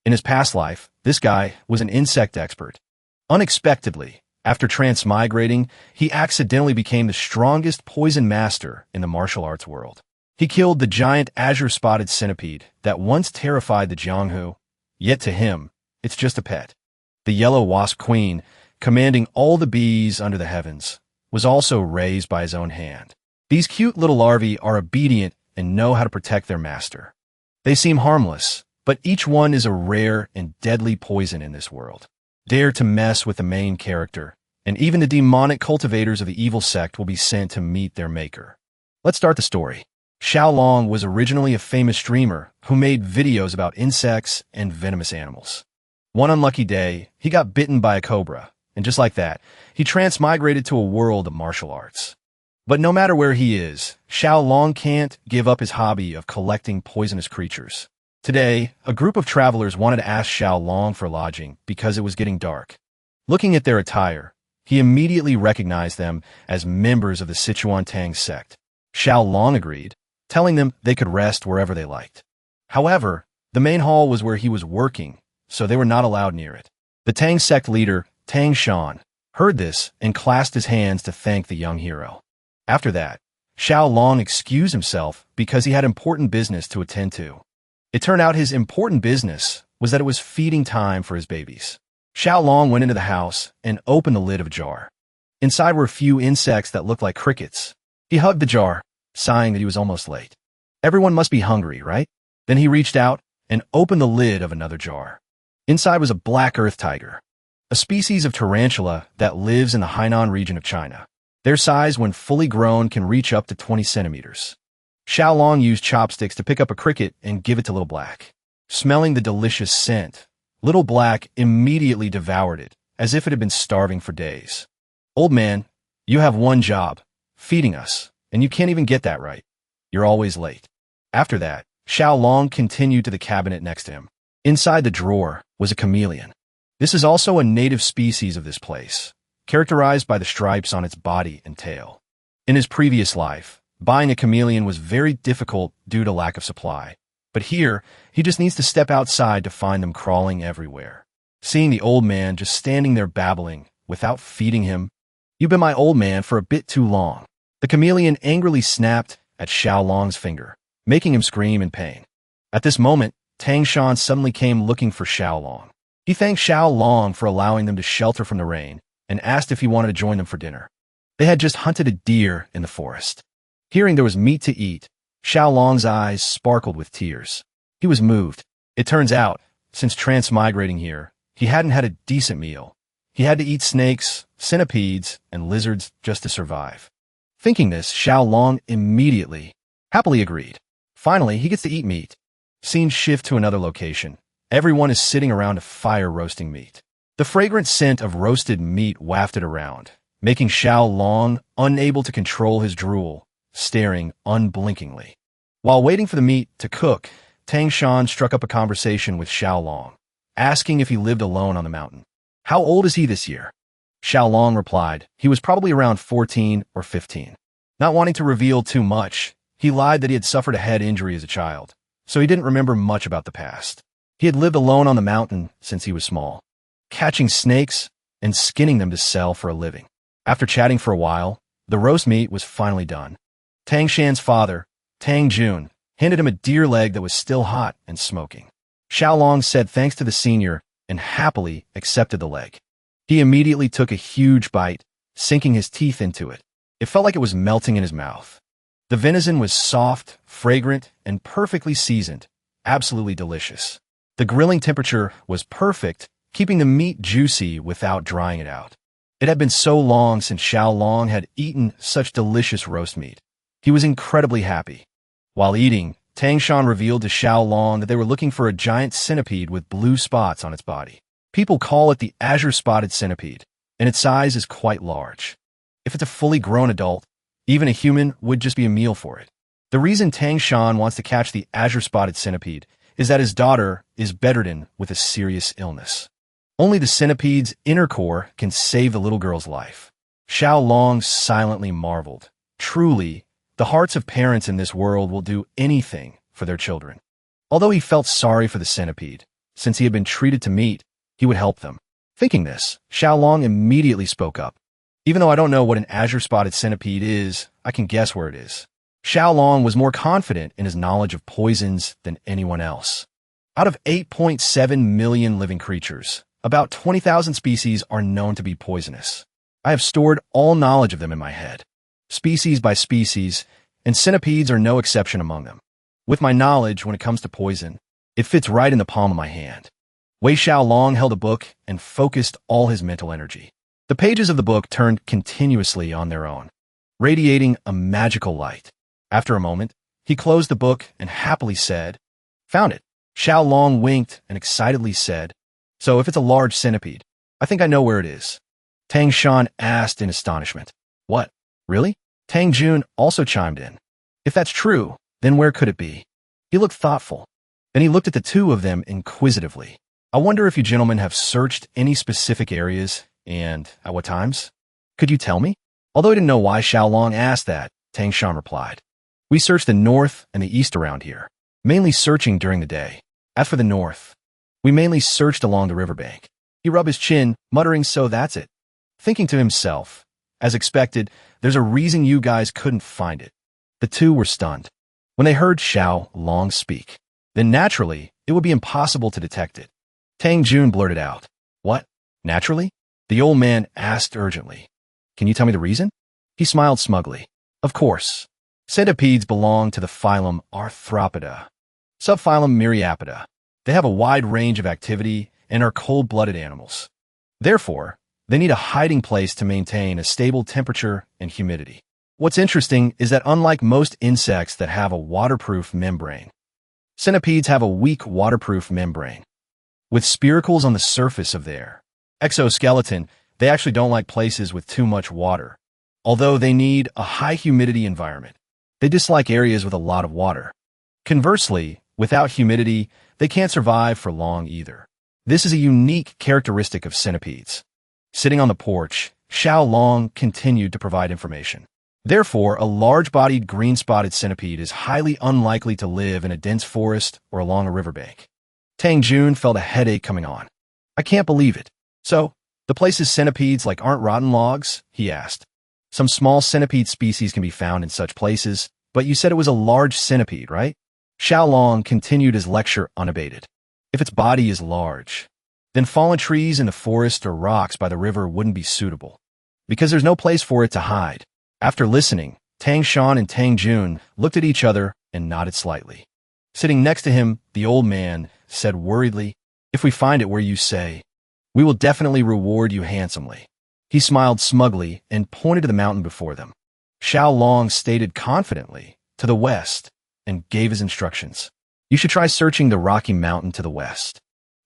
In his past life, this guy was an insect expert. Unexpectedly, after transmigrating, he accidentally became the strongest poison master in the martial arts world. He killed the giant azure-spotted centipede that once terrified the Jianghu, yet to him, it's just a pet. The yellow wasp queen, commanding all the bees under the heavens, was also raised by his own hand. These cute little larvae are obedient and know how to protect their master. They seem harmless, but each one is a rare and deadly poison in this world. Dare to mess with the main character, and even the demonic cultivators of the evil sect will be sent to meet their maker. Let's start the story. Xiaolong was originally a famous streamer who made videos about insects and venomous animals. One unlucky day, he got bitten by a cobra, and just like that, he transmigrated to a world of martial arts. But no matter where he is, Xiaolong can't give up his hobby of collecting poisonous creatures. Today, a group of travelers wanted to ask Xiaolong for lodging because it was getting dark. Looking at their attire, he immediately recognized them as members of the Sichuan Tang sect. Xiaolong agreed, telling them they could rest wherever they liked. However, the main hall was where he was working, so they were not allowed near it. The Tang sect leader, Tang Shan, heard this and clasped his hands to thank the young hero. After that, Xiaolong excused himself because he had important business to attend to. It turned out his important business was that it was feeding time for his babies. Xiaolong went into the house and opened the lid of a jar. Inside were a few insects that looked like crickets. He hugged the jar, sighing that he was almost late. Everyone must be hungry, right? Then he reached out and opened the lid of another jar. Inside was a black earth tiger, a species of tarantula that lives in the Hainan region of China. Their size, when fully grown, can reach up to 20 centimeters. Xiaolong used chopsticks to pick up a cricket and give it to Little Black. Smelling the delicious scent, Little Black immediately devoured it, as if it had been starving for days. "Old man, you have one job, feeding us, and you can't even get that right. You're always late." After that, Xiaolong continued to the cabinet next to him. Inside the drawer was a chameleon. This is also a native species of this place, characterized by the stripes on its body and tail. In his previous life, buying a chameleon was very difficult due to lack of supply. But here, he just needs to step outside to find them crawling everywhere. Seeing the old man just standing there babbling, without feeding him, "You've been my old man for a bit too long." The chameleon angrily snapped at Xiaolong's finger, making him scream in pain. At this moment, Tang Shan suddenly came looking for Xiaolong. He thanked Xiaolong for allowing them to shelter from the rain, and asked if he wanted to join them for dinner. They had just hunted a deer in the forest. Hearing there was meat to eat, Xiaolong's eyes sparkled with tears. He was moved. It turns out, since transmigrating here, he hadn't had a decent meal. He had to eat snakes, centipedes, and lizards just to survive. Thinking this, Xiaolong immediately, happily agreed. Finally, he gets to eat meat. Scene shift to another location. Everyone is sitting around a fire roasting meat. The fragrant scent of roasted meat wafted around, making Xiaolong unable to control his drool, staring unblinkingly. While waiting for the meat to cook, Tang Shan struck up a conversation with Xiaolong, asking if he lived alone on the mountain. "How old is he this year?" Xiaolong replied he was probably around 14 or 15. Not wanting to reveal too much, he lied that he had suffered a head injury as a child, so he didn't remember much about the past. He had lived alone on the mountain since he was small, catching snakes and skinning them to sell for a living. After chatting for a while, the roast meat was finally done. Tang Shan's father, Tang Jun, handed him a deer leg that was still hot and smoking. Xiaolong said thanks to the senior and happily accepted the leg. He immediately took a huge bite, sinking his teeth into it. It felt like it was melting in his mouth. The venison was soft, fragrant, and perfectly seasoned, absolutely delicious. The grilling temperature was perfect, keeping the meat juicy without drying it out. It had been so long since Xiaolong had eaten such delicious roast meat. He was incredibly happy. While eating, Tang Shan revealed to Xiaolong that they were looking for a giant centipede with blue spots on its body. People call it the azure-spotted centipede, and its size is quite large. If it's a fully grown adult, even a human would just be a meal for it. The reason Tang Shan wants to catch the azure-spotted centipede is that his daughter is bedridden with a serious illness. Only the centipede's inner core can save the little girl's life. Xiaolong silently marveled. Truly, the hearts of parents in this world will do anything for their children. Although he felt sorry for the centipede, since he had been treated to meat, he would help them. Thinking this, Xiaolong immediately spoke up. Even though I don't know what an azure-spotted centipede is, I can guess where it is. Xiaolong was more confident in his knowledge of poisons than anyone else. Out of 8.7 million living creatures, about 20,000 species are known to be poisonous. I have stored all knowledge of them in my head, species by species, and centipedes are no exception among them. With my knowledge when it comes to poison, it fits right in the palm of my hand. Wei Xiaolong held a book and focused all his mental energy. The pages of the book turned continuously on their own, radiating a magical light. After a moment, he closed the book and happily said, "Found it." Xiaolong winked and excitedly said, "So if it's a large centipede, I think I know where it is." Tang Shan asked in astonishment, "What? Really?" Tang Jun also chimed in. "If that's true, then where could it be?" He looked thoughtful. Then he looked at the two of them inquisitively. "I wonder if you gentlemen have searched any specific areas, and at what times? Could you tell me?" Although he didn't know why Xiaolong asked that, Tang Shan replied, "We searched the north and the east around here, mainly searching during the day. As for the north, we mainly searched along the riverbank." He rubbed his chin, muttering, "So that's it." Thinking to himself, "As expected, there's a reason you guys couldn't find it." The two were stunned when they heard Xiaolong speak. Then naturally, it would be impossible to detect it. Tang Jun blurted out, "What? Naturally?" The old man asked urgently, "Can you tell me the reason?" He smiled smugly. "Of course. Centipedes belong to the phylum Arthropoda, subphylum Myriapoda. They have a wide range of activity and are cold-blooded animals. Therefore, they need a hiding place to maintain a stable temperature and humidity. What's interesting is that unlike most insects that have a waterproof membrane, centipedes have a weak waterproof membrane. With spiracles on the surface of their exoskeleton, they actually don't like places with too much water. Although they need a high humidity environment, they dislike areas with a lot of water. Conversely, without humidity, they can't survive for long either. This is a unique characteristic of centipedes." Sitting on the porch, Xiaolong continued to provide information. Therefore, a large-bodied green-spotted centipede is highly unlikely to live in a dense forest or along a riverbank. Tang Jun felt a headache coming on. "I can't believe it. So, the places centipedes like aren't rotten logs?" he asked. "Some small centipede species can be found in such places, but you said it was a large centipede, right?" Xiaolong continued his lecture unabated. "If its body is large, then fallen trees in the forest or rocks by the river wouldn't be suitable, because there's no place for it to hide." After listening, Tang Shan and Tang Jun looked at each other and nodded slightly. Sitting next to him, the old man said worriedly, "If we find it where you say, we will definitely reward you handsomely." He smiled smugly and pointed to the mountain before them. Xiaolong stated confidently, "To the west," and gave his instructions. "You should try searching the rocky mountain to the west."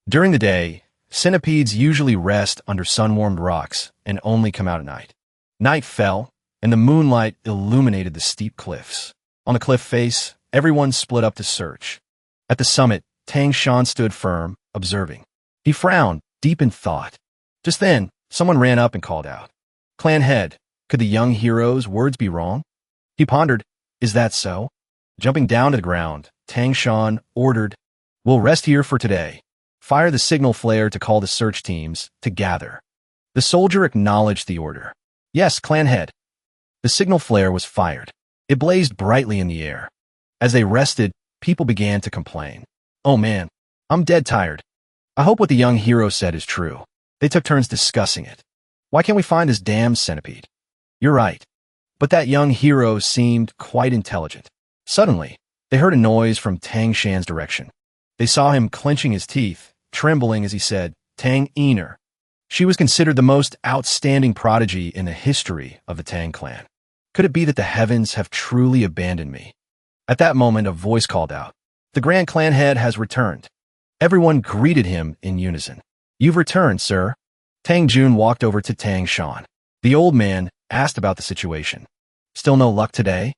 During the day, centipedes usually rest under sun-warmed rocks and only come out at night. Night fell, and the moonlight illuminated the steep cliffs. On the cliff face, everyone split up to search. At the summit, Tang Shan stood firm, observing. He frowned, deep in thought. Just then, someone ran up and called out, "Clan head, could the young hero's words be wrong?" He pondered, "Is that so?" Jumping down to the ground, Tang Shan ordered, "We'll rest here for today. Fire the signal flare to call the search teams to gather." The soldier acknowledged the order. "Yes, clan head." The signal flare was fired. It blazed brightly in the air. As they rested, people began to complain. "Oh man, I'm dead tired. I hope what the young hero said is true." They took turns discussing it. "Why can't we find this damn centipede?" "You're right." But that young hero seemed quite intelligent. Suddenly, they heard a noise from Tang Shan's direction. They saw him clenching his teeth, trembling as he said, "Tang Einer." She was considered the most outstanding prodigy in the history of the Tang clan. Could it be that the heavens have truly abandoned me? At that moment, a voice called out, "The Grand Clan head has returned." Everyone greeted him in unison. "You've returned, sir." Tang Jun walked over to Tang Shan. The old man asked about the situation. "Still no luck today?"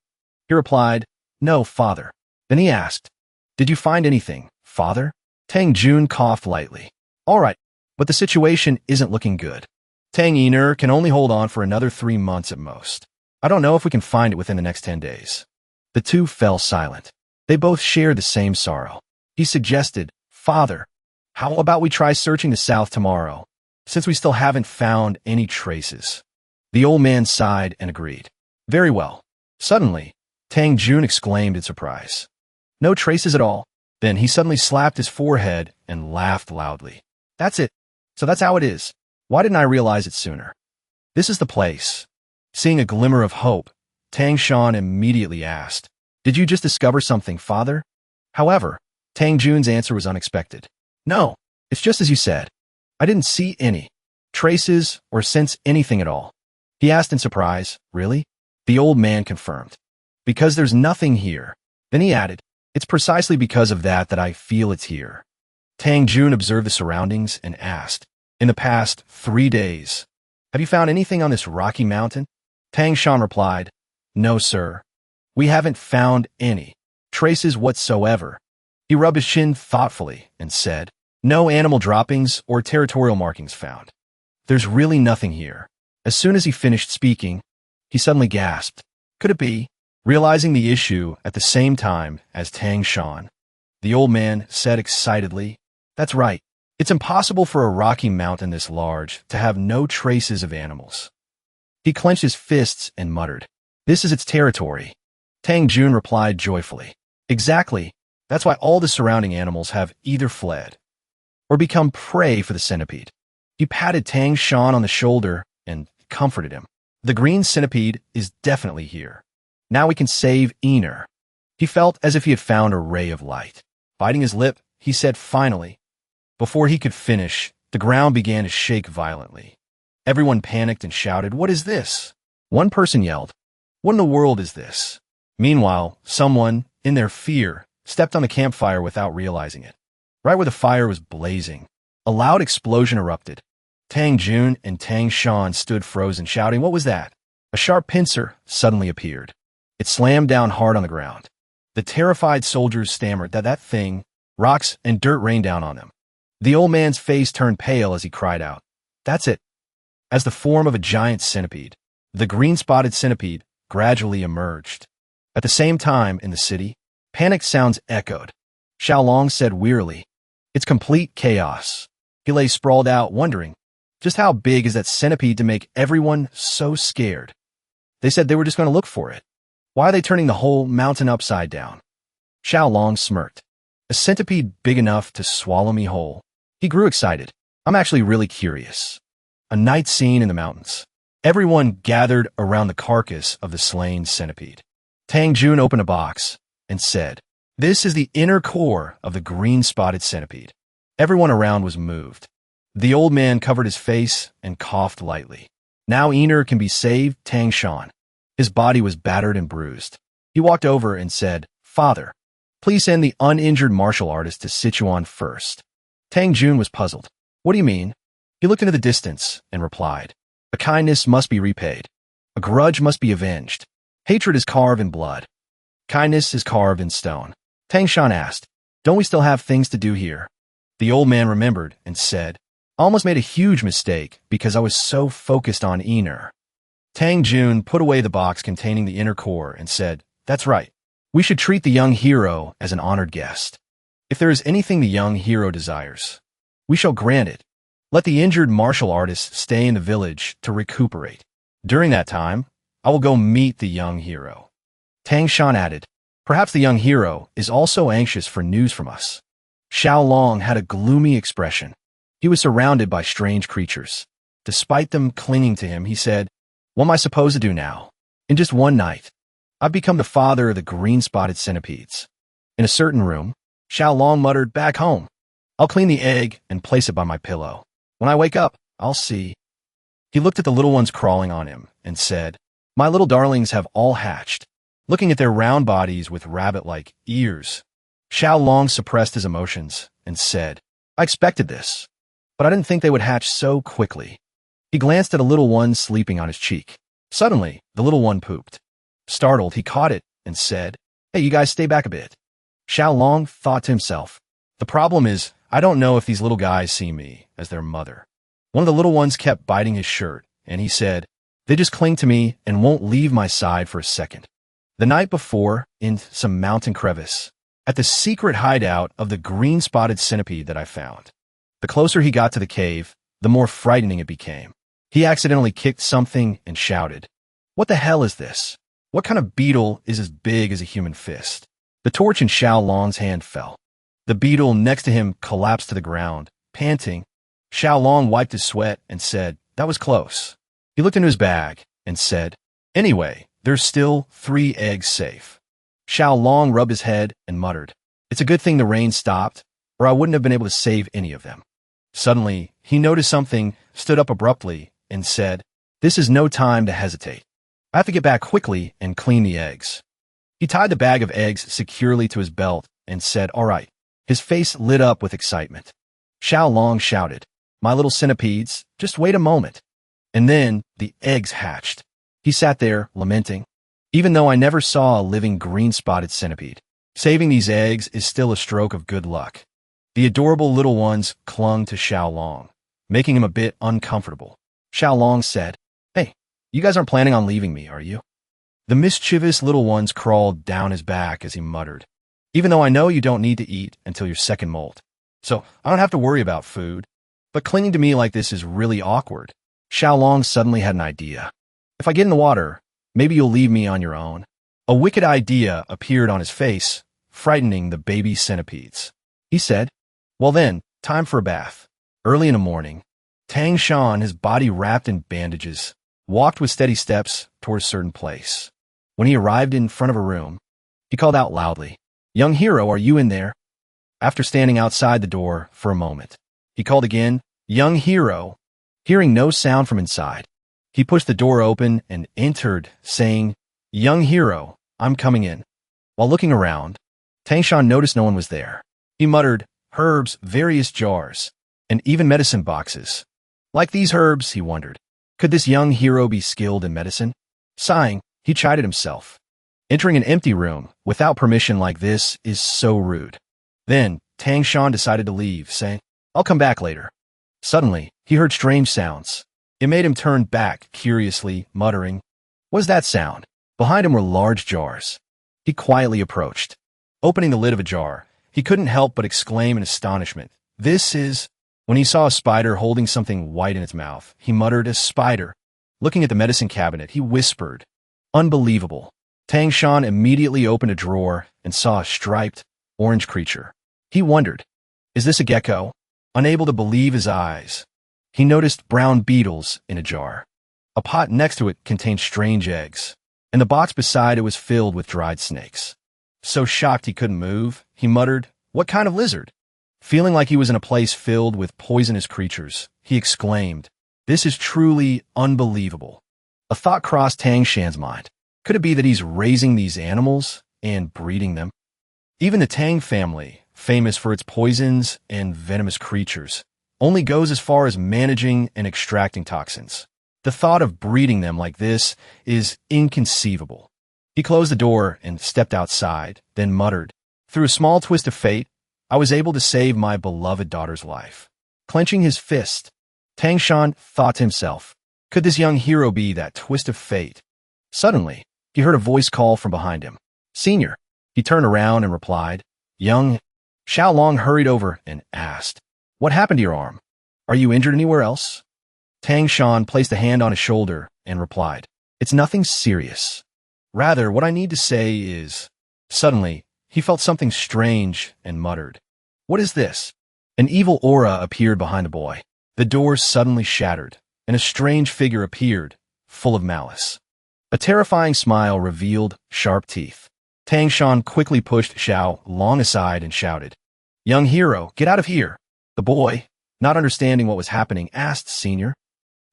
He replied, "No, father." Then he asked, "Did you find anything, father?" Tang Jun coughed lightly. "All right, but the situation isn't looking good. Tang Einer can only hold on for another 3 months at most. I don't know if we can find it within the next 10 days. The two fell silent. They both shared the same sorrow. He suggested, "Father, How about we try searching the south tomorrow, since we still haven't found any traces? The old man sighed and agreed. Very well. Suddenly, Tang Jun exclaimed in surprise. No traces at all. Then he suddenly slapped his forehead and laughed loudly. That's it. So that's how it is. Why didn't I realize it sooner? This is the place. Seeing a glimmer of hope, Tang Shan immediately asked, Did you just discover something, father? However, Tang Jun's answer was unexpected. No, it's just as you said. I didn't see any traces or sense anything at all. He asked in surprise, Really? The old man confirmed. Because there's nothing here. Then he added, It's precisely because of that that I feel it's here. Tang Jun observed the surroundings and asked, In the past 3 days, have you found anything on this rocky mountain? Tang Shan replied, No, sir. We haven't found any traces whatsoever. He rubbed his chin thoughtfully and said, No animal droppings or territorial markings found. There's really nothing here. As soon as he finished speaking, he suddenly gasped. Could it be? Realizing the issue at the same time as Tang Shan, the old man said excitedly, That's right. It's impossible for a rocky mountain this large to have no traces of animals. He clenched his fists and muttered, This is its territory. Tang Jun replied joyfully, Exactly. That's why all the surrounding animals have either fled or become prey for the centipede. He patted Tang Shan on the shoulder and comforted him. The green centipede is definitely here. Now we can save Ener. He felt as if he had found a ray of light. Biting his lip, he said finally. Before he could finish, the ground began to shake violently. Everyone panicked and shouted, What is this? One person yelled, What in the world is this? Meanwhile, someone, in their fear, stepped on the campfire without realizing it. Right where the fire was blazing, a loud explosion erupted. Tang Jun and Tang Shan stood frozen, shouting, What was that? A sharp pincer suddenly appeared. It slammed down hard on the ground. The terrified soldiers stammered that thing, rocks and dirt rained down on them. The old man's face turned pale as he cried out, That's it. As the form of a giant centipede, the green-spotted centipede gradually emerged. At the same time, in the city, panicked sounds echoed. Xiaolong said wearily, It's complete chaos. He lay sprawled out, wondering, just how big is that centipede to make everyone so scared? They said they were just going to look for it. Why are they turning the whole mountain upside down? Xiaolong smirked. A centipede big enough to swallow me whole. He grew excited. I'm actually really curious. A night scene in the mountains. Everyone gathered around the carcass of the slain centipede. Tang Jun opened a box and said, This is the inner core of the green-spotted centipede. Everyone around was moved. The old man covered his face and coughed lightly. Now Ener can be saved, Tang Shan. His body was battered and bruised. He walked over and said, Father, please send the uninjured martial artist to Sichuan first. Tang Jun was puzzled. What do you mean? He looked into the distance and replied, A kindness must be repaid. A grudge must be avenged. Hatred is carved in blood. Kindness is carved in stone. Tang Shan asked, Don't we still have things to do here? The old man remembered and said, I almost made a huge mistake because I was so focused on Ener. Tang Jun put away the box containing the inner core and said, That's right. We should treat the young hero as an honored guest. If there is anything the young hero desires, we shall grant it. Let the injured martial artist stay in the village to recuperate. During that time, I will go meet the young hero. Tang Shan added, Perhaps the young hero is also anxious for news from us. Xiaolong had a gloomy expression. He was surrounded by strange creatures. Despite them clinging to him, he said, What am I supposed to do now? In just one night, I've become the father of the green-spotted centipedes. In a certain room, Xiaolong muttered, Back home. I'll clean the egg and place it by my pillow. When I wake up, I'll see. He looked at the little ones crawling on him and said, My little darlings have all hatched. Looking at their round bodies with rabbit-like ears, Xiaolong suppressed his emotions and said, I expected this, but I didn't think they would hatch so quickly. He glanced at a little one sleeping on his cheek. Suddenly, the little one pooped. Startled, he caught it and said, Hey, you guys stay back a bit. Xiaolong thought to himself, The problem is, I don't know if these little guys see me as their mother. One of the little ones kept biting his shirt, and he said, They just cling to me and won't leave my side for a second. The night before, in some mountain crevice, at the secret hideout of the green-spotted centipede that I found, The closer he got to the cave, the more frightening it became. He accidentally kicked something and shouted, "What the hell is this? What kind of beetle is as big as a human fist?" The torch in Xiao Long's hand fell. The beetle next to him collapsed to the ground, panting. Xiao Long wiped his sweat and said, "That was close." He looked into his bag and said, "Anyway, there's still 3 eggs safe." Xiao Long rubbed his head and muttered, "It's a good thing the rain stopped, or I wouldn't have been able to save any of them." Suddenly, he noticed something, stood up abruptly, and said, "This is no time to hesitate. I have to get back quickly and clean the eggs." He tied the bag of eggs securely to his belt and said, "All right." His face lit up with excitement. Xiao Long shouted, "My little centipedes, just wait a moment." And then the eggs hatched. He sat there, lamenting, "Even though I never saw a living green-spotted centipede, saving these eggs is still a stroke of good luck." The adorable little ones clung to Xiao Long, making him a bit uncomfortable. Xiao Long said, "Hey, you guys aren't planning on leaving me, are you?" The mischievous little ones crawled down his back as he muttered, "Even though I know you don't need to eat until your second molt, so I don't have to worry about food, but clinging to me like this is really awkward." Xiao Long suddenly had an idea. "If I get in the water, maybe you'll leave me on your own." A wicked idea appeared on his face, frightening the baby centipedes. He said, "Well then, time for a bath." Early in the morning, Tang Shan, his body wrapped in bandages, walked with steady steps toward a certain place. When he arrived in front of a room, he called out loudly, "Young hero, are you in there?" After standing outside the door for a moment, he called again, "Young hero." Hearing no sound from inside, he pushed the door open and entered, saying, "Young hero, I'm coming in." While looking around, Tang Shan noticed no one was there. He muttered, "Herbs, various jars, and even medicine boxes. Like these herbs," he wondered, "could this young hero be skilled in medicine?" Sighing, he chided himself. Entering an empty room without permission like this is so rude. Then Tang Shan decided to leave, saying, "I'll come back later." Suddenly, he heard strange sounds. It made him turn back curiously, muttering, "What is that sound?" Behind him were large jars. He quietly approached. Opening the lid of a jar, he couldn't help but exclaim in astonishment, "This is—" When he saw a spider holding something white in its mouth, he muttered, "A spider." Looking at the medicine cabinet, he whispered, "Unbelievable." Tang Shan immediately opened a drawer and saw a striped, orange creature. He wondered, "Is this a gecko?" Unable to believe his eyes, he noticed brown beetles in a jar. A pot next to it contained strange eggs, and the box beside it was filled with dried snakes. So shocked he couldn't move, he muttered, "What kind of lizard?" Feeling like he was in a place filled with poisonous creatures, he exclaimed, "This is truly unbelievable." A thought crossed Tang Shan's mind. Could it be that he's raising these animals and breeding them? Even the Tang family, famous for its poisons and venomous creatures, only goes as far as managing and extracting toxins. The thought of breeding them like this is inconceivable. He closed the door and stepped outside, then muttered, "Through a small twist of fate, I was able to save my beloved daughter's life." Clenching his fist, Tang Shan thought to himself, could this young hero be that twist of fate? Suddenly, he heard a voice call from behind him. "Senior." He turned around and replied, "Young." Xiao Long hurried over and asked, "What happened to your arm? Are you injured anywhere else?" Tang Shan placed a hand on his shoulder and replied, "It's nothing serious. Rather, what I need to say is—" Suddenly, he felt something strange and muttered, "What is this?" An evil aura appeared behind the boy. The door suddenly shattered, and a strange figure appeared, full of malice. A terrifying smile revealed sharp teeth. Tang Shan quickly pushed Xiao Long aside and shouted, "Young hero, get out of here." The boy, not understanding what was happening, asked, "Senior?"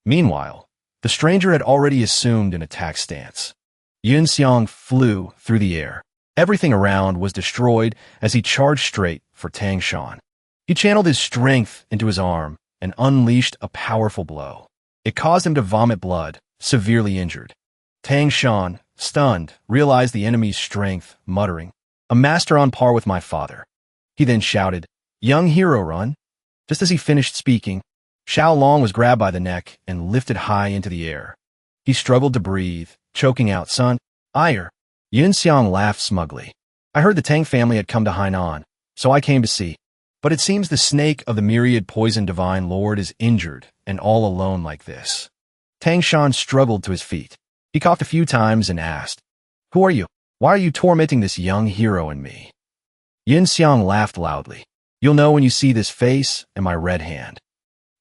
Meanwhile, the stranger had already assumed an attack stance. Yun Xiang flew through the air. Everything around was destroyed as he charged straight for Tang Shan. He channeled his strength into his arm and unleashed a powerful blow. It caused him to vomit blood, severely injured. Tang Shan, stunned, realized the enemy's strength, muttering, "A master on par with my father." He then shouted, "Young hero, run." Just as he finished speaking, Xiao Long was grabbed by the neck and lifted high into the air. He struggled to breathe, choking out, "Son, ire." Yun Xiang laughed smugly. "I heard the Tang family had come to Hainan, so I came to see." But it seems the snake of the myriad poison divine lord is injured and all alone like this. Tang Shan struggled to his feet. He coughed a few times and asked, "Who are you? Why are you tormenting this young hero and me?" Yin Xiang laughed loudly. "You'll know when you see this face and my red hand.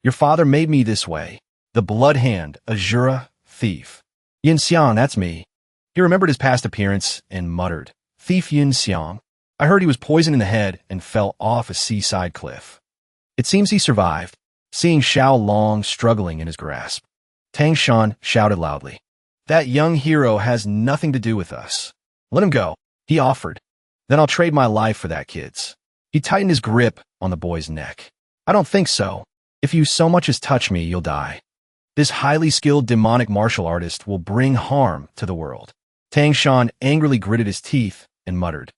Your father made me this way. The blood hand, Azura, thief." "Yin Xiang, that's me." He remembered his past appearance and muttered, "Thief Yin Xiang. I heard he was poisoned in the head and fell off a seaside cliff." It seems he survived, seeing Xiao Long struggling in his grasp. Tang Shan shouted loudly, "That young hero has nothing to do with us. Let him go," he offered. "Then I'll trade my life for that kid's." He tightened his grip on the boy's neck. "I don't think so. If you so much as touch me, you'll die. This highly skilled demonic martial artist will bring harm to the world." Tang Shan angrily gritted his teeth and muttered,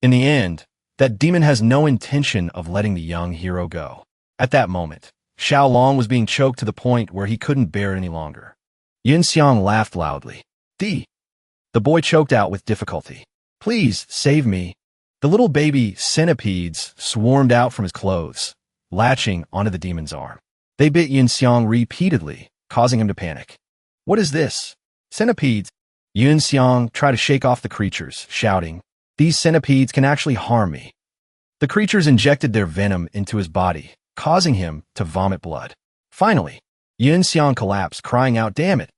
"In the end, that demon has no intention of letting the young hero go." At that moment, Xiao Long was being choked to the point where he couldn't bear it any longer. Yin Xiang laughed loudly. The boy choked out with difficulty. "Please, save me." The little baby centipedes swarmed out from his clothes, latching onto the demon's arm. They bit Yin Xiang repeatedly, causing him to panic. "What is this? Centipedes?" Yin Xiang tried to shake off the creatures, shouting, "These centipedes can actually harm me." The creatures injected their venom into his body, causing him to vomit blood. Finally, Yin Xiang collapsed, crying out, "Damn it!"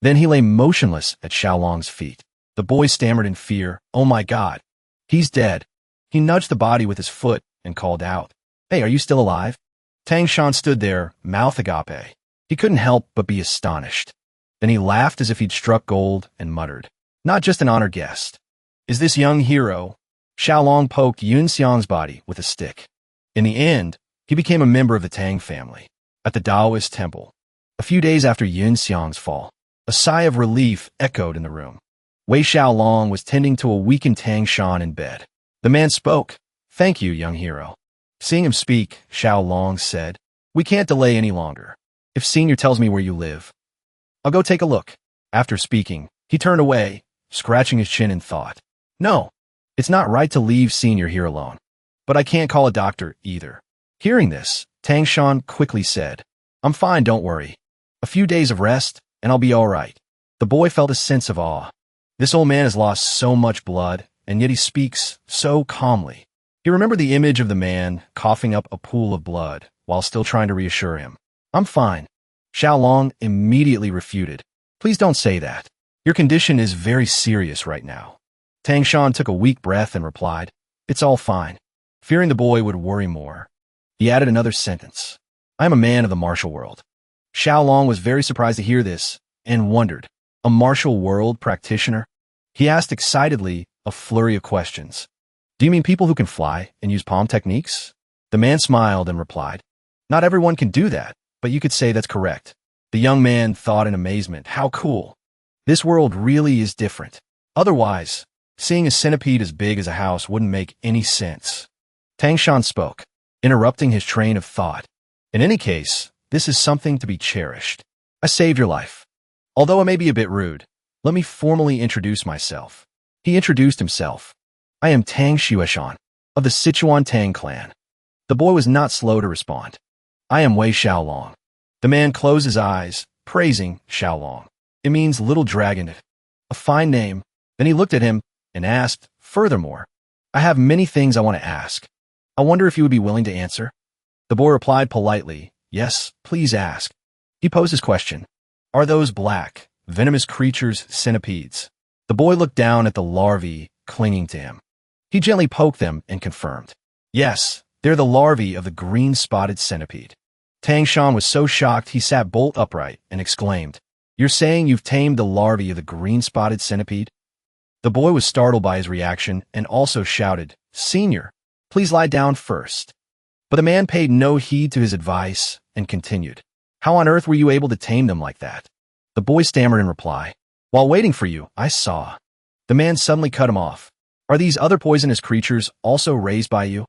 Then he lay motionless at Xiaolong's feet. The boy stammered in fear, "Oh my God, he's dead." He nudged the body with his foot and called out, "Hey, are you still alive?" Tang Shan stood there, mouth agape. He couldn't help but be astonished. Then he laughed as if he'd struck gold and muttered, "Not just an honored guest. Is this young hero?" Xiaolong poked Yun Xiang's body with a stick. In the end, he became a member of the Tang family. At the Taoist temple, a few days after Yun Xiang's fall, a sigh of relief echoed in the room. Wei Xiaolong was tending to a weakened Tang Shan in bed. The man spoke, "Thank you, young hero." Seeing him speak, Xiaolong said, "We can't delay any longer. If Senior tells me where you live, I'll go take a look." After speaking, he turned away, scratching his chin in thought. "No, it's not right to leave Senior here alone. But I can't call a doctor either." Hearing this, Tang Shan quickly said, "I'm fine, don't worry. A few days of rest, and I'll be all right." The boy felt a sense of awe. This old man has lost so much blood, and yet he speaks so calmly. He remembered the image of the man coughing up a pool of blood while still trying to reassure him. "I'm fine." Xiaolong immediately refuted. "Please don't say that. Your condition is very serious right now." Tang Shan took a weak breath and replied, "It's all fine." Fearing the boy would worry more, he added another sentence. "I am a man of the martial world." Xiaolong was very surprised to hear this and wondered, "A martial world practitioner?" He asked excitedly a flurry of questions. "Do you mean people who can fly and use palm techniques?" The man smiled and replied, "Not everyone can do that, but you could say that's correct." The young man thought in amazement, "How cool. This world really is different. Otherwise, seeing a centipede as big as a house wouldn't make any sense." Tang Shan spoke, interrupting his train of thought. "In any case, this is something to be cherished. I saved your life. Although it may be a bit rude, let me formally introduce myself." He introduced himself. "I am Tang Xueshan, of the Sichuan Tang clan." The boy was not slow to respond. "I am Wei Xiaolong." The man closed his eyes, praising Xiaolong. "It means little dragon. A fine name." Then he looked at him and asked, "Furthermore, I have many things I want to ask. I wonder if you would be willing to answer?" The boy replied politely, "Yes, please ask." He posed his question. "Are those black, venomous creatures centipedes?" The boy looked down at the larvae clinging to him. He gently poked them and confirmed, "Yes, they're the larvae of the green-spotted centipede." Tang Shan was so shocked he sat bolt upright and exclaimed, "You're saying you've tamed the larvae of the green-spotted centipede?" The boy was startled by his reaction and also shouted, "Senior, please lie down first." But the man paid no heed to his advice and continued, "How on earth were you able to tame them like that?" The boy stammered in reply, "While waiting for you, I saw." The man suddenly cut him off. "Are these other poisonous creatures also raised by you?"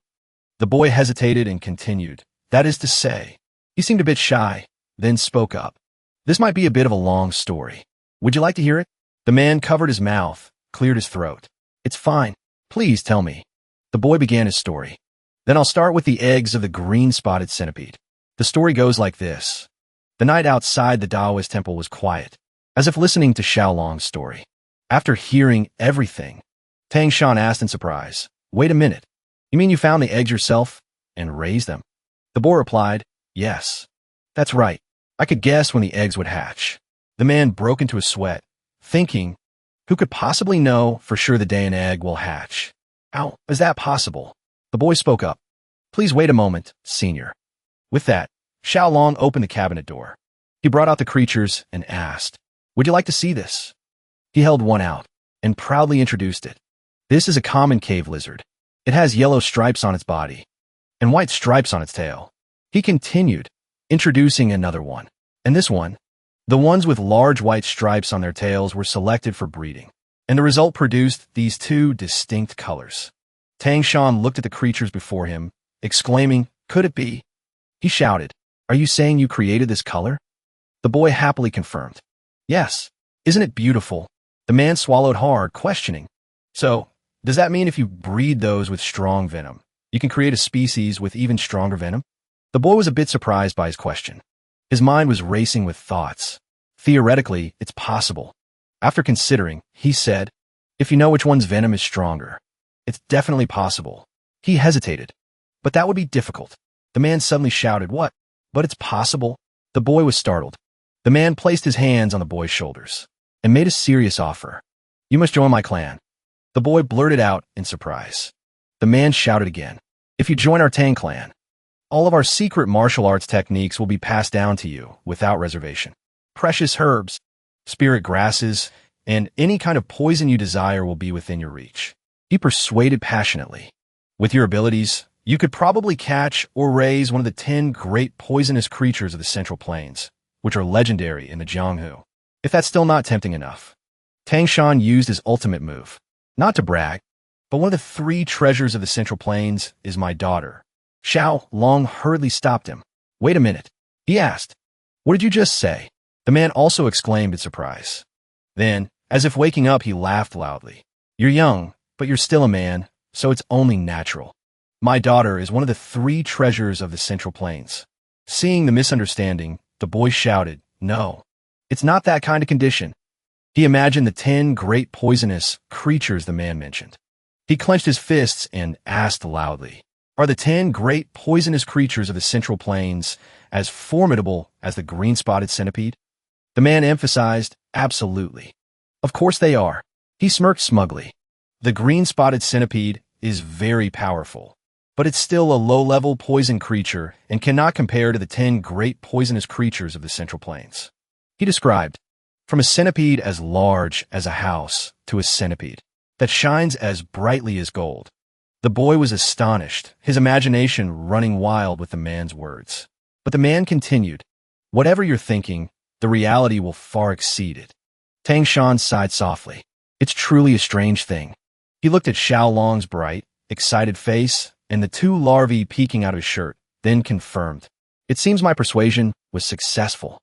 The boy hesitated and continued, "That is to say." He seemed a bit shy, then spoke up. "This might be a bit of a long story. Would you like to hear it?" The man covered his mouth, cleared his throat. "It's fine. Please tell me." The boy began his story. Then I'll start with the eggs of the green-spotted centipede. The story goes like this. The night outside the Taoist temple was quiet, as if listening to Xiaolong's story. After hearing everything, Tang Shan asked in surprise, "Wait a minute. You mean you found the eggs yourself and raised them?" The boy replied, "Yes. That's right. I could guess when the eggs would hatch." The man broke into a sweat, thinking, who could possibly know for sure the day an egg will hatch? How is that possible? The boy spoke up. "Please wait a moment, senior." With that, Xiaolong opened the cabinet door. He brought out the creatures and asked, "Would you like to see this?" He held one out and proudly introduced it. This is a common cave lizard. It has yellow stripes on its body and white stripes on its tail. He continued, introducing another one. And this one, the ones with large white stripes on their tails were selected for breeding, and the result produced these two distinct colors. Tang Shan looked at the creatures before him, exclaiming, "Could it be?" He shouted, "Are you saying you created this color?" The boy happily confirmed, "Yes. Isn't it beautiful?" The man swallowed hard, questioning, "So, does that mean if you breed those with strong venom, you can create a species with even stronger venom?" The boy was a bit surprised by his question. His mind was racing with thoughts. Theoretically, it's possible. After considering, he said, "If you know which one's venom is stronger, it's definitely possible." He hesitated. "But that would be difficult." The man suddenly shouted, "What? But it's possible?" The boy was startled. The man placed his hands on the boy's shoulders and made a serious offer. "You must join my clan." The boy blurted out in surprise. The man shouted again, "If you join our Tang clan, all of our secret martial arts techniques will be passed down to you without reservation. Precious herbs, spirit grasses, and any kind of poison you desire will be within your reach." He persuaded passionately. "With your abilities, you could probably catch or raise one of the 10 great poisonous creatures of the Central Plains, which are legendary in the Jianghu. If that's still not tempting enough." Tang Shan used his ultimate move. "Not to brag, but one of the 3 treasures of the Central Plains is my daughter." Xiaolong hurriedly stopped him. "Wait a minute," he asked. "What did you just say?" The man also exclaimed in surprise. Then, as if waking up, he laughed loudly. "You're young, but you're still a man, so it's only natural. My daughter is one of the 3 treasures of the Central Plains." Seeing the misunderstanding, the boy shouted, "No, it's not that kind of condition." He imagined the 10 great poisonous creatures the man mentioned. He clenched his fists and asked loudly, "Are the 10 great poisonous creatures of the Central Plains as formidable as the green-spotted centipede?" The man emphasized, "Absolutely. Of course they are." He smirked smugly. "The green-spotted centipede is very powerful, but it's still a low-level poison creature and cannot compare to the 10 great poisonous creatures of the Central Plains." He described, from a centipede as large as a house to a centipede that shines as brightly as gold. The boy was astonished, his imagination running wild with the man's words. But the man continued, "Whatever you're thinking, the reality will far exceed it." Tang Shan sighed softly. "It's truly a strange thing." He looked at Xiaolong's bright, excited face and the 2 larvae peeking out of his shirt, then confirmed, "It seems my persuasion was successful."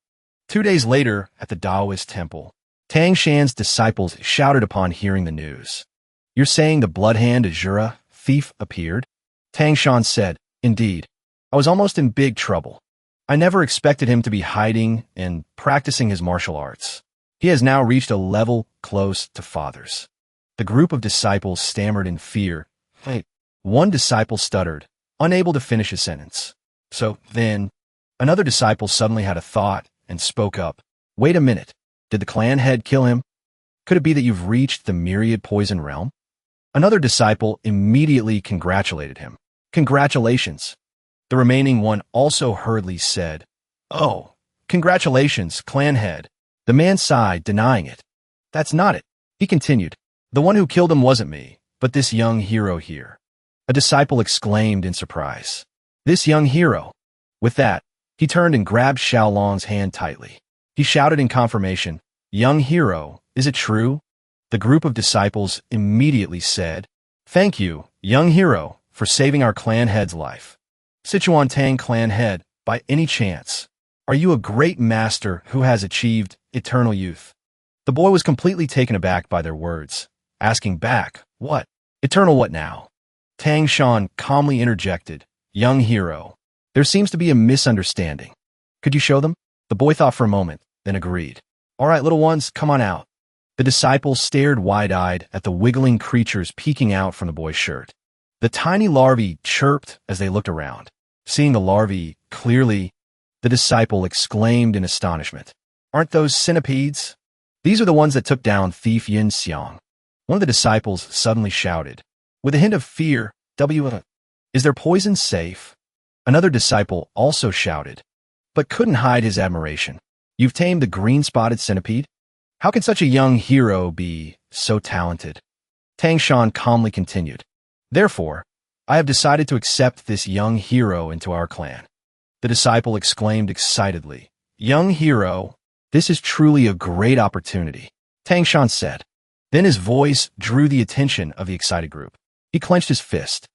2 days later, at the Taoist temple, Tang Shan's disciples shouted upon hearing the news. "You're saying the Bloodhand Azura thief appeared?" Tang Shan said, "Indeed. I was almost in big trouble. I never expected him to be hiding and practicing his martial arts. He has now reached a level close to Father's." The group of disciples stammered in fear. "Hey." One disciple stuttered, unable to finish his sentence. So then, another disciple suddenly had a thought and spoke up. "Wait a minute. Did the clan head kill him? Could it be that you've reached the myriad poison realm?" Another disciple immediately congratulated him. "Congratulations." The remaining one also hurriedly said, "Oh, congratulations, clan head." The man sighed, denying it. "That's not it." He continued, "The one who killed him wasn't me, but this young hero here." A disciple exclaimed in surprise, "This young hero?" With that, he turned and grabbed Xiaolong's hand tightly. He shouted in confirmation, "Young hero, is it true?" The group of disciples immediately said, "Thank you, young hero, for saving our clan head's life." "Sichuan Tang clan head, by any chance, are you a great master who has achieved eternal youth?" The boy was completely taken aback by their words, asking back, "What? Eternal what now?" Tang Shan calmly interjected, "Young hero, there seems to be a misunderstanding. Could you show them?" The boy thought for a moment, then agreed. "All right, little ones, come on out." The disciples stared wide-eyed at the wiggling creatures peeking out from the boy's shirt. The tiny larvae chirped as they looked around. Seeing the larvae clearly, the disciple exclaimed in astonishment, "Aren't those centipedes? These are the ones that took down thief Yin Xiang." One of the disciples suddenly shouted, with a hint of fear, "Is their poison safe?" Another disciple also shouted, but couldn't hide his admiration. "You've tamed the green-spotted centipede? How can such a young hero be so talented?" Tang Shan calmly continued, "Therefore, I have decided to accept this young hero into our clan." The disciple exclaimed excitedly, "Young hero, this is truly a great opportunity," Tang Shan said. Then his voice drew the attention of the excited group. He clenched his fist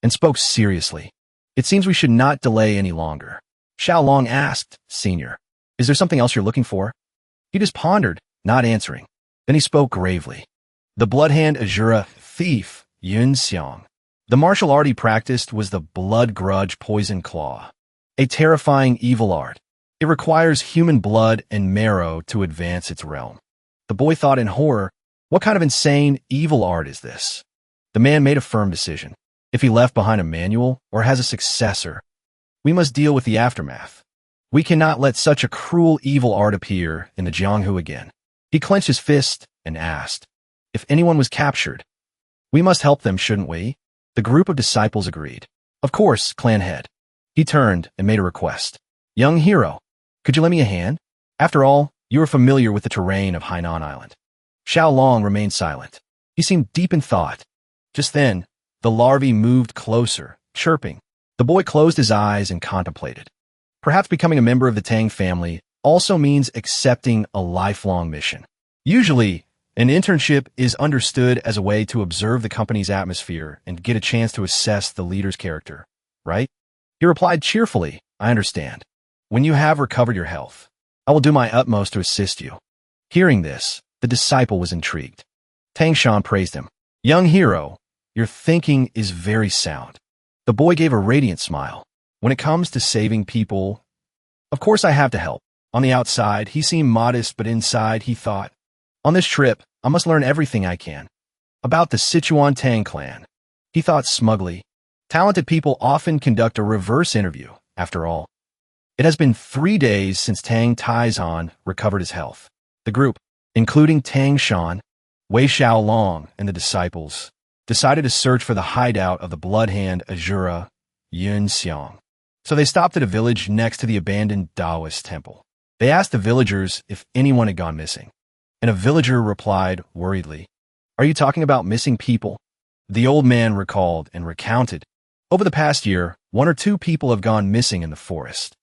and spoke seriously. "It seems we should not delay any longer." Xiao Long asked, "Senior, is there something else you're looking for?" He just pondered, not answering. Then he spoke gravely. "The blood-hand Azura thief, Yun Xiang. The martial art he practiced was the blood grudge poison claw. A terrifying evil art. It requires human blood and marrow to advance its realm." The boy thought in horror, what kind of insane evil art is this? The man made a firm decision. If he left behind a manual or has a successor, we must deal with the aftermath. We cannot let such a cruel evil art appear in the Jianghu again. He clenched his fist and asked, "If anyone was captured, we must help them, shouldn't we?" The group of disciples agreed. "Of course, clan head." He turned and made a request. "Young hero, could you lend me a hand? After all, you are familiar with the terrain of Hainan Island." Xiao Long remained silent. He seemed deep in thought. Just then, the larvae moved closer, chirping. The boy closed his eyes and contemplated. Perhaps becoming a member of the Tang family also means accepting a lifelong mission. Usually, an internship is understood as a way to observe the company's atmosphere and get a chance to assess the leader's character, right? He replied cheerfully, "I understand. When you have recovered your health, I will do my utmost to assist you." Hearing this, the disciple was intrigued. Tang Shan praised him. "Young hero, your thinking is very sound." The boy gave a radiant smile. "When it comes to saving people, of course I have to help." On the outside, he seemed modest, but inside he thought, "On this trip, I must learn everything I can about the Sichuan Tang clan." He thought smugly, talented people often conduct a reverse interview, after all. It has been 3 days since Tang Taizhan recovered his health. The group, including Tang Shan, Wei Xiaolong, and the disciples, decided to search for the hideout of the blood-hand Azura Yun Xiang. So they stopped at a village next to the abandoned Taoist temple. They asked the villagers if anyone had gone missing, and a villager replied worriedly, "Are you talking about missing people?" The old man recalled and recounted, "Over the past year, 1 or 2 people have gone missing in the forest,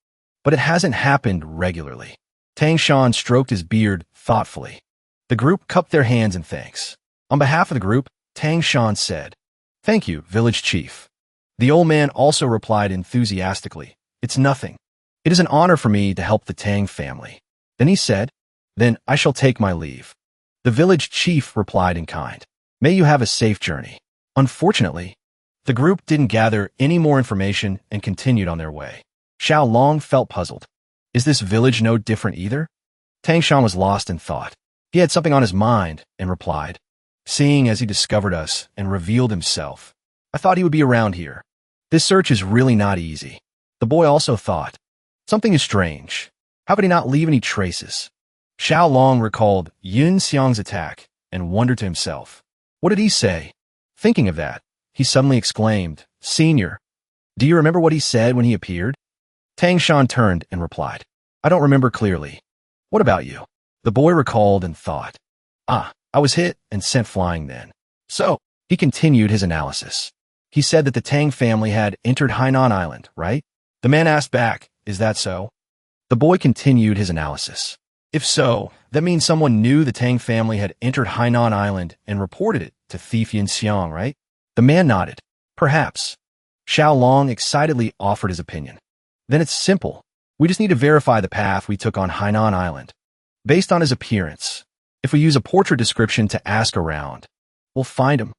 but it hasn't happened regularly." Tang Shan stroked his beard thoughtfully. The group cupped their hands in thanks. On behalf of the group, Tang Shan said, "Thank you, village chief." The old man also replied enthusiastically, "It's nothing. It is an honor for me to help the Tang family." Then he said, "Then I shall take my leave." The village chief replied in kind, "May you have a safe journey." Unfortunately, the group didn't gather any more information and continued on their way. Xiao Long felt puzzled. Is this village no different either? Tang Shan was lost in thought. He had something on his mind and replied, "Seeing as he discovered us and revealed himself, I thought he would be around here. This search is really not easy." The boy also thought, "Something is strange. How could he not leave any traces?" Xiao Long recalled Yun Xiang's attack and wondered to himself, what did he say? Thinking of that, he suddenly exclaimed, "Senior, do you remember what he said when he appeared?" Tang Shan turned and replied, "I don't remember clearly. What about you?" The boy recalled and thought, I was hit and sent flying then." So, he continued his analysis. He said that the Tang family had entered Hainan Island, right? The man asked back, "Is that so?" The boy continued his analysis. If so, that means someone knew the Tang family had entered Hainan Island and reported it to Thief Yin Xiang, right? The man nodded. Perhaps. Xiao Long excitedly offered his opinion. Then it's simple. We just need to verify the path we took on Hainan Island. Based on his appearance, if we use a portrait description to ask around, we'll find him.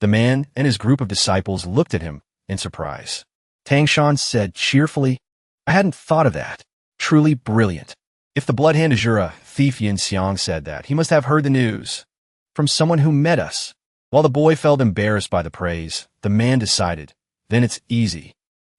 The man and his group of disciples looked at him in surprise. Tang Shan said cheerfully, I hadn't thought of that. Truly brilliant. If the blood hand is a thief, Yin Xiang said that, he must have heard the news from someone who met us. While the boy felt embarrassed by the praise, the man decided, then it's easy.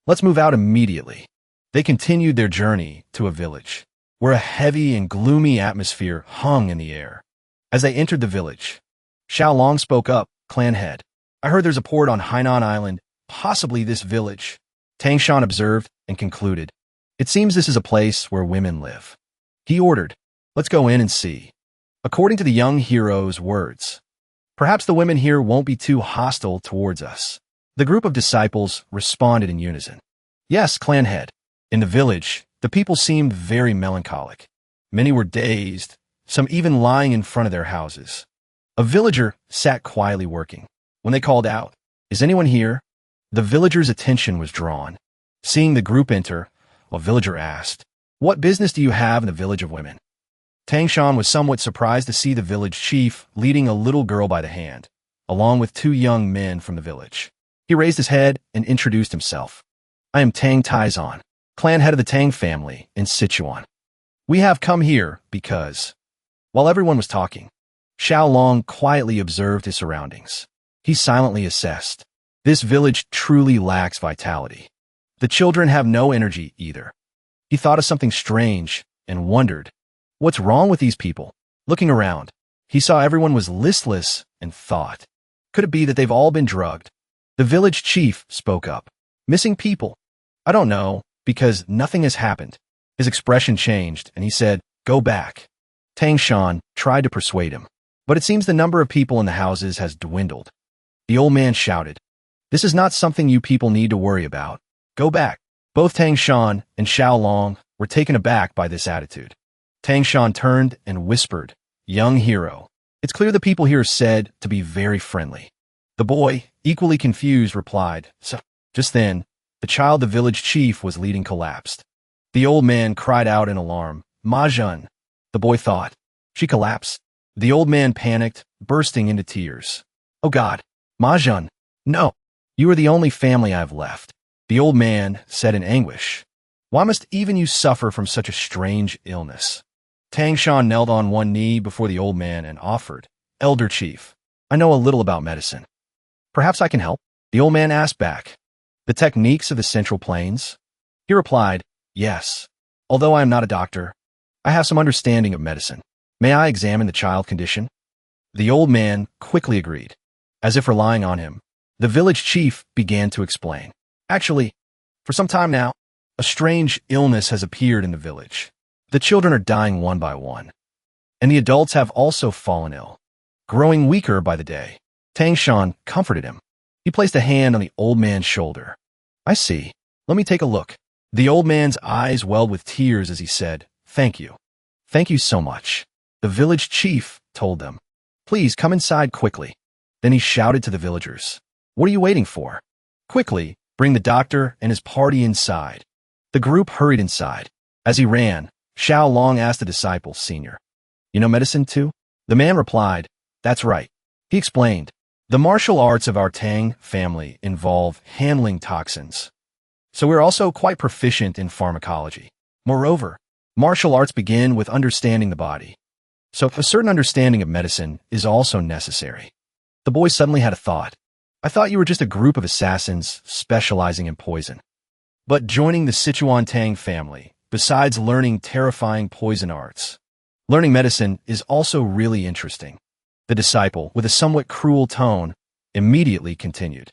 Let's move out immediately. They continued their journey to a village, where a heavy and gloomy atmosphere hung in the air. As they entered the village, Xiao Long spoke up, clan head. I heard there's a port on Hainan Island, possibly this village. Tang Shan observed and concluded, it seems this is a place where women live. He ordered, let's go in and see. According to the young hero's words, perhaps the women here won't be too hostile towards us. The group of disciples responded in unison. Yes, clan head. In the village, the people seemed very melancholic. Many were dazed, some even lying in front of their houses. A villager sat quietly working. When they called out, is anyone here? The villager's attention was drawn. Seeing the group enter, a villager asked, what business do you have in the village of women? Tang Shan was somewhat surprised to see the village chief leading a little girl by the hand, along with two young men from the village. He raised his head and introduced himself. I am Tang Taizan, clan head of the Tang family in Sichuan. We have come here because... While everyone was talking, Xiao Long quietly observed his surroundings. He silently assessed. This village truly lacks vitality. The children have no energy either. He thought of something strange and wondered, what's wrong with these people? Looking around, he saw everyone was listless and thought, could it be that they've all been drugged? The village chief spoke up. Missing people? I don't know, because nothing has happened. His expression changed, and he said, go back. Tang Shan tried to persuade him, but it seems the number of people in the houses has dwindled. The old man shouted, this is not something you people need to worry about. Go back. Both Tang Shan and Xiao Long were taken aback by this attitude. Tang Shan turned and whispered, young hero, it's clear the people here are said to be very friendly. The boy, equally confused, replied, so. Just then, the child the village chief was leading collapsed. The old man cried out in alarm, Ma Jun. The boy thought, she collapsed. The old man panicked, bursting into tears. Oh God, Ma Jun, no, you are the only family I have left. The old man said in anguish, why must even you suffer from such a strange illness? Tang Shan knelt on one knee before the old man and offered, elder chief, I know a little about medicine. Perhaps I can help? The old man asked back, the techniques of the Central Plains? He replied, yes, although I am not a doctor, I have some understanding of medicine. May I examine the child condition? The old man quickly agreed. As if relying on him, the village chief began to explain. Actually, for some time now, a strange illness has appeared in the village. The children are dying one by one, and the adults have also fallen ill, growing weaker by the day. Tang Shan comforted him. He placed a hand on the old man's shoulder. I see. Let me take a look. The old man's eyes welled with tears as he said, thank you. Thank you so much. The village chief told them, please come inside quickly. Then he shouted to the villagers, what are you waiting for? Quickly, bring the doctor and his party inside. The group hurried inside. As he ran, Xiao Long asked the disciple, senior, you know medicine too? The man replied, that's right. He explained, the martial arts of our Tang family involve handling toxins. So we're also quite proficient in pharmacology. Moreover, martial arts begin with understanding the body. So a certain understanding of medicine is also necessary. The boy suddenly had a thought. I thought you were just a group of assassins specializing in poison. But joining the Sichuan Tang family, besides learning terrifying poison arts, learning medicine is also really interesting. The disciple, with a somewhat cruel tone, immediately continued.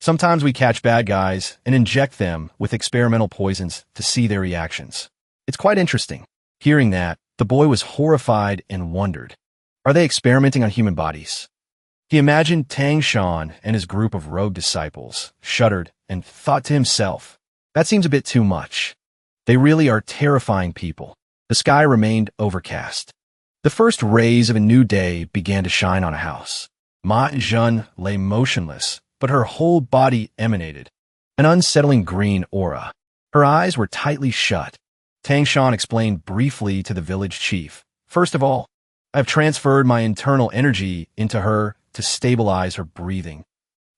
Sometimes we catch bad guys and inject them with experimental poisons to see their reactions. It's quite interesting. Hearing that, the boy was horrified and wondered, are they experimenting on human bodies? He imagined Tang Shan and his group of rogue disciples, shuddered, and thought to himself, that seems a bit too much. They really are terrifying people. The sky remained overcast. The first rays of a new day began to shine on a house. Ma Jun lay motionless, but her whole body emanated an unsettling green aura. Her eyes were tightly shut. Tang Shan explained briefly to the village chief, first of all, I have transferred my internal energy into her to stabilize her breathing.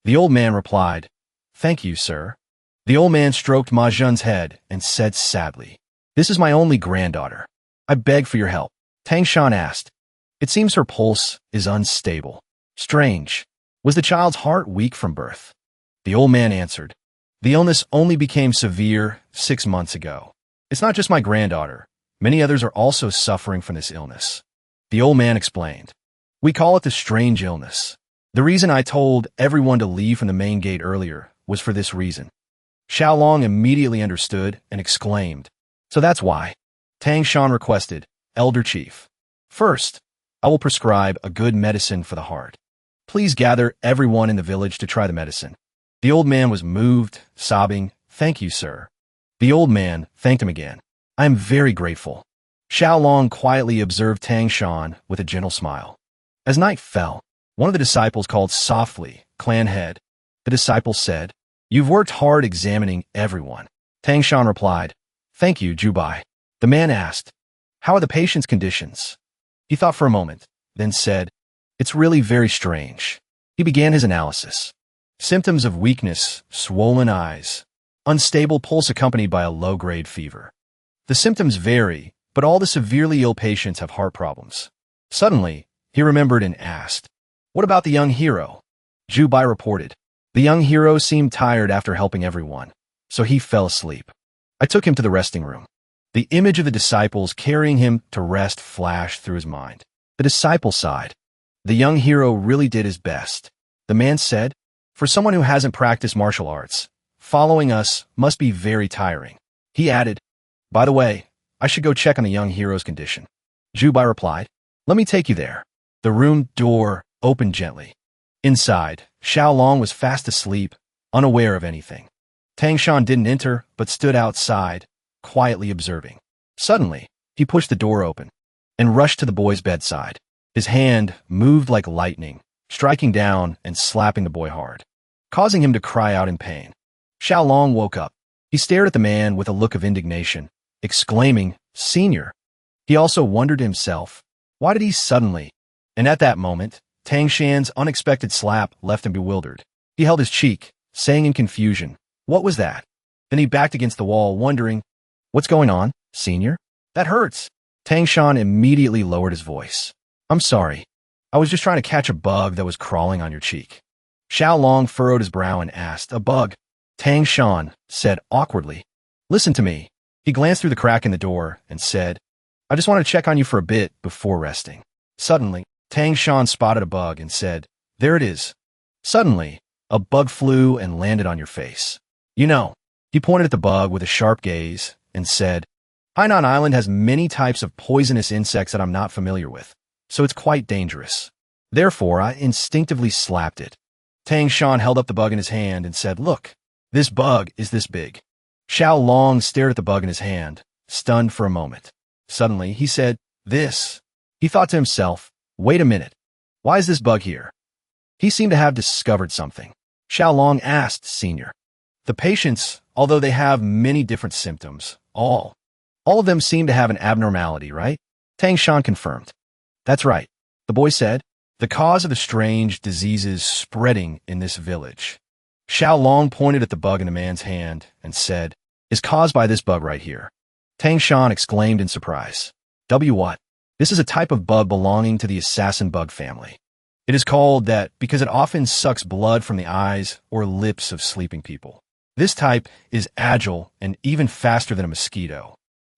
The old man replied, "Thank you, sir." The old man stroked Ma Jun's head and said sadly, "This is my only granddaughter. I beg for your help." Tang Shan asked, "It seems her pulse is unstable. Strange. Was the child's heart weak from birth?" The old man answered, "The illness only became severe 6 months ago. It's not just my granddaughter. Many others are also suffering from this illness." The old man explained, "We call it the strange illness. The reason I told everyone to leave from the main gate earlier was for this reason." Xiaolong immediately understood and exclaimed, "So that's why." Tang Shan requested, "Elder Chief, first, I will prescribe a good medicine for the heart. Please gather everyone in the village to try the medicine." The old man was moved, sobbing, "Thank you, sir." The old man thanked him again. "I am very grateful." Xiaolong quietly observed Tang Shan with a gentle smile. As night fell, one of the disciples called softly, "Clan head." The disciple said, "You've worked hard examining everyone." Tang Shan replied, "Thank you, Jubai." The man asked, "How are the patient's conditions?" He thought for a moment, then said, "It's really very strange." He began his analysis. Symptoms of weakness, swollen eyes, unstable pulse accompanied by a low-grade fever. The symptoms vary, but all the severely ill patients have heart problems. Suddenly, he remembered and asked, "What about the young hero?" Jubai reported, "The young hero seemed tired after helping everyone, so he fell asleep. I took him to the resting room." The image of the disciples carrying him to rest flashed through his mind. The disciple sighed. The young hero really did his best. The man said, "For someone who hasn't practiced martial arts, following us must be very tiring." He added, "By the way, I should go check on the young hero's condition." Jubai replied, "Let me take you there." The room door opened gently. Inside, Xiaolong was fast asleep, unaware of anything. Tang Shan didn't enter, but stood outside, quietly observing. Suddenly, he pushed the door open and rushed to the boy's bedside. His hand moved like lightning, striking down and slapping the boy hard, causing him to cry out in pain. Xiaolong woke up. He stared at the man with a look of indignation, exclaiming, "Senior." He also wondered to himself, why did he suddenly? And at that moment, Tang Shan's unexpected slap left him bewildered. He held his cheek, saying in confusion, "What was that?" Then he backed against the wall, wondering, "What's going on, senior? That hurts." Tang Shan immediately lowered his voice. "I'm sorry. I was just trying to catch a bug that was crawling on your cheek." Xiaolong furrowed his brow and asked, "A bug?" Tang Shan said awkwardly, "Listen to me." He glanced through the crack in the door and said, "I just want to check on you for a bit before resting." Suddenly, Tang Shan spotted a bug and said, "There it is." Suddenly, a bug flew and landed on your face. You know, he pointed at the bug with a sharp gaze and said, "Hainan Island has many types of poisonous insects that I'm not familiar with, so it's quite dangerous. Therefore, I instinctively slapped it." Tang Shan held up the bug in his hand and said, "Look, this bug is this big." Xiaolong stared at the bug in his hand, stunned for a moment. Suddenly, he said, "This." He thought to himself, "Wait a minute. Why is this bug here?" He seemed to have discovered something. Xiaolong asked, "Senior." The patients, although they have many different symptoms, all of them seem to have an abnormality, right? Tang Shan confirmed. "That's right," the boy said. "The cause of the strange diseases spreading in this village." Xiaolong pointed at the bug in the man's hand and said, "Is caused by this bug right here." Tang Shan exclaimed in surprise. What? This is a type of bug belonging to the assassin bug family. It is called that because it often sucks blood from the eyes or lips of sleeping people. This type is agile and even faster than a mosquito.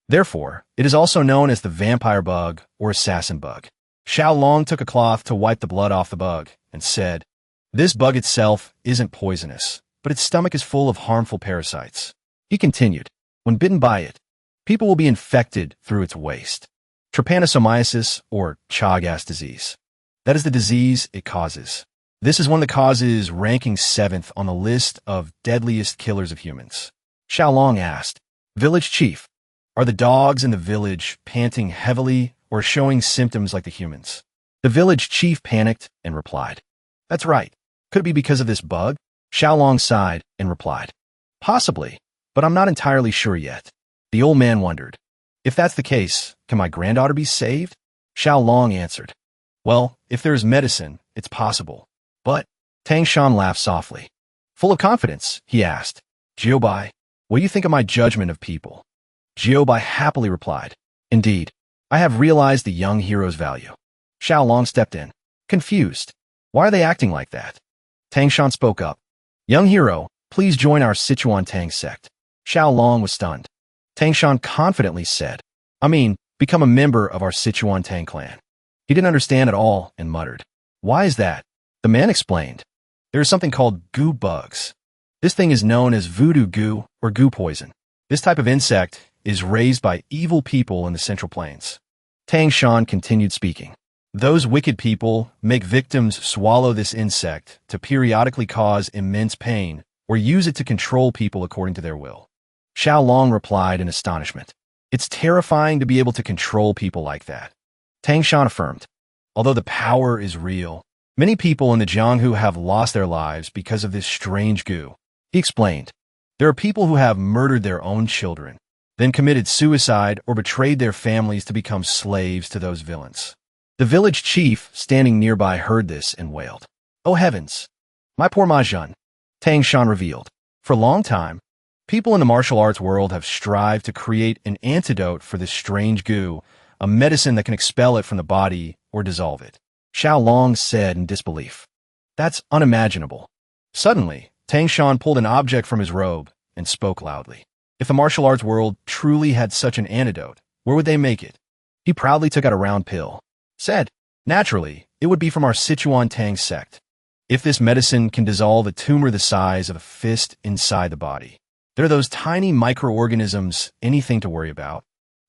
Therefore, it is also known as the vampire bug or assassin bug. Xiaolong took a cloth to wipe the blood off the bug and said, "This bug itself isn't poisonous, but its stomach is full of harmful parasites." He continued, "When bitten by it, people will be infected through its waste. Trypanosomiasis or Chagas disease. That is the disease it causes. This is one of the causes ranking 7th on the list of deadliest killers of humans." Xiaolong asked, "Village chief, are the dogs in the village panting heavily or showing symptoms like the humans?" The village chief panicked and replied, "That's right. Could it be because of this bug?" Xiaolong sighed and replied, "Possibly, but I'm not entirely sure yet." The old man wondered, "If that's the case, can my granddaughter be saved?" Xiaolong answered, "Well, if there is medicine, it's possible. But Tang Shan laughed softly. Full of confidence, he asked, Jiubai, what do you think of my judgment of people? Jiubai happily replied, Indeed, I have realized the young hero's value. Xiao Long stepped in, confused. Why are they acting like that? Tang Shan spoke up. Young hero, please join our Sichuan Tang sect. Xiao Long was stunned. Tang Shan confidently said, become a member of our Sichuan Tang clan. He didn't understand at all and muttered. Why is that? The man explained. There is something called goo bugs. This thing is known as voodoo goo or goo poison. This type of insect is raised by evil people in the Central Plains. Tang Shan continued speaking. Those wicked people make victims swallow this insect to periodically cause immense pain or use it to control people according to their will. Xiao Long replied in astonishment. It's terrifying to be able to control people like that. Tang Shan affirmed. Although the power is real, many people in the Jianghu have lost their lives because of this strange goo. He explained. There are people who have murdered their own children, then committed suicide or betrayed their families to become slaves to those villains. The village chief standing nearby heard this and wailed. Oh heavens! My poor Mahjun, Tang Shan revealed. For a long time, people in the martial arts world have strived to create an antidote for this strange goo, a medicine that can expel it from the body or dissolve it. Xiao Long said in disbelief. That's unimaginable. Suddenly, Tang Shan pulled an object from his robe and spoke loudly. If the martial arts world truly had such an antidote, where would they make it? He proudly took out a round pill. Said, naturally, it would be from our Sichuan Tang sect. If this medicine can dissolve a tumor the size of a fist inside the body, there are those tiny microorganisms, anything to worry about.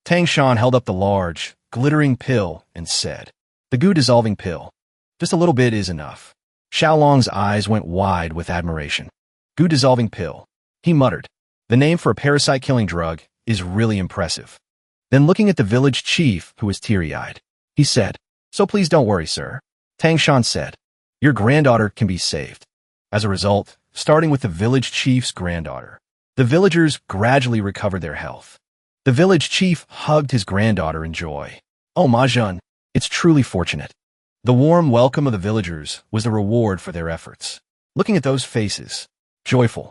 Tang Shan held up the large, glittering pill and said, the goo-dissolving pill. Just a little bit is enough. Xiao Long's eyes went wide with admiration. Goo-dissolving pill. He muttered. The name for a parasite-killing drug is really impressive. Then looking at the village chief, who was teary-eyed, he said, so please don't worry, sir. Tang Shan said, your granddaughter can be saved. As a result, starting with the village chief's granddaughter, the villagers gradually recovered their health. The village chief hugged his granddaughter in joy. Oh, Mahjun, it's truly fortunate. The warm welcome of the villagers was the reward for their efforts. Looking at those faces, joyful.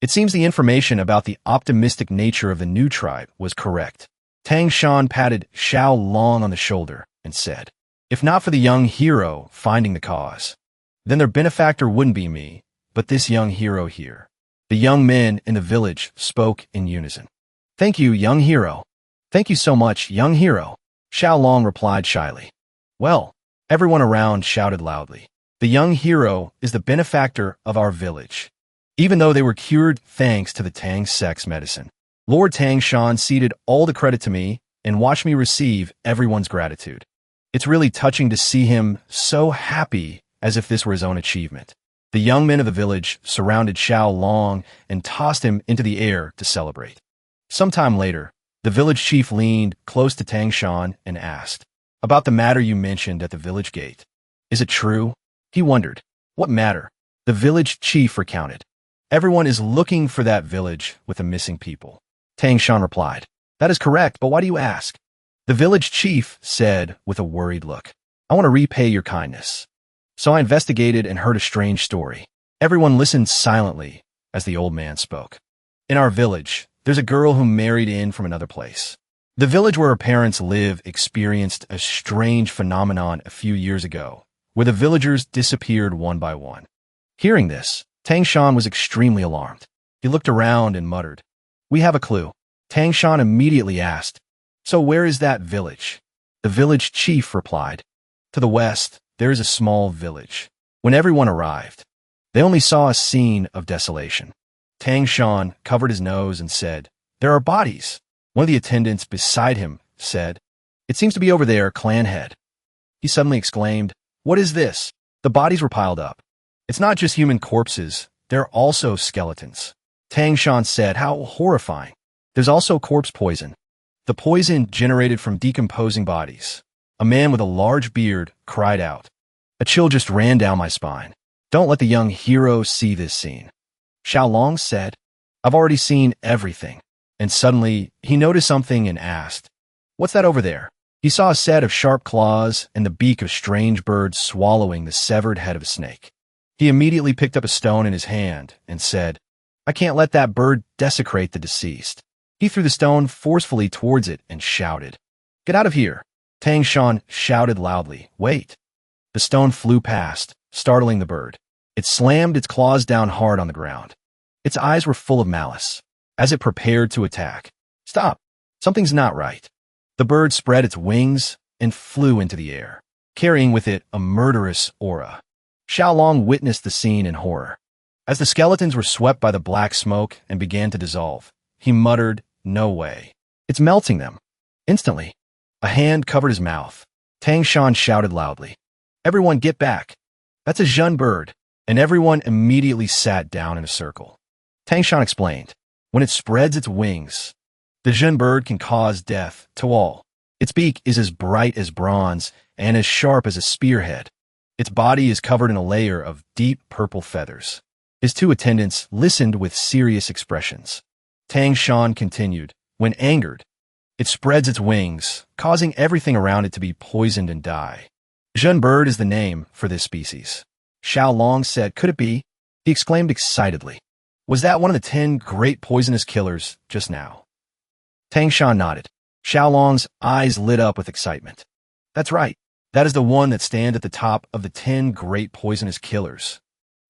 It seems the information about the optimistic nature of the new tribe was correct. Tang Shan patted Xiao Long on the shoulder and said, if not for the young hero finding the cause, then their benefactor wouldn't be me, but this young hero here. The young men in the village spoke in unison. Thank you, young hero. Thank you so much, young hero. Xiao Long replied shyly. Well, everyone around shouted loudly. The young hero is the benefactor of our village. Even though they were cured thanks to the Tang sect's medicine, Lord Tang Shan ceded all the credit to me and watched me receive everyone's gratitude. It's really touching to see him so happy as if this were his own achievement. The young men of the village surrounded Xiao Long and tossed him into the air to celebrate. Sometime later, the village chief leaned close to Tang Shan and asked, about the matter you mentioned at the village gate. Is it true? He wondered. What matter? The village chief recounted. Everyone is looking for that village with the missing people. Tang Shan replied. That is correct, but why do you ask? The village chief said with a worried look. I want to repay your kindness. So I investigated and heard a strange story. Everyone listened silently as the old man spoke. In our village, there's a girl who married in from another place. The village where her parents live experienced a strange phenomenon a few years ago, where the villagers disappeared one by one. Hearing this, Tang Shan was extremely alarmed. He looked around and muttered, we have a clue. Tang Shan immediately asked, so where is that village? The village chief replied, to the west, there is a small village. When everyone arrived, they only saw a scene of desolation. Tang Shan covered his nose and said, there are bodies. One of the attendants beside him said, it seems to be over there, clan head. He suddenly exclaimed, what is this? The bodies were piled up. It's not just human corpses, they're also skeletons. Tang Shan said, how horrifying. There's also corpse poison. The poison generated from decomposing bodies. A man with a large beard cried out. A chill just ran down my spine. Don't let the young hero see this scene. Xiao Long said, I've already seen everything. And suddenly, he noticed something and asked, what's that over there? He saw a set of sharp claws and the beak of strange birds swallowing the severed head of a snake. He immediately picked up a stone in his hand and said, "I can't let that bird desecrate the deceased." He threw the stone forcefully towards it and shouted, "Get out of here!" Tang Shan shouted loudly, "Wait!" The stone flew past, startling the bird. It slammed its claws down hard on the ground. Its eyes were full of malice, as it prepared to attack. "Stop! Something's not right." The bird spread its wings and flew into the air, carrying with it a murderous aura. Xiaolong witnessed the scene in horror. As the skeletons were swept by the black smoke and began to dissolve, he muttered, "No way. It's melting them." Instantly, a hand covered his mouth. Tang Shan shouted loudly, "Everyone get back. That's a Zhen bird." And everyone immediately sat down in a circle. Tang Shan explained, "When it spreads its wings, the Zhen bird can cause death to all. Its beak is as bright as bronze and as sharp as a spearhead. Its body is covered in a layer of deep purple feathers." His two attendants listened with serious expressions. Tang Shan continued, "When angered, it spreads its wings, causing everything around it to be poisoned and die. Zhen bird is the name for this species." Xiaolong said, "Could it be?" He exclaimed excitedly, "Was that one of the 10 great poisonous killers just now?" Tang Shan nodded. Xiaolong's eyes lit up with excitement. "That's right. That is the one that stands at the top of the 10 great poisonous killers.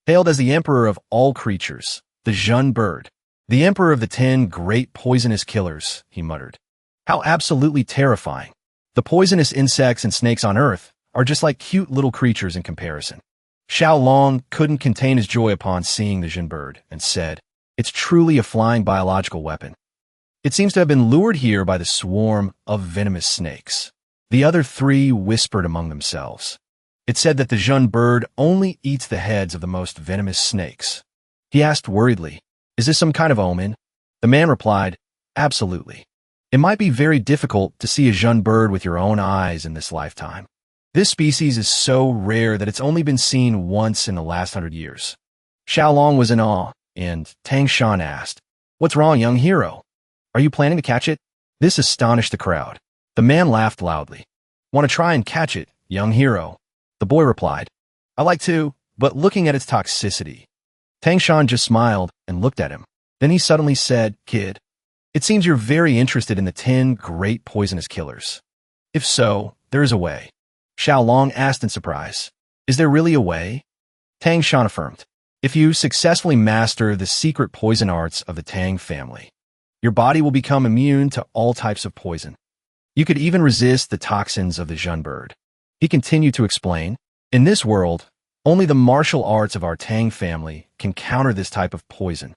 Hailed as the emperor of all creatures, the Zhen bird. The emperor of the 10 great poisonous killers," he muttered. "How absolutely terrifying. The poisonous insects and snakes on Earth are just like cute little creatures in comparison." Xiaolong couldn't contain his joy upon seeing the Zhen bird and said, "It's truly a flying biological weapon. It seems to have been lured here by the swarm of venomous snakes." The other 3 whispered among themselves. It said that the Zhen bird only eats the heads of the most venomous snakes. He asked worriedly, "Is this some kind of omen?" The man replied, "Absolutely. It might be very difficult to see a Zhen bird with your own eyes in this lifetime. This species is so rare that it's only been seen once in the last 100 years. Xiaolong was in awe, and Tang Shan asked, "What's wrong, young hero? Are you planning to catch it?" This astonished the crowd. The man laughed loudly. "Want to try and catch it, young hero?" The boy replied, "I like to, but looking at its toxicity." Tang Shan just smiled and looked at him. Then he suddenly said, "Kid, it seems you're very interested in the 10 great poisonous killers. If so, there is a way." Xiaolong asked in surprise, "Is there really a way?" Tang Shan affirmed, "If you successfully master the secret poison arts of the Tang family, your body will become immune to all types of poison. You could even resist the toxins of the Zhen bird." He continued to explain, "In this world, only the martial arts of our Tang family can counter this type of poison."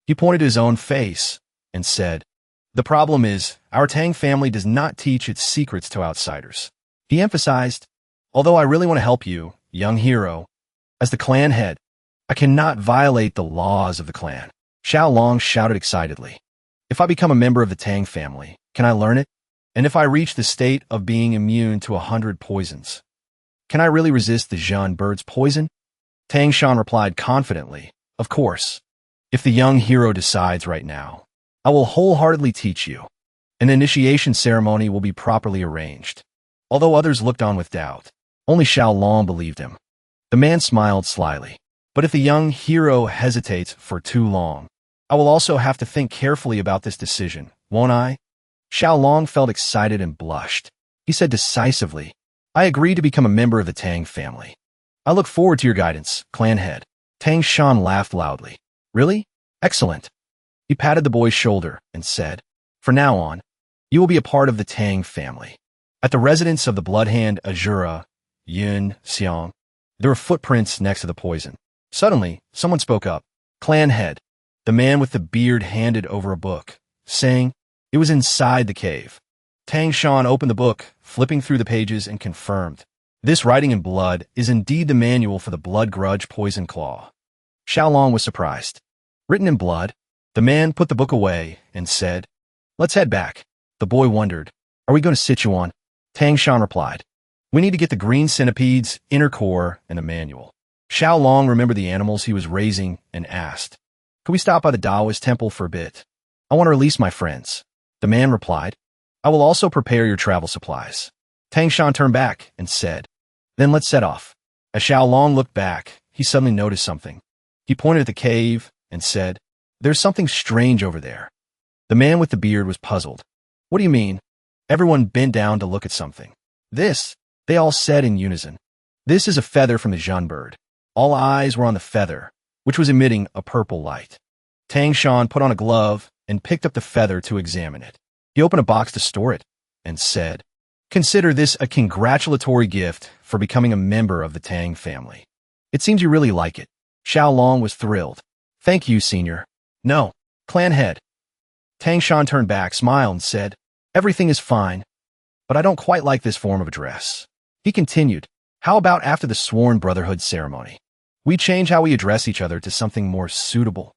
He pointed to his own face and said, "The problem is, our Tang family does not teach its secrets to outsiders." He emphasized, "Although I really want to help you, young hero, as the clan head, I cannot violate the laws of the clan." Xiaolong shouted excitedly, "If I become a member of the Tang family, can I learn it? And if I reach the state of being immune to 100 poisons, can I really resist the Zhen bird's poison?" Tang Shan replied confidently, "Of course. If the young hero decides right now, I will wholeheartedly teach you. An initiation ceremony will be properly arranged." Although others looked on with doubt, only Xiaolong believed him. The man smiled slyly. "But if the young hero hesitates for too long, I will also have to think carefully about this decision, won't I?" Xiaolong felt excited and blushed. He said decisively, "I agree to become a member of the Tang family. I look forward to your guidance, clan head." Tang Shan laughed loudly. "Really? Excellent." He patted the boy's shoulder and said, "From now on, you will be a part of the Tang family." At the residence of the bloodhand Azura, Yun Xiang, there were footprints next to the poison. Suddenly, someone spoke up. "Clan head." The man with the beard handed over a book, saying it was inside the cave. Tang Shan opened the book, flipping through the pages, and confirmed, "This writing in blood is indeed the manual for the blood grudge poison claw." Xiaolong was surprised. "Written in blood?" The man put the book away and said, "Let's head back." The boy wondered, "Are we going to Sichuan?" Tang Shan replied, "We need to get the green centipede's inner core and the manual." Xiaolong remembered the animals he was raising and asked, "Could we stop by the Taoist temple for a bit? I want to release my friends." The man replied, "I will also prepare your travel supplies." Tang Shan turned back and said, "Then let's set off." As Xiaolong looked back, he suddenly noticed something. He pointed at the cave and said, "There's something strange over there." The man with the beard was puzzled. "What do you mean?" Everyone bent down to look at something. "This," they all said in unison. "This is a feather from the Jeanne bird." All eyes were on the feather, which was emitting a purple light. Tang Shan put on a glove and picked up the feather to examine it. He opened a box to store it and said, "Consider this a congratulatory gift for becoming a member of the Tang family. It seems you really like it." Xiao Long was thrilled. "Thank you, senior." "No, clan head." Tang Shan turned back, smiled, and said, "Everything is fine, but I don't quite like this form of address." He continued, "How about after the sworn brotherhood ceremony? We change how we address each other to something more suitable."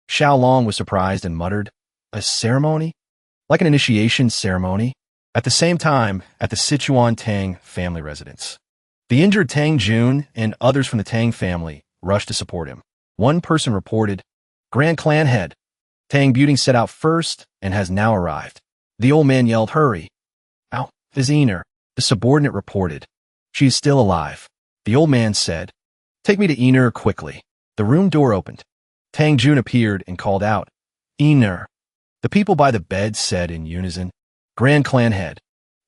Xiao Long was surprised and muttered, "A ceremony? Like an initiation ceremony?" At the same time, at the Sichuan Tang family residence, the injured Tang Jun and others from the Tang family rushed to support him. One person reported, "Grand Clan Head, Tang Beauty set out first and has now arrived." The old man yelled, "Hurry!" "Ow, Viziner," the subordinate reported. "She is still alive." The old man said, "Take me to Ener quickly." The room door opened. Tang Jun appeared and called out, "Ener." The people by the bed said in unison, "Grand Clan Head."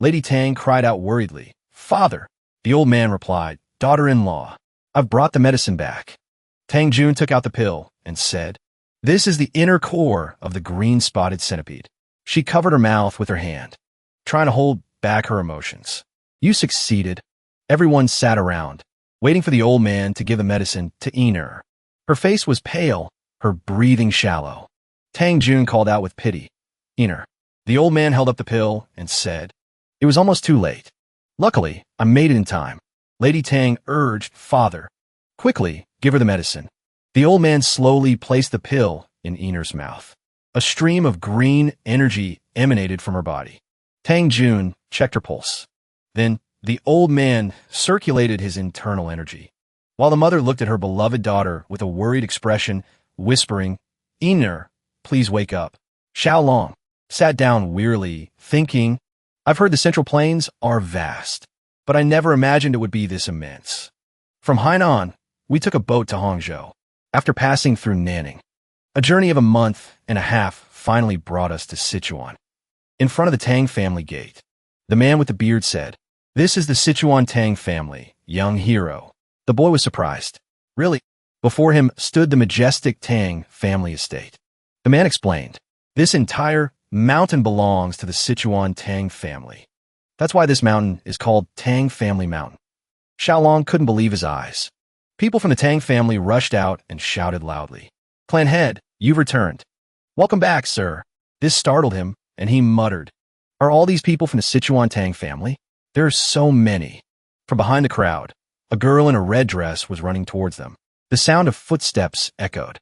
Lady Tang cried out worriedly, "Father!" The old man replied, "Daughter-in-law, I've brought the medicine back." Tang Jun took out the pill and said, "This is the inner core of the green-spotted centipede." She covered her mouth with her hand, trying to hold back her emotions. "You succeeded." Everyone sat around, waiting for the old man to give the medicine to Ener. Her face was pale, her breathing shallow. Tang Jun called out with pity, "Ener." The old man held up the pill and said, "It was almost too late. Luckily, I made it in time." Lady Tang urged, "Father, quickly, give her the medicine." The old man slowly placed the pill in Ener's mouth. A stream of green energy emanated from her body. Tang Jun checked her pulse. Then, the old man circulated his internal energy, while the mother looked at her beloved daughter with a worried expression, whispering, "Ener, please wake up." Xiao Long sat down wearily, thinking, "I've heard the Central Plains are vast, but I never imagined it would be this immense." From Hainan, we took a boat to Hangzhou. After passing through Nanning, a journey of a month and a half finally brought us to Sichuan. In front of the Tang family gate, the man with the beard said, "This is the Sichuan Tang family, young hero." The boy was surprised. "Really?" Before him stood the majestic Tang family estate. The man explained, "This entire mountain belongs to the Sichuan Tang family. That's why this mountain is called Tang Family Mountain." Xiaolong couldn't believe his eyes. People from the Tang family rushed out and shouted loudly, "Clan Head, you've returned." "Welcome back, sir." This startled him, and he muttered, "Are all these people from the Sichuan Tang family? There are so many." From behind the crowd, a girl in a red dress was running towards them. The sound of footsteps echoed,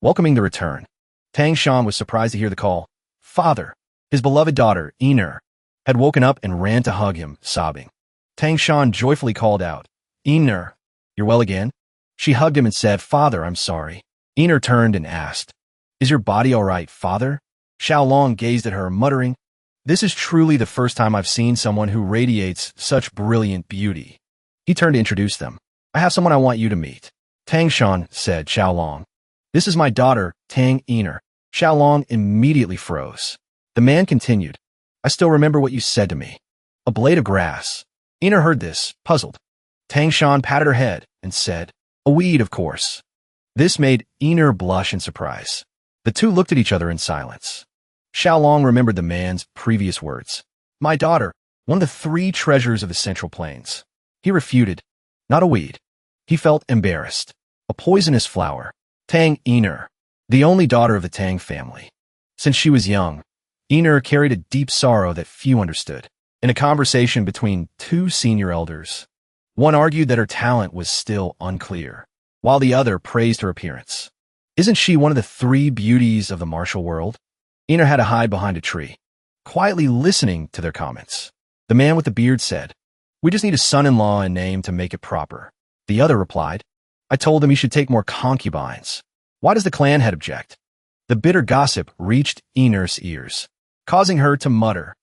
welcoming the return. Tang Shan was surprised to hear the call. "Father!" His beloved daughter, Ener, had woken up and ran to hug him, sobbing. Tang Shan joyfully called out, "Ener, you're well again?" She hugged him and said, "Father, I'm sorry." Ener turned and asked, "Is your body all right, father?" Xiao Long gazed at her, muttering, "This is truly the first time I've seen someone who radiates such brilliant beauty." He turned to introduce them. "I have someone I want you to meet." Tang Shan said, "Xiao Long, this is my daughter, Tang Ener." Xiao Long immediately froze. The man continued, "I still remember what you said to me. A blade of grass." Ener heard this, puzzled. Tang Shan patted her head and said, "A weed, of course." This made Ener blush in surprise. The two looked at each other in silence. Xiao Long remembered the man's previous words. "My daughter, one of the 3 treasures of the Central Plains." He refuted, "Not a weed." He felt embarrassed. "A poisonous flower." Tang Ener, the only daughter of the Tang family. Since she was young, Ener carried a deep sorrow that few understood. In a conversation between 2 senior elders, one argued that her talent was still unclear, while the other praised her appearance. "Isn't she one of the 3 beauties of the martial world?" Ener had to hide behind a tree, quietly listening to their comments. The man with the beard said, "We just need a son-in-law and name to make it proper." The other replied, "I told him he should take more concubines. Why does the clan head object?" The bitter gossip reached Ener's ears, causing her to mutter,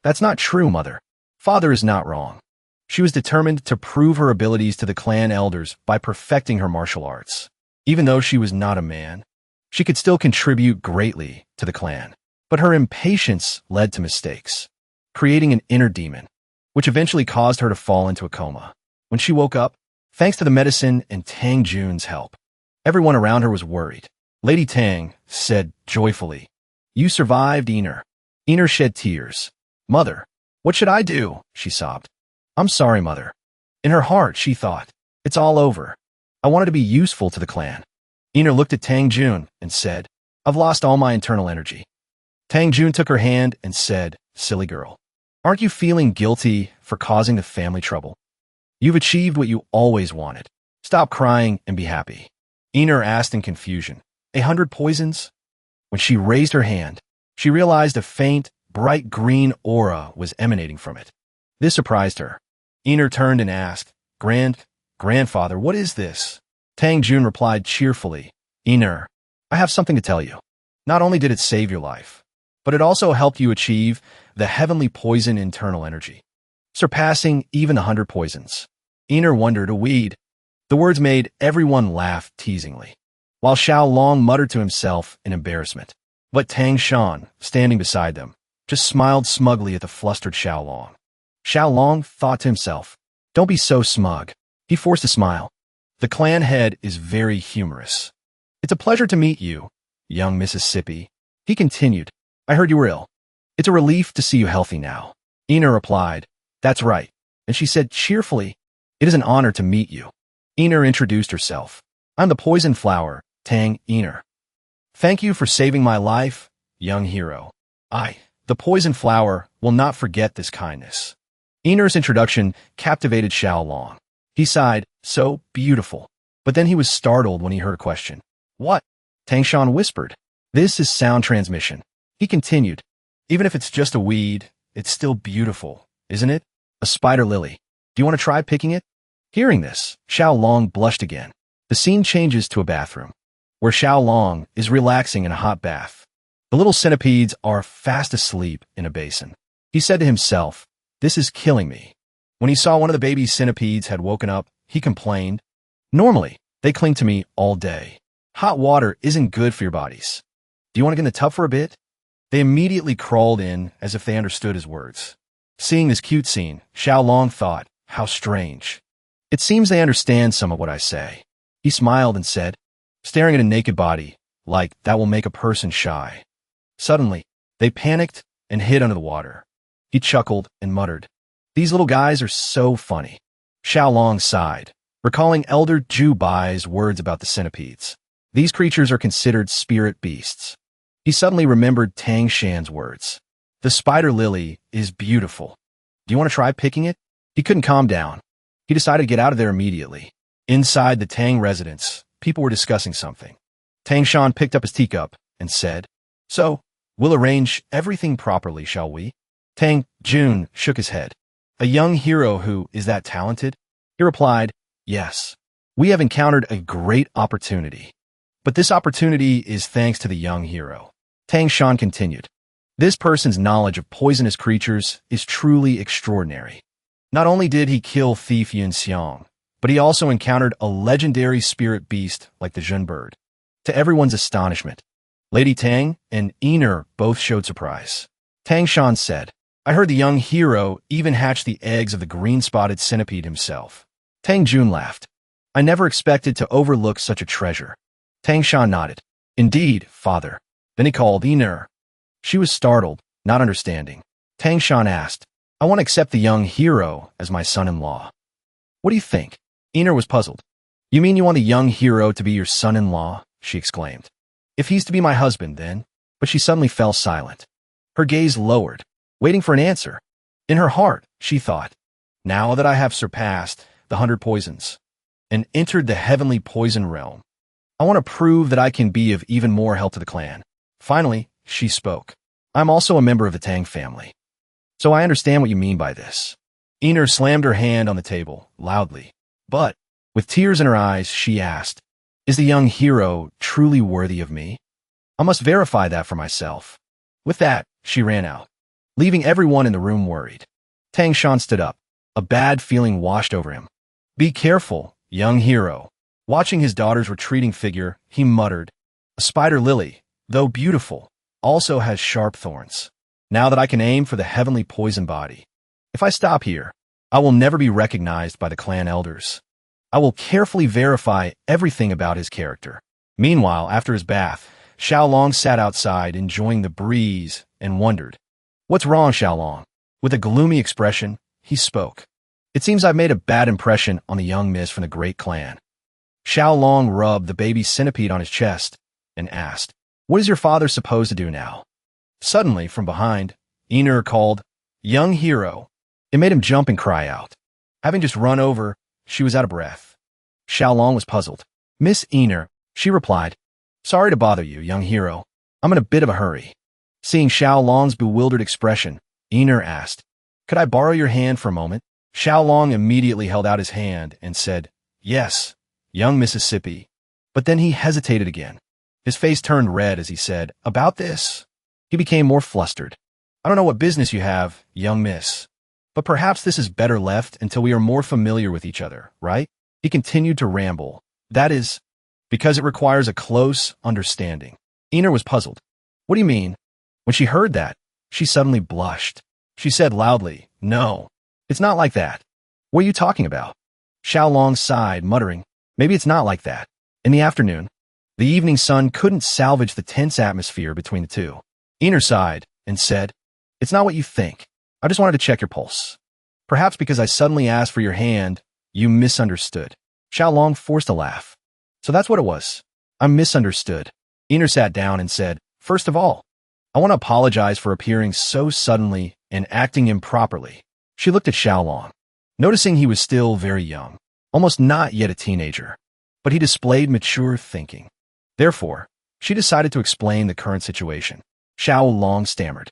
"That's not true, mother. Father is not wrong." She was determined to prove her abilities to the clan elders by perfecting her martial arts. Even though she was not a man, she could still contribute greatly to the clan. But her impatience led to mistakes, creating an inner demon, which eventually caused her to fall into a coma. When she woke up, thanks to the medicine and Tang Jun's help, everyone around her was worried. Lady Tang said joyfully, "You survived, Ener." Ener shed tears. "Mother, what should I do?" she sobbed. "I'm sorry, Mother." In her heart, she thought, "It's all over. I wanted to be useful to the clan." Ener looked at Tang Jun and said, "I've lost all my internal energy." Tang Jun took her hand and said, "Silly girl, aren't you feeling guilty for causing the family trouble? You've achieved what you always wanted. Stop crying and be happy." Ener asked in confusion, "100 poisons?" When she raised her hand, she realized a faint, bright green aura was emanating from it. This surprised her. Ener turned and asked, Grandfather, what is this?" Tang Jun replied cheerfully, "Ener, I have something to tell you. Not only did it save your life, but it also helped you achieve the heavenly poison internal energy, surpassing even 100 poisons." Ener wondered, a weed. The words made everyone laugh teasingly, while Xiao Long muttered to himself in embarrassment. But Tang Shan, standing beside them, just smiled smugly at the flustered Xiao Long. Xiao Long thought to himself, "Don't be so smug." He forced a smile. The clan head is very humorous. "It's a pleasure to meet you, young Mississippi." He continued, "I heard you were ill. It's a relief to see you healthy now." Ener replied, "That's right." And she said cheerfully, "It is an honor to meet you." Ener introduced herself. "I'm the poison flower, Tang Ener. Thank you for saving my life, young hero. I, the poison flower, will not forget this kindness." Ener's introduction captivated Xiao Long. He sighed, "So beautiful." But then he was startled when he heard a question. "What?" Tang Shan whispered. "This is sound transmission." He continued, "Even if it's just a weed, it's still beautiful, isn't it? A spider lily. Do you want to try picking it?" Hearing this, Xiao Long blushed again. The scene changes to a bathroom, where Xiao Long is relaxing in a hot bath. The little centipedes are fast asleep in a basin. He said to himself, "This is killing me." When he saw one of the baby centipedes had woken up, he complained, "Normally, they cling to me all day. Hot water isn't good for your bodies. Do you want to get in the tub for a bit?" They immediately crawled in as if they understood his words. Seeing this cute scene, Xiao Long thought, "How strange. It seems they understand some of what I say." He smiled and said, staring at a naked body, like that will make a person shy. Suddenly, they panicked and hid under the water. He chuckled and muttered, "These little guys are so funny." Xiao Long sighed, recalling Elder Zhu Bai's words about the centipedes. These creatures are considered spirit beasts. He suddenly remembered Tang Shan's words. "The spider lily is beautiful. Do you want to try picking it?" He couldn't calm down. He decided to get out of there immediately. Inside the Tang residence, people were discussing something. Tang Shan picked up his teacup and said, "So, we'll arrange everything properly, shall we?" Tang Jun shook his head. "A young hero who is that talented?" He replied, "Yes. We have encountered a great opportunity. But this opportunity is thanks to the young hero." Tang Shan continued, "This person's knowledge of poisonous creatures is truly extraordinary. Not only did he kill thief Yun Xiang, but he also encountered a legendary spirit beast like the Jun bird." To everyone's astonishment, Lady Tang and Ener both showed surprise. Tang Shan said, "I heard the young hero even hatched the eggs of the green-spotted centipede himself." Tang Jun laughed. "I never expected to overlook such a treasure." Tang Shan nodded. "Indeed, father." Then he called Ener. She was startled, not understanding. Tang Shan asked, "I want to accept the young hero as my son-in-law. What do you think?" Ener was puzzled. "You mean you want the young hero to be your son-in-law?" she exclaimed. "If he's to be my husband, then—" But she suddenly fell silent. Her gaze lowered, waiting for an answer. In her heart, she thought, "Now that I have surpassed the 100 poisons and entered the heavenly poison realm, I want to prove that I can be of even more help to the clan." Finally, she spoke. "I'm also a member of the Tang family, so I understand what you mean by this." Ener slammed her hand on the table, loudly. But, with tears in her eyes, she asked, "Is the young hero truly worthy of me? I must verify that for myself." With that, she ran out, leaving everyone in the room worried. Tang Shan stood up. A bad feeling washed over him. Be careful, young hero. Watching his daughter's retreating figure, he muttered, a spider lily, though beautiful, also has sharp thorns. Now that I can aim for the heavenly poison body, if I stop here, I will never be recognized by the clan elders. I will carefully verify everything about his character. Meanwhile, after his bath, Xiaolong sat outside enjoying the breeze and wondered. What's wrong, Xiaolong? With a gloomy expression, he spoke. It seems I've made a bad impression on the young miss from the great clan. Xiaolong rubbed the baby centipede on his chest and asked, what is your father supposed to do now? Suddenly, from behind, Iner called, young hero. It made him jump and cry out. Having just run over, she was out of breath. Xiaolong was puzzled. Miss Iner, she replied. Sorry to bother you, young hero. I'm in a bit of a hurry. Seeing Xiaolong's bewildered expression, Iner asked, could I borrow your hand for a moment? Xiaolong immediately held out his hand and said, yes, young Mississippi. But then he hesitated again. His face turned red as he said, about this. He became more flustered. I don't know what business you have, young miss. But perhaps this is better left until we are more familiar with each other, right? He continued to ramble. That is, because it requires a close understanding. Iner was puzzled. What do you mean? When she heard that, she suddenly blushed. She said loudly, no, it's not like that. What are you talking about? Xiaolong sighed, muttering, maybe it's not like that. In the afternoon, the evening sun couldn't salvage the tense atmosphere between the two. Iner sighed and said, it's not what you think. I just wanted to check your pulse. Perhaps because I suddenly asked for your hand, you misunderstood. Xiaolong forced a laugh. So that's what it was. I misunderstood. Iner sat down and said, first of all, I want to apologize for appearing so suddenly and acting improperly. She looked at Xiaolong, noticing he was still very young, almost not yet a teenager, but he displayed mature thinking. Therefore, she decided to explain the current situation. Xiaolong stammered.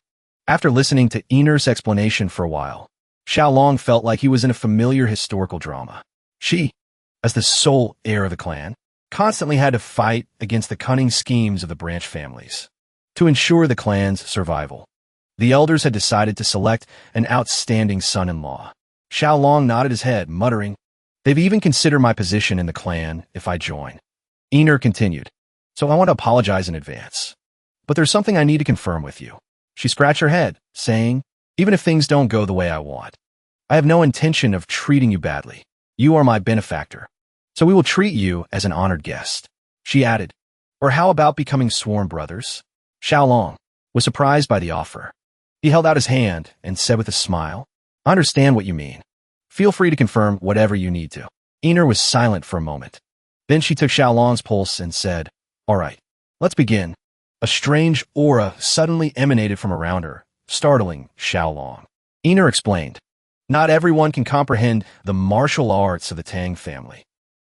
After listening to Iner's explanation for a while, Xiaolong felt like he was in a familiar historical drama. She, as the sole heir of the clan, constantly had to fight against the cunning schemes of the branch families. To ensure the clan's survival, the elders had decided to select an outstanding son-in-law. Xiaolong nodded his head, muttering, they've even considered my position in the clan if I join. Iner continued, so I want to apologize in advance. But there's something I need to confirm with you. She scratched her head, saying, even if things don't go the way I want, I have no intention of treating you badly. You are my benefactor, so we will treat you as an honored guest. She added, or how about becoming sworn brothers? Xiaolong was surprised by the offer. He held out his hand and said with a smile, I understand what you mean. Feel free to confirm whatever you need to. Iner was silent for a moment. Then she took Xiaolong's pulse and said, all right, let's begin. A strange aura suddenly emanated from around her, startling Xiaolong. Iner explained, not everyone can comprehend the martial arts of the Tang family.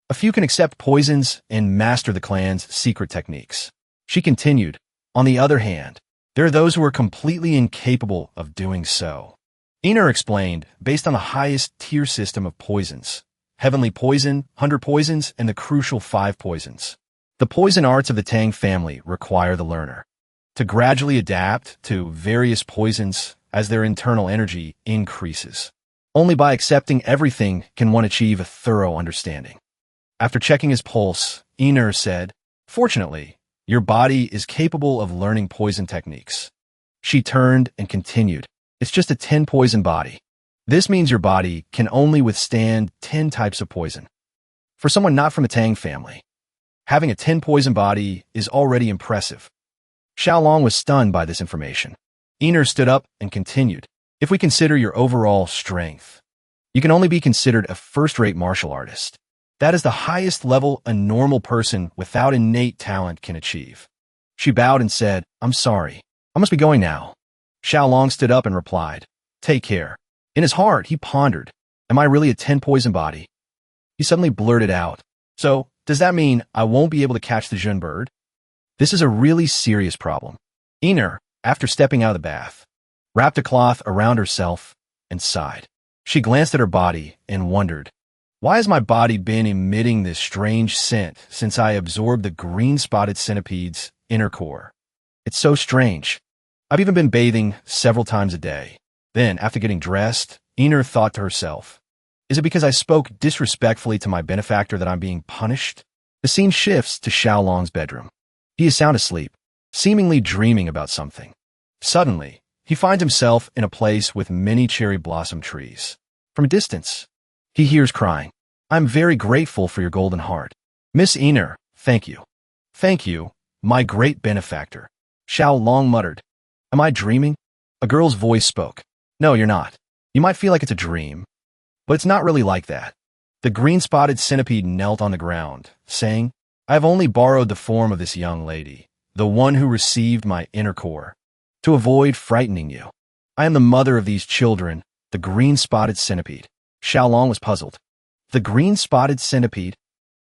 A few can accept poisons and master the clan's secret techniques. She continued, on the other hand, there are those who are completely incapable of doing so. Iner explained, based on the highest tier system of poisons, heavenly poison, 100 poisons, and the crucial 5 poisons. The poison arts of the Tang family require the learner to gradually adapt to various poisons as their internal energy increases. Only by accepting everything can one achieve a thorough understanding. After checking his pulse, Iner said, fortunately, your body is capable of learning poison techniques. She turned and continued, it's just a 10 poison body. This means your body can only withstand 10 types of poison. For someone not from the Tang family, having a 10 poison body is already impressive. Xiaolong was stunned by this information. Iner stood up and continued, if we consider your overall strength, you can only be considered a first-rate martial artist. That is the highest level a normal person without innate talent can achieve. She bowed and said, I'm sorry. I must be going now. Xiaolong stood up and replied, take care. In his heart, he pondered, am I really a 10 poison body? He suddenly blurted out, so, does that mean I won't be able to catch the Jun bird? This is a really serious problem. Iner, after stepping out of the bath, wrapped a cloth around herself and sighed. She glanced at her body and wondered, why has my body been emitting this strange scent since I absorbed the green-spotted centipede's inner core? It's so strange. I've even been bathing several times a day. Then, after getting dressed, Iner thought to herself, Is it because I spoke disrespectfully to my benefactor that I'm being punished? The scene shifts to Xiaolong's bedroom. He is sound asleep, seemingly dreaming about something. Suddenly, he finds himself in a place with many cherry blossom trees. From a distance, he hears crying. I'm very grateful for your golden heart. Miss Iner, thank you. Thank you, my great benefactor. Xiaolong muttered. Am I dreaming? A girl's voice spoke. No, you're not. You might feel like it's a dream, but it's not really like that. The green-spotted centipede knelt on the ground, saying, I have only borrowed the form of this young lady, the one who received my inner core, to avoid frightening you. I am the mother of these children, the green-spotted centipede. Xiaolong was puzzled. The green-spotted centipede?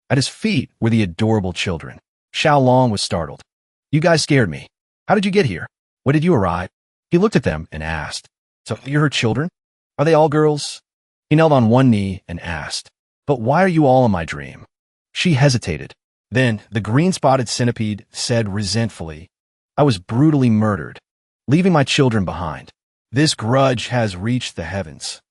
At his feet were the adorable children. Xiaolong was startled. You guys scared me. How did you get here? When did you arrive? He looked at them and asked, So you're her children? Are they all girls? He knelt on one knee and asked, But why are you all in my dream? She hesitated. Then the green-spotted centipede said resentfully, I was brutally murdered, leaving my children behind. This grudge has reached the heavens.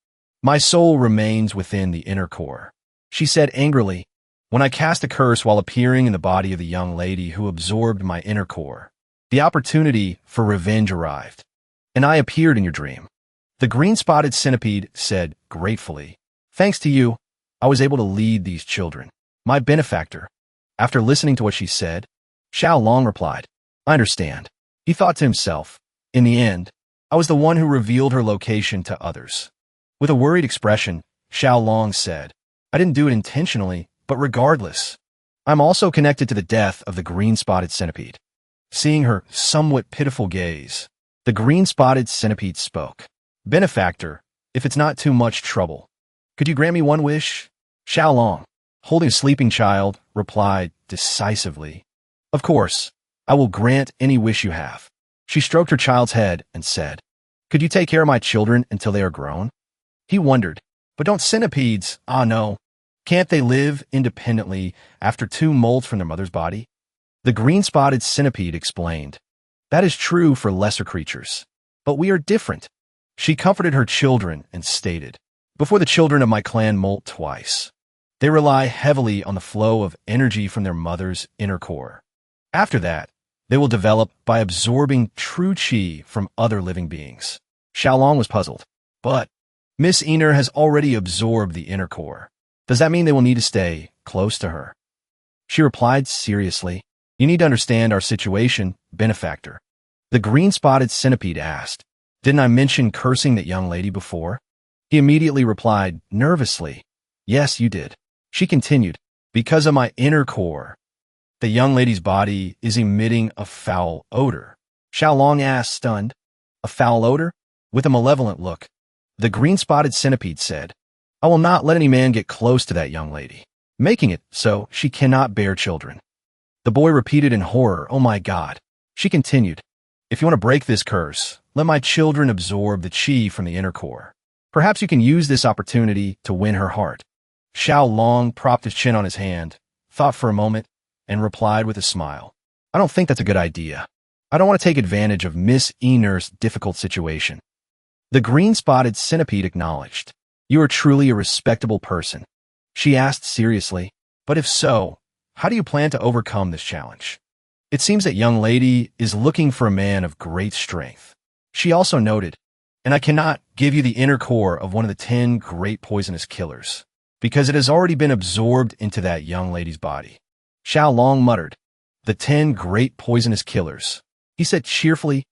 My soul remains within the inner core. She said angrily, When I cast a curse while appearing in the body of the young lady who absorbed my inner core, the opportunity for revenge arrived, and I appeared in your dream. The green-spotted centipede said gratefully, Thanks to you, I was able to lead these children. My benefactor. After listening to what she said, Xiaolong replied, I understand. He thought to himself, In the end, I was the one who revealed her location to others. With a worried expression, Xiaolong said, I didn't do it intentionally, but regardless, I'm also connected to the death of the green-spotted centipede. Seeing her somewhat pitiful gaze, the green-spotted centipede spoke. Benefactor, if it's not too much trouble, could you grant me one wish? Xiaolong, holding a sleeping child, replied decisively, Of course, I will grant any wish you have. She stroked her child's head and said, Could you take care of my children until they are grown? He wondered, But don't centipedes, no, can't they live independently after 2 molts from their mother's body? The green-spotted centipede explained, That is true for lesser creatures, but we are different. She comforted her children and stated, Before the children of my clan molt twice, they rely heavily on the flow of energy from their mother's inner core. After that, they will develop by absorbing true qi from other living beings. Xiaolong was puzzled. But Miss Iner has already absorbed the inner core. Does that mean they will need to stay close to her? She replied seriously, You need to understand our situation, benefactor. The green-spotted centipede asked, Didn't I mention cursing that young lady before? He immediately replied, nervously, Yes, you did. She continued, Because of my inner core, the young lady's body is emitting a foul odor. Xiaolong asked, stunned, A foul odor? With a malevolent look, the green-spotted centipede said, I will not let any man get close to that young lady, making it so she cannot bear children. The boy repeated in horror, Oh my God. She continued, If you want to break this curse, let my children absorb the qi from the inner core. Perhaps you can use this opportunity to win her heart. Xiaolong propped his chin on his hand, thought for a moment, and replied with a smile. I don't think that's a good idea. I don't want to take advantage of Miss Iner's difficult situation. The green-spotted centipede acknowledged. You are truly a respectable person. She asked seriously, But if so, how do you plan to overcome this challenge? It seems that young lady is looking for a man of great strength. She also noted, And I cannot give you the inner core of one of the 10 great poisonous killers, because it has already been absorbed into that young lady's body. Xiaolong muttered, The 10 great poisonous killers. He said cheerfully,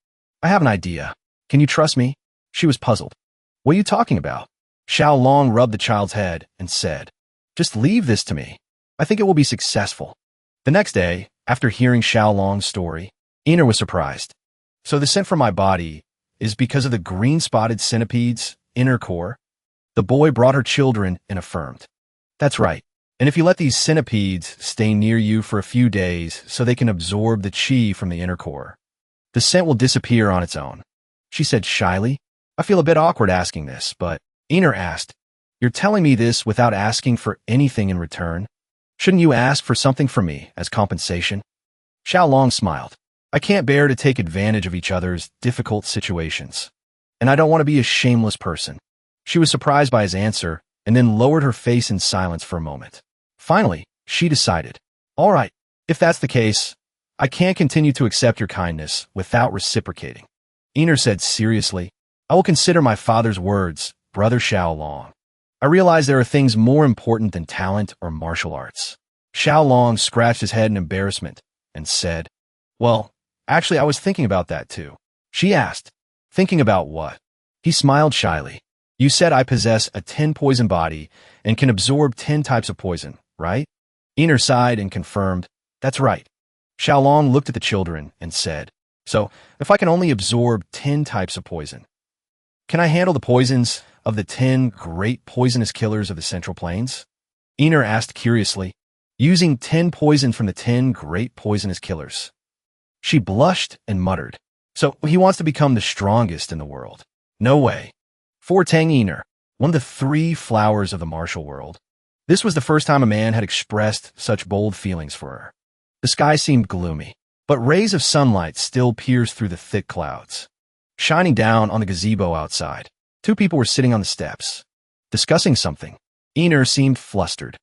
I have an idea. Can you trust me? She was puzzled. What are you talking about? Xiaolong rubbed the child's head and said, Just leave this to me. I think it will be successful. The next day, after hearing Xiaolong's story, Iner was surprised. So the scent from my body is because of the green-spotted centipede's inner core? The boy brought her children and affirmed. That's right. And if you let these centipedes stay near you for a few days so they can absorb the qi from the inner core, the scent will disappear on its own. She said shyly, I feel a bit awkward asking this, but Iner asked, You're telling me this without asking for anything in return? Shouldn't you ask for something from me as compensation? Xiaolong smiled. I can't bear to take advantage of each other's difficult situations, and I don't want to be a shameless person. She was surprised by his answer and then lowered her face in silence for a moment. Finally, she decided, "All right, if that's the case, I can't continue to accept your kindness without reciprocating." Ener said seriously, "I will consider my father's words, Brother Xiaolong. I realize there are things more important than talent or martial arts." Xiaolong scratched his head in embarrassment and said, "Well, actually I was thinking about that too." She asked, "Thinking about what?" He smiled shyly. "You said I possess a 10 poison body and can absorb 10 types of poison, right?" Ener sighed and confirmed, "That's right." Xiaolong looked at the children and said, "So, if I can only absorb 10 types of poison, can I handle the poisons of the 10 great poisonous killers of the Central Plains?" Ener asked curiously, "Using 10 poison from the 10 great poisonous killers." She blushed and muttered, "So he wants to become the strongest in the world. No way." For Tang Ener, one of the 3 flowers of the martial world, this was the first time a man had expressed such bold feelings for her. The sky seemed gloomy, but rays of sunlight still pierced through the thick clouds. Shining down on the gazebo outside, 2 people were sitting on the steps, discussing something. Ener seemed flustered.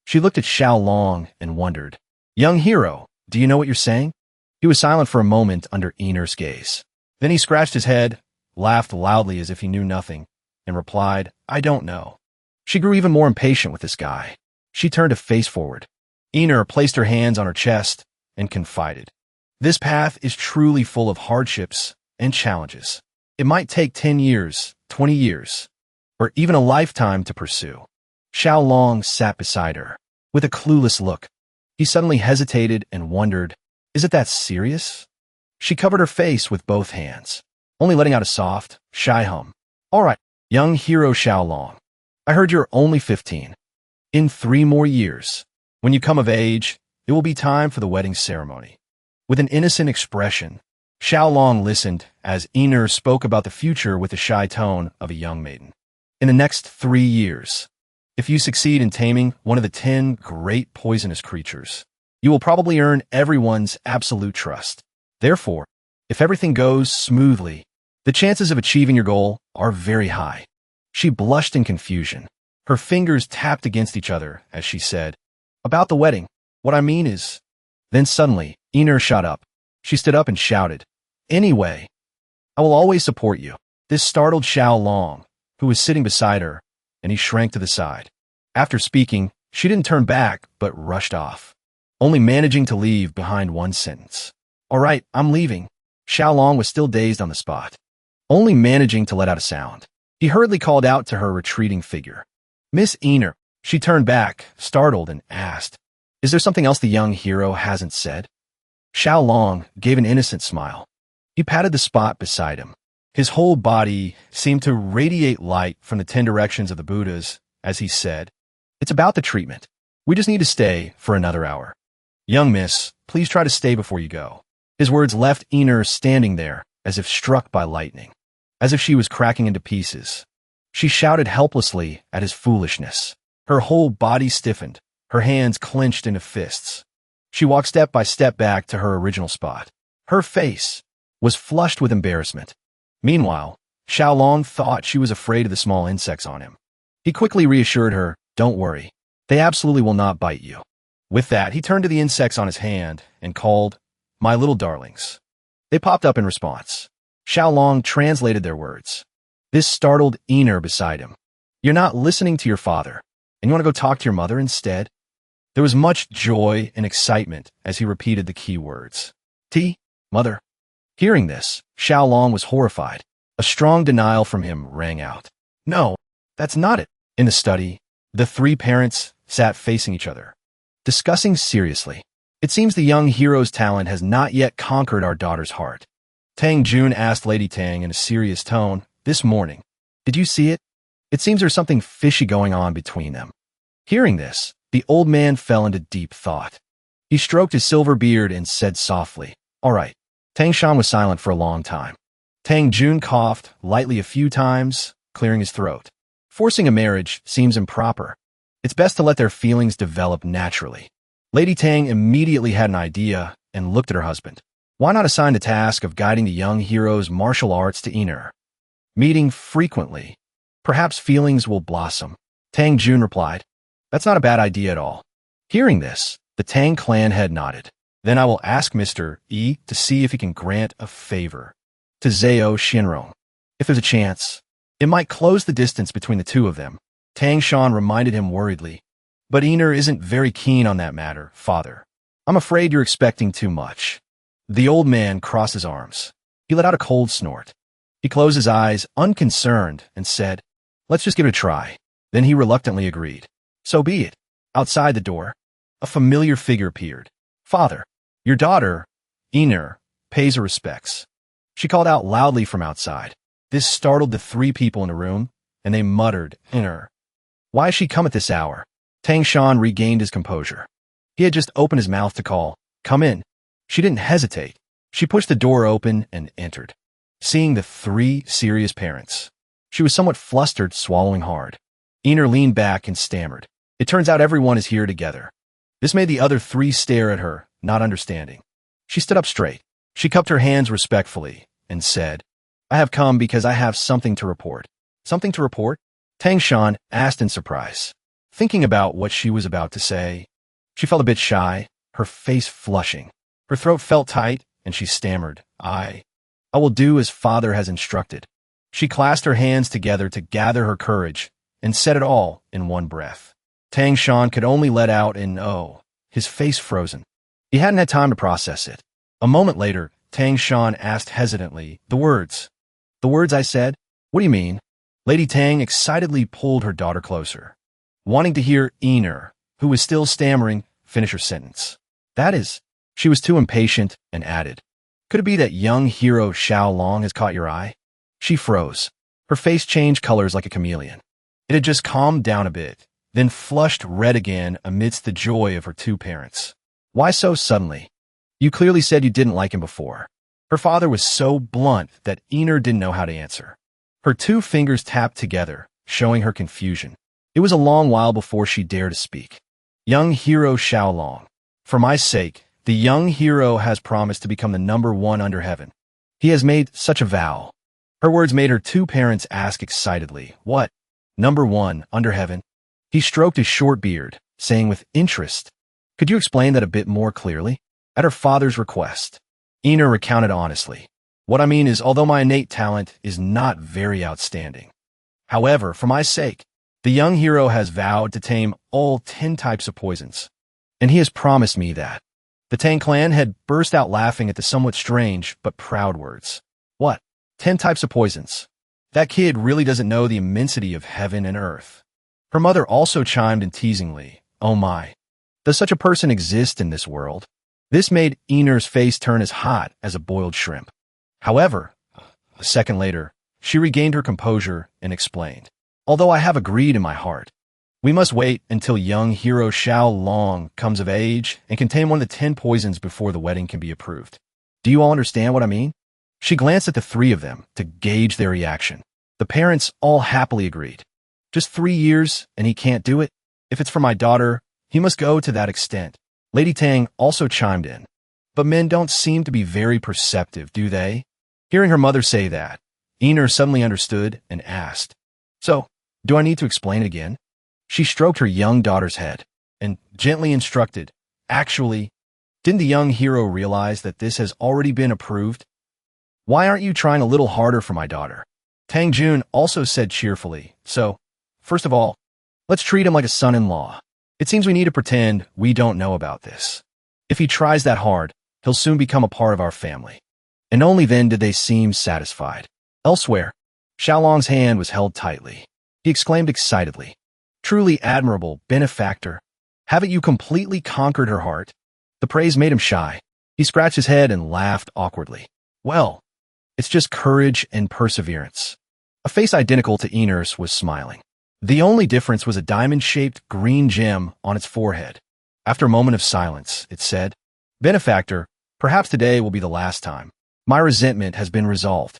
She looked at Xiaolong and wondered, "Young hero, do you know what you're saying?" He was silent for a moment under Ener's gaze. Then he scratched his head, laughed loudly as if he knew nothing, and replied, "I don't know." She grew even more impatient with this guy. She turned to face forward. Ener placed her hands on her chest and confided, "This path is truly full of hardships and challenges. It might take 10 years, 20 years, or even a lifetime to pursue." Xiaolong sat beside her, with a clueless look. He suddenly hesitated and wondered, "Is it that serious?" She covered her face with both hands, only letting out a soft, shy hum. "All right, young hero Xiaolong, I heard you're only 15. In 3 more years, when you come of age, it will be time for the wedding ceremony." With an innocent expression, Xiaolong listened as Ener spoke about the future with the shy tone of a young maiden. "In the next 3 years, if you succeed in taming one of the 10 great poisonous creatures, you will probably earn everyone's absolute trust. Therefore, if everything goes smoothly, the chances of achieving your goal are very high." She blushed in confusion. Her fingers tapped against each other as she said, "About the wedding, what I mean is..." Then suddenly, Ener shot up. She stood up and shouted, "Anyway, I will always support you." This startled Xiaolong, who was sitting beside her, and he shrank to the side. After speaking, she didn't turn back, but rushed off, only managing to leave behind one sentence. "All right, I'm leaving." Xiaolong was still dazed on the spot, only managing to let out a sound. He hurriedly called out to her retreating figure, "Miss Ener." She turned back, startled, and asked, "Is there something else the young hero hasn't said?" Xiaolong gave an innocent smile. He patted the spot beside him. His whole body seemed to radiate light from the 10 directions of the Buddhas as he said, "It's about the treatment. We just need to stay for another hour. Young miss, please try to stay before you go." His words left Ener standing there as if struck by lightning, as if she was cracking into pieces. She shouted helplessly at his foolishness. Her whole body stiffened, her hands clenched into fists. She walked step by step back to her original spot. Her face was flushed with embarrassment. Meanwhile, Xiaolong thought she was afraid of the small insects on him. He quickly reassured her, "Don't worry, they absolutely will not bite you." With that, he turned to the insects on his hand and called, "My little darlings." They popped up in response. Xiaolong translated their words. This startled Ener beside him. "You're not listening to your father, and you want to go talk to your mother instead?" There was much joy and excitement as he repeated the key words. Mother." Hearing this, Xiaolong was horrified. A strong denial from him rang out. "No, that's not it." In the study, the 3 parents sat facing each other, discussing seriously. "It seems the young hero's talent has not yet conquered our daughter's heart." Tang Jun asked Lady Tang in a serious tone, "This morning, did you see it? It seems there's something fishy going on between them." Hearing this, the old man fell into deep thought. He stroked his silver beard and said softly, "All right." Tang Shan was silent for a long time. Tang Jun coughed lightly a few times, clearing his throat. "Forcing a marriage seems improper. It's best to let their feelings develop naturally." Lady Tang immediately had an idea and looked at her husband. Why not assign the task of guiding the young hero's martial arts to Ener? Meeting frequently, perhaps feelings will blossom. Tang Jun replied. That's not a bad idea at all. Hearing this, the Tang clan head nodded. Then I will ask Mr. E to see if he can grant a favor to Zhao Shinrong. If there's a chance, it might close the distance between the two of them. Tang Shan reminded him worriedly. But Einer isn't very keen on that matter, father. I'm afraid you're expecting too much. The old man crossed his arms. He let out a cold snort. He closed his eyes, unconcerned, and said, let's just give it a try. Then he reluctantly agreed. So be it. Outside the door, a familiar figure appeared. Father, your daughter, Einer, pays her respects. She called out loudly from outside. This startled the three people in the room, and they muttered, Einer. Why has she come at this hour? Tang Shan regained his composure. He had just opened his mouth to call, come in. She didn't hesitate. She pushed the door open and entered. Seeing the three serious parents, she was somewhat flustered, swallowing hard. Einer leaned back and stammered. It turns out everyone is here together. This made the other three stare at her, not understanding. She stood up straight. She cupped her hands respectfully and said, I have come because I have something to report. Something to report? Tang Shan asked in surprise. Thinking about what she was about to say, she felt a bit shy, her face flushing. Her throat felt tight, and she stammered, I will do as father has instructed. She clasped her hands together to gather her courage and said it all in one breath. Tang Shan could only let out an oh, his face frozen. He hadn't had time to process it. A moment later, Tang Shan asked hesitantly, The words I said? What do you mean? Lady Tang excitedly pulled her daughter closer, wanting to hear Einer, who was still stammering, finish her sentence. That is, she was too impatient and added, Could it be that young hero Xiao Long has caught your eye? She froze. Her face changed colors like a chameleon. It had just calmed down a bit, then flushed red again amidst the joy of her two parents. Why so suddenly? You clearly said you didn't like him before. Her father was so blunt that Einer didn't know how to answer. Her two fingers tapped together, showing her confusion. It was a long while before she dared to speak. Young hero Xiao Long. For my sake, the young hero has promised to become the #1 under heaven. He has made such a vow. Her words made her two parents ask excitedly, What? #1 under heaven? He stroked his short beard, saying with interest, Could you explain that a bit more clearly? At her father's request, Einer recounted honestly. What I mean is, although my innate talent is not very outstanding. However, for my sake, the young hero has vowed to tame all 10 types of poisons. And he has promised me that. The Tang clan had burst out laughing at the somewhat strange but proud words. What? 10 types of poisons? That kid really doesn't know the immensity of heaven and earth. Her mother also chimed in teasingly, Oh my. Does such a person exist in this world? This made Einer's face turn as hot as a boiled shrimp. However, a second later, she regained her composure and explained, Although I have agreed in my heart, we must wait until young hero Xiao Long comes of age and can tame one of the 10 poisons before the wedding can be approved. Do you all understand what I mean? She glanced at the three of them to gauge their reaction. The parents all happily agreed. Just 3 years and he can't do it? If it's for my daughter, he must go to that extent. Lady Tang also chimed in. But men don't seem to be very perceptive, do they? Hearing her mother say that, Einer suddenly understood and asked, So, do I need to explain it again? She stroked her young daughter's head and gently instructed, Actually, didn't the young hero realize that this has already been approved? Why aren't you trying a little harder for my daughter? Tang Jun also said cheerfully, So, first of all, let's treat him like a son-in-law. It seems we need to pretend we don't know about this. If he tries that hard, he'll soon become a part of our family. And only then did they seem satisfied. Elsewhere, Xiaolong's hand was held tightly. He exclaimed excitedly, Truly admirable, benefactor. Haven't you completely conquered her heart? The praise made him shy. He scratched his head and laughed awkwardly. Well, it's just courage and perseverance. A face identical to Einer's was smiling. The only difference was a diamond-shaped green gem on its forehead. After a moment of silence, it said, Benefactor, perhaps today will be the last time. My resentment has been resolved,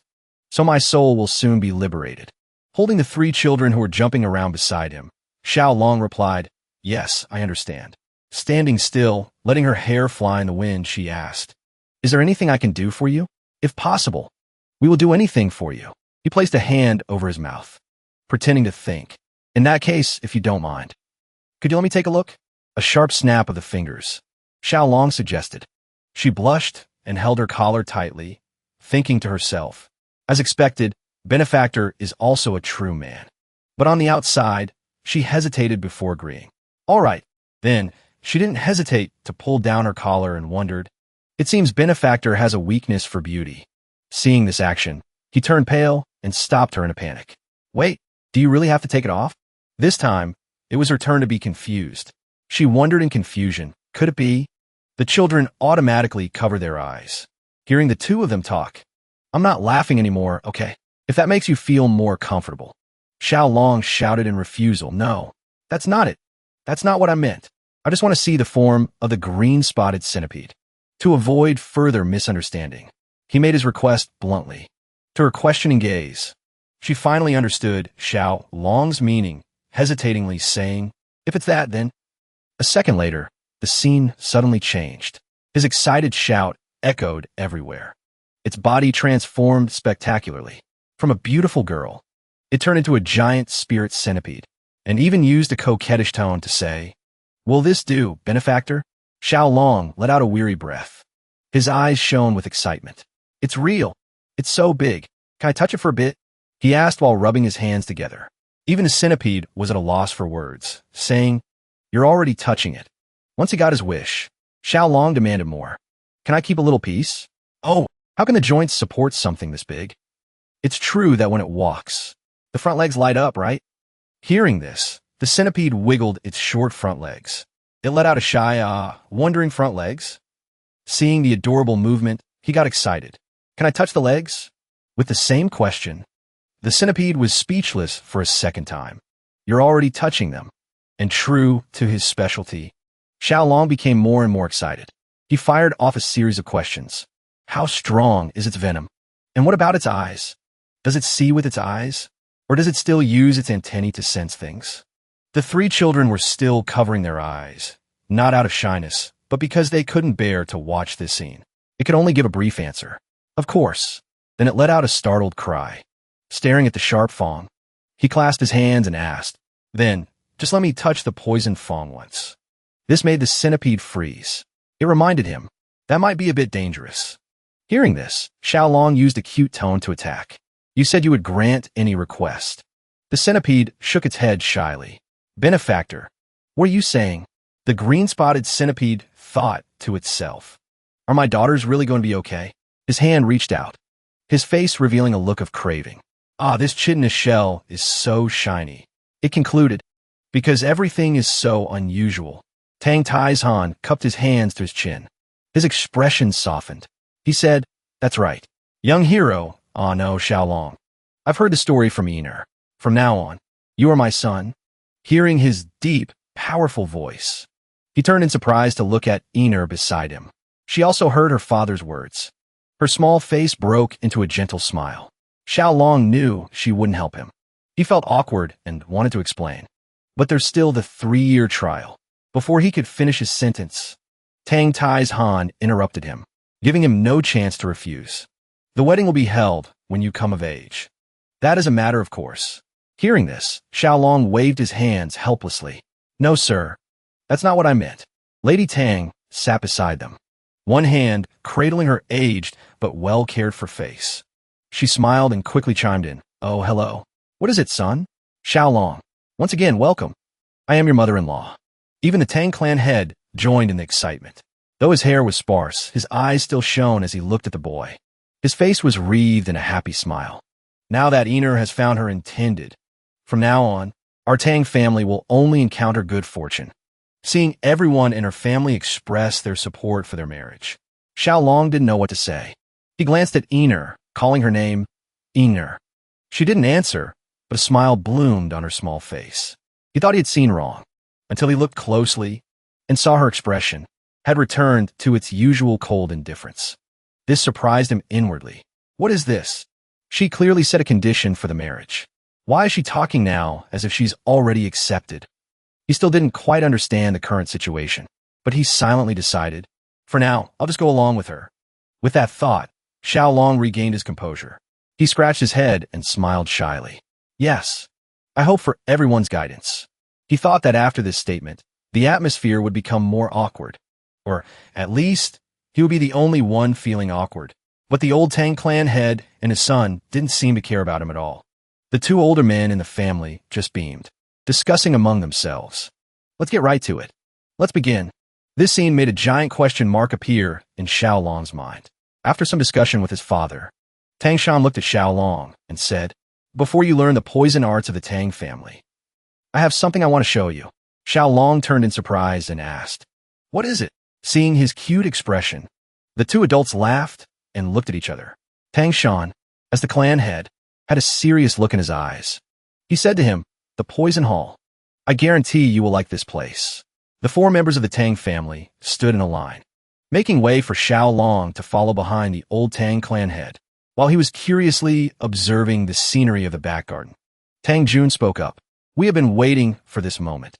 so my soul will soon be liberated. Holding the 3 children who were jumping around beside him, Xiao Long replied, Yes, I understand. Standing still, letting her hair fly in the wind, she asked, Is there anything I can do for you? If possible, we will do anything for you. He placed a hand over his mouth, pretending to think. In that case, if you don't mind, could you let me take a look? A sharp snap of the fingers. Xiaolong suggested. She blushed and held her collar tightly, thinking to herself. As expected, Benefactor is also a true man. But on the outside, she hesitated before agreeing. All right. Then, she didn't hesitate to pull down her collar and wondered. It seems Benefactor has a weakness for beauty. Seeing this action, he turned pale and stopped her in a panic. Wait, do you really have to take it off? This time, it was her turn to be confused. She wondered in confusion, could it be? The children automatically covered their eyes, hearing the two of them talk. I'm not laughing anymore, okay? If that makes you feel more comfortable. Xiaolong shouted in refusal. No, that's not it. That's not what I meant. I just want to see the form of the green-spotted centipede. To avoid further misunderstanding, he made his request bluntly. To her questioning gaze, she finally understood Xiaolong's meaning, hesitatingly saying, if it's that, then. A second later, the scene suddenly changed. His excited shout echoed everywhere. Its body transformed spectacularly. From a beautiful girl, it turned into a giant spirit centipede, and even used a coquettish tone to say, will this do, Benefactor? Xiaolong let out a weary breath. His eyes shone with excitement. It's real. It's so big. Can I touch it for a bit? He asked while rubbing his hands together. Even the centipede was at a loss for words, saying, you're already touching it. Once he got his wish, Xiaolong demanded more. Can I keep a little piece? Oh, how can the joints support something this big? It's true that when it walks, the front legs light up, right? Hearing this, the centipede wiggled its short front legs. It let out a shy, wondering front legs. Seeing the adorable movement, he got excited. Can I touch the legs? With the same question, the centipede was speechless for a second time. You're already touching them. And true to his specialty, Xiaolong became more and more excited. He fired off a series of questions. How strong is its venom? And what about its eyes? Does it see with its eyes? Or does it still use its antennae to sense things? The three children were still covering their eyes, not out of shyness, but because they couldn't bear to watch this scene. It could only give a brief answer. Of course. Then it let out a startled cry. Staring at the sharp fong, he clasped his hands and asked, then, just let me touch the poisoned fong once. This made the centipede freeze. It reminded him, that might be a bit dangerous. Hearing this, Xiaolong used a cute tone to attack. You said you would grant any request. The centipede shook its head shyly. Benefactor, what are you saying? The green-spotted centipede thought to itself. Are my daughters really going to be okay? His hand reached out, his face revealing a look of craving. Ah, this chitinous shell is so shiny. It concluded, because everything is so unusual. Tang Taizhan cupped his hands to his chin. His expression softened. He said, that's right. Young hero, ah no, Xiaolong. I've heard the story from Ener. From now on, you are my son. Hearing his deep, powerful voice, he turned in surprise to look at Ener beside him. She also heard her father's words. Her small face broke into a gentle smile. Xiaolong knew she wouldn't help him. He felt awkward and wanted to explain. But there's still the 3-year trial. Before he could finish his sentence, Tang Taizhan interrupted him, giving him no chance to refuse. The wedding will be held when you come of age. That is a matter of course. Hearing this, Xiaolong waved his hands helplessly. No, sir. That's not what I meant. Lady Tang sat beside them, one hand cradling her aged but well-cared-for face. She smiled and quickly chimed in. Oh, hello. What is it, son? Xiaolong. Once again, welcome. I am your mother-in-law. Even the Tang clan head joined in the excitement. Though his hair was sparse, his eyes still shone as he looked at the boy. His face was wreathed in a happy smile. Now that Ener has found her intended, from now on, our Tang family will only encounter good fortune. Seeing everyone in her family express their support for their marriage, Xiaolong didn't know what to say. He glanced at Ener, calling her name Ener. She didn't answer, but a smile bloomed on her small face. He thought he had seen wrong, until he looked closely and saw her expression had returned to its usual cold indifference. This surprised him inwardly. What is this? She clearly set a condition for the marriage. Why is she talking now as if she's already accepted? He still didn't quite understand the current situation, but he silently decided, for now, I'll just go along with her. With that thought, Xiaolong regained his composure. He scratched his head and smiled shyly. Yes, I hope for everyone's guidance. He thought that after this statement, the atmosphere would become more awkward. Or, at least, he would be the only one feeling awkward. But the old Tang clan head and his son didn't seem to care about him at all. The two older men in the family just beamed, discussing among themselves. Let's get right to it. Let's begin. This scene made a giant question mark appear in Xiaolong's mind. After some discussion with his father, Tang Shan looked at Xiaolong and said, "Before you learn the poison arts of the Tang family, I have something I want to show you." Xiaolong turned in surprise and asked, "What is it?" Seeing his cute expression, the two adults laughed and looked at each other. Tang Shan, as the clan head, had a serious look in his eyes. He said to him, "The Poison Hall. I guarantee you will like this place." The four members of the Tang family stood in a line, making way for Xiaolong to follow behind the old Tang clan head, while he was curiously observing the scenery of the back garden. Tang Jun spoke up. "We have been waiting for this moment."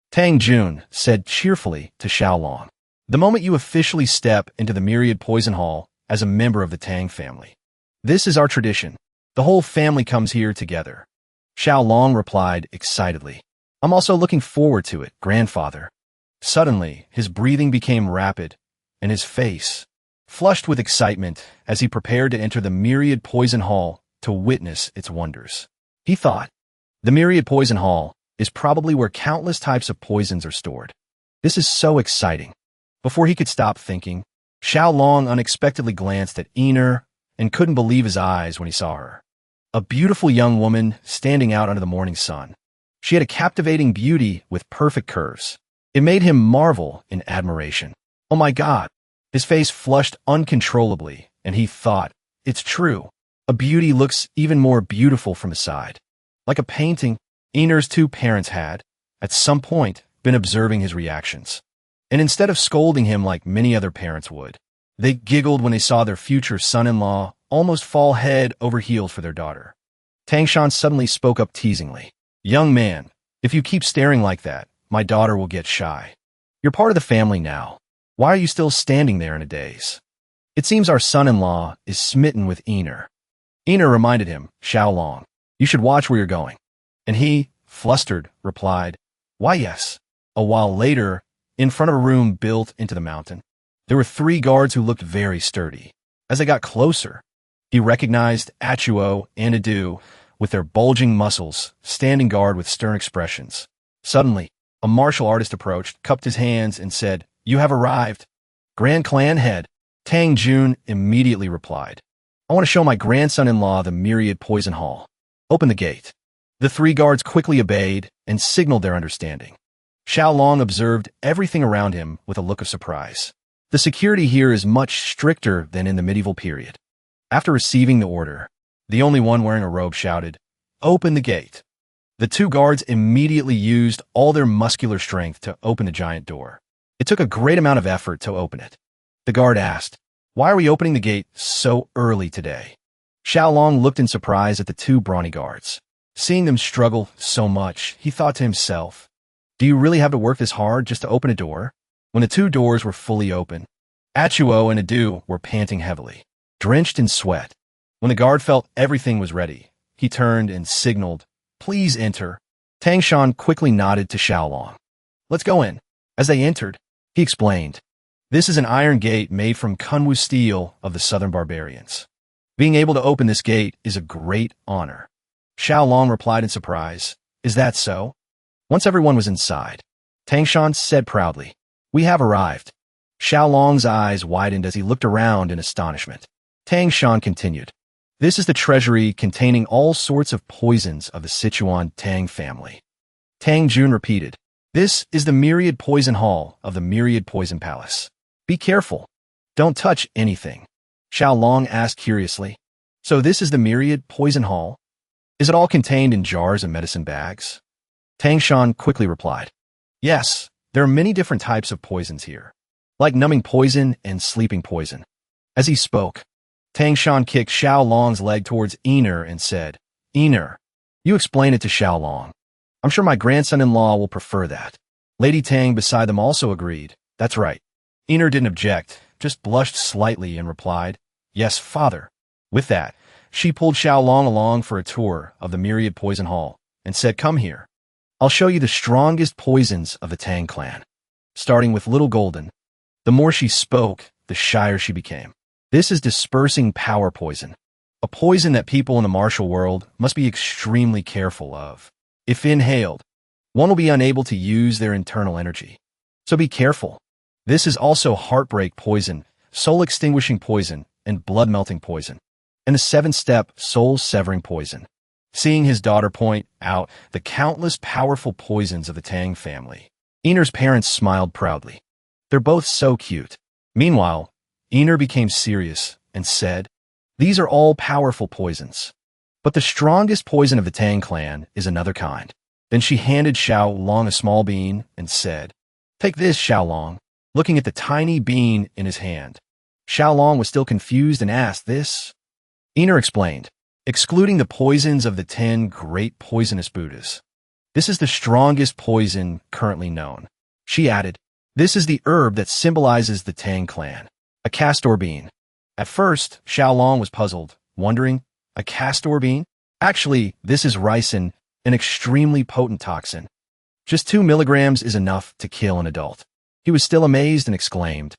Tang Jun said cheerfully to Xiaolong, "The moment you officially step into the Myriad Poison Hall as a member of the Tang family. This is our tradition. The whole family comes here together." Xiaolong replied excitedly, "I'm also looking forward to it, grandfather." Suddenly, his breathing became rapid, and his face flushed with excitement as he prepared to enter the Myriad Poison Hall to witness its wonders. He thought, the Myriad Poison Hall is probably where countless types of poisons are stored. This is so exciting. Before he could stop thinking, Xiaolong unexpectedly glanced at Iner and couldn't believe his eyes when he saw her. A beautiful young woman standing out under the morning sun. She had a captivating beauty with perfect curves. It made him marvel in admiration. Oh my God! His face flushed uncontrollably, and he thought, it's true. A beauty looks even more beautiful from the side. Like a painting, Iner's two parents had, at some point, been observing his reactions. And instead of scolding him like many other parents would, they giggled when they saw their future son-in-law almost fall head over heels for their daughter. Tang Shan suddenly spoke up teasingly. "Young man, if you keep staring like that, my daughter will get shy. You're part of the family now. Why are you still standing there in a daze? It seems our son-in-law is smitten with Iner." Iner reminded him, "Xiaolong, you should watch where you're going." And he, flustered, replied, "Why yes." A while later, in front of a room built into the mountain, there were three guards who looked very sturdy. As they got closer, he recognized Achuo and Adu with their bulging muscles, standing guard with stern expressions. Suddenly, a martial artist approached, cupped his hands, and said, "You have arrived." Grand Clan Head, Tang Jun immediately replied, "I want to show my grandson-in-law the Myriad Poison Hall. Open the gate." The three guards quickly obeyed and signaled their understanding. Xiaolong observed everything around him with a look of surprise. The security here is much stricter than in the medieval period. After receiving the order, the only one wearing a robe shouted, "Open the gate." The two guards immediately used all their muscular strength to open the giant door. It took a great amount of effort to open it. The guard asked, "Why are we opening the gate so early today?" Xiaolong looked in surprise at the two brawny guards. Seeing them struggle so much, he thought to himself, "Do you really have to work this hard just to open a door?" When the two doors were fully open, Achuo and Adu were panting heavily, drenched in sweat. When the guard felt everything was ready, he turned and signaled, "Please enter." Tang Shan quickly nodded to Xiaolong. "Let's go in." As they entered, he explained, "This is an iron gate made from Kunwu steel of the southern barbarians. Being able to open this gate is a great honor." Xiaolong replied in surprise, "Is that so?" Once everyone was inside, Tang Shan said proudly, "We have arrived." Xiaolong's eyes widened as he looked around in astonishment. Tang Shan continued, "This is the treasury containing all sorts of poisons of the Sichuan Tang family." Tang Jun repeated, "This is the Myriad Poison Hall of the Myriad Poison Palace. Be careful. Don't touch anything." Xiaolong asked curiously, "So this is the Myriad Poison Hall? Is it all contained in jars and medicine bags?" Tang Shan quickly replied, "Yes, there are many different types of poisons here, like numbing poison and sleeping poison." As he spoke, Tang Shan kicked Xiaolong's leg towards Iner and said, "Iner, you explain it to Xiaolong. I'm sure my grandson-in-law will prefer that." Lady Tang beside them also agreed, "That's right." Iner didn't object, just blushed slightly and replied, "Yes, father." With that, she pulled Xiaolong along for a tour of the Myriad Poison Hall, and said, "Come here. I'll show you the strongest poisons of the Tang clan." Starting with Little Golden, the more she spoke, the shyer she became. This is dispersing power poison, a poison that people in the martial world must be extremely careful of. If inhaled, one will be unable to use their internal energy. So be careful. This is also heartbreak poison, soul-extinguishing poison, and blood-melting poison, and the 7-step soul-severing poison. Seeing his daughter point out the countless powerful poisons of the Tang family, Einer's parents smiled proudly. They're both so cute. Meanwhile, Einer became serious and said, "These are all powerful poisons. But the strongest poison of the Tang clan is another kind." Then she handed Xiao Long a small bean and said, "Take this, Xiao Long," looking at the tiny bean in his hand. Xiao Long was still confused and asked, "This?" Einer explained, "Excluding the poisons of the 10 great poisonous Buddhas. This is the strongest poison currently known." She added, "This is the herb that symbolizes the Tang clan, a castor bean." At first, Xiao Long was puzzled, wondering, a castor bean? Actually, this is ricin, an extremely potent toxin. Just 2 milligrams is enough to kill an adult. He was still amazed and exclaimed,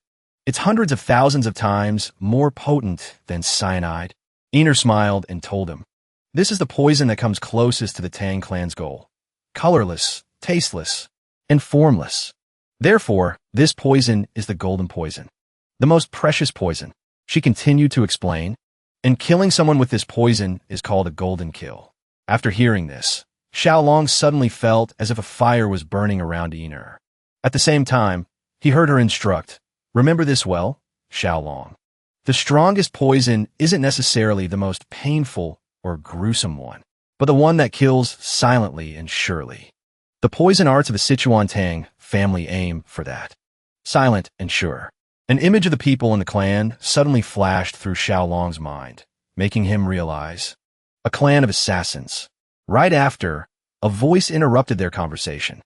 "It's hundreds of thousands of times more potent than cyanide." Einer smiled and told him, "This is the poison that comes closest to the Tang clan's goal. Colorless, tasteless, and formless. Therefore, this poison is the golden poison, the most precious poison," she continued to explain, "and killing someone with this poison is called a golden kill." After hearing this, Xiao Long suddenly felt as if a fire was burning around Einer. At the same time, he heard her instruct, "Remember this well, Xiao Long. The strongest poison isn't necessarily the most painful or gruesome one, but the one that kills silently and surely. The poison arts of the Sichuan Tang family aim for that. Silent and sure." An image of the people in the clan suddenly flashed through Xiao Long's mind, making him realize, a clan of assassins. Right after, a voice interrupted their conversation.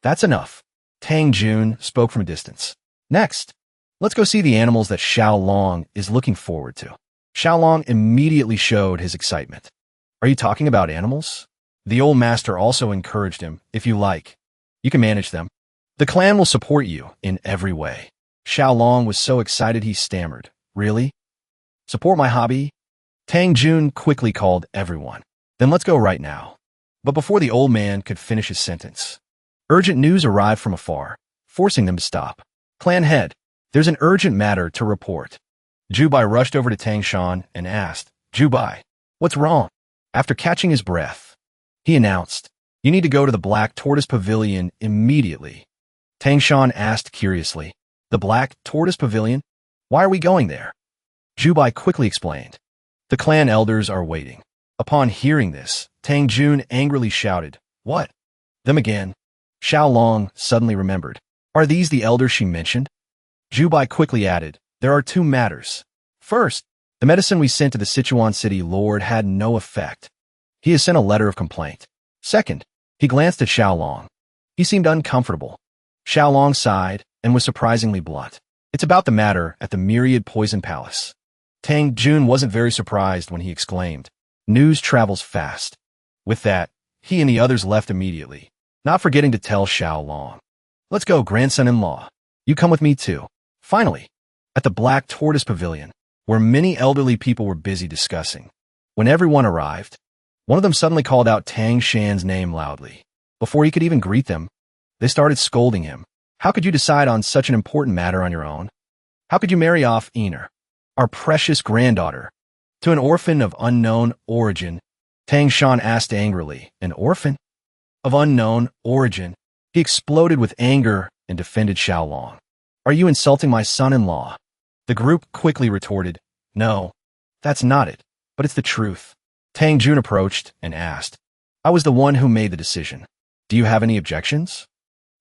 "That's enough." Tang Jun spoke from a distance. "Next, let's go see the animals that Xiao Long is looking forward to." Xiao Long immediately showed his excitement. "Are you talking about animals?" The old master also encouraged him, "If you like, you can manage them. The clan will support you in every way." Xiao Long was so excited he stammered, "Really? Support my hobby?" Tang Jun quickly called everyone. "Then let's go right now." But before the old man could finish his sentence, urgent news arrived from afar, forcing them to stop. "Clan head, there's an urgent matter to report." Jubai rushed over to Tang Shan and asked, "Jubai, what's wrong?" After catching his breath, he announced, "You need to go to the Black Tortoise Pavilion immediately." Tang Shan asked curiously, "The Black Tortoise Pavilion? Why are we going there?" Jubai quickly explained, "The clan elders are waiting." Upon hearing this, Tang Jun angrily shouted, "What? Them again?" Xiao Long suddenly remembered, "Are these the elders she mentioned?" Jubai quickly added, "There are 2 matters. First, the medicine we sent to the Sichuan City Lord had no effect. He has sent a letter of complaint. Second," he glanced at Xiao Long. He seemed uncomfortable. Xiao Long sighed and was surprisingly blunt. "It's about the matter at the Myriad Poison Palace." Tang Jun wasn't very surprised when he exclaimed, "News travels fast." With that, he and the others left immediately, not forgetting to tell Xiao Long, "Let's go, grandson-in-law. You come with me too." Finally, at the Black Tortoise Pavilion, where many elderly people were busy discussing, when everyone arrived, one of them suddenly called out Tang Shan's name loudly. Before he could even greet them, they started scolding him. "How could you decide on such an important matter on your own? How could you marry off Einer, our precious granddaughter, to an orphan of unknown origin?" Tang Shan asked angrily, "An orphan? Of unknown origin?" He exploded with anger and defended Xiao Long. "Are you insulting my son-in-law?" The group quickly retorted, "No, that's not it, but it's the truth." Tang Jun approached and asked, "I was the one who made the decision. Do you have any objections?"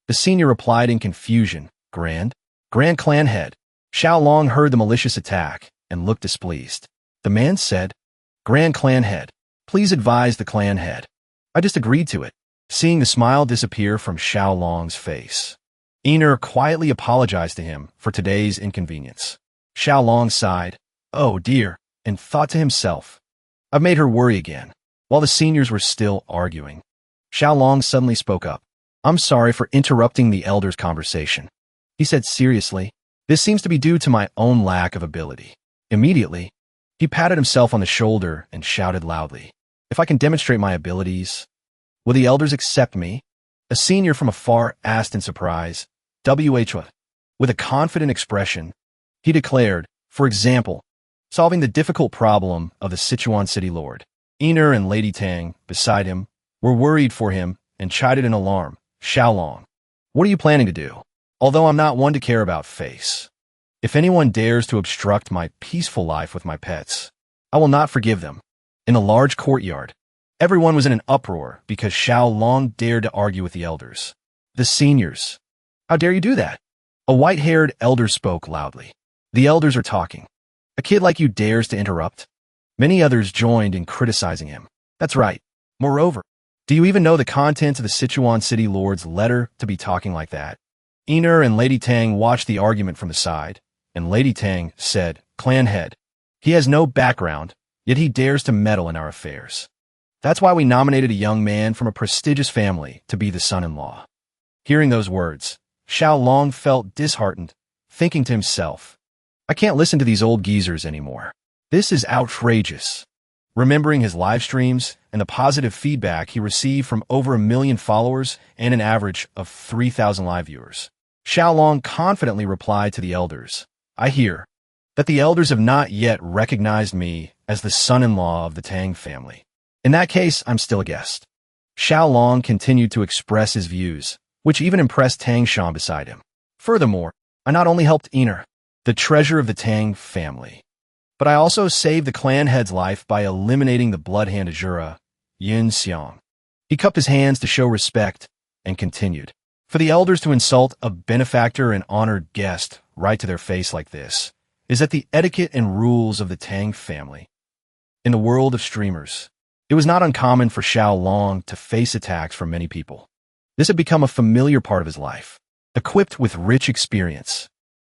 The senior replied in confusion, Grand clan head." Xiao Long heard the malicious attack and looked displeased. The man said, "Grand clan head, please advise the clan head. I just agreed to it." Seeing the smile disappear from Xiao Long's face, Einer quietly apologized to him for today's inconvenience. Xiao Long sighed, "Oh dear," and thought to himself, "I've made her worry again." While the seniors were still arguing, Xiao Long suddenly spoke up. I'm sorry for interrupting the elder's conversation. He said seriously, this seems to be due to my own lack of ability. Immediately, he patted himself on the shoulder and shouted loudly, if I can demonstrate my abilities, will the elders accept me? A senior from afar asked in surprise. With a confident expression, he declared, for example, solving the difficult problem of the Sichuan city lord. Iner and Lady Tang, beside him, were worried for him and chided in alarm. Xiao Long, what are you planning to do? Although I'm not one to care about face, if anyone dares to obstruct my peaceful life with my pets, I will not forgive them. In the large courtyard, everyone was in an uproar because Xiao Long dared to argue with the elders. The seniors. How dare you do that? A white-haired elder spoke loudly. The elders are talking. A kid like you dares to interrupt? Many others joined in criticizing him. That's right. Moreover, do you even know the contents of the Sichuan city lord's letter to be talking like that? Iner and Lady Tang watched the argument from the side, and Lady Tang said, Clan head. He has no background, yet he dares to meddle in our affairs. That's why we nominated a young man from a prestigious family to be the son-in-law. Hearing those words, Xiao Long felt disheartened, thinking to himself, I can't listen to these old geezers anymore. This is outrageous. Remembering his live streams and the positive feedback he received from over 1 million followers and an average of 3,000 live viewers, Xiao Long confidently replied to the elders, I hear that the elders have not yet recognized me as the son-in-law of the Tang family. In that case, I'm still a guest. Xiao Long continued to express his views, which even impressed Tang Shan beside him. Furthermore, I not only helped Iner, the treasure of the Tang family, but I also saved the clan head's life by eliminating the blood hand Azura, Yin Xiang. He cupped his hands to show respect and continued. For the elders to insult a benefactor and honored guest right to their face like this is that the etiquette and rules of the Tang family. In the world of streamers, it was not uncommon for Xiao Long to face attacks from many people. This had become a familiar part of his life. Equipped with rich experience,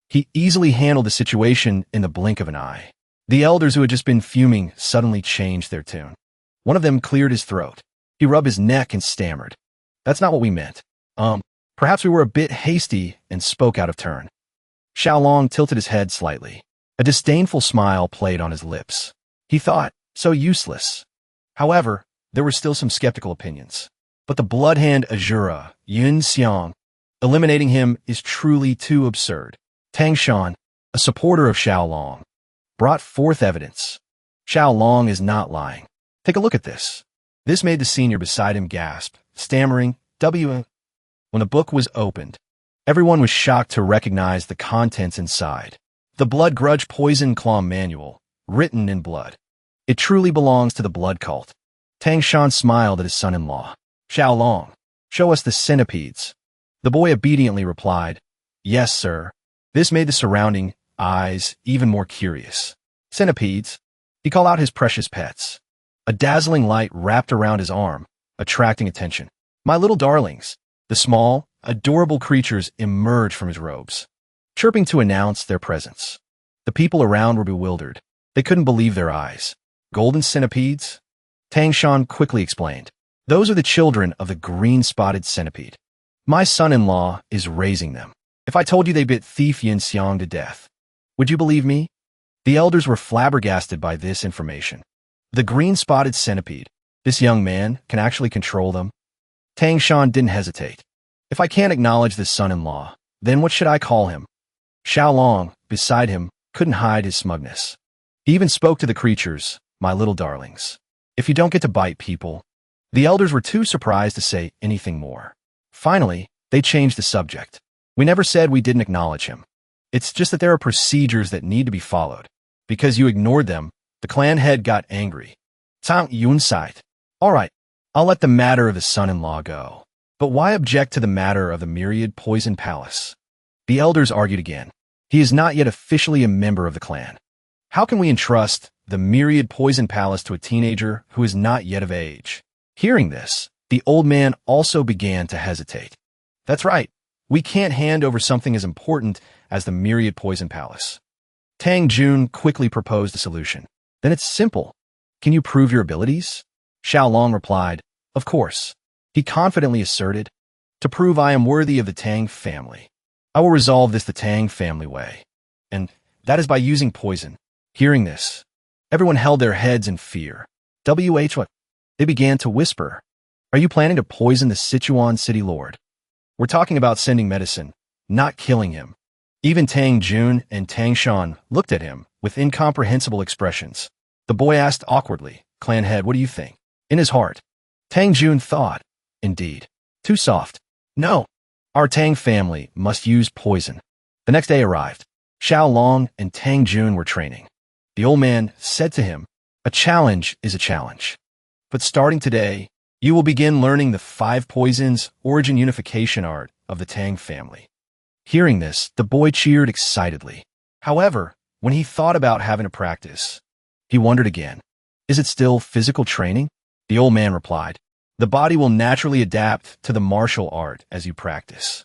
he easily handled the situation in the blink of an eye. The elders who had just been fuming suddenly changed their tune. One of them cleared his throat. He rubbed his neck and stammered. That's not what we meant. Perhaps we were a bit hasty and spoke out of turn. Xiao Long tilted his head slightly. A disdainful smile played on his lips. He thought, so useless. However, there were still some skeptical opinions. But the blood hand Azura, Yin Xiang, eliminating him is truly too absurd. Tang Shan, a supporter of Xiao Long, brought forth evidence. Xiao Long is not lying. Take a look at this. This made the senior beside him gasp, stammering, When the book was opened, everyone was shocked to recognize the contents inside. The Blood Grudge Poison Claw Manual, written in blood. It truly belongs to the blood cult. Tang Shan smiled at his son-in-law. Xiao Long, show us the centipedes. The boy obediently replied, Yes, sir. This made the surrounding eyes even more curious. Centipedes. He called out his precious pets. A dazzling light wrapped around his arm, attracting attention. My little darlings. The small, adorable creatures emerged from his robes, chirping to announce their presence. The people around were bewildered. They couldn't believe their eyes. Golden centipedes? Tang Shan quickly explained. Those are the children of the green-spotted centipede. My son-in-law is raising them. If I told you they bit thief Yin Xiang to death, would you believe me? The elders were flabbergasted by this information. The green-spotted centipede. This young man can actually control them. Tang Shan didn't hesitate. If I can't acknowledge this son-in-law, then what should I call him? Xiao Long, beside him, couldn't hide his smugness. He even spoke to the creatures, my little darlings. If you don't get to bite people. The elders were too surprised to say anything more. Finally, they changed the subject. We never said we didn't acknowledge him. It's just that there are procedures that need to be followed. Because you ignored them, the clan head got angry. Tang Yunside. All right, I'll let the matter of the son-in-law go. But why object to the matter of the myriad poison palace? The elders argued again. He is not yet officially a member of the clan. How can we entrust the myriad poison palace to a teenager who is not yet of age? Hearing this, the old man also began to hesitate. That's right. We can't hand over something as important as the myriad poison palace. Tang Jun quickly proposed a solution. Then it's simple. Can you prove your abilities? Xiao Long replied, Of course. He confidently asserted, "To prove I am worthy of the Tang family, I will resolve this the Tang family way. And that is by using poison." Hearing this, everyone held their heads in fear. What? They began to whisper. "Are you planning to poison the Sichuan city lord? We're talking about sending medicine, not killing him." Even Tang Jun and Tang Shan looked at him with incomprehensible expressions. The boy asked awkwardly, "Clan head, what do you think?" In his heart, Tang Jun thought, "Indeed, too soft. No, our Tang family must use poison." The next day arrived. Xiao Long and Tang Jun were training. The old man said to him, "A challenge is a challenge. But starting today, you will begin learning the 5 poisons origin unification art of the Tang family." Hearing this, the boy cheered excitedly. However, when he thought about having to practice, he wondered again, "Is it still physical training?" The old man replied, "The body will naturally adapt to the martial art as you practice."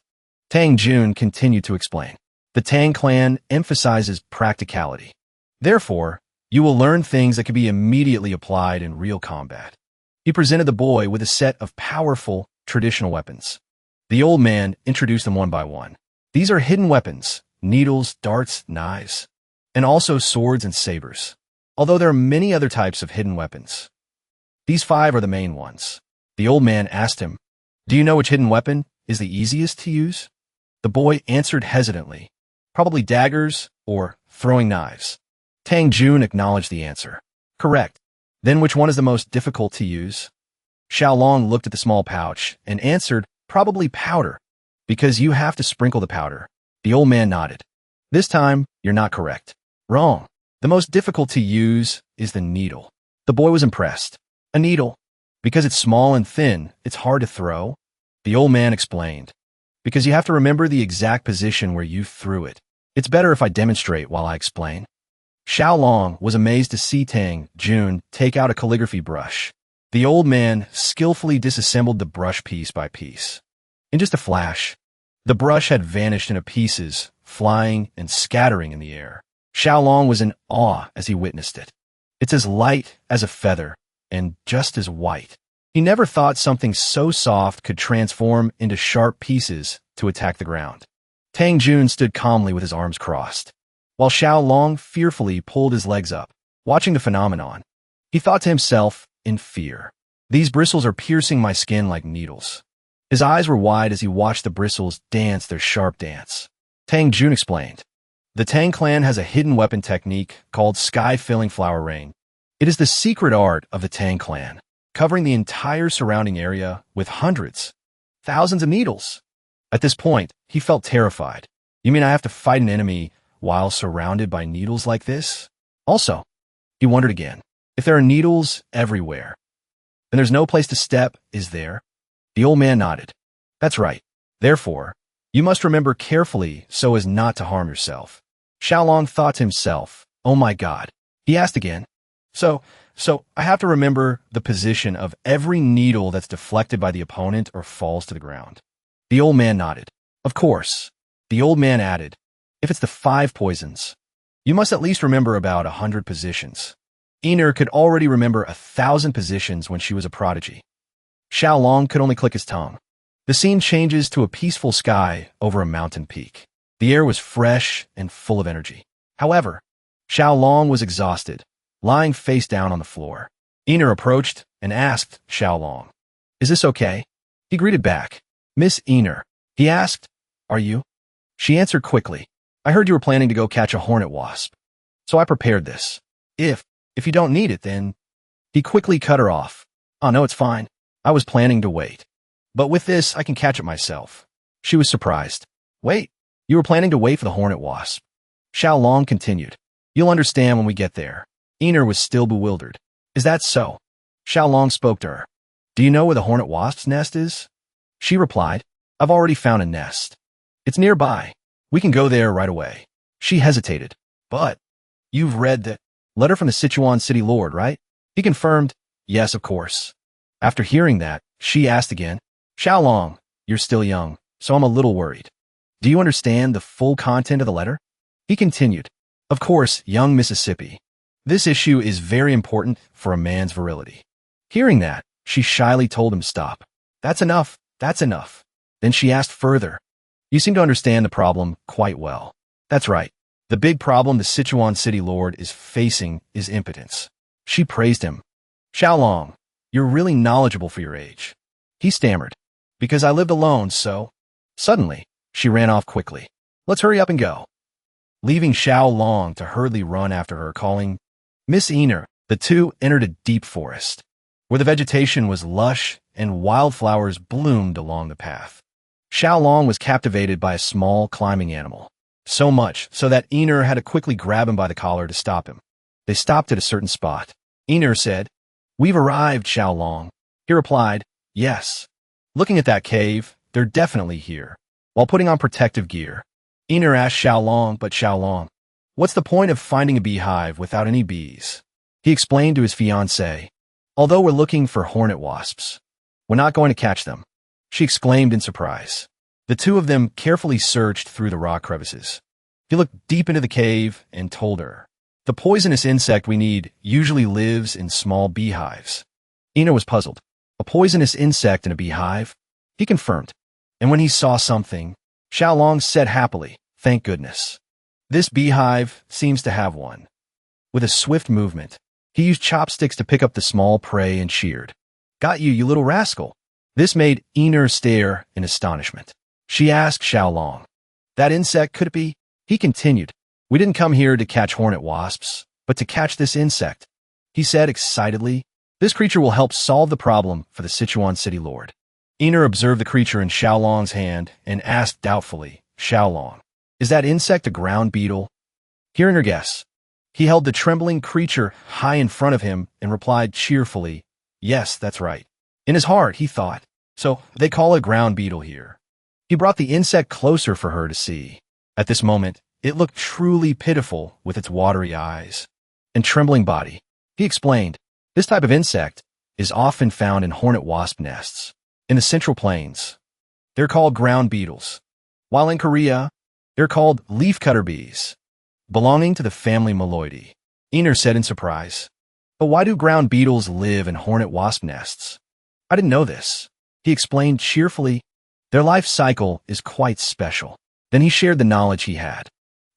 Tang Jun continued to explain, "The Tang clan emphasizes practicality. Therefore, you will learn things that can be immediately applied in real combat." He presented the boy with a set of powerful, traditional weapons. The old man introduced them one by one. These are hidden weapons, needles, darts, knives, and also swords and sabers. Although there are many other types of hidden weapons, these 5 are the main ones. The old man asked him, "Do you know which hidden weapon is the easiest to use?" The boy answered hesitantly, "Probably daggers or throwing knives." Tang Jun acknowledged the answer. "Correct. Then which one is the most difficult to use?" Xiao Long looked at the small pouch and answered, "Probably powder, because you have to sprinkle the powder." The old man nodded. "This time, you're not correct. Wrong. The most difficult to use is the needle." The boy was impressed. "A needle? Because it's small and thin, it's hard to throw?" The old man explained, "Because you have to remember the exact position where you threw it. It's better if I demonstrate while I explain." Xiao Long was amazed to see Tang Jun take out a calligraphy brush. The old man skillfully disassembled the brush piece by piece. In just a flash, the brush had vanished into pieces, flying and scattering in the air. Xiao Long was in awe as he witnessed it. It's as light as a feather, and just as white. He never thought something so soft could transform into sharp pieces to attack the ground. Tang Jun stood calmly with his arms crossed, while Xiao Long fearfully pulled his legs up, watching the phenomenon. He thought to himself, in fear, "These bristles are piercing my skin like needles." His eyes were wide as he watched the bristles dance their sharp dance. Tang Jun explained, "The Tang clan has a hidden weapon technique called sky-filling flower rain. It is the secret art of the Tang clan, covering the entire surrounding area with hundreds, thousands of needles." At this point, he felt terrified. "You mean I have to fight an enemy while surrounded by needles like this?" Also, he wondered again, if there are needles everywhere, then there's no place to step, is there? The old man nodded. "That's right. Therefore, you must remember carefully so as not to harm yourself." Xiao Long thought to himself, "Oh my God." He asked again, So I have to remember the position of every needle that's deflected by the opponent or falls to the ground." The old man nodded. "Of course." The old man added, "If it's the 5 poisons, you must at least remember about 100 positions." Iner could already remember 1,000 positions when she was a prodigy. Xiao Long could only click his tongue. The scene changes to a peaceful sky over a mountain peak. The air was fresh and full of energy. However, Xiao Long was exhausted, lying face down on the floor. Iner approached and asked Xiao Long, "Is this okay?" He greeted back, "Miss Iner." He asked, "Are you?" She answered quickly, "I heard you were planning to go catch a hornet wasp, so I prepared this. If you don't need it, then..." He quickly cut her off. "Oh no, it's fine. I was planning to wait. But with this, I can catch it myself." She was surprised. "Wait, you were planning to wait for the hornet wasp?" Xiao Long continued, "You'll understand when we get there." Iner was still bewildered. "Is that so?" Xiao Long spoke to her. "Do you know where the hornet wasp's nest is?" She replied, "I've already found a nest. It's nearby. We can go there right away." She hesitated. "But you've read the letter from the Sichuan city lord, right?" He confirmed, "Yes, of course." After hearing that, she asked again, "Xiao Long, you're still young, so I'm a little worried. Do you understand the full content of the letter?" He continued, "Of course, young Mississippi. This issue is very important for a man's virility." Hearing that, she shyly told him to stop. That's enough. That's enough. Then she asked further. You seem to understand the problem quite well. That's right. The big problem the Sichuan city lord is facing is impotence. She praised him. Xiaolong, you're really knowledgeable for your age. He stammered. Because I lived alone, so... Suddenly, she ran off quickly. Let's hurry up and go. Leaving Xiaolong to hurriedly run after her, calling, Miss Iner, the two entered a deep forest, where the vegetation was lush and wildflowers bloomed along the path. Xiaolong was captivated by a small climbing animal, so much so that Iner had to quickly grab him by the collar to stop him. They stopped at a certain spot. Iner said, We've arrived, Xiaolong. He replied, Yes. Looking at that cave, they're definitely here. While putting on protective gear, Iner asked Xiaolong, but Xiaolong, what's the point of finding a beehive without any bees? He explained to his fiancée, although we're looking for hornet wasps, we're not going to catch them. She exclaimed in surprise. The two of them carefully searched through the rock crevices. He looked deep into the cave and told her, the poisonous insect we need usually lives in small beehives. Ina was puzzled. A poisonous insect in a beehive? He confirmed. And when he saw something, Xiaolong said happily, thank goodness. This beehive seems to have one. With a swift movement, he used chopsticks to pick up the small prey and cheered. Got you, you little rascal. This made Iner stare in astonishment. She asked Xiaolong, that insect, could it be? He continued, we didn't come here to catch hornet wasps, but to catch this insect. He said excitedly, this creature will help solve the problem for the Sichuan city lord. Iner observed the creature in Xiaolong's hand and asked doubtfully, Xiaolong, is that insect a ground beetle? Hearing her guess, he held the trembling creature high in front of him and replied cheerfully, yes, that's right. In his heart, he thought, so they call it ground beetle here. He brought the insect closer for her to see. At this moment, it looked truly pitiful with its watery eyes and trembling body. He explained, this type of insect is often found in hornet wasp nests in the Central Plains. They're called ground beetles, while in Korea, they're called leafcutter bees, belonging to the family Meloidae. Iner said in surprise, but why do ground beetles live in hornet wasp nests? I didn't know this. He explained cheerfully, their life cycle is quite special. Then he shared the knowledge he had.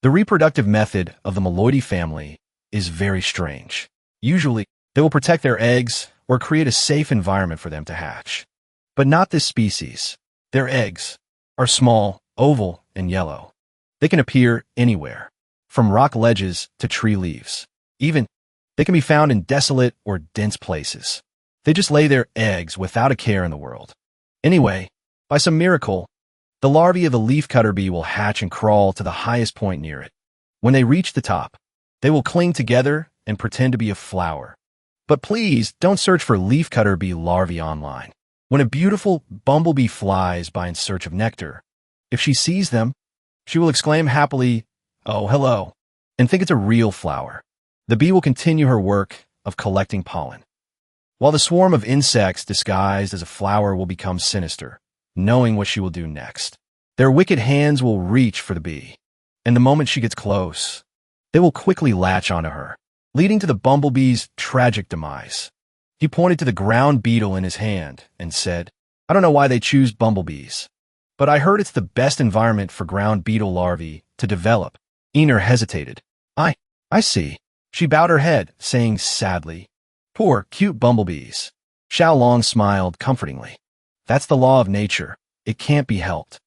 The reproductive method of the Meloidae family is very strange. Usually, they will protect their eggs or create a safe environment for them to hatch. But not this species. Their eggs are small, oval, and yellow. They can appear anywhere, from rock ledges to tree leaves. Even, they can be found in desolate or dense places. They just lay their eggs without a care in the world. Anyway, by some miracle, the larvae of the leafcutter bee will hatch and crawl to the highest point near it. When they reach the top, they will cling together and pretend to be a flower. But please don't search for leafcutter bee larvae online. When a beautiful bumblebee flies by in search of nectar, if she sees them, she will exclaim happily, oh, hello, and think it's a real flower. The bee will continue her work of collecting pollen, while the swarm of insects disguised as a flower will become sinister, knowing what she will do next. Their wicked hands will reach for the bee, and the moment she gets close, they will quickly latch onto her, leading to the bumblebee's tragic demise. He pointed to the ground beetle in his hand and said, I don't know why they choose bumblebees, but I heard it's the best environment for ground beetle larvae to develop. Iner hesitated. I see. She bowed her head, saying sadly, poor, cute bumblebees. Xiaolong smiled comfortingly. That's the law of nature. It can't be helped.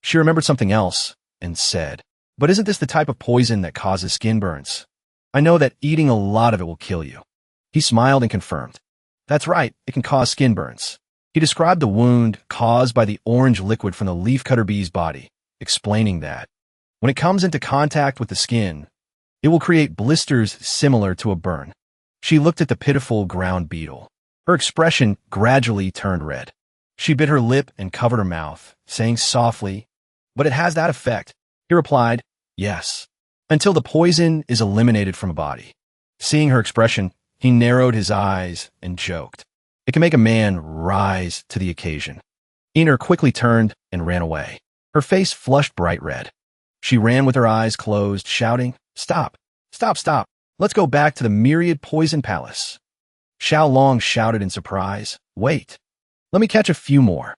She remembered something else and said, but isn't this the type of poison that causes skin burns? I know that eating a lot of it will kill you. He smiled and confirmed. That's right, it can cause skin burns. He described the wound caused by the orange liquid from the leafcutter bee's body, explaining that when it comes into contact with the skin, it will create blisters similar to a burn. She looked at the pitiful ground beetle. Her expression gradually turned red. She bit her lip and covered her mouth, saying softly, but it has that effect. He replied, yes, until the poison is eliminated from a body. Seeing her expression, he narrowed his eyes and joked. It can make a man rise to the occasion. Iner quickly turned and ran away. Her face flushed bright red. She ran with her eyes closed, shouting, stop, stop, stop. Let's go back to the myriad poison palace. Xiaolong shouted in surprise, wait. Let me catch a few more.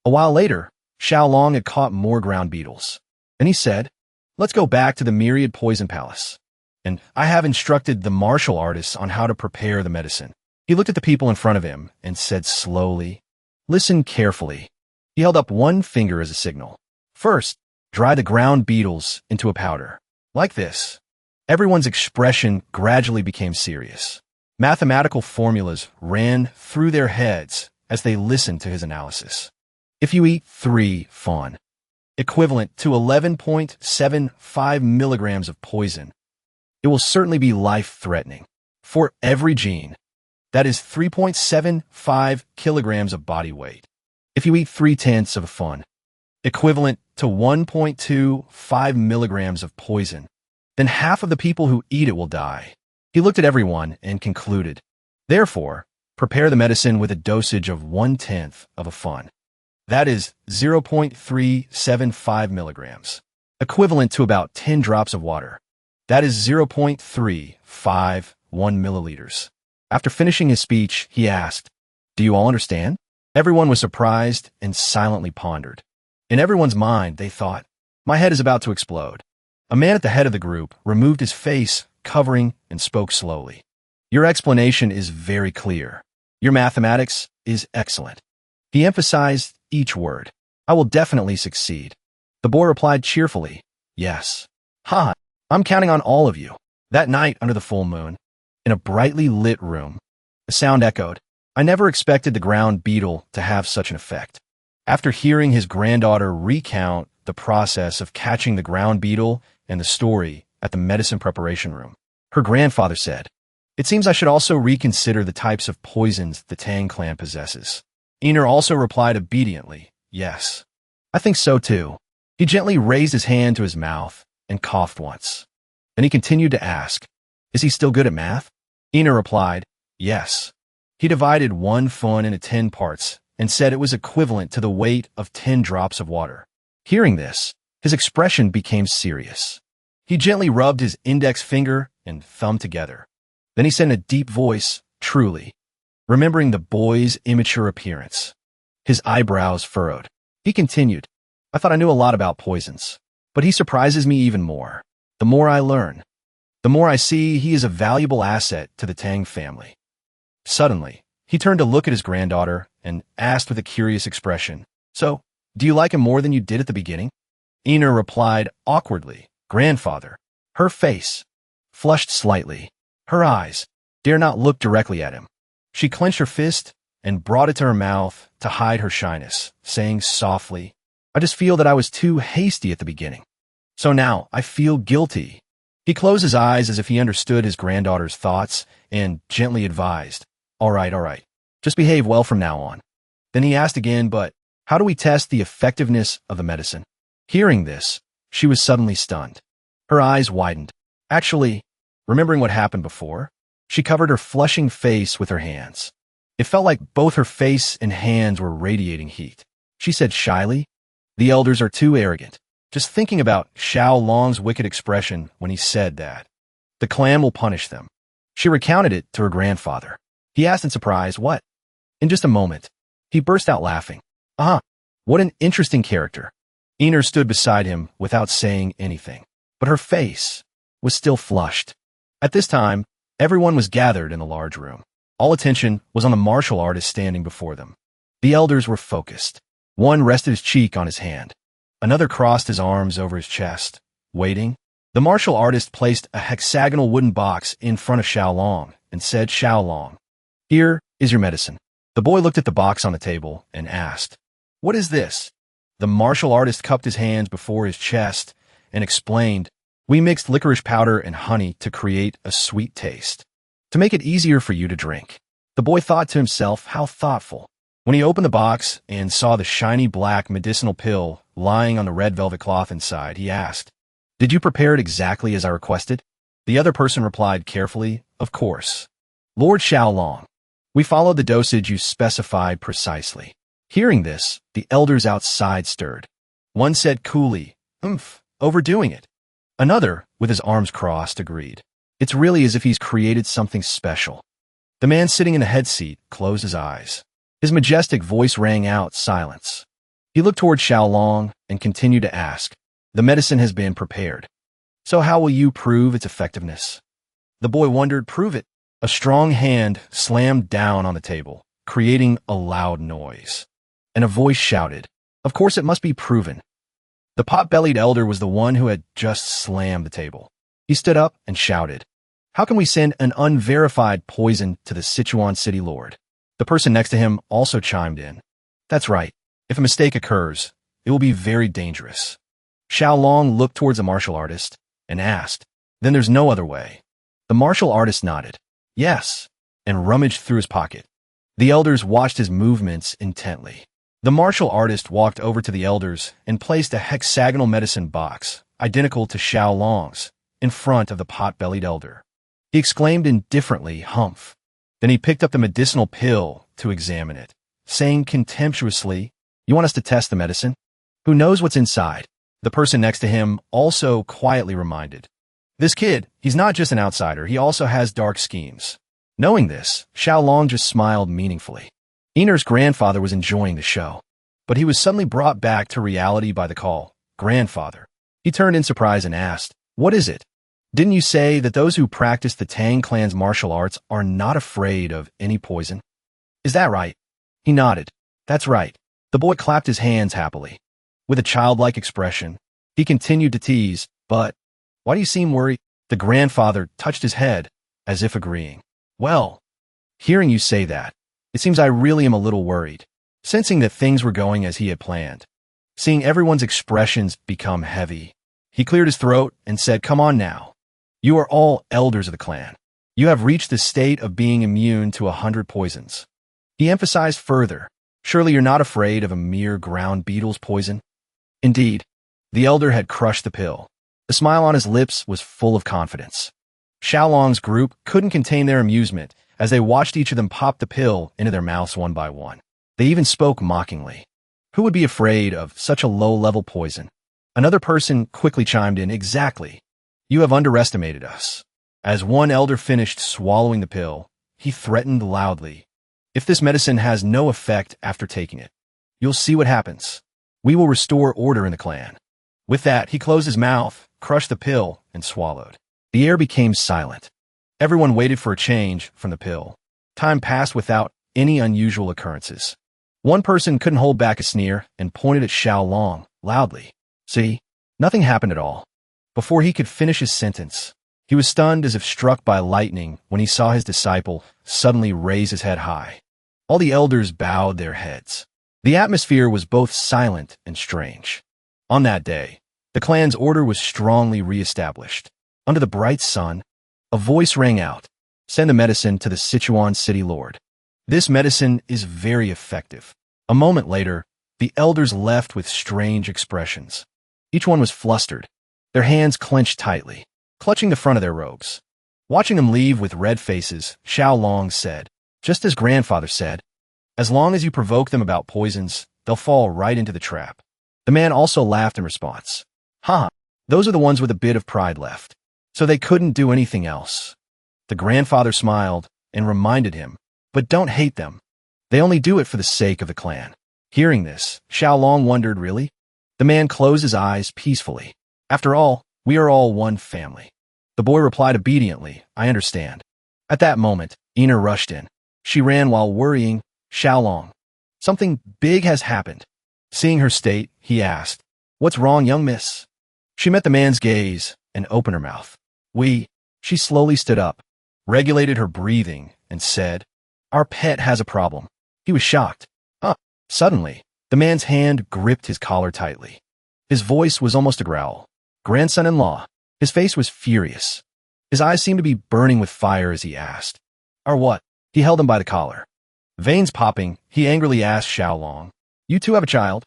A while later, Xiaolong had caught more ground beetles. And he said, let's go back to the myriad poison palace. And I have instructed the martial artists on how to prepare the medicine. He looked at the people in front of him and said slowly, listen carefully. He held up one finger as a signal. First, dry the ground beetles into a powder. Like this. Everyone's expression gradually became serious. Mathematical formulas ran through their heads as they listened to his analysis. If you eat 3 fawn, equivalent to 11.75 milligrams of poison, it will certainly be life-threatening. For every gene, that is 3.75 kilograms of body weight. If you eat 3/10 of a fawn, equivalent to 1.25 milligrams of poison, then half of the people who eat it will die. He looked at everyone and concluded, therefore, prepare the medicine with a dosage of 1/10 of a fawn. That is 0.375 milligrams, equivalent to about 10 drops of water. That is 0.351 milliliters. After finishing his speech, he asked, do you all understand? Everyone was surprised and silently pondered. In everyone's mind, they thought, my head is about to explode. A man at the head of the group removed his face covering and spoke slowly. Your explanation is very clear. Your mathematics is excellent. He emphasized each word. I will definitely succeed. The boy replied cheerfully, yes. Ha, I'm counting on all of you. That night under the full moon, in a brightly lit room, a sound echoed. I never expected the ground beetle to have such an effect. After hearing his granddaughter recount the process of catching the ground beetle and the story at the medicine preparation room, her grandfather said, it seems I should also reconsider the types of poisons the Tang clan possesses. Ener also replied obediently, yes. I think so too. He gently raised his hand to his mouth and coughed once. Then he continued to ask, is he still good at math? Ener replied, yes. He divided 1 fawn into 10 parts and said it was equivalent to the weight of 10 drops of water. Hearing this, his expression became serious. He gently rubbed his index finger and thumb together. Then he said in a deep voice, truly, remembering the boy's immature appearance. His eyebrows furrowed. He continued, I thought I knew a lot about poisons, but he surprises me even more. The more I learn, the more I see he is a valuable asset to the Tang family. Suddenly, he turned to look at his granddaughter and asked with a curious expression, so, do you like him more than you did at the beginning? Ener replied awkwardly, grandfather. Her face flushed slightly. Her eyes dare not look directly at him. She clenched her fist and brought it to her mouth to hide her shyness, saying softly, I just feel that I was too hasty at the beginning. So now I feel guilty. He closed his eyes as if he understood his granddaughter's thoughts and gently advised, all right. Just behave well from now on. Then he asked again, but how do we test the effectiveness of the medicine? Hearing this, she was suddenly stunned. Her eyes widened. Actually, remembering what happened before, she covered her flushing face with her hands. It felt like both her face and hands were radiating heat. She said shyly, the elders are too arrogant. Just thinking about Xiaolong's wicked expression when he said that. The clan will punish them. She recounted it to her grandfather. He asked in surprise, what? In just a moment, he burst out laughing. What an interesting character. Ener stood beside him without saying anything, but her face was still flushed. At this time, everyone was gathered in the large room. All attention was on the martial artist standing before them. The elders were focused. One rested his cheek on his hand. Another crossed his arms over his chest, waiting. The martial artist placed a hexagonal wooden box in front of Xiaolong and said, Xiaolong, here is your medicine. The boy looked at the box on the table and asked, what is this? The martial artist cupped his hands before his chest and explained, we mixed licorice powder and honey to create a sweet taste, to make it easier for you to drink. The boy thought to himself, how thoughtful. When he opened the box and saw the shiny black medicinal pill lying on the red velvet cloth inside, he asked, did you prepare it exactly as I requested? The other person replied carefully, of course. Lord Xiaolong, we followed the dosage you specified precisely. Hearing this, the elders outside stirred. One said coolly, overdoing it. Another, with his arms crossed, agreed. It's really as if he's created something special. The man sitting in the head seat closed his eyes. His majestic voice rang out silence. He looked toward Xiaolong and continued to ask, "The medicine has been prepared. So how will you prove its effectiveness?" The boy wondered. "Prove it." A strong hand slammed down on the table, creating a loud noise. And a voice shouted, "Of course it must be proven." The pot-bellied elder was the one who had just slammed the table. He stood up and shouted, "How can we send an unverified poison to the Sichuan city lord?" The person next to him also chimed in. "That's right. If a mistake occurs, it will be very dangerous." Xiaolong looked towards the martial artist and asked, "Then there's no other way?" The martial artist nodded, "Yes," and rummaged through his pocket. The elders watched his movements intently. The martial artist walked over to the elders and placed a hexagonal medicine box, identical to Xiaolong's, in front of the pot-bellied elder. He exclaimed indifferently, "Humph." Then he picked up the medicinal pill to examine it, saying contemptuously, "You want us to test the medicine? Who knows what's inside?" The person next to him also quietly reminded, "This kid, he's not just an outsider, he also has dark schemes." Knowing this, Xiaolong just smiled meaningfully. Einer's grandfather was enjoying the show, but he was suddenly brought back to reality by the call, "Grandfather." He turned in surprise and asked, "What is it? Didn't you say that those who practice the Tang clan's martial arts are not afraid of any poison?" "Is that right?" He nodded. "That's right." The boy clapped his hands happily. With a childlike expression, he continued to tease, "But why do you seem worried?" The grandfather touched his head, as if agreeing. "Well, hearing you say that, it seems I really am a little worried." Sensing that things were going as he had planned, seeing everyone's expressions become heavy, he cleared his throat and said, "Come on now. You are all elders of the clan. You have reached the state of being immune to 100 poisons." He emphasized further, "Surely you're not afraid of a mere ground beetle's poison?" Indeed, the elder had crushed the pill. The smile on his lips was full of confidence. Xiaolong's group couldn't contain their amusement as they watched each of them pop the pill into their mouths one by one. They even spoke mockingly. Who would be afraid of such a low-level poison? Another person quickly chimed in, "Exactly. You have underestimated us." As one elder finished swallowing the pill, he threatened loudly, "If this medicine has no effect after taking it, you'll see what happens. We will restore order in the clan." With that, he closed his mouth, crushed the pill, and swallowed. The air became silent. Everyone waited for a change from the pill. Time passed without any unusual occurrences. One person couldn't hold back a sneer and pointed at Xiaolong loudly. "See? Nothing happened at all." Before he could finish his sentence, he was stunned as if struck by lightning when he saw his disciple suddenly raise his head high. All the elders bowed their heads. The atmosphere was both silent and strange. On that day, the clan's order was strongly re-established. Under the bright sun, a voice rang out, "Send the medicine to the Sichuan city lord. This medicine is very effective." A moment later, the elders left with strange expressions. Each one was flustered, their hands clenched tightly, clutching the front of their robes. Watching them leave with red faces, Xiaolong said, "Just as grandfather said, as long as you provoke them about poisons, they'll fall right into the trap." The man also laughed in response. "Ha! Those are the ones with a bit of pride left. So they couldn't do anything else." The grandfather smiled and reminded him, "But don't hate them. They only do it for the sake of the clan." Hearing this, Xiaolong wondered, "Really?" The man closed his eyes peacefully. "After all, we are all one family." The boy replied obediently, "I understand." At that moment, Ina rushed in. She ran while worrying, "Xiaolong, something big has happened." Seeing her state, he asked, "What's wrong, young miss?" She met the man's gaze and opened her mouth. She slowly stood up, regulated her breathing, and said, "Our pet has a problem." He was shocked. "Huh." Suddenly, the man's hand gripped his collar tightly. His voice was almost a growl. "Grandson-in-law." His face was furious. His eyes seemed to be burning with fire as he asked, "Or what?" He held him by the collar. Veins popping, he angrily asked Xiaolong, "You two have a child?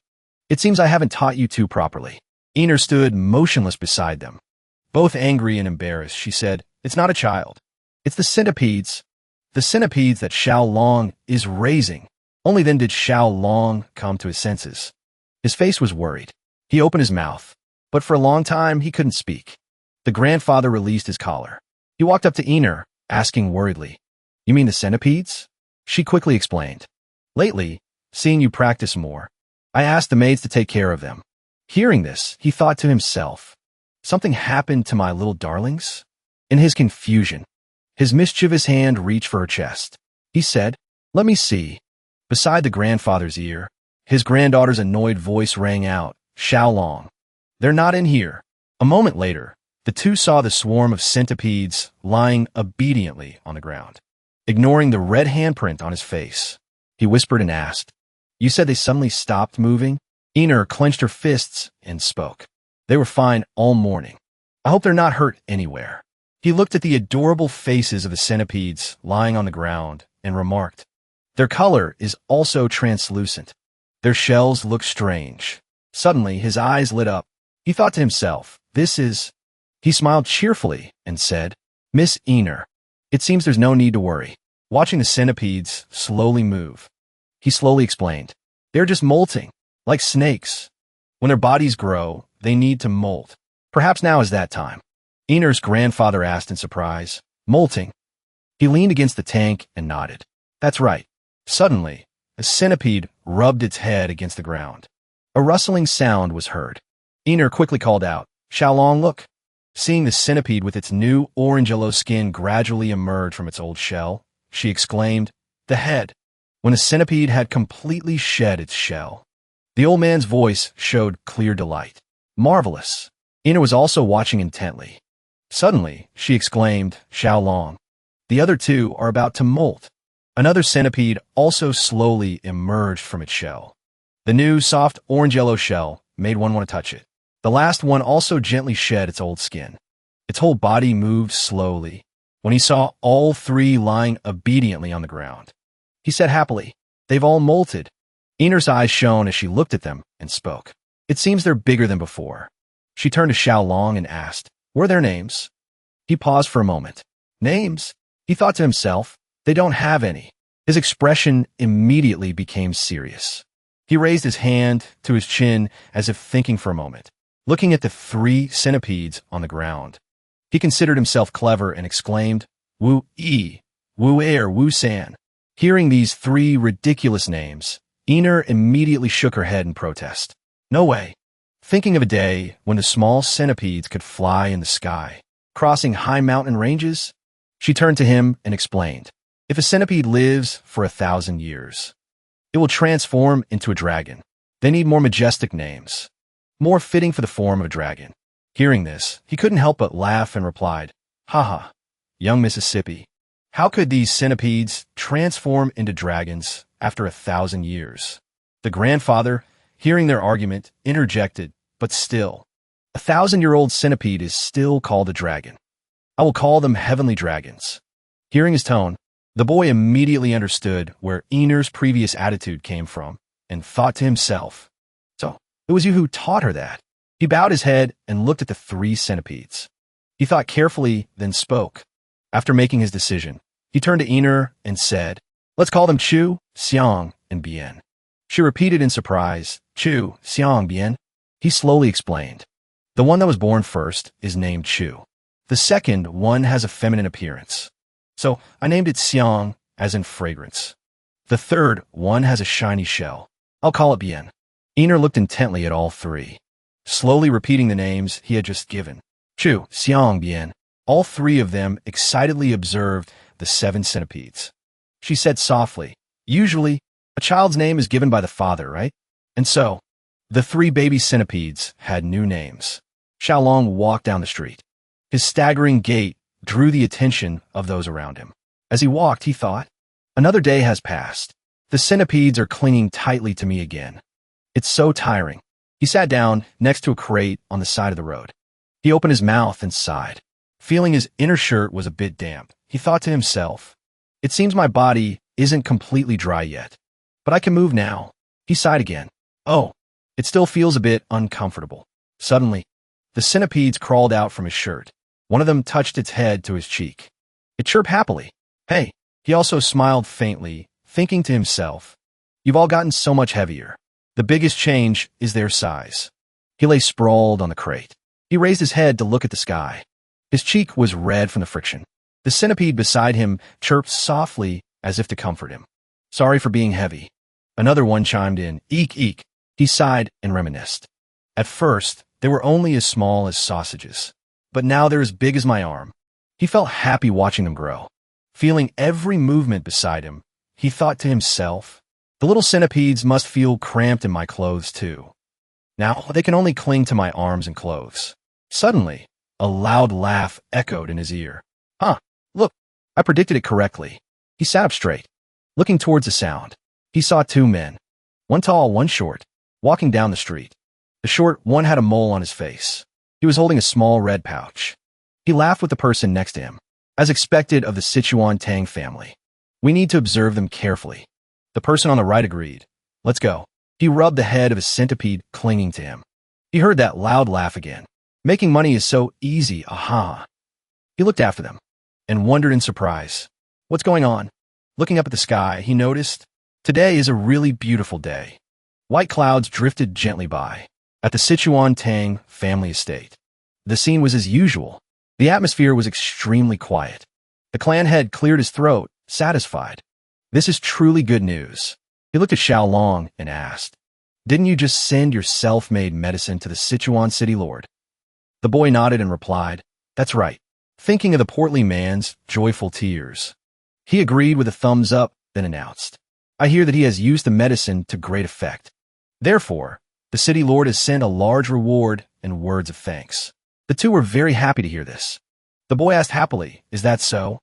It seems I haven't taught you two properly." Ina stood motionless beside them. Both angry and embarrassed, she said, "It's not a child. It's the centipedes. The centipedes that Xiaolong is raising." Only then did Xiaolong come to his senses. His face was worried. He opened his mouth, but for a long time he couldn't speak. The grandfather released his collar. He walked up to Ina, asking worriedly, "You mean the centipedes?" She quickly explained, Lately, seeing you practice more, I asked the maids to take care of them. Hearing this, he thought to himself, something happened to my little darlings? In his confusion, his mischievous hand reached for her chest. He said, "Let me see." Beside the grandfather's ear, his granddaughter's annoyed voice rang out, "Xiaolong. They're not in here." A moment later, the two saw the swarm of centipedes lying obediently on the ground. Ignoring the red handprint on his face, he whispered and asked, "You said they suddenly stopped moving?" Ener clenched her fists and spoke. "They were fine all morning. I hope they're not hurt anywhere." He looked at the adorable faces of the centipedes lying on the ground and remarked, "Their color is also translucent. Their shells look strange." Suddenly, his eyes lit up. He thought to himself, "This is—" He smiled cheerfully and said, "Miss Ener, it seems there's no need to worry." Watching the centipedes slowly move, he slowly explained, "They're just molting, like snakes. When their bodies grow, they need to molt. Perhaps now is that time." Ener's grandfather asked in surprise, "Molting?" He leaned against the tank and nodded. "That's right." Suddenly, a centipede rubbed its head against the ground. A rustling sound was heard. Ener quickly called out, "Xiaolong, look." Seeing the centipede with its new orange-yellow skin gradually emerge from its old shell, she exclaimed, "The head." When the centipede had completely shed its shell, the old man's voice showed clear delight. "Marvelous." Ener was also watching intently. Suddenly, she exclaimed, "Xiaolong. The other two are about to molt." Another centipede also slowly emerged from its shell. The new, soft, orange-yellow shell made one want to touch it. The last one also gently shed its old skin. Its whole body moved slowly when he saw all three lying obediently on the ground. He said happily, "They've all molted." Ener's eyes shone as she looked at them and spoke. "It seems they're bigger than before." She turned to Xiaolong and asked, "What are their names?" He paused for a moment. "Names?" He thought to himself, "They don't have any." His expression immediately became serious. He raised his hand to his chin as if thinking for a moment, looking at the three centipedes on the ground. He considered himself clever and exclaimed, "Wu-Yi, Wu-Er, Wu-San." Hearing these three ridiculous names, Ener immediately shook her head in protest. "No way." Thinking of a day when the small centipedes could fly in the sky, crossing high mountain ranges, she turned to him and explained, "If a centipede lives for 1,000 years, it will transform into a dragon. They need more majestic names, more fitting for the form of a dragon." Hearing this, he couldn't help but laugh and replied, "Haha, young Mississippi, how could these centipedes transform into dragons after 1,000 years?" The grandfather, hearing their argument, interjected, "But still, 1,000-year-old centipede is still called a dragon. I will call them heavenly dragons." Hearing his tone, the boy immediately understood where Ener's previous attitude came from and thought to himself, "So, it was you who taught her that." He bowed his head and looked at the three centipedes. He thought carefully, then spoke. After making his decision, he turned to Ener and said, "Let's call them Chu, Xiang, and Bien." She repeated in surprise, "Chu, Xiang, Bien." He slowly explained, "The one that was born first is named Chu. The second one has a feminine appearance, so I named it Xiang, as in fragrance. The third one has a shiny shell. I'll call it Bien." Ener looked intently at all three, slowly repeating the names he had just given. Chu, Xiang, Bien. All three of them excitedly observed the 7 centipedes. She said softly, "Usually, a child's name is given by the father, right?" And so, the 3 baby centipedes had new names. Xiaolong walked down the street. His staggering gait drew the attention of those around him. As he walked, he thought, "Another day has passed. The centipedes are clinging tightly to me again. It's so tiring." He sat down next to a crate on the side of the road. He opened his mouth and sighed. Feeling his inner shirt was a bit damp, he thought to himself, "It seems my body isn't completely dry yet, but I can move now." He sighed again. "Oh, it still feels a bit uncomfortable." Suddenly, the centipedes crawled out from his shirt. One of them touched its head to his cheek. It chirped happily. "Hey." He also smiled faintly, thinking to himself, "You've all gotten so much heavier. The biggest change is their size." He lay sprawled on the crate. He raised his head to look at the sky. His cheek was red from the friction. The centipede beside him chirped softly as if to comfort him. "Sorry for being heavy." Another one chimed in, eek, eek. He sighed and reminisced. At first, they were only as small as sausages, but now they're as big as my arm. He felt happy watching them grow. Feeling every movement beside him, he thought to himself, the little centipedes must feel cramped in my clothes too. Now they can only cling to my arms and clothes. Suddenly, a loud laugh echoed in his ear. Huh, look, I predicted it correctly. He sat up straight. Looking towards the sound, he saw two men, one tall, one short, walking down the street. The short one had a mole on his face. He was holding a small red pouch. He laughed with the person next to him. As expected of the Sichuan Tang family, we need to observe them carefully. The person on the right agreed. Let's go. He rubbed the head of a centipede clinging to him. He heard that loud laugh again. Making money is so easy, aha. He looked after them and wondered in surprise. What's going on? Looking up at the sky, he noticed, today is a really beautiful day. White clouds drifted gently by at the Sichuan Tang family estate. The scene was as usual. The atmosphere was extremely quiet. The clan head cleared his throat, satisfied. This is truly good news. He looked at Xiao Long and asked, didn't you just send your self-made medicine to the Sichuan city lord? The boy nodded and replied, that's right. Thinking of the portly man's joyful tears. He agreed with a thumbs up, then announced, I hear that he has used the medicine to great effect. Therefore, the city lord has sent a large reward and words of thanks. The two were very happy to hear this. The boy asked happily, is that so?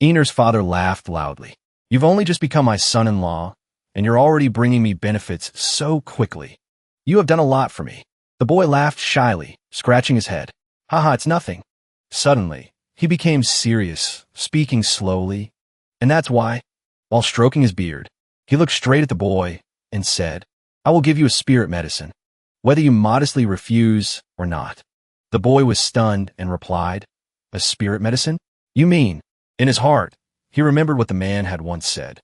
Einer's father laughed loudly. You've only just become my son-in-law, and you're already bringing me benefits so quickly. You have done a lot for me. The boy laughed shyly, scratching his head. Haha, it's nothing. Suddenly, he became serious, speaking slowly, and that's why, while stroking his beard, he looked straight at the boy and said, I will give you a spirit medicine, whether you modestly refuse or not. The boy was stunned and replied, a spirit medicine? You mean? In his heart, he remembered what the man had once said.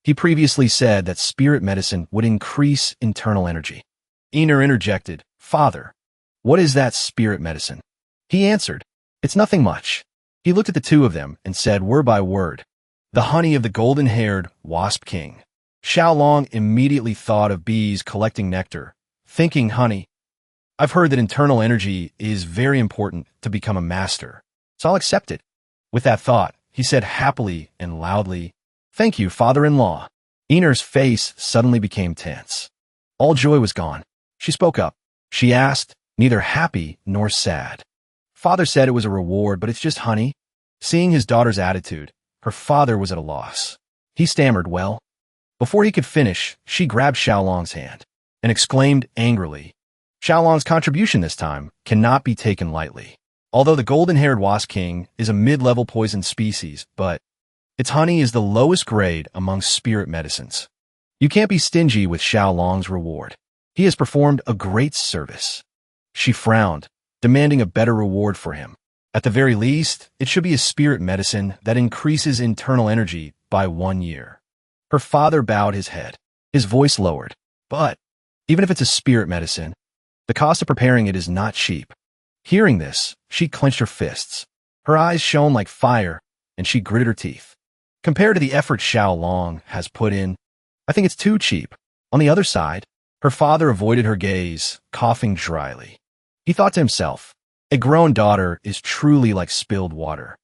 He previously said that spirit medicine would increase internal energy. Einer interjected, Father, what is that spirit medicine? He answered, it's nothing much. He looked at the two of them and said word by word, the honey of the golden-haired wasp king. Xiao Long immediately thought of bees collecting nectar, thinking honey. I've heard that internal energy is very important to become a master, so I'll accept it. With that thought, he said happily and loudly, thank you, father-in-law. Einer's face suddenly became tense. All joy was gone. She spoke up. She asked, neither happy nor sad. Father said it was a reward, but it's just honey. Seeing his daughter's attitude, her father was at a loss. He stammered, well. Before he could finish, she grabbed Xiaolong's hand and exclaimed angrily, Xiaolong's contribution this time cannot be taken lightly. Although the golden-haired wasp king is a mid-level poison species, but its honey is the lowest grade among spirit medicines. You can't be stingy with Xiaolong's reward. He has performed a great service. She frowned, demanding a better reward for him. At the very least, it should be a spirit medicine that increases internal energy by 1 year. Her father bowed his head. His voice lowered. But even if it's a spirit medicine, the cost of preparing it is not cheap. Hearing this, she clenched her fists. Her eyes shone like fire, and she gritted her teeth. Compared to the effort Xiao Long has put in, I think it's too cheap. On the other side, her father avoided her gaze, coughing dryly. He thought to himself, a grown daughter is truly like spilled water.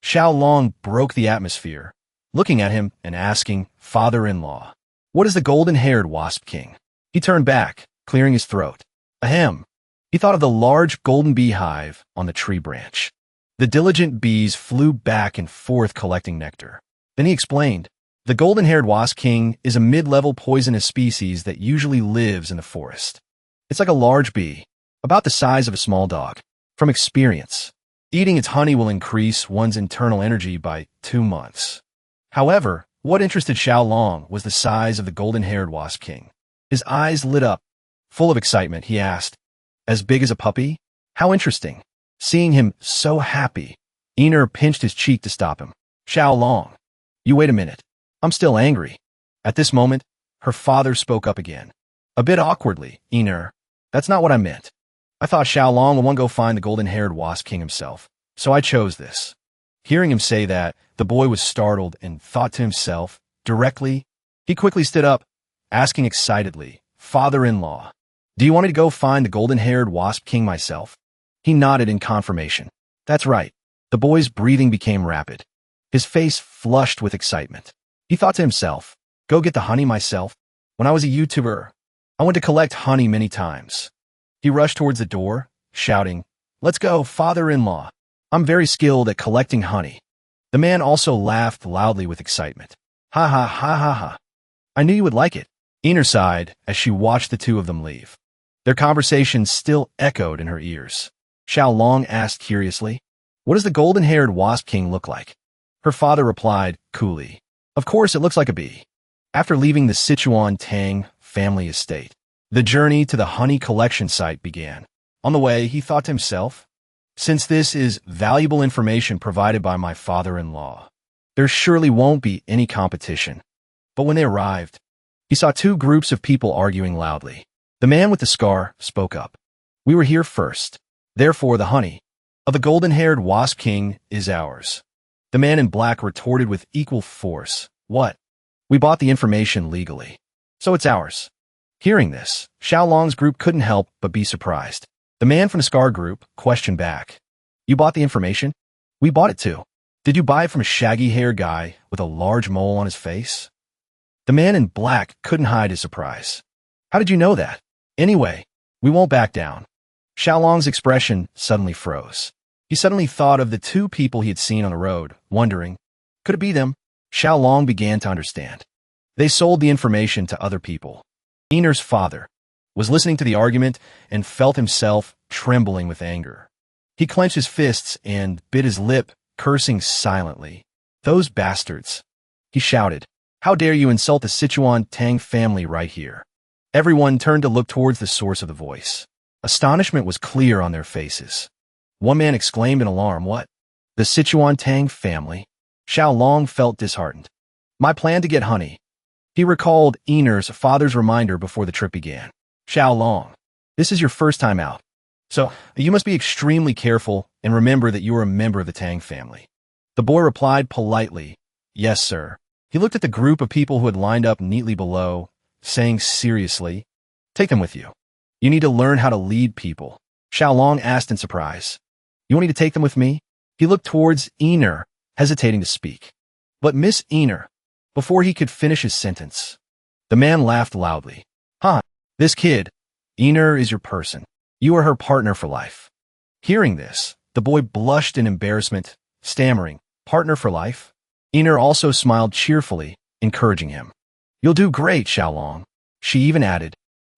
Xiao Long broke the atmosphere, looking at him and asking, father-in-law, what is the golden-haired wasp king? He turned back, clearing his throat. Ahem. He thought of the large golden beehive on the tree branch. The diligent bees flew back and forth collecting nectar. Then he explained, the golden-haired wasp king is a mid-level poisonous species that usually lives in the forest. It's like a large bee, about the size of a small dog. From experience, eating its honey will increase one's internal energy by 2 months. However, what interested Xiao Long was the size of the golden-haired wasp king. His eyes lit up. Full of excitement, he asked, as big as a puppy? How interesting. Seeing him so happy, Einer pinched his cheek to stop him. Xiao Long, you wait a minute. I'm still angry. At this moment, her father spoke up again. A bit awkwardly, Einer, that's not what I meant. I thought Xiao Long would want to go find the golden-haired wasp king himself, so I chose this. Hearing him say that, the boy was startled and thought to himself, directly, he quickly stood up. asking excitedly, "Father-in-law, do you want me to go find the golden-haired wasp king myself?" He nodded in confirmation. "That's right." The boy's breathing became rapid. His face flushed with excitement. He thought to himself, "Go get the honey myself? When I was a YouTuber, I went to collect honey many times." He rushed towards the door, shouting, "Let's go, father-in-law. I'm very skilled at collecting honey." The man also laughed loudly with excitement. "Ha ha ha ha ha. I knew you would like it." Ina sighed as she watched the two of them leave. Their conversation still echoed in her ears. Xiaolong asked curiously, "What does the golden-haired wasp king look like?" Her father replied coolly, "Of course it looks like a bee." After leaving the Sichuan Tang family estate, the journey to the honey collection site began. On the way, he thought to himself, "Since this is valuable information provided by my father-in-law, there surely won't be any competition." But when they arrived, he saw two groups of people arguing loudly. The man with the scar spoke up. "We were here first. Therefore, the honey of the golden-haired wasp king is ours." The man in black retorted with equal force, "What? We bought the information legally, so it's ours." Hearing this, Xiaolong's group couldn't help but be surprised. The man from the scar group questioned back, "You bought the information?" "We bought it too." "Did you buy it from a shaggy-haired guy with a large mole on his face?" The man in black couldn't hide his surprise. "How did you know that?" "Anyway, we won't back down." Xiaolong's expression suddenly froze. He suddenly thought of the two people he had seen on the road, wondering, could it be them? Xiaolong began to understand. They sold the information to other people. Iner's father was listening to the argument and felt himself trembling with anger. He clenched his fists and bit his lip, cursing silently. "Those bastards!" He shouted. "How dare you insult the Sichuan Tang family right here?" Everyone turned to look towards the source of the voice. Astonishment was clear on their faces. One man exclaimed in alarm, "What? The Sichuan Tang family?" Xiaolong felt disheartened. "My plan to get honey." He recalled Iner's father's reminder before the trip began. "Xiaolong, this is your first time out, so you must be extremely careful and remember that you are a member of the Tang family." The boy replied politely, "Yes, sir." He looked at the group of people who had lined up neatly below, saying seriously, "Take them with you. You need to learn how to lead people." Xiaolong asked in surprise, "You want me to take them with me?" He looked towards Iner, hesitating to speak. "But Miss Iner," before he could finish his sentence, the man laughed loudly. "Huh, this kid, Iner is your person. You are her partner for life." Hearing this, the boy blushed in embarrassment, stammering, "Partner for life?" Iner also smiled cheerfully, encouraging him. "You'll do great, Xiaolong." She even added,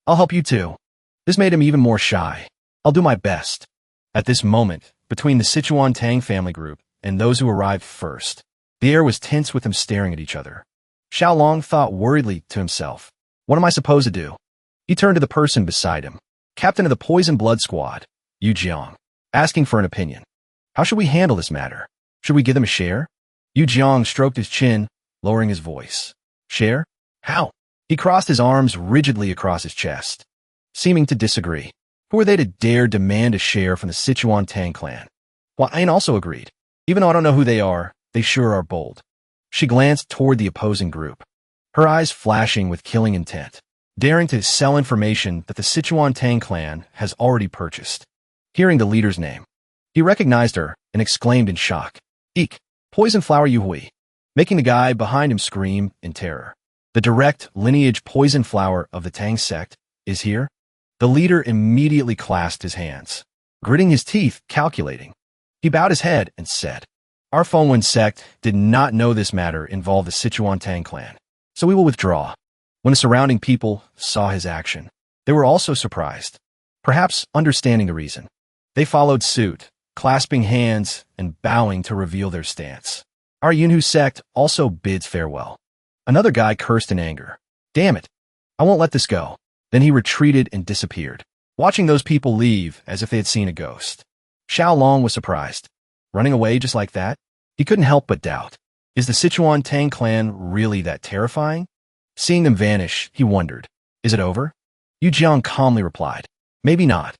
"I'll help you too." This made him even more shy. "I'll do my best." At this moment, between the Sichuan Tang family group and those who arrived first, the air was tense with them staring at each other. Xiaolong thought worriedly to himself, "What am I supposed to do?" He turned to the person beside him, captain of the Poison Blood Squad, Yu Jiang, asking for an opinion. "How should we handle this matter? Should we give them a share?" Yu Jiang stroked his chin, lowering his voice. "Share? How?" He crossed his arms rigidly across his chest, seeming to disagree. Who are they to dare demand a share from the Sichuan Tang clan? Well, Ain also agreed. "Even though I don't know who they sure are bold." She glanced toward the opposing group, her eyes flashing with killing intent, daring to sell information that the Sichuan Tang clan has already purchased. Hearing the leader's name, he recognized her and exclaimed in shock, "Eek, Poison Flower Yuhui," making the guy behind him scream in terror. "The direct lineage Poison Flower of the Tang sect is here?" The leader immediately clasped his hands, gritting his teeth, calculating. He bowed his head and said, "Our Fengwen sect did not know this matter involved the Sichuan Tang clan, so we will withdraw." When the surrounding people saw his action, they were also surprised, perhaps understanding the reason. They followed suit, clasping hands and bowing to reveal their stance. "Our Yunhu sect also bids farewell." Another guy cursed in anger. "Damn it, I won't let this go." Then he retreated and disappeared, watching those people leave as if they had seen a ghost. Xiaolong was surprised. Running away just like that? He couldn't help but doubt. Is the Sichuan Tang clan really that terrifying? Seeing them vanish, he wondered, is it over? Yu Jiang calmly replied, "Maybe not."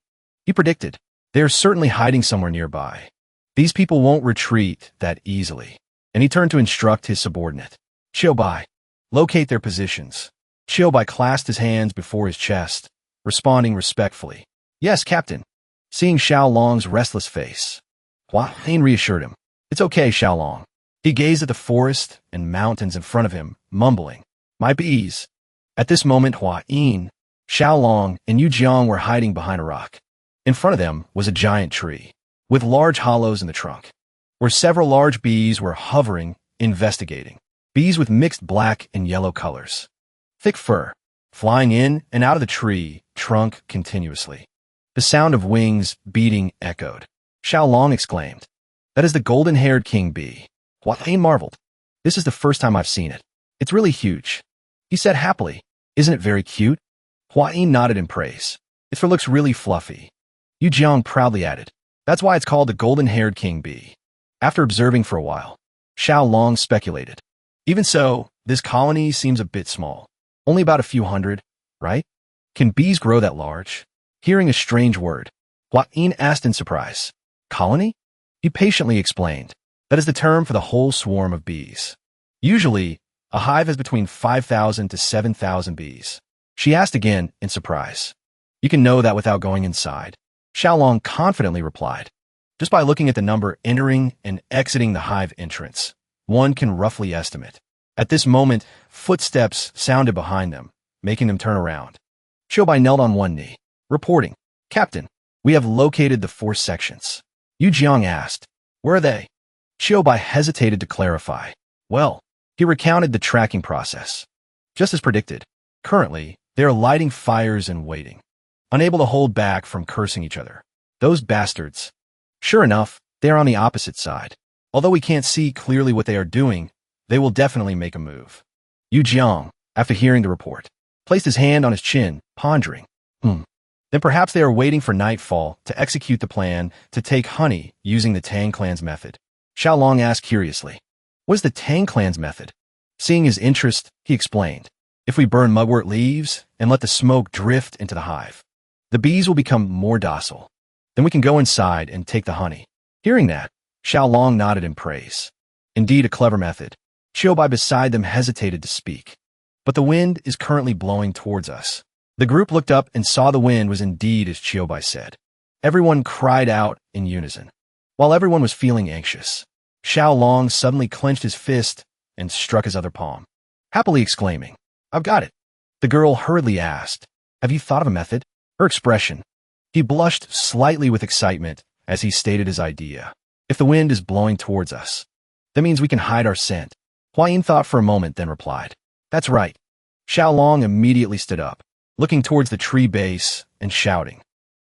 He predicted, "They are certainly hiding somewhere nearby. These people won't retreat that easily." And he turned to instruct his subordinate, "Bai, locate their positions." Xiaobai clasped his hands before his chest, responding respectfully. Yes, Captain. Seeing Xiao Long's restless face, Hua Yin reassured him. It's okay, Xiao Long. He gazed at the forest and mountains in front of him, mumbling, My bees. At this moment, Hua Yin, Xiao Long, and Yu Jiang were hiding behind a rock. In front of them was a giant tree, with large hollows in the trunk, where several large bees were hovering, investigating. Bees with mixed black and yellow colors. Thick fur, flying in and out of the tree trunk continuously. The sound of wings beating echoed. Xiao Long exclaimed, That is the golden-haired king bee. Hua Yin marveled. This is the first time I've seen it. It's really huge. He said happily, Isn't it very cute? Hua Yin nodded in praise. Its fur looks really fluffy. Yu Jiang proudly added, That's why it's called the golden-haired king bee. After observing for a while, Xiao Long speculated. Even so, this colony seems a bit small. Only about a few hundred, right? Can bees grow that large? Hearing a strange word, Hua Yin asked in surprise. Colony? He patiently explained. That is the term for the whole swarm of bees. Usually, a hive has between 5,000 to 7,000 bees. She asked again in surprise. You can know that without going inside. Xiao Long confidently replied. Just by looking at the number entering and exiting the hive entrance, one can roughly estimate. At this moment, footsteps sounded behind them, making them turn around. Xiaobai knelt on one knee, reporting, Captain, we have located the 4 sections. Yu Jiang asked, Where are they? Xiaobai hesitated to clarify. Well, he recounted the tracking process. Just as predicted, currently, they are lighting fires and waiting, unable to hold back from cursing each other. Those bastards. Sure enough, they are on the opposite side. Although we can't see clearly what they are doing, they will definitely make a move. Yu Jiang, after hearing the report, placed his hand on his chin, pondering. Then perhaps they are waiting for nightfall to execute the plan to take honey using the Tang clan's method. Xiao Long asked curiously, What is the Tang clan's method? Seeing his interest, he explained, If we burn mugwort leaves and let the smoke drift into the hive, the bees will become more docile. Then we can go inside and take the honey. Hearing that, Xiao Long nodded in praise. Indeed a clever method. Xiaobai beside them hesitated to speak. But the wind is currently blowing towards us. The group looked up and saw the wind was indeed as Xiaobai said. Everyone cried out in unison. While everyone was feeling anxious, Xiao Long suddenly clenched his fist and struck his other palm, happily exclaiming, I've got it. The girl hurriedly asked, Have you thought of a method? Her expression. He blushed slightly with excitement as he stated his idea. If the wind is blowing towards us, that means we can hide our scent. Hua Yin thought for a moment, then replied, That's right. Xiao Long immediately stood up, looking towards the tree base and shouting,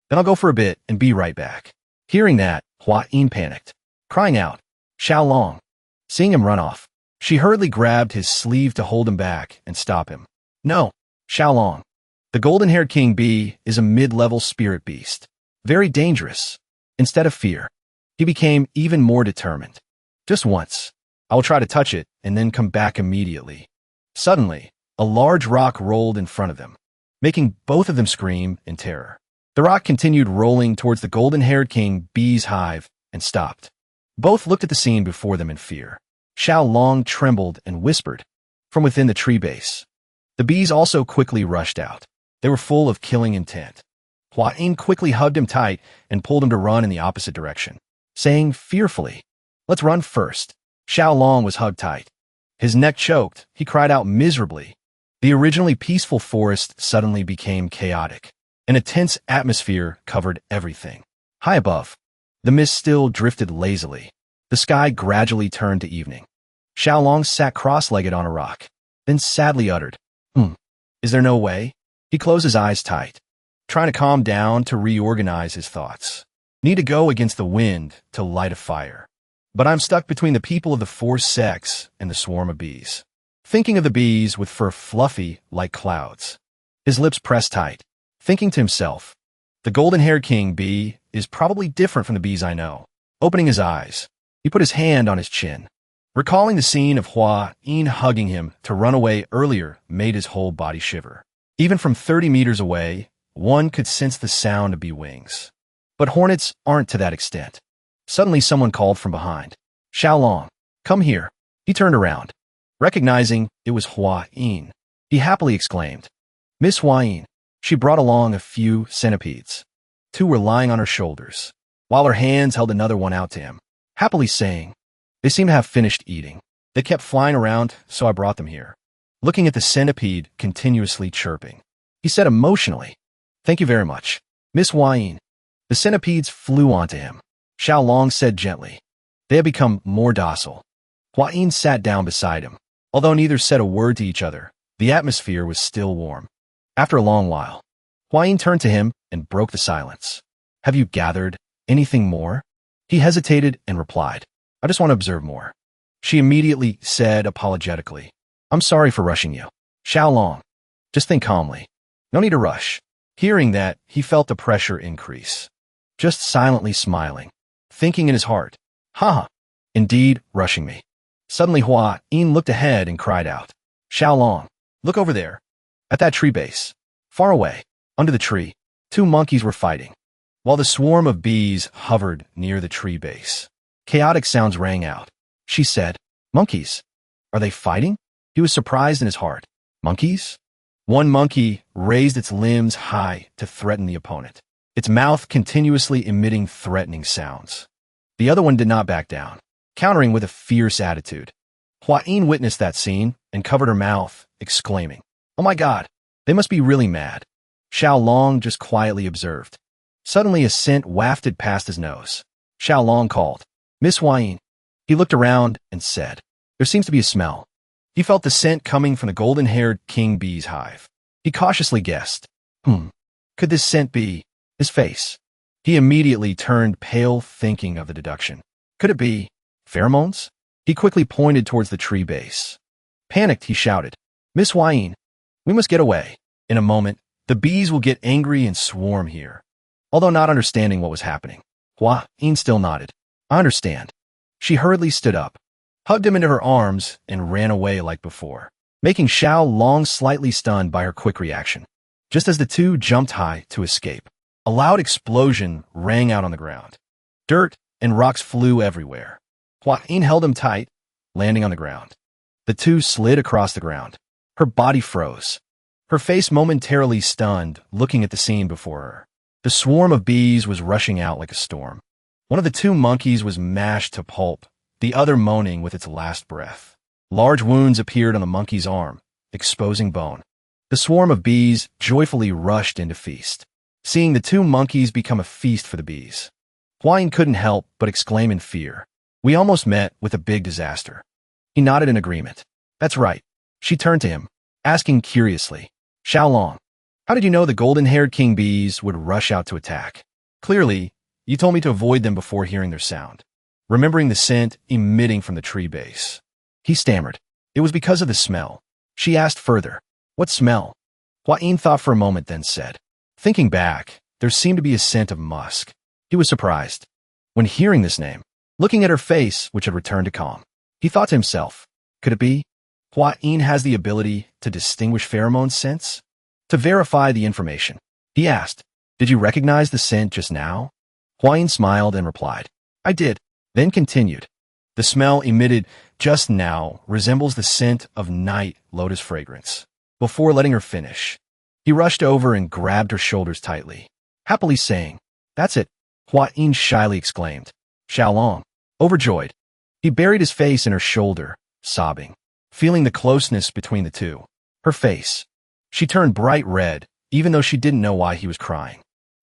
Then I'll go for a bit and be right back. Hearing that, Hua Yin panicked, crying out, Xiao Long. Seeing him run off, she hurriedly grabbed his sleeve to hold him back and stop him. No, Xiao Long. The golden-haired king bee is a mid-level spirit beast, very dangerous. Instead of fear, he became even more determined. Just once, I will try to touch it and then come back immediately. Suddenly, a large rock rolled in front of them, making both of them scream in terror. The rock continued rolling towards the golden-haired king bee's hive and stopped. Both looked at the scene before them in fear. Xiao Long trembled and whispered from within the tree base. The bees also quickly rushed out. They were full of killing intent. Hua Yin quickly hugged him tight and pulled him to run in the opposite direction, saying fearfully, Let's run first. Xiao Long was hugged tight. His neck choked. He cried out miserably. The originally peaceful forest suddenly became chaotic. An intense atmosphere covered everything. High above, the mist still drifted lazily. The sky gradually turned to evening. Xiao Long sat cross-legged on a rock, then sadly uttered, Is there no way? He closed his eyes tight, trying to calm down to reorganize his thoughts. Need to go against the wind to light a fire. But I'm stuck between the people of the 4 sects and the swarm of bees. Thinking of the bees with fur fluffy like clouds. His lips pressed tight, thinking to himself, The golden-haired king bee is probably different from the bees I know. Opening his eyes, he put his hand on his chin. Recalling the scene of Hua Yin hugging him to run away earlier made his whole body shiver. Even from 30 meters away, one could sense the sound of bee wings. But hornets aren't to that extent. Suddenly someone called from behind. Xiao Long, come here. He turned around, recognizing it was Hua Yin. he happily exclaimed. Miss Huayin. She brought along a few centipedes. 2 were lying on her shoulders, while her hands held another one out to him, happily saying, they seem to have finished eating. They kept flying around, so I brought them here. Looking at the centipede continuously chirping, he said emotionally, thank you very much, Miss Huayin. The centipedes flew onto him. Xiao Long said gently. They had become more docile. Huayin sat down beside him. Although neither said a word to each other, the atmosphere was still warm. After a long while, Huayin turned to him and broke the silence. Have you gathered anything more? He hesitated and replied, I just want to observe more. She immediately said apologetically, I'm sorry for rushing you. Xiao Long, just think calmly. No need to rush. Hearing that, he felt the pressure increase. Just silently smiling, thinking in his heart, haha, indeed, rushing me. Suddenly Huayin looked ahead and cried out, Xiao Long, look over there. At that tree base, far away, under the tree, 2 monkeys were fighting, while the swarm of bees hovered near the tree base. Chaotic sounds rang out. She said, monkeys? Are they fighting? He was surprised in his heart. Monkeys? One monkey raised its limbs high to threaten the opponent, its mouth continuously emitting threatening sounds. The other one did not back down, countering with a fierce attitude. Huayin witnessed that scene and covered her mouth, exclaiming, oh my God, they must be really mad. Xiao Long just quietly observed. Suddenly a scent wafted past his nose. Xiao Long called, Miss Huayin. He looked around and said, there seems to be a smell. He felt the scent coming from the golden-haired king bee's hive. He cautiously guessed, could this scent be his face? He immediately turned pale thinking of the deduction. Could it be pheromones? He quickly pointed towards the tree base. Panicked, he shouted, Miss Huayin, we must get away. In a moment, the bees will get angry and swarm here. Although not understanding what was happening, Huayin still nodded. I understand. She hurriedly stood up, hugged him into her arms, and ran away like before, making Xiao Long slightly stunned by her quick reaction. Just as the 2 jumped high to escape, a loud explosion rang out on the ground. Dirt and rocks flew everywhere. Huayin held him tight, landing on the ground. The 2 slid across the ground. Her body froze, her face momentarily stunned, looking at the scene before her. The swarm of bees was rushing out like a storm. One of the 2 monkeys was mashed to pulp, the other moaning with its last breath. Large wounds appeared on the monkey's arm, exposing bone. The swarm of bees joyfully rushed in to feast, seeing the 2 monkeys become a feast for the bees. Huayin couldn't help but exclaim in fear, we almost met with a big disaster. He nodded in agreement. That's right. She turned to him, asking curiously, Xiao Long, how did you know the golden-haired king bees would rush out to attack? Clearly, you told me to avoid them before hearing their sound, remembering the scent emitting from the tree base. He stammered. It was because of the smell. She asked further, what smell? Huayin thought for a moment, then said, thinking back, there seemed to be a scent of musk. He was surprised. When hearing this name, looking at her face, which had returned to calm, he thought to himself, could it be? Huayin has the ability to distinguish pheromone scents? To verify the information, he asked, did you recognize the scent just now? Huayin smiled and replied, I did, then continued. The smell emitted just now resembles the scent of night lotus fragrance. Before letting her finish, he rushed over and grabbed her shoulders tightly, happily saying, that's it, Huayin shyly exclaimed. Xiao Long, overjoyed. He buried his face in her shoulder, sobbing, feeling the closeness between the 2. Her face. She turned bright red, even though she didn't know why he was crying.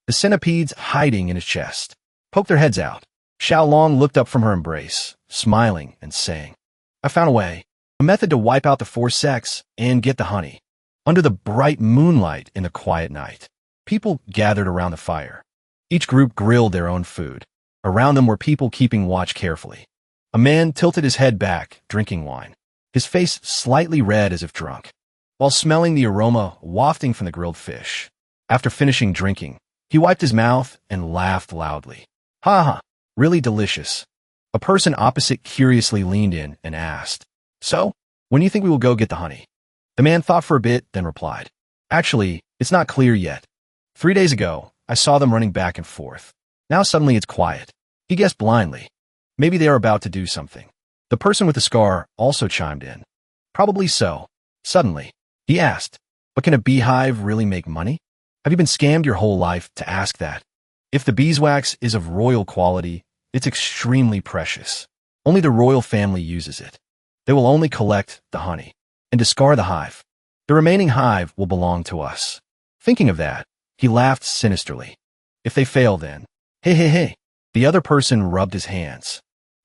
The centipedes hiding in his chest poked their heads out. Xiao Long looked up from her embrace, smiling and saying, I found a way, a method to wipe out the 4 sects and get the honey. Under the bright moonlight in the quiet night, people gathered around the fire. Each group grilled their own food. Around them were people keeping watch carefully. A man tilted his head back, drinking wine, his face slightly red as if drunk, while smelling the aroma wafting from the grilled fish. After finishing drinking, he wiped his mouth and laughed loudly. Ha ha, really delicious. A person opposite curiously leaned in and asked, so, when do you think we will go get the honey? The man thought for a bit, then replied, actually, it's not clear yet. 3 days ago, I saw them running back and forth. Now suddenly it's quiet. He guessed blindly. Maybe they are about to do something. The person with the scar also chimed in. Probably so. Suddenly, He asked, but can a beehive really make money? Have you been scammed your whole life to ask that? If the beeswax is of royal quality, it's extremely precious. Only the royal family uses it. They will only collect the honey and discard the hive. The remaining hive will belong to us. Thinking of that, he laughed sinisterly. If they fail then, hey, hey, hey. The other person rubbed his hands,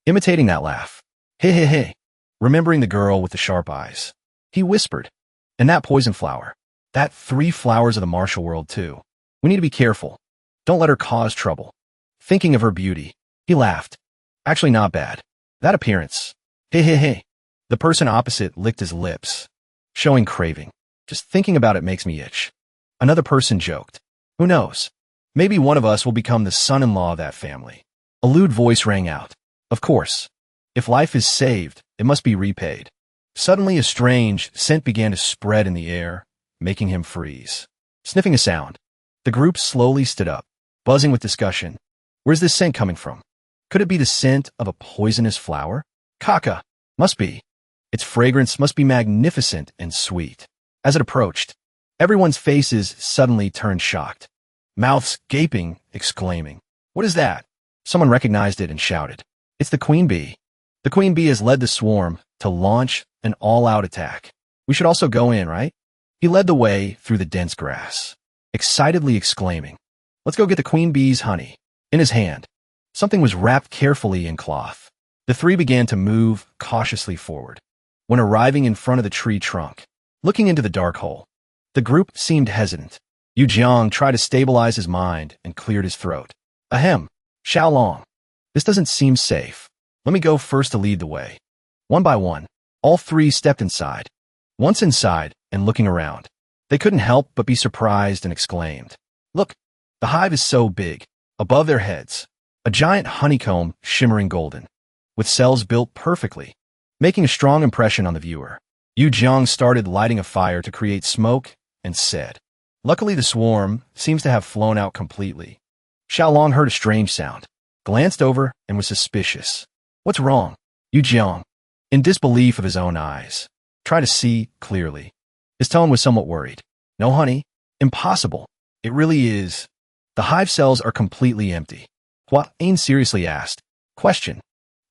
imitating that laugh. Hey, hey, hey. Remembering the girl with the sharp eyes, he whispered, and that poison flower. That 3 flowers of the martial world too. We need to be careful. Don't let her cause trouble. Thinking of her beauty, he laughed. Actually not bad. That appearance. Hey, hey, hey. The person opposite licked his lips, showing craving. Just thinking about it makes me itch. Another person joked. Who knows? Maybe one of us will become the son-in-law of that family. A lewd voice rang out. Of course. If life is saved, it must be repaid. Suddenly a strange scent began to spread in the air, making him freeze. Sniffing a sound, the group slowly stood up, buzzing with discussion. Where's this scent coming from? Could it be the scent of a poisonous flower? Kaka. Must be. Its fragrance must be magnificent and sweet. As it approached, everyone's faces suddenly turned shocked. Mouths gaping, exclaiming, "What is that?" Someone recognized it and shouted, "It's the queen bee." The queen bee has led the swarm to launch an all-out attack. We should also go in, right? He led the way through the dense grass, excitedly exclaiming, "Let's go get the queen bee's honey." In his hand, something was wrapped carefully in cloth. The 3 began to move cautiously forward. When arriving in front of the tree trunk, looking into the dark hole, the group seemed hesitant. Yu Jiang tried to stabilize his mind and cleared his throat. Ahem, Xiaolong. This doesn't seem safe. Let me go first to lead the way. One by one, all 3 stepped inside. Once inside and looking around, they couldn't help but be surprised and exclaimed, "Look, the hive is so big. Above their heads, a giant honeycomb shimmering golden, with cells built perfectly, making a strong impression on the viewer." Yu Jiang started lighting a fire to create smoke and said, "Luckily the swarm seems to have flown out completely." Xiaolong heard a strange sound, glanced over, and was suspicious. "What's wrong?" Yu Jiang, in disbelief of his own eyes, tried to see clearly. His tone was somewhat worried. "No honey? Impossible. It really is. The hive cells are completely empty." Hua Yin seriously asked, "Question.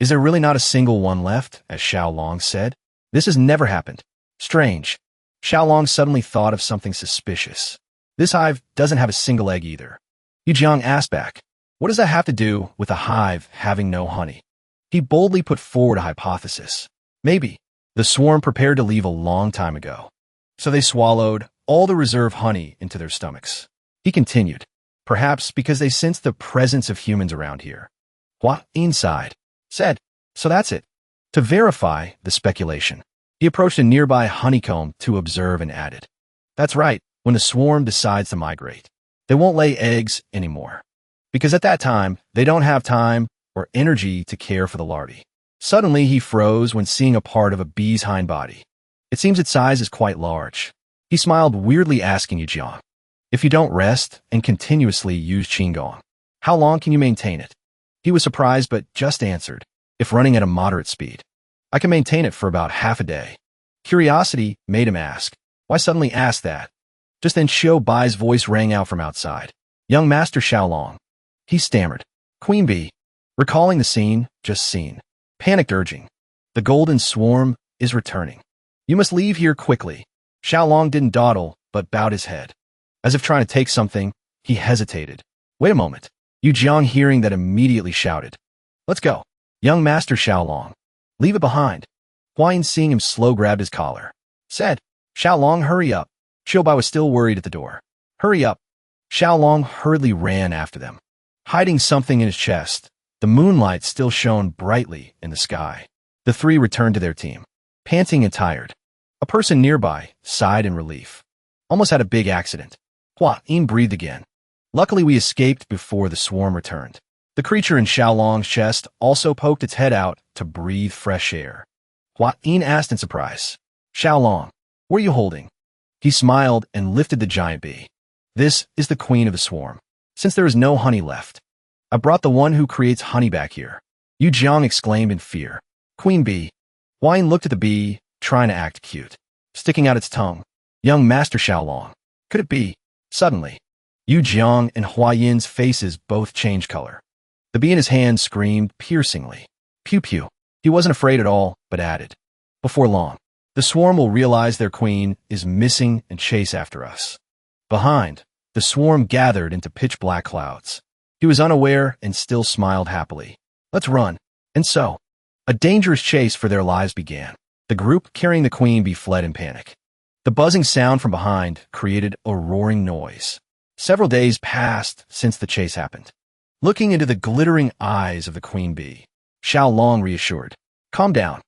Is there really not a single one left?" As Xiaolong said, "This has never happened. Strange." Xiaolong suddenly thought of something suspicious. "This hive doesn't have a single egg either." Yu Jiang asked back, "What does that have to do with a hive having no honey?" He boldly put forward a hypothesis. Maybe the swarm prepared to leave a long time ago, so they swallowed all the reserve honey into their stomachs. He continued, "Perhaps because they sensed the presence of humans around here." Hua Yin sighed, said, "So that's it." To verify the speculation, he approached a nearby honeycomb to observe and added, "That's right, when the swarm decides to migrate, they won't lay eggs anymore, because at that time, they don't have time or energy to care for the larvae." Suddenly, he froze when seeing a part of a bee's hind body. It seems its size is quite large. He smiled weirdly, asking Yu Jiang, "If you don't rest and continuously use Qigong, how long can you maintain it?" He was surprised but just answered, "If running at a moderate speed, I can maintain it for about half a day." Curiosity made him ask, "Why suddenly ask that?" Just then Xiao Bai's voice rang out from outside. "Young Master Xiaolong." He stammered, "Queen bee." Recalling the scene just seen, panicked urging, "The golden swarm is returning. You must leave here quickly." Xiaolong didn't dawdle, but bowed his head. As if trying to take something, he hesitated. "Wait a moment." Yu Jiang, hearing that, immediately shouted, "Let's go. Young Master Xiaolong. Leave it behind." Hua Yin, seeing him slow, grabbed his collar, said, "Xiaolong, hurry up." Xiaobai was still worried at the door. "Hurry up." Xiaolong hurriedly ran after them, hiding something in his chest. The moonlight still shone brightly in the sky. The 3 returned to their team, panting and tired. A person nearby sighed in relief. "Almost had a big accident." Hua Yin breathed again. "Luckily we escaped before the swarm returned." The creature in Xiaolong's chest also poked its head out to breathe fresh air. Hua Yin asked in surprise, "Xiaolong, what are you holding?" He smiled and lifted the giant bee. "This is the queen of the swarm. Since there is no honey left, I brought the one who creates honey back here." Yu Jiang exclaimed in fear. "Queen bee." Hua Yin looked at the bee, trying to act cute, sticking out its tongue. Young Master Xiaolong. Could it be? Suddenly, Yu Jiang and Hua Yin's faces both changed color. The bee in his hand screamed piercingly. Pew pew. He wasn't afraid at all, but added, before long, the swarm will realize their queen is missing and chase after us. Behind, the swarm gathered into pitch-black clouds. He was unaware and still smiled happily. Let's run. And so, a dangerous chase for their lives began. The group carrying the queen bee fled in panic. The buzzing sound from behind created a roaring noise. Several days passed since the chase happened. Looking into the glittering eyes of the queen bee, Xiaolong reassured, calm down.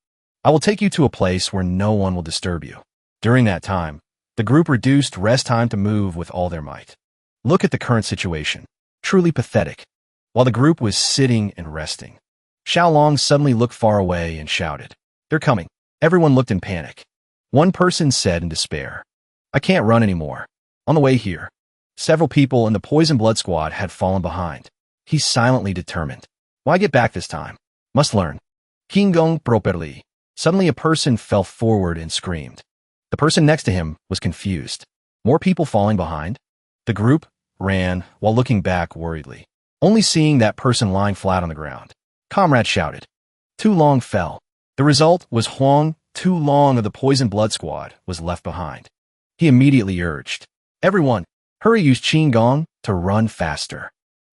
I will take you to a place where no one will disturb you. During that time, the group reduced rest time to move with all their might. Look at the current situation. Truly pathetic. While the group was sitting and resting, Xiaolong suddenly looked far away and shouted, they're coming. Everyone looked in panic. One person said in despair, I can't run anymore. On the way here, several people in the Poison Blood Squad had fallen behind. He's silently determined. Why get back this time? Must learn. Kingong properly. Suddenly a person fell forward and screamed. The person next to him was confused. More people falling behind? The group ran while looking back worriedly, only seeing that person lying flat on the ground. Comrade shouted. Tu Long fell. The result was Huang Tu Long of the Poison Blood Squad was left behind. He immediately urged, everyone, hurry, use Qigong to run faster.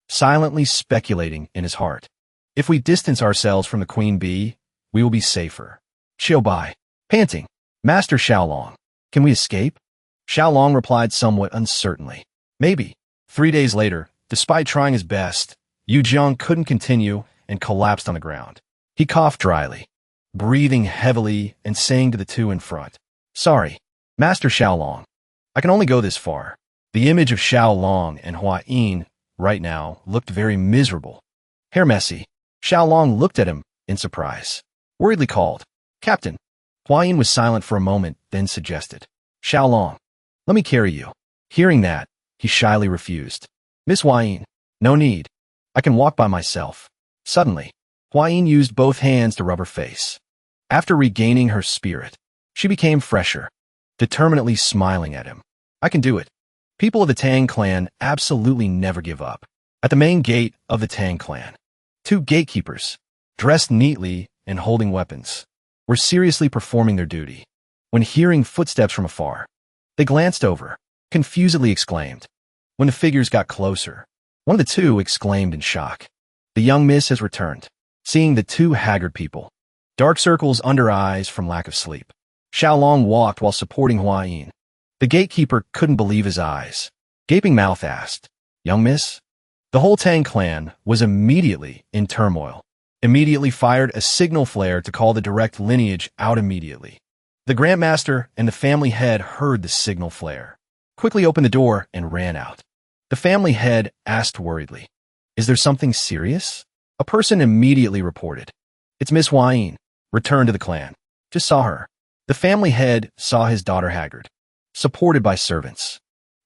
Silently speculating in his heart, if we distance ourselves from the queen bee, we will be safer. Chill by. Panting. Master Xiaolong, can we escape? Xiaolong replied somewhat uncertainly. Maybe. 3 days later, despite trying his best, Yu Jiang couldn't continue and collapsed on the ground. He coughed dryly, breathing heavily and saying to the two in front, sorry, Master Xiaolong, I can only go this far. The image of Xiaolong and Hua Yin right now looked very miserable. Hair messy. Xiaolong looked at him in surprise. Worriedly called, Captain. Hua Yin was silent for a moment, then suggested, Xiaolong, let me carry you. Hearing that, he shyly refused. Miss Hua Yin, no need. I can walk by myself. Suddenly, Hua Yin used both hands to rub her face. After regaining her spirit, she became fresher, determinedly smiling at him. I can do it. People of the Tang clan absolutely never give up. At the main gate of the Tang clan, 2 gatekeepers, dressed neatly and holding weapons, were seriously performing their duty. When hearing footsteps from afar, they glanced over, confusedly exclaimed. When the figures got closer, one of the 2 exclaimed in shock. The young miss has returned. Seeing the 2 haggard people, dark circles under eyes from lack of sleep, Xiaolong walked while supporting Hua Yin. The gatekeeper couldn't believe his eyes. Gaping mouth asked, young miss? The whole Tang clan was immediately in turmoil. Immediately fired a signal flare to call the direct lineage out immediately. The Grandmaster and the family head heard the signal flare, quickly opened the door and ran out. The family head asked worriedly, is there something serious? A person immediately reported, it's Miss Hua Yin, returned to the clan. Just saw her. The family head saw his daughter haggard, supported by servants,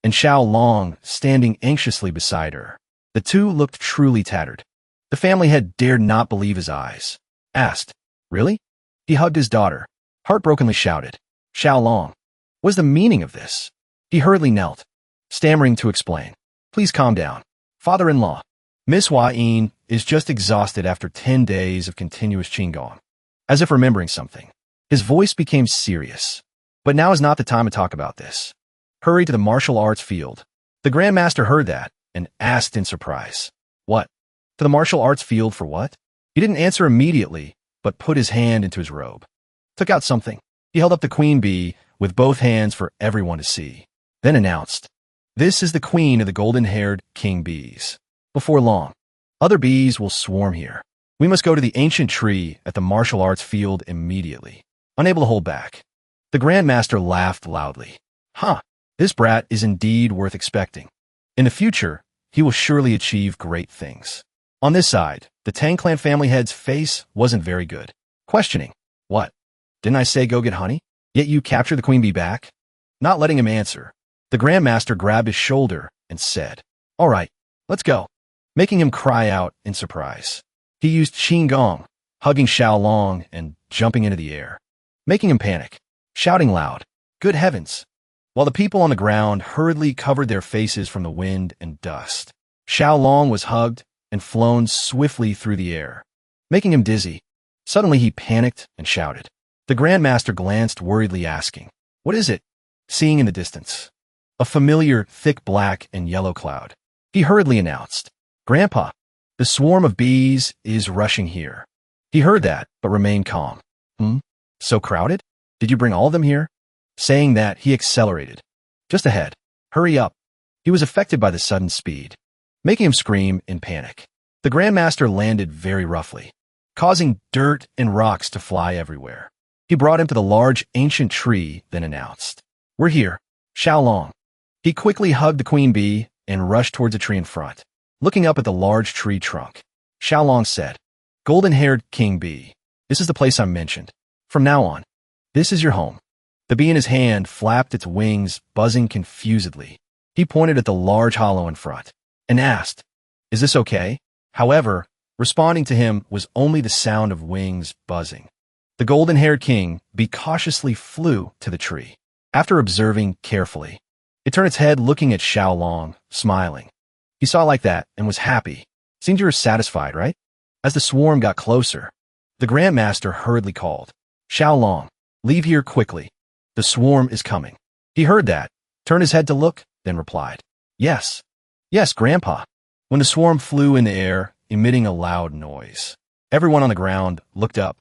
and Xiaolong standing anxiously beside her. The 2 looked truly tattered. The family head dared not believe his eyes. Asked, really? He hugged his daughter, heartbrokenly shouted, Xiaolong, what's the meaning of this? He hurriedly knelt, stammering to explain. Please calm down. Father-in-law, Miss Hua Yin is just exhausted after 10 days of continuous Qigong. As if remembering something, his voice became serious. But now is not the time to talk about this. Hurry to the martial arts field. The Grandmaster heard that and asked in surprise, what? To the martial arts field for what? He didn't answer immediately, but put his hand into his robe. Took out something. He held up the queen bee with both hands for everyone to see. Then announced, this is the queen of the golden-haired king bees. Before long, other bees will swarm here. We must go to the ancient tree at the martial arts field immediately. Unable to hold back, the Grandmaster laughed loudly. This brat is indeed worth expecting. In the future, he will surely achieve great things. On this side, the Tang clan family head's face wasn't very good. Questioning, what? Didn't I say go get honey? Yet you capture the queen bee back? Not letting him answer, the Grandmaster grabbed his shoulder and said, all right, let's go. Making him cry out in surprise. He used Qigong, hugging Xiaolong and jumping into the air, making him panic, shouting loud, good heavens, while the people on the ground hurriedly covered their faces from the wind and dust. Xiaolong was hugged and flown swiftly through the air, making him dizzy. Suddenly he panicked and shouted. The Grandmaster glanced worriedly, asking, "What is it?" Seeing in the distance a familiar, thick black and yellow cloud, he hurriedly announced, "Grandpa, the swarm of bees is rushing here." He heard that, but remained calm. So crowded? Did you bring all of them here?" Saying that, he accelerated. "Just ahead. Hurry up." He was affected by the sudden speed, making him scream in panic. The Grandmaster landed very roughly, causing dirt and rocks to fly everywhere. He brought him to the large ancient tree, then announced, "We're here, Xiaolong." He quickly hugged the queen bee and rushed towards the tree in front. Looking up at the large tree trunk, Xiaolong said, "Golden-haired king bee, this is the place I mentioned. From now on, this is your home." The bee in his hand flapped its wings, buzzing confusedly. He pointed at the large hollow in front and asked, "Is this okay?" However, responding to him was only the sound of wings buzzing. The golden-haired king bee cautiously flew to the tree. After observing carefully, it turned its head, looking at Xiaolong, smiling. He saw like that and was happy. "Seems you were satisfied, right?" As the swarm got closer, the Grandmaster hurriedly called, "Xiaolong, leave here quickly. The swarm is coming." He heard that, turned his head to look, then replied, "Yes. Yes, Grandpa." When the swarm flew in the air, emitting a loud noise, everyone on the ground looked up,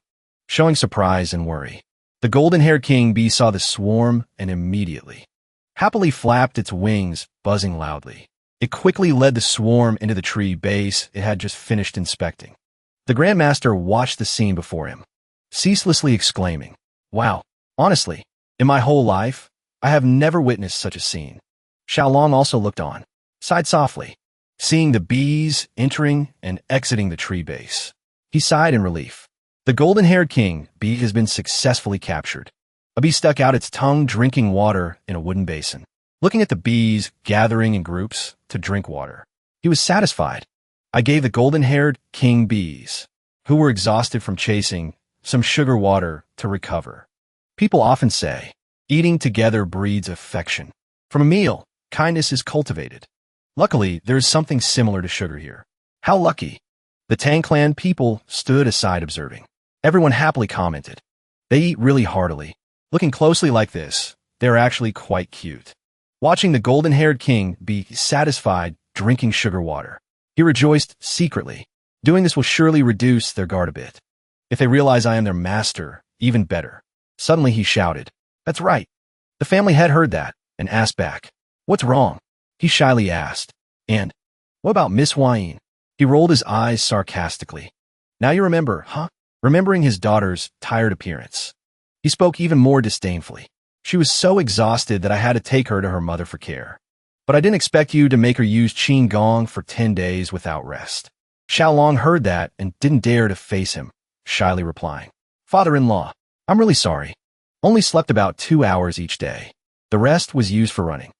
showing surprise and worry. The golden-haired king bee saw the swarm and immediately happily flapped its wings, buzzing loudly. It quickly led the swarm into the tree base it had just finished inspecting. The Grandmaster watched the scene before him, ceaselessly exclaiming, "Wow, honestly, in my whole life, I have never witnessed such a scene." Xiaolong also looked on, sighed softly, seeing the bees entering and exiting the tree base. He sighed in relief. The golden-haired king bee has been successfully captured. A bee stuck out its tongue, drinking water in a wooden basin, looking at the bees gathering in groups to drink water. He was satisfied. I gave the golden-haired king bees, who were exhausted from chasing, some sugar water to recover. People often say, eating together breeds affection. From a meal, kindness is cultivated. Luckily, there is something similar to sugar here. How lucky! The Tang clan people stood aside observing. Everyone happily commented, "They eat really heartily. Looking closely like this, they're actually quite cute." Watching the golden-haired king be satisfied drinking sugar water, he rejoiced secretly. Doing this will surely reduce their guard a bit. If they realize I am their master, even better. Suddenly he shouted, "That's right." The family head heard that and asked back, "What's wrong?" He shyly asked, "And what about Miss Huayin?" He rolled his eyes sarcastically. "Now you remember, huh?" Remembering his daughter's tired appearance, he spoke even more disdainfully. "She was so exhausted that I had to take her to her mother for care. But I didn't expect you to make her use Qin Gong for 10 days without rest." Xiaolong heard that and didn't dare to face him, shyly replying, "Father-in-law, I'm really sorry. Only slept about 2 hours each day. The rest was used for running."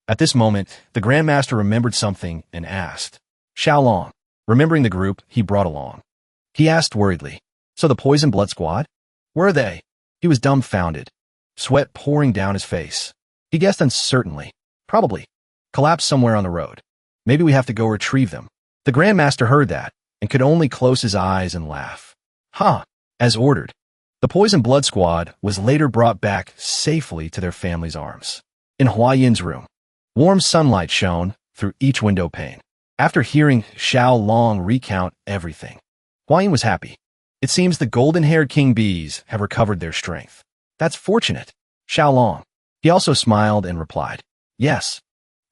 At this moment, the Grandmaster remembered something and asked, Xiaolong, remembering the group he brought along. He asked worriedly, "So the Poison Blood Squad? Where are they?" He was dumbfounded, sweat pouring down his face. He guessed uncertainly, "Probably collapsed somewhere on the road. Maybe we have to go retrieve them." The Grandmaster heard that and could only close his eyes and laugh. "Huh," as ordered. The Poison Blood Squad was later brought back safely to their family's arms. In Huayin's room, warm sunlight shone through each window pane. After hearing Xiaolong recount everything, Huayin was happy. It seems the golden-haired king bees have recovered their strength. "That's fortunate, Xiaolong." He also smiled and replied, "Yes,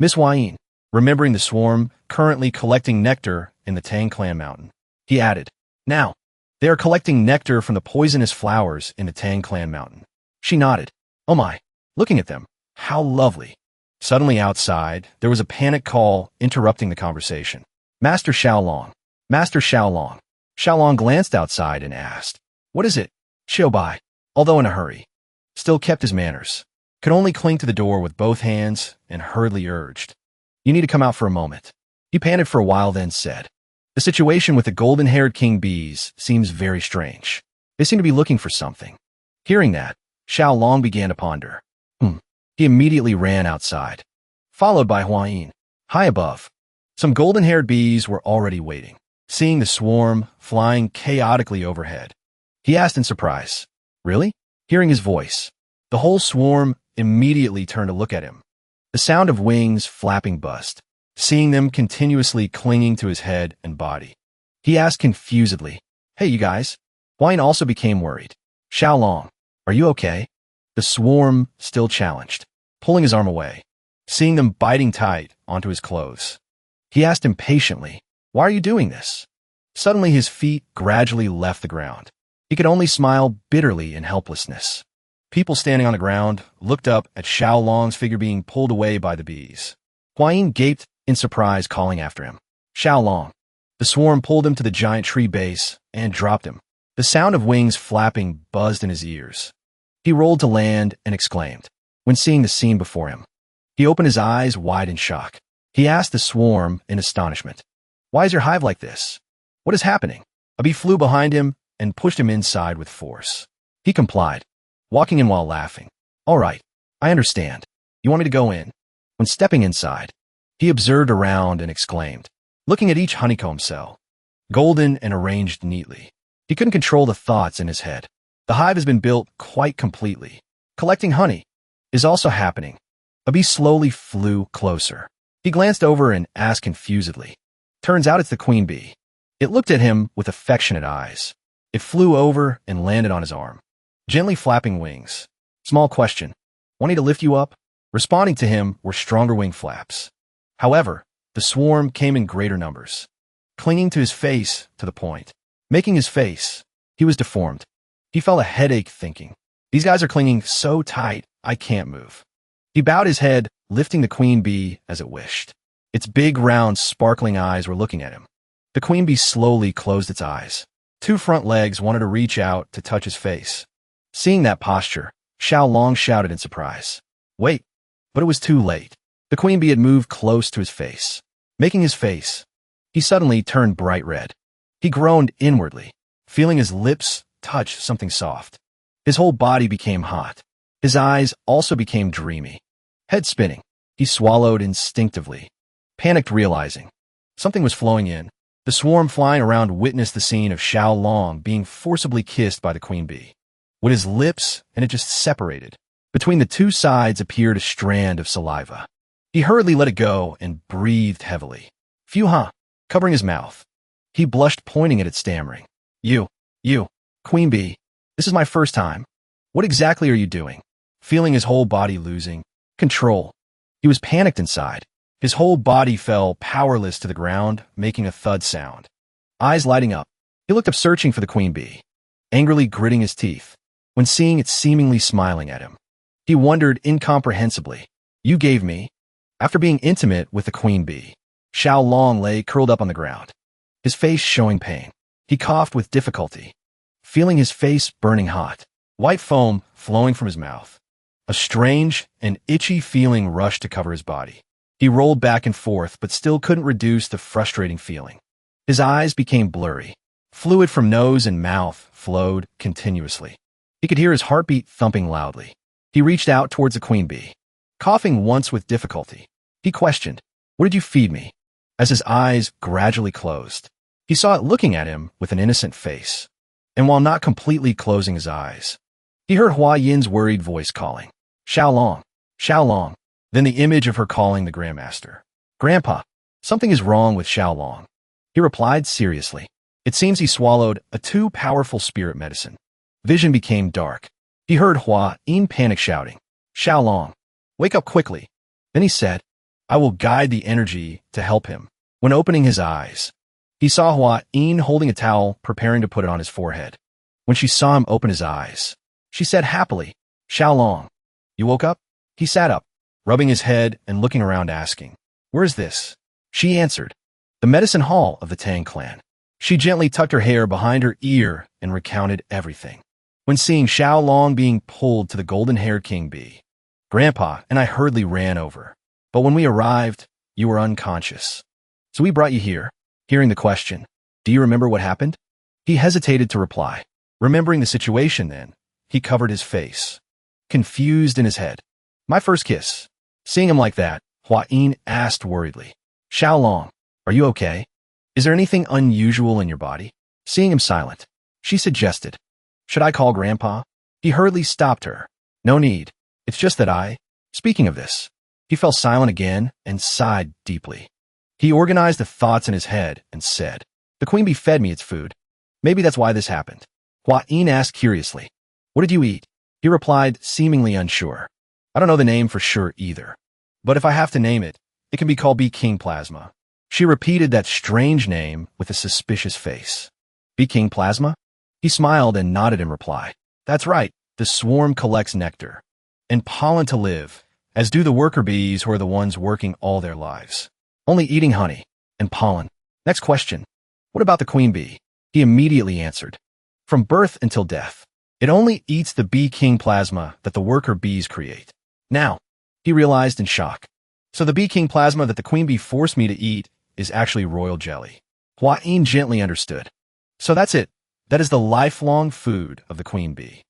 Miss Huayin," remembering the swarm currently collecting nectar in the Tang Clan mountain. He added, "Now, they are collecting nectar from the poisonous flowers in the Tang Clan mountain." She nodded. "Oh my, looking at them, how lovely." Suddenly outside, there was a panic call interrupting the conversation. "Master Xiaolong! Master Xiaolong!" Xiaolong glanced outside and asked, "What is it?" Bai, although in a hurry, still kept his manners, could only cling to the door with both hands and hurriedly urged, "You need to come out for a moment." He panted for a while, then said, "The situation with the golden-haired king bees seems very strange. They seem to be looking for something." Hearing that, Xiaolong began to ponder. He immediately ran outside, followed by Hua Yin. High above, some golden-haired bees were already waiting. Seeing the swarm flying chaotically overhead, he asked in surprise, "Really?" Hearing his voice, the whole swarm immediately turned to look at him. The sound of wings flapping buzzed, seeing them continuously clinging to his head and body. He asked confusedly, "Hey, you guys?" Hua Yin also became worried. "Xiaolong, are you okay?" The swarm still challenged, pulling his arm away. Seeing them biting tight onto his clothes, he asked impatiently, "Why are you doing this?" Suddenly his feet gradually left the ground. He could only smile bitterly in helplessness. People standing on the ground looked up at Xiaolong's figure being pulled away by the bees. Hua Yin gaped in surprise, calling after him, "Xiaolong." The swarm pulled him to the giant tree base and dropped him. The sound of wings flapping buzzed in his ears. He rolled to land and exclaimed, when seeing the scene before him. He opened his eyes wide in shock. He asked the swarm in astonishment, "Why is your hive like this? What is happening?" A bee flew behind him and pushed him inside with force. He complied, walking in while laughing. "All right, I understand. You want me to go in?" When stepping inside, he observed around and exclaimed, looking at each honeycomb cell, golden and arranged neatly. He couldn't control the thoughts in his head. The hive has been built quite completely. Collecting honey is also happening. A bee slowly flew closer. He glanced over and asked confusedly, "Turns out it's the queen bee." It looked at him with affectionate eyes. It flew over and landed on his arm, gently flapping wings. "Small question. Want me to lift you up?" Responding to him were stronger wing flaps. However, the swarm came in greater numbers, clinging to his face to the point, making his face. He was deformed. He felt a headache thinking, "These guys are clinging so tight, I can't move." He bowed his head, lifting the queen bee as it wished. Its big, round, sparkling eyes were looking at him. The queen bee slowly closed its eyes. Two front legs wanted to reach out to touch his face. Seeing that posture, Xiaolong shouted in surprise, "Wait!" But it was too late. The queen bee had moved close to his face, making his face. He suddenly turned bright red. He groaned inwardly, feeling his lips touch something soft. His whole body became hot. His eyes also became dreamy. Head spinning, he swallowed instinctively, panicked realizing something was flowing in. The swarm flying around witnessed the scene of Xiaolong being forcibly kissed by the queen bee. With his lips and it just separated. Between the two sides appeared a strand of saliva. He hurriedly let it go and breathed heavily. Phew, huh? Covering his mouth. He blushed, pointing at it, stammering, You, queen bee, this is my first time. What exactly are you doing?" Feeling his whole body losing control, he was panicked inside. His whole body fell powerless to the ground, making a thud sound. Eyes lighting up, he looked up, searching for the queen bee, angrily gritting his teeth, when seeing it seemingly smiling at him. He wondered incomprehensibly, "You gave me?" After being intimate with the queen bee, Xiaolong lay curled up on the ground, his face showing pain. He coughed with difficulty, feeling his face burning hot, white foam flowing from his mouth. A strange and itchy feeling rushed to cover his body. He rolled back and forth, but still couldn't reduce the frustrating feeling. His eyes became blurry. Fluid from nose and mouth flowed continuously. He could hear his heartbeat thumping loudly. He reached out towards the queen bee, coughing once with difficulty. He questioned, "What did you feed me?" As his eyes gradually closed, he saw it looking at him with an innocent face. And while not completely closing his eyes, he heard Hua Yin's worried voice calling, "Xiaolong, Xiaolong." Then the image of her calling the Grandmaster. "Grandpa, something is wrong with Xiaolong." He replied seriously. It seems he swallowed a too powerful spirit medicine. Vision became dark. He heard Hua Yin panic shouting, "Xiaolong, wake up quickly." Then he said, "I will guide the energy to help him." When opening his eyes, he saw Hua Yin holding a towel, preparing to put it on his forehead. When she saw him open his eyes, she said happily, "Xiaolong, you woke up?" He sat up, rubbing his head and looking around, asking, "Where is this?" She answered, "The medicine hall of the Tang clan." She gently tucked her hair behind her ear and recounted everything. When seeing Xiaolong being pulled to the golden-haired king bee, "Grandpa and I hurriedly ran over. But when we arrived, you were unconscious. So we brought you here." Hearing the question, "Do you remember what happened?" He hesitated to reply. Remembering the situation then, he covered his face, confused in his head. My first kiss. Seeing him like that, Hua Yin asked worriedly. Xiaolong, are you okay? Is there anything unusual in your body? Seeing him silent, she suggested. Should I call Grandpa? He hurriedly stopped her. No need. It's just that Speaking of this, he fell silent again and sighed deeply. He organized the thoughts in his head and said, the queen bee fed me its food. Maybe that's why this happened. Hua Yin asked curiously, what did you eat? He replied, seemingly unsure. I don't know the name for sure either. But if I have to name it, it can be called Bee King Plasma. She repeated that strange name with a suspicious face. Bee King Plasma? He smiled and nodded in reply. That's right, the swarm collects nectar and pollen to live, as do the worker bees who are the ones working all their lives, only eating honey and pollen. Next question. What about the queen bee? He immediately answered. From birth until death, it only eats the Bee King Plasma that the worker bees create. Now, he realized in shock. So the Bee King Plasma that the queen bee forced me to eat is actually royal jelly. Hua Yin gently understood. So that's it. That is the lifelong food of the queen bee.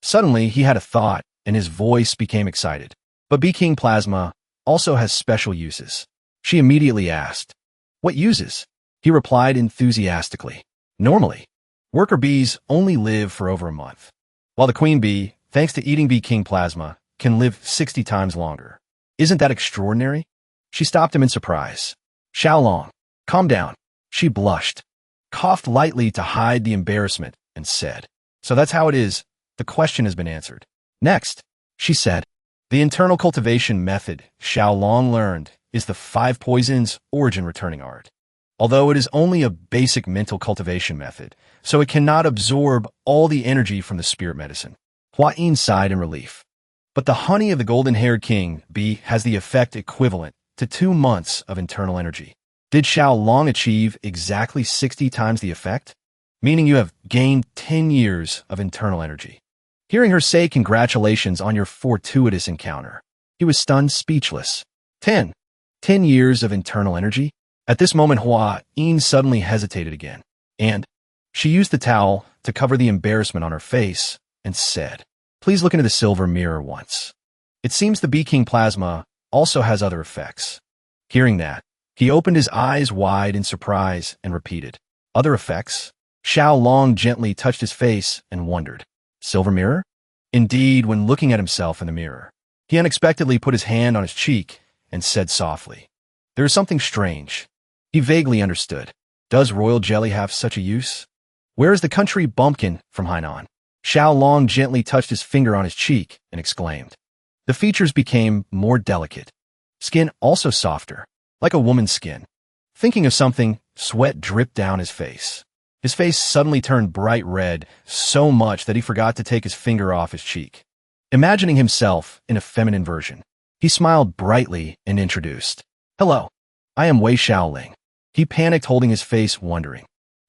Suddenly, he had a thought, and his voice became excited. But Bee King Plasma also has special uses. She immediately asked, what uses? He replied enthusiastically. Normally, worker bees only live for over a month, while the queen bee, thanks to eating Bee King Plasma, can live 60 times longer. Isn't that extraordinary? She stopped him in surprise. Xiaolong, calm down. She blushed, coughed lightly to hide the embarrassment, and said, so that's how it is. The question has been answered. Next, she said, the internal cultivation method Xiaolong learned is the 5 poisons origin returning art. Although it is only a basic mental cultivation method, so it cannot absorb all the energy from the spirit medicine. Hua Yin sighed in relief. But the honey of the golden-haired king bee has the effect equivalent to 2 months of internal energy. Did Xiaolong achieve exactly 60 times the effect? Meaning you have gained 10 years of internal energy. Hearing her say congratulations on your fortuitous encounter, he was stunned speechless. 10 years of internal energy? At this moment, Hua Yin suddenly hesitated again, and she used the towel to cover the embarrassment on her face and said, please look into the silver mirror once. It seems the Bee King Plasma also has other effects. Hearing that, he opened his eyes wide in surprise and repeated, other effects? Xiaolong gently touched his face and wondered, silver mirror? Indeed, when looking at himself in the mirror, he unexpectedly put his hand on his cheek and said softly, there is something strange. He vaguely understood. Does royal jelly have such a use? Where is the country bumpkin from Hainan? Xiaolong gently touched his finger on his cheek and exclaimed. The features became more delicate. Skin also softer, like a woman's skin. Thinking of something, sweat dripped down his face. His face suddenly turned bright red, so much that he forgot to take his finger off his cheek. Imagining himself in a feminine version, he smiled brightly and introduced. Hello, I am Wei Xiaoling. He panicked, holding his face, wondering,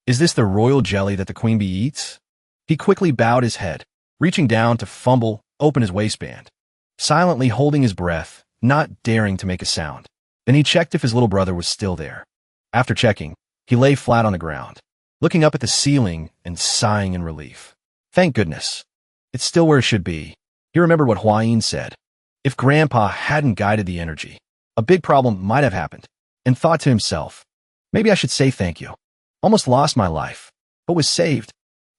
is this the royal jelly that the queen bee eats? He quickly bowed his head, reaching down to fumble open his waistband, silently holding his breath, not daring to make a sound. Then he checked if his little brother was still there. After checking, he lay flat on the ground, looking up at the ceiling and sighing in relief. Thank goodness. It's still where it should be. He remembered what Hua Yin said. If Grandpa hadn't guided the energy, a big problem might have happened, and thought to himself, maybe I should say thank you. Almost lost my life, but was saved.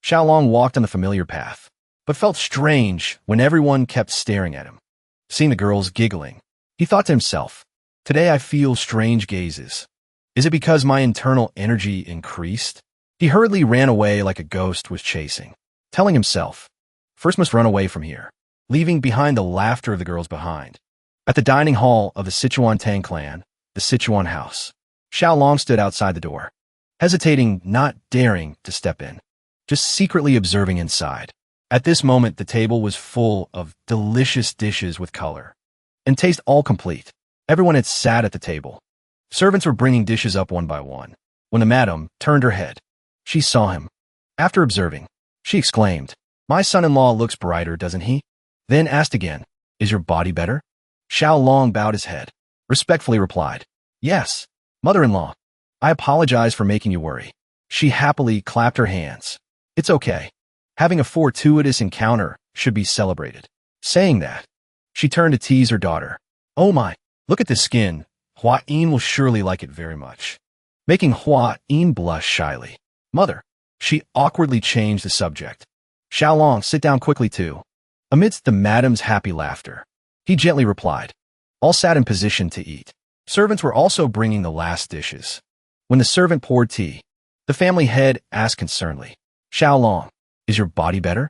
Xiaolong walked on the familiar path, but felt strange when everyone kept staring at him. Seeing the girls giggling, he thought to himself, today I feel strange gazes. Is it because my internal energy increased? He hurriedly ran away like a ghost was chasing, telling himself, first must run away from here, leaving behind the laughter of the girls behind. At the dining hall of the Sichuan Tang clan, the Sichuan house, Xiaolong stood outside the door, hesitating, not daring to step in, just secretly observing inside. At this moment, the table was full of delicious dishes with color and taste all complete. Everyone had sat at the table. Servants were bringing dishes up one by one. When the madam turned her head, she saw him. After observing, she exclaimed, my son-in-law looks brighter, doesn't he? Then asked again, is your body better? Xiaolong bowed his head, respectfully replied, yes, mother-in-law. I apologize for making you worry. She happily clapped her hands. It's okay. Having a fortuitous encounter should be celebrated. Saying that, She turned to tease her daughter. Oh my, look at this skin. Hua Yin will surely like it very much. Making Hua Yin blush shyly. Mother. She awkwardly changed the subject. Xiaolong, sit down quickly too. Amidst the madam's happy laughter, he gently replied. All sat in position to eat. Servants were also bringing the last dishes. When the servant poured tea, the family head asked concernedly, Xiaolong, is your body better?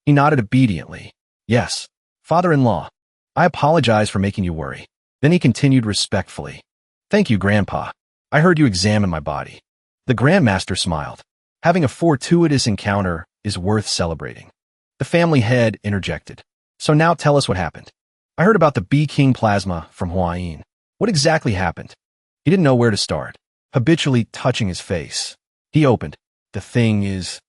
He nodded obediently. Yes, father-in-law. I apologize for making you worry. Then he continued respectfully. Thank you, Grandpa. I heard you examine my body. The Grandmaster smiled. Having a fortuitous encounter is worth celebrating. The family head interjected. So now tell us what happened. I heard about the Bee King plasma from Hua Yin. What exactly happened? He didn't know where to start. Habitually touching his face, he opened. The thing is,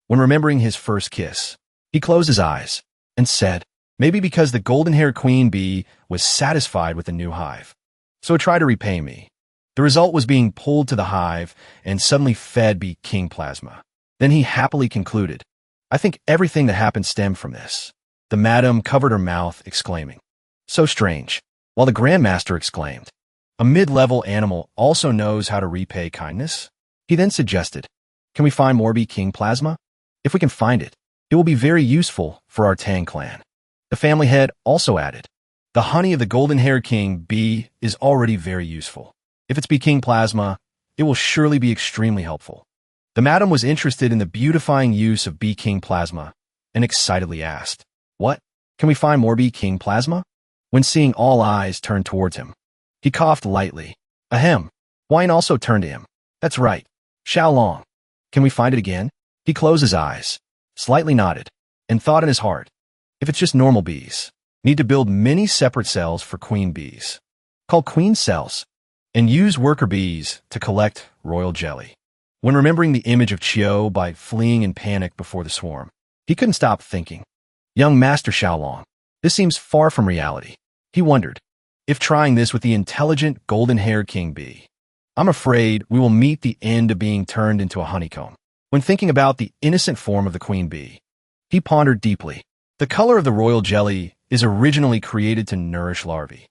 when remembering his first kiss, he closed his eyes and said, maybe because the golden-haired queen bee was satisfied with the new hive. So it tried to repay me. The result was being pulled to the hive and suddenly fed Bee King plasma. Then he happily concluded, I think everything that happened stemmed from this. The madam covered her mouth, exclaiming, so strange, while the Grandmaster exclaimed, a mid-level animal also knows how to repay kindness? He then suggested, can we find more Bee King plasma? If we can find it, it will be very useful for our Tang clan. The family head also added, the honey of the golden-haired king bee is already very useful. If it's Bee King plasma, it will surely be extremely helpful. The madam was interested in the beautifying use of Bee King plasma and excitedly asked, what? Can we find more Bee King plasma? When seeing all eyes turned towards him, he coughed lightly. Ahem. Wine also turned to him. That's right. Xiaolong. Can we find it again? He closed his eyes, slightly nodded, and thought in his heart, if it's just normal bees, need to build many separate cells for queen bees, called queen cells, and use worker bees to collect royal jelly. When remembering the image of Qiu by fleeing in panic before the swarm, he couldn't stop thinking, young Master Xiaolong, this seems far from reality. He wondered, if trying this with the intelligent golden-haired king bee, I'm afraid we will meet the end of being turned into a honeycomb. When thinking about the innocent form of the queen bee, he pondered deeply. The color of the royal jelly is originally created to nourish larvae,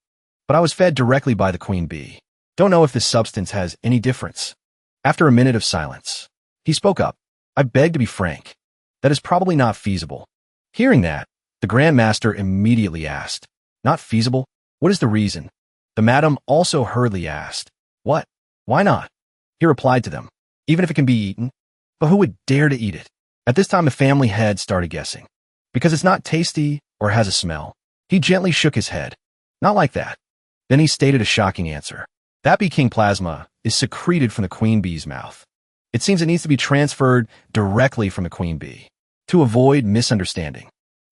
but I was fed directly by the queen bee. Don't know if this substance has any difference. After a minute of silence, he spoke up. I beg to be frank. That is probably not feasible. Hearing that, the Grandmaster immediately asked, not feasible? What is the reason? The madam also hurriedly asked, what? Why not? He replied to them, even if it can be eaten. But who would dare to eat it? At this time, the family head started guessing. Because it's not tasty or has a smell. He gently shook his head. Not like that. Then he stated a shocking answer. That Bee King plasma is secreted from the queen bee's mouth. It seems it needs to be transferred directly from the queen bee to avoid misunderstanding.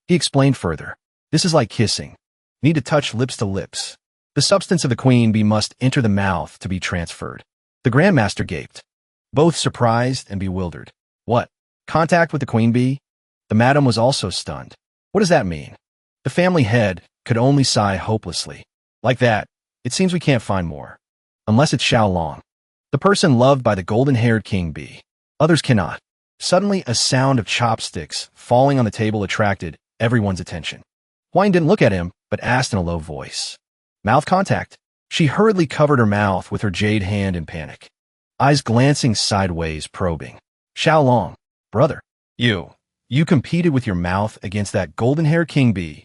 He explained further. This is like kissing. Need to touch lips to lips. The substance of the queen bee must enter the mouth to be transferred. The Grandmaster gaped, both surprised and bewildered. What? Contact with the queen bee? The madam was also stunned. What does that mean? The family head could only sigh hopelessly. Like that, it seems we can't find more. Unless it's Xiaolong, the person loved by the golden-haired king bee. Others cannot. Suddenly, a sound of chopsticks falling on the table attracted everyone's attention. Huang didn't look at him, but asked in a low voice. Mouth contact. She hurriedly covered her mouth with her jade hand in panic, eyes glancing sideways, probing. Xiaolong, brother, you competed with your mouth against that golden-haired king bee.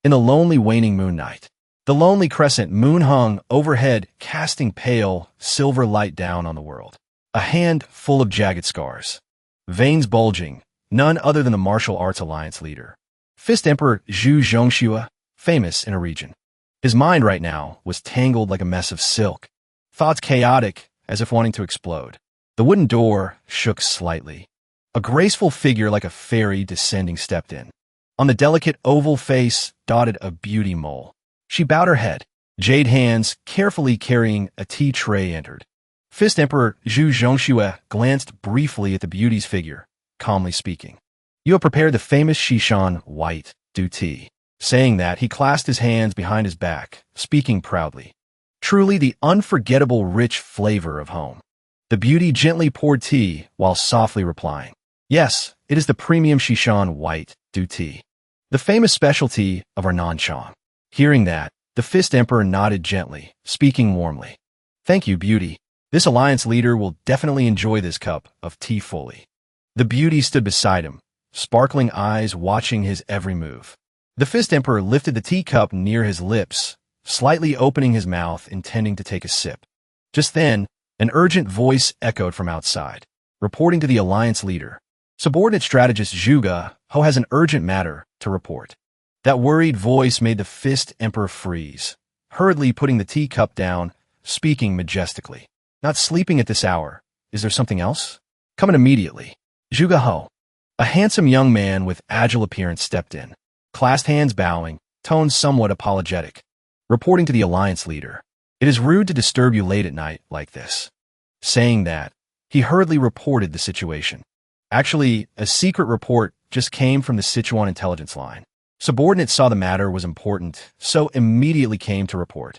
In the lonely waning moon night, the lonely crescent moon hung overhead, casting pale, silver light down on the world. A hand full of jagged scars, veins bulging, none other than the Martial Arts Alliance leader, Fist Emperor Zhu Zhongxue, famous in a region. His mind right now was tangled like a mess of silk, thoughts chaotic as if wanting to explode. The wooden door shook slightly. A graceful figure like a fairy descending stepped in. On the delicate oval face dotted a beauty mole. She bowed her head. Jade hands, carefully carrying a tea tray, entered. Fist Emperor Zhu Zhongxue glanced briefly at the beauty's figure, calmly speaking. You have prepared the famous Shishan white du tea. Saying that, he clasped his hands behind his back, speaking proudly. Truly the unforgettable rich flavor of home. The beauty gently poured tea while softly replying. Yes, it is the premium Shishan white du tea. The famous specialty of our Nanchang. Hearing that, the Fist Emperor nodded gently, speaking warmly. Thank you, Beauty. This alliance leader will definitely enjoy this cup of tea fully. The Beauty stood beside him, sparkling eyes watching his every move. The Fist Emperor lifted the teacup near his lips, slightly opening his mouth, intending to take a sip. Just then, an urgent voice echoed from outside, reporting to the alliance leader. Subordinate strategist Zhuge Ho has an urgent matter to report. That worried voice made the Fist Emperor freeze, hurriedly putting the teacup down, speaking majestically. Not sleeping at this hour. Is there something else? Coming immediately. Zhuge Ho. A handsome young man with agile appearance stepped in, clasped hands bowing, tone somewhat apologetic, reporting to the alliance leader. It is rude to disturb you late at night like this. Saying that, he hurriedly reported the situation. Actually, a secret report just came from the Sichuan intelligence line. Subordinates saw the matter was important, so immediately came to report.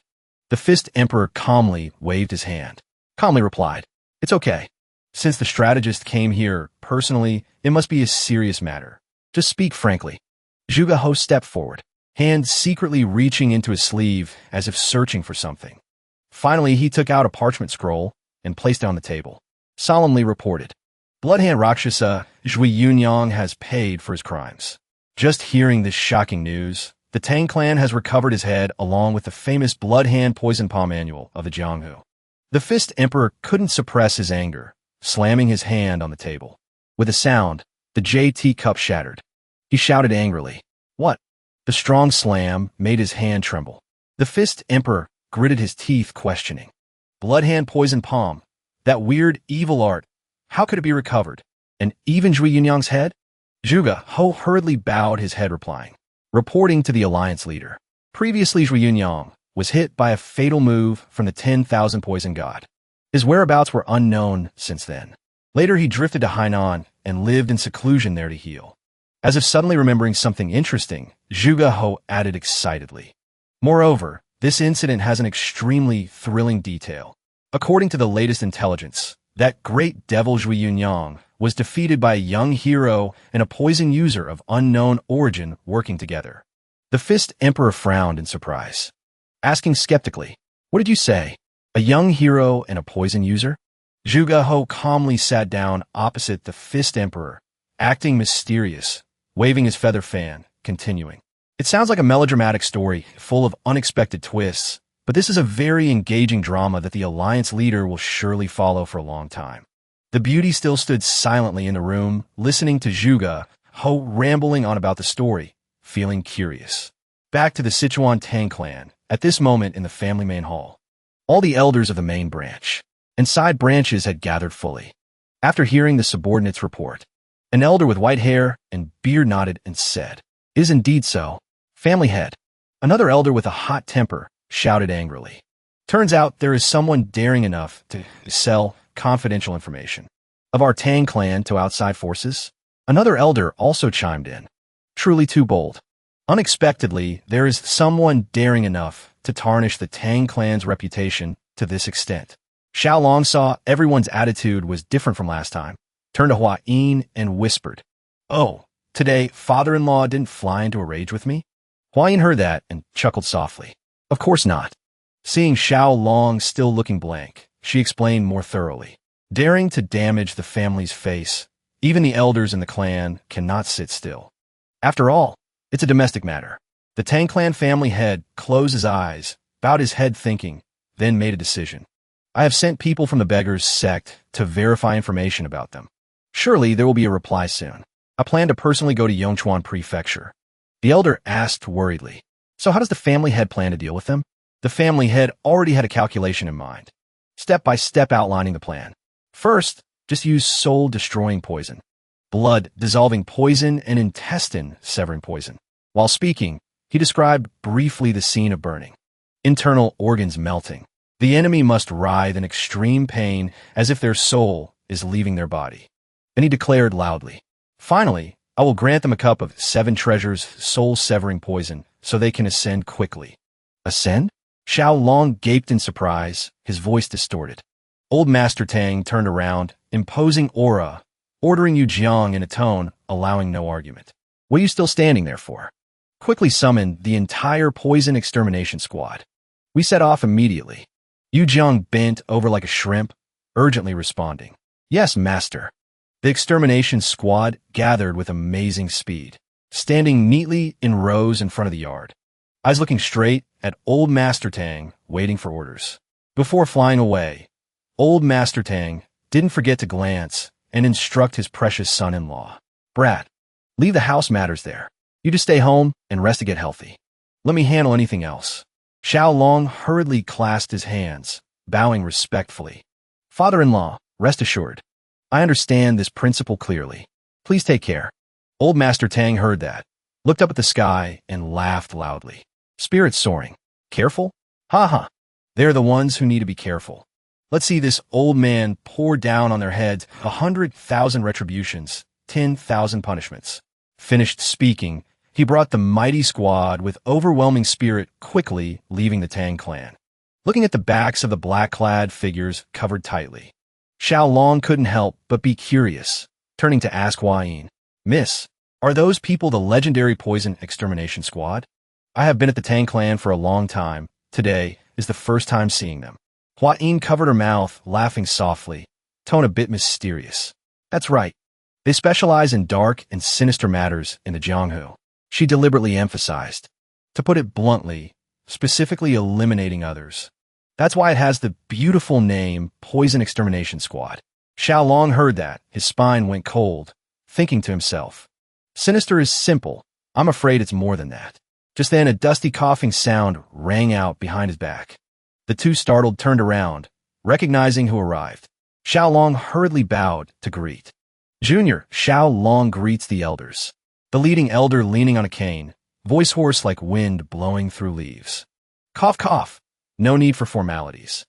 The Fist Emperor calmly waved his hand. Calmly replied, "It's okay. Since the strategist came here personally, it must be a serious matter. Just speak frankly." Zhuge Ho stepped forward, hand secretly reaching into his sleeve as if searching for something. Finally, he took out a parchment scroll and placed it on the table. Solemnly reported, Bloodhand Rakshasa Zhui Yunyang has paid for his crimes. Just hearing this shocking news, the Tang clan has recovered his head along with the famous Bloodhand Poison Palm Manual of the Jianghu. The Fist Emperor couldn't suppress his anger, slamming his hand on the table. With a sound, the JT cup shattered. He shouted angrily, "What?" The strong slam made his hand tremble. The Fist Emperor gritted his teeth, questioning. Bloodhand Poison Palm, that weird evil art, how could it be recovered? And even Zhui Yunyang's head? Zhuge Ho hurriedly bowed his head, replying, reporting to the alliance leader. Previously, Zhui Yunyang was hit by a fatal move from the 10,000 Poison God. His whereabouts were unknown since then. Later, he drifted to Hainan and lived in seclusion there to heal. As if suddenly remembering something interesting, Zhuge Ho added excitedly. Moreover, this incident has an extremely thrilling detail. According to the latest intelligence, that great devil Zhui Yunyang was defeated by a young hero and a poison user of unknown origin working together. The Fist Emperor frowned in surprise, asking skeptically, "What did you say? A young hero and a poison user?" Zhuge Ho calmly sat down opposite the Fist Emperor, acting mysterious, waving his feather fan, continuing. It sounds like a melodramatic story, full of unexpected twists, but this is a very engaging drama that the alliance leader will surely follow for a long time. The Beauty still stood silently in the room, listening to Zhuge Ho rambling on about the story, feeling curious. Back to the Sichuan Tang clan, at this moment in the family main hall. All the elders of the main branch and side branches had gathered fully. After hearing the subordinates' report, an elder with white hair and beard nodded and said, "Is indeed so. Family head." Another elder with a hot temper shouted angrily, "Turns out there is someone daring enough to sell confidential information of our Tang clan to outside forces." Another elder also chimed in, "Truly too bold. Unexpectedly, there is someone daring enough to tarnish the Tang clan's reputation to this extent." Xiao Long saw everyone's attitude was different from last time, turned to Hua Yin and whispered, "Oh, today father-in-law didn't fly into a rage with me?" Hua Yin heard that and chuckled softly. "Of course not." Seeing Xiao Long still looking blank, she explained more thoroughly. "Daring to damage the family's face, even the elders in the clan cannot sit still. After all, it's a domestic matter." The Tang clan family head closed his eyes, bowed his head thinking, then made a decision. "I have sent people from the beggars' sect to verify information about them. Surely there will be a reply soon. I plan to personally go to Yongchuan Prefecture." The elder asked worriedly, "So how does the family head plan to deal with them?" The family head already had a calculation in mind, step by step outlining the plan. First, just use soul-destroying poison, blood-dissolving poison, and intestine-severing poison. While speaking, he described briefly the scene of burning, internal organs melting. The enemy must writhe in extreme pain as if their soul is leaving their body. Then he declared loudly, "Finally, I will grant them a cup of 7 treasures soul-severing poison so they can ascend quickly." Ascend? Xiao Long gaped in surprise, his voice distorted. Old Master Tang turned around, imposing aura, ordering Yu Jiang in a tone allowing no argument. "What are you still standing there for?" quickly summoned the entire poison extermination squad. We set off immediately. Yu Jiang bent over like a shrimp, urgently responding. Yes, master. The extermination squad gathered with amazing speed, standing neatly in rows in front of the yard. Eyes looking straight at Old Master Tang, waiting for orders. Before flying away, Old Master Tang didn't forget to glance and instruct his precious son-in-law. Brat, leave the house matters there. You just stay home and rest to get healthy. Let me handle anything else. Xiao Long hurriedly clasped his hands, bowing respectfully. Father-in-law, rest assured. I understand this principle clearly. Please take care. Old Master Tang heard that, looked up at the sky, and laughed loudly. Spirits soaring. Careful? Ha ha. They're the ones who need to be careful. Let's see this old man pour down on their heads 100,000 retributions, 10,000 punishments. Finished speaking, he brought the mighty squad with overwhelming spirit quickly leaving the Tang clan. Looking at the backs of the black-clad figures covered tightly, Xiao Long couldn't help but be curious, turning to ask Hua Yin, Miss, are those people the legendary poison extermination squad? I have been at the Tang clan for a long time. Today is the first time seeing them. Hua Yin covered her mouth, laughing softly, tone a bit mysterious. That's right. They specialize in dark and sinister matters in the Jianghu. She deliberately emphasized. To put it bluntly, specifically eliminating others. That's why it has the beautiful name Poison Extermination Squad. Xiao Long heard that. His spine went cold, thinking to himself. Sinister is simple. I'm afraid it's more than that. Just then a dusty coughing sound rang out behind his back. The two startled turned around, recognizing who arrived. Xiao Long hurriedly bowed to greet. Junior, Xiao Long greets the elders. The leading elder leaning on a cane, voice hoarse like wind blowing through leaves. Cough, cough. No need for formalities.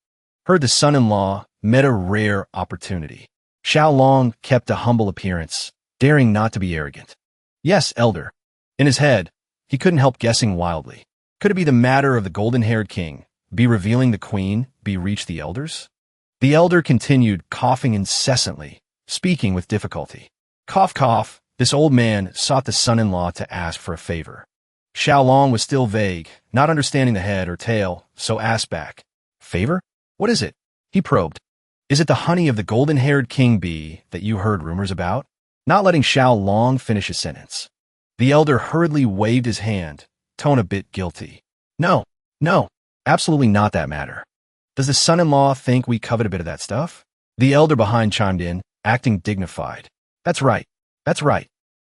Heard the son-in-law met a rare opportunity. Xiao Long kept a humble appearance, daring not to be arrogant. Yes, elder. In his head, he couldn't help guessing wildly. Could it be the matter of the golden-haired king, be revealing the queen, be reach the elders? The elder continued coughing incessantly, speaking with difficulty. Cough, cough. This old man sought the son-in-law to ask for a favor. Xiao Long was still vague, not understanding the head or tail, so asked back. Favor? What is it? He probed. Is it the honey of the golden-haired king bee that you heard rumors about? Not letting Xiao Long finish his sentence. The elder hurriedly waved his hand, tone a bit guilty. No, absolutely not that matter. Does the son-in-law think we covet a bit of that stuff? The elder behind chimed in, acting dignified. That's right.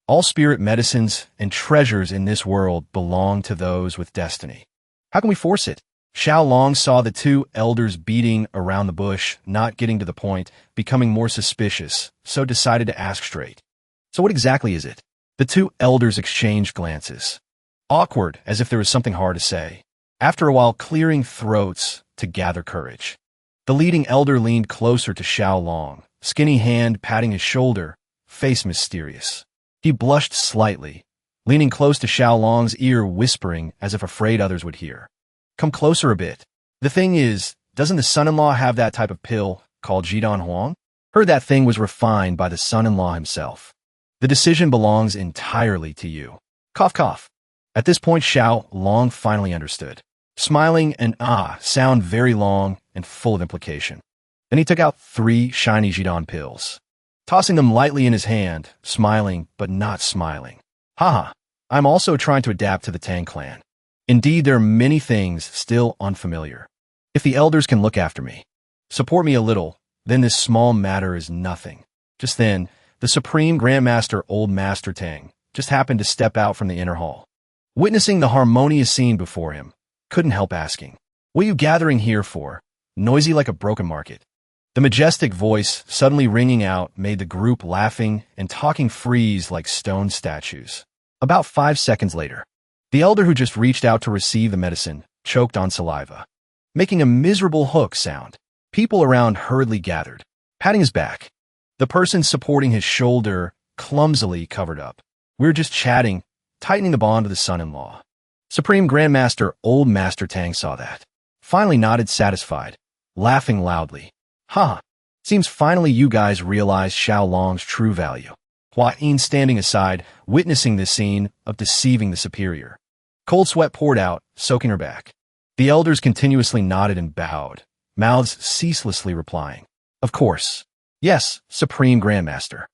All spirit medicines and treasures in this world belong to those with destiny. How can we force it? Xiao Long saw the two elders beating around the bush, not getting to the point, becoming more suspicious, so decided to ask straight. So what exactly is it? The two elders exchanged glances. Awkward, as if there was something hard to say. After a while, clearing throats to gather courage. The leading elder leaned closer to Xiao Long, skinny hand patting his shoulder, face mysterious. He blushed slightly, leaning close to Xiao Long's ear, whispering as if afraid others would hear. Come closer a bit. The thing is, doesn't the son-in-law have that type of pill called Jidan Huang? Heard that thing was refined by the son-in-law himself. The decision belongs entirely to you. Cough, cough. At this point, Xiao Long finally understood. Smiling and sound very long and full of implication. Then he took out 3 shiny Jidan pills, tossing them lightly in his hand, smiling but not smiling. Haha, I'm also trying to adapt to the Tang clan. Indeed, there are many things still unfamiliar. If the elders can look after me, support me a little, then this small matter is nothing. Just then, the Supreme Grandmaster Old Master Tang just happened to step out from the inner hall. Witnessing the harmonious scene before him, couldn't help asking, what are you gathering here for? Noisy like a broken market. The majestic voice suddenly ringing out made the group laughing and talking freeze like stone statues. About 5 seconds later, the elder who just reached out to receive the medicine choked on saliva, making a miserable hook sound. People around hurriedly gathered, patting his back. The person supporting his shoulder clumsily covered up. We're just chatting, tightening the bond of the son-in-law. Supreme Grandmaster Old Master Tang saw that. Finally nodded satisfied, laughing loudly. Seems finally you guys realize Xiao Long's true value. Hua Yin standing aside, witnessing this scene of deceiving the superior. Cold sweat poured out, soaking her back. The elders continuously nodded and bowed, mouths ceaselessly replying. Of course. Yes, Supreme Grandmaster.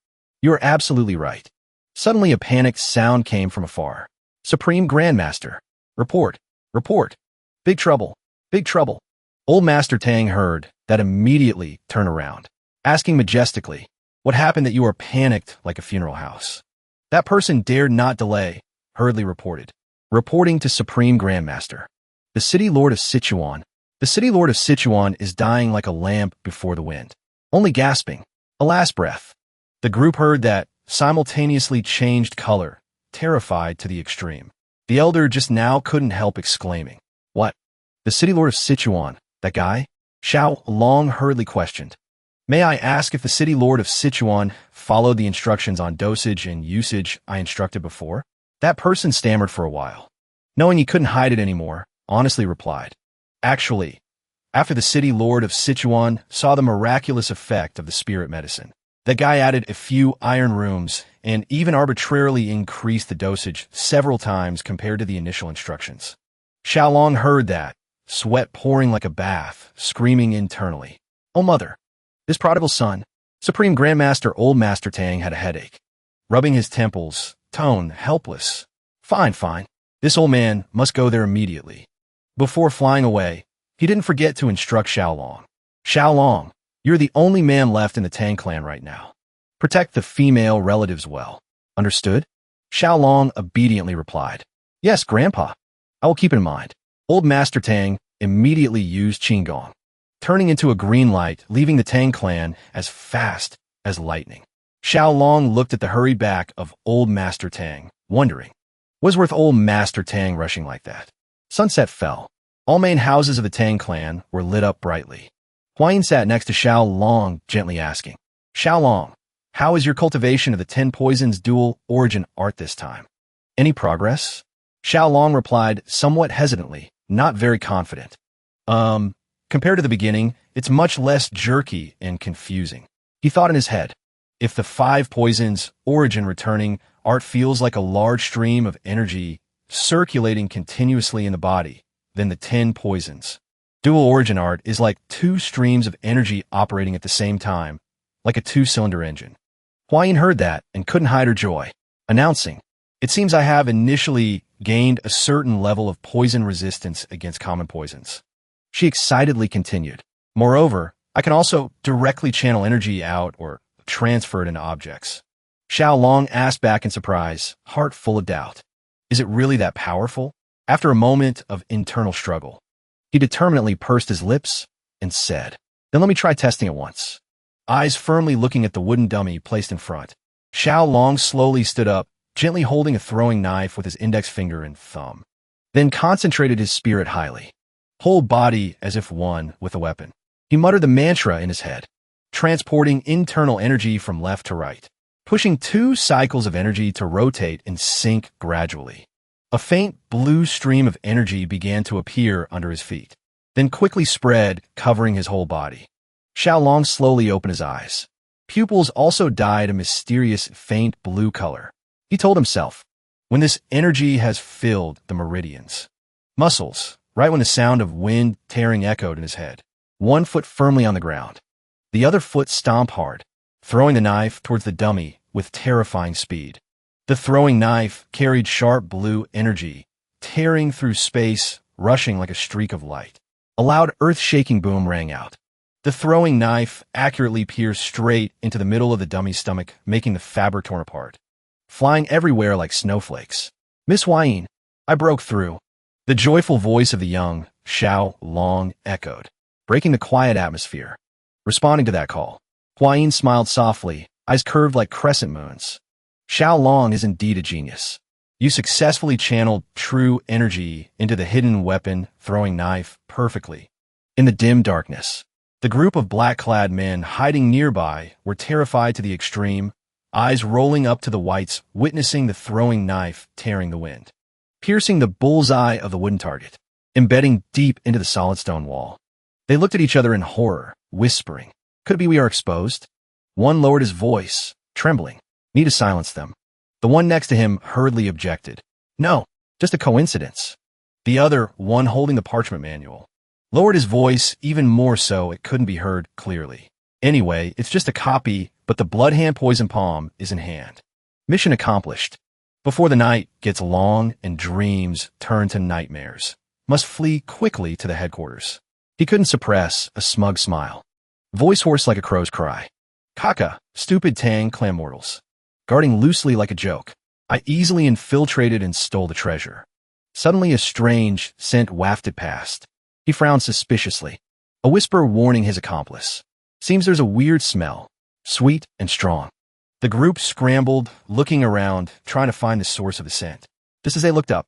You are absolutely right. Suddenly a panicked sound came from afar. Supreme Grandmaster. Report. Report. Big trouble. Big trouble. Old Master Tang heard that immediately turned around, asking majestically, what happened that you are panicked like a funeral house? That person dared not delay, hurriedly reported. Reporting to Supreme Grandmaster. The City Lord of Sichuan. The City Lord of Sichuan is dying like a lamp before the wind, only gasping, a last breath. The group heard that, simultaneously changed color, terrified to the extreme. The elder just now couldn't help exclaiming, What? The City Lord of Sichuan, that guy? Xiao Long hurriedly questioned. May I ask if the City Lord of Sichuan followed the instructions on dosage and usage I instructed before? That person stammered for a while. Knowing he couldn't hide it anymore, honestly replied. Actually, after the City Lord of Sichuan saw the miraculous effect of the spirit medicine, that guy added a few iron rooms and even arbitrarily increased the dosage several times compared to the initial instructions. Xiaolong heard that, sweat pouring like a bath, screaming internally. Oh mother! This prodigal son, Supreme Grandmaster Old Master Tang had a headache. Rubbing his temples, tone helpless. Fine, fine. This old man must go there immediately. Before flying away, he didn't forget to instruct Xiaolong. Xiaolong, you're the only man left in the Tang clan right now. Protect the female relatives well. Understood? Xiaolong obediently replied. Yes, Grandpa. I will keep in mind. Old Master Tang immediately used Qinggong, turning into a green light, leaving the Tang clan as fast as lightning. Xiaolong looked at the hurried back of Old Master Tang, wondering, was worth Old Master Tang rushing like that? Sunset fell. All main houses of the Tang clan were lit up brightly. Huayin sat next to Xiaolong, gently asking, Xiaolong, how is your cultivation of the 10 poisons dual origin art this time? Any progress? Xiaolong replied somewhat hesitantly, not very confident. Compared to the beginning, it's much less jerky and confusing. He thought in his head, if the 5 poisons origin returning art feels like a large stream of energy circulating continuously in the body, then the 10 poisons dual origin art is like 2 streams of energy operating at the same time, like a 2-cylinder engine. Huayin heard that and couldn't hide her joy, announcing, it seems I have initially gained a certain level of poison resistance against common poisons. She excitedly continued, moreover, I can also directly channel energy out or transfer it into objects. Xiaolong asked back in surprise, heart full of doubt. Is it really that powerful? After a moment of internal struggle, he determinedly pursed his lips and said, then let me try testing it once. Eyes firmly looking at the wooden dummy placed in front, Xiaolong slowly stood up, gently holding a throwing knife with his index finger and thumb. Then concentrated his spirit highly, whole body as if one with a weapon. He muttered the mantra in his head, transporting internal energy from left to right, pushing 2 cycles of energy to rotate and sink gradually. A faint blue stream of energy began to appear under his feet, then quickly spread, covering his whole body. Xiaolong slowly opened his eyes. Pupils also dyed a mysterious faint blue color. He told himself, when this energy has filled the meridians, muscles, right when the sound of wind tearing echoed in his head, 1 foot firmly on the ground, the other foot stomped hard, throwing the knife towards the dummy with terrifying speed. The throwing knife carried sharp blue energy, tearing through space, rushing like a streak of light. A loud earth-shaking boom rang out. The throwing knife accurately pierced straight into the middle of the dummy's stomach, making the fabric torn apart, flying everywhere like snowflakes. Miss Huayin, I broke through. The joyful voice of the young Xiaolong echoed, breaking the quiet atmosphere. Responding to that call, Huayin smiled softly, eyes curved like crescent moons. Xiaolong is indeed a genius. You successfully channeled true energy into the hidden weapon throwing knife perfectly. In the dim darkness, the group of black-clad men hiding nearby were terrified to the extreme, eyes rolling up to the whites, witnessing the throwing knife tearing the wind, piercing the bullseye of the wooden target, embedding deep into the solid stone wall. They looked at each other in horror, whispering, could it be we are exposed? One lowered his voice, trembling. Need to silence them. The one next to him hurriedly objected. No, Just a coincidence. The other, one holding the parchment manual, lowered his voice even more so it couldn't be heard clearly. Anyway, it's just a copy, but the blood hand poison palm is in hand. Mission accomplished. Before the night gets long and dreams turn to nightmares, must flee quickly to the headquarters. He couldn't suppress a smug smile. Voice hoarse like a crow's cry. Kaka, stupid Tang clan mortals. Guarding loosely like a joke, I easily infiltrated and stole the treasure. Suddenly a strange scent wafted past. He frowned suspiciously. A whisper warning his accomplice. Seems there's a weird smell, sweet and strong. The group scrambled, looking around, trying to find the source of the scent. Just as they looked up,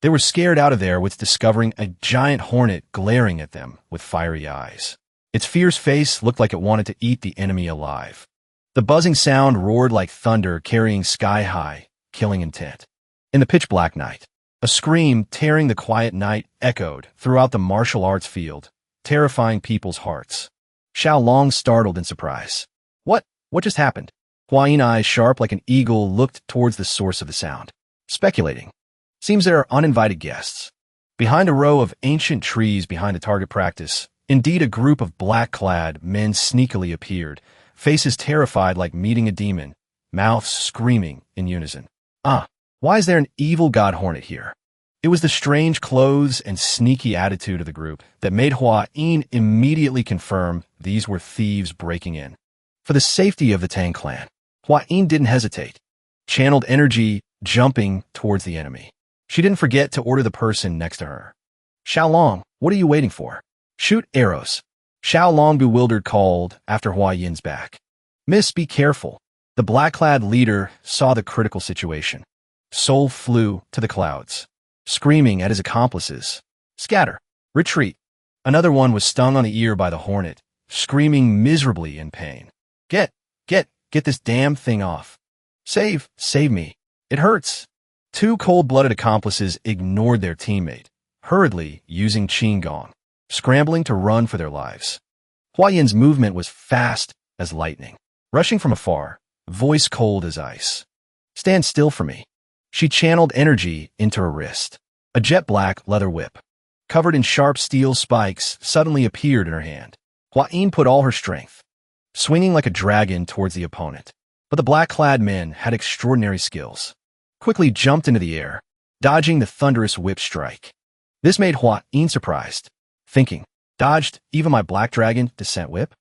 they were scared out of there with discovering a giant hornet glaring at them with fiery eyes. Its fierce face looked like it wanted to eat the enemy alive. The buzzing sound roared like thunder, carrying sky-high, killing intent. In the pitch-black night, a scream tearing the quiet night echoed throughout the martial arts field, terrifying people's hearts. Xiao Long startled in surprise. What just happened? Huayin, eyes sharp like an eagle, looked towards the source of the sound, speculating. Seems there are uninvited guests. Behind a row of ancient trees behind the target practice, indeed a group of black-clad men sneakily appeared, faces terrified like meeting a demon, mouths screaming in unison. Why is there an evil god hornet here? It was the strange clothes and sneaky attitude of the group that made Huayin immediately confirm these were thieves breaking in. For the safety of the Tang clan, Huayin didn't hesitate, channeled energy, jumping towards the enemy. She didn't forget to order the person next to her. Xiao Long, what are you waiting for? Shoot arrows. Xiao Long, bewildered, called after Huayin's back. Miss, be careful. The black-clad leader saw the critical situation. Soul flew to the clouds, screaming at his accomplices. Scatter. Retreat. Another one was stung on the ear by the hornet, screaming miserably in pain. Get this damn thing off. Save me. It hurts. Two cold-blooded accomplices ignored their teammate, hurriedly using Qin Gong, scrambling to run for their lives. Huayin's movement was fast as lightning, rushing from afar, voice cold as ice. Stand still for me. She channeled energy into her wrist. A jet-black leather whip, covered in sharp steel spikes, suddenly appeared in her hand. Huayin put all her strength, swinging like a dragon towards the opponent. But the black-clad men had extraordinary skills. Quickly jumped into the air, dodging the thunderous whip strike. This made Huayin surprised, thinking, dodged even my black dragon descent whip?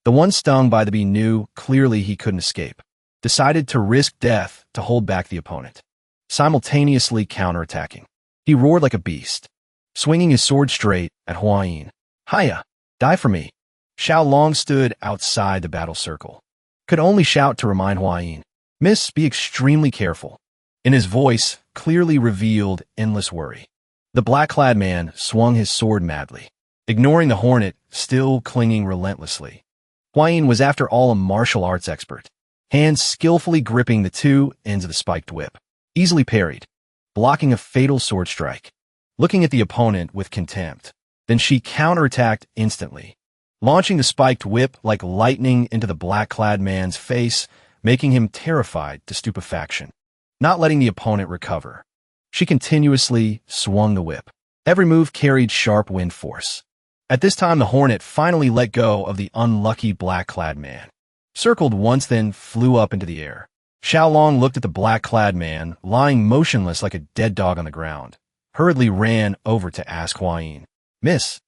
The one stung by the bee knew clearly he couldn't escape, decided to risk death to hold back the opponent, simultaneously counterattacking. He roared like a beast, swinging his sword straight at Huayin. Hiya, die for me. Xiao Long stood outside the battle circle, could only shout to remind Huayin, Miss, be extremely careful. In his voice, clearly revealed endless worry. The black-clad man swung his sword madly, ignoring the hornet still clinging relentlessly. Huayin was after all a martial arts expert, hands skillfully gripping the two ends of the spiked whip, easily parried, blocking a fatal sword strike. Looking at the opponent with contempt, then she counterattacked instantly, launching the spiked whip like lightning into the black-clad man's face, making him terrified to stupefaction. Not letting the opponent recover, she continuously swung the whip. Every move carried sharp wind force. At this time, the hornet finally let go of the unlucky black-clad man. Circled once, then flew up into the air. Xiao Long looked at the black-clad man, lying motionless like a dead dog on the ground, hurriedly ran over to ask Huayin, Miss,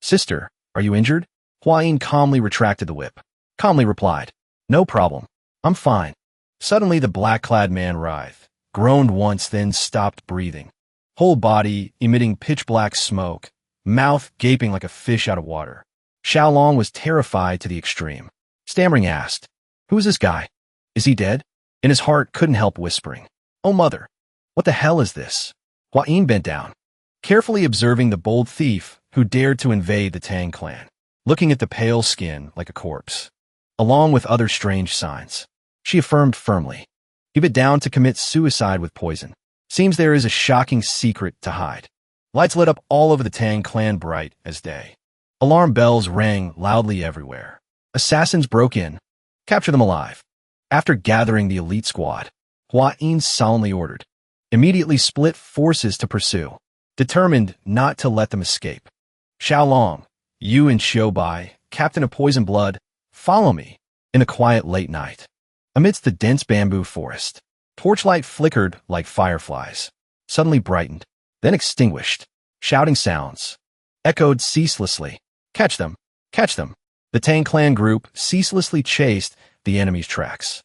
sister, are you injured? Huayin calmly retracted the whip, calmly replied, No problem. I'm fine. Suddenly, the black-clad man writhed, groaned once, then stopped breathing, whole body emitting pitch-black smoke, mouth gaping like a fish out of water. Xiao Long was terrified to the extreme. Stammering asked, Who is this guy? Is he dead? In his heart couldn't help whispering, Oh mother, what the hell is this? Huayin bent down, carefully observing the bold thief who dared to invade the Tang clan, looking at the pale skin like a corpse, along with other strange signs. She affirmed firmly, Keep it down to commit suicide with poison. Seems there is a shocking secret to hide. Lights lit up all over the Tang clan bright as day. Alarm bells rang loudly everywhere. Assassins broke in. Capture them alive. After gathering the elite squad, Huayin solemnly ordered, immediately split forces to pursue, determined not to let them escape. Xiaolong, you and Xiubai, captain of Poison Blood, follow me. In the quiet late night, amidst the dense bamboo forest, torchlight flickered like fireflies, suddenly brightened, then extinguished. Shouting sounds echoed ceaselessly. Catch them! Catch them! The Tang clan group ceaselessly chased the enemy's tracks.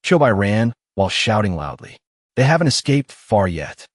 Xiubai ran while shouting loudly. They haven't escaped far yet.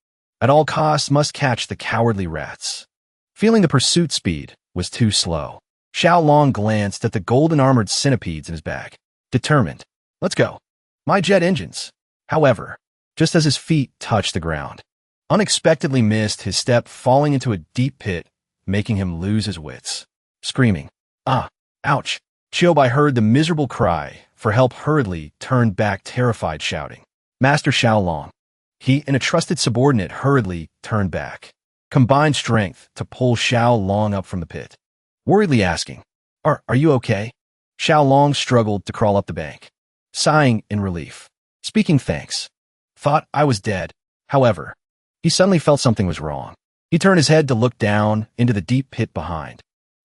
At all costs must catch the cowardly rats. Feeling the pursuit speed was too slow, Xiaolong glanced at the golden-armored centipedes in his bag. Determined. Let's go. My jet engines. However, just as his feet touched the ground, unexpectedly missed his step, falling into a deep pit, making him lose his wits. Screaming, "Ah! Ouch!" Xiubai heard the miserable cry for help, hurriedly turned back, terrified, shouting, "Master Xiaolong!" He and a trusted subordinate hurriedly turned back, combined strength to pull Xiaolong up from the pit, worriedly asking, Are you okay?" Xiaolong struggled to crawl up the bank, sighing in relief, speaking thanks. Thought I was dead. However, he suddenly felt something was wrong. He turned his head to look down into the deep pit behind,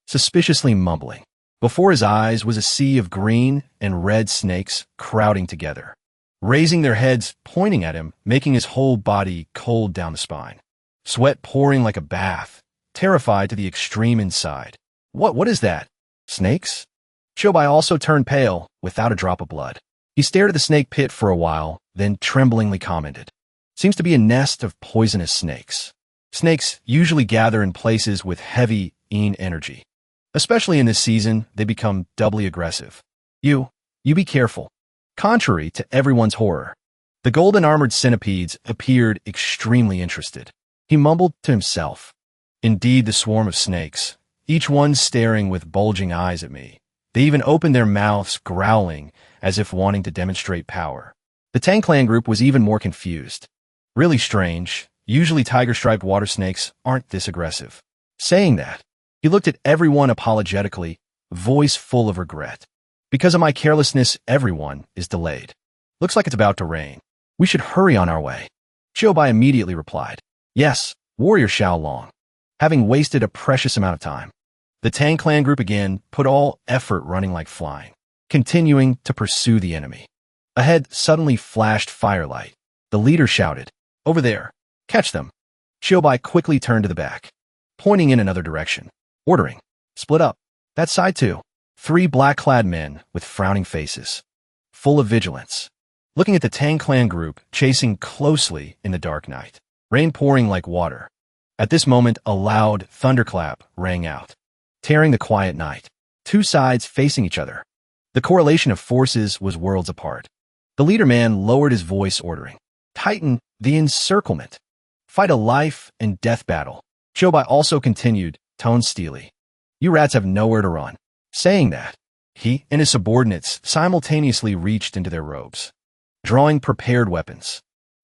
suspiciously mumbling. Before his eyes was a sea of green and red snakes crowding together, raising their heads, pointing at him, making his whole body cold down the spine. Sweat pouring like a bath, terrified to the extreme inside. What is that? Snakes? Xiubai also turned pale, without a drop of blood. He stared at the snake pit for a while, then tremblingly commented, "Seems to be a nest of poisonous snakes." Snakes usually gather in places with heavy yin energy. Especially in this season, they become doubly aggressive. You be careful." Contrary to everyone's horror, the golden-armored centipedes appeared extremely interested. He mumbled to himself, "Indeed, the swarm of snakes, each one staring with bulging eyes at me. They even opened their mouths, growling, as if wanting to demonstrate power." The Tang clan group was even more confused. Really strange. Usually tiger-striped water snakes aren't this aggressive. Saying that, he looked at everyone apologetically, voice full of regret. "Because of my carelessness, everyone is delayed. Looks like it's about to rain. We should hurry on our way." Xiubai immediately replied, "Yes, warrior Xiaolong." Having wasted a precious amount of time, the Tang clan group again put all effort running like flying, continuing to pursue the enemy. Ahead suddenly flashed firelight. The leader shouted, "Over there! Catch them!" Xiubai quickly turned to the back, pointing in another direction, ordering, "Split up! That side too!" 3 black-clad men with frowning faces, full of vigilance, looking at the Tang clan group chasing closely in the dark night, rain pouring like water. At this moment, a loud thunderclap rang out, tearing the quiet night. 2 sides facing each other. The correlation of forces was worlds apart. The leader man lowered his voice, ordering, "Tighten the encirclement. Fight a life and death battle." Xiubai also continued, tone steely, "You rats have nowhere to run." Saying that, he and his subordinates simultaneously reached into their robes, drawing prepared weapons.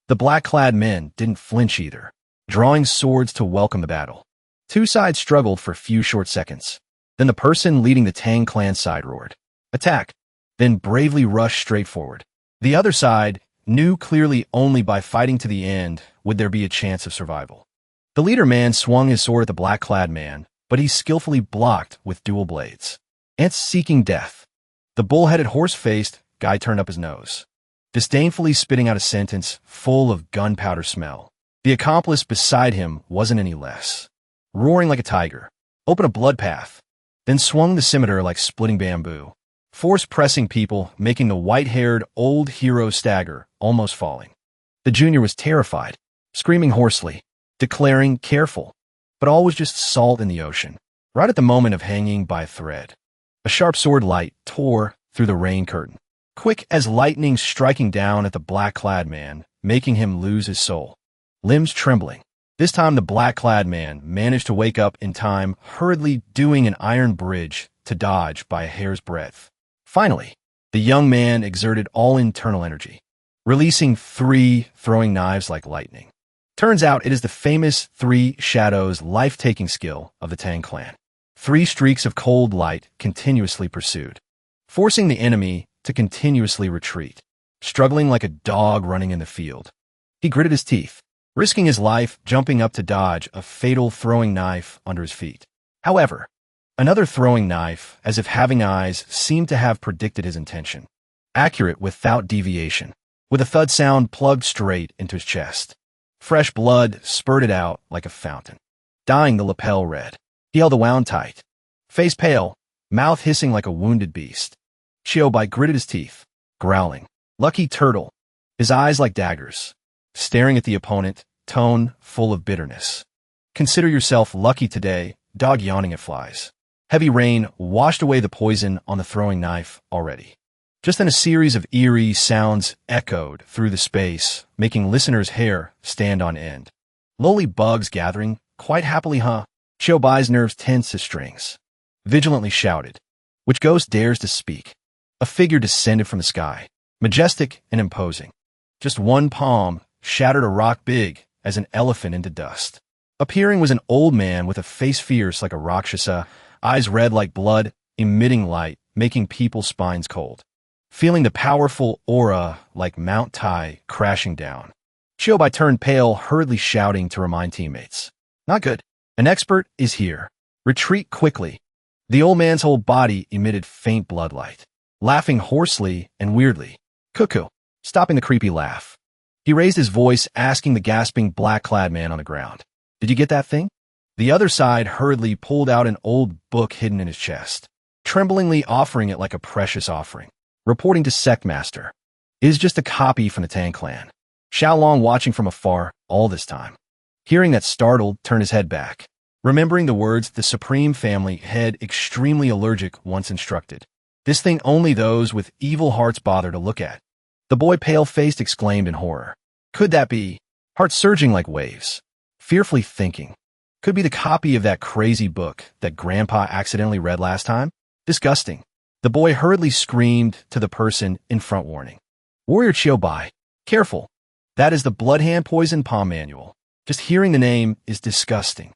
The black-clad men didn't flinch either, drawing swords to welcome the battle. 2 sides struggled for a few short seconds. Then the person leading the Tang clan side roared, "Attack!" then bravely rushed straight forward. The other side knew clearly only by fighting to the end would there be a chance of survival. The leader man swung his sword at the black-clad man, but he skillfully blocked with dual blades. Ants seeking death. The bull-headed, horse-faced guy turned up his nose, disdainfully spitting out a sentence full of gunpowder smell. The accomplice beside him wasn't any less, roaring like a tiger, "Open a blood path," then swung the scimitar like splitting bamboo, force-pressing people, making the white-haired old hero stagger, almost falling. The junior was terrified, screaming hoarsely, declaring, "Careful," but all was just salt in the ocean. Right at the moment of hanging by a thread, a sharp sword light tore through the rain curtain, quick as lightning, striking down at the black-clad man, making him lose his soul. Limbs trembling. This time the black-clad man managed to wake up in time, hurriedly doing an iron bridge to dodge by a hair's breadth. Finally, the young man exerted all internal energy, releasing 3 throwing knives like lightning. Turns out it is the famous 3 shadows life-taking skill of the Tang clan. 3 streaks of cold light continuously pursued, forcing the enemy to continuously retreat, struggling like a dog running in the field. He gritted his teeth, risking his life jumping up to dodge a fatal throwing knife under his feet. However, another throwing knife, as if having eyes, seemed to have predicted his intention. Accurate without deviation, with a thud sound plugged straight into his chest. Fresh blood spurted out like a fountain, dyeing the lapel red. He held the wound tight, face pale, mouth hissing like a wounded beast. Chiyobai gritted his teeth, growling. Lucky turtle, his eyes like daggers, staring at the opponent, tone full of bitterness. Consider yourself lucky today, dog yawning at flies. Heavy rain washed away the poison on the throwing knife already. Just then a series of eerie sounds echoed through the space, making listeners' hair stand on end. Lowly bugs gathering, quite happily, huh? Chiyobai's nerves tensed as strings. Vigilantly shouted. Which ghost dares to speak? A figure descended from the sky, majestic and imposing. Just one palm shattered a rock big as an elephant into dust. Appearing was an old man with a face fierce like a rakshasa, eyes red like blood, emitting light, making people's spines cold. Feeling the powerful aura like Mount Tai crashing down. Chiyobai turned pale, hurriedly shouting to remind teammates. Not good. An expert is here. Retreat quickly. The old man's whole body emitted faint bloodlight, laughing hoarsely and weirdly. Cuckoo, stopping the creepy laugh. He raised his voice, asking the gasping black-clad man on the ground. Did you get that thing? The other side hurriedly pulled out an old book hidden in his chest, tremblingly offering it like a precious offering. Reporting to Sectmaster. It is just a copy from the Tang clan. Xiaolong watching from afar all this time. Hearing that, startled, turned his head back, remembering the words the Supreme Family had extremely allergic once instructed. This thing only those with evil hearts bother to look at. The boy pale-faced exclaimed in horror. Could that be? Heart surging like waves. Fearfully thinking. Could be the copy of that crazy book that Grandpa accidentally read last time? Disgusting. The boy hurriedly screamed to the person in front, warning. Warrior Chiyobai, careful. That is the Bloodhand Poison Palm Manual. Just hearing the name is disgusting.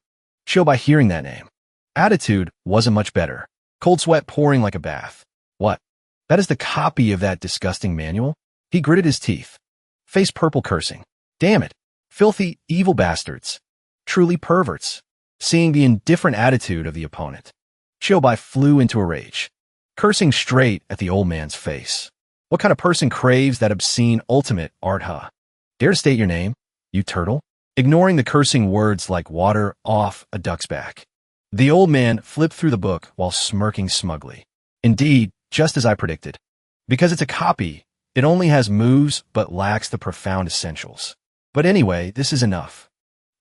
Chiyobai hearing that name. Attitude wasn't much better. Cold sweat pouring like a bath. What? That is the copy of that disgusting manual? He gritted his teeth. Face purple, cursing. Damn it. Filthy, evil bastards. Truly perverts. Seeing the indifferent attitude of the opponent, Chiyobai flew into a rage, cursing straight at the old man's face. What kind of person craves that obscene ultimate art, huh? Dare to state your name, you turtle? Ignoring the cursing words like water off a duck's back. The old man flipped through the book while smirking smugly. Indeed, just as I predicted. Because it's a copy, it only has moves but lacks the profound essentials. But anyway, this is enough.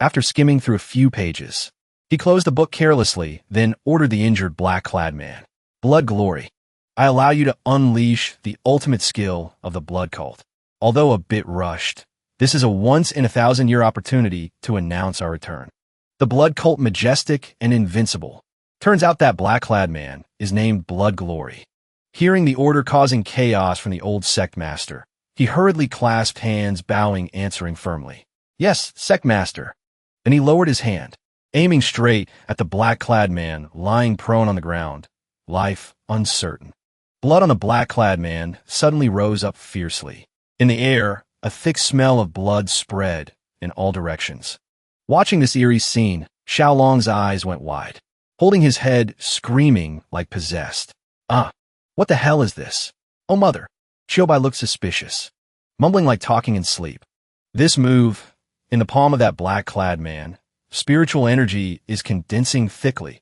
After skimming through a few pages, he closed the book carelessly, then ordered the injured black-clad man. Blood glory. I allow you to unleash the ultimate skill of the blood cult. Although a bit rushed, this is a once-in-a-thousand-year opportunity to announce our return. The blood cult majestic and invincible. Turns out that black-clad man is named Blood Glory. Hearing the order causing chaos from the old sect master, he hurriedly clasped hands, bowing, answering firmly. Yes, sect master. Then he lowered his hand, aiming straight at the black-clad man lying prone on the ground, life uncertain. Blood on the black-clad man suddenly rose up fiercely. In the air, a thick smell of blood spread in all directions. Watching this eerie scene, Xiaolong's eyes went wide, holding his head, screaming like possessed. What the hell is this? Oh, mother. Chiyobai looked suspicious, mumbling like talking in sleep. This move, in the palm of that black-clad man, spiritual energy is condensing thickly,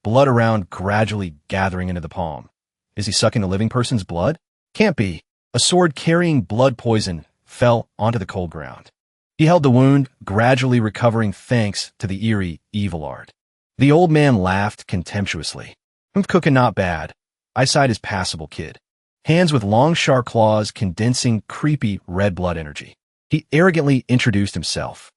blood around gradually gathering into the palm. Is he sucking the living person's blood? Can't be. A sword carrying blood poison fell onto the cold ground. He held the wound, gradually recovering thanks to the eerie, evil art. The old man laughed contemptuously. Cooking not bad. Eyesight is passable, kid. Hands with long, sharp claws condensing creepy red blood energy. He arrogantly introduced himself.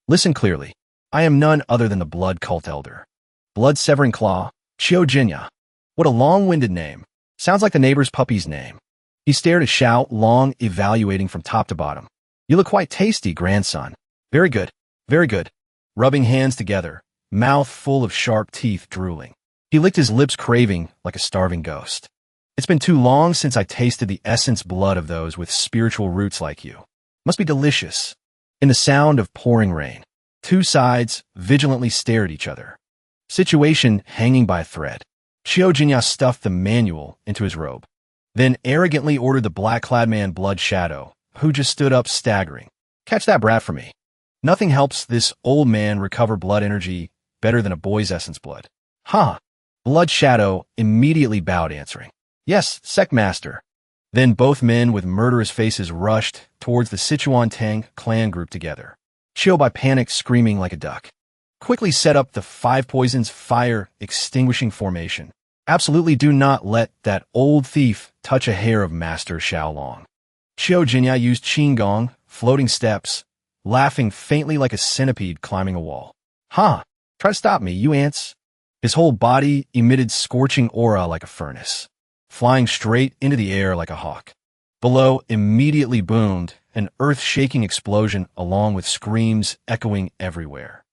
Listen clearly. I am none other than the blood cult elder. Blood-severing claw, Chiyo Jinya. What a long-winded name. Sounds like the neighbor's puppy's name. He stared at Xiao Long, evaluating from top to bottom. You look quite tasty, grandson. Very good. Very good. Rubbing hands together, mouth full of sharp teeth drooling. He licked his lips, craving like a starving ghost. It's been too long since I tasted the essence blood of those with spiritual roots like you. Must be delicious. In the sound of pouring rain, two sides vigilantly stare at each other. Situation hanging by a thread. Xiao Jinya stuffed the manual into his robe, then arrogantly ordered the black-clad man Blood Shadow, who just stood up staggering. Catch that brat for me. Nothing helps this old man recover blood energy better than a boy's essence blood. Huh. Blood Shadow immediately bowed, answering, Yes, Sect Master. Then both men with murderous faces rushed towards the Sichuan Tang clan group together. Xiaobai panicked, screaming like a duck. Quickly set up the 5 poisons fire extinguishing formation. Absolutely do not let that old thief touch a hair of Master Xiaolong. Xiao Jinya used Qinggong, floating steps, laughing faintly like a centipede climbing a wall. Huh, try to stop me, you ants. His whole body emitted scorching aura like a furnace, flying straight into the air like a hawk. Below immediately boomed an earth-shaking explosion along with screams echoing everywhere.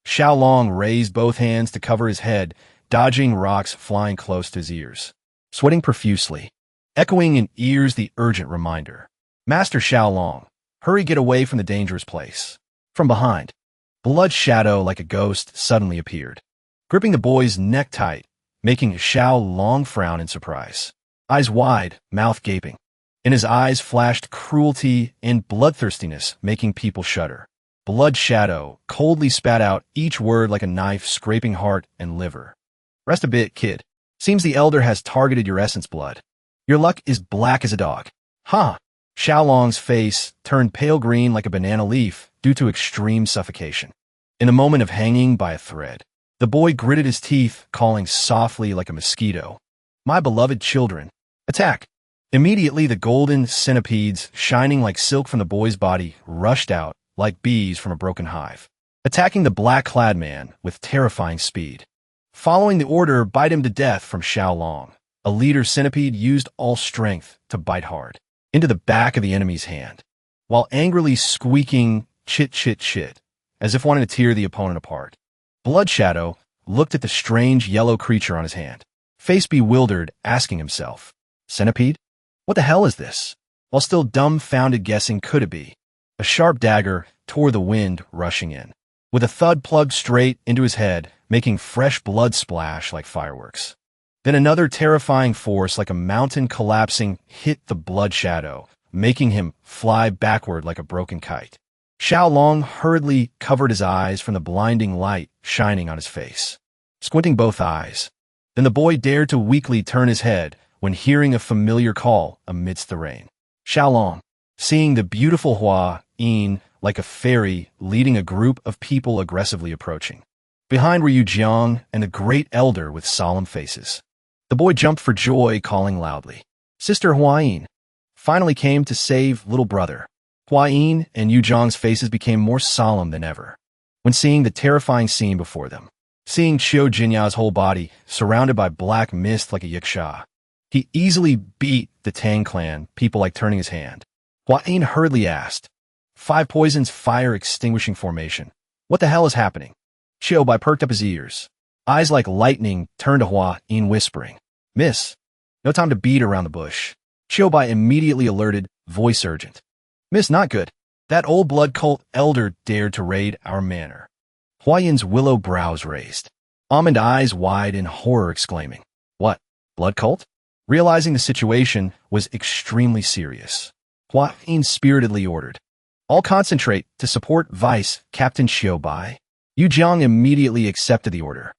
Xiaolong raised both hands to cover his head, dodging rocks flying close to his ears, sweating profusely, echoing in ears the urgent reminder. Master Xiaolong, hurry, get away from the dangerous place. From behind, Blood Shadow like a ghost suddenly appeared, gripping the boy's neck tight, making Xiaolong frown in surprise. Eyes wide, mouth gaping. In his eyes flashed cruelty and bloodthirstiness, making people shudder. Blood Shadow coldly spat out each word like a knife scraping heart and liver. Rest a bit, kid. Seems the elder has targeted your essence blood. Your luck is black as a dog. Huh. Xiaolong's face turned pale green like a banana leaf due to extreme suffocation. In the moment of hanging by a thread, the boy gritted his teeth, calling softly like a mosquito. My beloved children, attack. Immediately the golden centipedes, shining like silk from the boy's body, rushed out like bees from a broken hive, attacking the black-clad man with terrifying speed. Following the order, bite him to death from Xiaolong, a leader centipede used all strength to bite hard into the back of the enemy's hand, while angrily squeaking chit chit chit, as if wanting to tear the opponent apart. Blood Shadow looked at the strange yellow creature on his hand, face bewildered, asking himself, Centipede? What the hell is this? While still dumbfounded guessing could it be, a sharp dagger tore the wind rushing in, with a thud plugged straight into his head, making fresh blood splash like fireworks. Then another terrifying force like a mountain collapsing hit the Blood Shadow, making him fly backward like a broken kite. Xiaolong hurriedly covered his eyes from the blinding light shining on his face, squinting both eyes. Then the boy dared to weakly turn his head when hearing a familiar call amidst the rain. Xiaolong, seeing the beautiful Hua Yin like a fairy leading a group of people aggressively approaching. Behind were Yu Jiang and the great elder with solemn faces. The boy jumped for joy, calling loudly, Sister Hua Yin finally came to save little brother. Hua Yin and Yu Jiang's faces became more solemn than ever when seeing the terrifying scene before them. Seeing Xiao Jinya's whole body surrounded by black mist like a yiksha, he easily beat the Tang clan, people like turning his hand. Hua Yin hurriedly asked, 5 poisons fire extinguishing formation. What the hell is happening? Xiaobai perked up his ears. Eyes like lightning turned to Hua Yin, whispering, Miss, no time to beat around the bush. Xiaobai immediately alerted, voice urgent. Miss, not good. That old blood cult elder dared to raid our manor. Hua Yin's willow brows raised, almond eyes wide in horror, exclaiming, What, blood cult? Realizing the situation was extremely serious, Hua Yin spiritedly ordered, All concentrate to support Vice Captain Xiaobai. Yu Jiang immediately accepted the order,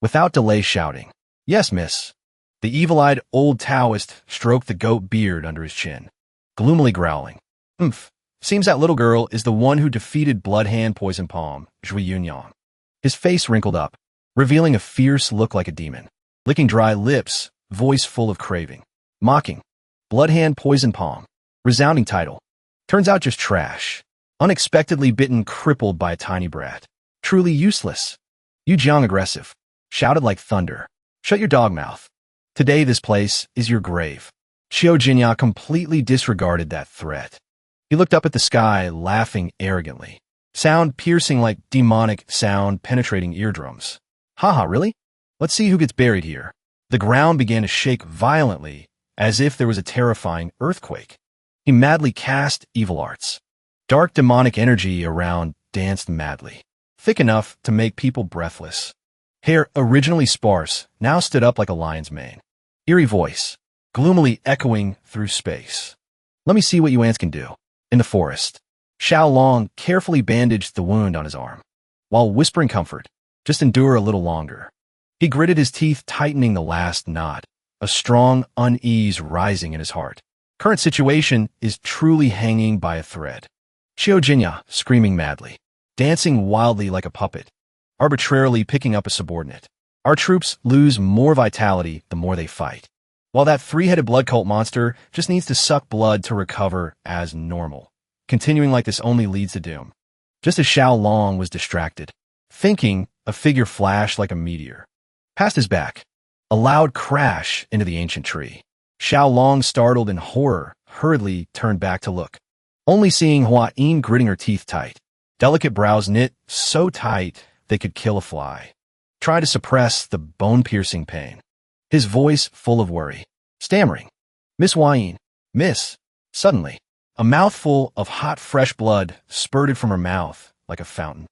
without delay shouting, Yes, miss. The evil-eyed old Taoist stroked the goat beard under his chin, gloomily growling, Seems that little girl is the one who defeated Bloodhand Poison Palm, Zhui Yunyang. His face wrinkled up, revealing a fierce look like a demon, licking dry lips, voice full of craving, mocking, Bloodhand Poison Palm, resounding title. Turns out just trash. Unexpectedly bitten, crippled by a tiny brat. Truly useless. Yu Jiang, aggressive, shouted like thunder, Shut your dog mouth. Today this place is your grave. Xiao Jinya completely disregarded that threat. He looked up at the sky, laughing arrogantly, sound piercing like demonic sound penetrating eardrums. Haha, really? Let's see who gets buried here. The ground began to shake violently, as if there was a terrifying earthquake. He madly cast evil arts, Dark demonic energy around danced madly, thick enough to make people breathless. Hair originally sparse now stood up like a lion's mane. Eerie voice, gloomily echoing through space. Let me see what you ants can do. In the forest, Xiao Long carefully bandaged the wound on his arm, while whispering comfort, just endure a little longer. He gritted his teeth, tightening the last knot, a strong unease rising in his heart. Current situation is truly hanging by a thread. Xiao Jinya screaming madly, dancing wildly like a puppet, arbitrarily picking up a subordinate. Our troops lose more vitality the more they fight, while that three-headed blood cult monster just needs to suck blood to recover as normal. Continuing like this only leads to doom. Just as Xiao Long was distracted, thinking, a figure flashed like a meteor. Past his back, a loud crash into the ancient tree. Xiao Long, startled in horror, hurriedly turned back to look, only seeing Hua Yin gritting her teeth tight, delicate brows knit so tight they could kill a fly, trying to suppress the bone-piercing pain. His voice full of worry, stammering, "Miss Hua Yin, miss." Suddenly, a mouthful of hot, fresh blood spurted from her mouth like a fountain.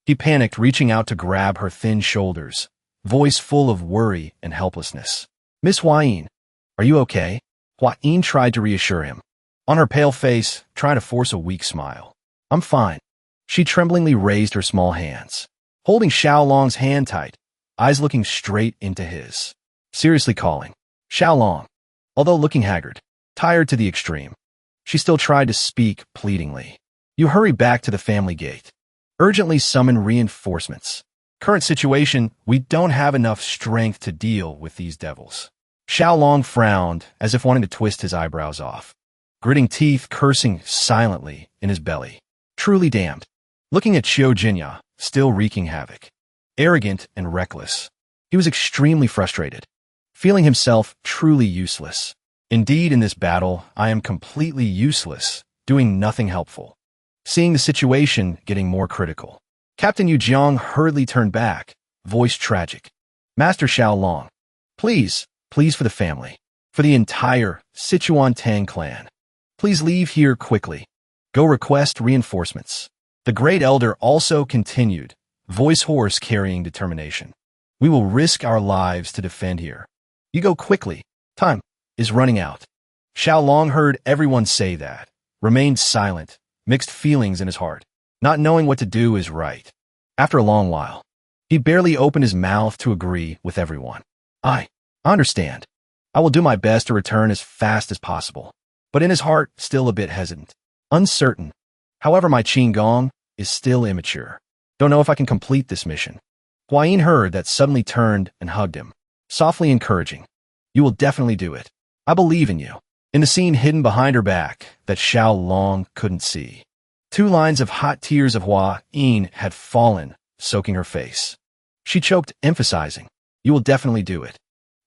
He panicked, reaching out to grab her thin shoulders, voice full of worry and helplessness. "Miss Hua Yin, are you okay?" Hua Yin tried to reassure him, on her pale face trying to force a weak smile. "I'm fine." She tremblingly raised her small hands, holding Xiao Long's hand tight, eyes looking straight into his, seriously calling, "Xiao Long." Although looking haggard, tired to the extreme, she still tried to speak pleadingly. "You hurry back to the family gate. Urgently summon reinforcements. Current situation, we don't have enough strength to deal with these devils." Xiao Long frowned, as if wanting to twist his eyebrows off, gritting teeth, cursing silently in his belly. Truly damned. Looking at Xiao Jinya, still wreaking havoc, arrogant and reckless, he was extremely frustrated, feeling himself truly useless. "Indeed, in this battle, I am completely useless, doing nothing helpful." Seeing the situation getting more critical, Captain Yu Jiang hurriedly turned back, voice tragic. "Master Xiao Long, please, please for the family, for the entire Sichuan Tang clan, please leave here quickly. Go request reinforcements." The Great Elder also continued, voice hoarse, carrying determination. "We will risk our lives to defend here. You go quickly. Time is running out." Xiao Long heard everyone say that, remained silent, mixed feelings in his heart, not knowing what to do is right. After a long while, he barely opened his mouth to agree with everyone. I understand. I will do my best to return as fast as possible." But in his heart, still a bit hesitant, uncertain. "However, my Qin Gong is still immature. Don't know if I can complete this mission." Hua Yin heard that, suddenly turned and hugged him, softly encouraging. "You will definitely do it. I believe in you." In the scene hidden behind her back that Xiao Long couldn't see, 2 lines of hot tears of Hua Yin had fallen, soaking her face. She choked, emphasizing, "You will definitely do it.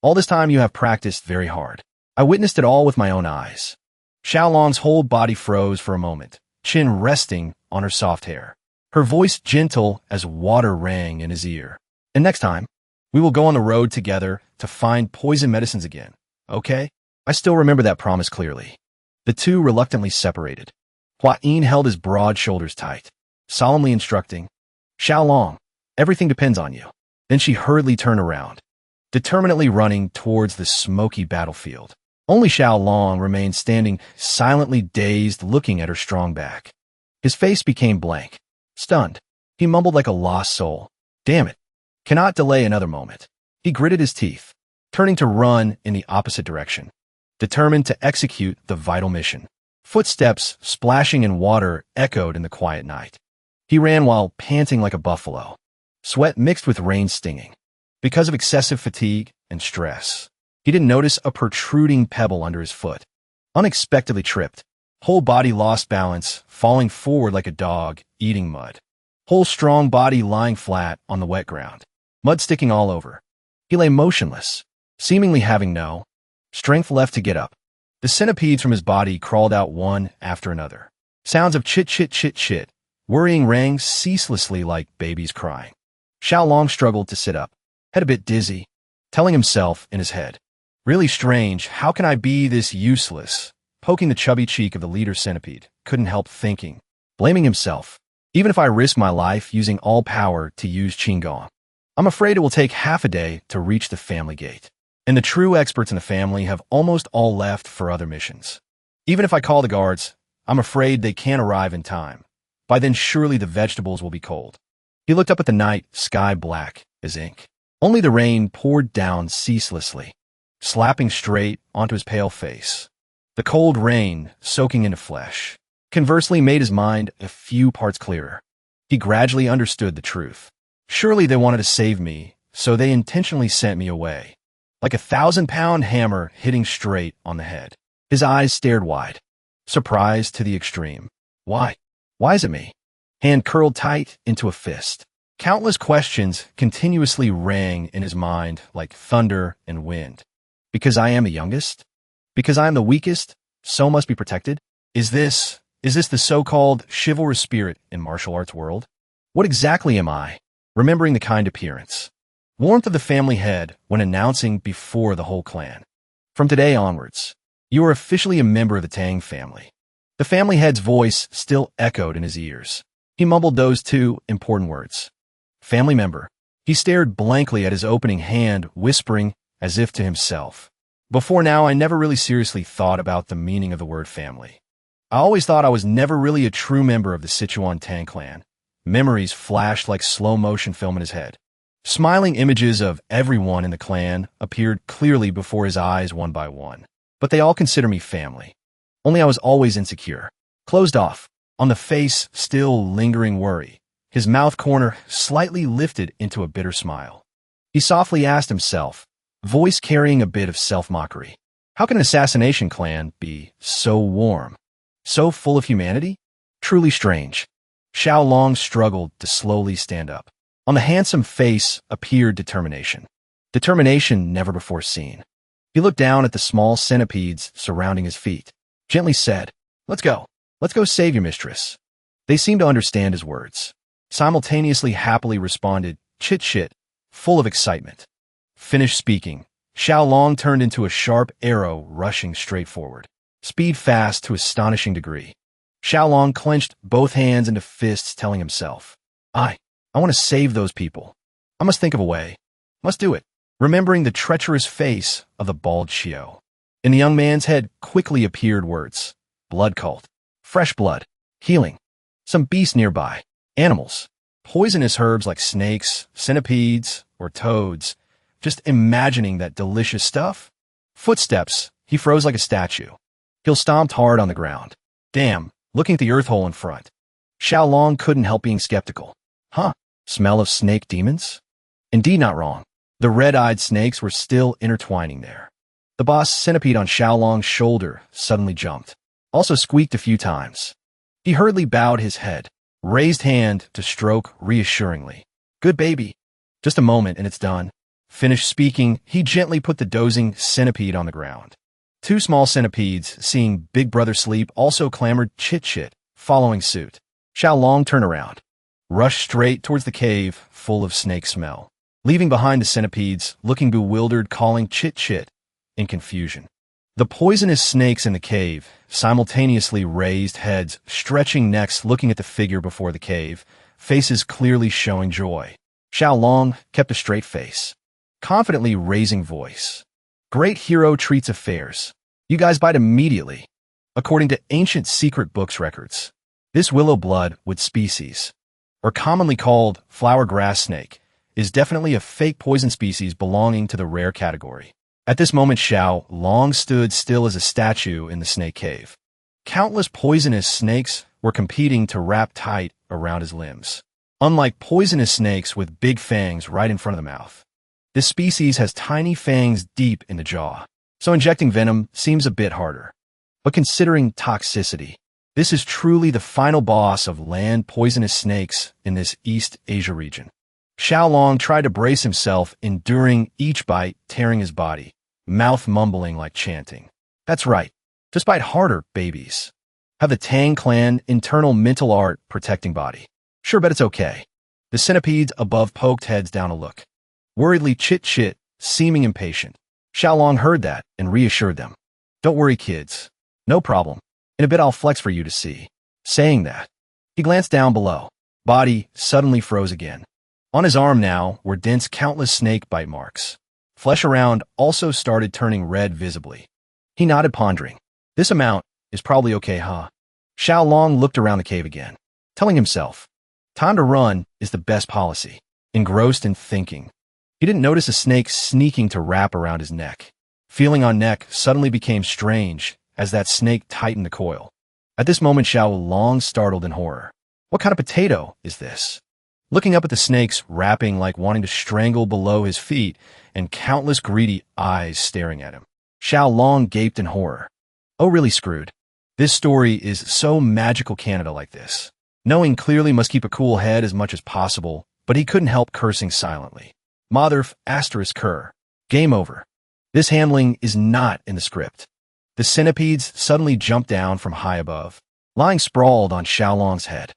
All this time you have practiced very hard. I witnessed it all with my own eyes." Xiao Long's whole body froze for a moment, chin resting on her soft hair, her voice gentle as water rang in his ear. "And next time, we will go on the road together to find poison medicines again, okay?" I still remember that promise clearly. The two reluctantly separated. Hua Yin held his broad shoulders tight, solemnly instructing, "Xiao Long, everything depends on you." Then she hurriedly turned around, determinedly running towards the smoky battlefield. Only Xiao Long remained standing, silently dazed, looking at her strong back. His face became blank, stunned. He mumbled like a lost soul, "Damn it. Cannot delay another moment." He gritted his teeth, turning to run in the opposite direction, determined to execute the vital mission. Footsteps splashing in water echoed in the quiet night. He ran while panting like a buffalo, sweat mixed with rain stinging. Because of excessive fatigue and stress, he didn't notice a protruding pebble under his foot. Unexpectedly tripped, whole body lost balance, falling forward like a dog eating mud. Whole strong body lying flat on the wet ground, mud sticking all over. He lay motionless, seemingly having no strength left to get up. The centipedes from his body crawled out one after another. Sounds of chit-chit-chit-chit, worrying rang ceaselessly like babies crying. Xiao Long struggled to sit up, head a bit dizzy, telling himself in his head, "Really strange, how can I be this useless?" Poking the chubby cheek of the leader centipede, couldn't help thinking, blaming himself. Even if I risk my life using all power to use Qigong, I'm afraid it will take half a day to reach the family gate. And the true experts in the family have almost all left for other missions. Even if I call the guards, I'm afraid they can't arrive in time. By then, surely the vegetables will be cold. He looked up at the night, sky black as ink. Only the rain poured down ceaselessly, slapping straight onto his pale face. The cold rain, soaking into flesh, conversely made his mind a few parts clearer. He gradually understood the truth. Surely they wanted to save me, so they intentionally sent me away. Like a 1,000-pound hammer hitting straight on the head. His eyes stared wide, surprised to the extreme. Why? Why is it me? Hand curled tight into a fist. Countless questions continuously rang in his mind like thunder and wind. Because I am the youngest? Because I am the weakest, so must be protected? Is this the so-called chivalrous spirit in martial arts world? What exactly am I? Remembering the kind appearance. Warmth of the family head when announcing before the whole clan. From today onwards, you are officially a member of the Tang family. The family head's voice still echoed in his ears. He mumbled those two important words. Family member. He stared blankly at his opening hand, whispering as if to himself. Before now, I never really seriously thought about the meaning of the word family. I always thought I was never really a true member of the Sichuan Tang clan. Memories flashed like slow-motion film in his head. Smiling images of everyone in the clan appeared clearly before his eyes one by one. But they all consider me family. Only I was always insecure. Closed off. On the face, still lingering worry. His mouth corner slightly lifted into a bitter smile. He softly asked himself, voice carrying a bit of self-mockery. How can an assassination clan be so warm? So full of humanity? Truly strange. Xiao Long struggled to slowly stand up. On the handsome face appeared determination. Determination never before seen. He looked down at the small centipedes surrounding his feet. Gently said, Let's go. Let's go save your mistress. They seemed to understand his words. Simultaneously happily responded, Chit-chit, full of excitement. Finished speaking, Xiao Long turned into a sharp arrow rushing straight forward. Speed fast to astonishing degree. Xiao Long clenched both hands into fists, telling himself, I want to save those people. I must think of a way. Must do it. Remembering the treacherous face of the bald Xiao. In the young man's head quickly appeared words. Blood cult. Fresh blood. Healing. Some beast nearby. Animals. Poisonous herbs like snakes, centipedes, or toads. Just imagining that delicious stuff. Footsteps. He froze like a statue. He stomped hard on the ground. Damn, looking at the earth hole in front. Xiao Long couldn't help being skeptical. Huh? Smell of snake demons? Indeed not wrong. The red-eyed snakes were still intertwining there. The boss centipede on Xiao Long's shoulder suddenly jumped. Also squeaked a few times. He hurriedly bowed his head, raised hand to stroke reassuringly. Good baby. Just a moment and it's done. Finished speaking, he gently put the dozing centipede on the ground. Two small centipedes, seeing Big Brother sleep, also clamored chit-chit, following suit. Xiao Long turned around, rushed straight towards the cave full of snake smell, leaving behind the centipedes, looking bewildered, calling chit-chit in confusion. The poisonous snakes in the cave simultaneously raised heads, stretching necks, looking at the figure before the cave, faces clearly showing joy. Xiao Long kept a straight face, confidently raising voice. Great hero treats affairs. You guys bite immediately. According to ancient secret books records, this willow bloodwood species, or commonly called flower grass snake, is definitely a fake poison species belonging to the rare category. At this moment, Xiao Long stood still as a statue in the snake cave. Countless poisonous snakes were competing to wrap tight around his limbs. Unlike poisonous snakes with big fangs right in front of the mouth, this species has tiny fangs deep in the jaw, so injecting venom seems a bit harder. But considering toxicity, this is truly the final boss of land poisonous snakes in this East Asia region. Xiao Long tried to brace himself, enduring each bite, tearing his body, mouth mumbling like chanting. That's right. Just bite harder, babies. Have the Tang clan internal mental art protecting body. Sure bet it's okay. The centipedes above poked heads down a look. Worriedly chit-chit, seeming impatient. Xiao Long heard that and reassured them. Don't worry, kids. No problem. In a bit I'll flex for you to see. Saying that, He glanced down below. Body suddenly froze again. On his arm now were dense countless snake bite marks. Flesh around also started turning red visibly. He nodded, pondering. This amount is probably okay, huh? Xiaolong looked around the cave again, telling himself, time to run is the best policy. Engrossed in thinking, he didn't notice a snake sneaking to wrap around his neck. Feeling on neck suddenly became strange as that snake tightened the coil. At this moment, Xiaolong startled in horror. What kind of potato is this? Looking up at the snakes wrapping like wanting to strangle below his feet and countless greedy eyes staring at him, Xiaolong gaped in horror. Oh, really screwed. This story is so magical Canada like this. Knowing clearly must keep a cool head as much as possible, but he couldn't help cursing silently. Motherf asterisk cur. Game over. This handling is not in the script. The centipedes suddenly jumped down from high above, lying sprawled on Xiaolong's head.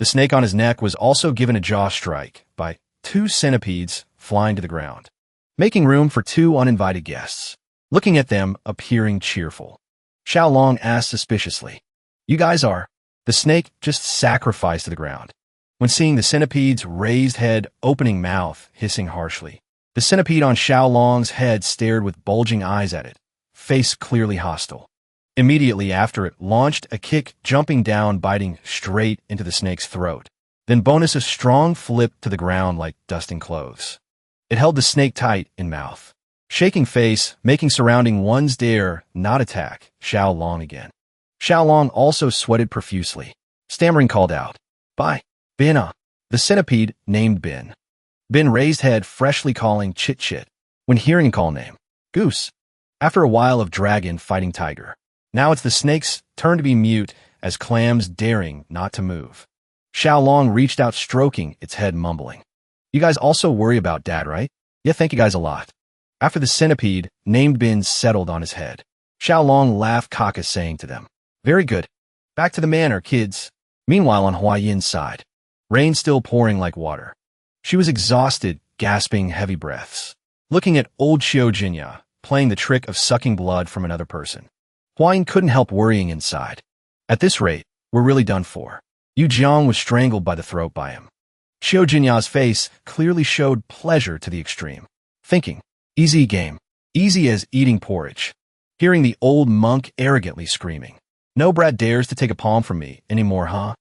The snake on his neck was also given a jaw strike by 2 centipedes flying to the ground, making room for 2 uninvited guests, looking at them appearing cheerful. Xiaolong asked suspiciously, "You guys are?" The snake just sacrificed to the ground. When seeing the centipede's raised head, opening mouth, hissing harshly, the centipede on Xiaolong's head stared with bulging eyes at it, face clearly hostile. Immediately after, it launched a kick, jumping down, biting straight into the snake's throat. Then bonus a strong flip to the ground like dusting clothes. It held the snake tight in mouth, shaking face, making surrounding ones dare not attack Xiaolong again. Xiaolong also sweated profusely. Stammering called out, "Bye, Bin." The centipede named Bin. Bin raised head, freshly calling Chit-Chit. When hearing a call name, Goose. After a while of dragon fighting tiger. Now it's the snake's turn to be mute as clams daring not to move. Xiaolong reached out, stroking its head, mumbling, "You guys also worry about Dad, right? Yeah, thank you guys a lot." After the centipede named Bin settled on his head, Xiaolong laughed caca, saying to them, "Very good. Back to the manor, kids." Meanwhile, on Hua Yin's side, rain still pouring like water. She was exhausted, gasping heavy breaths, looking at old Xiao Jinya playing the trick of sucking blood from another person. Hua Yin couldn't help worrying inside. At this rate, we're really done for. Yu Jiang was strangled by the throat by him. Xiao Jinya's face clearly showed pleasure to the extreme, thinking, easy game, easy as eating porridge. Hearing the old monk arrogantly screaming, "No brat dares to take a palm from me anymore, huh?"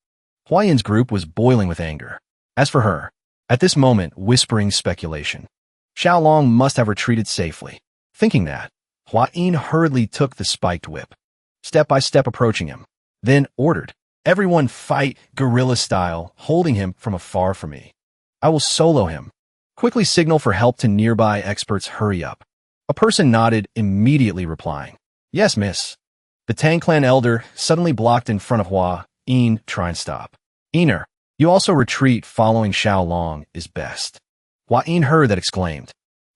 Hua Yin's group was boiling with anger. As for her, at this moment, whispering speculation. Xiaolong must have retreated safely. Thinking that, Hua Yin hurriedly took the spiked whip, step by step approaching him, then ordered, "Everyone fight guerrilla style, holding him from afar from me. I will solo him." Quickly signal for help to nearby experts, "Hurry up." A person nodded, immediately replying, "Yes, miss." The Tang clan elder suddenly blocked in front of Hua Yin, try and stop. "Einer, you also retreat, following Xiaolong is best." Hua Yin heard that, exclaimed,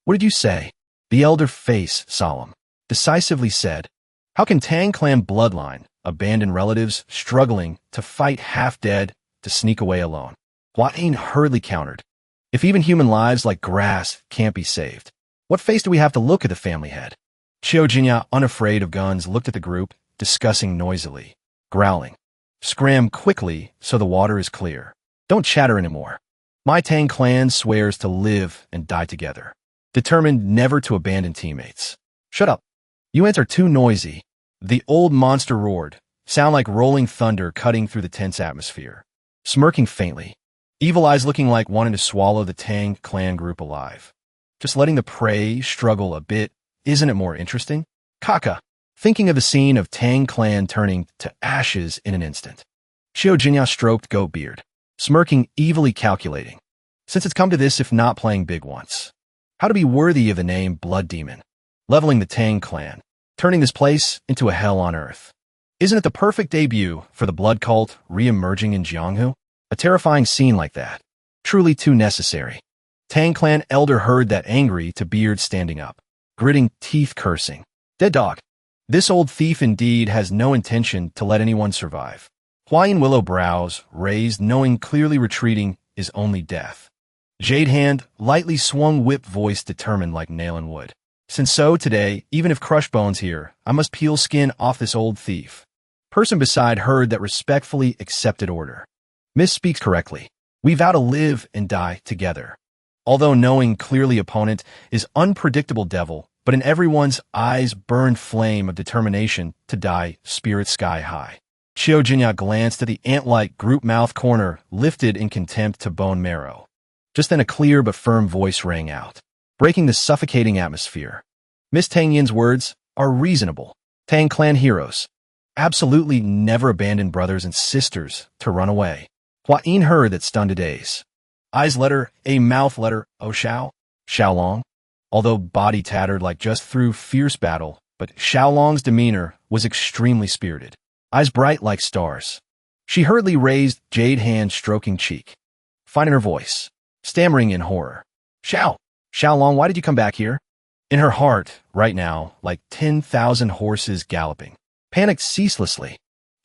"What did you say?" The elder, face solemn, decisively said, "How can Tang clan bloodline abandon relatives struggling to fight half dead to sneak away alone?" Hua Yin hurriedly countered, "If even human lives like grass can't be saved, what face do we have to look at the family head?" Xiao Jinya, unafraid of guns, looked at the group, discussing noisily, growling, "Scram quickly so the water is clear. Don't chatter anymore. My Tang clan swears to live and die together, determined never to abandon teammates." "Shut up. You ants are too noisy." The old monster roared, sound like rolling thunder cutting through the tense atmosphere. Smirking faintly, evil eyes looking like wanting to swallow the Tang clan group alive. Just letting the prey struggle a bit, isn't it more interesting? Kaka, thinking of the scene of Tang clan turning to ashes in an instant. Xiao Jinya stroked goat beard, smirking, evilly calculating. Since it's come to this, if not playing big once, how to be worthy of the name Blood Demon, leveling the Tang clan, turning this place into a hell on earth. Isn't it the perfect debut for the blood cult re-emerging in Jianghu? A terrifying scene like that, truly too necessary. Tang clan elder heard that, angry to beard, standing up, gritting teeth, cursing. "Dead dog. This old thief indeed has no intention to let anyone survive." Hua Yin willow brows raised, knowing clearly retreating is only death. Jade hand lightly swung, whip voice determined like nail and wood. "Since so today, even if crush bones here, I must peel skin off this old thief." Person beside heard that, respectfully accepted order. Misspeaks correctly. We vow to live and die together. Although knowing clearly opponent is unpredictable devil, but in everyone's eyes burned flame of determination to die spirit sky high. Xiao Jinya glanced at the ant-like group mouth corner, lifted in contempt to bone marrow. Just then a clear but firm voice rang out, breaking the suffocating atmosphere. Miss Tang Yin's words are reasonable. Tang clan heroes absolutely never abandon brothers and sisters to run away. Hua Yin heard that stunned to daze. Eyes letter, a mouth letter, oh Xiao? Xiaolong? Although body tattered like just through fierce battle, but Xiaolong's demeanor was extremely spirited. Eyes bright like stars. She hurriedly raised jade hand stroking cheek, finding her voice, stammering in horror. Xiaolong, why did you come back here? In her heart, right now, like 10,000 horses galloping, panicked ceaselessly.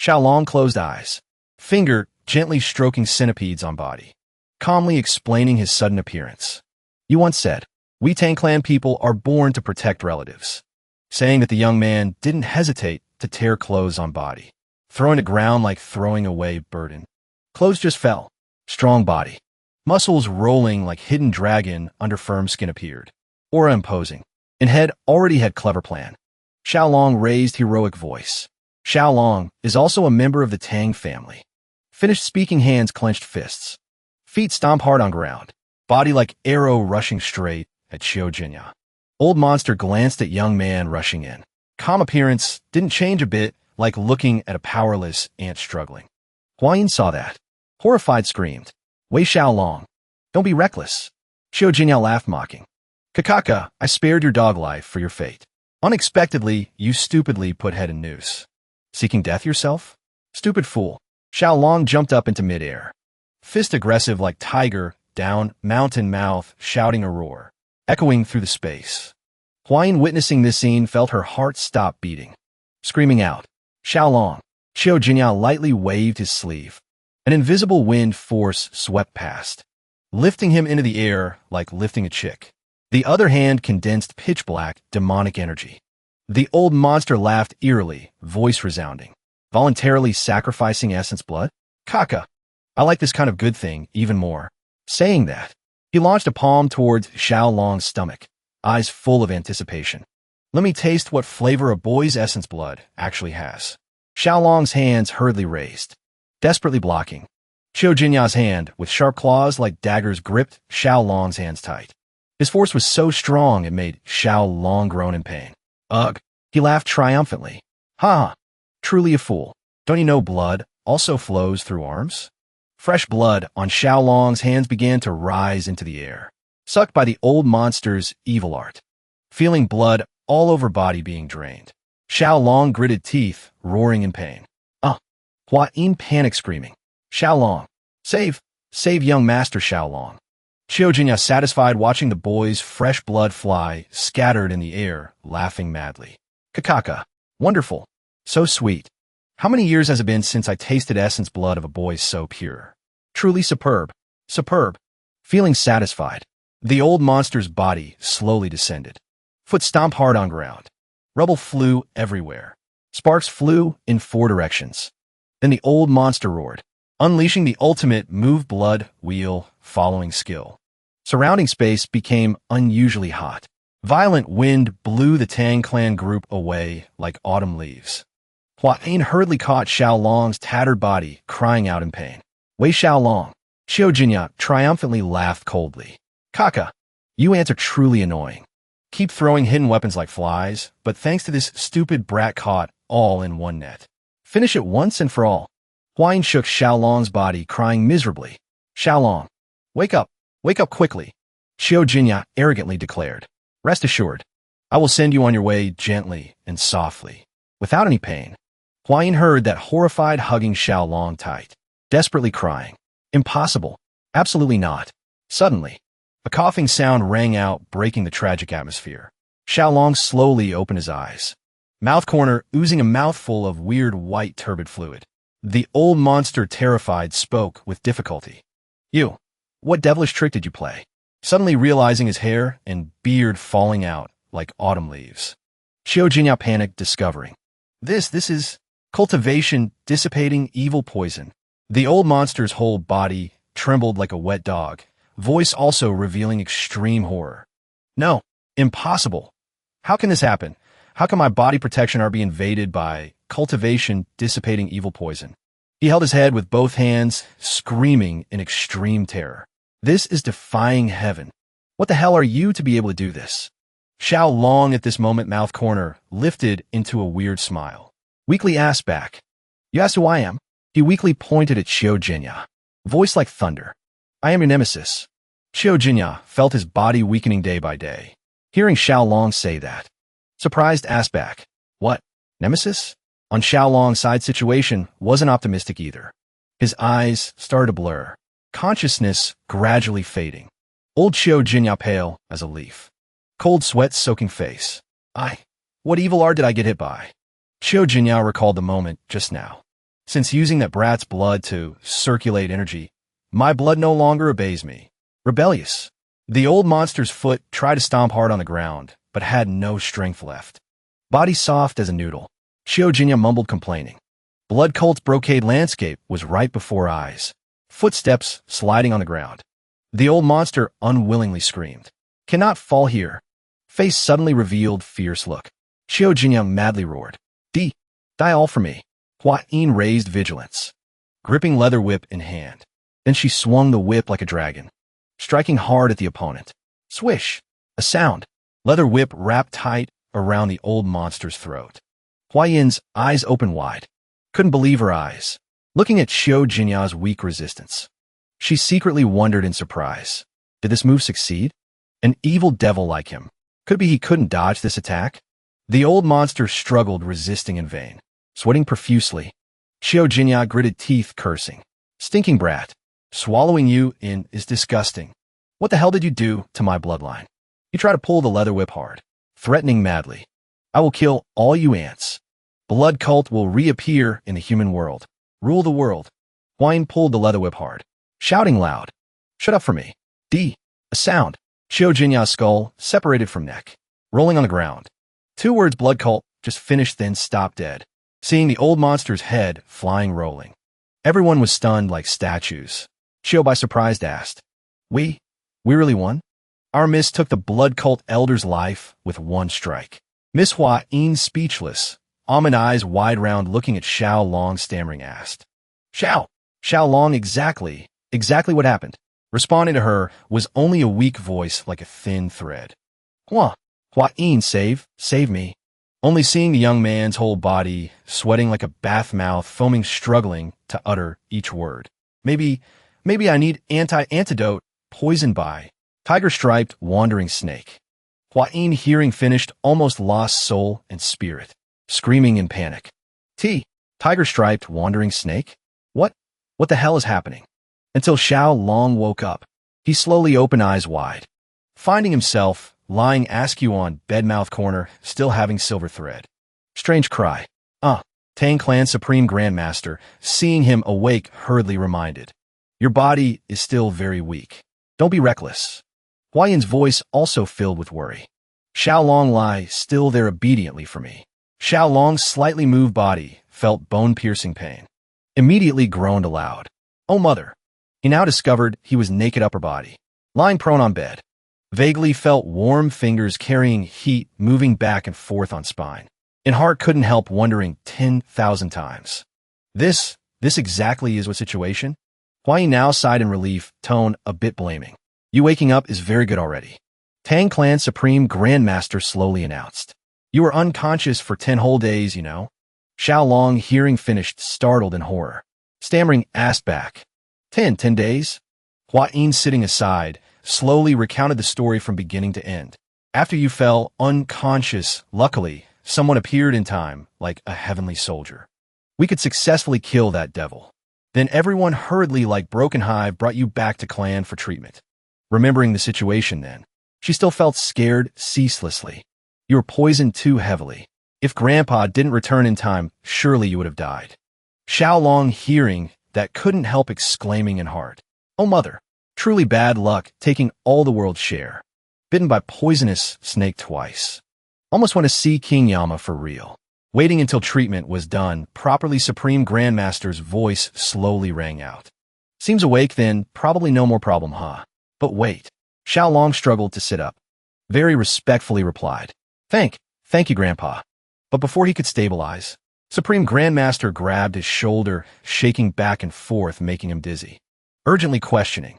Xiaolong closed eyes, finger gently stroking centipedes on body, calmly explaining his sudden appearance. You once said, we Tang clan people are born to protect relatives. Saying that the young man didn't hesitate to tear clothes on body, throwing to ground like throwing away burden. Clothes just fell. Strong body. Muscles rolling like hidden dragon under firm skin appeared. Aura imposing. And head already had clever plan. Xiaolong raised heroic voice. Xiaolong is also a member of the Tang family. Finished speaking, hands clenched fists. Feet stomp hard on ground. Body like arrow rushing straight at Xiao Jinya. Old monster glanced at young man rushing in. Calm appearance didn't change a bit, like looking at a powerless ant struggling. Hua Yin saw that. Horrified screamed, Wei Xiaolong, don't be reckless. Xiao Jinya laughed mocking. Kakaka, I spared your dog life for your fate. Unexpectedly, you stupidly put head in noose. Seeking death yourself? Stupid fool. Xiaolong jumped up into midair. Fist aggressive like tiger, down, mountain mouth, shouting a roar, echoing through the space. Hua Yin, witnessing this scene, felt her heart stop beating. Screaming out, Xiaolong. Xiao Jinya lightly waved his sleeve. An invisible wind force swept past, lifting him into the air like lifting a chick. The other hand condensed pitch black, demonic energy. The old monster laughed eerily, voice resounding. Voluntarily sacrificing essence blood? Kaka, I like this kind of good thing even more. Saying that, he launched a palm towards Xiaolong's stomach, eyes full of anticipation. Let me taste what flavor a boy's essence blood actually has. Xiaolong's hands hurriedly raised, desperately blocking. Xiao Jinya's hand, with sharp claws like daggers, gripped Xiaolong's hands tight. His force was so strong it made Xiaolong groan in pain. Ugh, he laughed triumphantly. Ha! Truly a fool. Don't you know blood also flows through arms? Fresh blood on Xiaolong's hands began to rise into the air, sucked by the old monster's evil art. Feeling blood all over body being drained, Xiaolong gritted teeth, roaring in pain. Hua Yin panicked, screaming, Xiaolong, save young master Xiaolong. Xiao Jinya, satisfied watching the boy's fresh blood fly, scattered in the air, laughing madly. Kakaka, wonderful, so sweet. How many years has it been since I tasted essence blood of a boy so pure? Truly superb, superb. Feeling satisfied, the old monster's body slowly descended. Foot stomped hard on ground. Rubble flew everywhere. Sparks flew in 4 directions. Then the old monster roared, unleashing the ultimate move blood wheel following skill. Surrounding space became unusually hot. Violent wind blew the Tang clan group away like autumn leaves. Hua Yin hurriedly caught Xiaolong's tattered body, crying out in pain. Wei Xiaolong. Xiao Jinya triumphantly laughed coldly. Kaka, you ants are truly annoying. Keep throwing hidden weapons like flies, but thanks to this stupid brat caught all in one net. Finish it once and for all. Hua Yin shook Xiaolong's body, crying miserably. Xiaolong, wake up quickly. Xiao Jinya arrogantly declared. Rest assured, I will send you on your way gently and softly, without any pain. Hua Yin heard that, horrified, hugging Xiaolong tight, desperately crying. Impossible. Absolutely not. Suddenly, a coughing sound rang out, breaking the tragic atmosphere. Xiaolong slowly opened his eyes, mouth corner oozing a mouthful of weird white turbid fluid. The old monster, terrified, spoke with difficulty. You, what devilish trick did you play? Suddenly realizing his hair and beard falling out like autumn leaves. Xiao Jinya panicked, discovering. This is cultivation dissipating evil poison. The old monster's whole body trembled like a wet dog, voice also revealing extreme horror. No, impossible. How can this happen? How can my body protection be invaded by cultivation dissipating evil poison? He held his head with both hands, screaming in extreme terror. This is defying heaven. What the hell are you to be able to do this? Xiao Long at this moment mouth corner lifted into a weird smile. Weakly asked back. You asked who I am? He weakly pointed at Xiao Jinya. Voice like thunder. I am your nemesis. Xiao Jinya felt his body weakening day by day. Hearing Xiao Long say that, surprised asked back. What? Nemesis? On Xiao Long's side situation wasn't optimistic either. His eyes started to blur, consciousness gradually fading. Old Xiao Jinya pale as a leaf. Cold sweat soaking face. What evil art did I get hit by? Xiao Jinya recalled the moment just now. Since using that brat's blood to circulate energy, my blood no longer obeys me. Rebellious. The old monster's foot tried to stomp hard on the ground, but had no strength left. Body soft as a noodle. Xiao Jinya mumbled complaining. Blood Cult's brocade landscape was right before eyes. Footsteps sliding on the ground. The old monster unwillingly screamed. Cannot fall here. Face suddenly revealed fierce look. Xiao Jinya madly roared. Die all for me. Hua Yin raised vigilance, gripping leather whip in hand. Then she swung the whip like a dragon, striking hard at the opponent. Swish! A sound. Leather whip wrapped tight around the old monster's throat. Hua Yin's eyes opened wide. Couldn't believe her eyes, looking at Xiao Jinya's weak resistance. She secretly wondered in surprise. Did this move succeed? An evil devil like him. Could it be he couldn't dodge this attack? The old monster struggled, resisting in vain. Sweating profusely, Xiao Jinya gritted teeth, cursing. Stinking brat. Swallowing you in is disgusting. What the hell did you do to my bloodline? You try to pull the leather whip hard, threatening madly. I will kill all you ants. Blood Cult will reappear in the human world. Rule the world. Wine pulled the leather whip hard, shouting loud. Shut up for me. A sound. Xiao Jinya's skull separated from neck, rolling on the ground. 2 words Blood Cult just finished, then stopped dead, seeing the old monster's head flying rolling. Everyone was stunned like statues. Xiao by surprised asked, We really won? Our miss took the Blood Cult elder's life with 1 strike. Miss Hua Yin speechless, almond eyes wide round looking at Xiao Long stammering asked. Xiao Long exactly what happened? Responding to her was only a weak voice like a thin thread. Hua Yin save me. Only seeing the young man's whole body, sweating like a bath mouth, foaming, struggling to utter each word. Maybe I need antidote, poisoned by tiger-striped wandering snake. Hua Yin hearing finished, almost lost soul and spirit, screaming in panic. Tiger-striped wandering snake? What the hell is happening? Until Xiao Long woke up. He slowly opened eyes wide, finding himself lying askew on bed mouth corner, still having silver thread. Strange cry. Tang Clan Supreme Grandmaster, seeing him awake, hurriedly reminded. Your body is still very weak. Don't be reckless. Hua Yin's voice also filled with worry. Xiao Long lie still there obediently for me. Xiao Long's slightly moved body felt bone-piercing pain. Immediately groaned aloud. Oh mother. He now discovered he was naked upper body, lying prone on bed. Vaguely felt warm fingers carrying heat moving back and forth on spine. And heart couldn't help wondering 10,000 times. This exactly is what situation? Hua Yin now sighed in relief, tone a bit blaming. You waking up is very good already. Tang Clan Supreme Grandmaster slowly announced. You were unconscious for 10 whole days, you know. Xiao Long hearing finished, startled in horror. Stammering asked back. 10 days? Hua Yin sitting aside, slowly recounted the story from beginning to end. After you fell unconscious, luckily, someone appeared in time, like a heavenly soldier. We could successfully kill that devil. Then everyone hurriedly, like broken hive, brought you back to clan for treatment. Remembering the situation then, she still felt scared ceaselessly. You were poisoned too heavily. If Grandpa didn't return in time, surely you would have died. Xiao Long hearing that couldn't help exclaiming in heart. Oh mother, truly bad luck taking all the world's share. Bitten by poisonous snake twice. Almost want to see King Yama for real. Waiting until treatment was done, properly Supreme Grandmaster's voice slowly rang out. Seems awake then, probably no more problem, huh? But wait. Xiaolong struggled to sit up. Very respectfully replied. Thank you, Grandpa. But before he could stabilize, Supreme Grandmaster grabbed his shoulder, shaking back and forth, making him dizzy. Urgently questioning.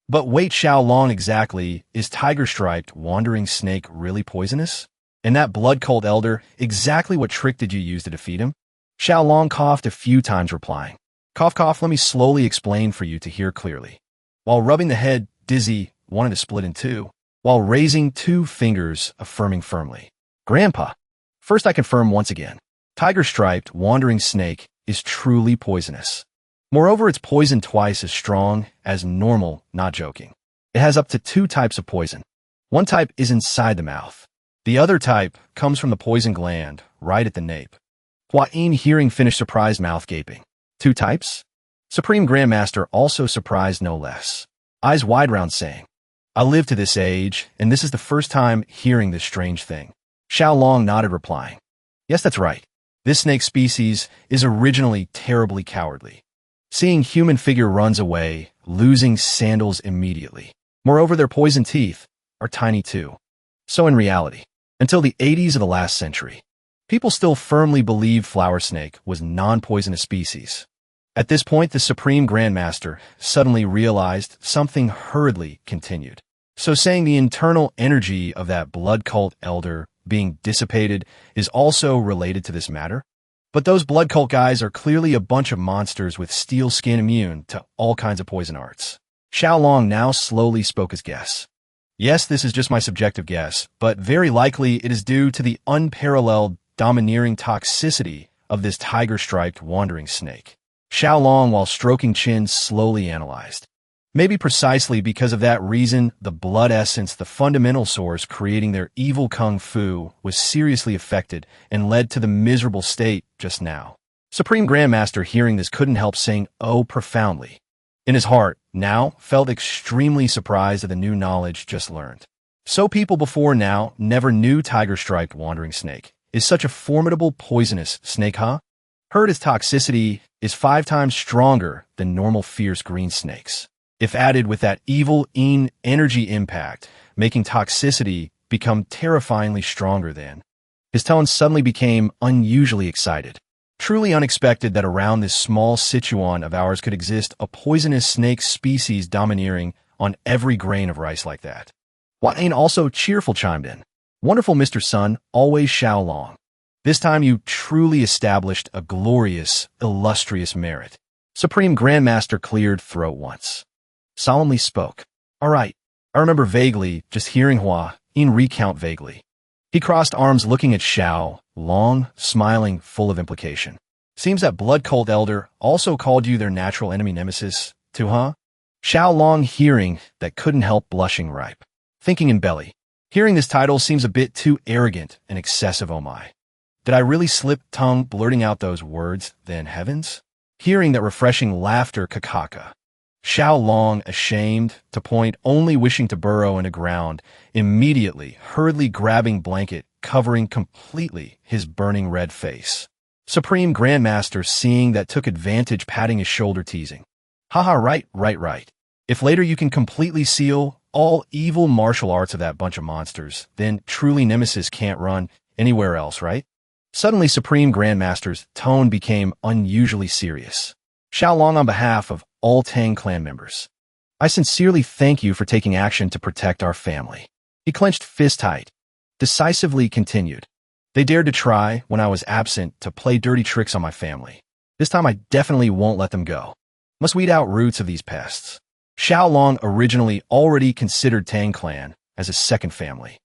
But wait, Xiaolong, exactly, is tiger-striped wandering snake really poisonous? And that blood cult elder, exactly what trick did you use to defeat him? Xiaolong coughed a few times, replying. Cough, cough, let me slowly explain for you to hear clearly. While rubbing the head, dizzy, wanted to split in two, while raising 2 fingers, affirming firmly. Grandpa, first I confirm once again. Tiger-striped wandering snake is truly poisonous. Moreover, it's poison twice as strong as normal, not joking. It has up to 2 types of poison. One type is inside the mouth. The other type comes from the poison gland, right at the nape. Hua Yin, hearing, finished, surprised, mouth gaping. 2 types? Supreme Grandmaster also surprised no less. Eyes wide round, saying, I live to this age, and this is the first time hearing this strange thing. Xiaolong nodded, replying, Yes, that's right. This snake species is originally terribly cowardly. Seeing human figure runs away, losing sandals immediately. Moreover, their poison teeth are tiny too. So in reality, until the 80s of the last century, people still firmly believed flower snake was non-poisonous species. At this point, the Supreme Grandmaster suddenly realized something, hurriedly continued. So saying the internal energy of that blood cult elder being dissipated is also related to this matter? But those blood cult guys are clearly a bunch of monsters with steel skin, immune to all kinds of poison arts. Xiaolong now slowly spoke his guess. Yes, this is just my subjective guess, but very likely it is due to the unparalleled, domineering toxicity of this tiger-striped wandering snake. Xiaolong, while stroking chin, slowly analyzed. Maybe precisely because of that reason, the blood essence, the fundamental source creating their evil kung fu, was seriously affected and led to the miserable state just now. Supreme Grandmaster, hearing this, couldn't help saying, oh, profoundly. In his heart, now, felt extremely surprised at the new knowledge just learned. So people before now never knew tiger-striped wandering snake is such a formidable poisonous snake, huh? Heard its toxicity is 5 times stronger than normal fierce green snakes. If added with that evil yin energy impact, making toxicity become terrifyingly stronger then. His tone suddenly became unusually excited. Truly unexpected that around this small Sichuan of ours could exist a poisonous snake species domineering on every grain of rice like that. Hua Yin also cheerful chimed in. Wonderful, Mr. Sun, always Xiaolong. This time you truly established a glorious, illustrious merit. Supreme Grandmaster cleared throat once. Solemnly spoke. All right. I remember vaguely just hearing Hua Yin recount vaguely. He crossed arms looking at Xiao Long, smiling, full of implication. Seems that blood cult elder also called you their natural enemy nemesis, too, huh? Xiao Long, hearing that, couldn't help blushing ripe. Thinking in belly. Hearing this title seems a bit too arrogant and excessive, oh my. Did I really slip tongue blurting out those words, then heavens? Hearing that refreshing laughter, kakaka. Xiao Long, ashamed, to point, only wishing to burrow into ground, immediately, hurriedly grabbing blanket, covering completely his burning red face. Supreme Grandmaster, seeing that, took advantage, patting his shoulder, teasing. Haha, right. If later you can completely seal all evil martial arts of that bunch of monsters, then truly Nemesis can't run anywhere else, right? Suddenly, Supreme Grandmaster's tone became unusually serious. Xiaolong, on behalf of all Tang clan members, I sincerely thank you for taking action to protect our family. He clenched fist tight, decisively continued. They dared to try, when I was absent, to play dirty tricks on my family. This time I definitely won't let them go. Must weed out roots of these pests. Xiaolong originally already considered Tang clan as a second family.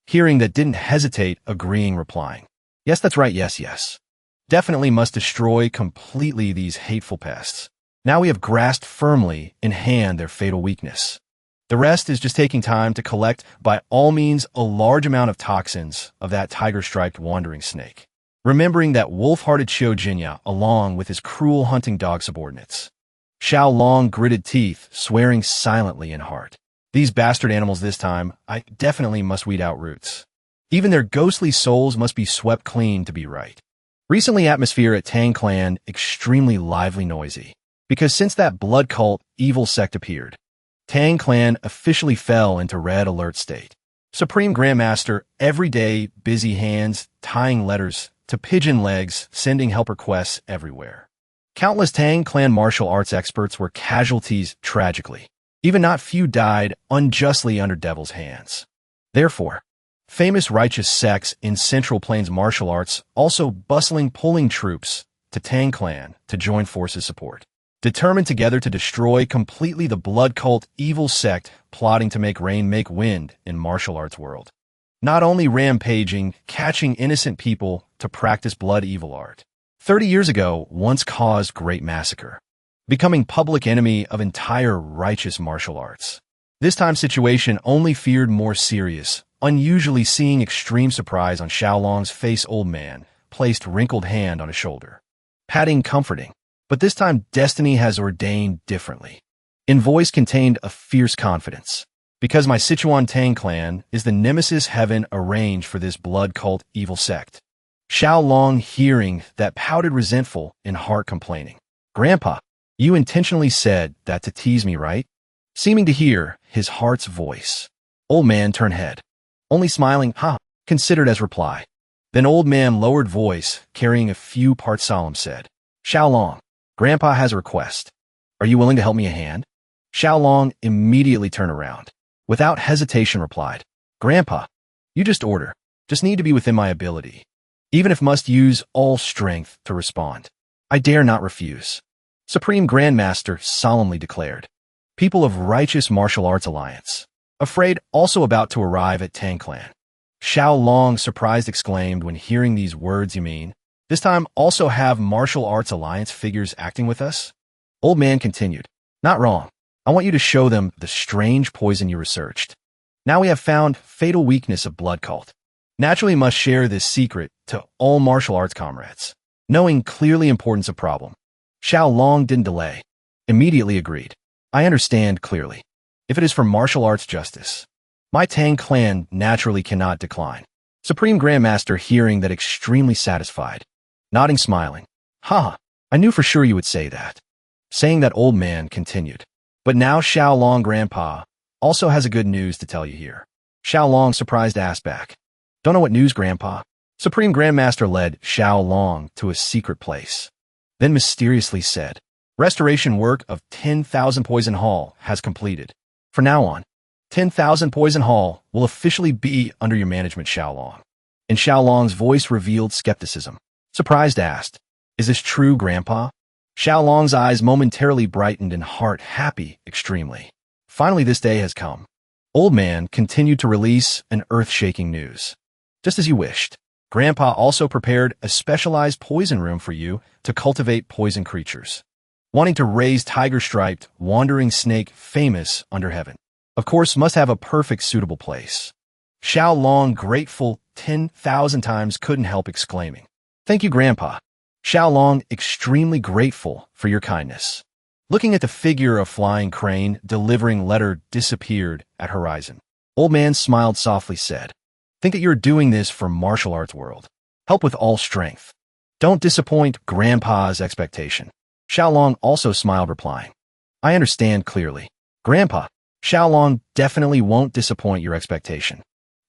Hearing that, didn't hesitate, agreeing, replying. Yes, that's right, yes. Definitely must destroy completely these hateful pests. Now we have grasped firmly in hand their fatal weakness. The rest is just taking time to collect, by all means, a large amount of toxins of that tiger-striped wandering snake. Remembering that wolf-hearted Qiu Jinya along with his cruel hunting dog subordinates. Xiao Long gritted teeth, swearing silently in heart. These bastard animals this time, I definitely must weed out roots. Even their ghostly souls must be swept clean to be right. Recently, atmosphere at Tang Clan extremely lively noisy. Because since that blood cult evil sect appeared, Tang Clan officially fell into red alert state. Supreme Grandmaster, everyday busy hands, tying letters to pigeon legs, sending help requests everywhere. Countless Tang Clan martial arts experts were casualties tragically. Even not few died unjustly under devil's hands. Therefore, famous righteous sects in Central Plains martial arts also bustling pulling troops to Tang Clan to join forces support. Determined together to destroy completely the blood cult evil sect plotting to make rain make wind in martial arts world. Not only rampaging, catching innocent people to practice blood evil art. 30 years ago once caused great massacre. Becoming public enemy of entire righteous martial arts. This time situation only feared more serious, unusually seeing extreme surprise on Xiaolong's face. Old man placed wrinkled hand on his shoulder. Patting comforting. But this time destiny has ordained differently. In voice contained a fierce confidence. Because my Sichuan Tang clan is the nemesis heaven arranged for this blood cult evil sect. Xiaolong hearing that pouted resentful in heart complaining. Grandpa, you intentionally said that to tease me, right? Seeming to hear his heart's voice. Old man turned head. Only smiling, considered as reply. Then old man lowered voice, carrying a few parts solemn said. Xiaolong, Grandpa has a request. Are you willing to help me a hand? Xiaolong immediately turned around. Without hesitation replied. Grandpa, you just order. Just need to be within my ability. Even if must use all strength to respond. I dare not refuse. Supreme Grandmaster solemnly declared. People of Righteous Martial Arts Alliance. Afraid also about to arrive at Tang Clan. Xiaolong surprised exclaimed when hearing these words. You mean? This time also have Martial Arts Alliance figures acting with us? Old man continued. Not wrong. I want you to show them the strange poison you researched. Now we have found fatal weakness of blood cult. Naturally must share this secret to all martial arts comrades. Knowing clearly importance of problem. Xiaolong didn't delay. Immediately agreed. I understand clearly. If it is for martial arts justice, my Tang clan naturally cannot decline. Supreme Grandmaster hearing that extremely satisfied. Nodding smiling. I knew for sure you would say that. Saying that old man continued. But now Xiaolong Grandpa also has a good news to tell you here. Xiaolong surprised asked back. Don't know what news, Grandpa? Supreme Grandmaster led Xiaolong to a secret place. Then mysteriously said, restoration work of 10,000 Poison Hall has completed. From now on, 10,000 Poison Hall will officially be under your management, Xiaolong. And Xiaolong's voice revealed skepticism. Surprised asked, is this true, Grandpa? Xiaolong's eyes momentarily brightened and heart happy extremely. Finally this day has come. Old man continued to release an earth-shaking news. Just as you wished. Grandpa also prepared a specialized poison room for you to cultivate poison creatures. Wanting to raise tiger-striped, wandering snake famous under heaven. Of course, must have a perfect suitable place. Xiaolong, grateful 10,000 times, couldn't help exclaiming. Thank you, Grandpa. Xiaolong, extremely grateful for your kindness. Looking at the figure of flying crane, delivering letter disappeared at horizon. Old man smiled softly said, think that you're doing this for martial arts world. Help with all strength. Don't disappoint Grandpa's expectation. Xiaolong also smiled replying. I understand clearly. Grandpa, Xiaolong definitely won't disappoint your expectation.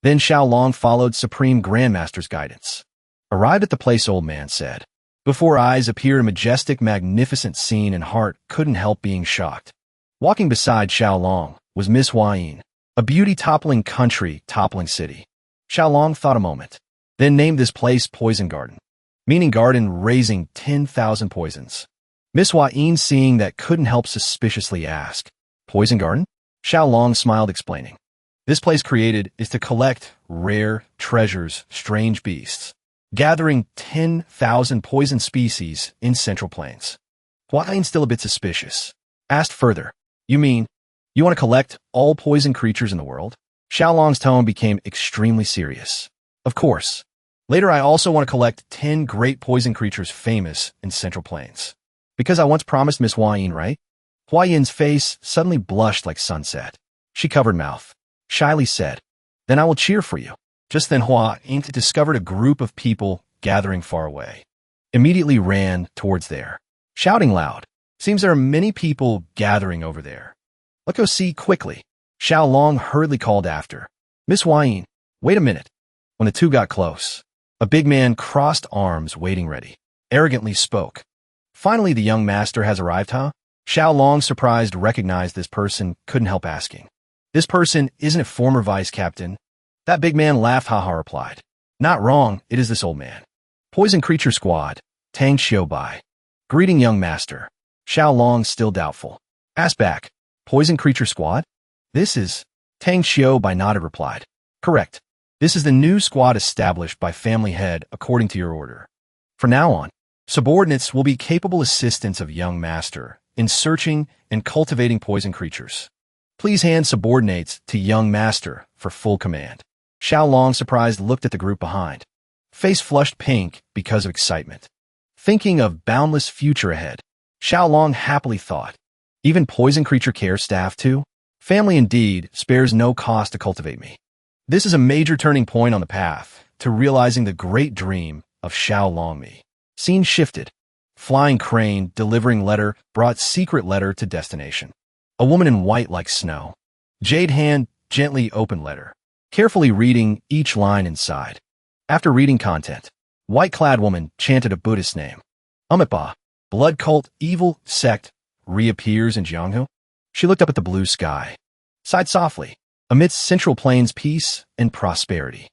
Then Xiaolong followed Supreme Grandmaster's guidance. Arrived at the place old man said. Before eyes appeared a majestic, magnificent scene and heart couldn't help being shocked. Walking beside Xiaolong was Miss Huayin, a beauty toppling country, toppling city. Xiaolong thought a moment, then named this place Poison Garden, meaning garden raising 10,000 poisons. Miss Huayin seeing that couldn't help suspiciously ask, Poison Garden? Xiaolong smiled explaining. This place created is to collect rare treasures, strange beasts. Gathering 10,000 poison species in Central Plains. Huayin still a bit suspicious. Asked further, you mean, you want to collect all poison creatures in the world? Xiaolong's tone became extremely serious. Of course. Later I also want to collect 10 great poison creatures famous in Central Plains. Because I once promised Miss Huayin, right? Huayin's face suddenly blushed like sunset. She covered mouth. Shyly said, then I will cheer for you. Just then Huayin discovered a group of people gathering far away. immediately ran towards there, shouting loud, "Seems there are many people gathering over there. Let's go see quickly." Xiao Long hurriedly called after, "Miss Huayin, wait a minute." When the two got close, a big man crossed arms waiting ready, arrogantly spoke. "Finally the young master has arrived, huh?" Xiao Long, surprised, recognized this person, couldn't help asking. "This person isn't a former vice captain?" That big man laughed, haha, replied. "Not wrong, it is this old man. Poison Creature Squad, Tang Xiaobai. Greeting, young master." Xiao Long, still doubtful, asked back, "Poison Creature Squad? This is..." Tang Xiaobai nodded, replied, "Correct. This is the new squad established by family head according to your order. From now on, subordinates will be capable assistants of young master in searching and cultivating poison creatures. Please hand subordinates to young master for full command." Xiao Long, surprised, looked at the group behind. Face flushed pink because of excitement. Thinking of boundless future ahead, Xiao Long happily thought, "Even poison creature care staff too? Family indeed spares no cost to cultivate me." This is a major turning point on the path to realizing the great dream of Xiao Long me. Scene shifted. Flying crane delivering letter brought secret letter to destination. A woman in white like snow. Jade hand gently opened letter, carefully reading each line inside. After reading content, white-clad woman chanted a Buddhist name. Amitabha, blood cult, evil sect, reappears in Jianghu. She looked up at the blue sky, sighed softly, amidst Central Plains peace and prosperity.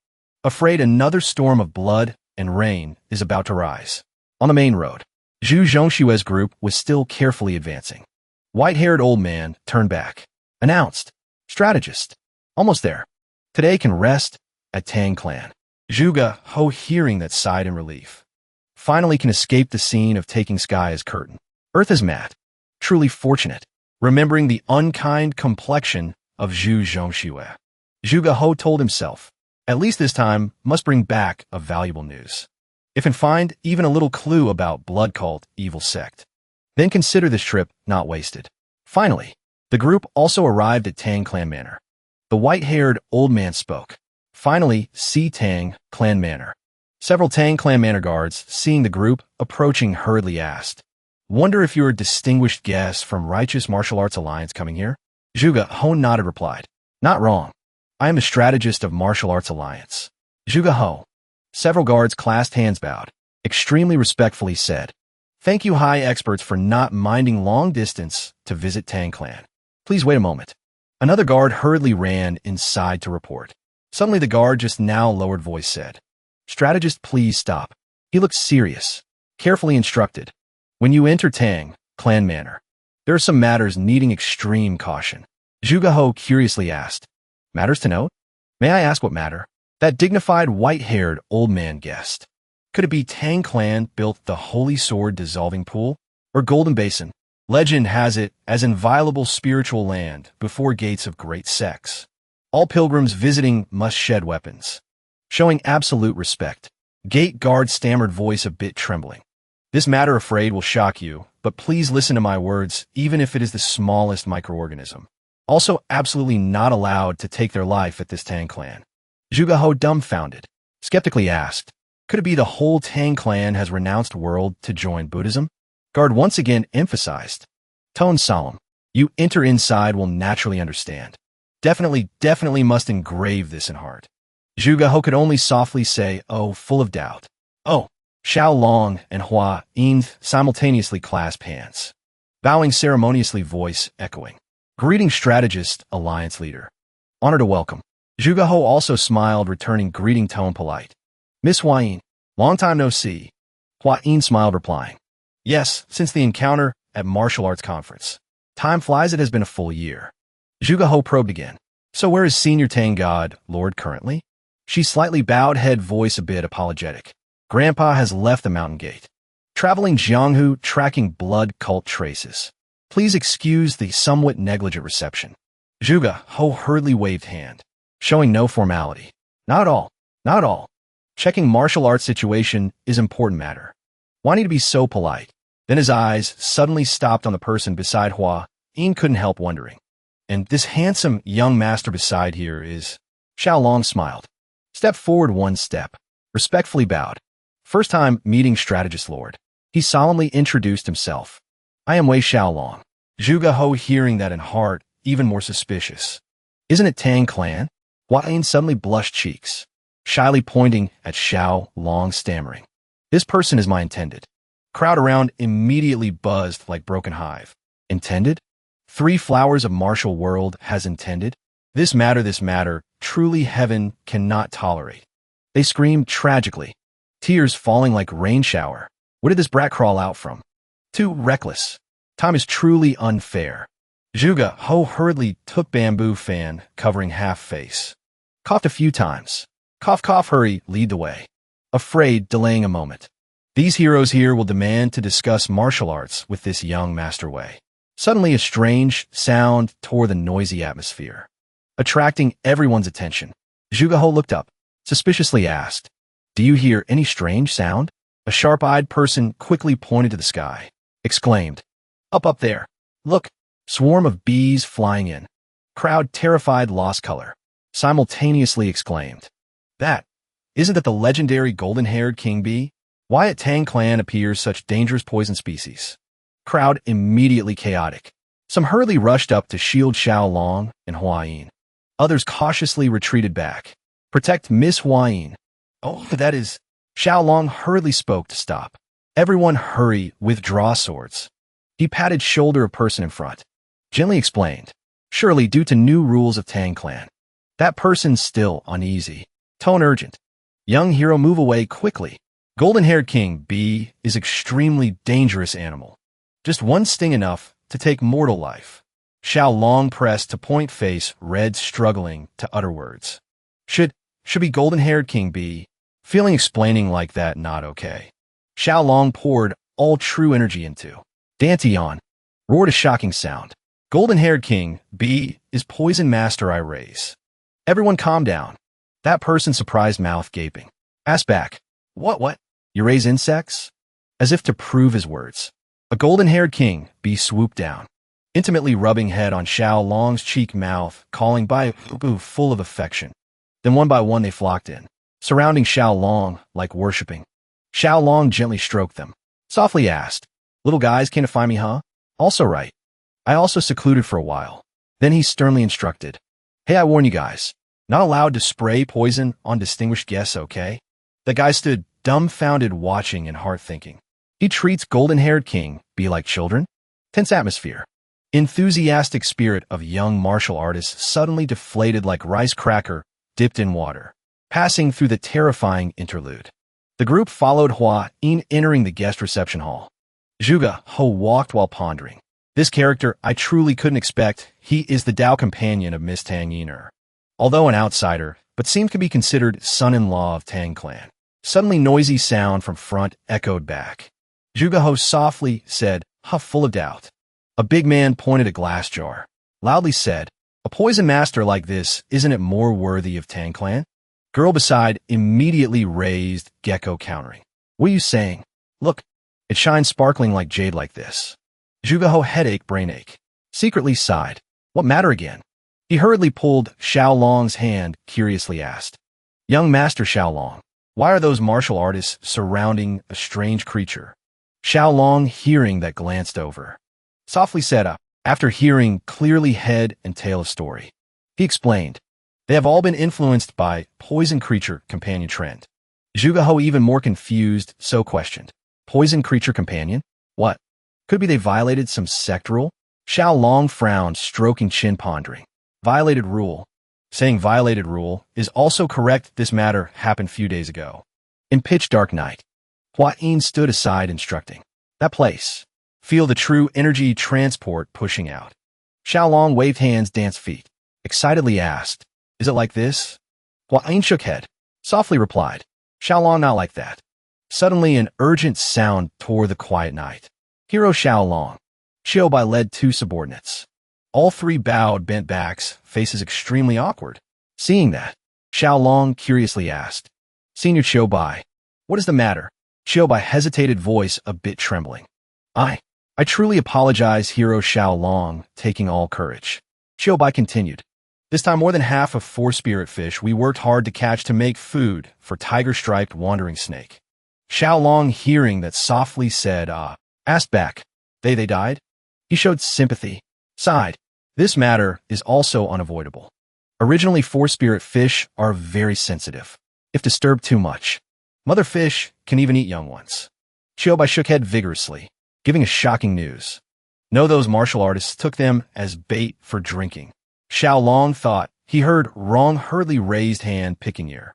Afraid another storm of blood and rain is about to rise. On the main road, Zhu Zhongshue's group was still carefully advancing. White-haired old man turned back, announced, "Strategist, almost there. Today can rest at Tang Clan." Zhuge Ho, hearing that, sighed in relief. Finally can escape the scene of taking sky as curtain. Earth is matte. Truly fortunate. Remembering the unkind complexion of Zhu Zhongxue, Zhuge Ho told himself, at least this time must bring back a valuable news. If and find even a little clue about blood cult, evil sect, then consider this trip not wasted. Finally, the group also arrived at Tang Clan Manor. The white-haired old man spoke. "Finally, see Tang Clan Manor." Several Tang Clan Manor guards, seeing the group approaching, hurriedly asked, "Wonder if you're a distinguished guest from Righteous Martial Arts Alliance coming here?" Zhuge Ho nodded, replied, "Not wrong. I am a strategist of Martial Arts Alliance." Zhuge Ho. Several guards clasped hands, bowed, extremely respectfully said, "Thank you, high experts, for not minding long distance to visit Tang Clan. Please wait a moment." Another guard hurriedly ran inside to report. Suddenly the guard just now lowered voice said, "Strategist, please stop." He looked serious, carefully instructed, "When you enter Tang Clan Manor, there are some matters needing extreme caution." Zhuge Ho curiously asked, "Matters to note? May I ask what matter?" That dignified white-haired old man guessed. Could it be Tang Clan built the Holy Sword Dissolving Pool? Or Golden Basin? Legend has it as inviolable spiritual land before gates of great sects. All pilgrims visiting must shed weapons. Showing absolute respect. Gate guard stammered, voice a bit trembling. "This matter, afraid, will shock you, but please listen to my words, even if it is the smallest microorganism. Also absolutely not allowed to take their life at this Tang Clan." Zhuge Ho, dumbfounded, skeptically asked, "Could it be the whole Tang Clan has renounced world to join Buddhism?" Guard once again emphasized, tone solemn, "You enter inside will naturally understand. Definitely must engrave this in heart." Zhuge Ho could only softly say, "Oh," full of doubt. "Oh." Xiao Long and Hua Yin simultaneously clasped hands, bowing ceremoniously, voice echoing, "Greeting, strategist, alliance leader. Honor to welcome." Zhuge Ho also smiled, returning greeting, tone polite. "Miss Huayin, long time no see." Hua Yin smiled, replying, "Yes, since the encounter at Martial Arts Conference. Time flies, it has been a full year." Zhuge Ho probed again. "So where is Senior Tang God Lord currently?" She slightly bowed head, voice a bit apologetic. "Grandpa has left the mountain gate. Traveling Jianghu, tracking blood cult traces. Please excuse the somewhat negligent reception." Zhuge Ho hurriedly waved hand, showing no formality. Not at all. Not at all. Checking martial arts situation is important matter. Why need to be so polite?" Then his eyes suddenly stopped on the person beside Hua. Yin couldn't help wondering. "And this handsome young master beside here is..." Xiao Long smiled, stepped forward one step, respectfully bowed. First time meeting Strategist Lord. He solemnly introduced himself. I am Wei Xiaolong. Zhuge Ho hearing that in heart, even more suspicious. Isn't it Tang Clan? Hua Yin suddenly blushed cheeks, shyly pointing at Xiao Long, stammering. This person is my intended. Crowd around immediately buzzed like broken hive. Intended? 3 flowers of martial world has intended? This matter, truly heaven cannot tolerate. They screamed tragically, tears falling like rain shower. Where did this brat crawl out from? Too reckless. Time is truly unfair. Zhuge Ho hurriedly took bamboo fan, covering half face. Coughed a few times. Cough, cough, hurry, lead the way. Afraid, delaying a moment. These heroes here will demand to discuss martial arts with this young Master Wei. Suddenly a strange sound tore the noisy atmosphere, attracting everyone's attention. Zhuge Ho looked up, suspiciously asked, Do you hear any strange sound? A sharp-eyed person quickly pointed to the sky, exclaimed, Up there. Look, swarm of bees flying in. Crowd terrified lost color, simultaneously exclaimed, Isn't that the legendary golden-haired king bee? Why at Tang Clan appears such dangerous poison species? Crowd immediately chaotic. Some hurriedly rushed up to shield Xiao Long and Hua Yin. Others cautiously retreated back. Protect Miss Hua Yin. Oh, that is... Xiao Long hurriedly spoke to stop. Everyone hurry, withdraw swords. He patted shoulder a person in front. Gently explained. Surely due to new rules of Tang Clan. That person's still uneasy. Tone urgent. Young hero move away quickly. Golden-haired king bee is extremely dangerous animal. Just one sting enough to take mortal life. Xiao Long pressed to point face, red struggling to utter words. Should be golden-haired king bee. Feeling explaining like that not okay. Xiao Long poured all true energy into. Dantian roared a shocking sound. Golden-haired king bee is poison master I raise. Everyone calm down. That person surprised mouth gaping. Asked back. What? You raise insects? As if to prove his words. A golden-haired king bee swooped down, intimately rubbing head on Xiao Long's cheek mouth, calling by boo full of affection. Then one by one they flocked in, surrounding Xiao Long like worshipping. Xiao Long gently stroked them, softly asked, Little guys came to find me, huh? Also right. I also secluded for a while. Then he sternly instructed, Hey, I warn you guys, not allowed to spray poison on distinguished guests, okay? The guy stood dumbfounded watching and heart thinking. He treats golden-haired king bee like children? Tense atmosphere. Enthusiastic spirit of young martial artists suddenly deflated like rice cracker dipped in water, passing through the terrifying interlude. The group followed Hua Yin entering the guest reception hall. Zhuge Ho walked while pondering. This character I truly couldn't expect. He is the Dao companion of Miss Tang Yiner. Although an outsider, but seemed to be considered son-in-law of Tang Clan. Suddenly noisy sound from front echoed back. Zhuge Ho softly said, full of doubt. A big man pointed a glass jar. Loudly said, A poison master like this, isn't it more worthy of Tang Clan? Girl beside immediately raised, gecko countering. What are you saying? Look, it shines sparkling like jade like this. Zhuge Ho headache, brainache. Secretly sighed. What matter again? He hurriedly pulled Xiao Long's hand, curiously asked. Young Master Xiao Long, why are those martial artists surrounding a strange creature? Xiao Long, hearing that, glanced over. Softly said, after hearing clearly head and tail of story. He explained, they have all been influenced by poison creature companion trend. Zhuge Ho even more confused, so questioned. Poison creature companion? What? Could be they violated some sect rule? Xiao Long frowned, stroking chin, pondering. Violated rule. Saying violated rule is also correct. This matter happened few days ago. In pitch dark night. Hua Yin stood aside, instructing. That place. Feel the true energy transport pushing out. Xiao Long waved hands, danced feet. Excitedly asked, Is it like this? Hua Yin shook head. Softly replied. Xiao Long, not like that. Suddenly an urgent sound tore the quiet night. Hero Xiao Long. Xiao Bai led 2 subordinates. All 3 bowed, bent backs, faces extremely awkward. Seeing that, Xiao Long curiously asked, Senior Xiao Bai, what is the matter? Xiao Bai hesitated, voice a bit trembling. I truly apologize, Hero Xiao Long, taking all courage. Xiao Bai continued. This time more than half of 4 spirit fish we worked hard to catch to make food for tiger-striped wandering snake. Xiao Long, hearing that, softly said, asked back, They died? He showed sympathy, sighed. This matter is also unavoidable. Originally, four-spirit fish are very sensitive. If disturbed too much, mother fish can even eat young ones. Xiaobai shook head vigorously, giving us shocking news. No, those martial artists took them as bait for drinking. Xiao Long thought he heard wrong, hurriedly raised hand picking ear.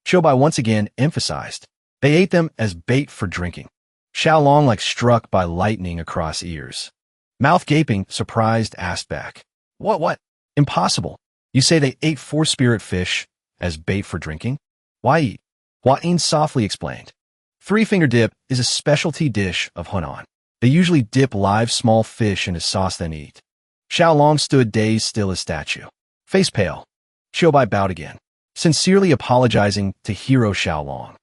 Xiaobai once again emphasized, they ate them as bait for drinking. Xiao Long, like struck by lightning across ears. Mouth gaping, surprised, asked back, What? Impossible. You say they ate four-spirit fish as bait for drinking? Why eat? Hua Yin softly explained. Three-finger dip is a specialty dish of Hunan. They usually dip live small fish into sauce then eat. Xiao Long stood dazed, still as statue. Face pale. Xiaobai bowed again, sincerely apologizing to hero Xiao Long.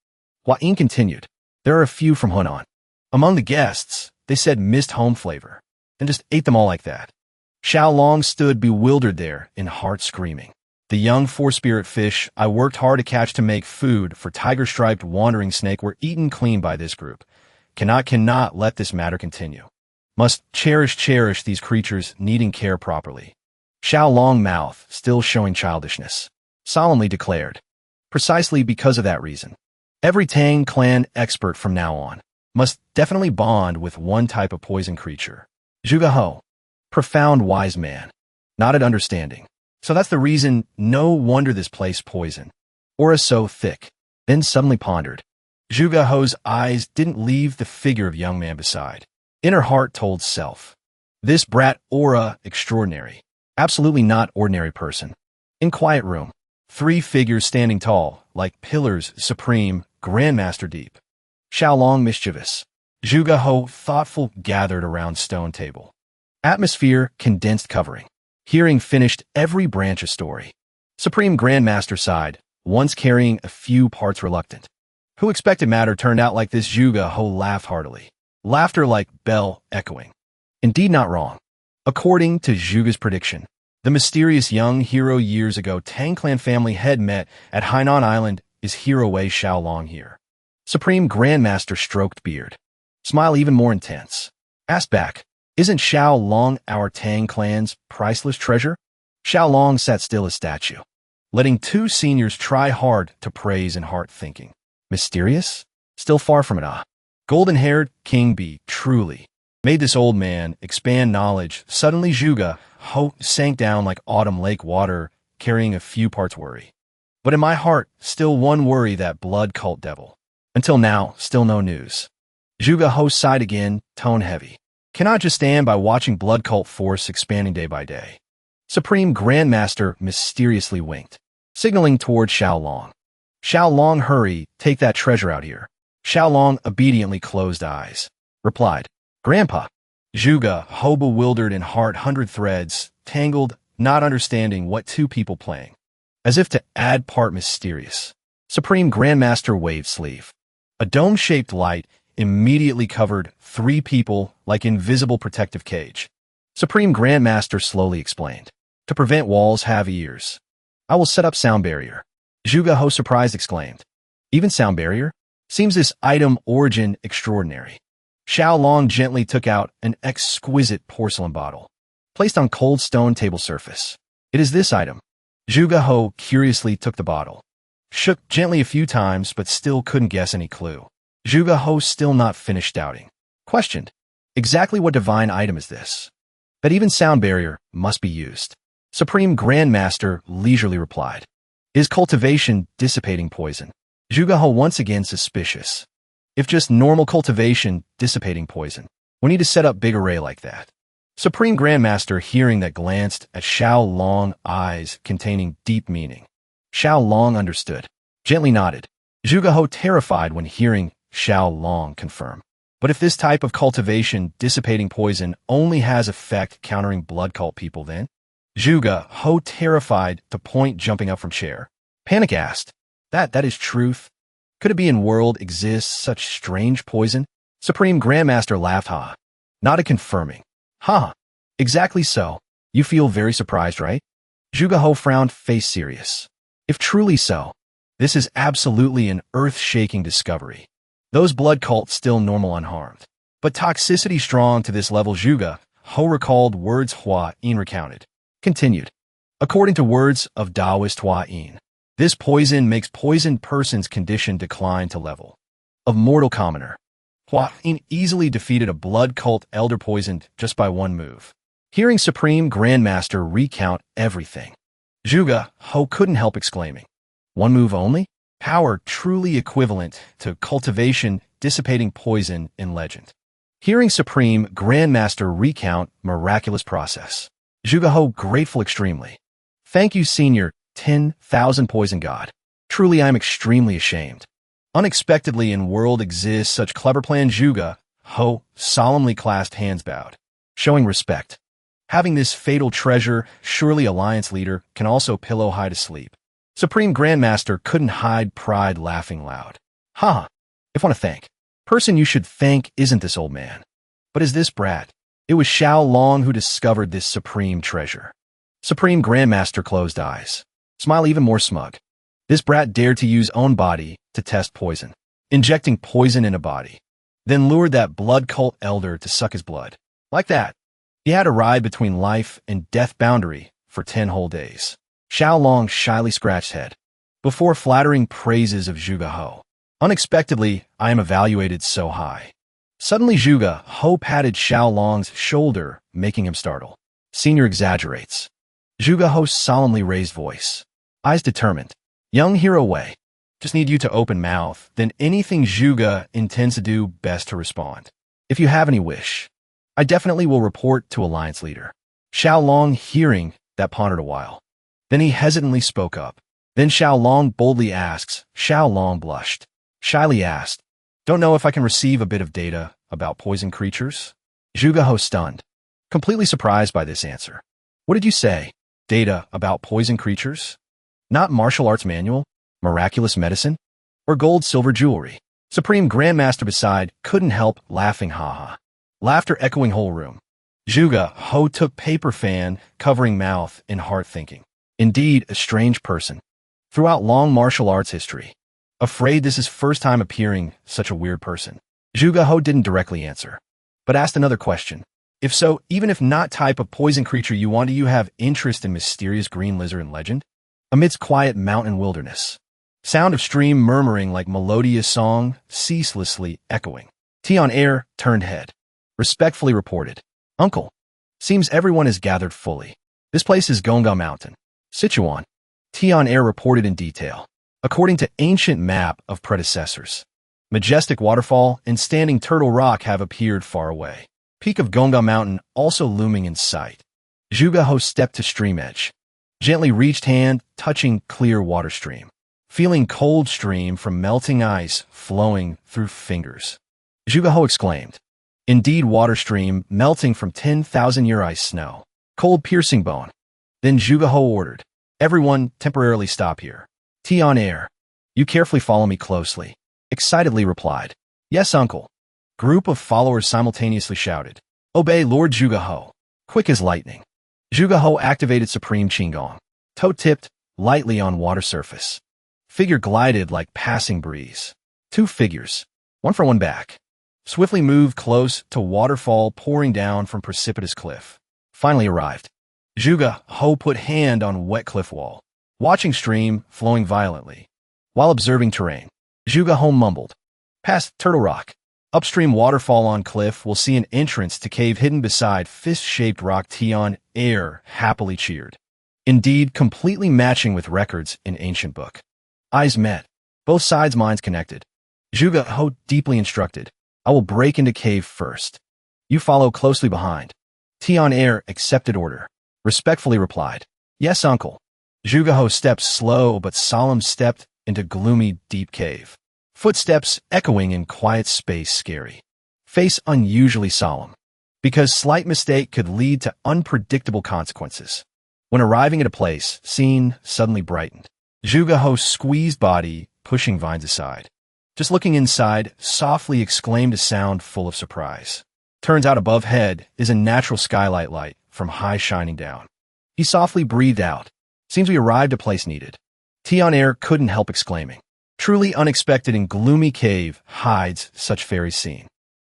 Hua Yin continued. There are a few from Hunan. Among the guests, they said missed home flavor, and just ate them all like that. Xiao Long stood bewildered there, in heart screaming. The young four-spirit fish I worked hard to catch to make food for tiger-striped wandering snake were eaten clean by this group. Cannot let this matter continue. Must cherish these creatures needing care properly. Xiao Long, mouth still showing childishness, solemnly declared. Precisely because of that reason, every Tang clan expert from now on must definitely bond with one type of poison creature. Zhuge Ho, profound wise man, nodded understanding. So that's the reason. No wonder this place poison. Aura so thick. Then suddenly pondered. Zhuge Ho's eyes didn't leave the figure of young man beside. Inner heart told self. This brat aura extraordinary. Absolutely not ordinary person. In quiet room, three figures standing tall, like pillars, supreme, grandmaster deep. Xiao Long mischievous. Zhuge Ho thoughtful, gathered around stone table. Atmosphere condensed covering. Hearing finished every branch of story. Supreme Grandmaster sighed, once carrying a few parts reluctant. Who expected matter turned out like this? Zhuge Ho laughed heartily. Laughter like bell echoing. Indeed not wrong. According to Zhuge's prediction, the mysterious young hero years ago Tang clan family had met at Hainan Island is hero Wei Xiao Long here. Supreme Grandmaster stroked beard. Smile even more intense. Asked back, isn't Xiao Long our Tang clan's priceless treasure? Xiao Long sat still as statue, letting two seniors try hard to praise in heart thinking. Mysterious? Still far from it, Golden-haired King Bee truly made this old man expand knowledge. Suddenly Zhuge Ho sank down like autumn lake water, carrying a few parts worry. But in my heart, still one worry, that blood cult devil. Until now, still no news. Zhuge Ho sighed again, tone heavy. Cannot just stand by watching blood cult force expanding day by day. Supreme Grandmaster mysteriously winked, signaling toward Xiao Long. Xiao Long, hurry, take that treasure out here. Xiao Long obediently closed eyes. Replied, Grandpa. Zhuge Ho bewildered in heart, hundred threads, tangled, not understanding what two people playing. As if to add part mysterious. Supreme Grandmaster waved sleeve. A dome-shaped light immediately covered three people like invisible protective cage. Supreme Grandmaster slowly explained. To prevent walls have ears. I will set up sound barrier. Zhuge Ho surprised exclaimed. Even sound barrier? Seems this item origin extraordinary. Xiao Long gently took out an exquisite porcelain bottle, placed on cold stone table surface. It is this item. Zhuge Ho curiously took the bottle. Shook gently a few times but still couldn't guess any clue. Zhuge Ho still not finished doubting. Questioned, exactly what divine item is this? That even sound barrier must be used. Supreme Grandmaster leisurely replied. Is cultivation dissipating poison? Zhuge Ho once again suspicious. If just normal cultivation dissipating poison, we need to set up big array like that. Supreme Grandmaster hearing that glanced at Xiao Long, eyes containing deep meaning. Xiao Long understood, gently nodded. Zhuge Ho terrified when hearing Xiao Long confirm. But if this type of cultivation dissipating poison only has effect countering blood cult people, then? Zhuge Ho terrified to point, jumping up from chair. Panic asked, that is truth? Could it be in world exists such strange poison? Supreme Grandmaster laughed, nodded confirming. Exactly so. You feel very surprised, right? Zhuge Ho frowned, face serious. If truly so, this is absolutely an earth-shaking discovery. Those blood cults still normal unharmed. But toxicity strong to this level. Zhuge Ho recalled words Hua Yin recounted. Continued. According to words of Taoist Hua Yin, this poison makes poisoned person's condition decline to level of mortal commoner. Hua Yin easily defeated a blood cult elder poisoned just by one move. Hearing Supreme Grandmaster recount everything, Zhuge Ho couldn't help exclaiming, "One move only? Power truly equivalent to cultivation dissipating poison in legend." Hearing Supreme Grandmaster recount miraculous process, Zhuge Ho grateful extremely. "Thank you, Senior 10,000 Poison God. Truly I am extremely ashamed." Unexpectedly in world exists such clever plan. Zhuge Ho solemnly clasped hands bowed, showing respect. Having this fatal treasure, surely Alliance leader can also pillow high to sleep. Supreme Grandmaster couldn't hide pride, laughing loud. "Ha! If want to thank, person you should thank isn't this old man, but is this brat. It was Xiao Long who discovered this supreme treasure." Supreme Grandmaster closed eyes, smile even more smug. This brat dared to use own body to test poison, injecting poison in a body, then lured that blood cult elder to suck his blood. Like that, he had a ride between life and death boundary for 10 whole days. Xiao Long shyly scratched head before flattering praises of Zhuge Ho. Unexpectedly, I am evaluated so high. Suddenly Zhuge Ho patted Xiao Long's shoulder, making him startle. Senior exaggerates. Zhuge Ho's solemnly raised voice, eyes determined. "Young hero way. Just need you to open mouth, then anything Zhuge intends to do best to respond. If you have any wish, I definitely will report to Alliance leader." Xiao Long, hearing that, pondered a while. Then he hesitantly spoke up. Then Xiao Long boldly asks. Xiao Long blushed, shyly asked, "Don't know if I can receive a bit of data about poison creatures?" Zhuge Ho stunned, completely surprised by this answer. "What did you say? Data about poison creatures? Not martial arts manual, miraculous medicine, or gold silver jewelry?" Supreme Grandmaster beside couldn't help laughing, haha. Laughter echoing whole room. Zhuge Ho took paper fan, covering mouth and heart, thinking, indeed a strange person. Throughout long martial arts history, afraid this is first time appearing such a weird person. Zhuge Ho didn't directly answer, but asked another question. "If so, even if not type of poison creature you want, do you have interest in mysterious green lizard and legend?" Amidst quiet mountain wilderness, sound of stream murmuring like melodious song, ceaselessly echoing. Tion Air turned head, respectfully reported, "Uncle, seems everyone is gathered fully. This place is Gonga Mountain, Sichuan." Tion Air reported in detail. According to ancient map of predecessors, majestic waterfall and standing turtle rock have appeared far away. Peak of Gonga Mountain also looming in sight. Zhuge Ho stepped to stream edge, gently reached hand, touching clear water stream, feeling cold stream from melting ice flowing through fingers. Zhuge Ho exclaimed, "Indeed water stream melting from 10,000-year ice snow. Cold piercing bone." Then Zhuge Ho ordered, "Everyone temporarily stop here." Tion Air, "You carefully follow me closely," excitedly replied. "Yes, uncle." Group of followers simultaneously shouted, "Obey Lord Zhuge Ho." Quick as lightning, Zhuge Ho activated Supreme Qigong. Toe tipped lightly on water surface. Figure glided like passing breeze. Two figures, one front, one back, swiftly moved close to waterfall pouring down from precipitous cliff. Finally arrived. Zhuge Ho put hand on wet cliff wall, watching stream flowing violently. While observing terrain, Zhuge Ho mumbled, "Past Turtle Rock. Upstream waterfall on cliff will see an entrance to cave hidden beside fist-shaped rock." Tion Air happily cheered. Indeed, completely matching with records in ancient book. Eyes met, both sides minds connected. Zhuge Ho deeply instructed, "I will break into cave first. You follow closely behind." Tion Air accepted order, respectfully replied, "Yes, uncle." Zhuge Ho stepped slow but solemn, stepped into gloomy deep cave. Footsteps echoing in quiet space, scary. Face unusually solemn, because slight mistake could lead to unpredictable consequences. When arriving at a place, scene suddenly brightened. Zhuge Ho squeezed body, pushing vines aside. Just looking inside, softly exclaimed a sound full of surprise. Turns out above head is a natural skylight light from high shining down. He softly breathed out. Seems we arrived at place needed. Tion Air couldn't help exclaiming, Truly unexpected and gloomy cave hides such fairy scene.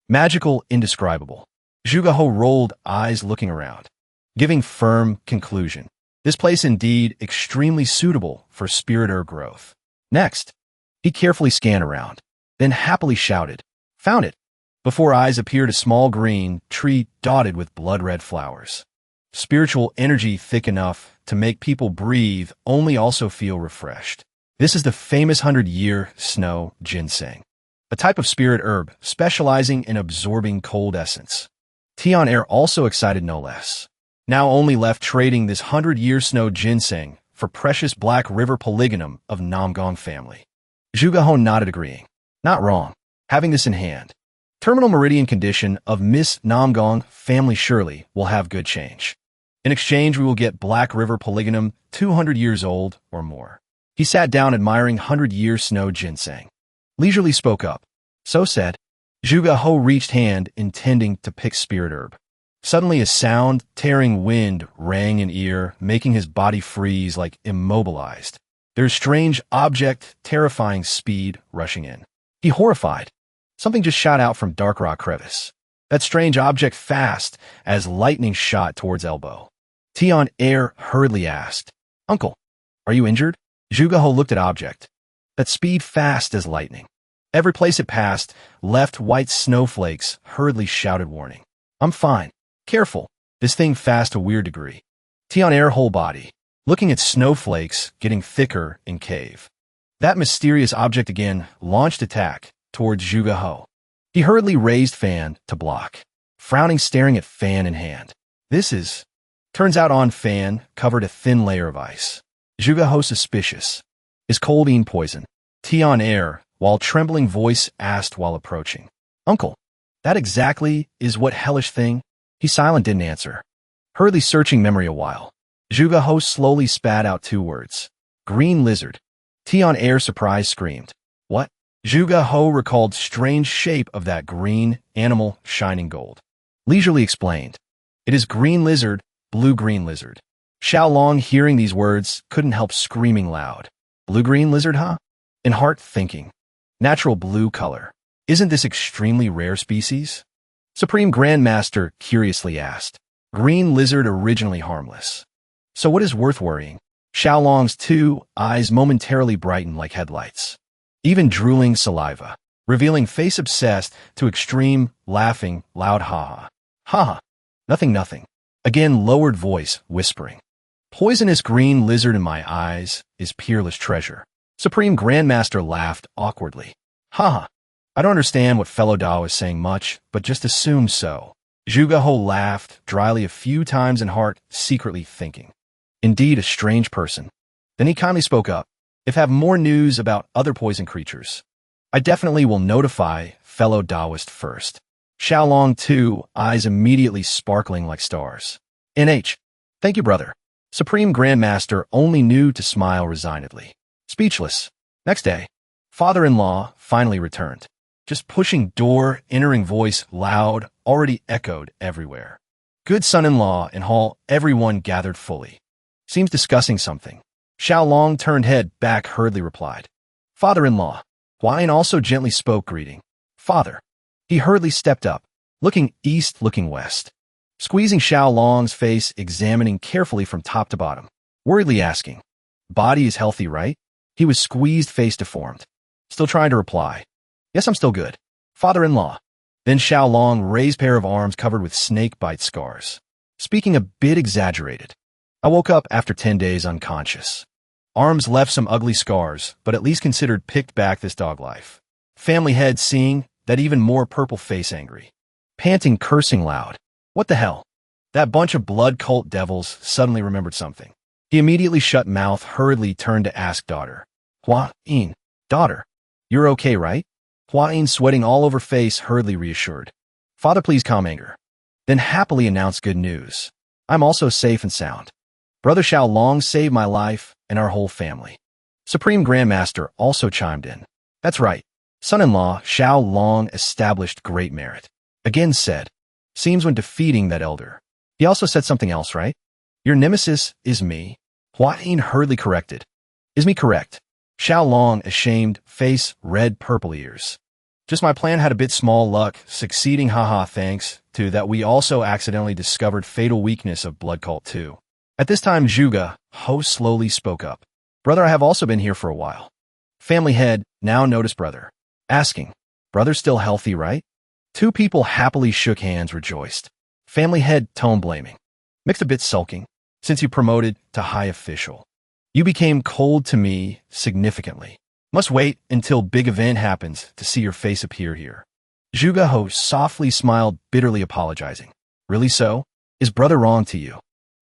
Magical, indescribable. Zhuge rolled eyes looking around, giving firm conclusion. This place indeed extremely suitable for spirit herb growth. Next, he carefully scanned around, then happily shouted, "Found it!" Before eyes appeared a small green tree dotted with blood-red flowers. Spiritual energy thick enough to make people breathe, only also feel refreshed. This is the famous 100-year snow ginseng, a type of spirit herb specializing in absorbing cold essence. Tian Er also excited no less. Now only left trading this 100-year snow ginseng for precious Black River polygonum of Namgong family. Zhuge nodded agreeing. Not wrong. Having this in hand. Terminal meridian condition of Miss Namgong family surely will have good change. In exchange, we will get Black River polygonum 200 years old or more. He sat down admiring 100-year snow ginseng. Leisurely spoke up. So said. Zhuge reached hand intending to pick spirit herb. Suddenly a sound, tearing wind rang in ear, making his body freeze like immobilized. There's strange object, terrifying speed rushing in. He horrified. Something just shot out from dark rock crevice. That strange object fast as lightning shot towards elbow. Tian Er hurriedly asked, "Uncle, are you injured?" Zhuge looked at object. That speed fast as lightning. Every place it passed, left white snowflakes hurriedly shouted warning. "I'm fine. Careful. This thing fast a weird degree." Tian Er whole body, looking at snowflakes getting thicker in cave. That mysterious object again launched attack towards Zhuge. He hurriedly raised Fan to block, frowning staring at Fan in hand. Turns out on Fan covered a thin layer of ice. Zhuge suspicious. Is cold poison? Tian Er, while trembling voice asked while approaching. "Uncle, that exactly is what hellish thing?" He silent didn't answer. Hurriedly searching memory a while. Zhuge slowly spat out 2 words. "Green lizard." Tian Er surprised screamed. "What?" Zhuge recalled strange shape of that green animal shining gold. Leisurely explained. "It is green lizard, blue-green lizard." Xiaolong hearing these words couldn't help screaming loud. "Blue-green lizard, huh?" In heart thinking. Natural blue color. Isn't this extremely rare species? Supreme Grandmaster curiously asked. Green lizard originally harmless. So what is worth worrying? Xiaolong's 2 eyes momentarily brightened like headlights. Even drooling saliva, revealing face obsessed to extreme, laughing, loud ha-ha. Ha-ha. Nothing. Again lowered voice, whispering. Poisonous green lizard in my eyes is peerless treasure. Supreme Grandmaster laughed awkwardly. Ha-ha. I don't understand what fellow Dao is saying much, but just assume so. Zhuge laughed dryly a few times in heart, secretly thinking. Indeed a strange person. Then he kindly spoke up. If have more news about other poison creatures, I definitely will notify fellow Daoist first. Xiaolong 2 eyes immediately sparkling like stars. NH. Thank you, brother. Supreme Grandmaster only knew to smile resignedly. Speechless. Next day, father-in-law finally returned. Just pushing door, entering voice loud, already echoed everywhere. Good son-in-law in hall, everyone gathered fully. Seems discussing something. Xiaolong turned head back hurriedly replied. Father-in-law. Huayin also gently spoke greeting. Father. He hurriedly stepped up, looking east, looking west. Squeezing Xiaolong's face, examining carefully from top to bottom. Worriedly asking. Body is healthy, right? He was squeezed, face deformed. Still trying to reply. Yes, I'm still good. Father-in-law. Then Xiaolong raised pair of arms covered with snake bite scars. Speaking a bit exaggerated. I woke up after 10 days unconscious. Arms left some ugly scars, but at least considered picked back this dog life. Family head seeing that even more purple face angry. Panting, cursing loud. What the hell? That bunch of blood cult devils suddenly remembered something. He immediately shut mouth, hurriedly turned to ask daughter. Huayin. Daughter. You're okay, right? Huayin, sweating all over face, hurriedly reassured. Father, please calm anger. Then happily announced good news. I'm also safe and sound. Brother Xiaolong saved my life and our whole family. Supreme Grandmaster also chimed in. That's right. Son-in-law Xiaolong established great merit. Again said. Seems when defeating that elder. He also said something else, right? Your nemesis is me. Huayin hurriedly corrected. Is me correct? Xiao Long, ashamed, face, red, purple ears. Just my plan had a bit small luck, succeeding haha thanks to that we also accidentally discovered fatal weakness of blood cult too. At this time Zhuge Ho slowly spoke up. Brother, I have also been here for a while. Family head now noticed brother. Asking, brother still healthy, right? Two people happily shook hands, rejoiced. Family head tone blaming. Mixed a bit sulking. Since you promoted to high official, you became cold to me significantly. Must wait until big event happens to see your face appear here. Zhuge Ho softly smiled, bitterly apologizing. Really so? Is brother wrong to you?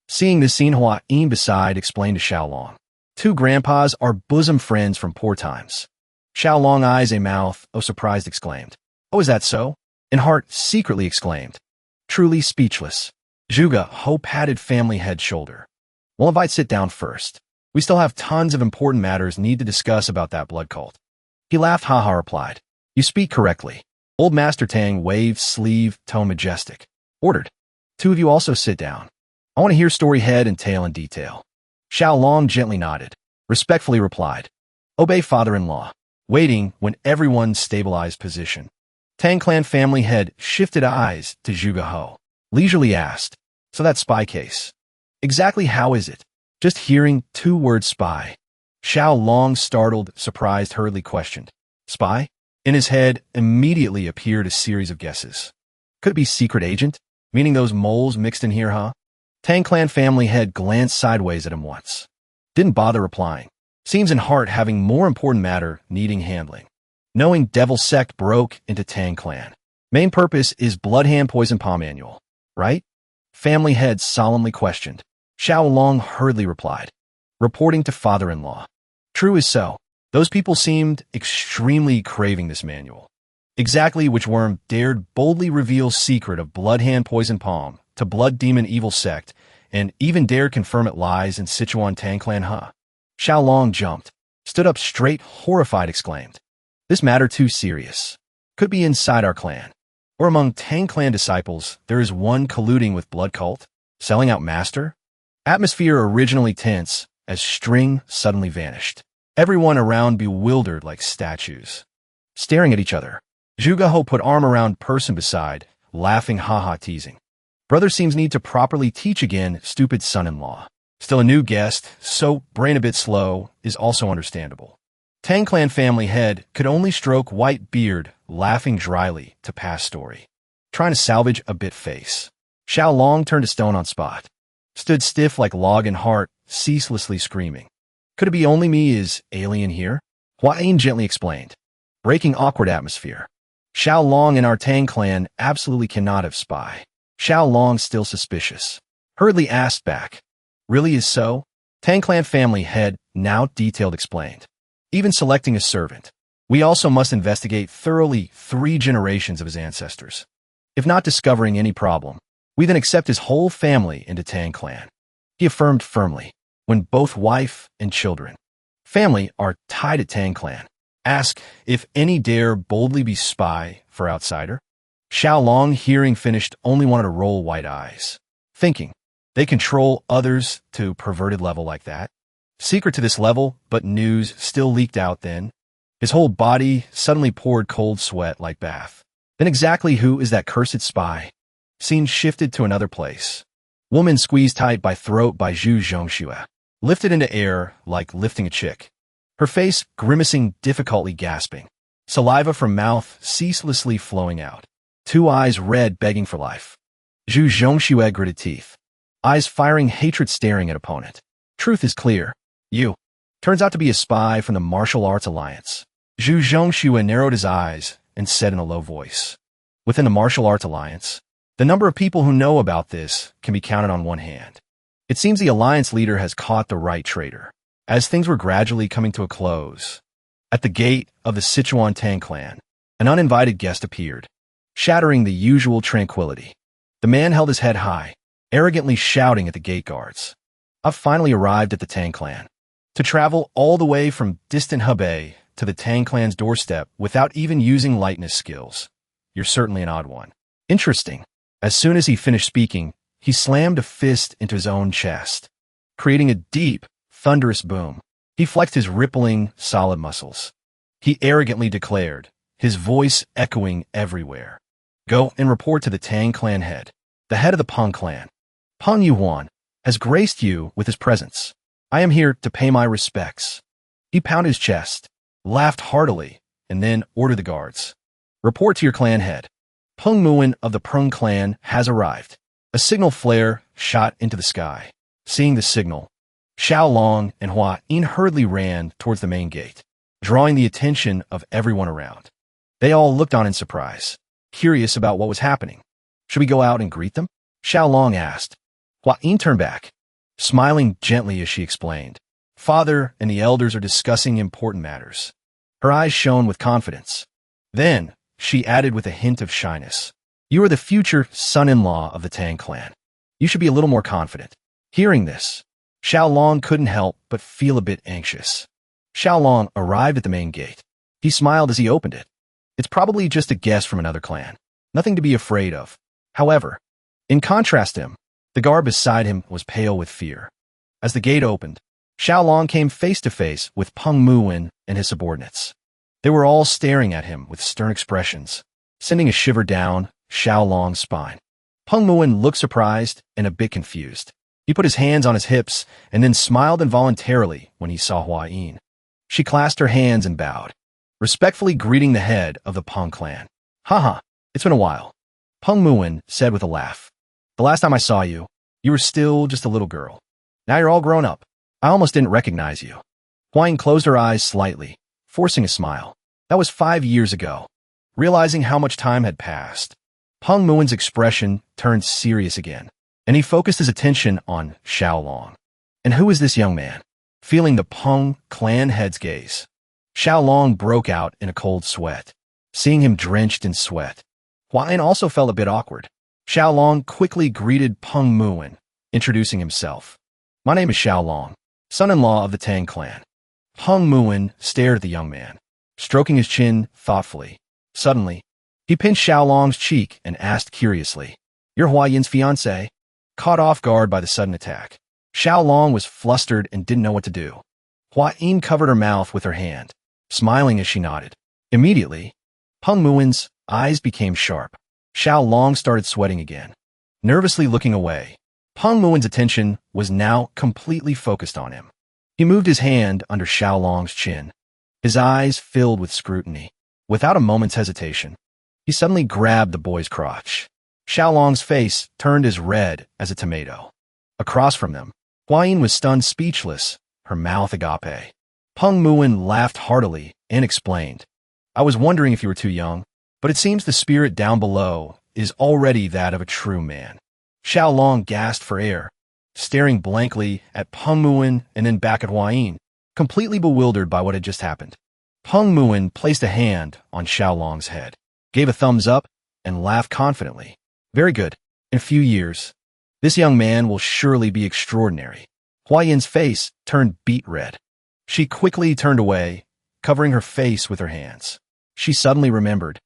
Seeing this scene, Hua Yin beside explained to Xiao Long. Two grandpas are bosom friends from poor times. Xiao Long eyes a mouth, oh surprised exclaimed. Oh, is that so? In heart secretly exclaimed. Truly speechless. Zhuge Ho patted family head's shoulder. Well, invite sit down first. We still have tons of important matters need to discuss about that blood cult. He laughed, haha, replied. You speak correctly. Old Master Tang waved sleeve, tone majestic. Ordered. Two of you also sit down. I want to hear story head and tail in detail. Xiao Long gently nodded. Respectfully replied. Obey father-in-law. Waiting when everyone's stabilized position. Tang clan family head shifted eyes to Zhuge Ho. Leisurely asked. So that spy case. Exactly how is it? Just hearing two words spy. Xiao Long, startled, surprised, hurriedly questioned. Spy? In his head immediately appeared a series of guesses. Could it be secret agent? Meaning those moles mixed in here, huh? Tang clan family head glanced sideways at him once. Didn't bother replying. Seems in heart having more important matter needing handling. Knowing devil sect broke into Tang clan. Main purpose is blood hand poison palm annual. Right? Family head solemnly questioned. Xiao Long hurriedly replied. Reporting to father-in-law. True is so. Those people seemed extremely craving this manual. Exactly which worm dared boldly reveal secret of blood hand poison palm to blood demon evil sect, and even dared confirm it lies in Sichuan Tang clan, huh? Xiao Long jumped, stood up straight, horrified, exclaimed. This matter too serious. Could be inside our clan. Or among Tang clan disciples, there is one colluding with blood cult, selling out master? Atmosphere originally tense, as string suddenly vanished. Everyone around bewildered like statues. Staring at each other. Zhuge Ho put arm around person beside, laughing haha teasing. Brother seems need to properly teach again, stupid son-in-law. Still a new guest, so brain a bit slow, is also understandable. Tang clan family head could only stroke white beard, laughing dryly to past story. Trying to salvage a bit face. Xiao Long turned to stone on spot. Stood stiff like log in heart, ceaselessly screaming. Could it be only me is alien here? Hua Yin gently explained. Breaking awkward atmosphere. Xiao Long and our Tang clan absolutely cannot have spy. Xiao Long still suspicious. Hurriedly asked back. Really is so? Tang clan family head now detailed explained. Even selecting a servant. We also must investigate thoroughly 3 generations of his ancestors. If not discovering any problem, we then accept his whole family into Tang clan. He affirmed firmly, when both wife and children, family are tied to Tang clan. Ask if any dare boldly be spy for outsider. Xiao Long, hearing finished, only wanted to roll white eyes. Thinking, they control others to perverted level like that. Secret to this level, but news still leaked out then. His whole body suddenly poured cold sweat like bath. Then exactly who is that cursed spy? Scene shifted to another place. Woman squeezed tight by throat by Zhu Zhongxue. Lifted into air like lifting a chick. Her face grimacing, difficultly gasping. Saliva from mouth ceaselessly flowing out. 2 eyes red, begging for life. Zhu Zhongxue gritted teeth. Eyes firing hatred, staring at opponent. Truth is clear. You. Turns out to be a spy from the Martial Arts Alliance. Zhu Zhongxue narrowed his eyes and said in a low voice. Within the Martial Arts Alliance, the number of people who know about this can be counted on one hand. It seems the alliance leader has caught the right traitor. As things were gradually coming to a close, at the gate of the Sichuan Tang clan, an uninvited guest appeared, shattering the usual tranquility. The man held his head high, arrogantly shouting at the gate guards. I've finally arrived at the Tang clan. To travel all the way from distant Hebei to the Tang clan's doorstep without even using lightness skills. You're certainly an odd one. Interesting. As soon as he finished speaking, he slammed a fist into his own chest, creating a deep, thunderous boom. He flexed his rippling, solid muscles. He arrogantly declared, his voice echoing everywhere. Go and report to the Tang clan head. The head of the Peng clan, Peng Yuhuan, has graced you with his presence. I am here to pay my respects. He pounded his chest, laughed heartily, and then ordered the guards. Report to your clan head. Peng Muin of the Peng clan has arrived. A signal flare shot into the sky. Seeing the signal, Xiao Long and Hua Yin hurriedly ran towards the main gate, drawing the attention of everyone around. They all looked on in surprise, curious about what was happening. Should we go out and greet them? Xiao Long asked. Hua Yin turned back, smiling gently as she explained. Father and the elders are discussing important matters. Her eyes shone with confidence. Then, she added with a hint of shyness. You are the future son-in-law of the Tang clan. You should be a little more confident. Hearing this, Xiao Long couldn't help but feel a bit anxious. Xiao Long arrived at the main gate. He smiled as he opened it. It's probably just a guest from another clan. Nothing to be afraid of. However, in contrast to him, the guard beside him was pale with fear. As the gate opened, Xiao Long came face to face with Peng Muin and his subordinates. They were all staring at him with stern expressions, sending a shiver down Xiao Long's spine. Peng Muin looked surprised and a bit confused. He put his hands on his hips and then smiled involuntarily when he saw Hua Yin. She clasped her hands and bowed, respectfully greeting the head of the Peng clan. Haha, it's been a while, Peng Muin said with a laugh. The last time I saw you, you were still just a little girl. Now you're all grown up. I almost didn't recognize you. Hua Yin closed her eyes slightly, forcing a smile. That was 5 years ago. Realizing how much time had passed, Peng Muin's expression turned serious again, and he focused his attention on Xiao Long. And who is this young man? Feeling the Peng clan head's gaze, Xiao Long broke out in a cold sweat. Seeing him drenched in sweat, Hua Yin also felt a bit awkward. Xiao Long quickly greeted Peng Muin, introducing himself. My name is Xiao Long, son-in-law of the Tang clan. Peng Muin stared at the young man, stroking his chin thoughtfully. Suddenly, he pinched Xiao Long's cheek and asked curiously, You're Hua Yin's fiancé? Caught off guard by the sudden attack, Xiao Long was flustered and didn't know what to do. Hua Yin covered her mouth with her hand, smiling as she nodded. Immediately, Peng Muin's eyes became sharp. Xiao Long started sweating again. Nervously looking away, Peng Muin's attention was now completely focused on him. He moved his hand under Xiao Long's chin, his eyes filled with scrutiny. Without a moment's hesitation, he suddenly grabbed the boy's crotch. Xiao Long's face turned as red as a tomato. Across from them, Hua Yin was stunned speechless, her mouth agape. Peng Muin laughed heartily and explained, I was wondering if you were too young, but it seems the spirit down below is already that of a true man. Xiao Long gasped for air, staring blankly at Peng Muin and then back at Hua Yin, completely bewildered by what had just happened. Peng Muin placed a hand on Xiao Long's head, gave a thumbs up, and laughed confidently. Very good. In a few years, this young man will surely be extraordinary. Hua Yin's face turned beet red. She quickly turned away, covering her face with her hands. She suddenly remembered.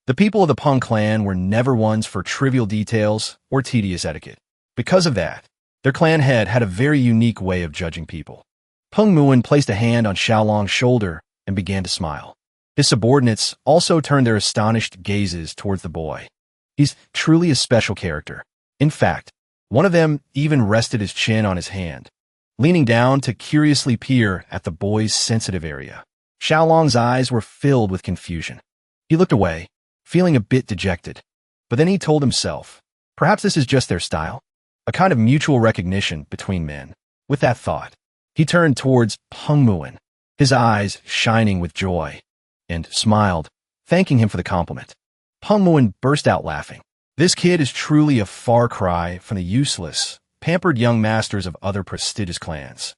The people of the Peng clan were never ones for trivial details or tedious etiquette. Because of that, their clan head had a very unique way of judging people. Peng Muin placed a hand on Xiao Long's shoulder and began to smile. His subordinates also turned their astonished gazes towards the boy. He's truly a special character. In fact, one of them even rested his chin on his hand, leaning down to curiously peer at the boy's sensitive area. Xiao Long's eyes were filled with confusion. He looked away, feeling a bit dejected. But then he told himself, perhaps this is just their style, a kind of mutual recognition between men. With that thought, he turned towards Peng Muin, his eyes shining with joy, and smiled, thanking him for the compliment. Peng Muin burst out laughing. This kid is truly a far cry from the useless, pampered young masters of other prestigious clans.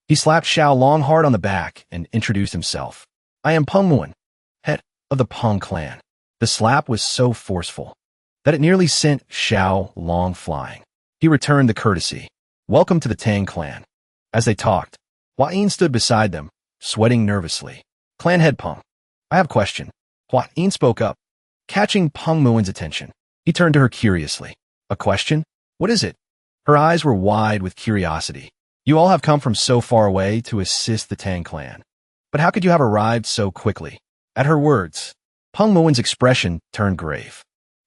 He slapped Xiao Long hard on the back and introduced himself. I am Peng Muin, head of the Peng clan. The slap was so forceful that it nearly sent Xiao Long flying. He returned the courtesy. Welcome to the Tang clan. As they talked, Hua Yin stood beside them, sweating nervously. Clan head Peng, I have a question. Hua Yin spoke up, catching Peng Muin's attention. He turned to her curiously. A question? What is it? Her eyes were wide with curiosity. You all have come from so far away to assist the Tang clan. But how could you have arrived so quickly? At her words, Peng Muin's expression turned grave.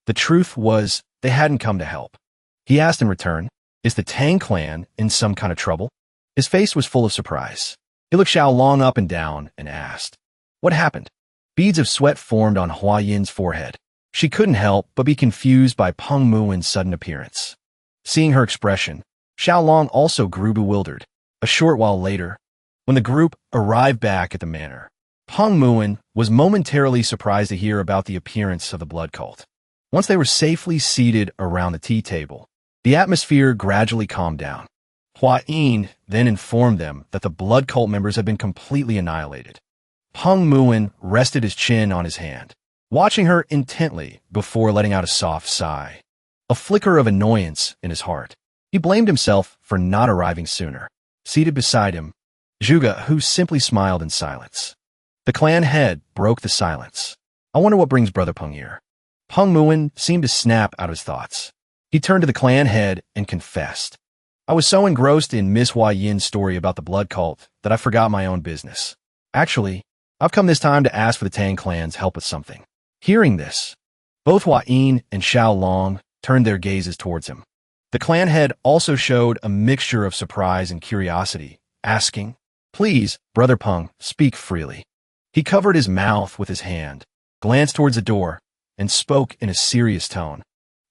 The truth was, they hadn't come to help. He asked in return, is the Tang clan in some kind of trouble? His face was full of surprise. He looked Xiaolong up and down and asked, what happened? Beads of sweat formed on Hua Yin's forehead. She couldn't help but be confused by Peng Muin's sudden appearance. Seeing her expression, Xiaolong also grew bewildered. A short while later, when the group arrived back at the manor, Peng Muin was momentarily surprised to hear about the appearance of the blood cult. Once they were safely seated around the tea table, the atmosphere gradually calmed down. Hua Yin then informed them that the blood cult members had been completely annihilated. Peng Muin rested his chin on his hand, watching her intently before letting out a soft sigh. A flicker of annoyance in his heart. He blamed himself for not arriving sooner. Seated beside him, Zhuge, who simply smiled in silence. The clan head broke the silence. I wonder what brings Brother Peng here. Peng Muin seemed to snap out of his thoughts. He turned to the clan head and confessed. I was so engrossed in Miss Hua Yin's story about the blood cult that I forgot my own business. Actually, I've come this time to ask for the Tang clan's help with something. Hearing this, both Hua Yin and Xiaolong turned their gazes towards him. The clan head also showed a mixture of surprise and curiosity, asking, please, Brother Peng, speak freely. He covered his mouth with his hand, glanced towards the door, and spoke in a serious tone,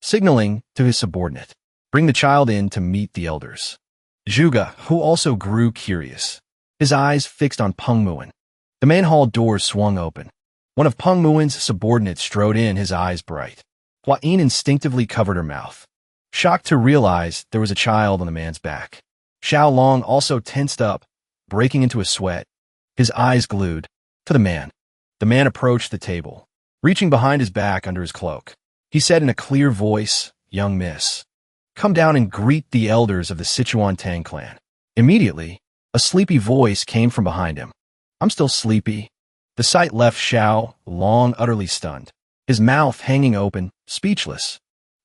signaling to his subordinate, bring the child in to meet the elders. Zhuge, who also grew curious, his eyes fixed on Peng Muin. The main hall doors swung open. One of Peng Muin's subordinates strode in, his eyes bright. Hua Yin instinctively covered her mouth, shocked to realize there was a child on the man's back. Xiaolong also tensed up, breaking into a sweat, his eyes glued to the man. The man approached the table, reaching behind his back under his cloak. He said in a clear voice, young miss, come down and greet the elders of the Sichuan Tang clan. Immediately, a sleepy voice came from behind him. I'm still sleepy. The sight left Xiaolong utterly stunned, his mouth hanging open, speechless.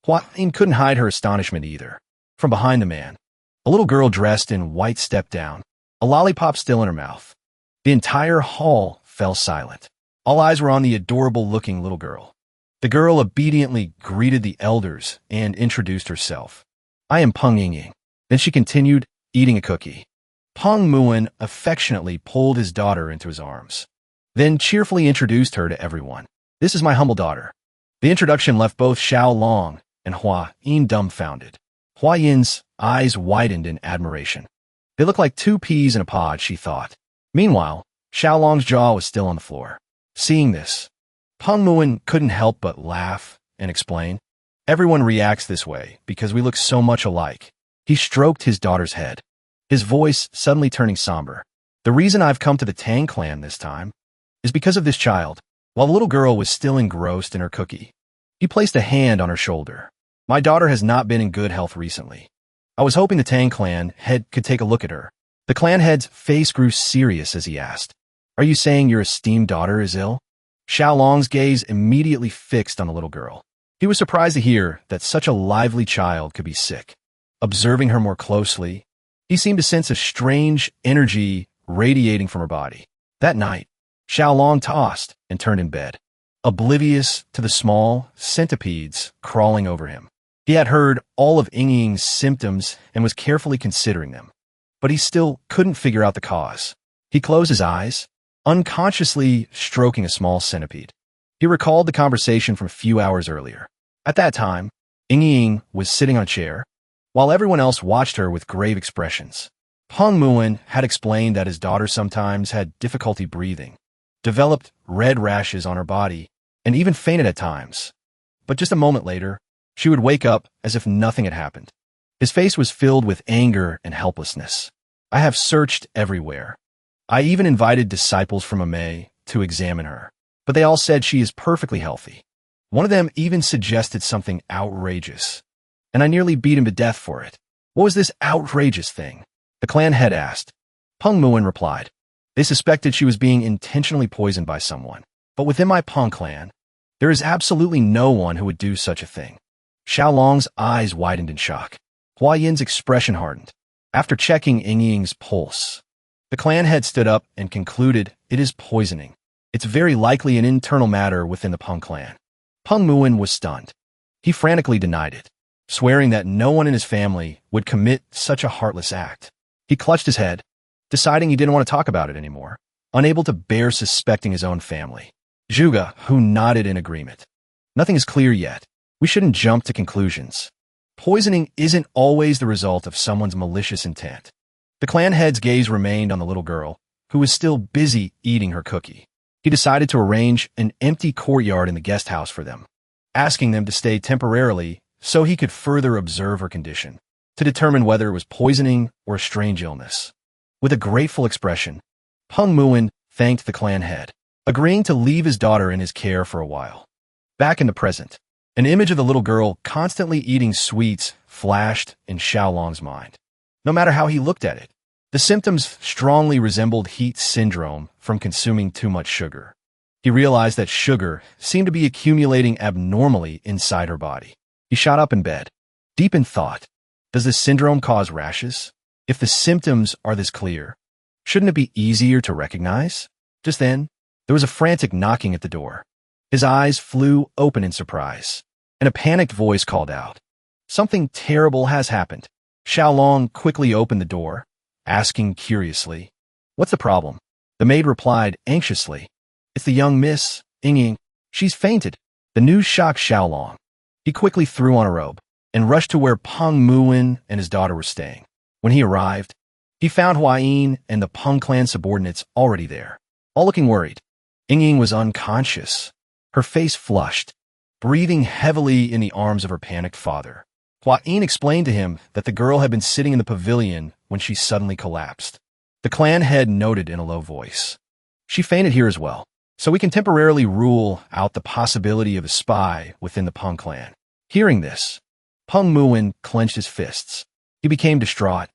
Hua Yin couldn't hide her astonishment either. From behind the man, a little girl dressed in white stepped down, a lollipop still in her mouth. The entire hall fell silent. All eyes were on the adorable-looking little girl. The girl obediently greeted the elders and introduced herself. I am Peng Yingying. Then she continued, eating a cookie. Peng Muin affectionately pulled his daughter into his arms, then cheerfully introduced her to everyone. This is my humble daughter. The introduction left both Xiaolong and Hua Yin dumbfounded. Hua Yin's eyes widened in admiration. They looked like two peas in a pod, she thought. Meanwhile, Xiaolong's jaw was still on the floor. Seeing this, Peng Muin couldn't help but laugh and explain. Everyone reacts this way because we look so much alike. He stroked his daughter's head, his voice suddenly turning somber. The reason I've come to the Tang clan this time is because of this child. While the little girl was still engrossed in her cookie, he placed a hand on her shoulder. My daughter has not been in good health recently. I was hoping the Tang clan head could take a look at her. The clan head's face grew serious as he asked, are you saying your esteemed daughter is ill? Xiaolong's gaze immediately fixed on the little girl. He was surprised to hear that such a lively child could be sick. Observing her more closely, he seemed to sense a strange energy radiating from her body. That night, Xiaolong tossed and turned in bed, oblivious to the small centipedes crawling over him. He had heard all of Yingying's symptoms and was carefully considering them, but he still couldn't figure out the cause. He closed his eyes, unconsciously stroking a small centipede. He recalled the conversation from a few hours earlier. At that time, Yingying was sitting on a chair, while everyone else watched her with grave expressions. Peng Muin had explained that his daughter sometimes had difficulty breathing, developed red rashes on her body, and even fainted at times. But just a moment later, she would wake up as if nothing had happened. His face was filled with anger and helplessness. I have searched everywhere. I even invited disciples from Amei to examine her, but they all said she is perfectly healthy. One of them even suggested something outrageous, and I nearly beat him to death for it. What was this outrageous thing? The clan head asked. Peng Muin replied. They suspected she was being intentionally poisoned by someone, but within my Peng clan, there is absolutely no one who would do such a thing. Xiaolong's eyes widened in shock. Hua Yin's expression hardened. After checking Ying's pulse, the clan head stood up and concluded it is poisoning. It's very likely an internal matter within the Peng clan. Peng Muin was stunned. He frantically denied it, swearing that no one in his family would commit such a heartless act. He clutched his head, deciding he didn't want to talk about it anymore, unable to bear suspecting his own family. Zhuge, who nodded in agreement. Nothing is clear yet. We shouldn't jump to conclusions. Poisoning isn't always the result of someone's malicious intent. The clan head's gaze remained on the little girl, who was still busy eating her cookie. He decided to arrange an empty courtyard in the guest house for them, asking them to stay temporarily so he could further observe her condition, to determine whether it was poisoning or a strange illness. With a grateful expression, Peng Muin thanked the clan head, agreeing to leave his daughter in his care for a while. Back in the present, an image of the little girl constantly eating sweets flashed in Xiaolong's mind. No matter how he looked at it, the symptoms strongly resembled heat syndrome from consuming too much sugar. He realized that sugar seemed to be accumulating abnormally inside her body. He shot up in bed, deep in thought. Does this syndrome cause rashes? If the symptoms are this clear, shouldn't it be easier to recognize? Just then, there was a frantic knocking at the door. His eyes flew open in surprise, and a panicked voice called out, "Something terrible has happened." Xiaolong quickly opened the door, asking curiously, "What's the problem?" The maid replied anxiously, "It's the young Miss Ying. She's fainted." The news shocked Xiaolong. He quickly threw on a robe and rushed to where Peng Muin and his daughter were staying. When he arrived, he found Huayin and the Peng clan subordinates already there, all looking worried. Ying was unconscious, her face flushed, breathing heavily in the arms of her panicked father. Huayin explained to him that the girl had been sitting in the pavilion when she suddenly collapsed. The clan head noted in a low voice, "She fainted here as well, so we can temporarily rule out the possibility of a spy within the Peng clan." Hearing this, Peng Muin clenched his fists. He became distraught,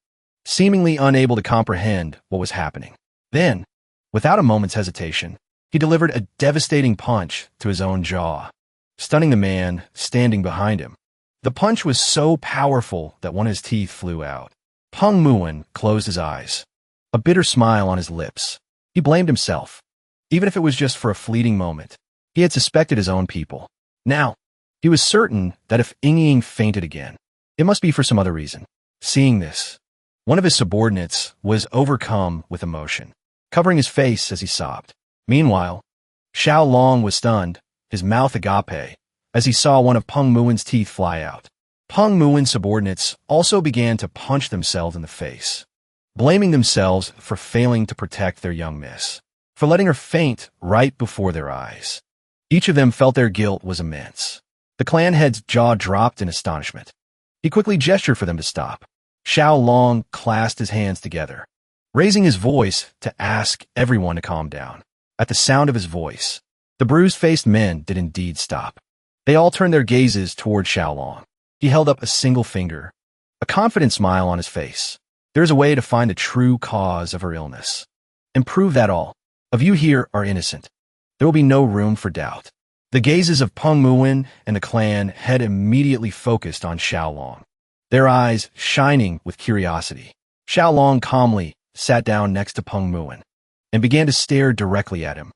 seemingly unable to comprehend what was happening. Then, without a moment's hesitation, he delivered a devastating punch to his own jaw, stunning the man standing behind him. The punch was so powerful that one of his teeth flew out. Peng Muin closed his eyes, a bitter smile on his lips. He blamed himself, even if it was just for a fleeting moment. He had suspected his own people. Now, he was certain that if Ying fainted again, it must be for some other reason. Seeing this, one of his subordinates was overcome with emotion, covering his face as he sobbed. Meanwhile, Xiaolong was stunned, his mouth agape, as he saw one of Peng Muin's teeth fly out. Peng Muin's subordinates also began to punch themselves in the face, blaming themselves for failing to protect their young miss, for letting her faint right before their eyes. Each of them felt their guilt was immense. The clan head's jaw dropped in astonishment. He quickly gestured for them to stop. Xiaolong clasped his hands together, raising his voice to ask everyone to calm down. At the sound of his voice, the bruised-faced men did indeed stop. They all turned their gazes toward Xiaolong. He held up a single finger, a confident smile on his face. There is a way to find the true cause of her illness, and prove that all of you here are innocent. There will be no room for doubt. The gazes of Peng Muin and the clan had immediately focused on Xiaolong, their eyes shining with curiosity. Xiaolong calmly sat down next to Peng Muin and began to stare directly at him.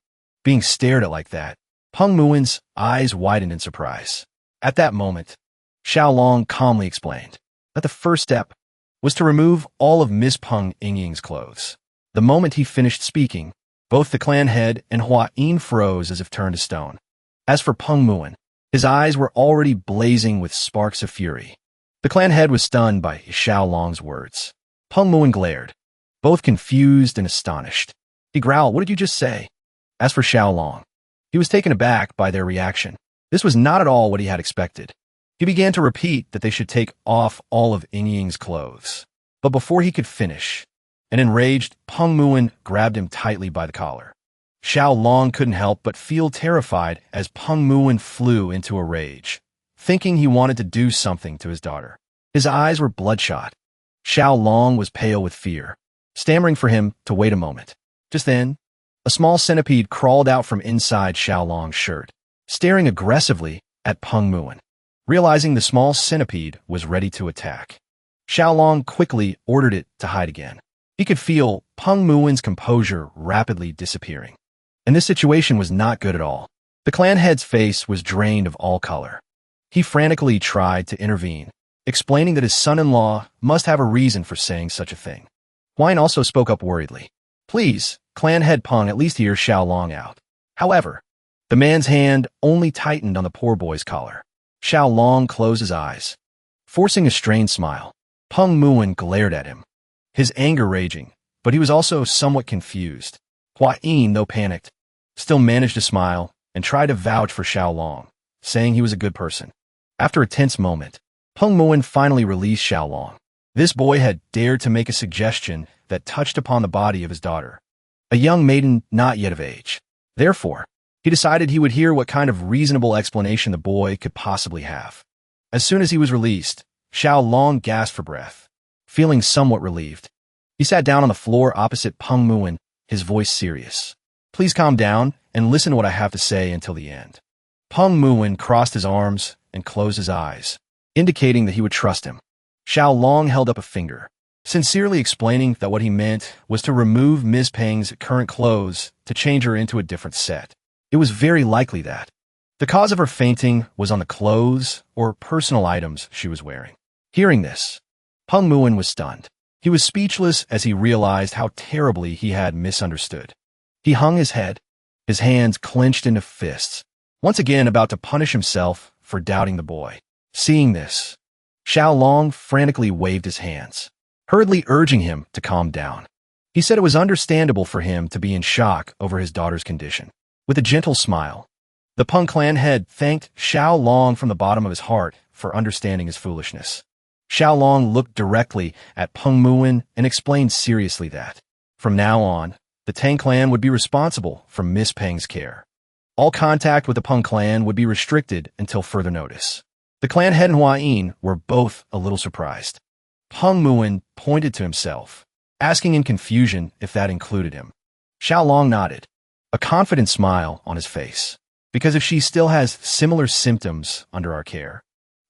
Being stared at like that, Peng Muin's eyes widened in surprise. At that moment, Xiaolong calmly explained that the first step was to remove all of Miss Peng Ying's clothes. The moment he finished speaking, both the clan head and Huayin froze as if turned to stone. As for Peng Muin, his eyes were already blazing with sparks of fury. The clan head was stunned by Xiaolong's words. Peng Muin glared, both confused and astonished. He growled, "What did you just say?" As for Xiaolong, he was taken aback by their reaction. This was not at all what he had expected. He began to repeat that they should take off all of Ying's clothes. But before he could finish, an enraged Peng Muin grabbed him tightly by the collar. Xiaolong couldn't help but feel terrified as Peng Muin flew into a rage, thinking he wanted to do something to his daughter. His eyes were bloodshot. Xiaolong was pale with fear, stammering for him to wait a moment. Just then, a small centipede crawled out from inside Xiaolong's shirt, staring aggressively at Peng Muin. Realizing the small centipede was ready to attack, Xiaolong quickly ordered it to hide again. He could feel Peng Muin's composure rapidly disappearing. And this situation was not good at all. The clan head's face was drained of all color. He frantically tried to intervene, explaining that his son-in-law must have a reason for saying such a thing. Huayin also spoke up worriedly. Please, clan head Peng, at least hear Xiaolong out. However, the man's hand only tightened on the poor boy's collar. Xiaolong closed his eyes. Forcing a strained smile, Peng Muin glared at him, his anger raging, but he was also somewhat confused. Huayin, though panicked, still managed to smile and tried to vouch for Xiaolong, saying he was a good person. After a tense moment, Peng Muin finally released Xiaolong. This boy had dared to make a suggestion that touched upon the body of his daughter, a young maiden not yet of age. Therefore, he decided he would hear what kind of reasonable explanation the boy could possibly have. As soon as he was released, Xiaolong gasped for breath, feeling somewhat relieved. He sat down on the floor opposite Peng Muin, his voice serious. Please calm down and listen to what I have to say until the end. Peng Muin crossed his arms and closed his eyes, indicating that he would trust him. Xiaolong held up a finger, sincerely explaining that what he meant was to remove Ms. Peng's current clothes to change her into a different set. It was very likely that the cause of her fainting was on the clothes or personal items she was wearing. Hearing this, Peng Muin was stunned. He was speechless as he realized how terribly he had misunderstood. He hung his head, his hands clenched into fists, once again about to punish himself for doubting the boy. Seeing this, Xiaolong frantically waved his hands, hurriedly urging him to calm down. He said it was understandable for him to be in shock over his daughter's condition. With a gentle smile, the Peng clan head thanked Xiaolong from the bottom of his heart for understanding his foolishness. Xiaolong looked directly at Peng Muin and explained seriously that, from now on, the Tang clan would be responsible for Miss Peng's care. All contact with the Peng clan would be restricted until further notice. The clan head and Huayin were both a little surprised. Peng Muin pointed to himself, asking in confusion if that included him. Xiaolong nodded, a confident smile on his face. Because if she still has similar symptoms under our care,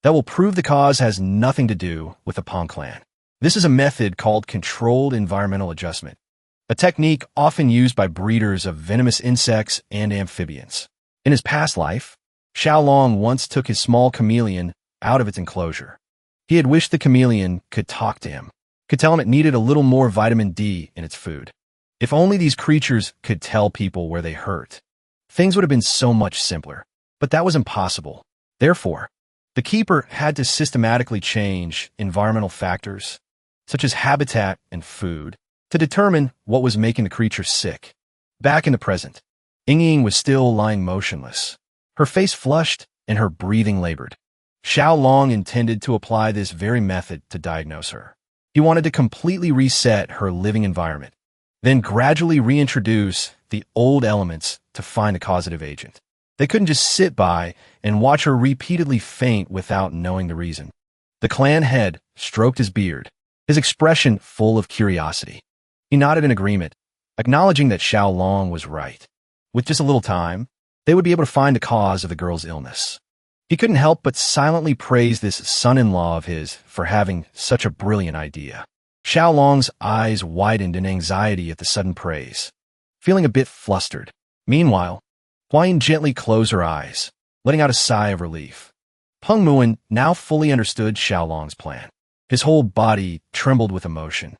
that will prove the cause has nothing to do with the Peng clan. This is a method called controlled environmental adjustment, a technique often used by breeders of venomous insects and amphibians. In his past life, Xiaolong once took his small chameleon out of its enclosure. He had wished the chameleon could talk to him, could tell him it needed a little more vitamin D in its food. If only these creatures could tell people where they hurt, things would have been so much simpler. But that was impossible. Therefore, the keeper had to systematically change environmental factors, such as habitat and food, to determine what was making the creature sick. Back in the present, Ying was still lying motionless, her face flushed and her breathing labored. Xiaolong intended to apply this very method to diagnose her. He wanted to completely reset her living environment, then gradually reintroduce the old elements to find a causative agent. They couldn't just sit by and watch her repeatedly faint without knowing the reason. The clan head stroked his beard, his expression full of curiosity. He nodded in agreement, acknowledging that Xiaolong was right. With just a little time, they would be able to find the cause of the girl's illness. He couldn't help but silently praise this son-in-law of his for having such a brilliant idea. Xiaolong's eyes widened in anxiety at the sudden praise, feeling a bit flustered. Meanwhile, Huayin gently closed her eyes, letting out a sigh of relief. Peng Muin now fully understood Xiaolong's plan. His whole body trembled with emotion.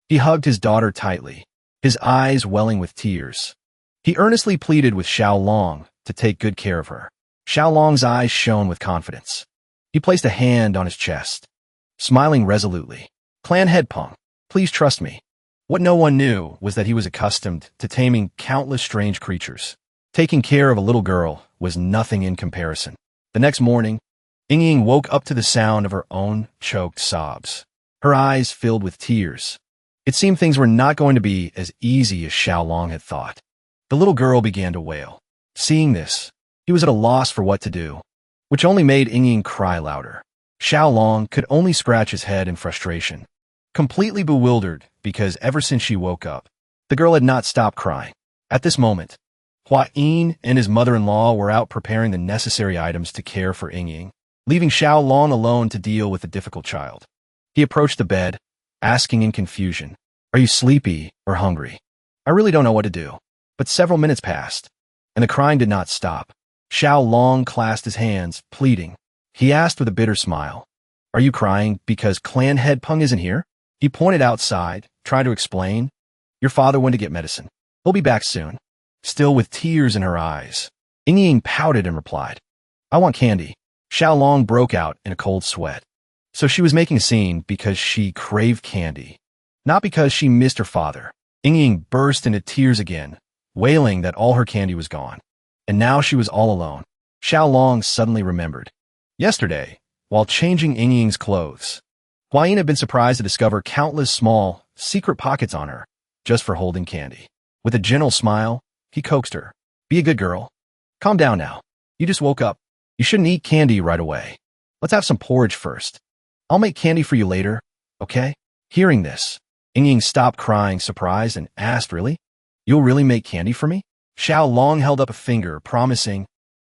He hugged his daughter tightly, his eyes welling with tears. He earnestly pleaded with Xiaolong to take good care of her. Xiaolong's eyes shone with confidence. He placed a hand on his chest, smiling resolutely. Clan head Peng, please trust me. What no one knew was that he was accustomed to taming countless strange creatures. Taking care of a little girl was nothing in comparison. The next morning, Ying woke up to the sound of her own choked sobs. Her eyes filled with tears. It seemed things were not going to be as easy as Xiaolong had thought. The little girl began to wail. Seeing this, he was at a loss for what to do, which only made Ying cry louder. Xiaolong could only scratch his head in frustration, completely bewildered because ever since she woke up, the girl had not stopped crying. At this moment, Huayin and his mother-in-law were out preparing the necessary items to care for Ying, leaving Xiaolong alone to deal with the difficult child. He approached the bed, asking in confusion, "Are you sleepy or hungry?" "I really don't know what to do." But several minutes passed, and the crying did not stop. Xiao Long clasped his hands, pleading. He asked with a bitter smile, "Are you crying because clan head Peng isn't here?" He pointed outside, trying to explain. "Your father went to get medicine. He'll be back soon." Still with tears in her eyes, Ying pouted and replied, "I want candy." Xiao Long broke out in a cold sweat. So she was making a scene because she craved candy, not because she missed her father. Ying burst into tears again, wailing that all her candy was gone. And now she was all alone. Xiao Long suddenly remembered. Yesterday, while changing Ying's clothes, Huayin had been surprised to discover countless small, secret pockets on her, just for holding candy. With a gentle smile, he coaxed her. "Be a good girl. Calm down now. You just woke up. You shouldn't eat candy right away. Let's have some porridge first. I'll make candy for you later, okay?" Hearing this, Ying stopped crying, surprised, and asked, "Really? You'll really make candy for me?" Xiao Long held up a finger, promising,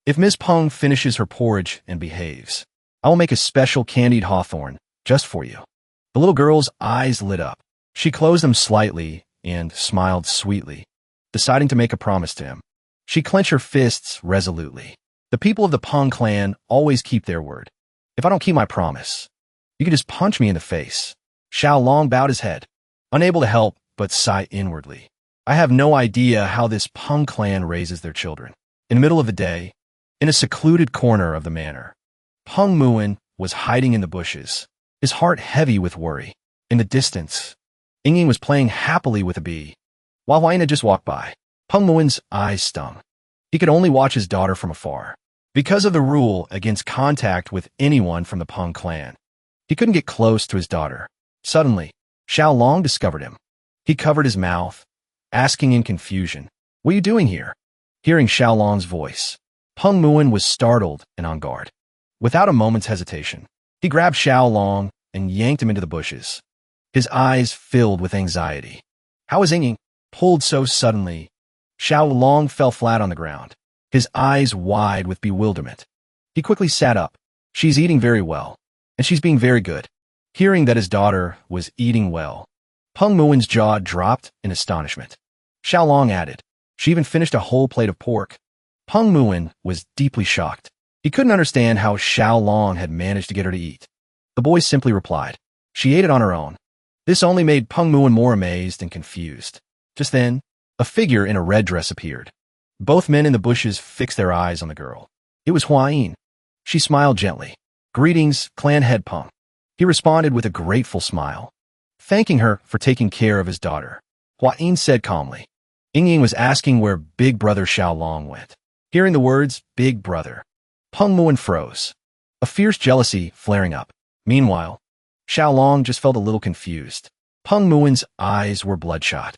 "If Miss Peng finishes her porridge and behaves, I will make a special candied hawthorn just for you." The little girl's eyes lit up. She closed them slightly and smiled sweetly, deciding to make a promise to him. She clenched her fists resolutely. The people of the Peng clan always keep their word. If I don't keep my promise, you can just punch me in the face. Xiao Long bowed his head, unable to help but sigh inwardly. I have no idea how this Peng clan raises their children. In the middle of the day, in a secluded corner of the manor, Peng Muin was hiding in the bushes, his heart heavy with worry. In the distance, Ying was playing happily with a bee, while Huayin had just walked by. Peng Muin's eyes stung. He could only watch his daughter from afar. Because of the rule against contact with anyone from the Peng clan, he couldn't get close to his daughter. Suddenly, Xiao Long discovered him. He covered his mouth, asking in confusion, "What are you doing here?" Hearing Xiao Long's voice, Peng Muin was startled and on guard. Without a moment's hesitation, he grabbed Xiao Long and yanked him into the bushes. His eyes filled with anxiety. How was Ying pulled so suddenly? Xiao Long fell flat on the ground, his eyes wide with bewilderment. He quickly sat up. "She's eating very well, and she's being very good." Hearing that his daughter was eating well, Peng Muin's jaw dropped in astonishment. Xiao Long added, "She even finished a whole plate of pork." Peng Muin was deeply shocked. He couldn't understand how Xiao Long had managed to get her to eat. The boy simply replied, "She ate it on her own." This only made Peng Muin more amazed and confused. Just then, a figure in a red dress appeared. Both men in the bushes fixed their eyes on the girl. It was Huayin. She smiled gently. "Greetings, clan head Peng." He responded with a grateful smile, thanking her for taking care of his daughter. Huayin said calmly. Ying was asking where big brother Xiao Long went. Hearing the words, "big brother," Peng Muin froze, a fierce jealousy flaring up. Meanwhile, Xiao Long just felt a little confused. Peng Muin's eyes were bloodshot.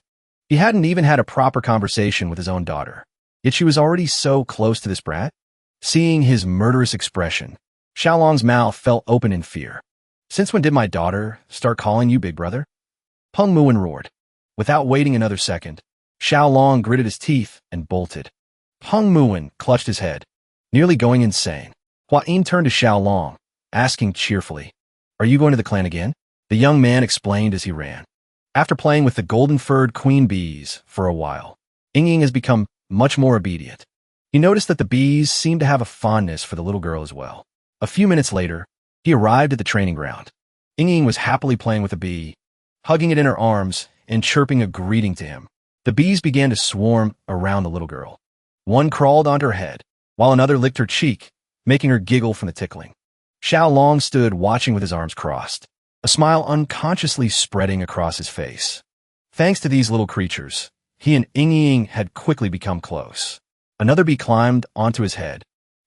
He hadn't even had a proper conversation with his own daughter, yet she was already so close to this brat. Seeing his murderous expression, Xiao Long's mouth fell open in fear. "Since when did my daughter start calling you big brother?" Peng Muin roared. Without waiting another second, Xiao Long gritted his teeth and bolted. Peng Muin clutched his head, nearly going insane. Huayin turned to Xiao Long, asking cheerfully, "Are you going to the clan again?" The young man explained as he ran. After playing with the golden-furred queen bees for a while, Ying has become much more obedient. He noticed that the bees seemed to have a fondness for the little girl as well. A few minutes later, he arrived at the training ground. Ying was happily playing with a bee, hugging it in her arms and chirping a greeting to him. The bees began to swarm around the little girl. One crawled onto her head, while another licked her cheek, making her giggle from the tickling. Xiao Long stood watching with his arms crossed, a smile unconsciously spreading across his face. Thanks to these little creatures, he and Ying had quickly become close. Another bee climbed onto his head,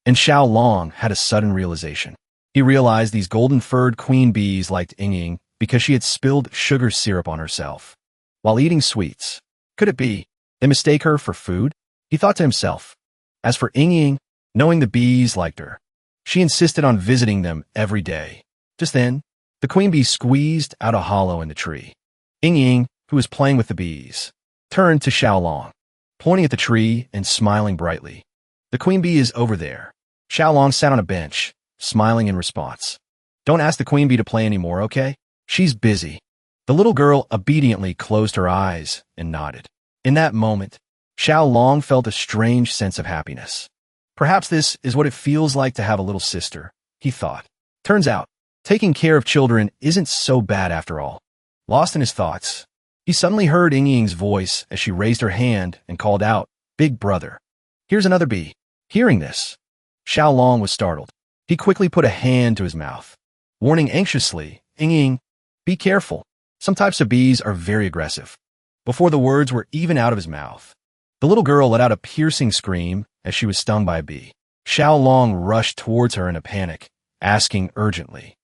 and Xiao Long had a sudden realization. He realized these golden-furred queen bees liked Ying because she had spilled sugar syrup on herself while eating sweets. Could it be they mistake her for food? He thought to himself. As for Ying, knowing the bees liked her, she insisted on visiting them every day. Just then, the queen bee squeezed out a hollow in the tree. Ying, who was playing with the bees, turned to Xiao Long, pointing at the tree and smiling brightly. "The queen bee is over there." Xiao Long sat on a bench, smiling in response. "Don't ask the queen bee to play anymore, okay? She's busy. The little girl obediently closed her eyes and nodded. In that moment, Xiao Long felt a strange sense of happiness. Perhaps this is what it feels like to have a little sister, he thought. Turns out, taking care of children isn't so bad after all. Lost in his thoughts, he suddenly heard Ying's voice as she raised her hand and called out, "Big brother, here's another bee." Hearing this, Xiao Long was startled. He quickly put a hand to his mouth, warning anxiously, "Ying, be careful. Some types of bees are very aggressive." Before the words were even out of his mouth, the little girl let out a piercing scream as she was stung by a bee. Xiao Long rushed towards her in a panic, asking urgently,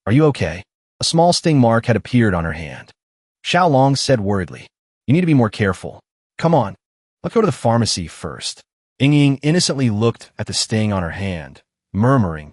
"Are you okay?" A small sting mark had appeared on her hand. Xiao Long said worriedly, "You need to be more careful. Come on, let's go to the pharmacy first." Ying innocently looked at the sting on her hand, murmuring,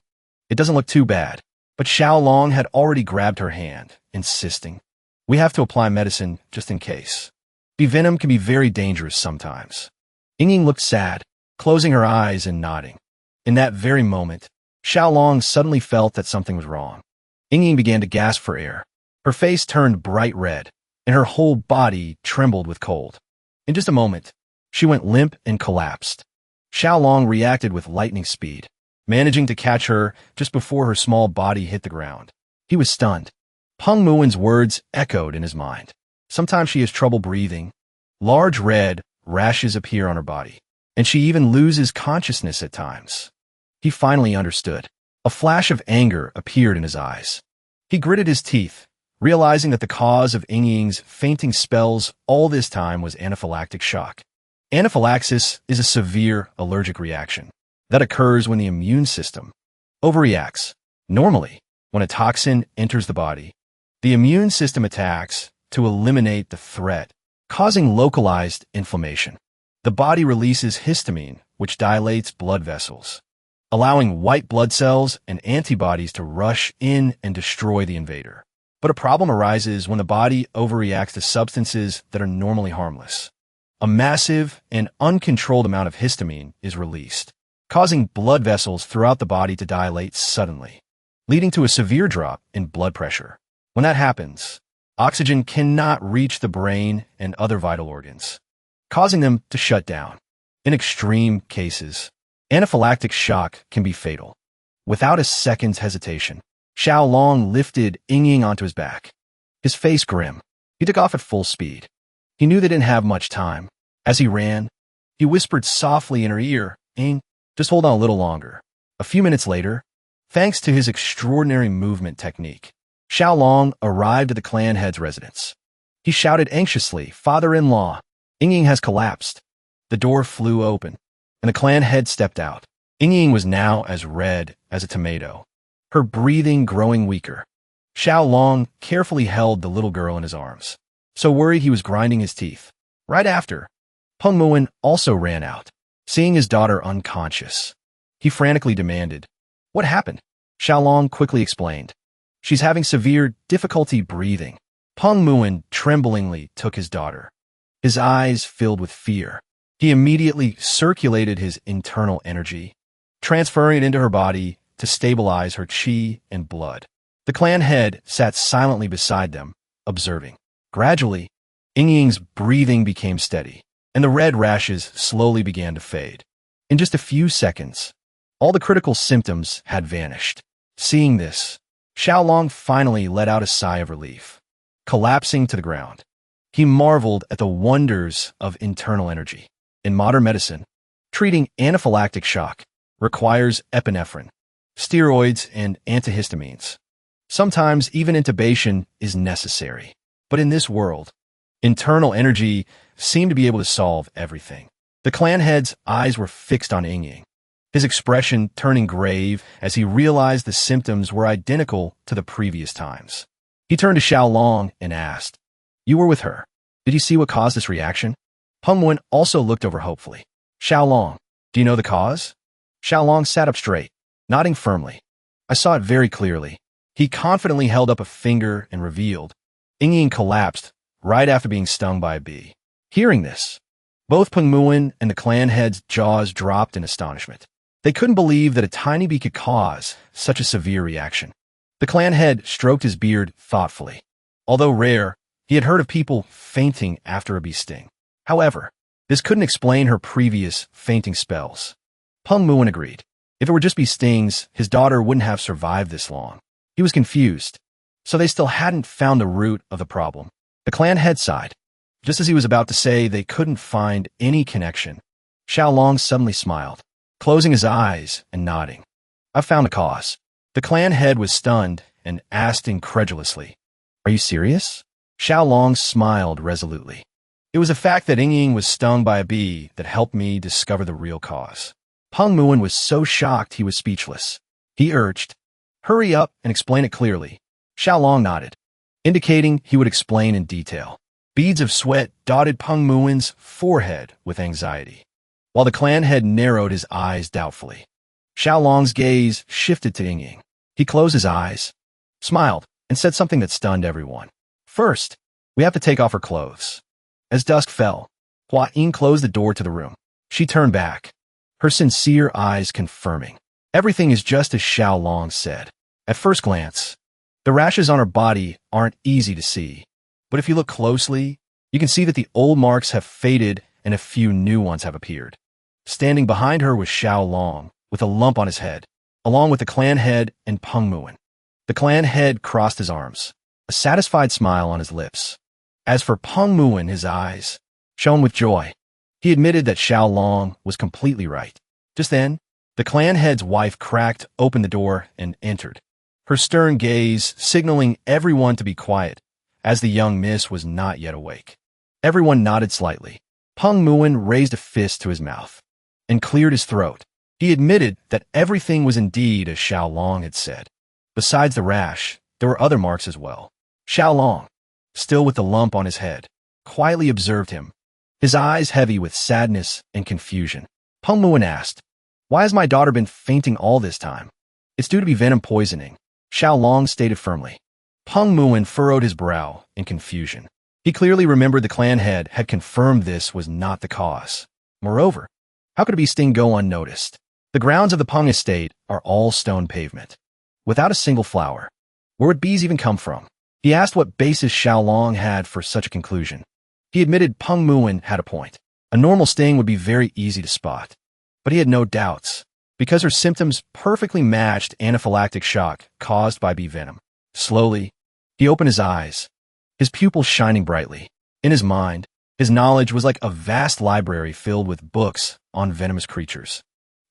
"It doesn't look too bad." But Xiao Long had already grabbed her hand, insisting, "We have to apply medicine just in case. Bee venom can be very dangerous sometimes." Ying looked sad, closing her eyes and nodding. In that very moment, Xiao Long suddenly felt that something was wrong. Ying began to gasp for air. Her face turned bright red, and her whole body trembled with cold. In just a moment, she went limp and collapsed. Xiao Long reacted with lightning speed, managing to catch her just before her small body hit the ground. He was stunned. Peng Muin's words echoed in his mind. Sometimes she has trouble breathing. Large red rashes appear on her body, and she even loses consciousness at times. He finally understood. A flash of anger appeared in his eyes. He gritted his teeth, realizing that the cause of Ying's fainting spells all this time was anaphylactic shock. Anaphylaxis is a severe allergic reaction that occurs when the immune system overreacts. Normally, when a toxin enters the body, the immune system attacks to eliminate the threat, causing localized inflammation. The body releases histamine, which dilates blood vessels, allowing white blood cells and antibodies to rush in and destroy the invader. But a problem arises when the body overreacts to substances that are normally harmless. A massive and uncontrolled amount of histamine is released, causing blood vessels throughout the body to dilate suddenly, leading to a severe drop in blood pressure. When that happens, oxygen cannot reach the brain and other vital organs, causing them to shut down. In extreme cases, anaphylactic shock can be fatal. Without a second's hesitation, Xiao Long lifted Ying onto his back, his face grim. He took off at full speed. He knew they didn't have much time. As he ran, he whispered softly in her ear, "Ying, just hold on a little longer." A few minutes later, thanks to his extraordinary movement technique, Xiao Long arrived at the clan head's residence. He shouted anxiously, "Father-in-law, Ying has collapsed." The door flew open, and the clan head stepped out. Ying was now as red as a tomato, her breathing growing weaker. Xiao Long carefully held the little girl in his arms, so worried he was grinding his teeth. Right after, Peng Muin also ran out, seeing his daughter unconscious. He frantically demanded, "What happened?" Xiao Long quickly explained, "She's having severe difficulty breathing." Peng Muin tremblingly took his daughter. His eyes filled with fear. He immediately circulated his internal energy, transferring it into her body to stabilize her qi and blood. The clan head sat silently beside them, observing. Gradually, Ying's breathing became steady, and the red rashes slowly began to fade. In just a few seconds, all the critical symptoms had vanished. Seeing this, Xiao Long finally let out a sigh of relief. Collapsing to the ground, he marveled at the wonders of internal energy. In modern medicine, treating anaphylactic shock requires epinephrine, steroids, and antihistamines. Sometimes even intubation is necessary. But in this world, internal energy seemed to be able to solve everything. The clan head's eyes were fixed on Ying, his expression turning grave as he realized the symptoms were identical to the previous times. He turned to Xiao Long and asked, "You were with her. Did you see what caused this reaction?" Peng Muin also looked over hopefully. "Xiao Long, do you know the cause?" Xiao Long sat up straight, nodding firmly. "I saw it very clearly." He confidently held up a finger and revealed, Ying collapsed right after being stung by a bee. Hearing this, both Peng Muin and the clan head's jaws dropped in astonishment. They couldn't believe that a tiny bee could cause such a severe reaction. The clan head stroked his beard thoughtfully. Although rare, he had heard of people fainting after a bee sting. However, this couldn't explain her previous fainting spells. Peng Muin agreed. If it were just bee stings, his daughter wouldn't have survived this long. He was confused, so they still hadn't found the root of the problem. The clan head sighed. Just as he was about to say they couldn't find any connection, Xiaolong suddenly smiled, closing his eyes and nodding. "I've found the cause." The clan head was stunned and asked incredulously, "Are you serious?" Xiaolong smiled resolutely. "It was the fact that Ying was stung by a bee that helped me discover the real cause." Peng Muin was so shocked he was speechless. He urged, "Hurry up and explain it clearly." Xiaolong nodded, indicating he would explain in detail. Beads of sweat dotted Peng Muin's forehead with anxiety, while the clan head narrowed his eyes doubtfully. Xiaolong's gaze shifted to Ying. He closed his eyes, smiled, and said something that stunned everyone. "First, we have to take off her clothes." As dusk fell, Hua Ying closed the door to the room. She turned back, her sincere eyes confirming. Everything is just as Xiaolong said. At first glance, the rashes on her body aren't easy to see, but if you look closely, you can see that the old marks have faded and a few new ones have appeared. Standing behind her was Xiaolong, with a lump on his head, along with the clan head and Peng Muin. The clan head crossed his arms, a satisfied smile on his lips. As for Peng Muin, his eyes shone with joy. He admitted that Xiaolong was completely right. Just then, the clan head's wife cracked open the door and entered, her stern gaze signaling everyone to be quiet, as the young miss was not yet awake. Everyone nodded slightly. Peng Muin raised a fist to his mouth and cleared his throat. He admitted that everything was indeed as Xiaolong had said. Besides the rash, there were other marks as well. Xiaolong, still with the lump on his head, quietly observed him, his eyes heavy with sadness and confusion. Peng Muin asked, "Why has my daughter been fainting all this time?" "It's due to be venom poisoning," Xiaolong stated firmly. Peng Muin furrowed his brow in confusion. He clearly remembered the clan head had confirmed this was not the cause. Moreover, how could a bee sting go unnoticed? The grounds of the Peng estate are all stone pavement, without a single flower. Where would bees even come from? He asked what basis Xiaolong had for such a conclusion. He admitted Peng Muin had a point. A normal sting would be very easy to spot. But he had no doubts, because her symptoms perfectly matched anaphylactic shock caused by bee venom. Slowly, he opened his eyes, his pupils shining brightly. In his mind, his knowledge was like a vast library filled with books on venomous creatures.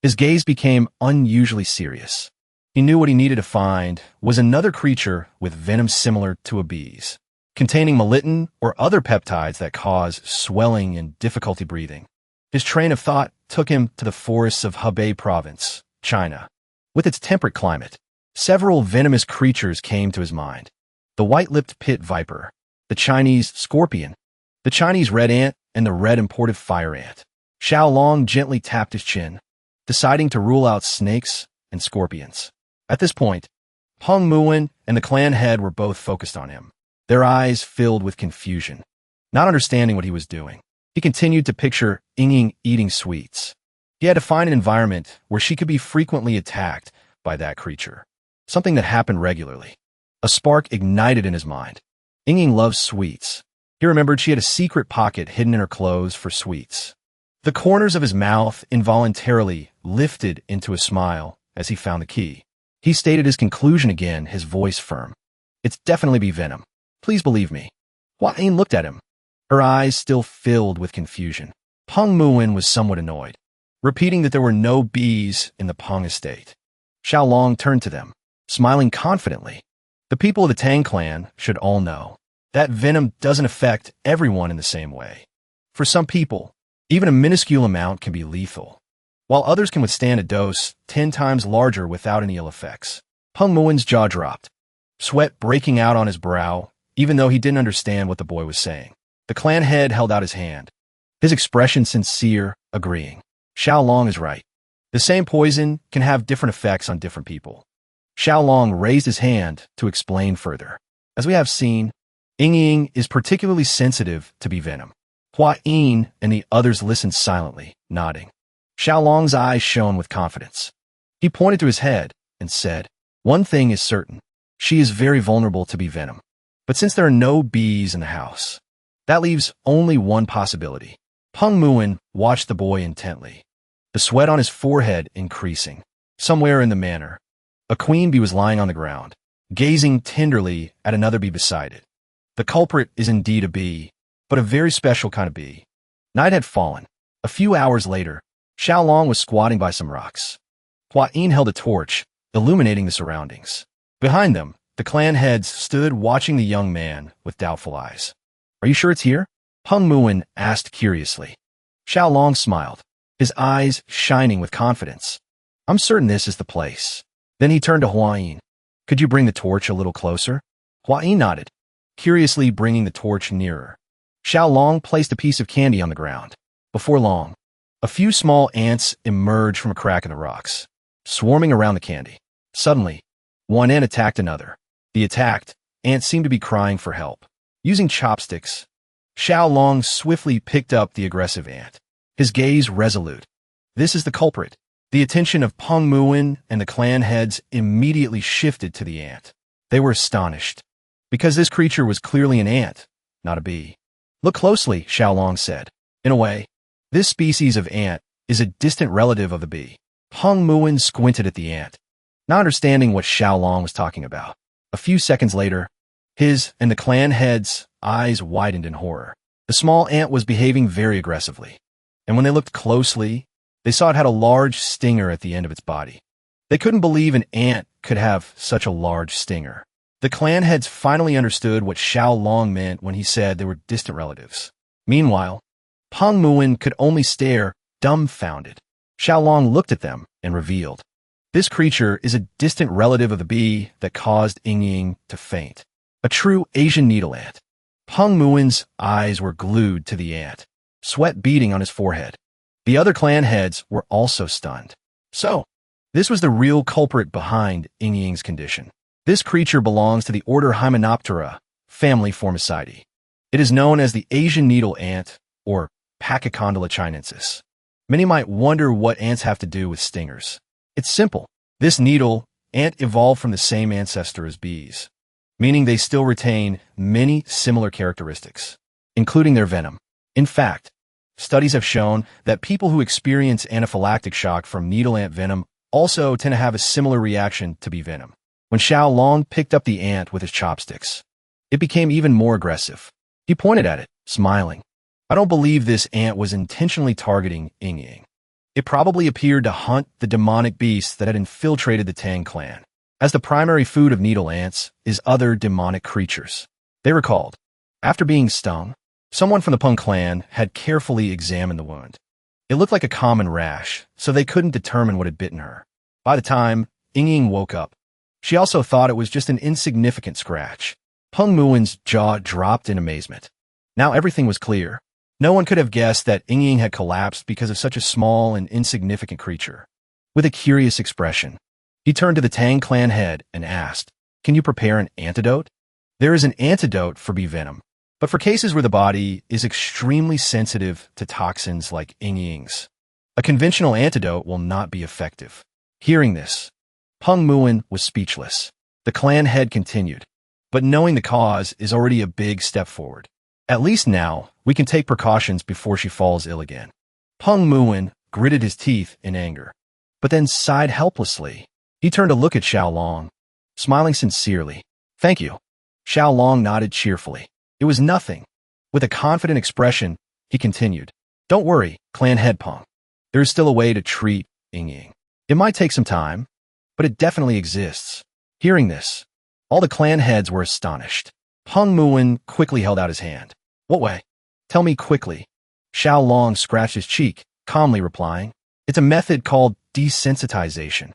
His gaze became unusually serious. He knew what he needed to find was another creature with venom similar to a bee's, containing melittin or other peptides that cause swelling and difficulty breathing. His train of thought took him to the forests of Hebei Province, China. With its temperate climate, several venomous creatures came to his mind. The white-lipped pit viper, the Chinese scorpion, the Chinese red ant, and the red imported fire ant. Xiaolong gently tapped his chin, deciding to rule out snakes and scorpions. At this point, Peng Muin and the clan head were both focused on him, their eyes filled with confusion. Not understanding what he was doing, he continued to picture Ying eating sweets. He had to find an environment where she could be frequently attacked by that creature, something that happened regularly. A spark ignited in his mind. Ying loves sweets. He remembered she had a secret pocket hidden in her clothes for sweets. The corners of his mouth involuntarily lifted into a smile as he found the key. He stated his conclusion again, his voice firm. "It's definitely bee venom. Please believe me." Hua Ying looked at him, her eyes still filled with confusion. Peng Muin was somewhat annoyed, repeating that there were no bees in the Peng estate. Xiaolong turned to them, smiling confidently. "The people of the Tang clan should all know that venom doesn't affect everyone in the same way. For some people, even a minuscule amount can be lethal, while others can withstand a dose 10 times larger without any ill effects." Peng Muin's jaw dropped, sweat breaking out on his brow, even though he didn't understand what the boy was saying. The clan head held out his hand, his expression sincere, agreeing. Xiaolong is right. The same poison can have different effects on different people. Xiaolong raised his hand to explain further. As we have seen, Ying is particularly sensitive to bee venom. Hua Ying and the others listened silently, nodding. Xiaolong's eyes shone with confidence. He pointed to his head and said, "One thing is certain. She is very vulnerable to bee venom. But since there are no bees in the house, that leaves only one possibility. Peng Muin watched the boy intently, the sweat on his forehead increasing. Somewhere in the manor, a queen bee was lying on the ground, gazing tenderly at another bee beside it. The culprit is indeed a bee, but a very special kind of bee. Night had fallen. A few hours later, Xiaolong was squatting by some rocks. Hua Yin held a torch, illuminating the surroundings. Behind them, the clan heads stood watching the young man with doubtful eyes. "Are you sure it's here?" Peng Muin asked curiously. Xiaolong smiled, his eyes shining with confidence. "I'm certain this is the place." Then he turned to Hua Yin. "Could you bring the torch a little closer?" Hua Yin nodded, curiously bringing the torch nearer. Xiaolong placed a piece of candy on the ground. Before long, a few small ants emerged from a crack in the rocks, swarming around the candy. Suddenly, one ant attacked another. The attacked ant seemed to be crying for help. Using chopsticks, Xiaolong swiftly picked up the aggressive ant, his gaze resolute. "This is the culprit." The attention of Peng Muin and the clan heads immediately shifted to the ant. They were astonished, because this creature was clearly an ant, not a bee. "Look closely," Xiaolong said. "In a way, this species of ant is a distant relative of the bee." Peng Muin squinted at the ant, not understanding what Xiaolong was talking about. A few seconds later, his and the clan heads' eyes widened in horror. The small ant was behaving very aggressively, and when they looked closely, they saw it had a large stinger at the end of its body. They couldn't believe an ant could have such a large stinger. The clan heads finally understood what Xiaolong meant when he said they were distant relatives. Meanwhile, Peng Muin could only stare, dumbfounded. Xiaolong looked at them and revealed, "This creature is a distant relative of the bee that caused Ying to faint. A true Asian needle ant." Peng Muin's eyes were glued to the ant, sweat beading on his forehead. The other clan heads were also stunned. So, this was the real culprit behind Ying's condition. This creature belongs to the order Hymenoptera, family Formicidae. It is known as the Asian needle ant, or Pachycondyla chinensis. Many might wonder what ants have to do with stingers. It's simple. This needle ant evolved from the same ancestor as bees, meaning they still retain many similar characteristics, including their venom. In fact, studies have shown that people who experience anaphylactic shock from needle ant venom also tend to have a similar reaction to bee venom. When Xiaolong picked up the ant with his chopsticks, it became even more aggressive. He pointed at it, smiling. "I don't believe this ant was intentionally targeting Ying. It probably appeared to hunt the demonic beasts that had infiltrated the Tang clan, as the primary food of needle ants is other demonic creatures." They recalled, after being stung, someone from the Peng clan had carefully examined the wound. It looked like a common rash, so they couldn't determine what had bitten her. By the time Ying woke up, she also thought it was just an insignificant scratch. Peng Muin's jaw dropped in amazement. Now everything was clear. No one could have guessed that Ying had collapsed because of such a small and insignificant creature. With a curious expression, he turned to the Tang clan head and asked, "Can you prepare an antidote?" There is an antidote for bee venom, but for cases where the body is extremely sensitive to toxins like Ying's, a conventional antidote will not be effective. Hearing this, Peng Muin was speechless. The clan head continued, "But knowing the cause is already a big step forward. At least now, we can take precautions before she falls ill again." Peng Muin gritted his teeth in anger, but then sighed helplessly. He turned to look at Xiaolong, smiling sincerely. "Thank you." Xiaolong nodded cheerfully. "It was nothing." With a confident expression, he continued, "Don't worry, clan head Peng. There is still a way to treat Ying. It might take some time, but it definitely exists." Hearing this, all the clan heads were astonished. Peng Muin quickly held out his hand. "What way? Tell me quickly." Xiaolong scratched his cheek, calmly replying, "It's a method called desensitization."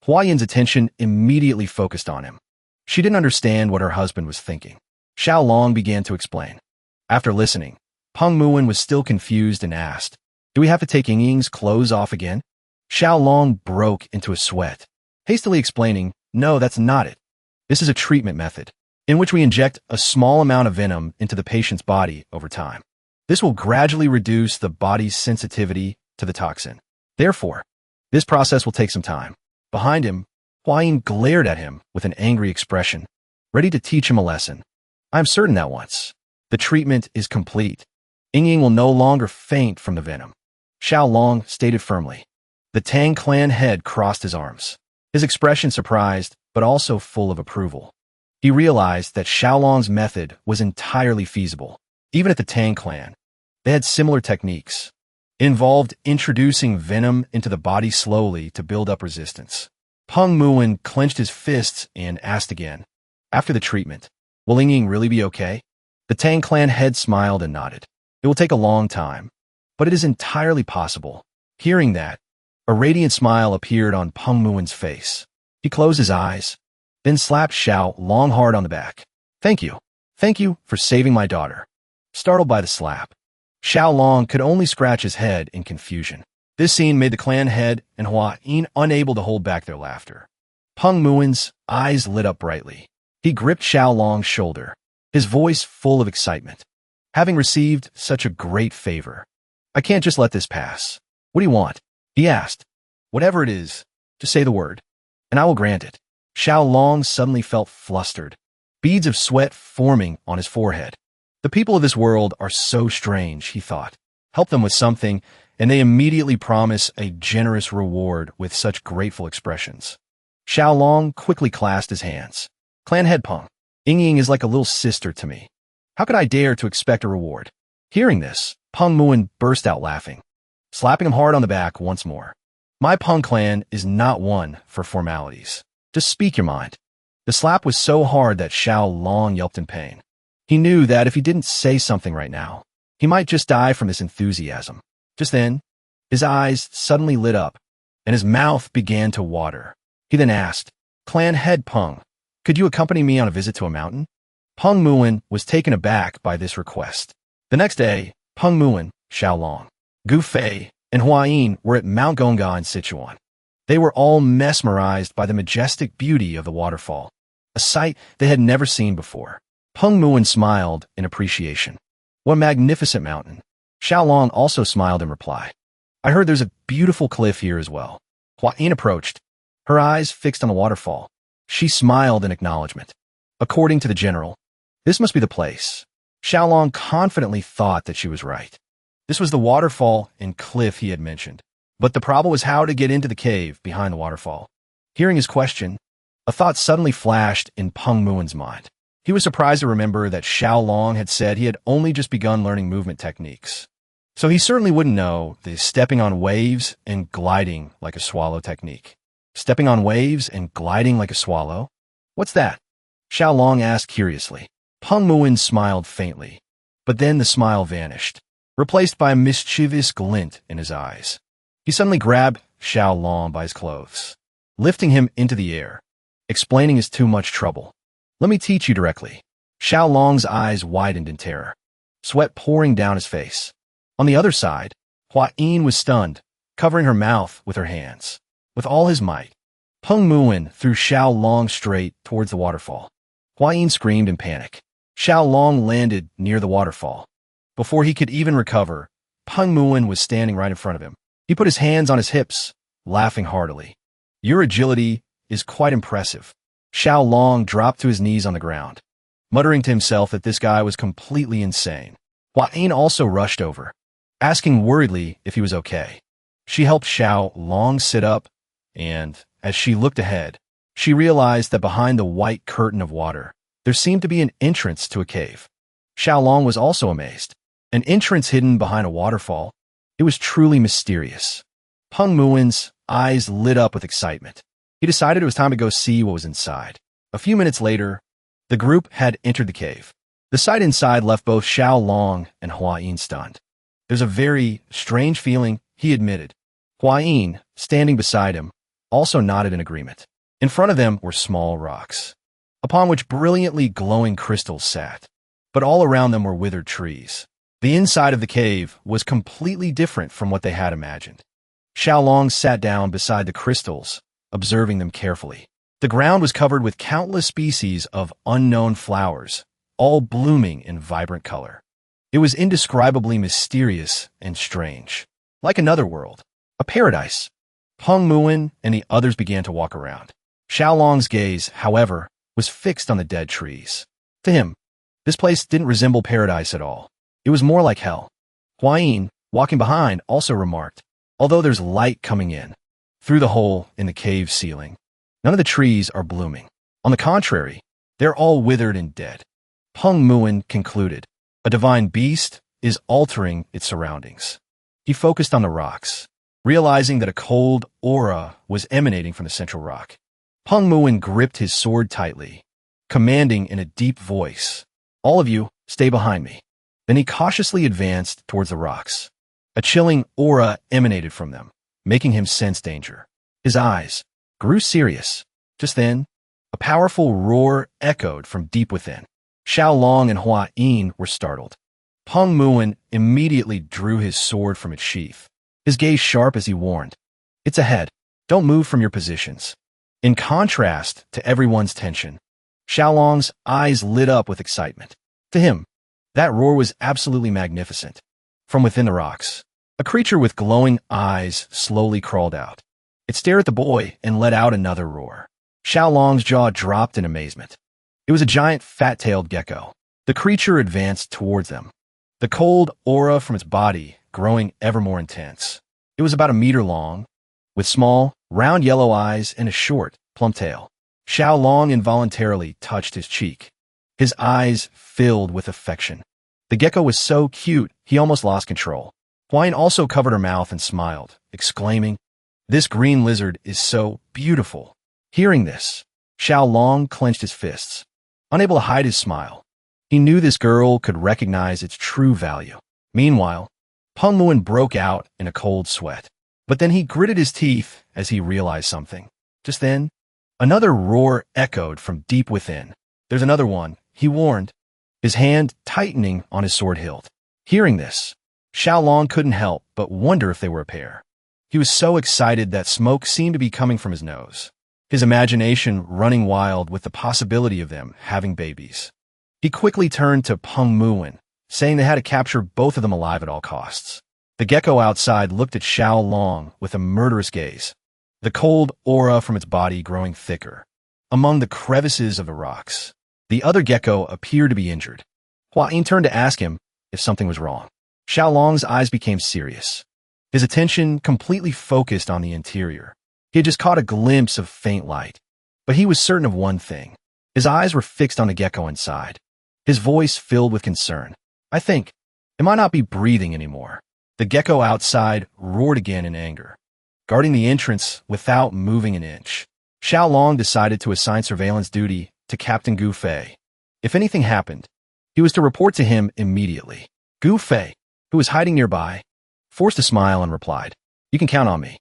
Hua Yin's attention immediately focused on him. She didn't understand what her husband was thinking. Xiaolong began to explain. After listening, Peng Muin was still confused and asked, "Do we have to take Ying's clothes off again?" Xiaolong broke into a sweat, hastily explaining, "No, that's not it. This is a treatment method, in which we inject a small amount of venom into the patient's body over time. This will gradually reduce the body's sensitivity to the toxin. Therefore, this process will take some time." Behind him, Hua Yin glared at him with an angry expression, ready to teach him a lesson. I'm certain that once the treatment is complete, Ying will no longer faint from the venom. Xiaolong stated firmly. The Tang clan head crossed his arms, his expression surprised but also full of approval. He realized that Xiaolong's method was entirely feasible. Even at the Tang clan, they had similar techniques. It involved introducing venom into the body slowly to build up resistance. Peng Muin clenched his fists and asked again. After the treatment, will Ying really be okay? The Tang clan head smiled and nodded. It will take a long time, but it is entirely possible. Hearing that, a radiant smile appeared on Peng Muin's face. He closed his eyes, then slapped Xiaolong hard on the back. Thank you. Thank you for saving my daughter. Startled by the slap, Xiaolong could only scratch his head in confusion. This scene made the clan head and Hua Yin unable to hold back their laughter. Peng Muin's eyes lit up brightly. He gripped Xiaolong's shoulder, his voice full of excitement. Having received such a great favor, I can't just let this pass. What do you want? He asked. Whatever it is, just say the word, and I will grant it. Xiaolong suddenly felt flustered, beads of sweat forming on his forehead. The people of this world are so strange, he thought. Help them with something, and they immediately promise a generous reward with such grateful expressions. Xiaolong quickly clasped his hands. Clan head Peng, Ying is like a little sister to me. How could I dare to expect a reward? Hearing this, Peng Muin burst out laughing, slapping him hard on the back once more. My Peng clan is not one for formalities. Just speak your mind. The slap was so hard that Xiaolong yelped in pain. He knew that if he didn't say something right now, he might just die from his enthusiasm. Just then, his eyes suddenly lit up, and his mouth began to water. He then asked, Clan head Peng, could you accompany me on a visit to a mountain? Peng Muin was taken aback by this request. The next day, Peng Muin, Xiaolong, Gu Fei, and Hua Yin were at Mount Gongga in Sichuan. They were all mesmerized by the majestic beauty of the waterfall, a sight they had never seen before. Peng Muin smiled in appreciation. What a magnificent mountain. Xiaolong also smiled in reply. I heard there's a beautiful cliff here as well. Hua Yin approached, her eyes fixed on the waterfall. She smiled in acknowledgement. According to the general, this must be the place. Xiaolong confidently thought that she was right. This was the waterfall and cliff he had mentioned. But the problem was how to get into the cave behind the waterfall. Hearing his question, a thought suddenly flashed in Peng Muin's mind. He was surprised to remember that Xiaolong had said he had only just begun learning movement techniques. So he certainly wouldn't know the stepping on waves and gliding like a swallow technique. Stepping on waves and gliding like a swallow? What's that? Xiaolong asked curiously. Peng Muin smiled faintly, but then the smile vanished, replaced by a mischievous glint in his eyes. He suddenly grabbed Xiaolong by his clothes, lifting him into the air, explaining his too much trouble. Let me teach you directly. Xiaolong's eyes widened in terror, sweat pouring down his face. On the other side, Hua Yin was stunned, covering her mouth with her hands. With all his might, Peng Muin threw Xiaolong straight towards the waterfall. Hua Yin screamed in panic. Xiaolong landed near the waterfall. Before he could even recover, Peng Muin was standing right in front of him. He put his hands on his hips, laughing heartily. Your agility is quite impressive. Xiaolong dropped to his knees on the ground, muttering to himself that this guy was completely insane. Hua Yin also rushed over, asking worriedly if he was okay. She helped Xiaolong sit up, and, as she looked ahead, she realized that behind the white curtain of water, there seemed to be an entrance to a cave. Xiaolong was also amazed. An entrance hidden behind a waterfall. It was truly mysterious. Peng Muin's eyes lit up with excitement. He decided it was time to go see what was inside. A few minutes later, the group had entered the cave. The sight inside left both Xiaolong and Hua Yin stunned. There's a very strange feeling, he admitted. Hua Yin, standing beside him, also nodded in agreement. In front of them were small rocks, upon which brilliantly glowing crystals sat, but all around them were withered trees. The inside of the cave was completely different from what they had imagined. Xiaolong sat down beside the crystals, observing them carefully. The ground was covered with countless species of unknown flowers, all blooming in vibrant color. It was indescribably mysterious and strange, like another world, a paradise. Peng Muin and the others began to walk around. Xiaolong's gaze, however, was fixed on the dead trees. To him, This place didn't resemble paradise at all. It was more like hell. Hua Yin, walking behind, also remarked, although there's light coming in through the hole in the cave ceiling, none of the trees are blooming. On the contrary, they're all withered and dead. Peng Muin concluded, a divine beast is altering its surroundings. He focused on the rocks, realizing that a cold aura was emanating from the central rock. Peng Muin gripped his sword tightly, commanding in a deep voice, all of you, stay behind me. Then he cautiously advanced towards the rocks. A chilling aura emanated from them, making him sense danger. His eyes grew serious. Just then, a powerful roar echoed from deep within. Xiao Long and Hua Yin were startled. Peng Muin immediately drew his sword from its sheath, his gaze sharp as he warned, it's ahead. Don't move from your positions. In contrast to everyone's tension, Xiao Long's eyes lit up with excitement. To him, that roar was absolutely magnificent. From within the rocks, a creature with glowing eyes slowly crawled out. It stared at the boy and let out another roar. Xiao Long's jaw dropped in amazement. It was a giant fat-tailed gecko. The creature advanced towards them, the cold aura from its body growing ever more intense. It was about a meter long, with small, round yellow eyes and a short, plump tail. Xiao Long involuntarily touched his cheek. His eyes filled with affection. The gecko was so cute, he almost lost control. Huayin also covered her mouth and smiled, exclaiming, this green lizard is so beautiful. Hearing this, Xiao Long clenched his fists, unable to hide his smile. He knew this girl could recognize its true value. Meanwhile, Peng Muin broke out in a cold sweat. But then he gritted his teeth as he realized something. Just then, another roar echoed from deep within. There's another one, he warned, his hand tightening on his sword hilt. Hearing this, Xiao Long couldn't help but wonder if they were a pair. He was so excited that smoke seemed to be coming from his nose, his imagination running wild with the possibility of them having babies. He quickly turned to Peng Muin, saying they had to capture both of them alive at all costs. The gecko outside looked at Xiao Long with a murderous gaze, the cold aura from its body growing thicker. Among the crevices of the rocks, the other gecko appeared to be injured. Hua Yin turned to ask him if something was wrong. Xiao Long's eyes became serious, his attention completely focused on the interior. He had just caught a glimpse of faint light, but he was certain of one thing. His eyes were fixed on the gecko inside, his voice filled with concern. I think, it might not be breathing anymore. The gecko outside roared again in anger, guarding the entrance without moving an inch. Xiao Long decided to assign surveillance duty to Captain Gu Fei. If anything happened, he was to report to him immediately. Gu Fei, who was hiding nearby, forced a smile and replied, you can count on me.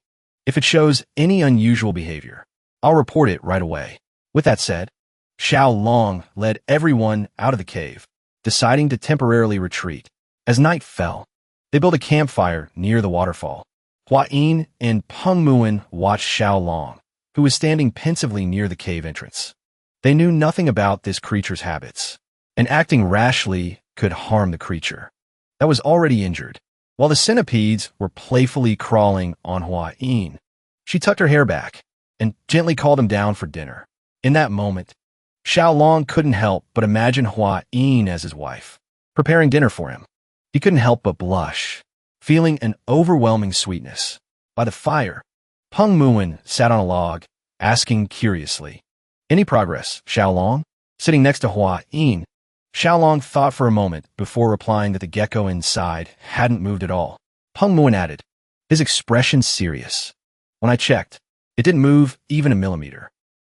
If it shows any unusual behavior, I'll report it right away. With that said, Xiao Long led everyone out of the cave, deciding to temporarily retreat. As night fell, they built a campfire near the waterfall. Hua Yin and Peng Muin watched Xiao Long, who was standing pensively near the cave entrance. They knew nothing about this creature's habits, and acting rashly could harm the creature that was already injured. While the centipedes were playfully crawling on Hua Yin, she tucked her hair back and gently called him down for dinner. In that moment, Xiao Long couldn't help but imagine Hua Yin as his wife, preparing dinner for him. He couldn't help but blush, feeling an overwhelming sweetness. By the fire, Peng Muin sat on a log, asking curiously, any progress, Xiao Long? Sitting next to Hua Yin, Xiao Long thought for a moment before replying that the gecko inside hadn't moved at all. Peng Muin added, his expression serious. When I checked, it didn't move even a millimeter.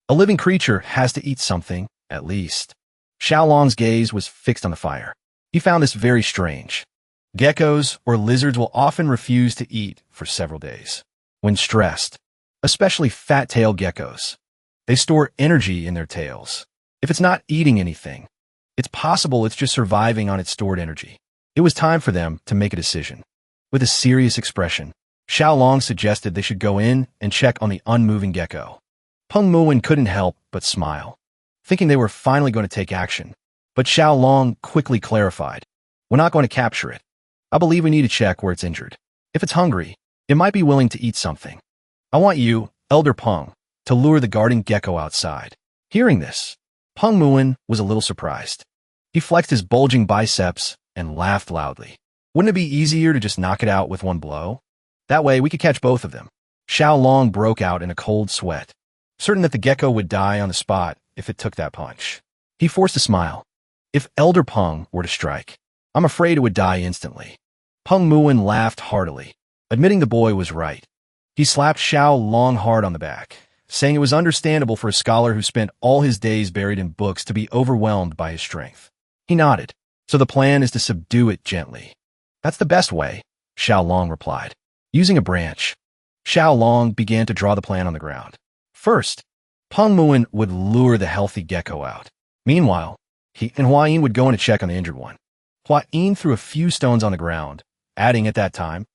A living creature has to eat something, at least. Xiao Long's gaze was fixed on the fire. He found this very strange. Geckos or lizards will often refuse to eat for several days. When stressed, especially fat-tailed geckos, they store energy in their tails. If it's not eating anything, it's possible it's just surviving on its stored energy. It was time for them to make a decision. With a serious expression, Xiao Long suggested they should go in and check on the unmoving gecko. Peng Muin couldn't help but smile, thinking they were finally going to take action. But Xiao Long quickly clarified, we're not going to capture it. I believe we need to check where it's injured. If it's hungry, it might be willing to eat something. I want you, Elder Peng, to lure the guarding gecko outside. Hearing this, Peng Muin was a little surprised. He flexed his bulging biceps and laughed loudly. Wouldn't it be easier to just knock it out with one blow? That way we could catch both of them. Xiao Long broke out in a cold sweat, certain that the gecko would die on the spot if it took that punch. He forced a smile. If Elder Peng were to strike, I'm afraid it would die instantly. Peng Muin laughed heartily, admitting the boy was right. He slapped Xiao Long hard on the back, saying it was understandable for a scholar who spent all his days buried in books to be overwhelmed by his strength. He nodded. So the plan is to subdue it gently. That's the best way, Xiao Long replied. Using a branch, Xiao Long began to draw the plan on the ground. First, Peng Muin would lure the healthy gecko out. Meanwhile, he and Hua Yin would go in to check on the injured one. Hua Yin threw a few stones on the ground, adding at that time,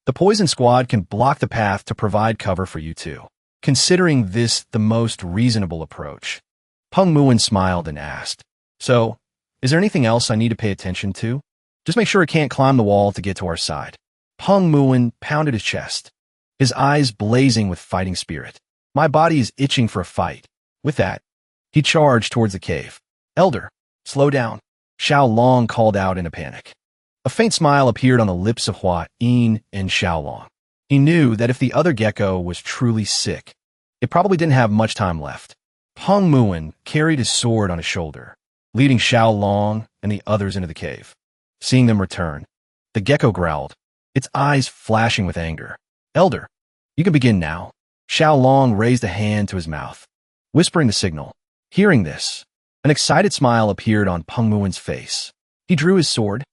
the poison squad can block the path to provide cover for you too. Considering this the most reasonable approach, Peng Muin smiled and asked, So, is there anything else I need to pay attention to? Just make sure it can't climb the wall to get to our side. Peng Muin pounded his chest, his eyes blazing with fighting spirit. My body is itching for a fight. With that, he charged towards the cave. Elder, slow down, Xiao Long called out in a panic. A faint smile appeared on the lips of Hua Yin and Xiao Long. He knew that if the other gecko was truly sick, it probably didn't have much time left. Peng Muin carried his sword on his shoulder, leading Xiao Long and the others into the cave. Seeing them return, the gecko growled, its eyes flashing with anger. Elder, you can begin now. Xiao Long raised a hand to his mouth, whispering the signal. Hearing this, an excited smile appeared on Peng Muin's face. He drew his sword,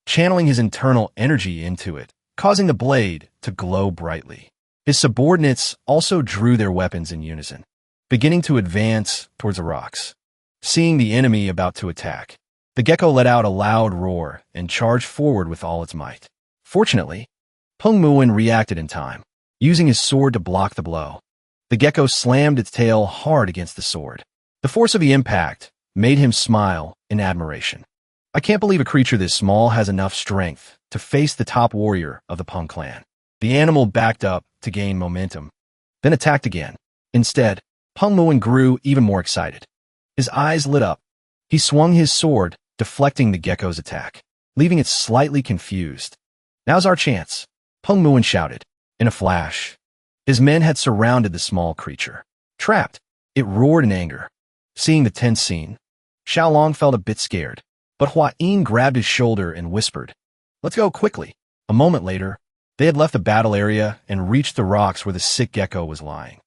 channeling his internal energy into it, causing the blade to glow brightly. His subordinates also drew their weapons in unison, beginning to advance towards the rocks. Seeing the enemy about to attack, the gecko let out a loud roar and charged forward with all its might. Fortunately, Peng Muin reacted in time, using his sword to block the blow. The gecko slammed its tail hard against the sword. The force of the impact made him smile in admiration. I can't believe a creature this small has enough strength to face the top warrior of the Peng clan. The animal backed up to gain momentum, then attacked again. Instead, Peng Muin grew even more excited. His eyes lit up. He swung his sword, deflecting the gecko's attack, leaving it slightly confused. Now's our chance, Peng Muin shouted. In a flash, his men had surrounded the small creature. Trapped, it roared in anger. Seeing the tense scene, Xiao Long felt a bit scared, but Hua Yin grabbed his shoulder and whispered, Let's go quickly. A moment later, they had left the battle area and reached the rocks where the sick gecko was lying.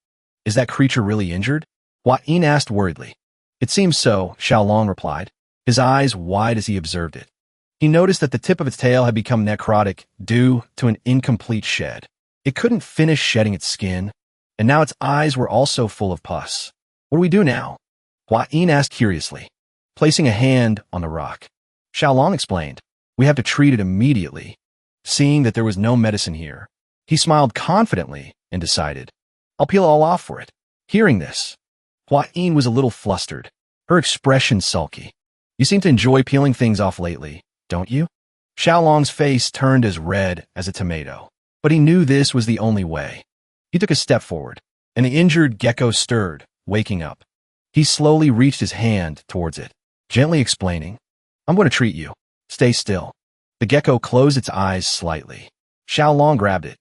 Is that creature really injured? Hua Yin asked worriedly. It seems so, Xiao Long replied, his eyes wide as he observed it. He noticed that the tip of its tail had become necrotic due to an incomplete shed. It couldn't finish shedding its skin, and now its eyes were also full of pus. What do we do now? Hua Yin asked curiously, placing a hand on the rock. Xiao Long explained, We have to treat it immediately. Seeing that there was no medicine here, he smiled confidently and decided, I'll peel it all off for it. Hearing this, Hua Yin was a little flustered, her expression sulky. You seem to enjoy peeling things off lately, don't you? Xiao Long's face turned as red as a tomato, but he knew this was the only way. He took a step forward, and the injured gecko stirred, waking up. He slowly reached his hand towards it, gently explaining, I'm going to treat you. Stay still. The gecko closed its eyes slightly. Xiao Long grabbed it,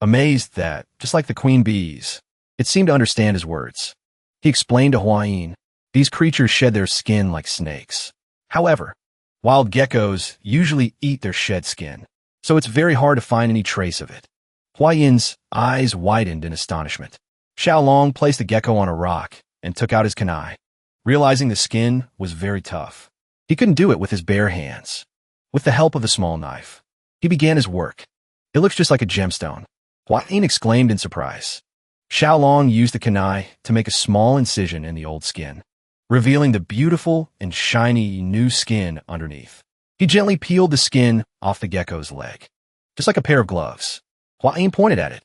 amazed that, just like the queen bees, it seemed to understand his words. He explained to Hua Yin, these creatures shed their skin like snakes. However, wild geckos usually eat their shed skin, so it's very hard to find any trace of it. Hua Yin's eyes widened in astonishment. Xiao Long placed the gecko on a rock and took out his kunai, realizing the skin was very tough. He couldn't do it with his bare hands. With the help of the small knife, he began his work. It looks just like a gemstone. Hua Yin exclaimed in surprise. Xiao Long used the kunai to make a small incision in the old skin, revealing the beautiful and shiny new skin underneath. He gently peeled the skin off the gecko's leg, just like a pair of gloves. Hua Yin pointed at it,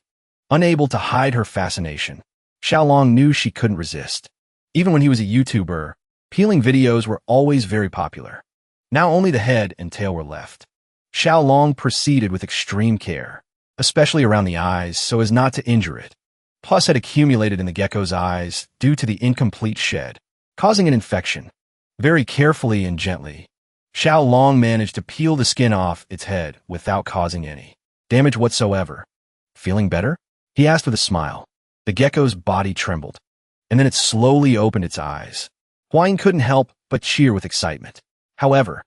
unable to hide her fascination. Xiao Long knew she couldn't resist. Even when he was a YouTuber, peeling videos were always very popular. Now only the head and tail were left. Xiao Long proceeded with extreme care, especially around the eyes so as not to injure it. Pus had accumulated in the gecko's eyes due to the incomplete shed, causing an infection. Very carefully and gently, Xiao Long managed to peel the skin off its head without causing any damage whatsoever. Feeling better? He asked with a smile. The gecko's body trembled, and then it slowly opened its eyes. Hua Yin couldn't help but cheer with excitement. However,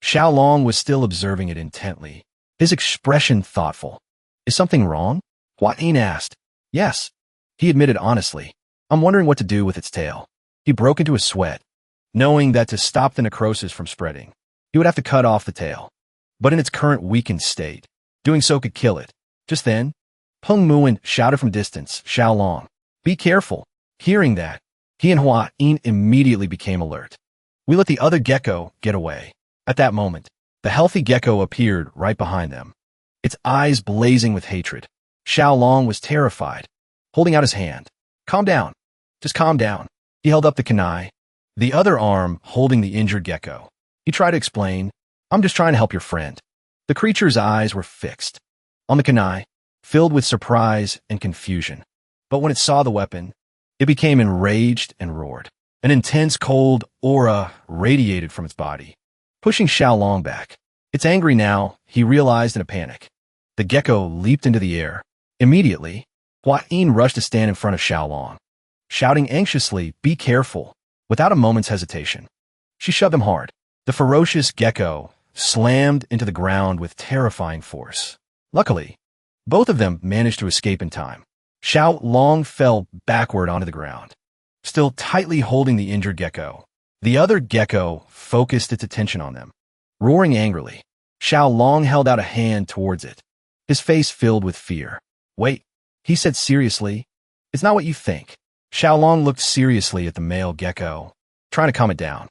Xiao Long was still observing it intently, his expression thoughtful. Is something wrong? Hua Yin asked. Yes, he admitted honestly. I'm wondering what to do with its tail. He broke into a sweat, knowing that to stop the necrosis from spreading, he would have to cut off the tail. But in its current weakened state, doing so could kill it. Just then, Peng Muin shouted from distance, Xiao Long, be careful. Hearing that, he and Hua Yin immediately became alert. We let the other gecko get away. At that moment, the healthy gecko appeared right behind them, its eyes blazing with hatred. Xiao Long was terrified, holding out his hand. Calm down. Just calm down. He held up the kunai, the other arm holding the injured gecko. He tried to explain, I'm just trying to help your friend. The creature's eyes were fixed on the kunai, filled with surprise and confusion. But when it saw the weapon, it became enraged and roared. An intense cold aura radiated from its body, pushing Xiao Long back. It's angry now, he realized in a panic. The gecko leaped into the air. Immediately, Hua Yin rushed to stand in front of Xiao Long, shouting anxiously, be careful, without a moment's hesitation. She shoved him hard. The ferocious gecko slammed into the ground with terrifying force. Luckily, both of them managed to escape in time. Xiao Long fell backward onto the ground, still tightly holding the injured gecko. The other gecko focused its attention on them. Roaring angrily, Xiao Long held out a hand towards it, his face filled with fear. Wait, he said seriously, it's not what you think. Xiao Long looked seriously at the male gecko, trying to calm it down.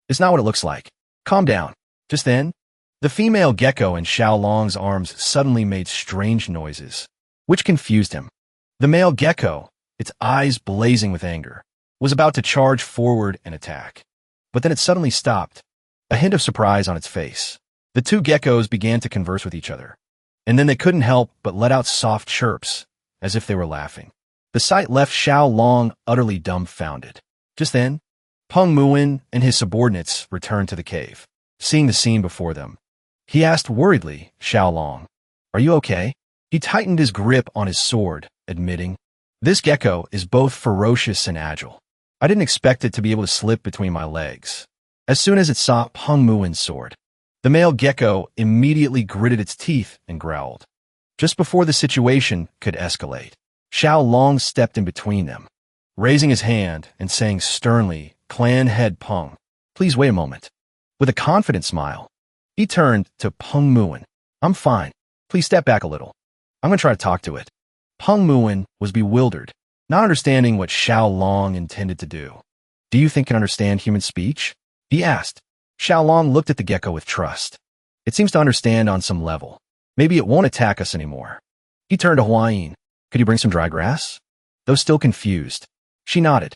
It's not what it looks like. Calm down. Just then, the female gecko in Xiao Long's arms suddenly made strange noises, which confused him. The male gecko, its eyes blazing with anger, was about to charge forward and attack. But then it suddenly stopped, a hint of surprise on its face. The two geckos began to converse with each other, and then they couldn't help but let out soft chirps, as if they were laughing. The sight left Xiao Long utterly dumbfounded. Just then, Peng Muin and his subordinates returned to the cave. Seeing the scene before them, he asked worriedly, Xiao Long, are you okay? He tightened his grip on his sword, admitting, this gecko is both ferocious and agile. I didn't expect it to be able to slip between my legs. As soon as it saw Peng Muin's sword, the male gecko immediately gritted its teeth and growled. Just before the situation could escalate, Xiao Long stepped in between them, raising his hand and saying sternly, Clan Head Peng, please wait a moment. With a confident smile, he turned to Peng Muin. I'm fine. Please step back a little. I'm going to try to talk to it. Peng Muin was bewildered, not understanding what Xiao Long intended to do. Do you think it can understand human speech? He asked. Xiao Long looked at the gecko with trust. It seems to understand on some level. Maybe it won't attack us anymore. He turned to Hua Yin. Could you bring some dry grass? Though still confused, she nodded.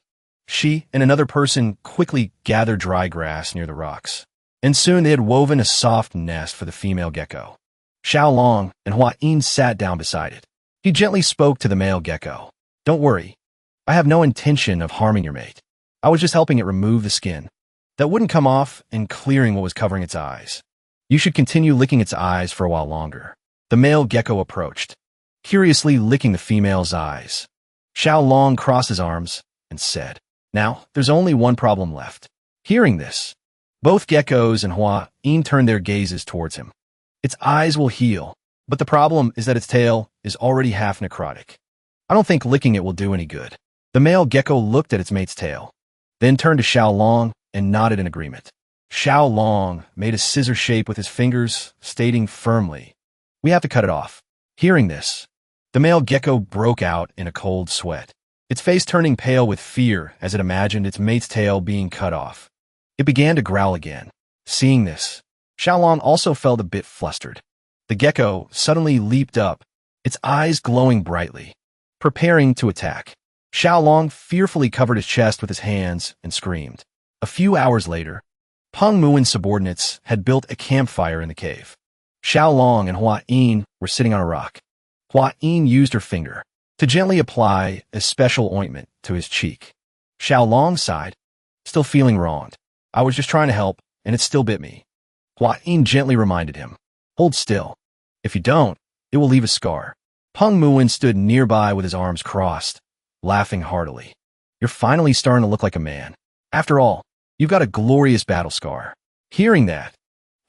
She and another person quickly gathered dry grass near the rocks, and soon they had woven a soft nest for the female gecko. Xiao Long and Hua Yin sat down beside it. He gently spoke to the male gecko. Don't worry. I have no intention of harming your mate. I was just helping it remove the skin that wouldn't come off and clearing what was covering its eyes. You should continue licking its eyes for a while longer. The male gecko approached, curiously licking the female's eyes. Xiao Long crossed his arms and said, now, there's only one problem left. Hearing this, both geckos and Hua Yin turned their gazes towards him. Its eyes will heal, but the problem is that its tail is already half necrotic. I don't think licking it will do any good. The male gecko looked at its mate's tail, then turned to Xiao Long and nodded in agreement. Xiao Long made a scissor shape with his fingers, stating firmly, we have to cut it off. Hearing this, the male gecko broke out in a cold sweat, its face turning pale with fear as it imagined its mate's tail being cut off. It began to growl again. Seeing this, Xiao Long also felt a bit flustered. The gecko suddenly leaped up, its eyes glowing brightly, preparing to attack. Xiao Long fearfully covered his chest with his hands and screamed. A few hours later, Peng Muin's subordinates had built a campfire in the cave. Xiao Long and Hua Yin were sitting on a rock. Hua Yin used her finger to gently apply a special ointment to his cheek. Xiao Long sighed, still feeling wronged. I was just trying to help, and it still bit me. Hua Yin gently reminded him. Hold still. If you don't, it will leave a scar. Peng Muin stood nearby with his arms crossed, laughing heartily. You're finally starting to look like a man. After all, you've got a glorious battle scar. Hearing that,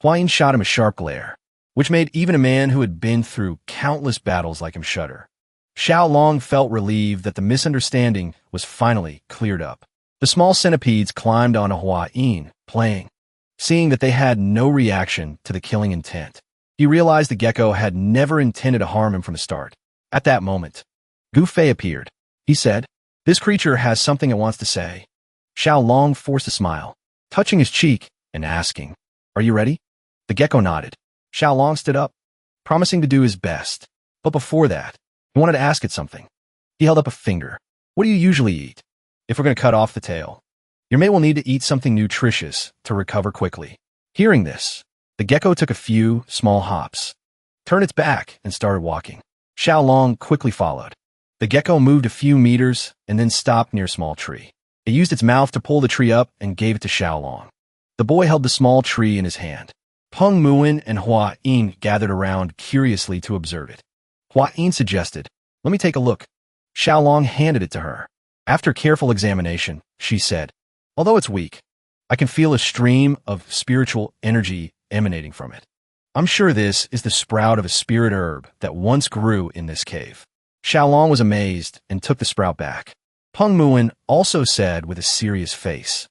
Hua Yin shot him a sharp glare, which made even a man who had been through countless battles like him shudder. Xiao Long felt relieved that the misunderstanding was finally cleared up. The small centipedes climbed onto Hua Yin, playing. Seeing that they had no reaction to the killing intent, he realized the gecko had never intended to harm him from the start. At that moment, Gu Fei appeared. He said, "This creature has something it wants to say." Xiao Long forced a smile, touching his cheek and asking, "Are you ready?" The gecko nodded. Xiao Long stood up, promising to do his best. But before that, he wanted to ask it something. He held up a finger. "What do you usually eat? If we're going to cut off the tail, your mate will need to eat something nutritious to recover quickly." Hearing this, the gecko took a few small hops, turned its back, and started walking. Xiao Long quickly followed. The gecko moved a few meters and then stopped near a small tree. It used its mouth to pull the tree up and gave it to Xiao Long. The boy held the small tree in his hand. Peng Muin and Hua Yin gathered around curiously to observe it. Hua Yin suggested, "Let me take a look." Xiao Long handed it to her. After careful examination, she said, "Although it's weak, I can feel a stream of spiritual energy emanating from it. I'm sure this is the sprout of a spirit herb that once grew in this cave." Xiao Long was amazed and took the sprout back. Peng Muin also said with a serious face,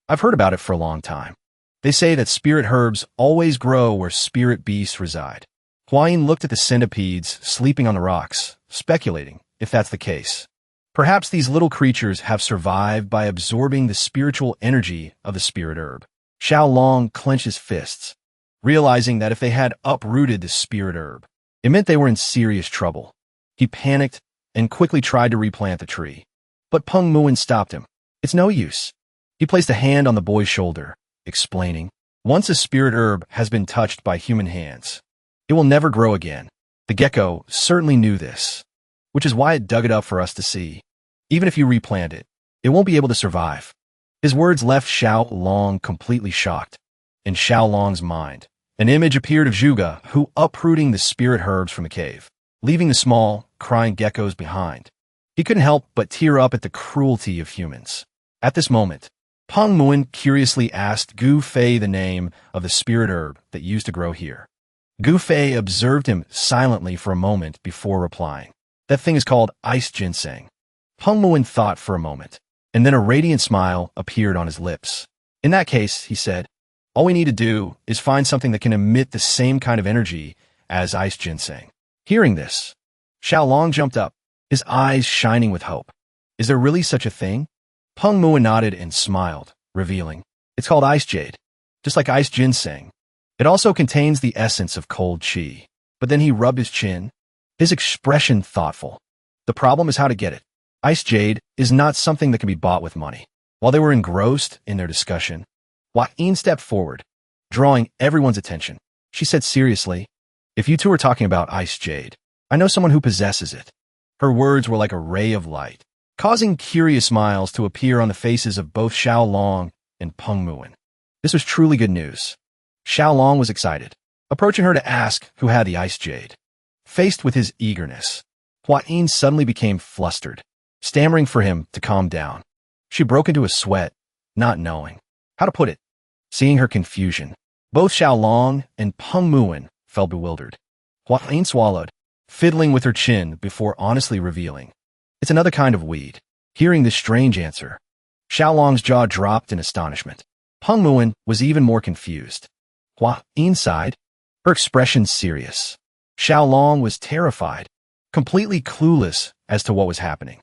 "I've heard about it for a long time. They say that spirit herbs always grow where spirit beasts reside." Hua Yin looked at the centipedes sleeping on the rocks, speculating if that's the case. Perhaps these little creatures have survived by absorbing the spiritual energy of the spirit herb. Xiao Long clenched his fists, realizing that if they had uprooted the spirit herb, it meant they were in serious trouble. He panicked and quickly tried to replant the tree. But Peng Muin stopped him. "It's no use." He placed a hand on the boy's shoulder, explaining, "Once a spirit herb has been touched by human hands, it will never grow again." The gecko certainly knew this, which is why it dug it up for us to see. Even if you replant it, it won't be able to survive. His words left Xiao Long completely shocked. In Xiao Long's mind, an image appeared of Zhuge, who uprooting the spirit herbs from the cave, leaving the small, crying geckos behind. He couldn't help but tear up at the cruelty of humans. At this moment, Peng Muin curiously asked Gu Fei the name of the spirit herb that used to grow here. Gu Fei observed him silently for a moment before replying. "That thing is called ice ginseng." Peng Muin thought for a moment, and then a radiant smile appeared on his lips. "In that case," he said, "all we need to do is find something that can emit the same kind of energy as ice ginseng." Hearing this, Xiao Long jumped up, his eyes shining with hope. "Is there really such a thing?" Peng Muin nodded and smiled, revealing, "It's called ice jade, just like ice ginseng. It also contains the essence of cold qi." But then he rubbed his chin, his expression thoughtful. "The problem is how to get it. Ice jade is not something that can be bought with money." While they were engrossed in their discussion, Hua Yin stepped forward, drawing everyone's attention. She said seriously, "If you two are talking about ice jade, I know someone who possesses it." Her words were like a ray of light, causing curious smiles to appear on the faces of both Xiao Long and Peng Muin. This was truly good news. Xiao Long was excited, approaching her to ask who had the ice jade. Faced with his eagerness, Hua Yin suddenly became flustered, stammering for him to calm down. She broke into a sweat, not knowing how to put it. Seeing her confusion, both Xiao Long and Peng Muin felt bewildered. Hua Yin swallowed, fiddling with her chin before honestly revealing, "It's another kind of weed." Hearing this strange answer, Xiao Long's jaw dropped in astonishment. Peng Muin was even more confused. Hua Yin sighed, her expression serious. Xiao Long was terrified, completely clueless as to what was happening.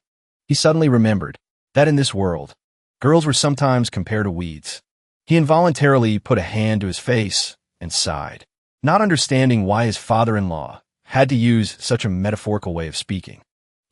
He suddenly remembered that in this world, girls were sometimes compared to weeds. He involuntarily put a hand to his face and sighed, not understanding why his father-in-law had to use such a metaphorical way of speaking.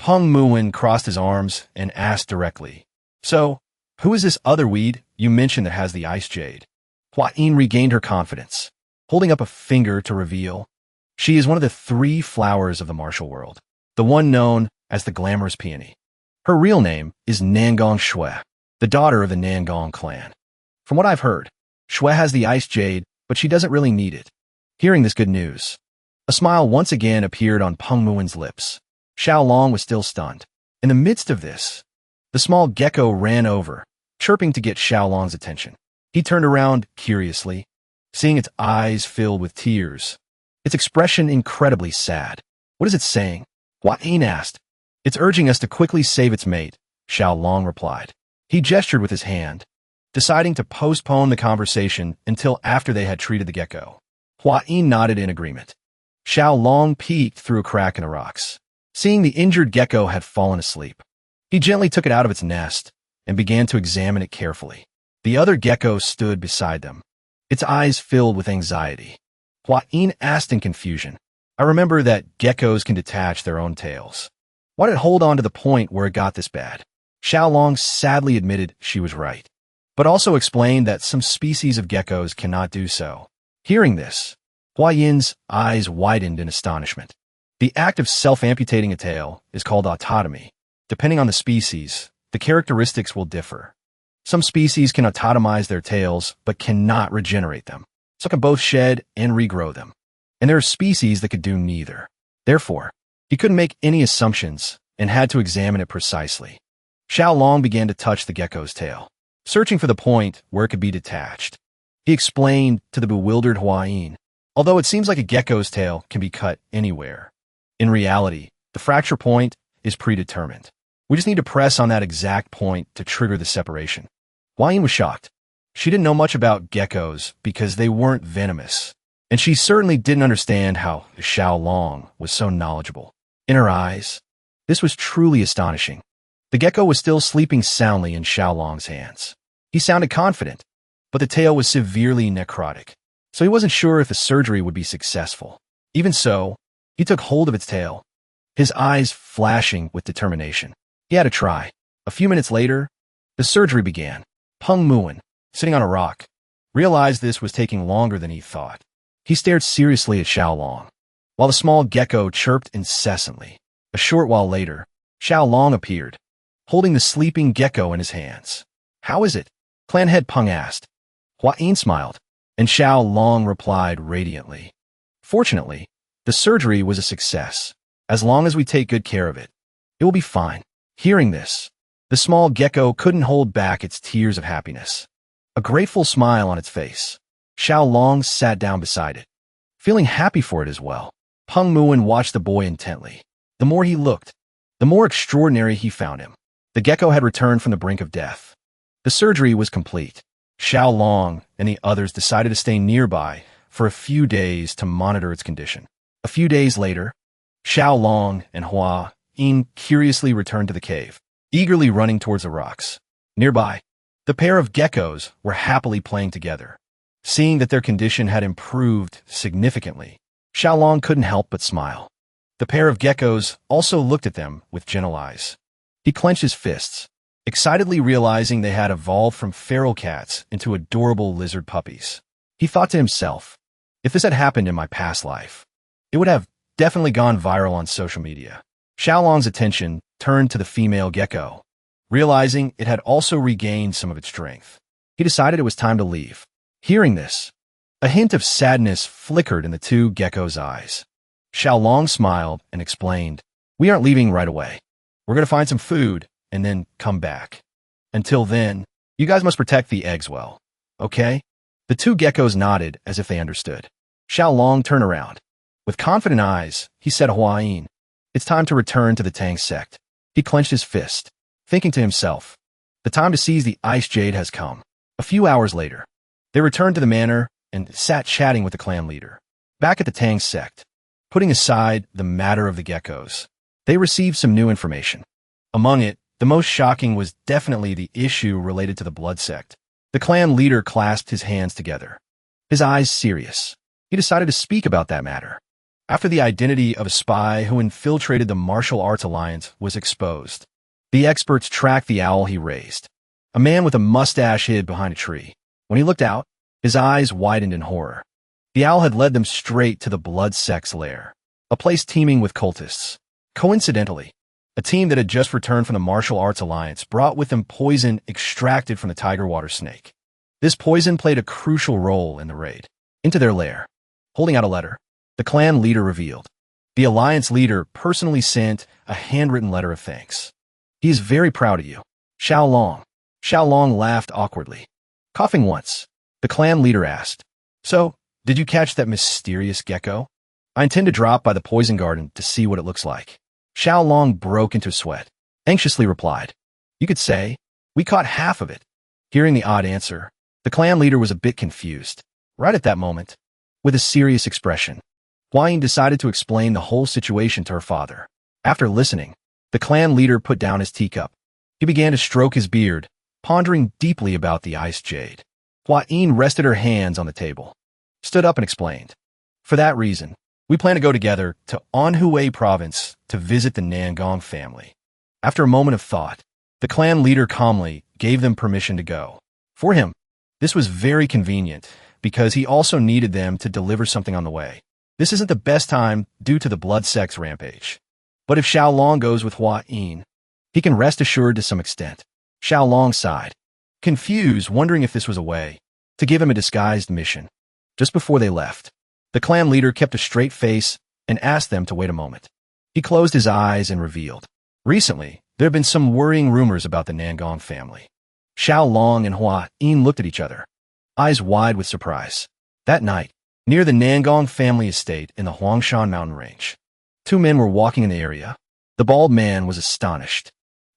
Peng Muin crossed his arms and asked directly, "So, who is this other weed you mentioned that has the ice jade?" Hua Yin regained her confidence, holding up a finger to reveal, "She is one of the 3 flowers of the martial world, the one known as the glamorous peony. Her real name is Nangong Shui, the daughter of the Nangong clan. From what I've heard, Shui has the ice jade but she doesn't really need it. Hearing this good news, a smile once again appeared on Peng Muin's lips. Xiaolong was still stunned. In the midst of this, the small gecko ran over, chirping to get Xiaolong's attention. He turned around curiously, seeing its eyes filled with tears, its expression incredibly sad. What is it saying? Hua Yin asked. It's urging us to quickly save its mate, Xiaolong replied. He gestured with his hand, deciding to postpone the conversation until after they had treated the gecko. Hua Yin nodded in agreement. Xiaolong peeked through a crack in the rocks, seeing the injured gecko had fallen asleep. He gently took it out of its nest and began to examine it carefully. The other gecko stood beside them, its eyes filled with anxiety. Hua Yin asked in confusion, I remember that geckos can detach their own tails. Why did it hold on to the point where it got this bad? Xiaolong sadly admitted she was right, but also explained that some species of geckos cannot do so. Hearing this, Hua Yin's eyes widened in astonishment. The act of self-amputating a tail is called autotomy. Depending on the species, the characteristics will differ. Some species can autotomize their tails, but cannot regenerate them. Some can both shed and regrow them. And there are species that could do neither. Therefore, he couldn't make any assumptions and had to examine it precisely. Xiaolong began to touch the gecko's tail, searching for the point where it could be detached. He explained to the bewildered Hua Yin, although it seems like a gecko's tail can be cut anywhere, in reality, the fracture point is predetermined. We just need to press on that exact point to trigger the separation. Hua Yin was shocked. She didn't know much about geckos because they weren't venomous, and she certainly didn't understand how Xiaolong was so knowledgeable. In her eyes, this was truly astonishing. The gecko was still sleeping soundly in Xiaolong's hands. He sounded confident, but the tail was severely necrotic, so he wasn't sure if the surgery would be successful. Even so, he took hold of its tail, his eyes flashing with determination. He had to try. A few minutes later, the surgery began. Peng Muin, sitting on a rock, realized this was taking longer than he thought. He stared seriously at Xiaolong, while the small gecko chirped incessantly. A short while later, Xiaolong appeared, holding the sleeping gecko in his hands. How is it? Clan head Peng asked. Hua Yin smiled, and Xiaolong replied radiantly. Fortunately, the surgery was a success. As long as we take good care of it, it will be fine. Hearing this, the small gecko couldn't hold back its tears of happiness. A grateful smile on its face, Xiaolong sat down beside it, feeling happy for it as well. Peng Muin watched the boy intently. The more he looked, the more extraordinary he found him. The gecko had returned from the brink of death. The surgery was complete. Xiaolong and the others decided to stay nearby for a few days to monitor its condition. A few days later, Xiaolong and Hua Yin curiously returned to the cave, eagerly running towards the rocks. Nearby, the pair of geckos were happily playing together. Seeing that their condition had improved significantly, Xiaolong couldn't help but smile. The pair of geckos also looked at them with gentle eyes. He clenched his fists, excitedly realizing they had evolved from feral cats into adorable lizard puppies. He thought to himself, if this had happened in my past life, it would have definitely gone viral on social media. Xiaolong's attention turned to the female gecko. Realizing it had also regained some of its strength, he decided it was time to leave. Hearing this, a hint of sadness flickered in the two geckos' eyes. Xiaolong smiled and explained, we aren't leaving right away. We're going to find some food and then come back. Until then, you guys must protect the eggs well, okay? The two geckos nodded as if they understood. Xiaolong turned around. With confident eyes, he said to Hua Yin, it's time to return to the Tang sect. He clenched his fist, thinking to himself, the time to seize the ice jade has come. A few hours later, they returned to the manor and sat chatting with the clan leader. Back at the Tang sect, putting aside the matter of the geckos, they received some new information. Among it, the most shocking was definitely the issue related to the blood sect. The clan leader clasped his hands together, his eyes serious. He decided to speak about that matter. After the identity of a spy who infiltrated the martial arts alliance was exposed, the experts tracked the owl he raised. A man with a mustache hid behind a tree. When he looked out, his eyes widened in horror. The owl had led them straight to the blood sect's lair, a place teeming with cultists. Coincidentally, a team that had just returned from the martial arts alliance brought with them poison extracted from the tiger water snake. This poison played a crucial role in the raid. into their lair. Holding out a letter, the clan leader revealed. The alliance leader personally sent a handwritten letter of thanks. He is very proud of you. Xiaolong. Xiaolong laughed awkwardly. Coughing once, the clan leader asked, So, did you catch that mysterious gecko? I intend to drop by the poison garden to see what it looks like. Xiaolong broke into a sweat, anxiously replied. You could say, we caught half of it. Hearing the odd answer, the clan leader was a bit confused. Right at that moment, with a serious expression, Hua Yin decided to explain the whole situation to her father. After listening, the clan leader put down his teacup. He began to stroke his beard, pondering deeply about the ice jade. Hua Yin rested her hands on the table, stood up and explained. For that reason, we plan to go together to Anhui province to visit the Nangong family. After a moment of thought, the clan leader calmly gave them permission to go. For him, this was very convenient because he also needed them to deliver something on the way. This isn't the best time due to the blood sex rampage. But if Xiaolong goes with Hua Yin, he can rest assured to some extent. Xiaolong sighed, confused, wondering if this was a way to give him a disguised mission. Just before they left, the clan leader kept a straight face and asked them to wait a moment. He closed his eyes and revealed. Recently, there have been some worrying rumors about the Nangong family. Xiaolong and Hua Yin looked at each other, eyes wide with surprise. That night, near the Nangong family estate in the Huangshan mountain range, two men were walking in the area. The bald man was astonished.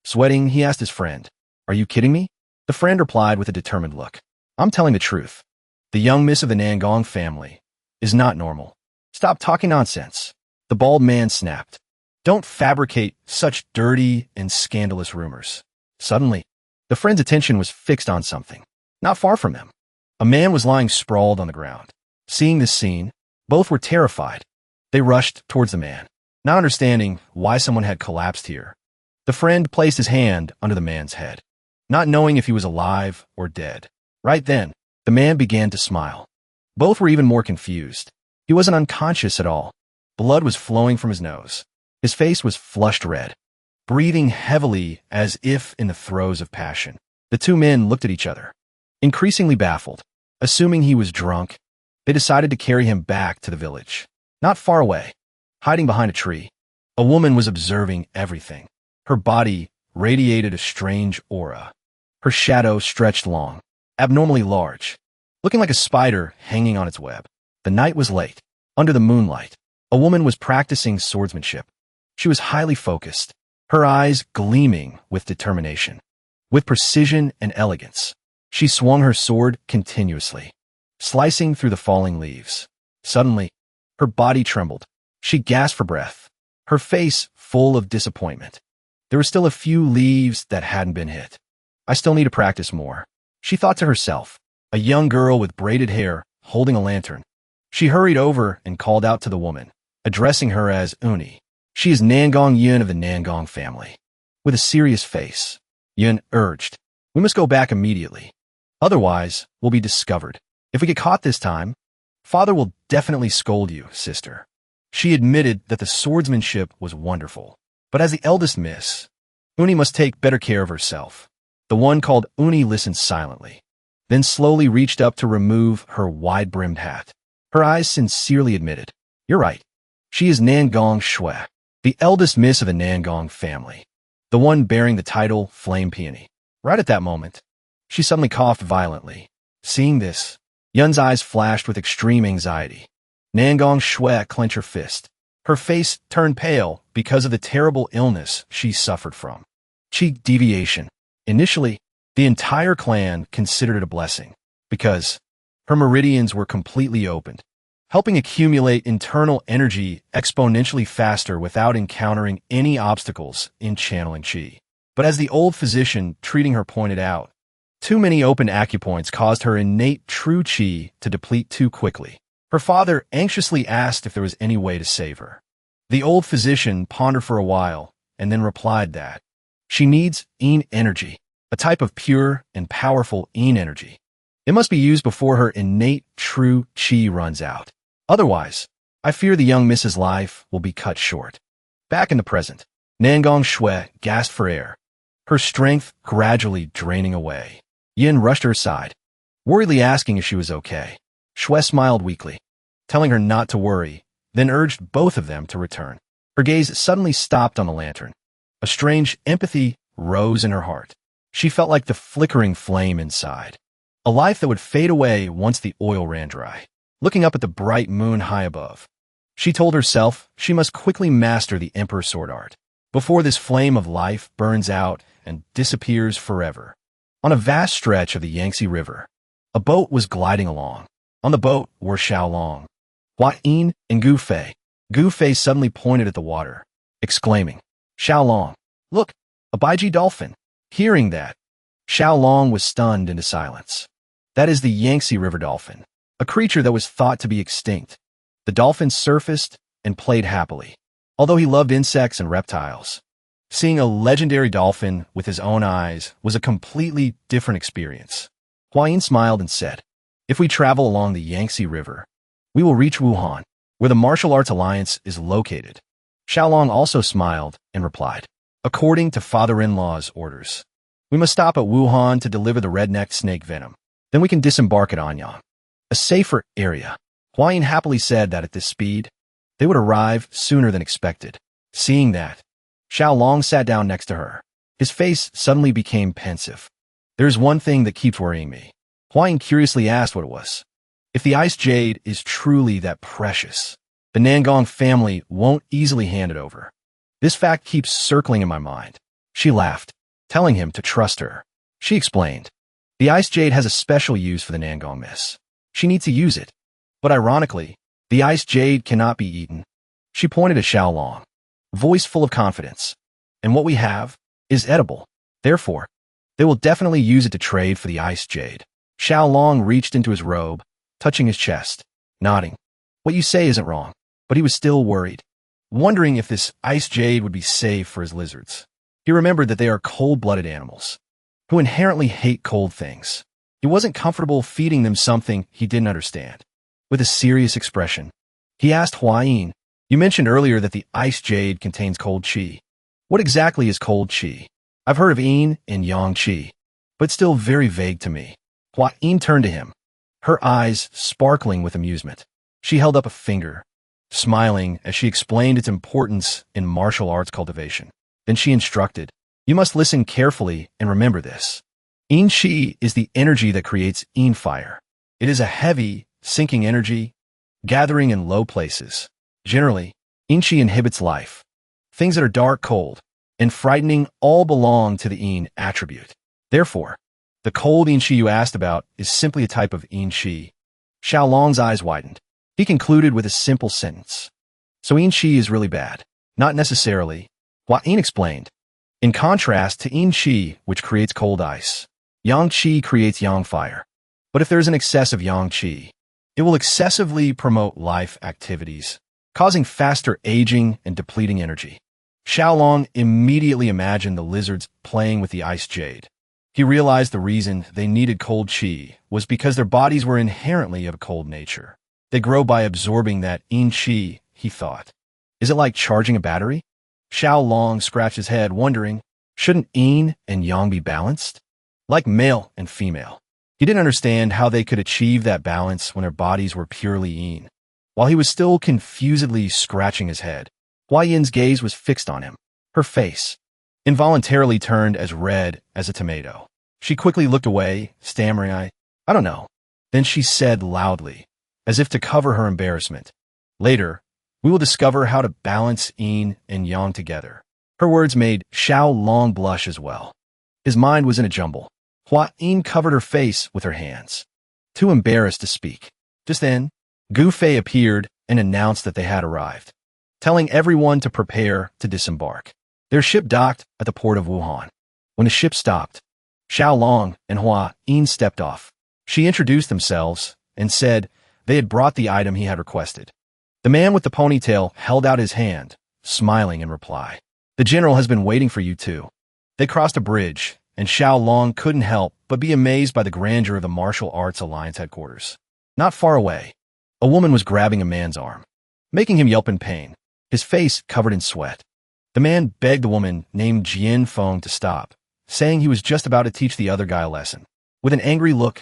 Sweating, he asked his friend, Are you kidding me? The friend replied with a determined look. I'm telling the truth. The young miss of the Nangong family is not normal. Stop talking nonsense. The bald man snapped. Don't fabricate such dirty and scandalous rumors. Suddenly, the friend's attention was fixed on something. Not far from him, a man was lying sprawled on the ground. Seeing this scene, both were terrified. They rushed towards the man, not understanding why someone had collapsed here. The friend placed his hand under the man's head, not knowing if he was alive or dead. Right then, the man began to smile. Both were even more confused. He wasn't unconscious at all. Blood was flowing from his nose. His face was flushed red, breathing heavily as if in the throes of passion. The two men looked at each other, increasingly baffled. Assuming he was drunk, they decided to carry him back to the village. Not far away, hiding behind a tree, a woman was observing everything. Her body radiated a strange aura. Her shadow stretched long, abnormally large, looking like a spider hanging on its web. The night was late. Under the moonlight, a woman was practicing swordsmanship. She was highly focused, her eyes gleaming with determination. With precision and elegance, she swung her sword continuously, slicing through the falling leaves. Suddenly, her body trembled. She gasped for breath, her face full of disappointment. There were still a few leaves that hadn't been hit. I still need to practice more, she thought to herself. A young girl with braided hair, holding a lantern. She hurried over and called out to the woman, addressing her as Uni. She is Nangong Yun of the Nangong family. With a serious face, Yun urged, We must go back immediately. Otherwise, we'll be discovered. If we get caught this time, Father will definitely scold you, sister. She admitted that the swordsmanship was wonderful. But as the eldest miss, Uni must take better care of herself. The one called Uni listened silently, then slowly reached up to remove her wide-brimmed hat. Her eyes sincerely admitted, You're right. She is Nangong Shui, the eldest miss of the Nangong family, the one bearing the title Flame Peony. Right at that moment, she suddenly coughed violently. Seeing this, Yun's eyes flashed with extreme anxiety. Nangong Shui clenched her fist. Her face turned pale because of the terrible illness she suffered from. Cheek deviation. Initially, the entire clan considered it a blessing because her meridians were completely opened, helping accumulate internal energy exponentially faster without encountering any obstacles in channeling qi. But as the old physician treating her pointed out, too many open acupoints caused her innate true qi to deplete too quickly. Her father anxiously asked if there was any way to save her. The old physician pondered for a while and then replied that she needs yin energy, a type of pure and powerful yin energy. It must be used before her innate true qi runs out. Otherwise, I fear the young Mrs. Life will be cut short. Back in the present, Nangong Shui gasped for air, her strength gradually draining away. Yin rushed to her side, worriedly asking if she was okay. Shui smiled weakly, telling her not to worry, then urged both of them to return. Her gaze suddenly stopped on the lantern. A strange empathy rose in her heart. She felt like the flickering flame inside, a life that would fade away once the oil ran dry. Looking up at the bright moon high above, she told herself she must quickly master the Emperor sword art before this flame of life burns out and disappears forever. On a vast stretch of the Yangtze River, a boat was gliding along. On the boat were Xiaolong, Hua Yin, and Gu Fei. Gu Fei suddenly pointed at the water, exclaiming, "Xiaolong, look, a Baiji dolphin." Hearing that, Xiaolong was stunned into silence. That is the Yangtze River dolphin, a creature that was thought to be extinct. The dolphin surfaced and played happily, although he loved insects and reptiles. Seeing a legendary dolphin with his own eyes was a completely different experience. Hua Yin smiled and said, "If we travel along the Yangtze River, we will reach Wuhan, where the Martial Arts Alliance is located." Xiaolong also smiled and replied, "According to father-in-law's orders, we must stop at Wuhan to deliver the red-necked snake venom. Then we can disembark at Anyang, a safer area." Hua Yin happily said that at this speed, they would arrive sooner than expected. Seeing that, Xiaolong sat down next to her. His face suddenly became pensive. "There is one thing that keeps worrying me." Hua Yin curiously asked what it was. "If the ice jade is truly that precious, the Nangong family won't easily hand it over. This fact keeps circling in my mind." She laughed, telling him to trust her. She explained, "The ice jade has a special use for the Nangong miss. She needs to use it. But ironically, the ice jade cannot be eaten." She pointed at Xiaolong, voice full of confidence. "And what we have is edible. Therefore, they will definitely use it to trade for the ice jade." Xiaolong reached into his robe, touching his chest, nodding. What you say isn't wrong, but he was still worried, wondering if this ice jade would be safe for his lizards. He remembered that they are cold-blooded animals, who inherently hate cold things. He wasn't comfortable feeding them something he didn't understand. With a serious expression, he asked Hua Yin, "You mentioned earlier that the ice jade contains cold qi. What exactly is cold qi? I've heard of yin and yang qi, but it's still very vague to me." Hua Yin turned to him, her eyes sparkling with amusement. She held up a finger, smiling as she explained its importance in martial arts cultivation. Then she instructed, "You must listen carefully and remember this. Yin qi is the energy that creates yin fire. It is a heavy, sinking energy, gathering in low places. Generally, yin qi inhibits life. Things that are dark, cold, and frightening all belong to the yin attribute. Therefore, the cold yin qi you asked about is simply a type of yin qi." Xiaolong's eyes widened. He concluded with a simple sentence. "So yin qi is really bad?" "Not necessarily," Hua Yin explained. "In contrast to yin qi, which creates cold ice, yang qi creates yang fire. But if there is an excess of yang qi, it will excessively promote life activities, causing faster aging and depleting energy." Xiaolong immediately imagined the lizards playing with the ice jade. He realized the reason they needed cold qi was because their bodies were inherently of a cold nature. They grow by absorbing that yin qi, he thought. Is it like charging a battery? Xiaolong scratched his head, wondering, shouldn't yin and yang be balanced? Like male and female. He didn't understand how they could achieve that balance when their bodies were purely yin. While he was still confusedly scratching his head, Hua Yin's gaze was fixed on him. Her face involuntarily turned as red as a tomato. She quickly looked away, stammering, I don't know." Then she said loudly, as if to cover her embarrassment, "Later, we will discover how to balance yin and yang together." Her words made Xiaolong blush as well. His mind was in a jumble. Hua Yin covered her face with her hands, too embarrassed to speak. Just then, Gu Fei appeared and announced that they had arrived, telling everyone to prepare to disembark. Their ship docked at the port of Wuhan. When the ship stopped, Xiaolong and Hua Yin stepped off. She introduced themselves and said they had brought the item he had requested. The man with the ponytail held out his hand, smiling in reply. "The general has been waiting for you too." They crossed a bridge, and Xiaolong couldn't help but be amazed by the grandeur of the Martial Arts Alliance headquarters. Not far away, a woman was grabbing a man's arm, making him yelp in pain, his face covered in sweat. The man begged the woman named Jian Feng to stop, saying he was just about to teach the other guy a lesson. With an angry look,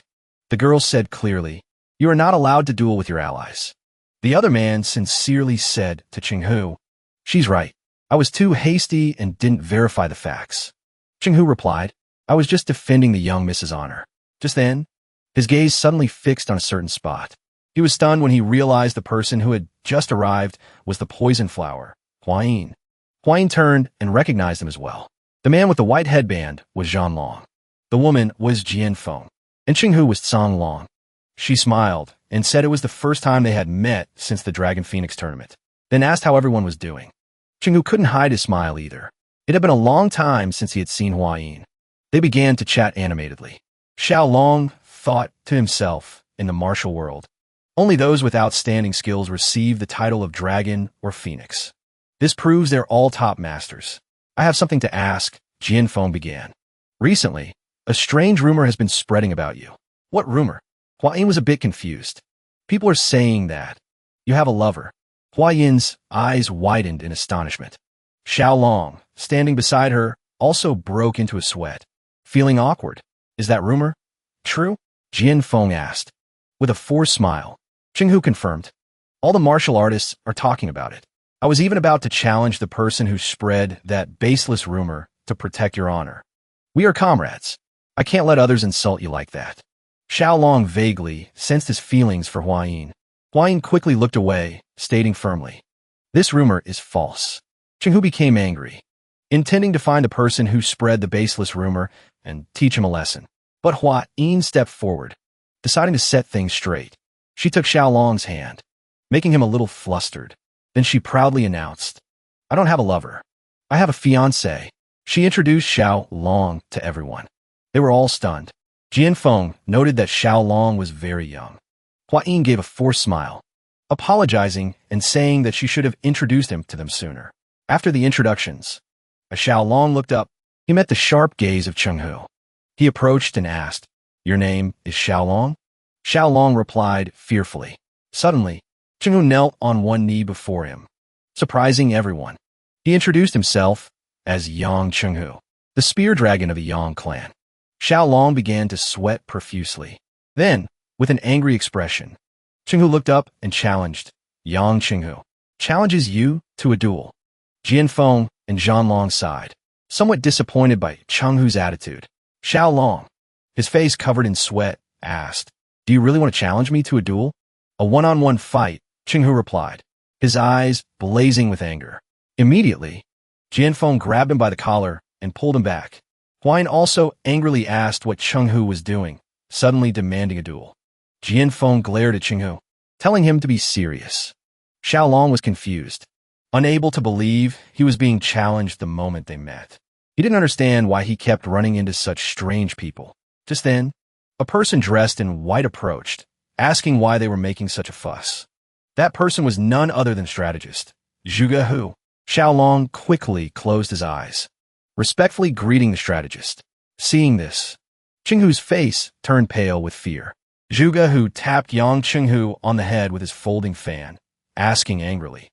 the girl said clearly, You are not allowed to duel with your allies. The other man sincerely said to Ching-Hu, She's right. I was too hasty and didn't verify the facts. Ching-Hu replied, I was just defending the young Mrs. Honor. Just then, his gaze suddenly fixed on a certain spot. He was stunned when he realized the person who had just arrived was the poison flower, Hua Yin. Hua Yin turned and recognized him as well. The man with the white headband was Zhan Long. The woman was Jian Feng, and Ching-Hu was Tsang Long. She smiled and said it was the first time they had met since the Dragon Phoenix tournament, then asked how everyone was doing. Ching-Hu couldn't hide his smile either. It had been a long time since he had seen Hua Yin. They began to chat animatedly. Xiao Long thought to himself, in the martial world, only those with outstanding skills receive the title of Dragon or Phoenix. This proves they're all top masters. I have something to ask, Jian Feng began. Recently, a strange rumor has been spreading about you. What rumor? Hua Yin was a bit confused. People are saying that you have a lover. Hua Yin's eyes widened in astonishment. Xiao Long, standing beside her, also broke into a sweat. Feeling awkward. Is that rumor true? Jian Feng asked. With a forced smile, Ching-Hu confirmed. All the martial artists are talking about it. I was even about to challenge the person who spread that baseless rumor to protect your honor. We are comrades. I can't let others insult you like that. Xiao Long vaguely sensed his feelings for Hua Yin. Hua Yin quickly looked away, stating firmly, This rumor is false. Ching-Hu became angry, intending to find the person who spread the baseless rumor and teach him a lesson. But Hua Yin stepped forward, deciding to set things straight. She took Xiao Long's hand, making him a little flustered. Then she proudly announced, I don't have a lover. I have a fiancé. She introduced Xiao Long to everyone. They were all stunned. Jian Feng noted that Xiao Long was very young. Hua Yin gave a forced smile, apologizing and saying that she should have introduced him to them sooner. After the introductions, as Xiao Long looked up, he met the sharp gaze of Ching-Hu. He approached and asked, Your name is Xiao Long? Xiao Long replied fearfully. Suddenly, Ching-Hu knelt on one knee before him, surprising everyone. He introduced himself as Yang Ching-Hu, the spear dragon of the Yang clan. Xiao Long began to sweat profusely. Then, with an angry expression, Ching-Hu looked up and challenged, Yang Ching-Hu challenges you to a duel. Jian Feng and Zhan Long sighed, somewhat disappointed by Ching-Hu's attitude. Xiao Long, his face covered in sweat, asked, Do you really want to challenge me to a duel? A one-on-one fight, Ching-Hu replied, his eyes blazing with anger. Immediately, Jian Feng grabbed him by the collar and pulled him back. Hua Yin also angrily asked what Ching-Hu was doing, suddenly demanding a duel. Jian Feng glared at Ching-Hu, telling him to be serious. Xiao Long was confused, unable to believe he was being challenged the moment they met. He didn't understand why he kept running into such strange people. Just then, a person dressed in white approached, asking why they were making such a fuss. That person was none other than strategist Zhuge Hu. Xiao Long quickly closed his eyes, respectfully greeting the strategist. Seeing this, Ching-Hu's face turned pale with fear. Zhuge Hu tapped Yang Ching-Hu on the head with his folding fan, asking angrily,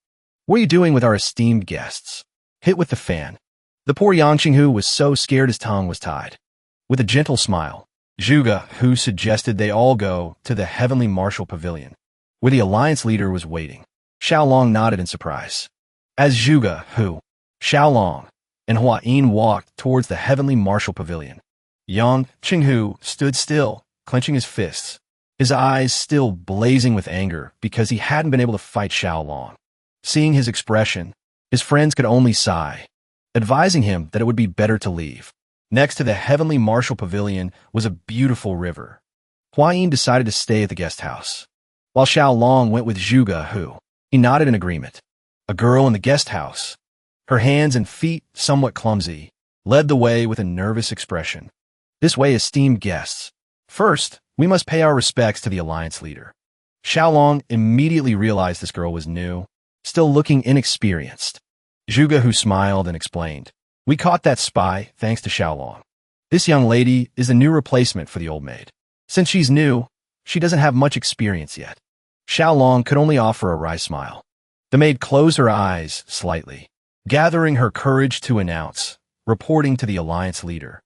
What are you doing with our esteemed guests? Hit with the fan. The poor Yang Ching-Hu was so scared his tongue was tied. With a gentle smile, Zhuge Hu suggested they all go to the Heavenly Martial Pavilion, where the alliance leader was waiting. Xiao Long nodded in surprise. As Zhuge Hu, Xiao Long, and Hua Yin walked towards the Heavenly Martial Pavilion, Yang Ching-Hu stood still, clenching his fists, his eyes still blazing with anger because he hadn't been able to fight Xiao Long. Seeing his expression, his friends could only sigh, advising him that it would be better to leave. Next to the Heavenly Martial Pavilion was a beautiful river. Hua Yin decided to stay at the guest house, while Xiao Long went with Zhuge Hu. He nodded in agreement. A girl in the guest house, her hands and feet somewhat clumsy, led the way with a nervous expression. This way, esteemed guests. First, we must pay our respects to the alliance leader. Xiao Long immediately realized this girl was new, still looking inexperienced. Zhuge Hu smiled and explained, We caught that spy thanks to Xiao Long. This young lady is the new replacement for the old maid. Since she's new, she doesn't have much experience yet. Xiao Long could only offer a wry smile. The maid closed her eyes slightly, gathering her courage to announce, reporting to the alliance leader.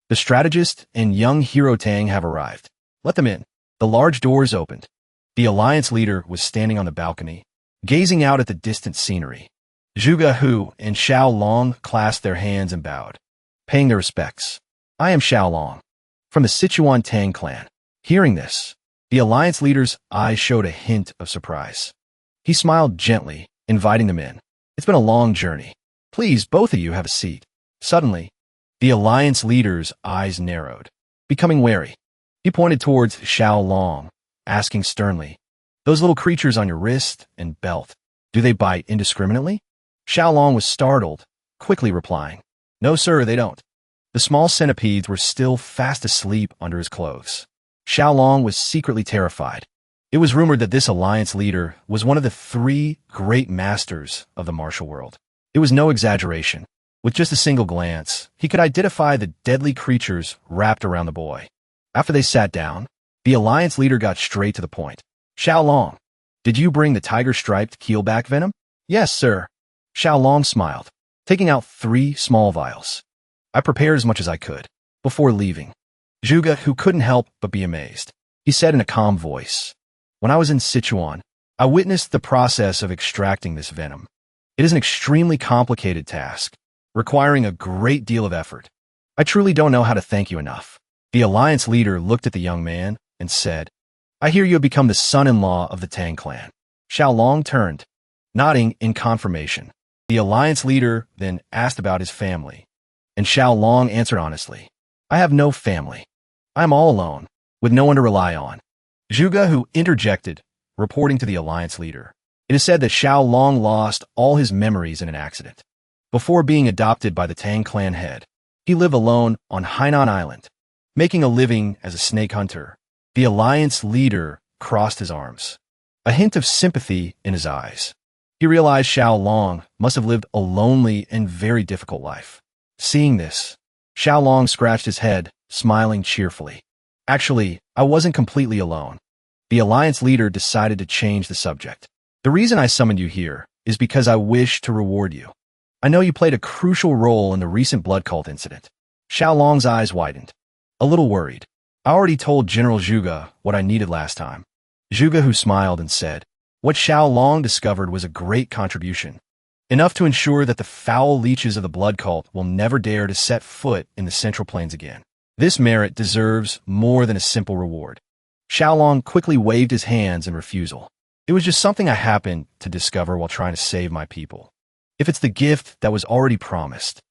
The strategist and young Hero Tang have arrived. Let them in. The large doors opened, The alliance leader was standing on the balcony, gazing out at the distant scenery. Zhuge Hu and Xiao Long clasped their hands and bowed, paying their respects. I am Xiao Long, from the Sichuan Tang clan. Hearing this, the alliance leader's eyes showed a hint of surprise. He smiled gently, inviting them in. It's been a long journey. Please, both of you have a seat. Suddenly, the alliance leader's eyes narrowed, becoming wary. He pointed towards Xiao Long, asking sternly, those little creatures on your wrist and belt, do they bite indiscriminately? Xiao Long was startled, quickly replying, no sir, they don't. The small centipedes were still fast asleep under his clothes. Xiao Long was secretly terrified. It was rumored that this alliance leader was one of the 3 great masters of the martial world. It was no exaggeration. With just a single glance, he could identify the deadly creatures wrapped around the boy. After they sat down, the alliance leader got straight to the point. Xiao Long, did you bring the tiger-striped keelback venom? Yes, sir. Xiao Long smiled, taking out 3 small vials. I prepared as much as I could before leaving. Zhuge, who couldn't help but be amazed, he said in a calm voice, when I was in Sichuan, I witnessed the process of extracting this venom. It is an extremely complicated task, requiring a great deal of effort. I truly don't know how to thank you enough. The alliance leader looked at the young man and said, I hear you have become the son-in-law of the Tang clan. Xiao Long turned, nodding in confirmation. The alliance leader then asked about his family, and Xiao Long answered honestly, I have no family. I am all alone, with no one to rely on. Zhuge, who interjected, reporting to the alliance leader, it is said that Xiao Long lost all his memories in an accident. Before being adopted by the Tang clan head, he lived alone on Hainan Island, making a living as a snake hunter. The alliance leader crossed his arms, a hint of sympathy in his eyes. He realized Xiao Long must have lived a lonely and very difficult life. Seeing this, Xiao Long scratched his head, smiling cheerfully. Actually, I wasn't completely alone. The alliance leader decided to change the subject. The reason I summoned you here is because I wish to reward you. I know you played a crucial role in the recent blood cult incident. Xiao Long's eyes widened, a little worried. I already told General Zhuge what I needed last time. Zhuge, who smiled and said, what Xiao Long discovered was a great contribution, enough to ensure that the foul leeches of the blood cult will never dare to set foot in the Central Plains again. This merit deserves more than a simple reward. Xiao Long quickly waved his hands in refusal. It was just something I happened to discover while trying to save my people. If it's the gift that was already promised,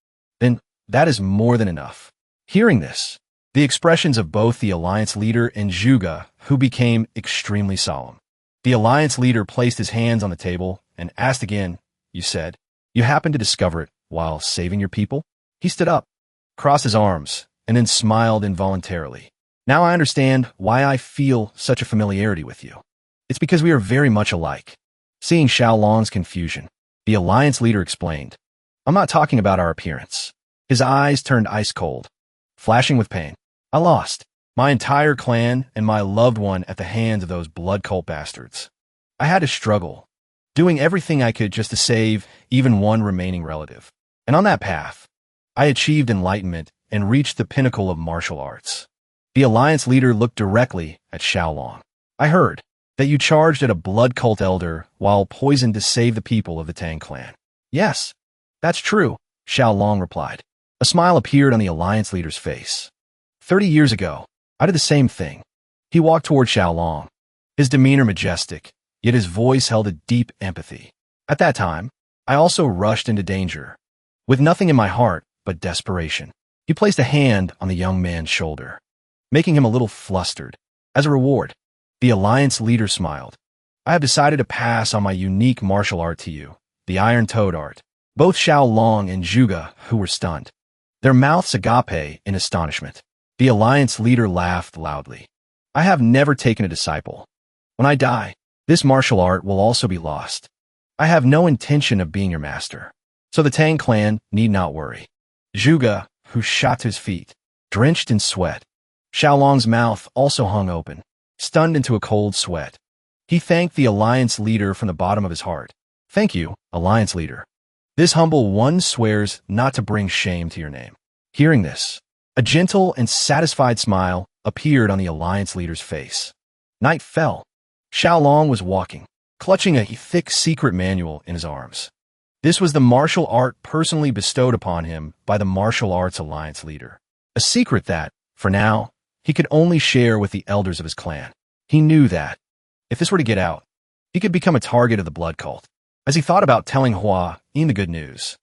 then that is more than enough. Hearing this, the expressions of both the alliance leader and Zhuge, who became extremely solemn. The alliance leader placed his hands on the table and asked again, you said, you happened to discover it while saving your people? He stood up, crossed his arms, and then smiled involuntarily. Now I understand why I feel such a familiarity with you. It's because we are very much alike. Seeing Xiao Long's confusion, the alliance leader explained, I'm not talking about our appearance. His eyes turned ice cold, flashing with pain. I lost my entire clan and my loved one at the hands of those blood cult bastards. I had to struggle, doing everything I could just to save even one remaining relative. And on that path, I achieved enlightenment and reached the pinnacle of martial arts. The alliance leader looked directly at Xiao Long. I heard that you charged at a blood cult elder while poisoned to save the people of the Tang clan. Yes, that's true, Xiao Long replied. A smile appeared on the alliance leader's face. 30 years ago, I did the same thing. He walked toward Xiao Long, his demeanor majestic, yet his voice held a deep empathy. At that time, I also rushed into danger, with nothing in my heart but desperation. He placed a hand on the young man's shoulder, making him a little flustered. As a reward, the alliance leader smiled. I have decided to pass on my unique martial art to you, the Iron Toad art. Both Xiao Long and Zhuge, who were stunned, their mouths agape in astonishment. The alliance leader laughed loudly. I have never taken a disciple. When I die, this martial art will also be lost. I have no intention of being your master, so the Tang clan need not worry. Zhuge, who shot to his feet, drenched in sweat. Xiao Long's mouth also hung open, stunned into a cold sweat. He thanked the alliance leader from the bottom of his heart. Thank you, alliance leader. This humble one swears not to bring shame to your name. Hearing this, a gentle and satisfied smile appeared on the alliance leader's face. Night fell, Xiaolong was walking, clutching a thick secret manual in his arms. This was the martial art personally bestowed upon him by the Martial Arts Alliance leader. A secret that, for now, he could only share with the elders of his clan. He knew that, if this were to get out, he could become a target of the blood cult. As he thought about telling Hua Yin the good news,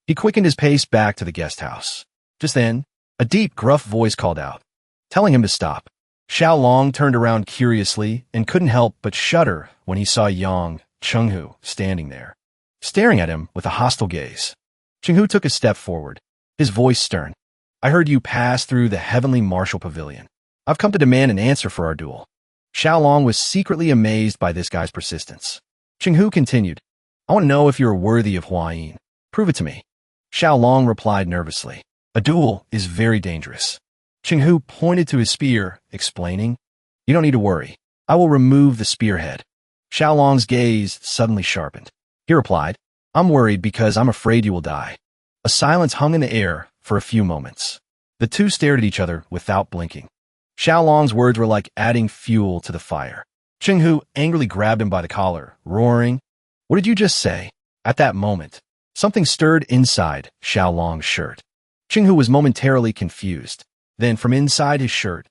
he quickened his pace back to the guest house. Just then, a deep, gruff voice called out, telling him to stop. Xiaolong turned around curiously and couldn't help but shudder when he saw Yang Chenghu standing there, staring at him with a hostile gaze. Chenghu took a step forward, his voice stern. I heard you pass through the heavenly martial pavilion. I've come to demand an answer for our duel. Xiaolong was secretly amazed by this guy's persistence. Chenghu continued, I want to know if you're worthy of Hua Yin. Prove it to me. Xiaolong replied nervously. A duel is very dangerous. Chenghu pointed to his spear, explaining, You don't need to worry. I will remove the spearhead. Xiaolong's gaze suddenly sharpened. He replied, I'm worried because I'm afraid you will die. A silence hung in the air for a few moments. The two stared at each other without blinking. Xiaolong's words were like adding fuel to the fire. Chenghu angrily grabbed him by the collar, roaring, What did you just say? At that moment, something stirred inside Xiaolong's shirt. Chenghu was momentarily confused. Then, from inside his shirt,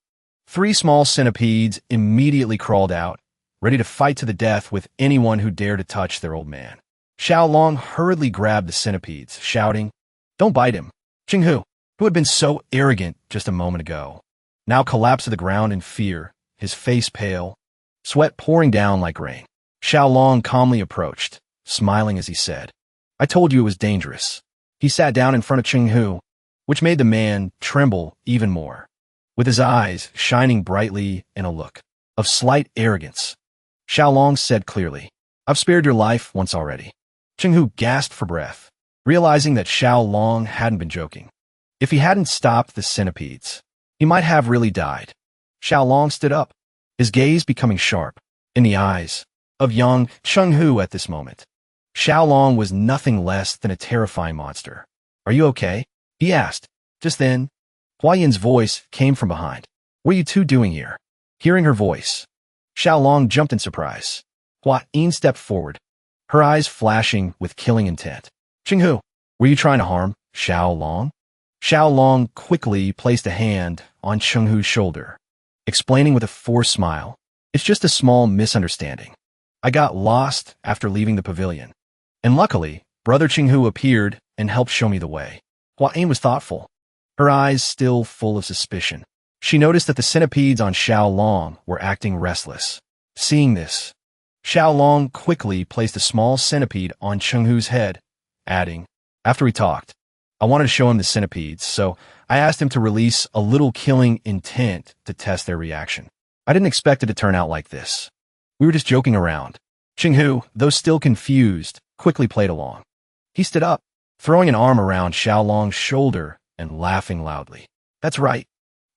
3 small centipedes immediately crawled out, ready to fight to the death with anyone who dared to touch their old man. Xiaolong hurriedly grabbed the centipedes, shouting, Don't bite him. Chenghu, who had been so arrogant just a moment ago, now collapsed to the ground in fear, his face pale, sweat pouring down like rain. Xiaolong calmly approached, smiling as he said, I told you it was dangerous. He sat down in front of Chenghu, which made the man tremble even more, with his eyes shining brightly in a look of slight arrogance. Xiaolong said clearly, I've spared your life once already. Chenghu gasped for breath, realizing that Xiaolong hadn't been joking. If he hadn't stopped the centipedes, he might have really died. Xiaolong stood up, his gaze becoming sharp, in the eyes of young Chenghu at this moment. Xiaolong was nothing less than a terrifying monster. Are you okay? He asked. Just then, Hua Yin's voice came from behind. What are you two doing here? Hearing her voice, Xiaolong jumped in surprise. Hua Yin stepped forward, her eyes flashing with killing intent. Chenghu, were you trying to harm Xiaolong? Xiaolong quickly placed a hand on Chenghu's shoulder, explaining with a forced smile, It's just a small misunderstanding. I got lost after leaving the pavilion, and luckily, Brother Chenghu appeared and helped show me the way. Hua Yin was thoughtful, her eyes still full of suspicion. She noticed that the centipedes on Xiaolong were acting restless. Seeing this, Xiaolong quickly placed a small centipede on Chenghu's head, adding, After we talked, I wanted to show him the centipedes, so I asked him to release a little killing intent to test their reaction. I didn't expect it to turn out like this. We were just joking around. Chenghu, though still confused, quickly played along. He stood up, throwing an arm around Xiaolong's shoulder and laughing loudly. That's right.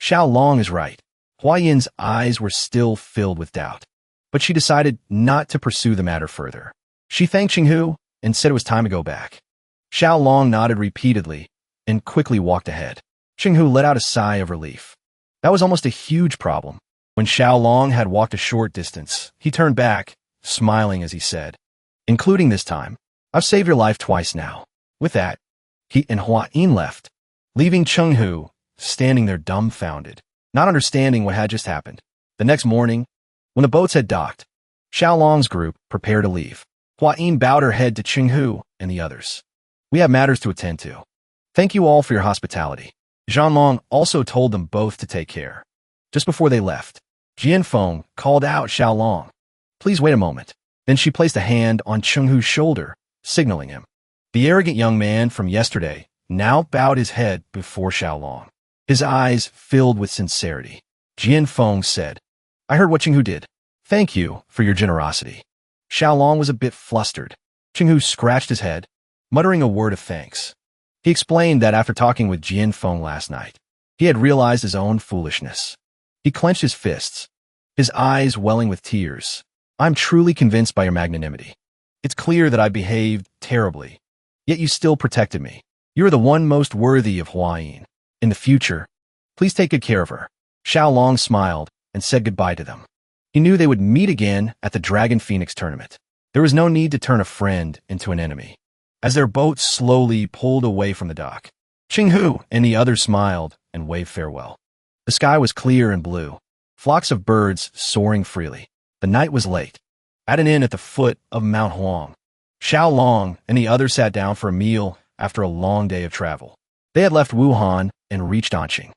Xiaolong is right. Hua Yin's eyes were still filled with doubt, but she decided not to pursue the matter further. She thanked Chenghu and said it was time to go back. Xiaolong nodded repeatedly and quickly walked ahead. Chenghu let out a sigh of relief. That was almost a huge problem. When Xiaolong had walked a short distance, he turned back, smiling as he said, Including this time, I've saved your life twice now. With that, he and Hua Yin left, leaving Chenghu standing there dumbfounded, not understanding what had just happened. The next morning, when the boats had docked, Xiaolong's group prepared to leave. Hua Yin bowed her head to Chenghu and the others. We have matters to attend to. Thank you all for your hospitality. Zhanlong also told them both to take care. Just before they left, Jianfeng called out Xiaolong. Please wait a moment. Then she placed a hand on Chenghu's shoulder, signaling him. The arrogant young man from yesterday now bowed his head before Xiaolong, his eyes filled with sincerity. Jianfeng said, I heard what Chenghu did. Thank you for your generosity. Xiaolong was a bit flustered. Chenghu scratched his head, muttering a word of thanks. He explained that after talking with Jianfeng last night, he had realized his own foolishness. He clenched his fists, his eyes welling with tears. I'm truly convinced by your magnanimity. It's clear that I behaved terribly, yet you still protected me. You are the one most worthy of Hua Yin. In the future, please take good care of her. Xiaolong smiled and said goodbye to them. He knew they would meet again at the Dragon Phoenix tournament. There was no need to turn a friend into an enemy. As their boat slowly pulled away from the dock, Qinghu and the others smiled and waved farewell. The sky was clear and blue, flocks of birds soaring freely. The night was late. At an inn at the foot of Mount Huang, Xiao Long and the others sat down for a meal after a long day of travel. They had left Wuhan and reached Anqing.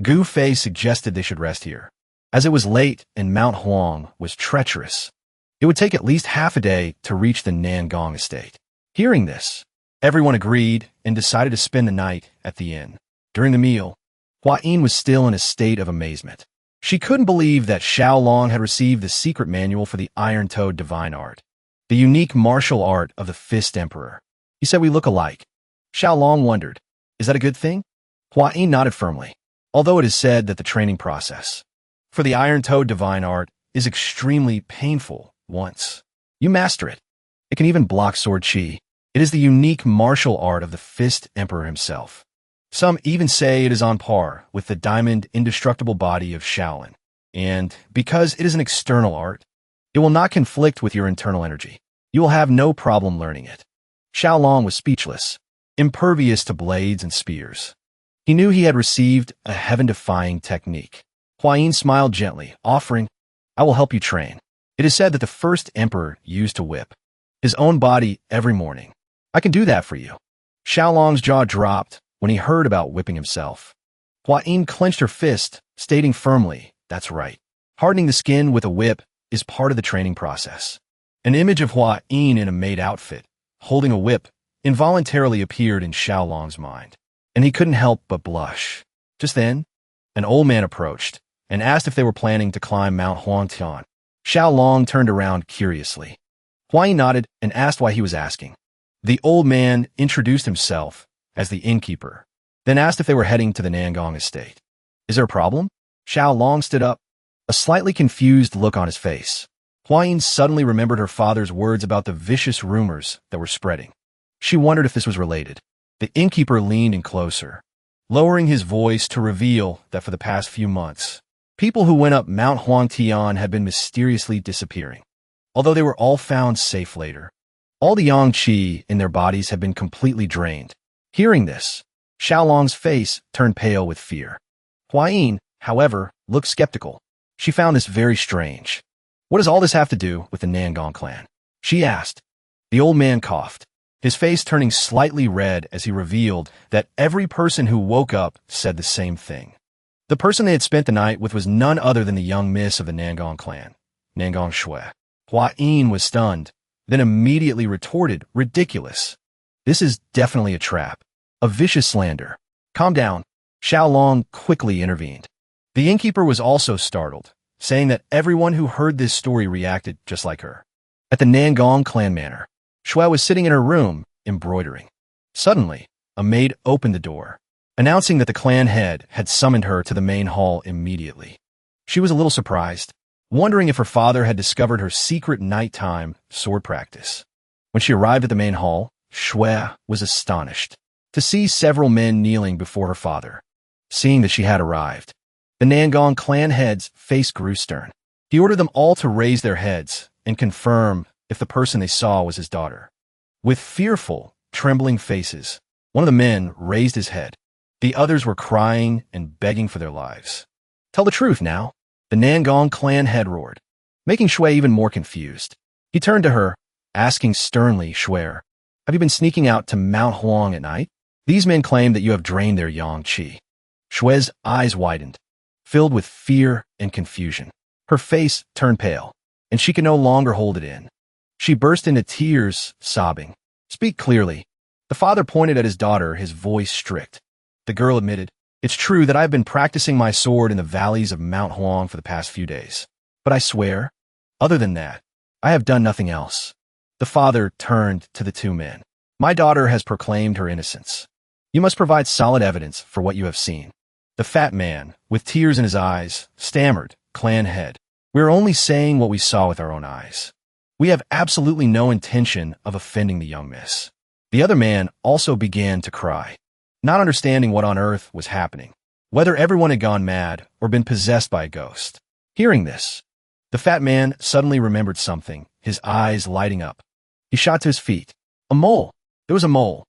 Gu Fei suggested they should rest here, as it was late and Mount Huang was treacherous. It would take at least half a day to reach the Nangong estate. Hearing this, everyone agreed and decided to spend the night at the inn. During the meal, Hua Yin was still in a state of amazement. She couldn't believe that Xiao Long had received the secret manual for the Iron-Toed Divine Art, the unique martial art of the Fist Emperor. He said we look alike. Xiao Long wondered, is that a good thing? Hua Yin nodded firmly, although it is said that the training process for the Iron-Toed Divine Art is extremely painful once you master it. It can even block sword chi. It is the unique martial art of the Fist Emperor himself. Some even say it is on par with the diamond indestructible body of Shaolin. And because it is an external art, it will not conflict with your internal energy. You will have no problem learning it. Xiao Long was speechless, impervious to blades and spears. He knew he had received a heaven-defying technique. Hua Yin smiled gently, offering, I will help you train. It is said that the first emperor used to whip his own body every morning. I can do that for you. Xiao Long's jaw dropped when he heard about whipping himself. Hua Yin clenched her fist, stating firmly, that's right. Hardening the skin with a whip is part of the training process. An image of Hua Yin in a maid outfit, holding a whip, involuntarily appeared in Xiao Long's mind, and he couldn't help but blush. Just then, an old man approached and asked if they were planning to climb Mount Huangtian. Xiao Long turned around curiously. Hua Yin nodded and asked why he was asking. The old man introduced himself as the innkeeper, then asked if they were heading to the Nangong estate. Is there a problem? Xiao Long stood up, a slightly confused look on his face. Hua Yin suddenly remembered her father's words about the vicious rumors that were spreading. She wondered if this was related. The innkeeper leaned in closer, lowering his voice to reveal that for the past few months, people who went up Mount Huangtian had been mysteriously disappearing. Although they were all found safe later, all the yang qi in their bodies had been completely drained. Hearing this, Xiao Long's face turned pale with fear. Hua Yin, however, looked skeptical. She found this very strange. What does all this have to do with the Nangong clan? She asked. The old man coughed, his face turning slightly red as he revealed that every person who woke up said the same thing. The person they had spent the night with was none other than the young miss of the Nangong clan, Nangong Shui. Hua Yin was stunned, then immediately retorted, ridiculous. This is definitely a trap, a vicious slander. Calm down. Xiao Long quickly intervened. The innkeeper was also startled, saying that everyone who heard this story reacted just like her. At the Nangong clan manor, Shui was sitting in her room, embroidering. Suddenly, a maid opened the door, announcing that the clan head had summoned her to the main hall immediately. She was a little surprised, wondering if her father had discovered her secret nighttime sword practice. When she arrived at the main hall, Shui was astonished to see several men kneeling before her father. Seeing that she had arrived, the Nangong clan head's face grew stern. He ordered them all to raise their heads and confirm if the person they saw was his daughter. With fearful, trembling faces, one of the men raised his head. The others were crying and begging for their lives. Tell the truth now, the Nangong clan head roared, making Shui even more confused. He turned to her, asking sternly, Shui, have you been sneaking out to Mount Huang at night? These men claim that you have drained their yang qi. Shui's eyes widened, filled with fear and confusion. Her face turned pale, and she could no longer hold it in. She burst into tears, sobbing. Speak clearly. The father pointed at his daughter, his voice strict. The girl admitted, it's true that I've been practicing my sword in the valleys of Mount Huang for the past few days. But I swear, other than that, I have done nothing else. The father turned to the two men. My daughter has proclaimed her innocence. You must provide solid evidence for what you have seen. The fat man, with tears in his eyes, stammered, clan head. We are only saying what we saw with our own eyes. We have absolutely no intention of offending the young miss. The other man also began to cry, not understanding what on earth was happening, whether everyone had gone mad or been possessed by a ghost. Hearing this, The fat man suddenly remembered something, his eyes lighting up. He shot to his feet. A mole! There was a mole.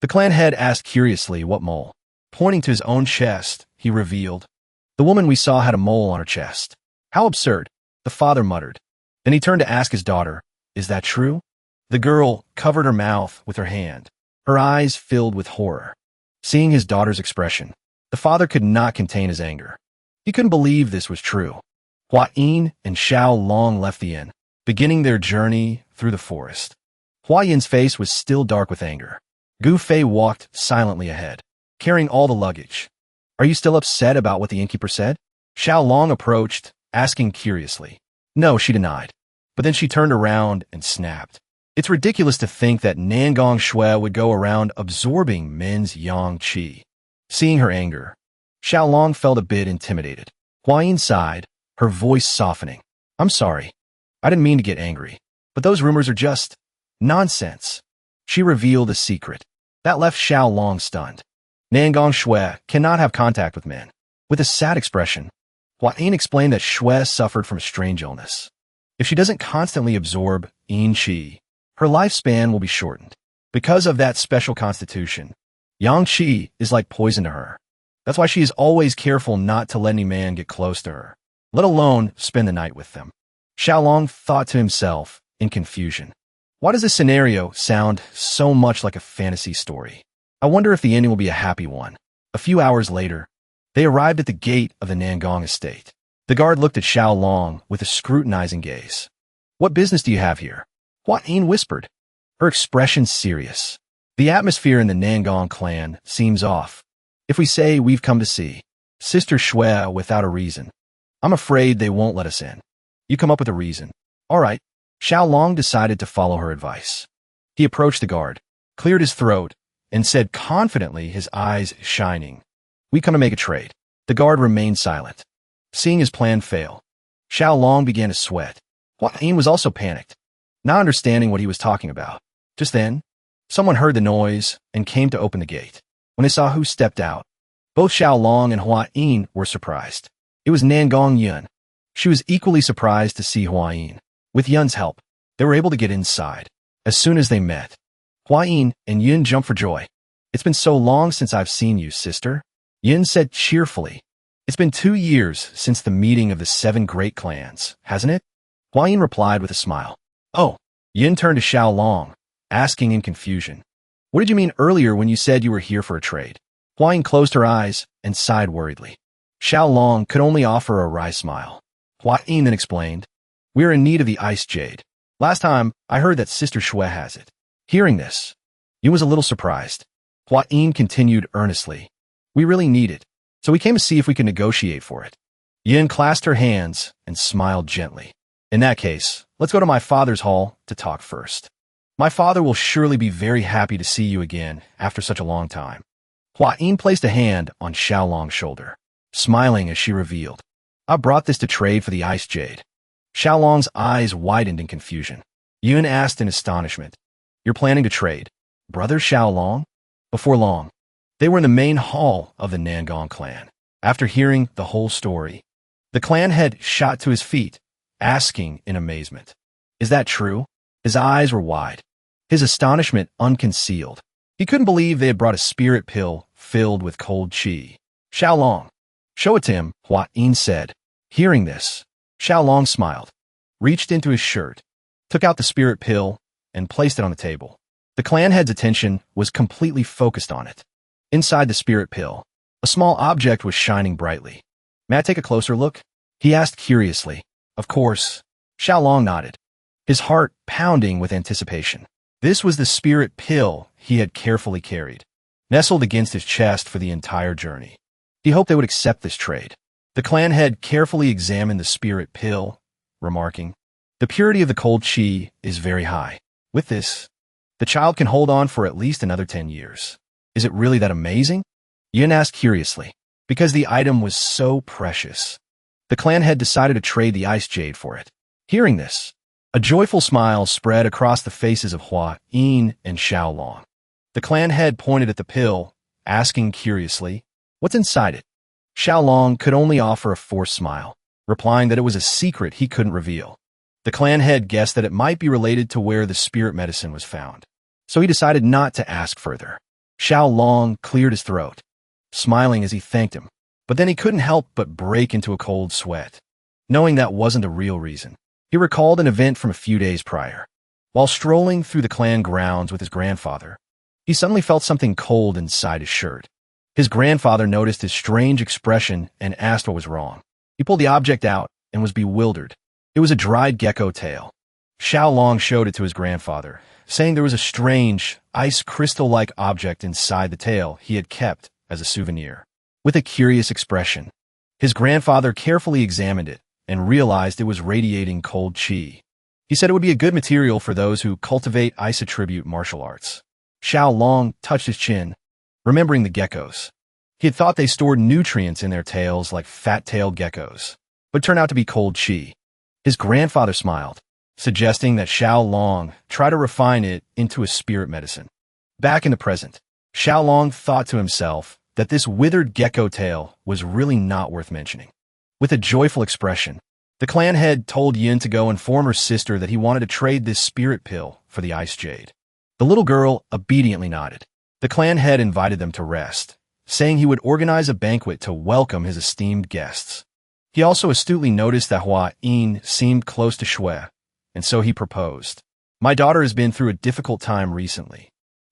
The clan head asked curiously what mole. Pointing to his own chest, he revealed. The woman we saw had a mole on her chest. How absurd, the father muttered. Then he turned to ask his daughter, is that true? The girl covered her mouth with her hand, her eyes filled with horror. Seeing his daughter's expression, the father could not contain his anger. He couldn't believe this was true. Hua Yin and Xiao Long left the inn, beginning their journey through the forest. Hua Yin's face was still dark with anger. Gu Fei walked silently ahead, carrying all the luggage. Are you still upset about what the innkeeper said? Xiao Long approached, asking curiously. No, she denied. But then she turned around and snapped. It's ridiculous to think that Nangong Shui would go around absorbing men's yang qi. Seeing her anger, Xiao Long felt a bit intimidated. Hua Yin sighed, her voice softening. I'm sorry. I didn't mean to get angry. But those rumors are just nonsense. She revealed a secret. That left Xiao Long stunned. Nangong Shui cannot have contact with men. With a sad expression, Hua Yin explained that Shui suffered from a strange illness. If she doesn't constantly absorb yin qi, her lifespan will be shortened. Because of that special constitution, yang qi is like poison to her. That's why she is always careful not to let any man get close to her, let alone spend the night with them. Xiao Long thought to himself in confusion. Why does this scenario sound so much like a fantasy story? I wonder if the ending will be a happy one. A few hours later, they arrived at the gate of the Nangong estate. The guard looked at Xiao Long with a scrutinizing gaze. What business do you have here? Hua Yin whispered, her expression serious. The atmosphere in the Nangong clan seems off. If we say we've come to see Sister Shui without a reason, I'm afraid they won't let us in. You come up with a reason. All right. Xiao Long decided to follow her advice. He approached the guard, cleared his throat, and said confidently, his eyes shining, we come to make a trade. The guard remained silent. Seeing his plan fail, Xiao Long began to sweat. Hua Yin was also panicked, not understanding what he was talking about. Just then, someone heard the noise and came to open the gate. When they saw who stepped out, both Xiao Long and Hua Yin were surprised. It was Nangong Yun. She was equally surprised to see Hua Yin. With Yun's help, they were able to get inside. As soon as they met, Hua Yin and Yun jumped for joy. It's been so long since I've seen you, sister, Yun said cheerfully. It's been 2 years since the meeting of the 7 great clans, hasn't it? Hua Yin replied with a smile. Oh, Yun turned to Xiao Long, asking in confusion. What did you mean earlier when you said you were here for a trade? Hua Yin closed her eyes and sighed worriedly. Xiao Long could only offer a wry smile. Hua Yin then explained, we're in need of the ice jade. Last time, I heard that Sister Shui has it. Hearing this, Yun was a little surprised. Hua Yin continued earnestly. We really need it, so we came to see if we could negotiate for it. Yun clasped her hands and smiled gently. In that case, let's go to my father's hall to talk first. My father will surely be very happy to see you again after such a long time. Hua Yin placed a hand on Xiao Long's shoulder, smiling as she revealed, I brought this to trade for the ice jade. Xiao Long's eyes widened in confusion. Yun asked in astonishment, you're planning to trade, brother Xiao Long? Before long, they were in the main hall of the Nangong clan. After hearing the whole story, the clan head shot to his feet, asking in amazement, is that true? His eyes were wide, his astonishment unconcealed. He couldn't believe they had brought a spirit pill filled with cold qi. Xiao Long, show it to him, Hua Yin said. Hearing this, Xiao Long smiled, reached into his shirt, took out the spirit pill, and placed it on the table. The clan head's attention was completely focused on it. Inside the spirit pill, a small object was shining brightly. May I take a closer look? He asked curiously. Of course. Xiao Long nodded, his heart pounding with anticipation. This was the spirit pill he had carefully carried, nestled against his chest for the entire journey. He hoped they would accept this trade. The clan head carefully examined the spirit pill, remarking, the purity of the cold qi is very high. With this, the child can hold on for at least another 10 years. Is it really that amazing? Yun asked curiously, because the item was so precious. The clan head decided to trade the ice jade for it. Hearing this, a joyful smile spread across the faces of Hua Yin and Xiao Long. The clan head pointed at the pill, asking curiously, what's inside it? Xiao Long could only offer a forced smile. replying that it was a secret he couldn't reveal. The clan head guessed that it might be related to where the spirit medicine was found, so he decided not to ask further. Xiao Long cleared his throat, smiling as he thanked him, but then he couldn't help but break into a cold sweat, knowing that wasn't the real reason. He recalled an event from a few days prior. While strolling through the clan grounds with his grandfather, he suddenly felt something cold inside his shirt. His grandfather noticed his strange expression and asked what was wrong. He pulled the object out and was bewildered. It was a dried gecko tail. Xiao Long showed it to his grandfather, saying there was a strange, ice crystal-like object inside the tail he had kept as a souvenir. With a curious expression, his grandfather carefully examined it and realized it was radiating cold chi. He said it would be a good material for those who cultivate ice attribute martial arts. Xiao Long touched his chin, remembering the geckos. He had thought they stored nutrients in their tails like fat-tailed geckos, but turned out to be cold chi. His grandfather smiled, suggesting that Xiao Long try to refine it into a spirit medicine. Back in the present, Xiao Long thought to himself that this withered gecko tail was really not worth mentioning. With a joyful expression, the clan head told Yin to go inform her sister that he wanted to trade this spirit pill for the ice jade. The little girl obediently nodded. The clan head invited them to rest, saying he would organize a banquet to welcome his esteemed guests. He also astutely noticed that Hua Yin seemed close to Shui, and so he proposed. My daughter has been through a difficult time recently.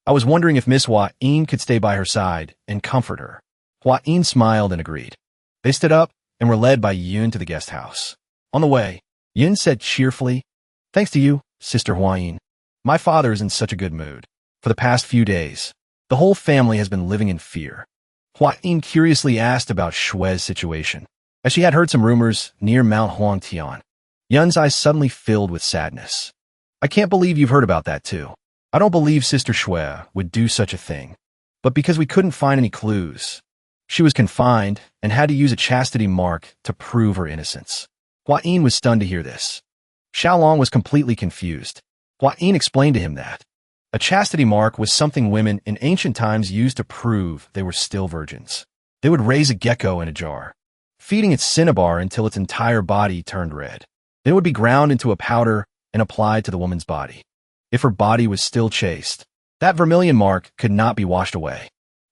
I was wondering if Miss Hua Yin could stay by her side and comfort her. Hua Yin smiled and agreed. They stood up and were led by Yun to the guest house. On the way, Yun said cheerfully, "Thanks to you, Sister Hua Yin. My father is in such a good mood. For the past few days, the whole family has been living in fear." Hua Yin curiously asked about Shui's situation, as she had heard some rumors near Mount Huangtian. Yun's eyes suddenly filled with sadness. "I can't believe you've heard about that too. I don't believe Sister Shui would do such a thing. But because we couldn't find any clues, she was confined and had to use a chastity mark to prove her innocence." Hua Yin was stunned to hear this. Xiao Long was completely confused. Hua Yin explained to him that a chastity mark was something women in ancient times used to prove they were still virgins. They would raise a gecko in a jar, feeding it cinnabar until its entire body turned red. Then it would be ground into a powder and applied to the woman's body. If her body was still chaste, that vermilion mark could not be washed away.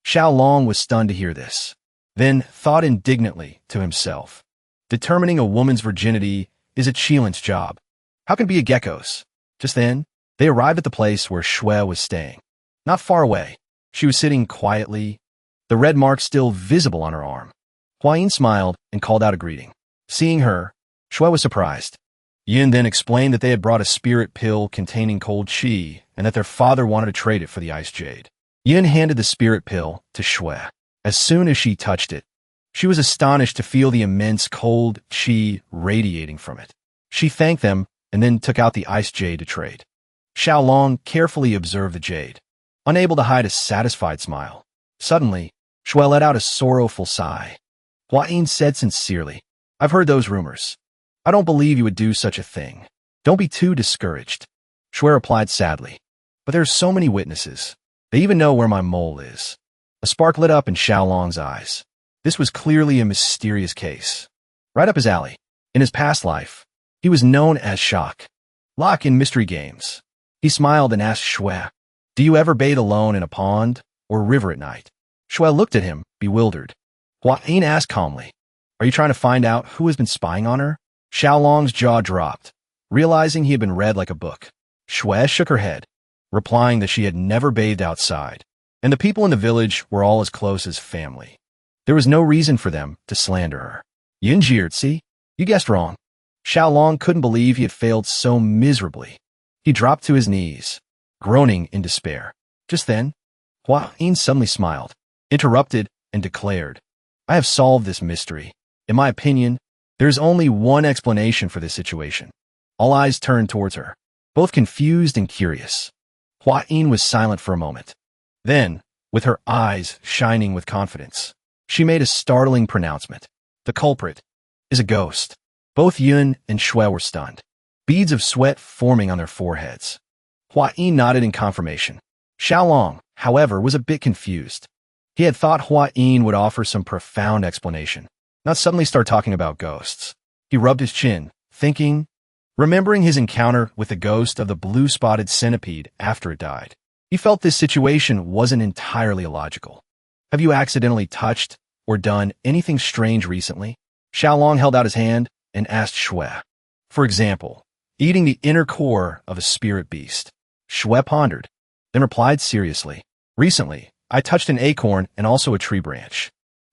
Xiao Long was stunned to hear this, then thought indignantly to himself, determining a woman's virginity is a Qilin's job. How can it be a gecko's? Just then, they arrived at the place where Shui was staying. Not far away, she was sitting quietly, the red mark still visible on her arm. Hua Yin smiled and called out a greeting. Seeing her, Shui was surprised. Yin then explained that they had brought a spirit pill containing cold chi and that their father wanted to trade it for the ice jade. Yin handed the spirit pill to Shui. As soon as she touched it, she was astonished to feel the immense cold chi radiating from it. She thanked them and then took out the ice jade to trade. Xiao Long carefully observed the jade, unable to hide a satisfied smile. Suddenly, Shui let out a sorrowful sigh. Hua Yin said sincerely, "I've heard those rumors. I don't believe you would do such a thing. Don't be too discouraged." Shui replied sadly, "But there are so many witnesses. They even know where my mole is." A spark lit up in Xiao Long's eyes. This was clearly a mysterious case. Right up his alley. In his past life, he was known as Shock, Lock in mystery games. He smiled and asked Shui, "Do you ever bathe alone in a pond or river at night?" Shui looked at him, bewildered. Hua Yin asked calmly, "Are you trying to find out who has been spying on her?" Xiao Long's jaw dropped, realizing he had been read like a book. Shui shook her head, replying that she had never bathed outside, and the people in the village were all as close as family. There was no reason for them to slander her. Yin jeered, "See? You guessed wrong." Xiao Long couldn't believe he had failed so miserably. He dropped to his knees, groaning in despair. Just then, Hua Yin suddenly smiled, interrupted, and declared, "I have solved this mystery. In my opinion, there is only one explanation for this situation." All eyes turned towards her, both confused and curious. Hua Yin was silent for a moment. Then, with her eyes shining with confidence, she made a startling pronouncement. "The culprit is a ghost." Both Yun and Shui were stunned, beads of sweat forming on their foreheads. Hua Yin nodded in confirmation. Xiao Long, however, was a bit confused. He had thought Hua Yin would offer some profound explanation, not suddenly start talking about ghosts. He rubbed his chin, thinking, remembering his encounter with the ghost of the blue-spotted centipede after it died. He felt this situation wasn't entirely illogical. Have you accidentally touched or done anything strange recently? Xiaolong held out his hand and asked Shui. For example, eating the inner core of a spirit beast. Shui pondered, then replied seriously. Recently, I touched an acorn and also a tree branch.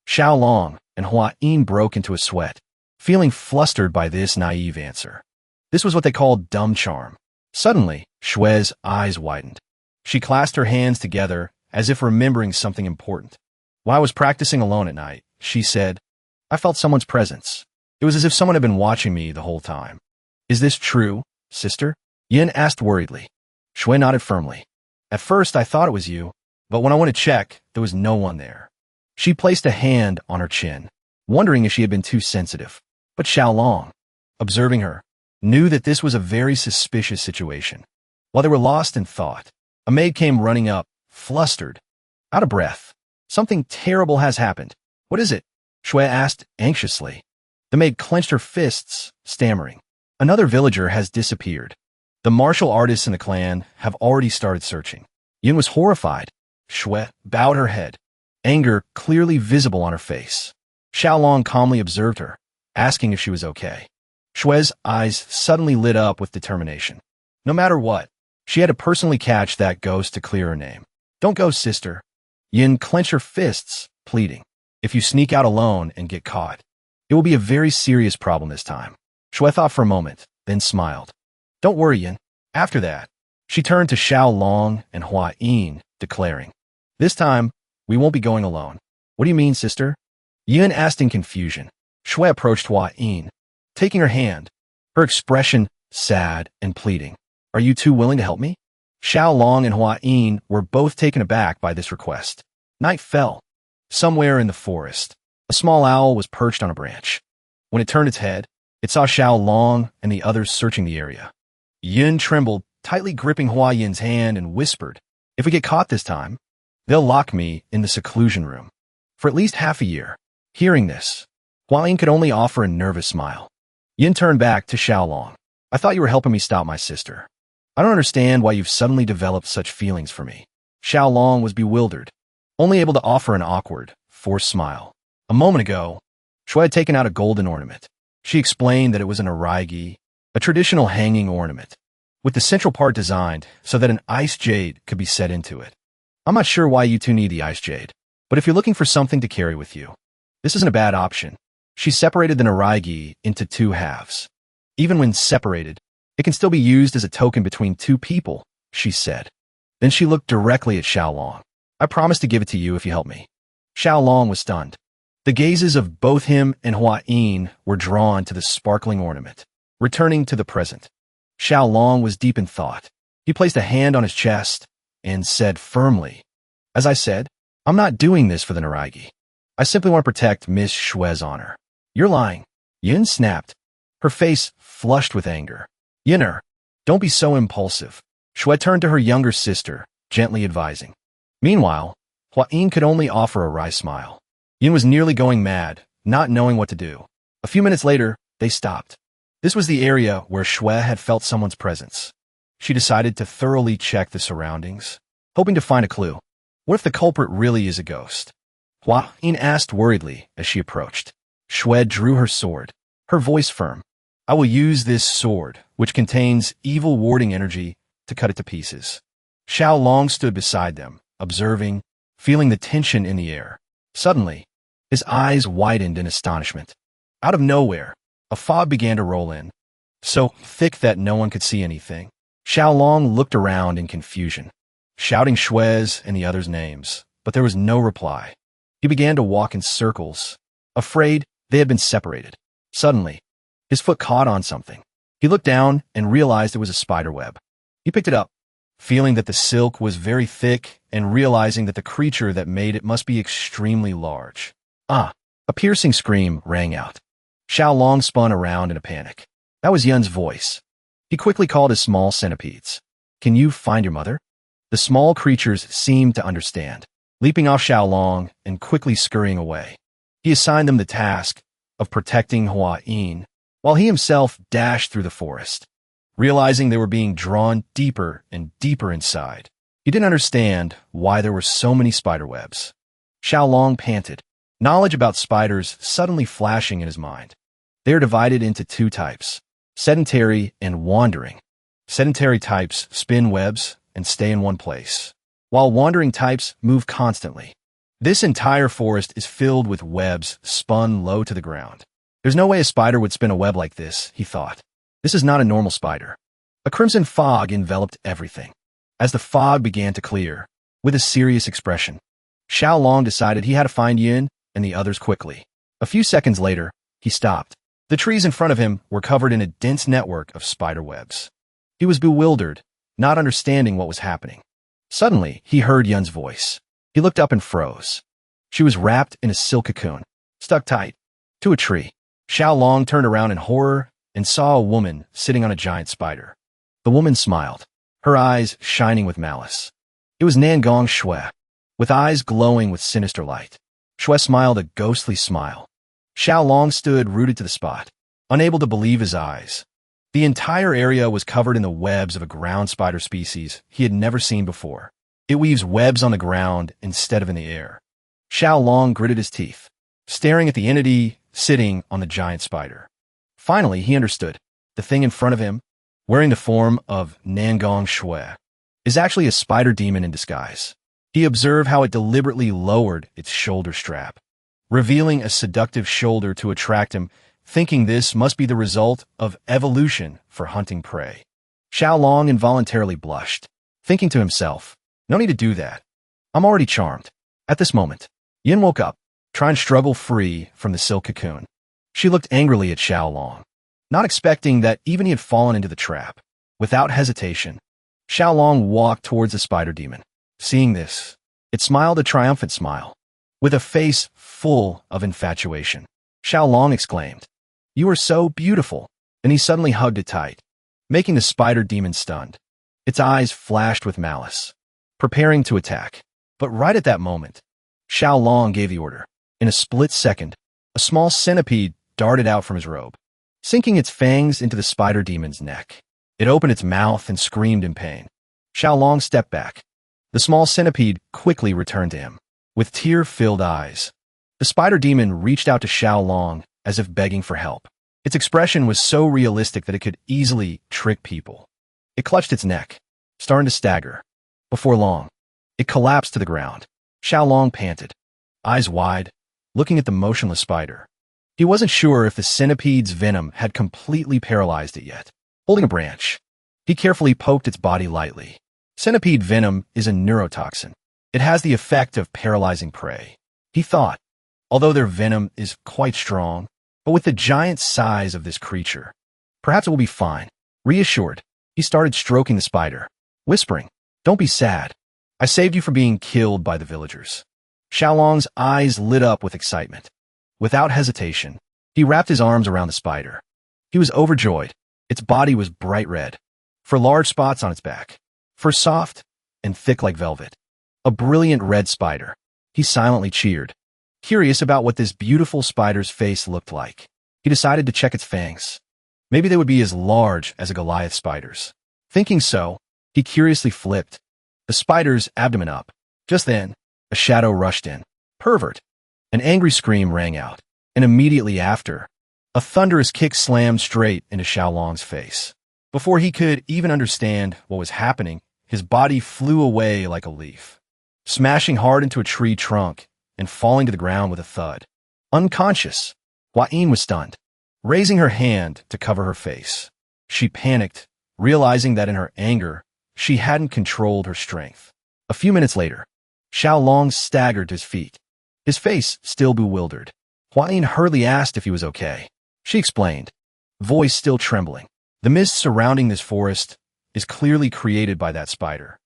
Xiaolong and Hua Yin broke into a sweat, feeling flustered by this naive answer. This was what they called dumb charm. Suddenly, Shui's eyes widened. She clasped her hands together as if remembering something important. While I was practicing alone at night, she said, I felt someone's presence. It was as if someone had been watching me the whole time. Is this true, sister? Yin asked worriedly. Shui nodded firmly. At first, I thought it was you, but when I went to check, there was no one there. She placed a hand on her chin, wondering if she had been too sensitive. But Xiaolong, observing her, knew that this was a very suspicious situation. While they were lost in thought, a maid came running up, flustered, out of breath. Something terrible has happened. What is it? Shui asked anxiously. The maid clenched her fists, stammering. Another villager has disappeared. The martial artists in the clan have already started searching. Yin was horrified. Shui bowed her head, anger clearly visible on her face. Xiaolong calmly observed her, asking if she was okay. Shui's eyes suddenly lit up with determination. No matter what, she had to personally catch that ghost to clear her name. Don't go, sister. Yin clenched her fists, pleading. If you sneak out alone and get caught, it will be a very serious problem this time. Shui thought for a moment, then smiled. Don't worry, Yin. After that, she turned to Xiaolong and Hua Yin, declaring, this time, we won't be going alone. What do you mean, sister? Yin asked in confusion. Shui approached Hua Yin, taking her hand, her expression sad and pleading. Are you two willing to help me? Xiaolong and Hua Yin were both taken aback by this request. Night fell. Somewhere in the forest, a small owl was perched on a branch. When it turned its head, it saw Xiaolong and the others searching the area. Yin trembled, tightly gripping Hua Yin's hand, and whispered, if we get caught this time, they'll lock me in the seclusion room for at least half a year. Hearing this, Hua Yin could only offer a nervous smile. Yin turned back to Xiaolong. I thought you were helping me stop my sister. I don't understand why you've suddenly developed such feelings for me. Xiaolong was bewildered, only able to offer an awkward, forced smile. A moment ago, Shui had taken out a golden ornament. She explained that it was an araigi, a traditional hanging ornament, with the central part designed so that an ice jade could be set into it. I'm not sure why you two need the ice jade, but if you're looking for something to carry with you, this isn't a bad option. She separated the araigi into two halves. Even when separated, it can still be used as a token between two people, she said. Then she looked directly at Xiaolong. I promise to give it to you if you help me. Xiaolong was stunned. The gazes of both him and Hua Yin were drawn to the sparkling ornament. Returning to the present, Xiaolong was deep in thought. He placed a hand on his chest and said firmly, as I said, I'm not doing this for the Naraigi. I simply want to protect Miss Shui's honor. You're lying. Yin snapped, her face flushed with anger. Yinner, don't be so impulsive. Shui turned to her younger sister, gently advising. Meanwhile, Hua Yin could only offer a wry smile. Yin was nearly going mad, not knowing what to do. A few minutes later, they stopped. This was the area where Shui had felt someone's presence. She decided to thoroughly check the surroundings, hoping to find a clue. What if the culprit really is a ghost? Hua Yin asked worriedly as she approached. Shui drew her sword, her voice firm. I will use this sword, which contains evil warding energy, to cut it to pieces. Xiaolong stood beside them, observing, feeling the tension in the air. Suddenly, his eyes widened in astonishment. Out of nowhere, a fog began to roll in, so thick that no one could see anything. Xiaolong looked around in confusion, shouting Shui's and the others' names, but there was no reply. He began to walk in circles, afraid they had been separated. Suddenly, his foot caught on something. He looked down and realized it was a spider web. He picked it up, feeling that the silk was very thick and realizing that the creature that made it must be extremely large. Ah! A piercing scream rang out. Xiaolong spun around in a panic. That was Yun's voice. He quickly called his small centipedes. Can you find your mother? The small creatures seemed to understand, leaping off Xiaolong and quickly scurrying away. He assigned them the task of protecting Hua Yin while he himself dashed through the forest. Realizing they were being drawn deeper and deeper inside, he didn't understand why there were so many spiderwebs. Xiaolong panted, knowledge about spiders suddenly flashing in his mind. They are divided into two types, sedentary and wandering. Sedentary types spin webs and stay in one place, while wandering types move constantly. This entire forest is filled with webs spun low to the ground. There's no way a spider would spin a web like this, he thought. This is not a normal spider. A crimson fog enveloped everything. As the fog began to clear, with a serious expression, Xiaolong decided he had to find Yin and the others quickly. A few seconds later, he stopped. The trees in front of him were covered in a dense network of spider webs. He was bewildered, not understanding what was happening. Suddenly, he heard Yun's voice. He looked up and froze. She was wrapped in a silk cocoon, stuck tight to a tree. Xiaolong turned around in horror and saw a woman sitting on a giant spider. The woman smiled, her eyes shining with malice. It was Nangong Shui, with eyes glowing with sinister light. Shui smiled a ghostly smile. Xiaolong stood rooted to the spot, unable to believe his eyes. The entire area was covered in the webs of a ground spider species he had never seen before. It weaves webs on the ground instead of in the air. Xiaolong gritted his teeth, staring at the entity sitting on the giant spider. Finally, he understood. The thing in front of him, wearing the form of Nangong Shui, is actually a spider demon in disguise. He observed how it deliberately lowered its shoulder strap, revealing a seductive shoulder to attract him, thinking this must be the result of evolution for hunting prey. Xiaolong involuntarily blushed, thinking to himself, no need to do that. I'm already charmed. At this moment, Yin woke up, trying to struggle free from the silk cocoon. She looked angrily at Xiaolong, not expecting that even he had fallen into the trap. Without hesitation, Xiaolong walked towards the spider demon. Seeing this, it smiled a triumphant smile. With a face full of infatuation, Xiaolong exclaimed, "You are so beautiful," and he suddenly hugged it tight, making the spider demon stunned. Its eyes flashed with malice, preparing to attack. But right at that moment, Xiaolong gave the order. In a split second, a small centipede darted out from his robe, sinking its fangs into the spider demon's neck. It opened its mouth and screamed in pain. Xiaolong stepped back. The small centipede quickly returned to him, with tear-filled eyes. The spider demon reached out to Xiaolong as if begging for help. Its expression was so realistic that it could easily trick people. It clutched its neck, starting to stagger. Before long, it collapsed to the ground. Xiaolong panted, eyes wide, looking at the motionless spider. He wasn't sure if the centipede's venom had completely paralyzed it yet. Holding a branch, he carefully poked its body lightly. Centipede venom is a neurotoxin. It has the effect of paralyzing prey, he thought, although their venom is quite strong. But with the giant size of this creature, perhaps it will be fine. Reassured, he started stroking the spider, whispering, "Don't be sad. I saved you from being killed by the villagers." Xiaolong's eyes lit up with excitement. Without hesitation, he wrapped his arms around the spider. He was overjoyed. Its body was bright red, for large spots on its back, fur soft and thick like velvet. A brilliant red spider. He silently cheered, curious about what this beautiful spider's face looked like. He decided to check its fangs. Maybe they would be as large as a Goliath spider's. Thinking so, he curiously flipped the spider's abdomen up. Just then, a shadow rushed in. Pervert! An angry scream rang out, and immediately after, a thunderous kick slammed straight into Xiaolong's face. Before he could even understand what was happening, his body flew away like a leaf, smashing hard into a tree trunk and falling to the ground with a thud. Unconscious, Hua Yin was stunned, raising her hand to cover her face. She panicked, realizing that in her anger, she hadn't controlled her strength. A few minutes later, Xiaolong staggered to his feet, his face still bewildered. Hua Yin hurriedly asked if he was okay. She explained, voice still trembling. The mist surrounding this forest is clearly created by that spider.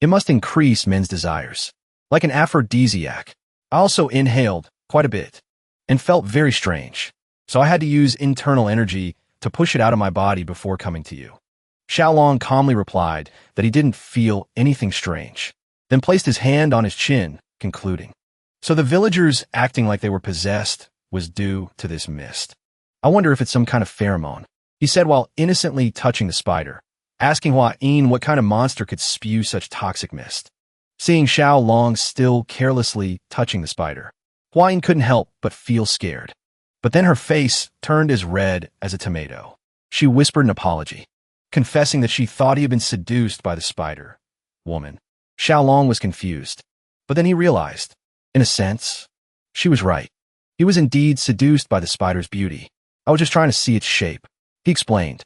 It must increase men's desires, like an aphrodisiac. I also inhaled quite a bit and felt very strange, so I had to use internal energy to push it out of my body before coming to you. Xiaolong calmly replied that he didn't feel anything strange, then placed his hand on his chin, concluding, so the villagers acting like they were possessed was due to this mist. I wonder if it's some kind of pheromone, he said while innocently touching the spider, asking Hua Yin what kind of monster could spew such toxic mist. Seeing Xiao Long still carelessly touching the spider, Hua Yin couldn't help but feel scared. But then her face turned as red as a tomato. She whispered an apology, confessing that she thought he had been seduced by the spider woman. Xiao Long was confused, but then he realized, in a sense, she was right. He was indeed seduced by the spider's beauty. I was just trying to see its shape, he explained,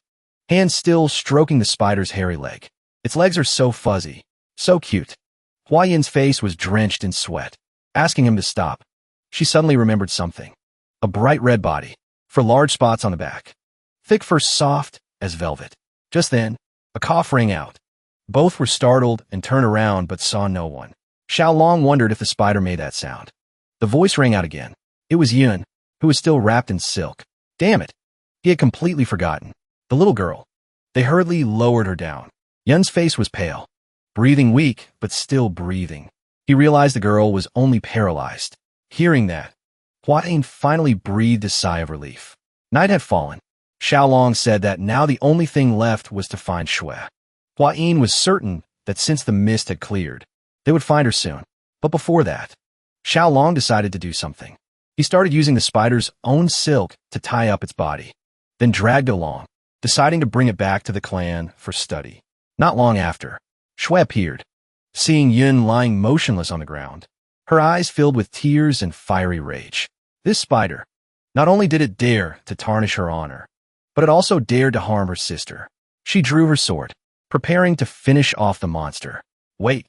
hands still stroking the spider's hairy leg. Its legs are so fuzzy, so cute. Hua Yin's face was drenched in sweat, asking him to stop. She suddenly remembered something. A bright red body, for large spots on the back. Thick fur soft as velvet. Just then, a cough rang out. Both were startled and turned around but saw no one. Xiao Long wondered if the spider made that sound. The voice rang out again. It was Yun, who was still wrapped in silk. Damn it! He had completely forgotten. The little girl. They hurriedly lowered her down. Yun's face was pale, breathing weak but still breathing. He realized the girl was only paralyzed. Hearing that, Hua Yin finally breathed a sigh of relief. Night had fallen. Xiao Long said that now the only thing left was to find Shui. Hua Yin was certain that since the mist had cleared, they would find her soon. But before that, Xiao Long decided to do something. He started using the spider's own silk to tie up its body, then dragged it along, deciding to bring it back to the clan for study. Not long after, Shui appeared. Seeing Yun lying motionless on the ground, her eyes filled with tears and fiery rage. This spider, not only did it dare to tarnish her honor, but it also dared to harm her sister. She drew her sword, preparing to finish off the monster. Wait!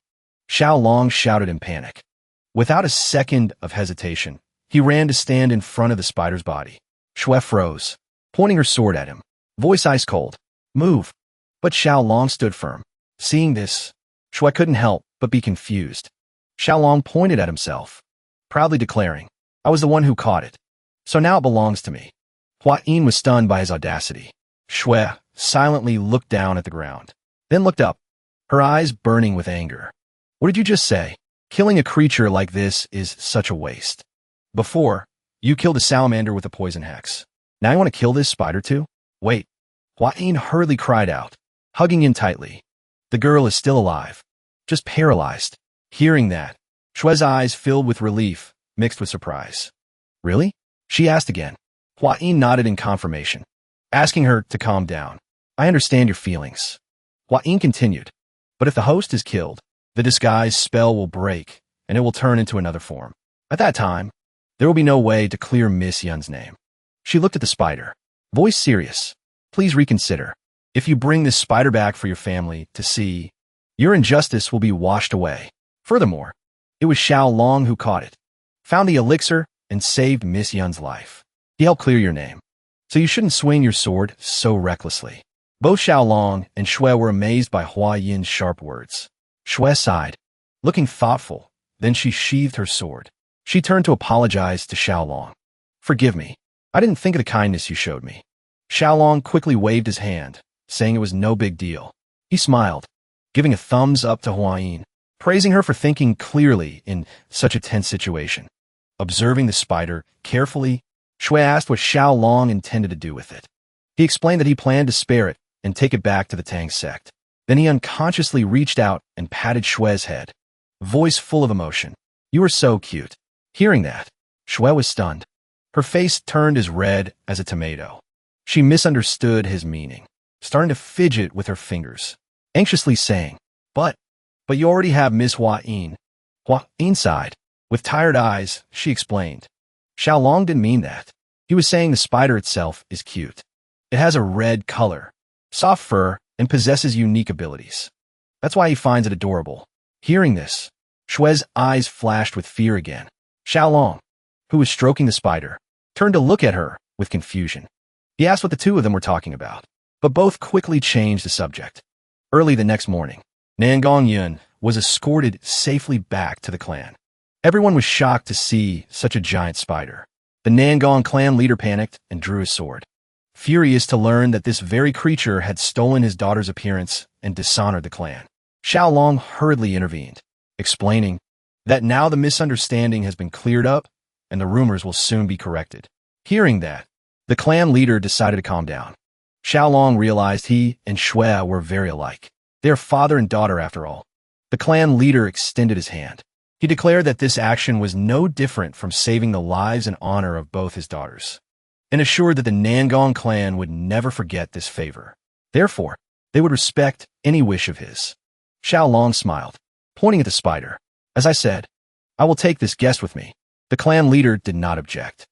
Xiao Long shouted in panic. Without a second of hesitation, he ran to stand in front of the spider's body. Shui froze, pointing her sword at him, voice ice cold. Move! But Xiao Long stood firm. Seeing this, Shui couldn't help but be confused. Xiao Long pointed at himself, proudly declaring, I was the one who caught it, so now it belongs to me. Hua Yin was stunned by his audacity. Shui silently looked down at the ground, then looked up, her eyes burning with anger. What did you just say? Killing a creature like this is such a waste. Before, you killed a salamander with a poison hex. Now you want to kill this spider too? Wait. Hua Yin hurriedly cried out, hugging Yin tightly. The girl is still alive, just paralyzed. Hearing that, Shui's eyes filled with relief, mixed with surprise. Really? She asked again. Hua Yin nodded in confirmation, asking her to calm down. I understand your feelings. Hua Yin continued. But if the host is killed, the disguise spell will break, and it will turn into another form. At that time, there will be no way to clear Miss Yun's name. She looked at the spider, voice serious. Please reconsider. If you bring this spider back for your family to see, your injustice will be washed away. Furthermore, it was Xiao Long who caught it, found the elixir, and saved Miss Yun's life. He helped clear your name, so you shouldn't swing your sword so recklessly. Both Xiao Long and Shui were amazed by Hua Yin's sharp words. Shui sighed, looking thoughtful, then she sheathed her sword. She turned to apologize to Xiao Long. Forgive me. I didn't think of the kindness you showed me. Xiao Long quickly waved his hand, saying it was no big deal. He smiled, giving a thumbs up to Hua Yin, praising her for thinking clearly in such a tense situation. Observing the spider carefully, Shui asked what Xiao Long intended to do with it. He explained that he planned to spare it and take it back to the Tang sect. Then he unconsciously reached out and patted Shui's head, voice full of emotion. You are so cute. Hearing that, Shui was stunned. Her face turned as red as a tomato. She misunderstood his meaning, starting to fidget with her fingers, anxiously saying, But you already have Miss Hua Yin. Hua Yin sighed. With tired eyes, she explained. Xiao Long didn't mean that. He was saying the spider itself is cute. It has a red color, soft fur, and possesses unique abilities. That's why he finds it adorable. Hearing this, Shui's eyes flashed with fear again. Xiao Long, who was stroking the spider, turned to look at her with confusion. He asked what the two of them were talking about, but both quickly changed the subject. Early the next morning, Nangong Yun was escorted safely back to the clan. Everyone was shocked to see such a giant spider. The Nangong clan leader panicked and drew his sword, furious to learn that this very creature had stolen his daughter's appearance and dishonored the clan. Xiao Long hurriedly intervened, explaining that now the misunderstanding has been cleared up and the rumors will soon be corrected. Hearing that, The clan leader decided to calm down. Xiaolong realized he and Shui were very alike. They are father and daughter after all. The clan leader extended his hand. He declared that this action was no different from saving the lives and honor of both his daughters, and assured that the Nangong clan would never forget this favor. Therefore, they would respect any wish of his. Xiaolong smiled, pointing at the spider. As I said, I will take this guest with me. The clan leader did not object,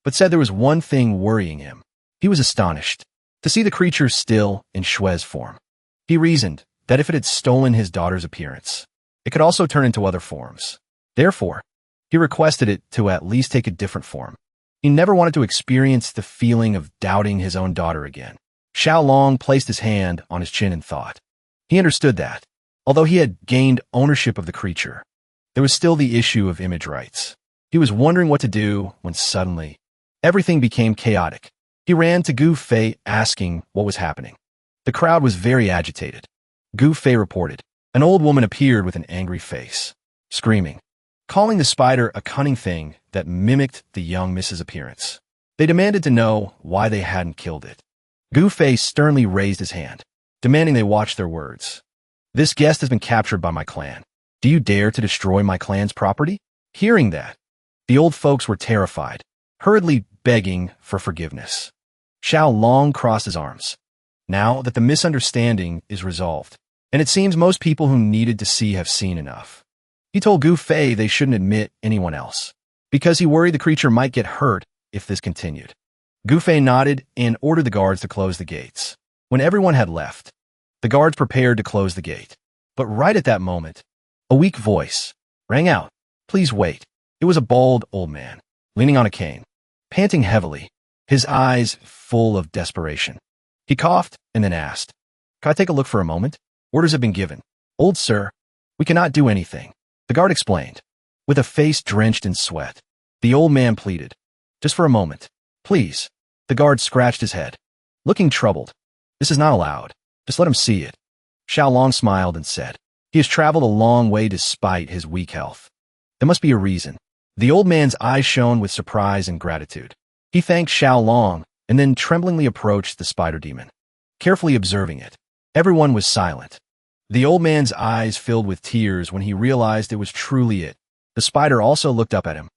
but said there was one thing worrying him. He was astonished to see the creature still in Shui's form. He reasoned that if it had stolen his daughter's appearance, it could also turn into other forms. Therefore, he requested it to at least take a different form. He never wanted to experience the feeling of doubting his own daughter again. Xiaolong placed his hand on his chin and thought. He understood that, although he had gained ownership of the creature, there was still the issue of image rights. He was wondering what to do when suddenly, everything became chaotic. He ran to Gu Fei asking what was happening. The crowd was very agitated. Gu Fei reported. An old woman appeared with an angry face, screaming, calling the spider a cunning thing that mimicked the young Mrs. appearance. They demanded to know why they hadn't killed it. Gu Fei sternly raised his hand, demanding they watch their words. This guest has been captured by my clan. Do you dare to destroy my clan's property? Hearing that, the old folks were terrified, hurriedly begging for forgiveness. Xiaolong crossed his arms. Now that the misunderstanding is resolved, and it seems most people who needed to see have seen enough, he told Gu Fei they shouldn't admit anyone else, because he worried the creature might get hurt if this continued. Gu Fei nodded and ordered the guards to close the gates. When everyone had left, the guards prepared to close the gate. But right at that moment, a weak voice rang out. Please wait. It was a bald old man, leaning on a cane, panting heavily, his eyes full of desperation. He coughed and then asked, "Can I take a look for a moment? Orders have been given." "Old sir, we cannot do anything," the guard explained. With a face drenched in sweat, the old man pleaded, "Just for a moment, please." The guard scratched his head, looking troubled. "This is not allowed. Just let him see it." Xiaolong smiled and said, "He has traveled a long way despite his weak health. There must be a reason." The old man's eyes shone with surprise and gratitude. He thanked Xiaolong and then tremblingly approached the spider demon, carefully observing it. Everyone was silent. The old man's eyes filled with tears when he realized it was truly it. The spider also looked up at him.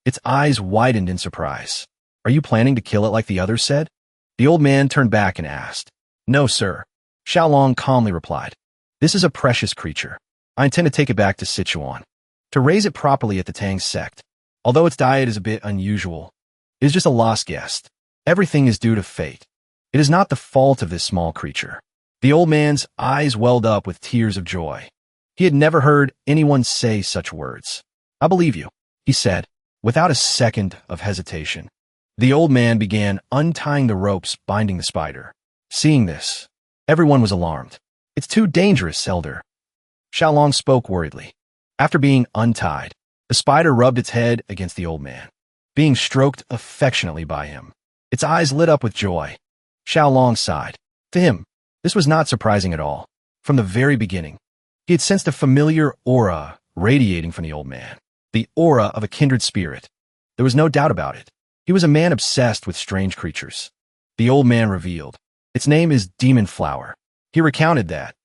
Its eyes widened in surprise. "Are you planning to kill it like the others said?" The old man turned back and asked. "No, sir." Xiaolong calmly replied. "This is a precious creature. I intend to take it back to Sichuan, to raise it properly at the Tang sect. Although its diet is a bit unusual, it is just a lost guest. Everything is due to fate. It is not the fault of this small creature." The old man's eyes welled up with tears of joy. He had never heard anyone say such words. "I believe you," he said, without a second of hesitation. The old man began untying the ropes binding the spider. Seeing this, everyone was alarmed. "It's too dangerous, elder." Xiaolong spoke worriedly. After being untied, the spider rubbed its head against the old man, being stroked affectionately by him. Its eyes lit up with joy. Xiaolong sighed. To him, this was not surprising at all. From the very beginning, he had sensed a familiar aura radiating from the old man, the aura of a kindred spirit. There was no doubt about it. He was a man obsessed with strange creatures. The old man revealed. Its name is Demon Flower. He recounted that,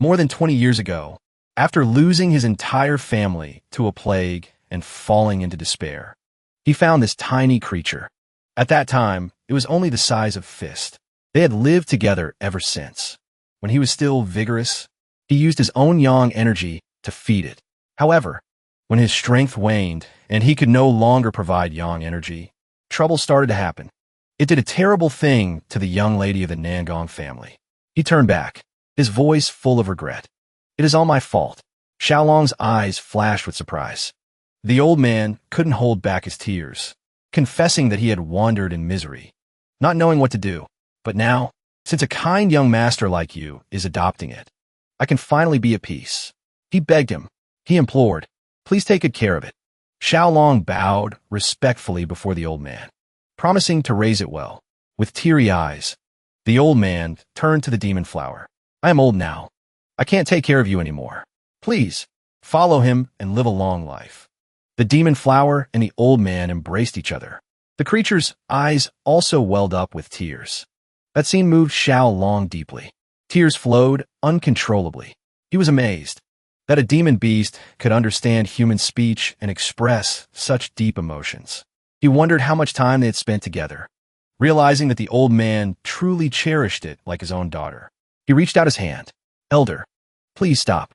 more than 20 years ago, after losing his entire family to a plague and falling into despair, he found this tiny creature. At that time, it was only the size of a fist. They had lived together ever since. When he was still vigorous, he used his own yang energy to feed it. However, when his strength waned and he could no longer provide yang energy, trouble started to happen. It did a terrible thing to the young lady of the Nangong family. He turned back, his voice full of regret. "It is all my fault." Xiaolong's eyes flashed with surprise. The old man couldn't hold back his tears, confessing that he had wandered in misery, not knowing what to do. But now, since a kind young master like you is adopting it, I can finally be at peace. He begged him. He implored, "Please take good care of it." Xiaolong bowed respectfully before the old man, promising to raise it well. With teary eyes, the old man turned to the demon flower. "I am old now. I can't take care of you anymore. Please, follow him and live a long life." The demon flower and the old man embraced each other. The creature's eyes also welled up with tears. That scene moved Xiao Long deeply. Tears flowed uncontrollably. He was amazed that a demon beast could understand human speech and express such deep emotions. He wondered how much time they had spent together, realizing that the old man truly cherished it like his own daughter. He reached out his hand. Elder, please stop.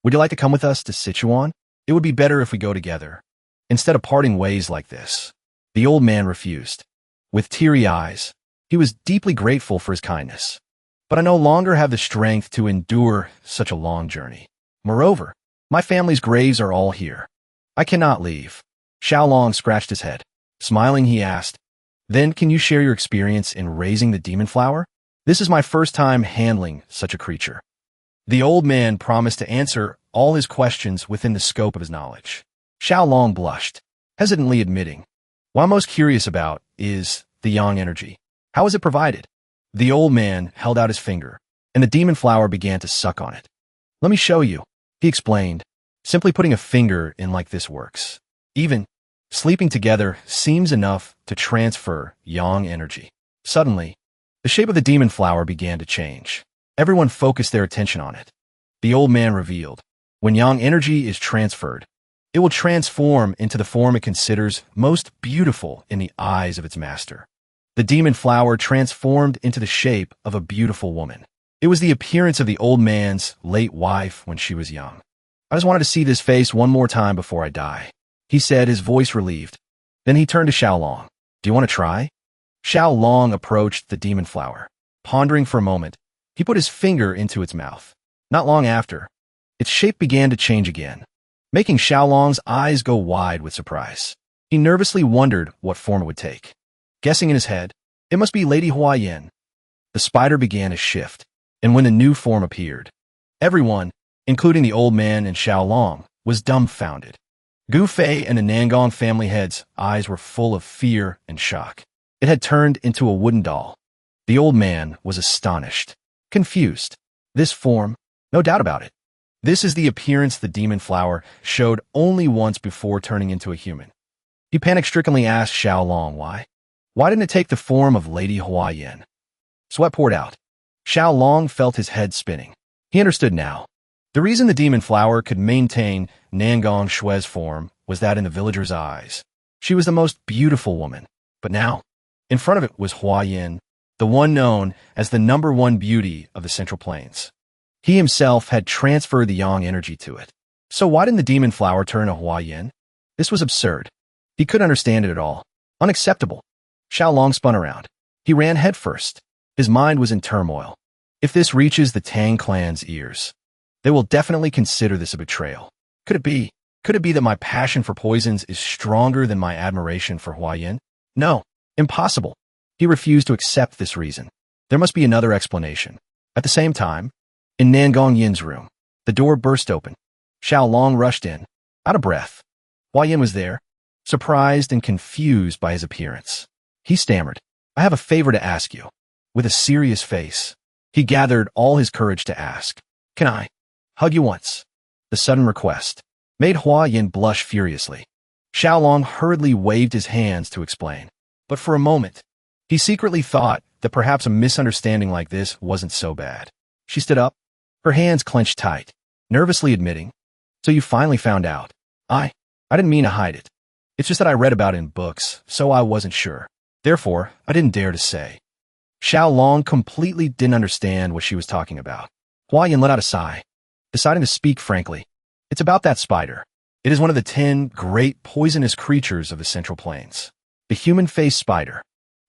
Would you like to come with us to Sichuan? It would be better if we go together, instead of parting ways like this. The old man refused. With teary eyes, he was deeply grateful for his kindness. But I no longer have the strength to endure such a long journey. Moreover, my family's graves are all here. I cannot leave. Xiaolong scratched his head. Smiling, he asked, Then can you share your experience in raising the demon flower? This is my first time handling such a creature. The old man promised to answer all his questions within the scope of his knowledge. Xiaolong blushed, hesitantly admitting, What I'm most curious about is the yang energy. How is it provided? The old man held out his finger, and the demon flower began to suck on it. Let me show you, he explained. Simply putting a finger in like this works. Even sleeping together seems enough to transfer yang energy. Suddenly, the shape of the demon flower began to change. Everyone focused their attention on it. The old man revealed, when yang energy is transferred, it will transform into the form it considers most beautiful in the eyes of its master. The demon flower transformed into the shape of a beautiful woman. It was the appearance of the old man's late wife when she was young. I just wanted to see this face one more time before I die, he said, his voice relieved. Then he turned to Xiaolong. Do you want to try? Xiaolong approached the demon flower. Pondering for a moment, he put his finger into its mouth. Not long after, its shape began to change again, making Xiaolong's eyes go wide with surprise. He nervously wondered what form it would take. Guessing in his head, it must be Lady Huayan. The spider began to shift, and when the new form appeared, everyone, including the old man and Xiaolong, was dumbfounded. Gu Fei and the Nangong family head's eyes were full of fear and shock. It had turned into a wooden doll. The old man was astonished, confused. This form, no doubt about it. This is the appearance the demon flower showed only once before turning into a human. He panic-strickenly asked Xiaolong why. Why didn't it take the form of Lady Huayan? Sweat poured out. Xiaolong felt his head spinning. He understood now. The reason the demon flower could maintain Nangong Shui's form was that in the villager's eyes, she was the most beautiful woman. But now, in front of it was Huayan, the one known as the #1 beauty of the Central Plains. He himself had transferred the yang energy to it. So why didn't the demon flower turn to Huayan? This was absurd. He couldn't understand it at all. Unacceptable. Xiaolong spun around. He ran headfirst. His mind was in turmoil. If this reaches the Tang clan's ears, they will definitely consider this a betrayal. Could it be? Could it be that my passion for poisons is stronger than my admiration for Huayan? No, impossible. He refused to accept this reason. There must be another explanation. At the same time, in Nangong Yin's room, the door burst open. Xiaolong rushed in, out of breath. Huayan was there, surprised and confused by his appearance. He stammered, I have a favor to ask you. With a serious face, he gathered all his courage to ask, Can I hug you once? The sudden request made Huayan blush furiously. Xiaolong hurriedly waved his hands to explain. But for a moment, he secretly thought that perhaps a misunderstanding like this wasn't so bad. She stood up, her hands clenched tight, nervously admitting, So you finally found out. I didn't mean to hide it. It's just that I read about it in books, so I wasn't sure. Therefore, I didn't dare to say. Xiaolong completely didn't understand what she was talking about. Huayan let out a sigh, deciding to speak frankly. It's about that spider. It is one of the 10 great poisonous creatures of the Central Plains. The human-faced spider.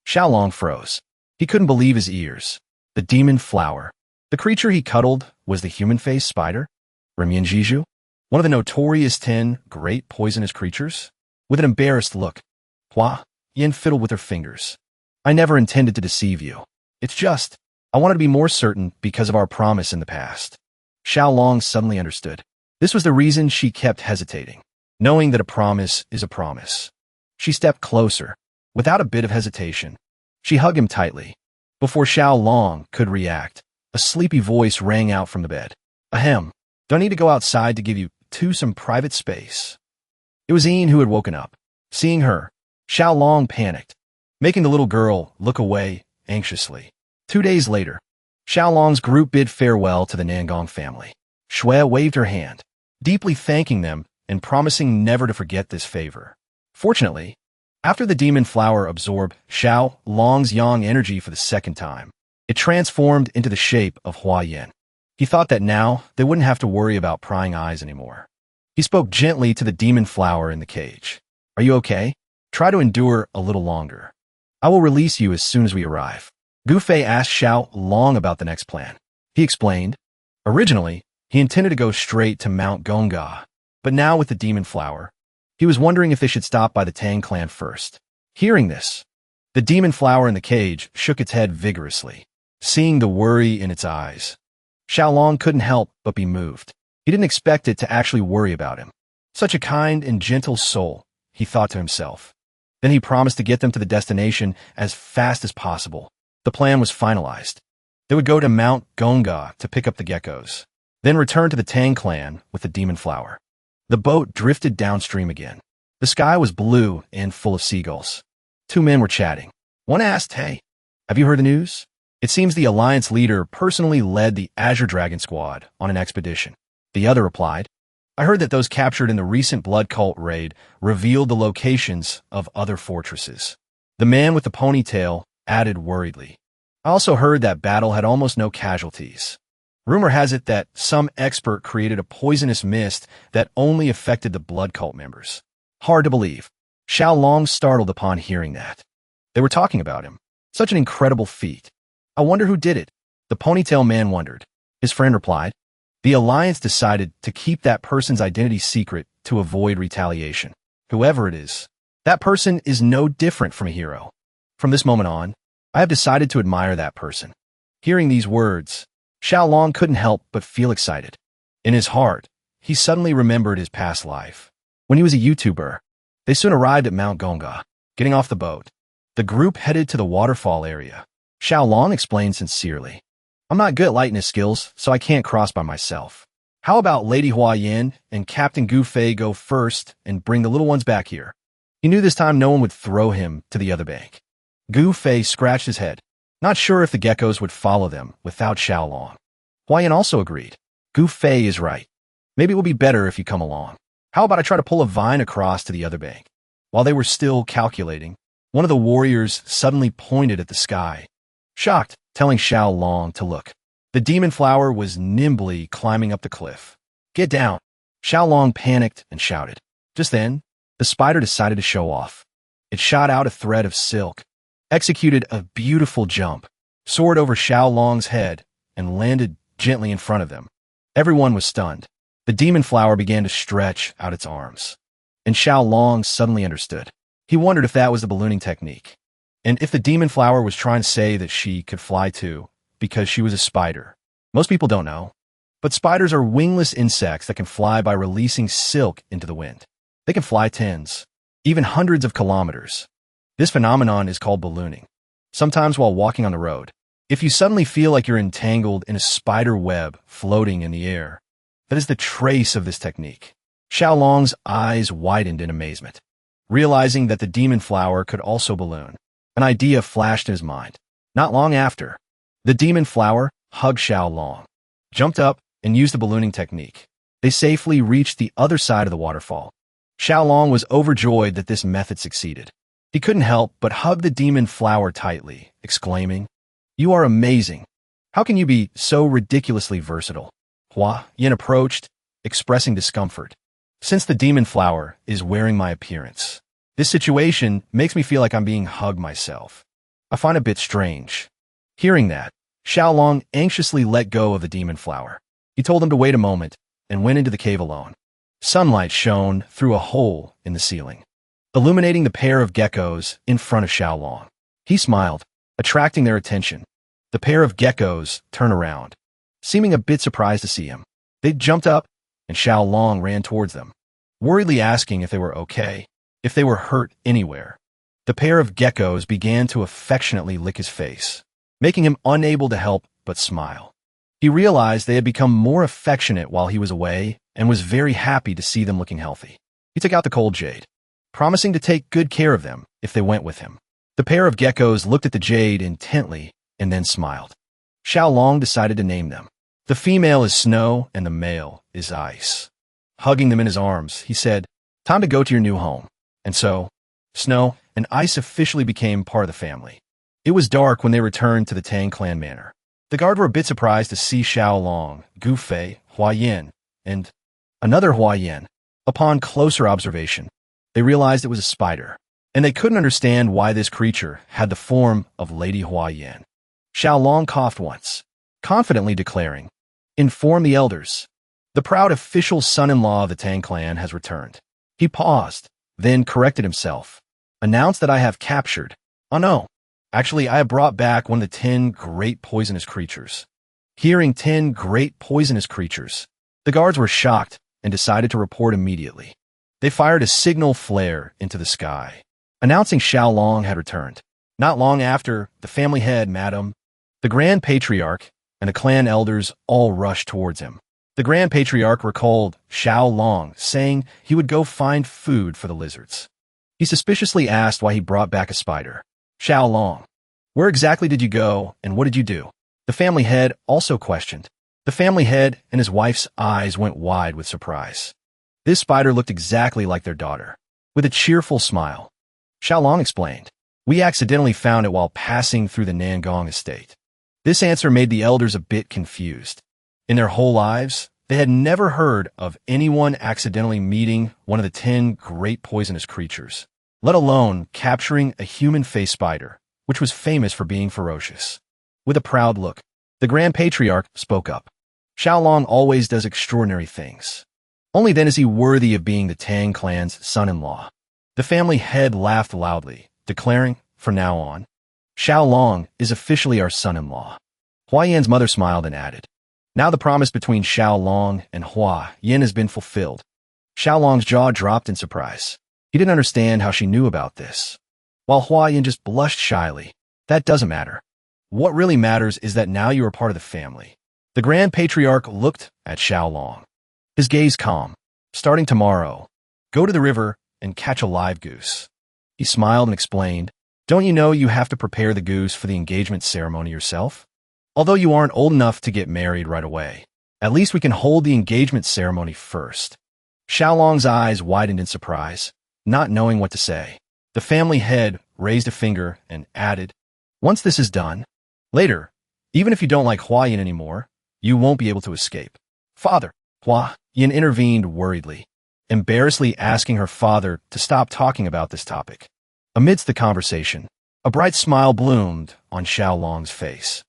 Xiaolong froze. He couldn't believe his ears. The demon flower. The creature he cuddled was the human-faced spider? Renminjiju? One of the notorious 10 great poisonous creatures? With an embarrassed look, Huayan fiddled with her fingers. I never intended to deceive you. It's just, I wanted to be more certain because of our promise in the past. Xiaolong suddenly understood. This was the reason she kept hesitating, knowing that a promise is a promise. She stepped closer. Without a bit of hesitation, she hugged him tightly. Before Xiaolong could react, a sleepy voice rang out from the bed. Ahem. Do I need to go outside to give you some private space? It was Ian who had woken up. Seeing her, Xiaolong panicked. making the little girl look away anxiously. 2 days later, Xiaolong's group bid farewell to the Nangong family. Shui waved her hand, deeply thanking them and promising never to forget this favor. Fortunately, after the demon flower absorbed Xiaolong's yang energy for the second time, it transformed into the shape of Hua Yin. He thought that now they wouldn't have to worry about prying eyes anymore. He spoke gently to the demon flower in the cage. Are you okay? Try to endure a little longer. I will release you as soon as we arrive. Gu Fei asked Xiaolong about the next plan. He explained. Originally, he intended to go straight to Mount Gonga, but now with the demon flower, he was wondering if they should stop by the Tang clan first. Hearing this, the demon flower in the cage shook its head vigorously, seeing the worry in its eyes. Xiaolong couldn't help but be moved. He didn't expect it to actually worry about him. Such a kind and gentle soul, he thought to himself. Then he promised to get them to the destination as fast as possible. The plan was finalized. They would go to Mount Gonga to pick up the geckos, then return to the Tang clan with the demon flower. The boat drifted downstream again. The sky was blue and full of seagulls. Two men were chatting. One asked, "Hey, have you heard the news?" It seems the Alliance leader personally led the Azure Dragon Squad on an expedition. The other replied, "I heard that those captured in the recent Blood Cult raid revealed the locations of other fortresses." The man with the ponytail added worriedly, "I also heard that battle had almost no casualties. Rumor has it that some expert created a poisonous mist that only affected the Blood Cult members." Hard to believe. Xiaolong startled upon hearing that. They were talking about him. Such an incredible feat. I wonder who did it. The ponytail man wondered. His friend replied, "The Alliance decided to keep that person's identity secret to avoid retaliation. Whoever it is, that person is no different from a hero. From this moment on, I have decided to admire that person." Hearing these words, Xiaolong couldn't help but feel excited. In his heart, he suddenly remembered his past life. When he was a YouTuber, they soon arrived at Mount Gonga. Getting off the boat, the group headed to the waterfall area. Xiaolong explained sincerely, "I'm not good at lightness skills, so I can't cross by myself. How about Lady Hua Yin and Captain Gu Fei go first and bring the little ones back here?" He knew this time no one would throw him to the other bank. Gu Fei scratched his head, not sure if the geckos would follow them without Xiaolong. Hua Yin also agreed. Gu Fei is right. Maybe it will be better if you come along. How about I try to pull a vine across to the other bank? While they were still calculating, one of the warriors suddenly pointed at the sky, shocked, telling Xiaolong to look. The demon flower was nimbly climbing up the cliff. "Get down!" Xiaolong panicked and shouted. Just then, the spider decided to show off. It shot out a thread of silk, executed a beautiful jump, soared over Xiaolong's head, and landed gently in front of them. Everyone was stunned. The demon flower began to stretch out its arms. And Xiaolong suddenly understood. He wondered if that was the ballooning technique, and if the demon flower was trying to say that she could fly too, because she was a spider. Most people don't know, but spiders are wingless insects that can fly by releasing silk into the wind. They can fly tens, even hundreds of kilometers. This phenomenon is called ballooning. Sometimes while walking on the road, if you suddenly feel like you're entangled in a spider web floating in the air, that is the trace of this technique. Xiaolong's eyes widened in amazement. Realizing that the demon flower could also balloon, an idea flashed in his mind. Not long after, the demon flower hugged Xiaolong, jumped up, and used the ballooning technique. They safely reached the other side of the waterfall. Xiaolong was overjoyed that this method succeeded. He couldn't help but hug the demon flower tightly, exclaiming, "You are amazing. How can you be so ridiculously versatile?" Hua Yin approached, expressing discomfort. "Since the demon flower is wearing my appearance, this situation makes me feel like I'm being hugged myself. I find it a bit strange." Hearing that, Xiaolong anxiously let go of the demon flower. He told them to wait a moment and went into the cave alone. Sunlight shone through a hole in the ceiling, illuminating the pair of geckos in front of Xiaolong. He smiled, attracting their attention. The pair of geckos turned around, seeming a bit surprised to see him. They jumped up, and Xiaolong ran towards them, worriedly asking if they were okay, if they were hurt anywhere. The pair of geckos began to affectionately lick his face, making him unable to help but smile. He realized they had become more affectionate while he was away and was very happy to see them looking healthy. He took out the cold jade, promising to take good care of them if they went with him. The pair of geckos looked at the jade intently and then smiled. Xiaolong decided to name them. The female is Snow and the male is Ice. Hugging them in his arms, he said, "Time to go to your new home." And so, Snow and Ice officially became part of the family. It was dark when they returned to the Tang clan manor. The guard were a bit surprised to see Xiaolong, Gu Fei, Hua Yin, and another Hua Yin. Upon closer observation, they realized it was a spider, and they couldn't understand why this creature had the form of Lady Hua Yin. Xiaolong coughed once, confidently declaring, "Inform the elders. The proud official son-in-law of the Tang clan has returned." He paused, then corrected himself. "Announced that I have captured. Oh no. Actually, I have brought back one of the 10 great poisonous creatures." Hearing 10 great poisonous creatures, the guards were shocked and decided to report immediately. They fired a signal flare into the sky, announcing Xiaolong had returned. Not long after, the family head, Madam, the Grand Patriarch, and the clan elders all rushed towards him. The Grand Patriarch recalled Xiaolong, saying he would go find food for the lizards. He suspiciously asked why he brought back a spider. "Xiaolong, where exactly did you go, and what did you do?" The family head also questioned. The family head and his wife's eyes went wide with surprise. This spider looked exactly like their daughter. With a cheerful smile, Xiaolong explained, "We accidentally found it while passing through the Nangong estate." This answer made the elders a bit confused. In their whole lives, they had never heard of anyone accidentally meeting one of the 10 great poisonous creatures, let alone capturing a human-faced spider, which was famous for being ferocious. With a proud look, the Grand Patriarch spoke up. "Xiaolong always does extraordinary things. Only then is he worthy of being the Tang clan's son-in-law." The family head laughed loudly, declaring, "From now on, Xiaolong is officially our son-in-law." Hua Yin's mother smiled and added, "Now the promise between Xiaolong and Hua Yin has been fulfilled." Xiaolong's jaw dropped in surprise. He didn't understand how she knew about this, while Hua Yin just blushed shyly. "That doesn't matter. What really matters is that now you are part of the family." The Grand Patriarch looked at Xiaolong, his gaze calm. "Starting tomorrow, go to the river and catch a live goose." He smiled and explained, "Don't you know you have to prepare the goose for the engagement ceremony yourself? Although you aren't old enough to get married right away, at least we can hold the engagement ceremony first." Xiaolong's eyes widened in surprise, not knowing what to say. The family head raised a finger and added, "Once this is done, later, even if you don't like Hua Yin anymore, you won't be able to escape." "Father," Hua Yin intervened worriedly, embarrassedly asking her father to stop talking about this topic. Amidst the conversation, a bright smile bloomed on Xiaolong's face,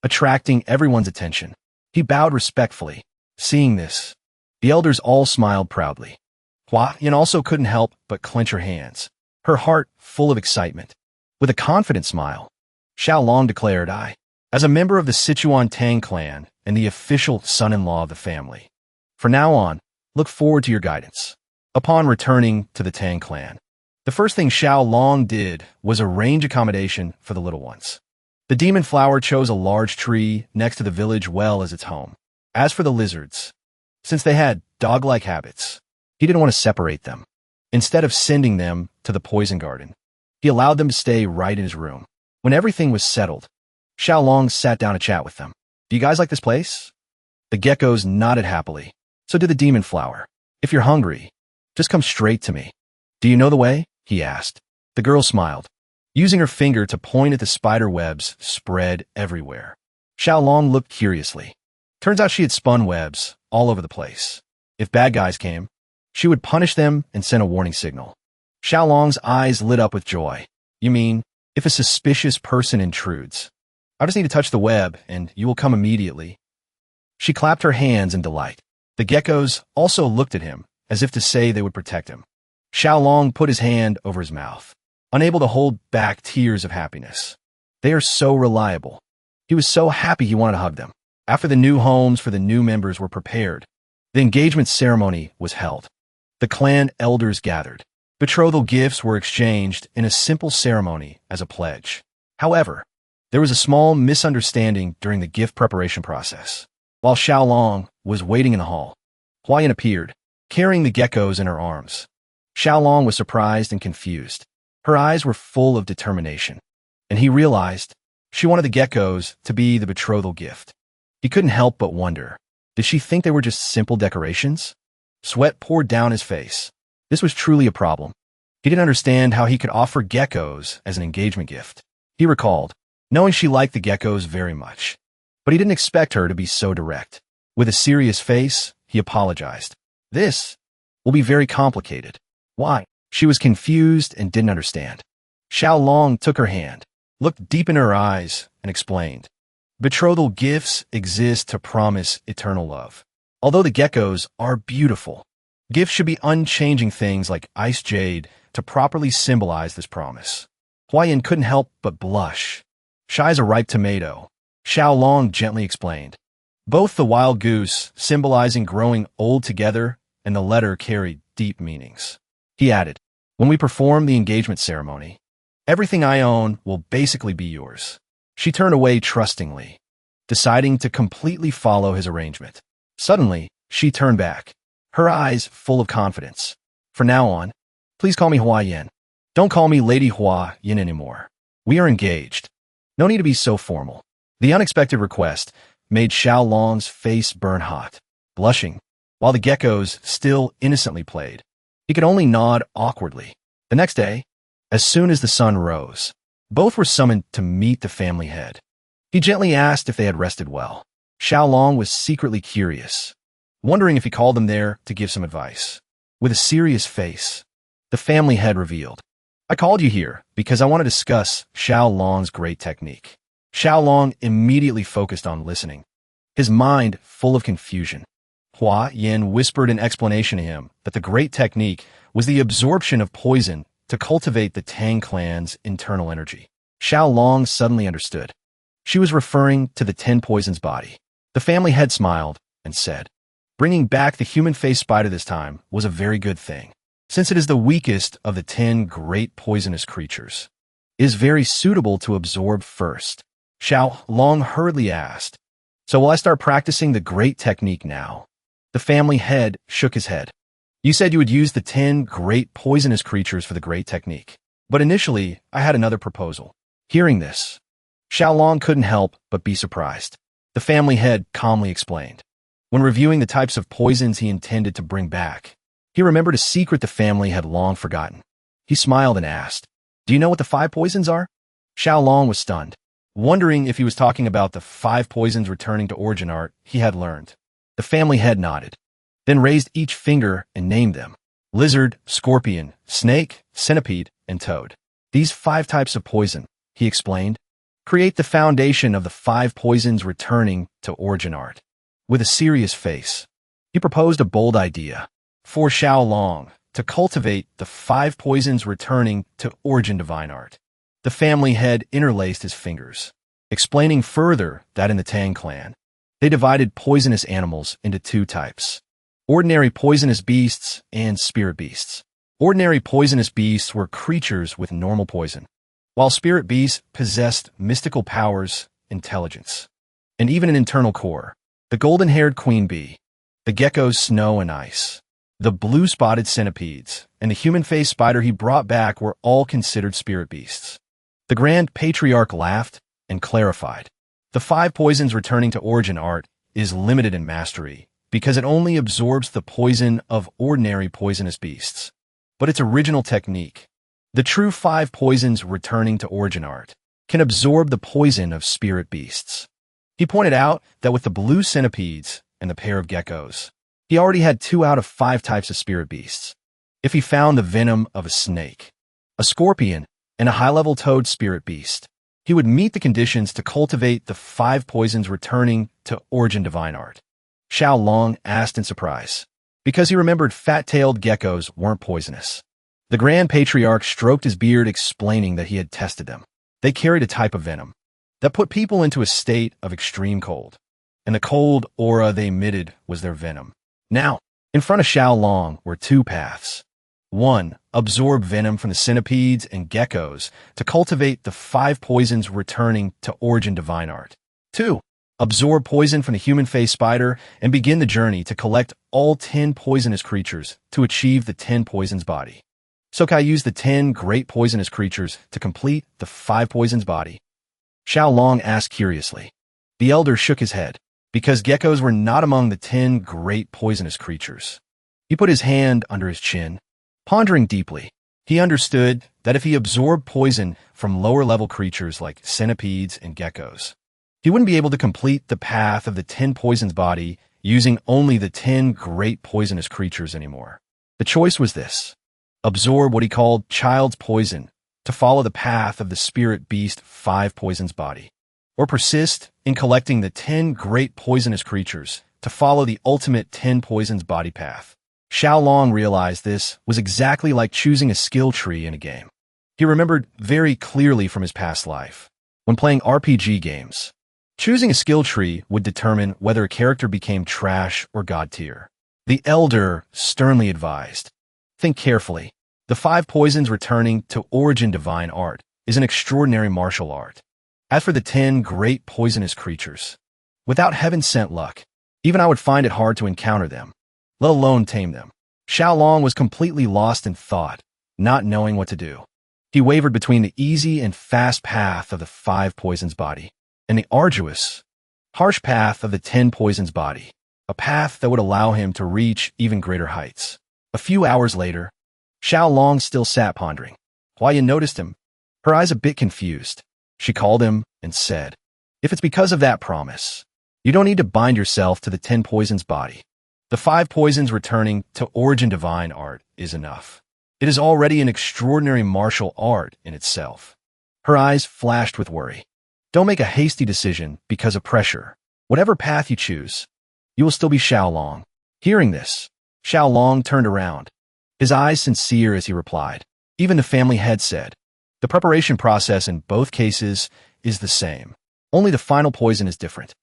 attracting everyone's attention. He bowed respectfully. Seeing this, the elders all smiled proudly. Hua Yin also couldn't help but clench her hands, her heart full of excitement. With a confident smile, Xiaolong declared, "I, as a member of the Sichuan Tang clan and the official son-in-law of the family, from now on, look forward to your guidance." Upon returning to the Tang clan, the first thing Xiaolong did was arrange accommodation for the little ones. The demon flower chose a large tree next to the village well as its home. As for the lizards, since they had dog-like habits, he didn't want to separate them. Instead of sending them to the poison garden, he allowed them to stay right in his room. When everything was settled, Xiaolong sat down to chat with them. "Do you guys like this place?" The geckos nodded happily. So did the demon flower. "If you're hungry, just come straight to me." "Do you know the way?" he asked. The girl smiled, using her finger to point at the spider webs spread everywhere. Xiaolong looked curiously. Turns out she had spun webs all over the place. If bad guys came, she would punish them and send a warning signal. Xiaolong's eyes lit up with joy. "You mean, if a suspicious person intrudes, I just need to touch the web and you will come immediately?" She clapped her hands in delight. The geckos also looked at him, as if to say they would protect him. Xiaolong put his hand over his mouth, unable to hold back tears of happiness. They are so reliable. He was so happy he wanted to hug them. After the new homes for the new members were prepared, the engagement ceremony was held. The clan elders gathered. Betrothal gifts were exchanged in a simple ceremony as a pledge. However, there was a small misunderstanding during the gift preparation process. While Xiaolong was waiting in the hall, Hua Yin appeared, carrying the geckos in her arms. Xiaolong was surprised and confused. Her eyes were full of determination, and he realized she wanted the geckos to be the betrothal gift. He couldn't help but wonder, did she think they were just simple decorations? Sweat poured down his face. This was truly a problem. He didn't understand how he could offer geckos as an engagement gift. He recalled, knowing she liked the geckos very much. But he didn't expect her to be so direct. With a serious face, he apologized. This will be very complicated. Why? She was confused and didn't understand. Xiao Long took her hand, looked deep in her eyes, and explained. Betrothal gifts exist to promise eternal love. Although the geckos are beautiful, gifts should be unchanging things like ice jade to properly symbolize this promise. Hua Yin couldn't help but blush. Shy as a ripe tomato, Xiao Long gently explained. Both the wild goose, symbolizing growing old together, and the letter carried deep meanings. He added, when we perform the engagement ceremony, everything I own will basically be yours. She turned away trustingly, deciding to completely follow his arrangement. Suddenly, she turned back, her eyes full of confidence. From now on, please call me Hua Yin. Don't call me Lady Hua Yin anymore. We are engaged. No need to be so formal. The unexpected request made Xiao Long's face burn hot. Blushing, while the geckos still innocently played, he could only nod awkwardly. The next day, as soon as the sun rose, both were summoned to meet the family head. He gently asked if they had rested well. Xiao Long was secretly curious, wondering if he called them there to give some advice. With a serious face, the family head revealed, I called you here because I want to discuss Xiao Long's great technique. Xiao Long immediately focused on listening, his mind full of confusion. Hua Yin whispered an explanation to him that the great technique was the absorption of poison to cultivate the Tang clan's internal energy. Xiao Long suddenly understood. She was referring to the 10 poisons body. The family head smiled and said, bringing back the human-faced spider this time was a very good thing, since it is the weakest of the 10 great poisonous creatures. It is very suitable to absorb first. Xiao Long hurriedly asked, so will I start practicing the great technique now? The family head shook his head. You said you would use the 10 great poisonous creatures for the great technique. But initially, I had another proposal. Hearing this, Xiao Long couldn't help but be surprised. The family head calmly explained. When reviewing the types of poisons he intended to bring back, he remembered a secret the family had long forgotten. He smiled and asked, do you know what the 5 poisons are? Xiao Long was stunned, wondering if he was talking about the 5 poisons returning to origin art he had learned. The family head nodded, then raised each finger and named them. Lizard, scorpion, snake, centipede, and toad. These 5 types of poison, he explained, create the foundation of the 5 poisons returning to origin art. With a serious face, he proposed a bold idea for Xiao Long to cultivate the 5 poisons returning to origin divine art. The family head interlaced his fingers, explaining further that in the Tang clan, they divided poisonous animals into 2 types, ordinary poisonous beasts and spirit beasts. Ordinary poisonous beasts were creatures with normal poison, while spirit beasts possessed mystical powers, intelligence, and even an internal core. The golden-haired queen bee, the geckos Snow and Ice, the blue-spotted centipedes, and the human-faced spider he brought back were all considered spirit beasts. The Grand Patriarch laughed and clarified. The 5 poisons returning to origin art is limited in mastery because it only absorbs the poison of ordinary poisonous beasts. But its original technique, the true 5 poisons returning to origin art, can absorb the poison of spirit beasts. He pointed out that with the blue centipedes and the pair of geckos, he already had 2 out of 5 types of spirit beasts. If he found the venom of a snake, a scorpion, and a high-level toad spirit beast, he would meet the conditions to cultivate the 5 poisons returning to origin divine art. Xiao Long asked in surprise, because he remembered fat-tailed geckos weren't poisonous. The Grand Patriarch stroked his beard, explaining that he had tested them. They carried a type of venom that put people into a state of extreme cold, and the cold aura they emitted was their venom. Now, in front of Xiao Long were 2 paths. 1. Absorb venom from the centipedes and geckos to cultivate the 5 poisons returning to origin divine art. 2. Absorb poison from the human-faced spider and begin the journey to collect all 10 poisonous creatures to achieve the 10 poisons body. Sokai used the 10 great poisonous creatures to complete the 5 poisons body. Xiao Long asked curiously. The elder shook his head, because geckos were not among the 10 great poisonous creatures. He put his hand under his chin, pondering deeply. He understood that if he absorbed poison from lower-level creatures like centipedes and geckos, he wouldn't be able to complete the path of the 10 poisons body using only the 10 great poisonous creatures anymore. The choice was this: absorb what he called child's poison to follow the path of the spirit beast 5 poisons body, or persist in collecting the 10 great poisonous creatures to follow the ultimate 10 poisons body path. Xiao Long realized this was exactly like choosing a skill tree in a game. He remembered very clearly from his past life, when playing RPG games, choosing a skill tree would determine whether a character became trash or god tier. The elder sternly advised, think carefully. The 5 poisons returning to origin divine art is an extraordinary martial art. As for the 10 great poisonous creatures, without heaven-sent luck, even I would find it hard to encounter them, let alone tame them. Xiao Long was completely lost in thought, not knowing what to do. He wavered between the easy and fast path of the 5 poisons body and the arduous, harsh path of the 10 poisons body, a path that would allow him to reach even greater heights. A few hours later, Xiao Long still sat pondering. Hua Yin noticed him, her eyes a bit confused. She called him and said, if it's because of that promise, you don't need to bind yourself to the 10 poisons body. The 5 poisons returning to origin divine art is enough. It is already an extraordinary martial art in itself. Her eyes flashed with worry. Don't make a hasty decision because of pressure. Whatever path you choose, you will still be Xiao Long. Hearing this, Xiao Long turned around, his eyes sincere as he replied. Even the family head said, the preparation process in both cases is the same. Only the final poison is different.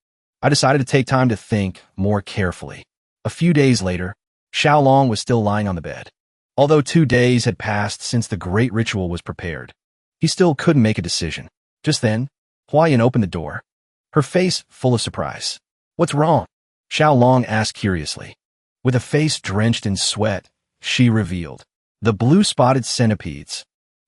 I decided to take time to think more carefully. A few days later, Xiao Long was still lying on the bed. Although 2 days had passed since the great ritual was prepared, he still couldn't make a decision. Just then, Hua Yin opened the door, her face full of surprise. What's wrong? Xiao Long asked curiously. With a face drenched in sweat, she revealed, the blue-spotted centipedes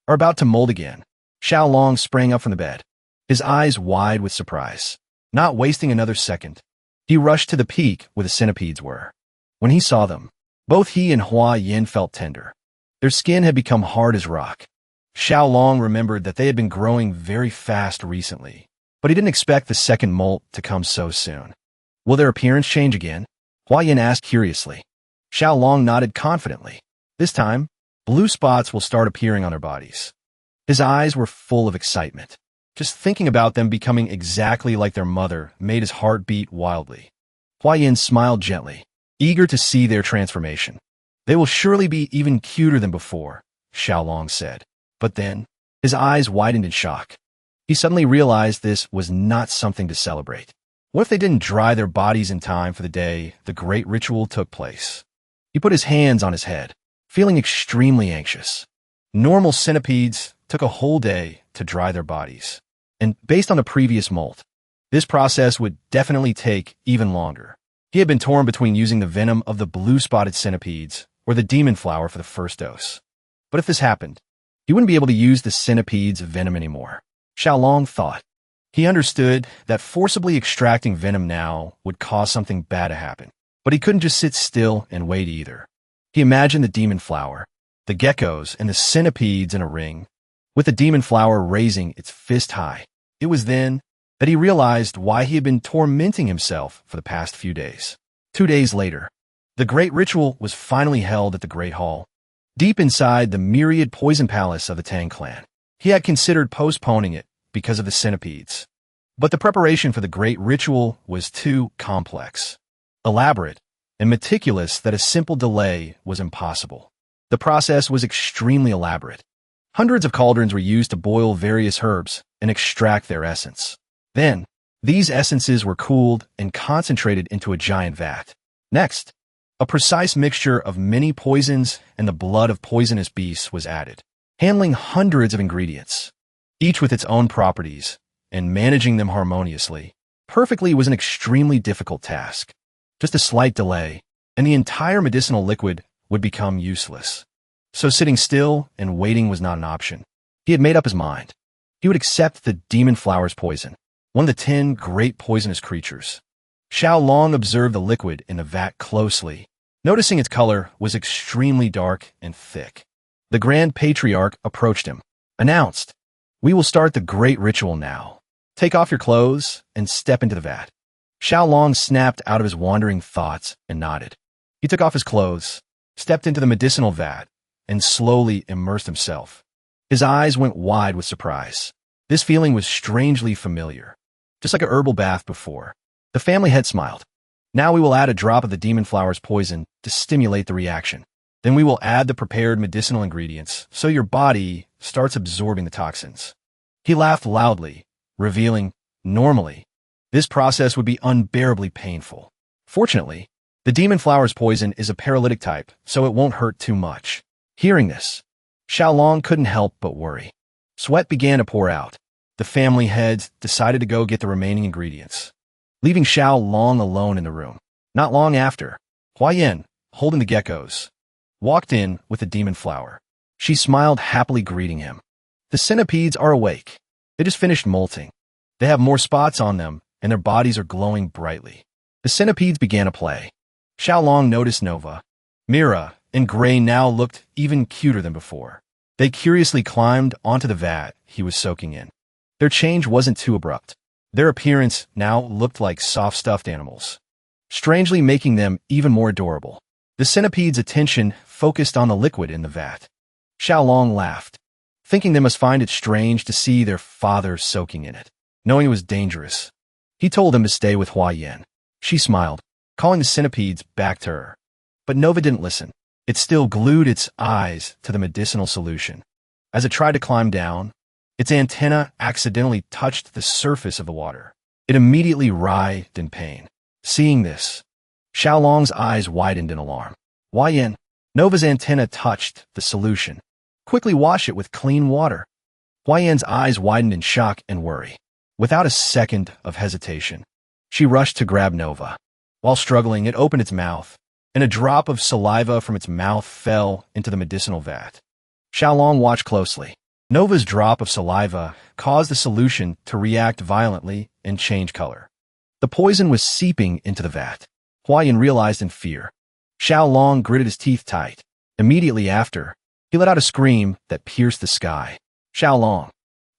are about to mold again. Xiao Long sprang up from the bed, his eyes wide with surprise. Not wasting another second, he rushed to the peak where the centipedes were. When he saw them, both he and Hua Yin felt tender. Their skin had become hard as rock. Xiao Long remembered that they had been growing very fast recently, but he didn't expect the second molt to come so soon. Will their appearance change again? Hua Yin asked curiously. Xiao Long nodded confidently. This time, blue spots will start appearing on their bodies. His eyes were full of excitement. Just thinking about them becoming exactly like their mother made his heart beat wildly. Hua Yin smiled gently, eager to see their transformation. They will surely be even cuter than before, Xiao Long said. But then, his eyes widened in shock. He suddenly realized this was not something to celebrate. What if they didn't dry their bodies in time for the day the great ritual took place? He put his hands on his head, feeling extremely anxious. Normal centipedes took a whole day to dry their bodies. And based on the previous molt, this process would definitely take even longer. He had been torn between using the venom of the blue-spotted centipedes or the demon flower for the first dose. But if this happened, he wouldn't be able to use the centipede's venom anymore. Xiao Long thought. He understood that forcibly extracting venom now would cause something bad to happen. But he couldn't just sit still and wait either. He imagined the demon flower, the geckos, and the centipedes in a ring, with the demon flower raising its fist high. It was then that he realized why he had been tormenting himself for the past few days. 2 days later, the great ritual was finally held at the Great Hall, deep inside the myriad poison palace of the Tang clan. He had considered postponing it because of the centipedes. But the preparation for the great ritual was too complex, elaborate, and meticulous that a simple delay was impossible. The process was extremely elaborate. Hundreds of cauldrons were used to boil various herbs and extract their essence. Then, these essences were cooled and concentrated into a giant vat. Next, a precise mixture of many poisons and the blood of poisonous beasts was added, handling hundreds of ingredients, each with its own properties, and managing them harmoniously. Perfectly was an extremely difficult task. Just a slight delay, and the entire medicinal liquid would become useless. So sitting still and waiting was not an option. He had made up his mind. He would accept the demon flower's poison, one of the 10 great poisonous creatures. Xiao Long observed the liquid in the vat closely, noticing its color was extremely dark and thick. The Grand Patriarch approached him, announced, "We will start the great ritual now. Take off your clothes and step into the vat." Xiao Long snapped out of his wandering thoughts and nodded. He took off his clothes, stepped into the medicinal vat, and slowly immersed himself. His eyes went wide with surprise. This feeling was strangely familiar, just like a herbal bath before. The family head smiled. "Now we will add a drop of the demon flower's poison to stimulate the reaction. Then we will add the prepared medicinal ingredients so your body starts absorbing the toxins." He laughed loudly, revealing, "Normally, this process would be unbearably painful. Fortunately, the demon flower's poison is a paralytic type, so it won't hurt too much." Hearing this, Xiao Long couldn't help but worry. Sweat began to pour out. The family heads decided to go get the remaining ingredients, leaving Xiao Long alone in the room. Not long after, Hua Yin, holding the geckos, walked in with the demon flower. She smiled happily, greeting him. "The centipedes are awake. They just finished molting. They have more spots on them, and their bodies are glowing brightly." The centipedes began to play. Xiao Long noticed Nova, Mira, and Gray now looked even cuter than before. They curiously climbed onto the vat he was soaking in. Their change wasn't too abrupt. Their appearance now looked like soft stuffed animals, strangely making them even more adorable. The centipede's attention focused on the liquid in the vat. Xiao Long laughed, thinking they must find it strange to see their father soaking in it. Knowing it was dangerous, he told them to stay with Hua Yin. She smiled, calling the centipedes back to her. But Nova didn't listen. It still glued its eyes to the medicinal solution. As it tried to climb down, its antenna accidentally touched the surface of the water. It immediately writhed in pain. Seeing this, Xiao Long's eyes widened in alarm. "Hua Yin, Nova's antenna touched the solution. Quickly wash it with clean water." Hua Yin's eyes widened in shock and worry. Without a second of hesitation, she rushed to grab Nova. While struggling, it opened its mouth, and a drop of saliva from its mouth fell into the medicinal vat. Xiao Long watched closely. Nova's drop of saliva caused the solution to react violently and change color. The poison was seeping into the vat. Hua Yin realized in fear. Xiao Long gritted his teeth tight. Immediately after, he let out a scream that pierced the sky. "Xiao Long,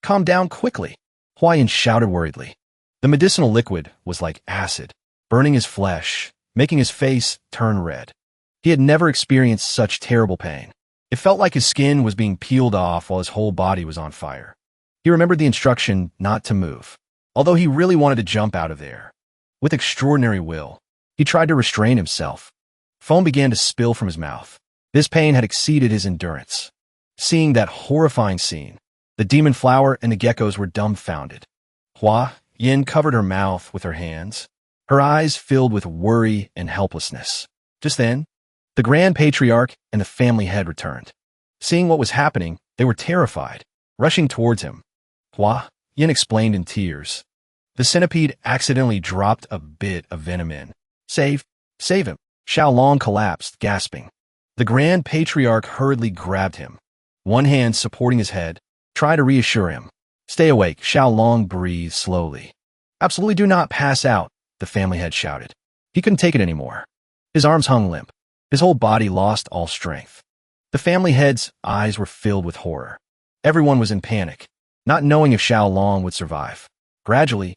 calm down quickly," Hua Yin shouted worriedly. The medicinal liquid was like acid, burning his flesh, making his face turn red. He had never experienced such terrible pain. It felt like his skin was being peeled off while his whole body was on fire. He remembered the instruction not to move, although he really wanted to jump out of there. With extraordinary will, he tried to restrain himself. Foam began to spill from his mouth. This pain had exceeded his endurance. Seeing that horrifying scene, the demon flower and the geckos were dumbfounded. Hua Yin covered her mouth with her hands, her eyes filled with worry and helplessness. Just then, the Grand Patriarch and the family head returned. Seeing what was happening, they were terrified, rushing towards him. Hua Yin explained in tears. The centipede accidentally dropped a bit of venom in. Save him." Xiao Long collapsed, gasping. The Grand Patriarch hurriedly grabbed him, one hand supporting his head, trying to reassure him. "Stay awake," Xiao Long breathed slowly. "Absolutely do not pass out," the family head shouted. He couldn't take it anymore. His arms hung limp. His whole body lost all strength. The family head's eyes were filled with horror. Everyone was in panic, not knowing if Xiao Long would survive. Gradually,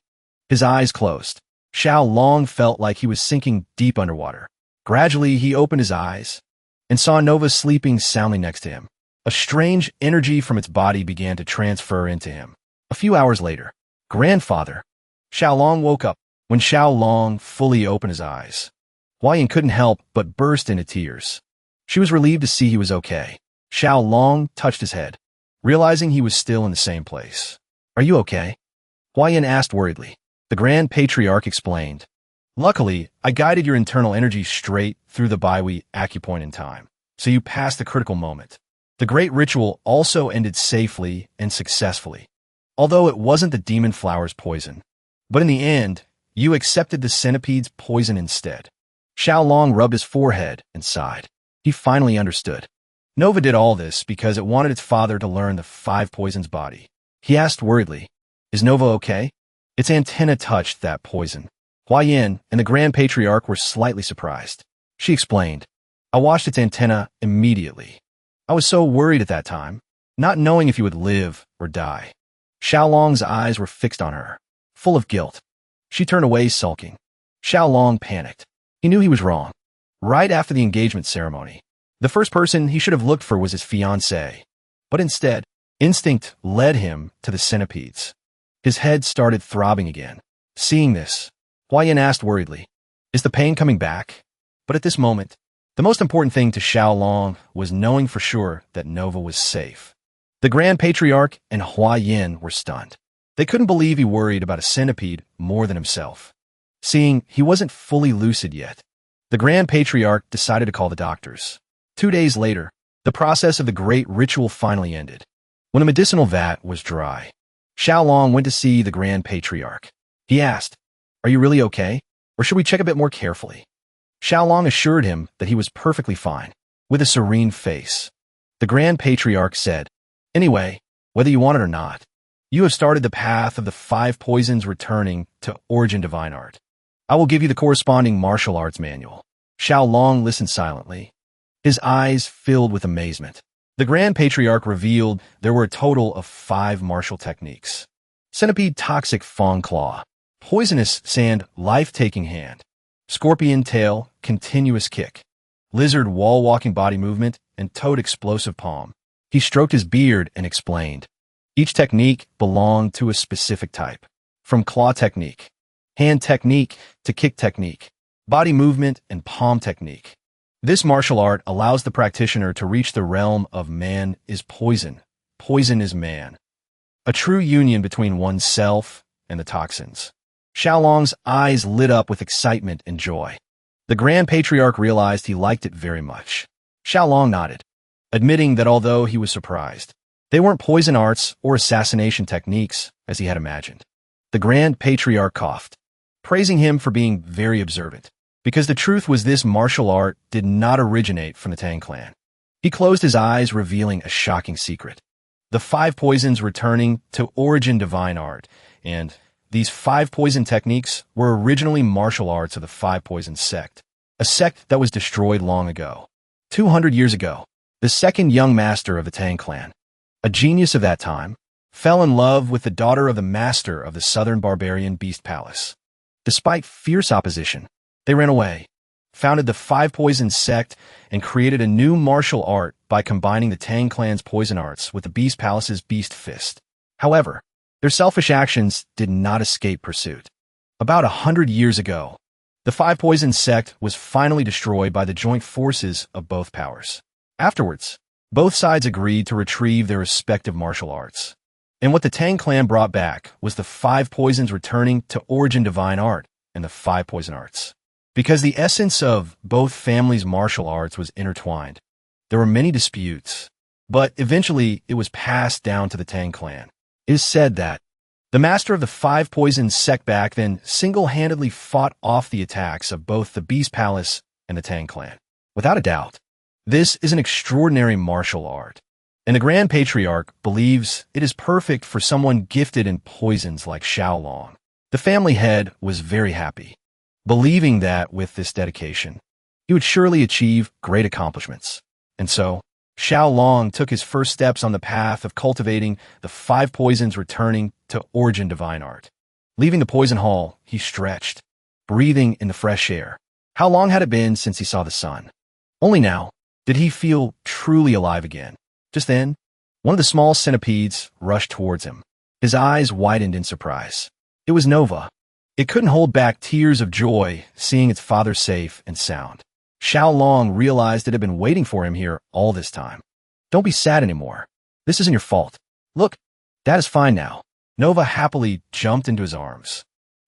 his eyes closed. Xiao Long felt like he was sinking deep underwater. Gradually, he opened his eyes and saw Nova sleeping soundly next to him. A strange energy from its body began to transfer into him. A few hours later, grandfather, Xiao Long woke up. When Xiao Long fully opened his eyes, Hua Yin couldn't help but burst into tears. She was relieved to see he was okay. Xiao Long touched his head, realizing he was still in the same place. "Are you okay?" Hua Yin asked worriedly. The Grand Patriarch explained. "Luckily, I guided your internal energy straight through the Baihui acupoint in time, so you passed the critical moment. The great ritual also ended safely and successfully, although it wasn't the demon flower's poison. But in the end, you accepted the centipede's poison instead." Xiao Long rubbed his forehead and sighed. He finally understood. Nova did all this because it wanted its father to learn the 5 poisons body. He asked worriedly, "Is Nova okay?" Its antenna touched that poison. Hua Yin and the Grand Patriarch were slightly surprised. She explained, "I washed its antenna immediately. I was so worried at that time, not knowing if you would live or die." Xiaolong's eyes were fixed on her, full of guilt. She turned away sulking. Xiaolong panicked. He knew he was wrong. Right after the engagement ceremony, the first person he should have looked for was his fiancée. But instead, instinct led him to the centipedes. His head started throbbing again. Seeing this, Hua Yin asked worriedly, "Is the pain coming back?" But at this moment, the most important thing to Xiaolong was knowing for sure that Nova was safe. The Grand Patriarch and Hua Yin were stunned. They couldn't believe he worried about a centipede more than himself. Seeing he wasn't fully lucid yet, the Grand Patriarch decided to call the doctors. 2 days later, the process of the great ritual finally ended. When the medicinal vat was dry, Xiaolong went to see the Grand Patriarch. He asked, "Are you really okay? Or should we check a bit more carefully?" Xiaolong assured him that he was perfectly fine, with a serene face. The Grand Patriarch said, "Anyway, whether you want it or not, you have started the path of the 5 poisons returning to origin divine art. I will give you the corresponding martial arts manual." Xiaolong listened silently, his eyes filled with amazement. The Grand Patriarch revealed there were a total of 5 martial techniques. Centipede Toxic Fang Claw, Poisonous Sand Life-Taking Hand, Scorpion Tail Continuous Kick, Lizard Wall-Walking Body Movement, and Toad Explosive Palm. He stroked his beard and explained. Each technique belonged to a specific type, from claw technique, hand technique, to kick technique, body movement, and palm technique. This martial art allows the practitioner to reach the realm of man is poison, poison is man. A true union between oneself and the toxins. Xiaolong's eyes lit up with excitement and joy. The Grand Patriarch realized he liked it very much. Xiaolong nodded, admitting that although he was surprised, they weren't poison arts or assassination techniques as he had imagined. The Grand Patriarch coughed, praising him for being very observant, because the truth was this martial art did not originate from the Tang clan. He closed his eyes, revealing a shocking secret. The 5 poisons returning to origin divine art, and these 5 poison techniques were originally martial arts of the 5 poison sect, a sect that was destroyed long ago. 200 years ago, the second young master of the Tang clan, a genius of that time, fell in love with the daughter of the master of the southern barbarian beast palace. Despite fierce opposition, they ran away, founded the 5 poison sect, and created a new martial art by combining the Tang clan's poison arts with the beast palace's beast fist. However, their selfish actions did not escape pursuit. About 100 years ago, the 5 poison sect was finally destroyed by the joint forces of both powers. Afterwards, both sides agreed to retrieve their respective martial arts. And what the Tang clan brought back was the 5 poisons returning to origin divine art and the 5 poison arts. Because the essence of both families' martial arts was intertwined, there were many disputes, but eventually it was passed down to the Tang clan. It is said that the master of the 5 poison sect back then single-handedly fought off the attacks of both the Beast Palace and the Tang clan. Without a doubt, this is an extraordinary martial art, and the Grand Patriarch believes it is perfect for someone gifted in poisons like Xiaolong. The family head was very happy, believing that with this dedication, he would surely achieve great accomplishments. And so, Xiaolong took his first steps on the path of cultivating the 5 poisons returning to origin divine art. Leaving the poison hall, he stretched, breathing in the fresh air. How long had it been since he saw the sun? Only now did he feel truly alive again. Just then, one of the small centipedes rushed towards him. His eyes widened in surprise. It was Nova. It couldn't hold back tears of joy seeing its father safe and sound. Xiaolong realized it had been waiting for him here all this time. Don't be sad anymore. This isn't your fault. Look, Dad is fine now. Nova happily jumped into his arms,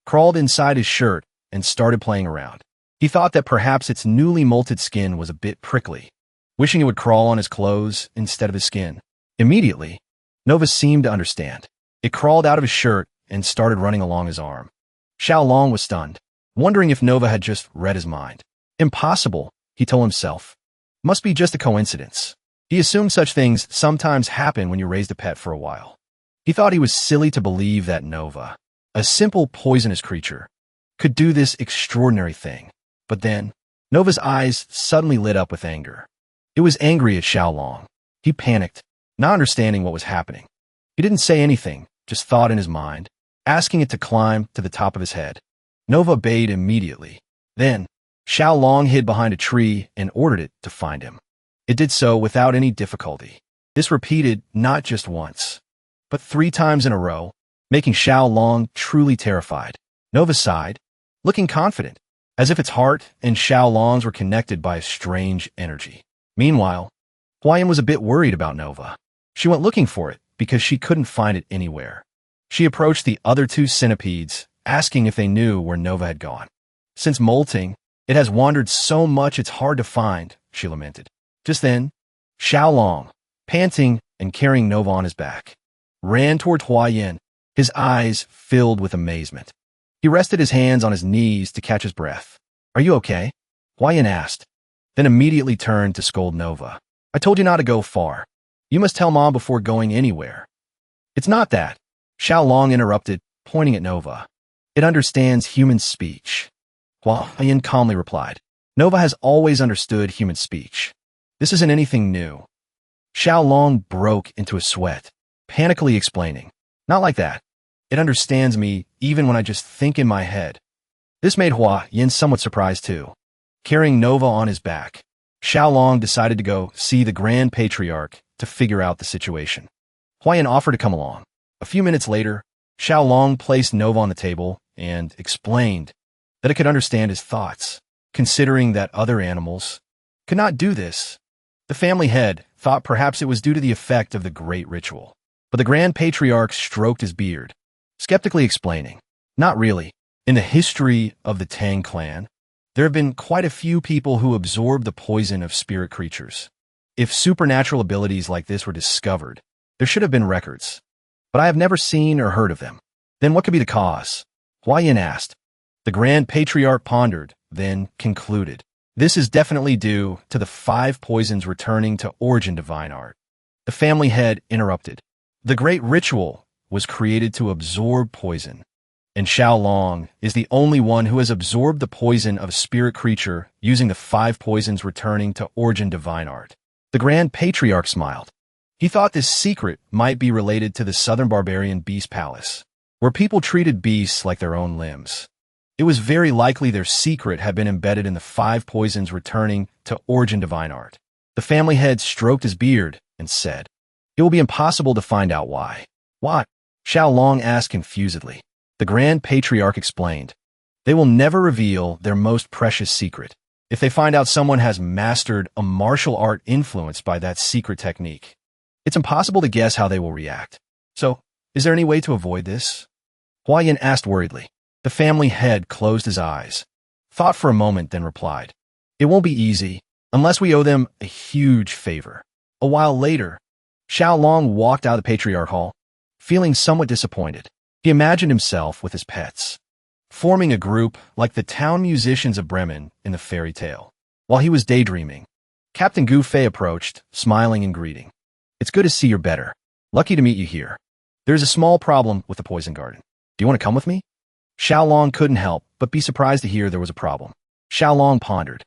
crawled inside his shirt, and started playing around. He thought that perhaps its newly molted skin was a bit prickly, wishing it would crawl on his clothes instead of his skin. Immediately, Nova seemed to understand. It crawled out of his shirt and started running along his arm. Xiaolong was stunned, wondering if Nova had just read his mind. Impossible, he told himself. Must be just a coincidence. He assumed such things sometimes happen when you raised a pet for a while. He thought he was silly to believe that Nova, a simple poisonous creature, could do this extraordinary thing. But then, Nova's eyes suddenly lit up with anger. It was angry at Xiaolong. He panicked, not understanding what was happening. He didn't say anything, just thought in his mind, asking it to climb to the top of his head. Nova obeyed immediately. Then, Xiaolong hid behind a tree and ordered it to find him. It did so without any difficulty. This repeated not just once, but 3 times in a row, making Xiaolong truly terrified. Nova sighed, looking confident, as if its heart and Xiaolong's were connected by a strange energy. Meanwhile, Huayan was a bit worried about Nova. She went looking for it because she couldn't find it anywhere. She approached the other 2 centipedes, asking if they knew where Nova had gone. Since molting, it has wandered so much it's hard to find, she lamented. Just then, Xiaolong, panting and carrying Nova on his back, ran toward Huayan, his eyes filled with amazement. He rested his hands on his knees to catch his breath. "Are you okay?" Huayan asked, then immediately turned to scold Nova. "I told you not to go far. You must tell Mom before going anywhere." "It's not that," Xiaolong interrupted, pointing at Nova. "It understands human speech." Huayan calmly replied, "Nova has always understood human speech. This isn't anything new." Xiaolong broke into a sweat, panically explaining, "Not like that. It understands me even when I just think in my head." This made Huayan somewhat surprised too. Carrying Nova on his back, Xiaolong decided to go see the Grand Patriarch to figure out the situation. Huayan offered to come along. A few minutes later, Xiaolong placed Nova on the table and explained that it could understand his thoughts, considering that other animals could not do this. The family head thought perhaps it was due to the effect of the great ritual. But the Grand Patriarch stroked his beard, skeptically explaining, "Not really. In the history of the Tang clan, there have been quite a few people who absorbed the poison of spirit creatures. If supernatural abilities like this were discovered, there should have been records. But I have never seen or heard of them." "Then what could be the cause?" Huayan asked. The Grand Patriarch pondered, then concluded, "This is definitely due to the 5 poisons returning to origin divine art." The family head interrupted. "The great ritual was created to absorb poison, and Xiaolong is the only one who has absorbed the poison of a spirit creature using the 5 poisons returning to origin divine art." The Grand Patriarch smiled. He thought this secret might be related to the Southern Barbarian Beast Palace, where people treated beasts like their own limbs. It was very likely their secret had been embedded in the 5 poisons returning to origin divine art. The family head stroked his beard and said, "It will be impossible to find out why." "Why?" Xiaolong asked confusedly. The Grand Patriarch explained, "They will never reveal their most precious secret. If they find out someone has mastered a martial art influenced by that secret technique, it's impossible to guess how they will react. So, is there any way to avoid this?" Huayan asked worriedly. The family head closed his eyes, thought for a moment, then replied, "It won't be easy, unless we owe them a huge favor." A while later, Xiaolong walked out of the Patriarch Hall, feeling somewhat disappointed. He imagined himself with his pets, forming a group like the town musicians of Bremen in the fairy tale. While he was daydreaming, Captain Gufei approached, smiling and greeting. "It's good to see you're better. Lucky to meet you here. There's a small problem with the poison garden. Do you want to come with me?" Xiaolong couldn't help but be surprised to hear there was a problem. Xiaolong pondered.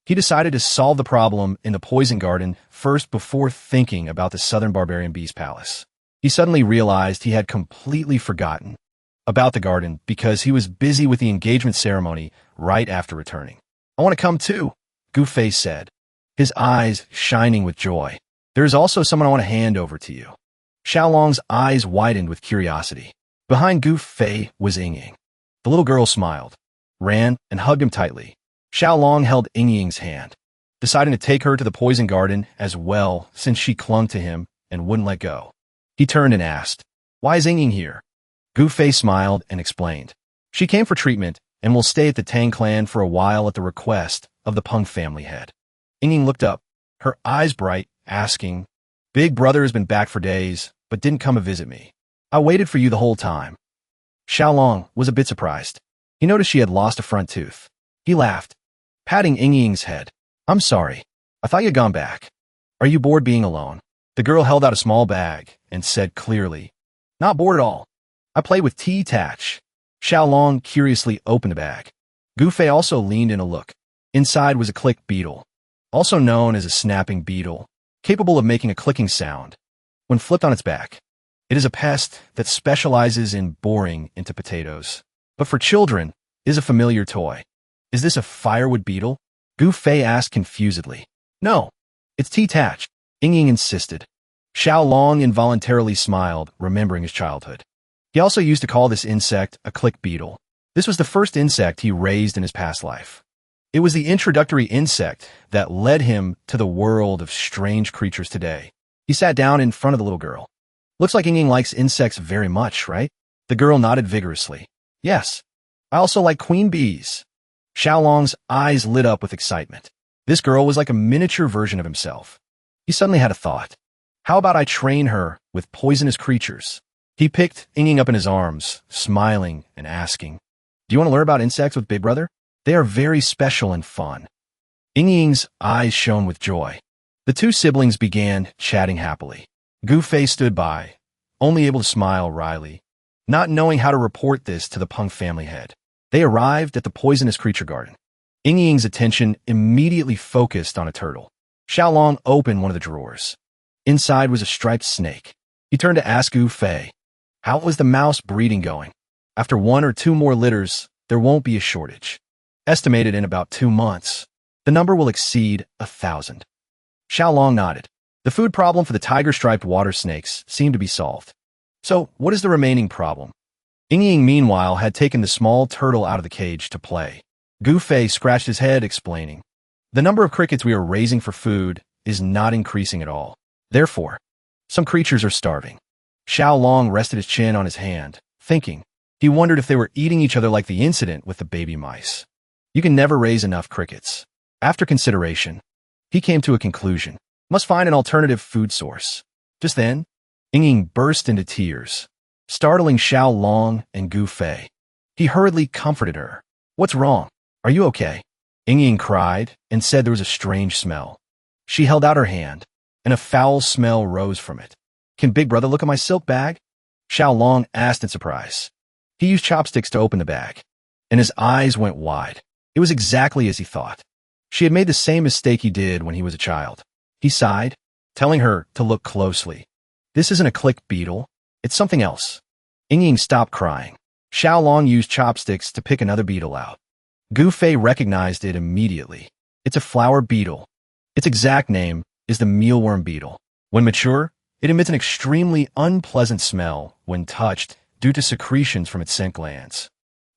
He decided to solve the problem in the poison garden first before thinking about the Southern Barbarian Beast Palace. He suddenly realized he had completely forgotten about the garden because he was busy with the engagement ceremony right after returning. "I want to come too," Gufei said, his eyes shining with joy. "There is also someone I want to hand over to you." Xiaolong's eyes widened with curiosity. Behind Gufei was Yingying. The little girl smiled, ran, and hugged him tightly. Xiaolong held Yingying's hand, deciding to take her to the poison garden as well since she clung to him and wouldn't let go. He turned and asked, "Why is Yingying here?" Gufei smiled and explained, "She came for treatment and will stay at the Tang clan for a while at the request of the Peng family head." Yingying looked up, her eyes bright, asking, "Big brother has been back for days, but didn't come to visit me. I waited for you the whole time." Xiaolong was a bit surprised. He noticed she had lost a front tooth. He laughed, patting Yingying's head. "I'm sorry. I thought you'd gone back." Are you bored being alone? The girl held out a small bag and said clearly, Not bored at all. I play with T-Tatch. Xiaolong curiously opened the bag. Gufei also leaned in a look. Inside was a click beetle, also known as a snapping beetle, capable of making a clicking sound when flipped on its back. It is a pest that specializes in boring into potatoes. But for children, it is a familiar toy. Is this a firewood beetle? Gufei asked confusedly. No, it's T-Tatch, Ying insisted. Xiaolong involuntarily smiled, remembering his childhood. He also used to call this insect a click beetle. This was the first insect he raised in his past life. It was the introductory insect that led him to the world of strange creatures today. He sat down in front of the little girl. Looks like Ying likes insects very much, right? The girl nodded vigorously. Yes, I also like queen bees. Xiaolong's eyes lit up with excitement. This girl was like a miniature version of himself. He suddenly had a thought. How about I train her with poisonous creatures? He picked Ying up in his arms, smiling and asking, Do you want to learn about insects with Big Brother? They are very special and fun. Ying's eyes shone with joy. The two siblings began chatting happily. Gufei stood by, only able to smile wryly, not knowing how to report this to the Peng family head. They arrived at the poisonous creature garden. Ying's attention immediately focused on a turtle. Xiaolong opened one of the drawers. Inside was a striped snake. He turned to ask Gufei, How was the mouse breeding going? After 1 or 2 more litters, there won't be a shortage. Estimated in about 2 months, the number will exceed 1,000. Xiaolong nodded. The food problem for the tiger-striped water snakes seemed to be solved. So, what is the remaining problem? Ying, meanwhile, had taken the small turtle out of the cage to play. Gufei scratched his head, explaining, The number of crickets we are raising for food is not increasing at all. Therefore, some creatures are starving. Xiaolong rested his chin on his hand, thinking. He wondered if they were eating each other like the incident with the baby mice. You can never raise enough crickets. After consideration, he came to a conclusion. Must find an alternative food source. Just then, Ying burst into tears, startling Xiaolong and Gufei. He hurriedly comforted her. What's wrong? Are you okay? Ying cried and said there was a strange smell. She held out her hand, and a foul smell rose from it. Can Big Brother look at my silk bag? Xiaolong asked in surprise. He used chopsticks to open the bag, and his eyes went wide. It was exactly as he thought. She had made the same mistake he did when he was a child. He sighed, telling her to look closely. This isn't a click beetle. It's something else. Ying stopped crying. Xiaolong used chopsticks to pick another beetle out. Gufei recognized it immediately. It's a flower beetle. Its exact name is the mealworm beetle. When mature, it emits an extremely unpleasant smell when touched due to secretions from its scent glands.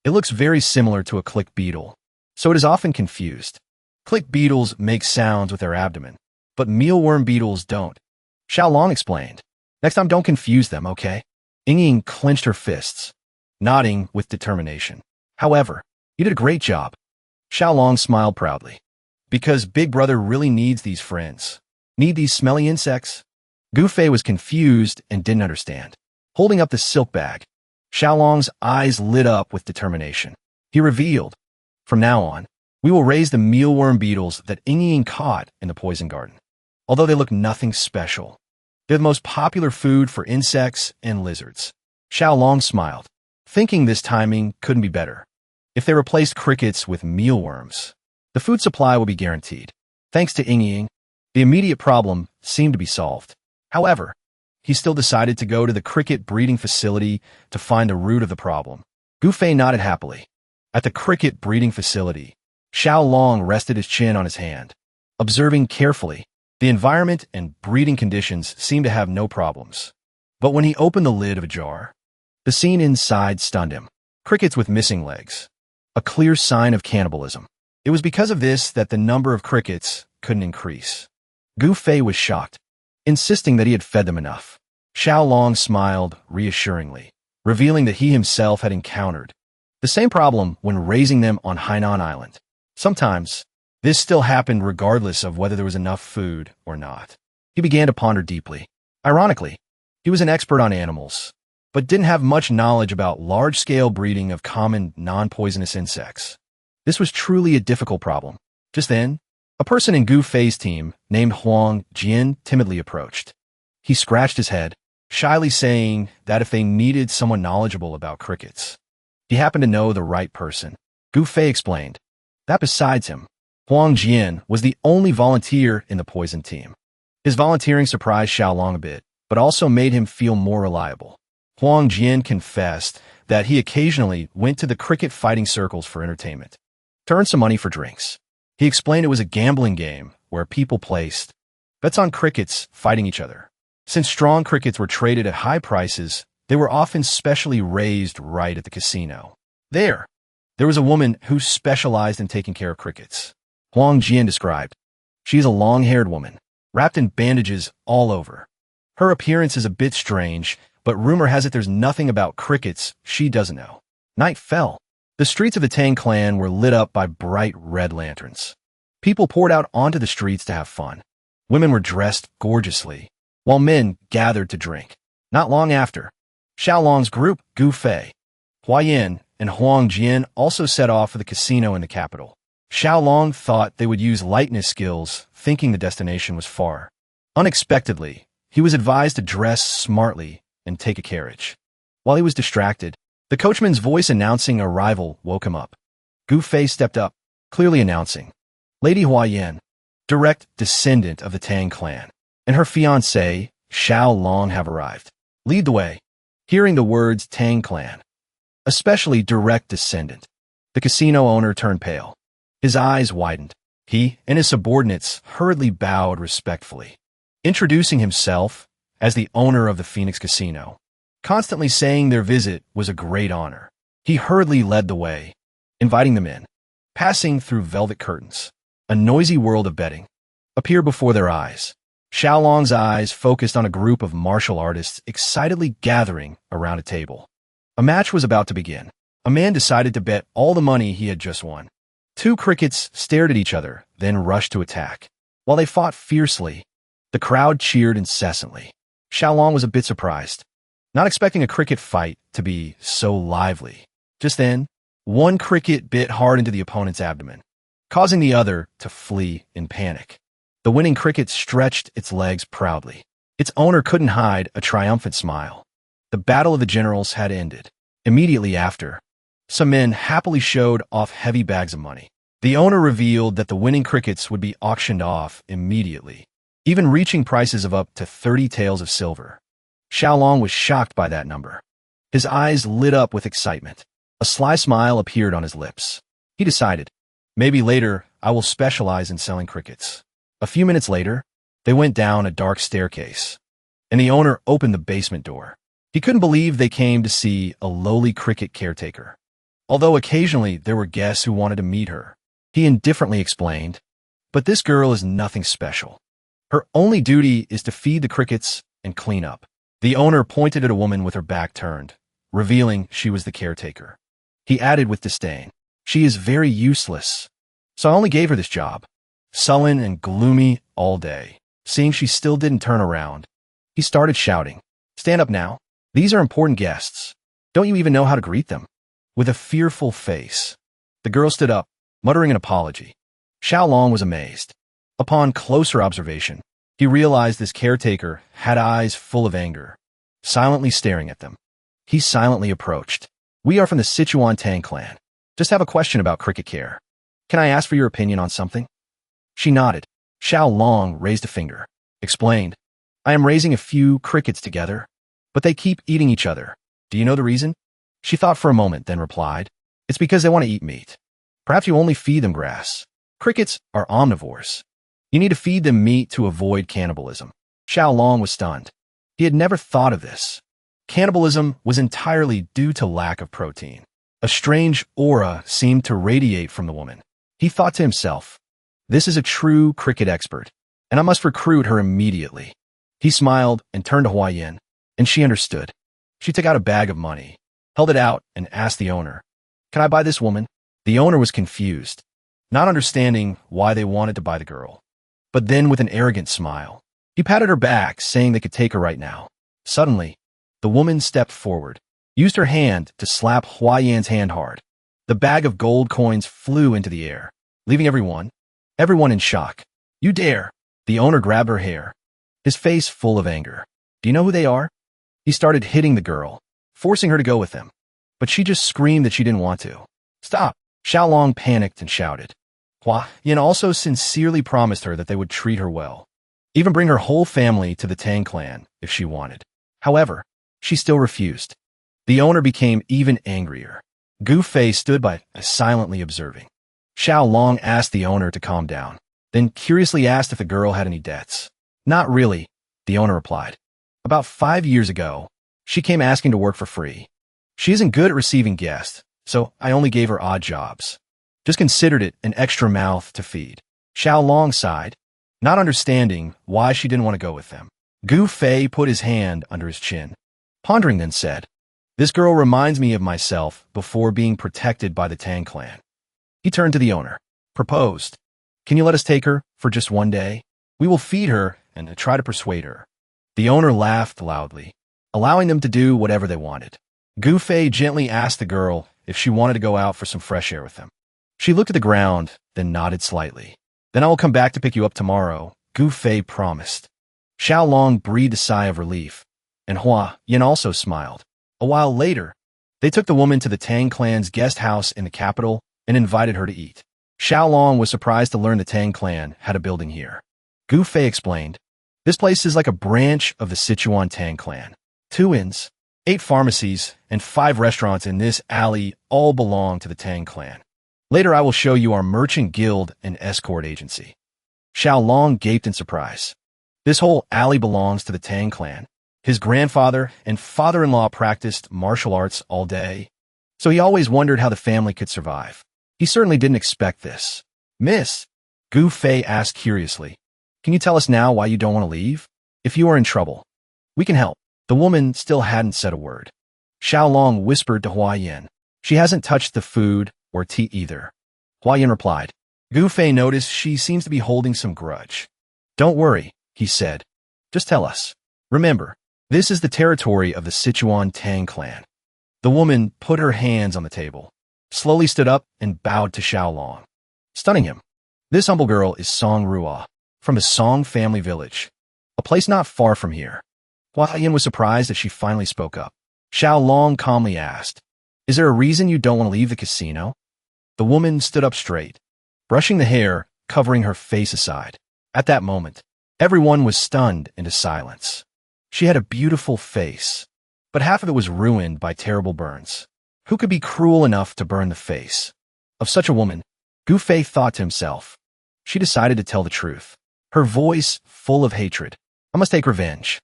It looks very similar to a click beetle, so it is often confused. Click beetles make sounds with their abdomen, but mealworm beetles don't. Xiaolong explained. Next time don't confuse them, okay? Ying clenched her fists, nodding with determination. However, you did a great job. Xiaolong smiled proudly. Because Big Brother really needs these friends. Need these smelly insects? Gufei was confused and didn't understand. Holding up the silk bag, Xiaolong's eyes lit up with determination. He revealed, From now on, we will raise the mealworm beetles that Ying caught in the poison garden. Although they look nothing special, they're the most popular food for insects and lizards. Xiaolong smiled, thinking this timing couldn't be better. If they replaced crickets with mealworms, the food supply will be guaranteed. Thanks to Ying, the immediate problem seemed to be solved. However, he still decided to go to the cricket breeding facility to find the root of the problem. Gufei nodded happily. At the cricket breeding facility, Xiaolong rested his chin on his hand, observing carefully. The environment and breeding conditions seemed to have no problems. But when he opened the lid of a jar, the scene inside stunned him. Crickets with missing legs. A clear sign of cannibalism. It was because of this that the number of crickets couldn't increase. Gufei was shocked, insisting that he had fed them enough. Xiaolong smiled reassuringly, revealing that he himself had encountered the same problem when raising them on Hainan Island. Sometimes, this still happened regardless of whether there was enough food or not. He began to ponder deeply. Ironically, he was an expert on animals, but didn't have much knowledge about large-scale breeding of common, non-poisonous insects. This was truly a difficult problem. Just then, A person in Gu Fei's team, named Huang Jian, timidly approached. He scratched his head, shyly saying that if they needed someone knowledgeable about crickets, he happened to know the right person. Gu Fei explained that besides him, Huang Jian was the only volunteer in the poison team. His volunteering surprised Xiaolong a bit, but also made him feel more reliable. Huang Jian confessed that he occasionally went to the cricket fighting circles for entertainment, to earn some money for drinks. He explained it was a gambling game where people placed bets on crickets fighting each other. Since strong crickets were traded at high prices, they were often specially raised right at the casino. There was a woman who specialized in taking care of crickets. Huang Jian described. She is a long-haired woman, wrapped in bandages all over. Her appearance is a bit strange, but rumor has it there's nothing about crickets she doesn't know. Night fell. The streets of the Tang clan were lit up by bright red lanterns. People poured out onto the streets to have fun. Women were dressed gorgeously, while men gathered to drink. Not long after, Xiaolong's group, Gu Fei, Huayan, and Huang Jian also set off for the casino in the capital. Xiaolong thought they would use lightness skills, thinking the destination was far. Unexpectedly, he was advised to dress smartly and take a carriage. While he was distracted, the coachman's voice announcing arrival woke him up. Gu Fei stepped up, clearly announcing, Lady Huayan, direct descendant of the Tang clan, and her fiancé, Xiaolong, have arrived. Lead the way. Hearing the words Tang clan, especially direct descendant, the casino owner turned pale. His eyes widened. He and his subordinates hurriedly bowed respectfully, introducing himself as the owner of the Phoenix Casino, constantly saying their visit was a great honor. He hurriedly led the way, inviting them in. Passing through velvet curtains, a noisy world of betting appeared before their eyes. Xiaolong's eyes focused on a group of martial artists excitedly gathering around a table. A match was about to begin. A man decided to bet all the money he had just won. Two crickets stared at each other, then rushed to attack. While they fought fiercely, the crowd cheered incessantly. Xiaolong was a bit surprised, not expecting a cricket fight to be so lively. Just then, one cricket bit hard into the opponent's abdomen, causing the other to flee in panic. The winning cricket stretched its legs proudly. Its owner couldn't hide a triumphant smile. The battle of the generals had ended. Immediately after, some men happily showed off heavy bags of money. The owner revealed that the winning crickets would be auctioned off immediately, even reaching prices of up to 30 taels of silver. Xiaolong was shocked by that number. His eyes lit up with excitement. A sly smile appeared on his lips. He decided, maybe later I will specialize in selling crickets. A few minutes later, they went down a dark staircase, and the owner opened the basement door. He couldn't believe they came to see a lowly cricket caretaker. Although occasionally there were guests who wanted to meet her, he indifferently explained, but this girl is nothing special. Her only duty is to feed the crickets and clean up. The owner pointed at a woman with her back turned, revealing she was the caretaker. He added with disdain, she is very useless, so I only gave her this job. Sullen and gloomy all day, seeing she still didn't turn around, he started shouting, stand up now. These are important guests. Don't you even know how to greet them? With a fearful face, the girl stood up, muttering an apology. Xiaolong was amazed. Upon closer observation, he realized this caretaker had eyes full of anger, silently staring at them. He silently approached. We are from the Sichuan Tang clan. Just have a question about cricket care. Can I ask for your opinion on something? She nodded. Xiaolong raised a finger, explained, I am raising a few crickets together, but they keep eating each other. Do you know the reason? She thought for a moment, then replied, it's because they want to eat meat. Perhaps you only feed them grass. Crickets are omnivores. You need to feed them meat to avoid cannibalism. Xiaolong was stunned. He had never thought of this. Cannibalism was entirely due to lack of protein. A strange aura seemed to radiate from the woman. He thought to himself, this is a true cricket expert, and I must recruit her immediately. He smiled and turned to Huayan, and she understood. She took out a bag of money, held it out, and asked the owner, can I buy this woman? The owner was confused, not understanding why they wanted to buy the girl. But then with an arrogant smile, he patted her back, saying they could take her right now. Suddenly, the woman stepped forward, used her hand to slap Huayan's hand hard. The bag of gold coins flew into the air, leaving everyone Everyone in shock. You dare! The owner grabbed her hair, his face full of anger. Do you know who they are? He started hitting the girl, forcing her to go with him. But she just screamed that she didn't want to. Stop! Xiaolong panicked and shouted. Hua Yin also sincerely promised her that they would treat her well, even bring her whole family to the Tang clan if she wanted. However, she still refused. The owner became even angrier. Gu Fei stood by, silently observing. Xiaolong asked the owner to calm down, then curiously asked if the girl had any debts. Not really, the owner replied. About 5 years ago, she came asking to work for free. She isn't good at receiving guests, so I only gave her odd jobs. Just considered it an extra mouth to feed. Xiaolong sighed, not understanding why she didn't want to go with them. Gu Fei put his hand under his chin, pondering, then said, This girl reminds me of myself before being protected by the Tang clan. He turned to the owner, proposed, Can you let us take her for just one day? We will feed her and try to persuade her. The owner laughed loudly, allowing them to do whatever they wanted. Gu Fei gently asked the girl if she wanted to go out for some fresh air with them. She looked at the ground, then nodded slightly. Then I will come back to pick you up tomorrow, Gu Fei promised. Xiaolong breathed a sigh of relief, and Hua Yin also smiled. A while later, they took the woman to the Tang clan's guest house in the capital and invited her to eat. Xiaolong was surprised to learn the Tang clan had a building here. Gu Fei explained, This place is like a branch of the Sichuan Tang clan. 2 inns, 8 pharmacies, and 5 restaurants in this alley all belong to the Tang clan. Later I will show you our merchant guild and escort agency. Xiaolong gaped in surprise. This whole alley belongs to the Tang clan. His grandfather and father-in-law practiced martial arts all day, so he always wondered how the family could survive. He certainly didn't expect this. Miss, Gu Fei asked curiously, Can you tell us now why you don't want to leave? If you are in trouble, we can help. The woman still hadn't said a word. Xiaolong whispered to Hua Yin, She hasn't touched the food or tea either. Hua Yin replied. Gu Fei noticed she seems to be holding some grudge. Don't worry, he said. Just tell us. Remember, this is the territory of the Sichuan Tang clan. The woman put her hands on the table, slowly stood up and bowed to Xiaolong, stunning him. This humble girl is Song Ruo, from the Song family village, a place not far from here. Hua Yin was surprised that she finally spoke up. Xiaolong calmly asked, Is there a reason you don't want to leave the casino? The woman stood up straight, brushing the hair, covering her face aside. At that moment, everyone was stunned into silence. She had a beautiful face, but half of it was ruined by terrible burns. Who could be cruel enough to burn the face of such a woman? Gu Fei thought to himself. She decided to tell the truth, her voice full of hatred. I must take revenge.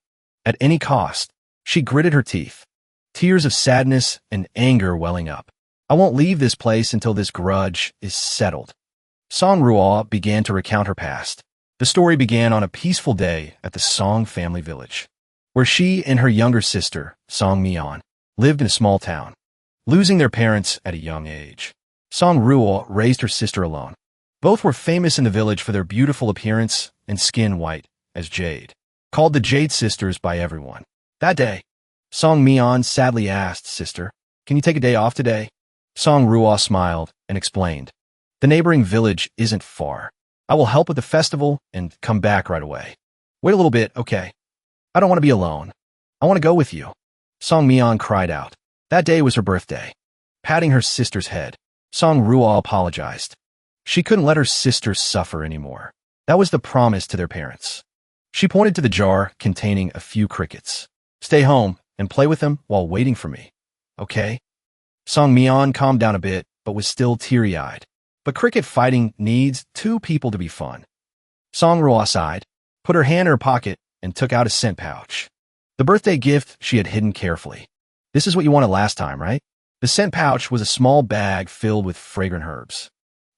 At any cost, she gritted her teeth, tears of sadness and anger welling up. I won't leave this place until this grudge is settled. Song Ruo began to recount her past. The story began on a peaceful day at the Song family village, where she and her younger sister, Song Mian, lived in a small town, losing their parents at a young age. Song Ruo raised her sister alone. Both were famous in the village for their beautiful appearance and skin white as jade, called the Jade Sisters by everyone. That day, Song Mian sadly asked, Sister, can you take a day off today? Song Ruo smiled and explained, The neighboring village isn't far. I will help with the festival and come back right away. Wait a little bit, okay? I don't want to be alone. I want to go with you. Song Mian cried out. That day was her birthday. Patting her sister's head, Song Ruo apologized. She couldn't let her sister suffer anymore. That was the promise to their parents. She pointed to the jar containing a few crickets. Stay home and play with them while waiting for me. Okay? Song Mian calmed down a bit, but was still teary-eyed. But cricket fighting needs 2 people to be fun. Song Ruo sighed, put her hand in her pocket, and took out a scent pouch. The birthday gift she had hidden carefully. This is what you wanted last time, right? The scent pouch was a small bag filled with fragrant herbs.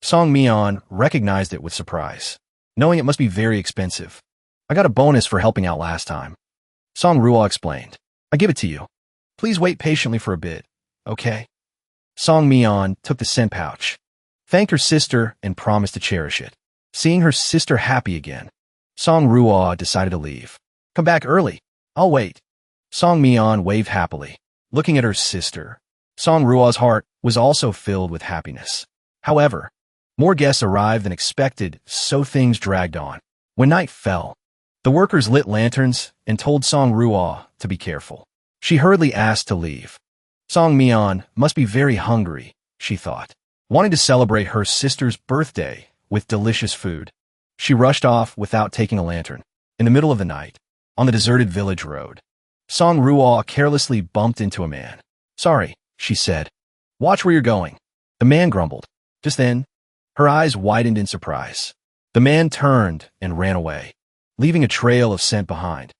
Song Mian recognized it with surprise, knowing it must be very expensive. I got a bonus for helping out last time. Song Ruo explained. I give it to you. Please wait patiently for a bit, okay? Song Mian took the scent pouch, thanked her sister, and promised to cherish it. Seeing her sister happy again, Song Ruo decided to leave. Come back early. I'll wait. Song Mian waved happily, looking at her sister. Song Ruo's heart was also filled with happiness. However, More guests arrived than expected, so things dragged on. When night fell, the workers lit lanterns and told Song Ruo to be careful. She hurriedly asked to leave. Song Myeon must be very hungry, she thought, wanting to celebrate her sister's birthday with delicious food. She rushed off without taking a lantern. In the middle of the night, on the deserted village road, Song Ruo carelessly bumped into a man. "Sorry," she said. "Watch where you're going." The man grumbled. Just then, her eyes widened in surprise. The man turned and ran away, leaving a trail of scent behind.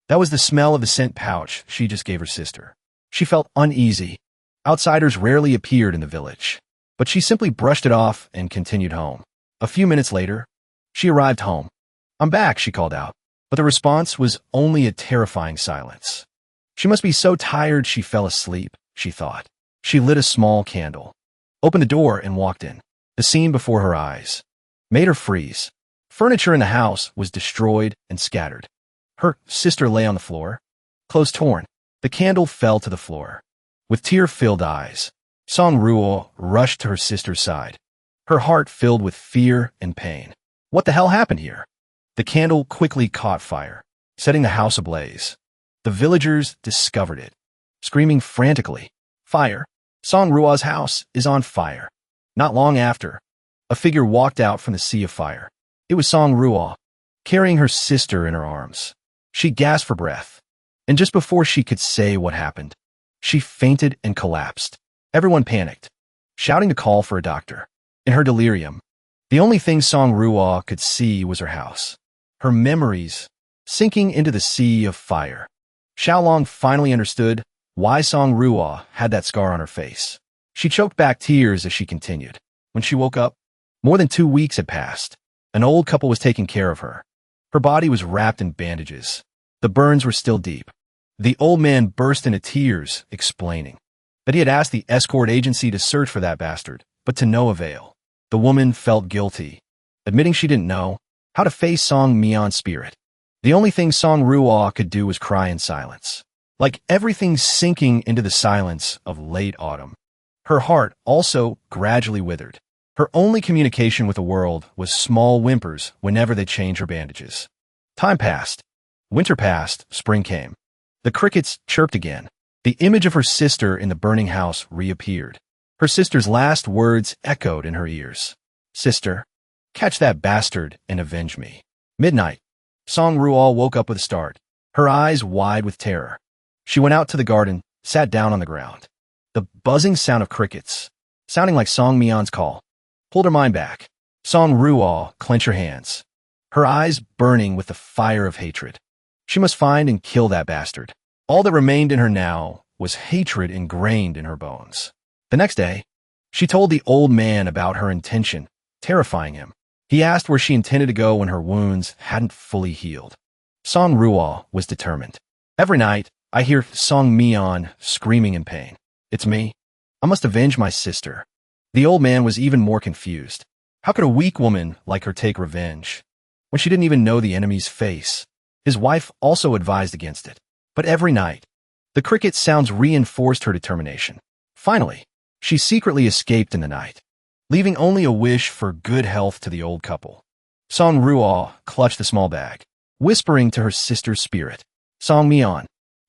That was the smell of the scent pouch she just gave her sister. She felt uneasy. Outsiders rarely appeared in the village, but she simply brushed it off and continued home. A few minutes later, she arrived home. "I'm back," she called out, but the response was only a terrifying silence. She must be so tired she fell asleep, she thought. She lit a small candle, opened the door, and walked in. The scene before her eyes made her freeze. Furniture in the house was destroyed and scattered. Her sister lay on the floor, clothes torn. The candle fell to the floor. With tear-filled eyes, Song Ruo rushed to her sister's side, her heart filled with fear and pain. What the hell happened here? The candle quickly caught fire, setting the house ablaze. The villagers discovered it, screaming frantically, "Fire! Song Ruo's house is on fire." Not long after, a figure walked out from the sea of fire. It was Song Ruo, carrying her sister in her arms. She gasped for breath, and just before she could say what happened, she fainted and collapsed. Everyone panicked, shouting to call for a doctor. In her delirium, the only thing Song Ruo could see was her house, her memories sinking into the sea of fire. Xiaolong finally understood why Song Ruo had that scar on her face. She choked back tears as she continued. When she woke up, more than 2 weeks had passed. An old couple was taking care of her. Her body was wrapped in bandages. The burns were still deep. The old man burst into tears, explaining that he had asked the escort agency to search for that bastard, but to no avail. The woman felt guilty, admitting she didn't know how to face Song Myeon's spirit. The only thing Song Ruo could do was cry in silence, like everything sinking into the silence of late autumn. Her heart also gradually withered. Her only communication with the world was small whimpers whenever they changed her bandages. Time passed. Winter passed, spring came. The crickets chirped again. The image of her sister in the burning house reappeared. Her sister's last words echoed in her ears. "Sister, catch that bastard and avenge me." Midnight. Song Ruo woke up with a start, her eyes wide with terror. She went out to the garden, sat down on the ground. The buzzing sound of crickets, sounding like Song Myeon's call, pulled her mind back. Song Ruo clenched her hands, her eyes burning with the fire of hatred. She must find and kill that bastard. All that remained in her now was hatred ingrained in her bones. The next day, she told the old man about her intention, terrifying him. He asked where she intended to go when her wounds hadn't fully healed. Song Ruo was determined. "Every night, I hear Song Myeon screaming in pain. It's me. I must avenge my sister." The old man was even more confused. How could a weak woman like her take revenge when she didn't even know the enemy's face? His wife also advised against it. But every night, the cricket sounds reinforced her determination. Finally, she secretly escaped in the night, leaving only a wish for good health to the old couple. Song Ruo clutched the small bag, whispering to her sister's spirit, "Song Myeon,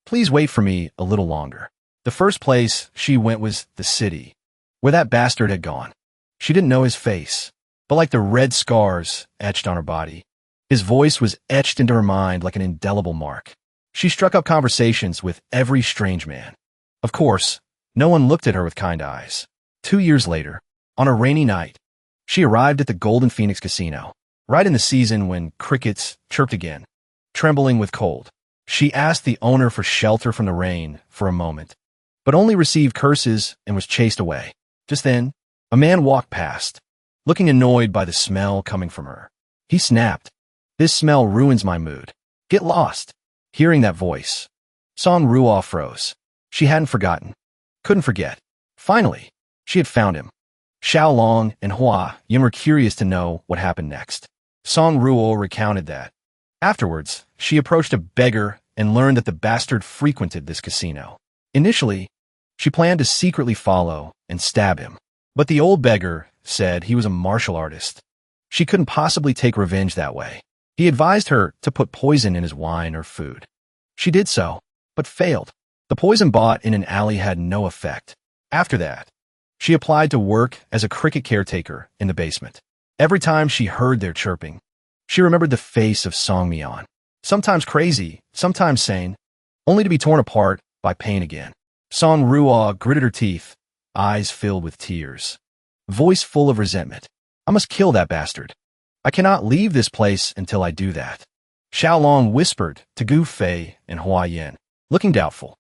please wait for me a little longer." The first place she went was the city, where that bastard had gone. She didn't know his face, but like the red scars etched on her body, his voice was etched into her mind like an indelible mark. She struck up conversations with every strange man. Of course, no one looked at her with kind eyes. 2 years later, on a rainy night, she arrived at the Golden Phoenix Casino, right in the season when crickets chirped again. Trembling with cold, she asked the owner for shelter from the rain for a moment, but only received curses and was chased away. Just then, a man walked past, looking annoyed by the smell coming from her. He snapped, "This smell ruins my mood. Get lost." Hearing that voice, Song Ruo froze. She hadn't forgotten, couldn't forget. Finally, she had found him. Xiaolong and Hua Yun were curious to know what happened next. Song Ruo recounted that. Afterwards, she approached a beggar and learned that the bastard frequented this casino. Initially, she planned to secretly follow and stab him, But the old beggar said he was a martial artist. She couldn't possibly take revenge that way. He advised her to put poison in his wine or food. She did so, but failed. The poison bought in an alley had no effect. After that, she applied to work as a cricket caretaker in the basement. Every time she heard their chirping, she remembered the face of Song Myeon, sometimes crazy, sometimes sane, only to be torn apart by pain again. Song Ruo gritted her teeth, eyes filled with tears, voice full of resentment. I must kill that bastard. I cannot leave this place until I do that. Xiaolong whispered to Gu Fei and Hua Yin, looking doubtful.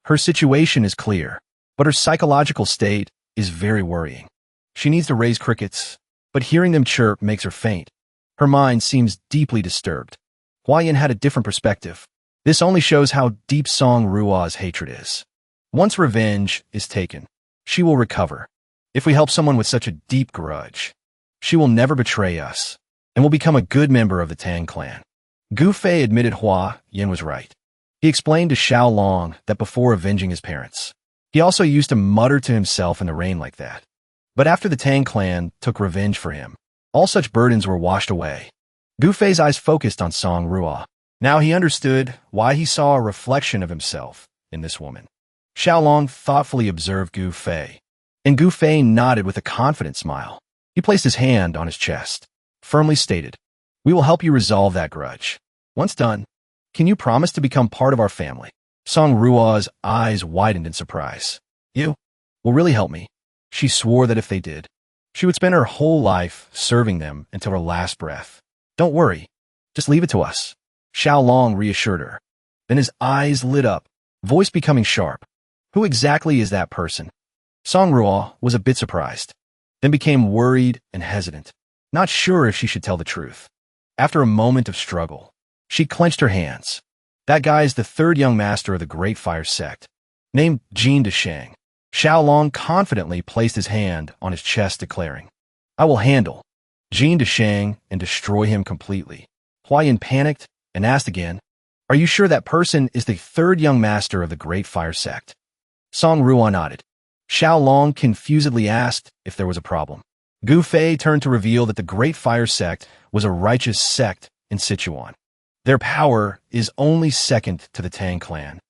Her situation is clear, but her psychological state is very worrying. She needs to raise crickets, but hearing them chirp makes her faint. Her mind seems deeply disturbed. Hua Yin had a different perspective. This only shows how deep Song Ruo's hatred is. Once revenge is taken, she will recover. If we help someone with such a deep grudge, she will never betray us and will become a good member of the Tang clan. Gu Fei admitted Hua Yin was right. He explained to Xiaolong that before avenging his parents, he also used to mutter to himself in the rain like that. But after the Tang clan took revenge for him, all such burdens were washed away. Gu Fei's eyes focused on Song Ruo. Now he understood why he saw a reflection of himself in this woman. Xiaolong thoughtfully observed Gu Fei, and Gu Fei nodded with a confident smile. He placed his hand on his chest, firmly stated, "We will help you resolve that grudge. Once done, can you promise to become part of our family?" Song Ruo's eyes widened in surprise. "You will really help me." She swore that if they did, she would spend her whole life serving them until her last breath. "Don't worry, just leave it to us," Xiaolong reassured her. Then his eyes lit up, voice becoming sharp. "Who exactly is that person?" Song Ruo was a bit surprised, then became worried and hesitant, not sure if she should tell the truth. After a moment of struggle, she clenched her hands. "That guy is the third young master of the Great Fire Sect, named Jin Deshang." Xiaolong confidently placed his hand on his chest, declaring, "I will handle Jin Deshang and destroy him completely." Hua Yin panicked and asked again, "Are you sure that person is the third young master of the Great Fire Sect?" Song Ruo nodded. Xiaolong confusedly asked if there was a problem. Gu Fei turned to reveal that the Great Fire Sect was a righteous sect in Sichuan. Their power is only second to the Tang clan,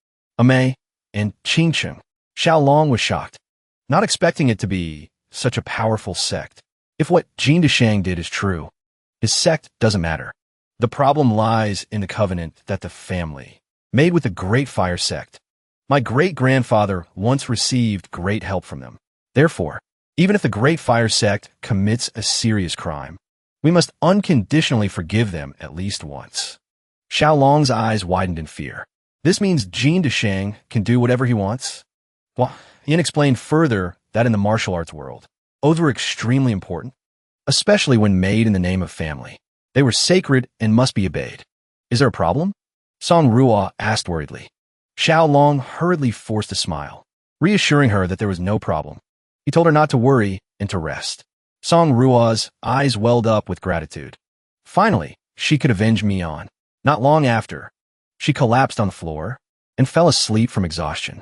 Amei, and Qingcheng. Xiaolong was shocked, not expecting it to be such a powerful sect. If what Jin Deshang did is true, his sect doesn't matter. The problem lies in the covenant that the family made with the Great Fire Sect. My great-grandfather once received great help from them. Therefore, even if the Great Fire Sect commits a serious crime, we must unconditionally forgive them at least once. Xiaolong's eyes widened in fear. This means Jin Deshang can do whatever he wants? Well, Yin explained further that in the martial arts world, oaths were extremely important, especially when made in the name of family. They were sacred and must be obeyed. "Is there a problem?" Song Ruo asked worriedly. Xiaolong hurriedly forced a smile, reassuring her that there was no problem. He told her not to worry and to rest. Song Ruo's eyes welled up with gratitude. Finally, she could avenge Myeon. Not long after, she collapsed on the floor and fell asleep from exhaustion.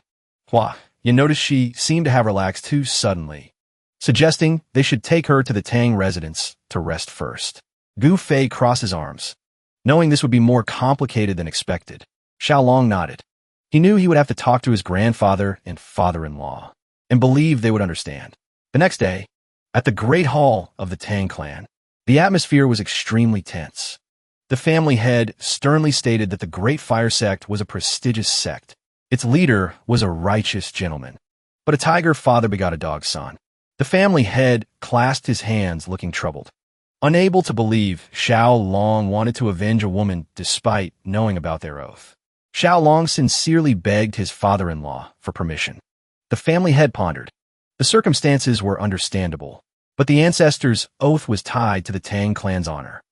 Hua Yin noticed she seemed to have relaxed too suddenly, suggesting they should take her to the Tang residence to rest first. Gu Fei crossed his arms, knowing this would be more complicated than expected. Xiaolong nodded. He knew he would have to talk to his grandfather and father-in-law, and believed they would understand. The next day, at the Great Hall of the Tang clan, the atmosphere was extremely tense. The family head sternly stated that the Great Fire Sect was a prestigious sect. Its leader was a righteous gentleman, but a tiger father begot a dog son. The family head clasped his hands, looking troubled. Unable to believe Xiaolong wanted to avenge a woman despite knowing about their oath, Xiaolong sincerely begged his father-in-law for permission. The family head pondered. The circumstances were understandable, but the ancestors' oath was tied to the Tang clan's honor.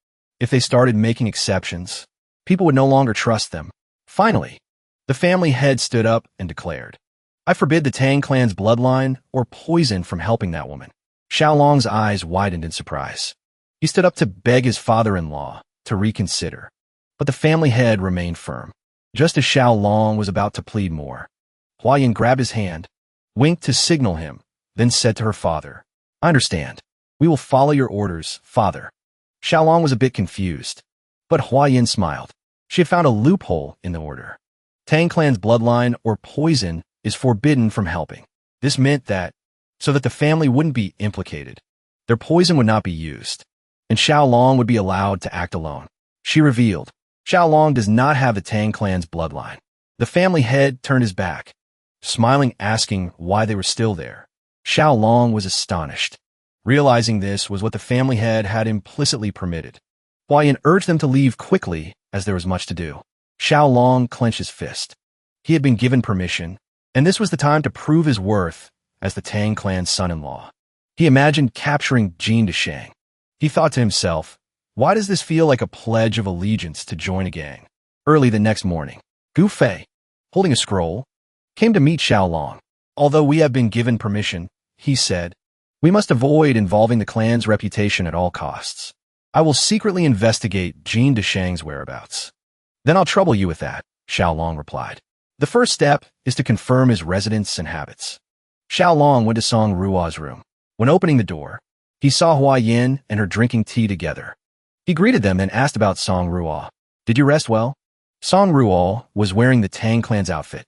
If they started making exceptions, people would no longer trust them. Finally, the family head stood up and declared, "I forbid the Tang clan's bloodline or poison from helping that woman." Xiaolong's eyes widened in surprise. He stood up to beg his father-in-law to reconsider, but the family head remained firm. Just as Xiaolong was about to plead more, Hua Yin grabbed his hand, winked to signal him, then said to her father, I understand. We will follow your orders, father. Xiaolong was a bit confused, but Hua Yin smiled. She had found a loophole in the order. Tang clan's bloodline or poison is forbidden from helping. This meant that, so that the family wouldn't be implicated, their poison would not be used, and Xiaolong would be allowed to act alone. She revealed, Xiaolong does not have the Tang clan's bloodline. The family head turned his back, smiling, asking why they were still there. Xiaolong was astonished. Realizing this was what the family head had implicitly permitted. Hua Yin urged them to leave quickly as there was much to do. Xiaolong clenched his fist. He had been given permission, and this was the time to prove his worth as the Tang clan's son-in-law. He imagined capturing Jin Deshang. He thought to himself, why does this feel like a pledge of allegiance to join a gang? Early the next morning, Gu Fei, holding a scroll, came to meet Xiaolong. Although we have been given permission, he said, we must avoid involving the clan's reputation at all costs. I will secretly investigate Jin Deshang's whereabouts. Then I'll trouble you with that, Xiaolong replied. The first step is to confirm his residence and habits. Xiaolong went to Song Ruo's room. When opening the door, he saw Hua Yin and her drinking tea together. He greeted them and asked about Song Ruo. Did you rest well? Song Ruo was wearing the Tang clan's outfit,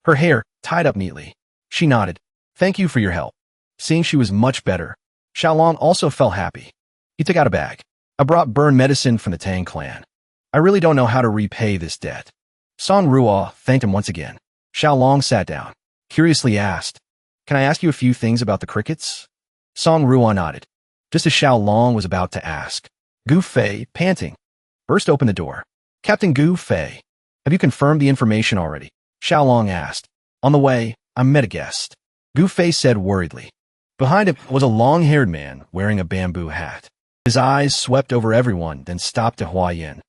her hair tied up neatly. She nodded. Thank you for your help. Seeing she was much better, Xiaolong also felt happy. He took out a bag. I brought burn medicine from the Tang clan. I really don't know how to repay this debt. Song Ruo thanked him once again. Xiaolong sat down, curiously asked, can I ask you a few things about the crickets? Song Ruo nodded, just as Xiaolong was about to ask. Gu Fei, panting, burst open the door. Captain Gu Fei, have you confirmed the information already? Xiaolong asked. On the way, I met a guest. Gu Fei said worriedly. Behind him was a long-haired man wearing a bamboo hat. His eyes swept over everyone, then stopped to Hua Yin.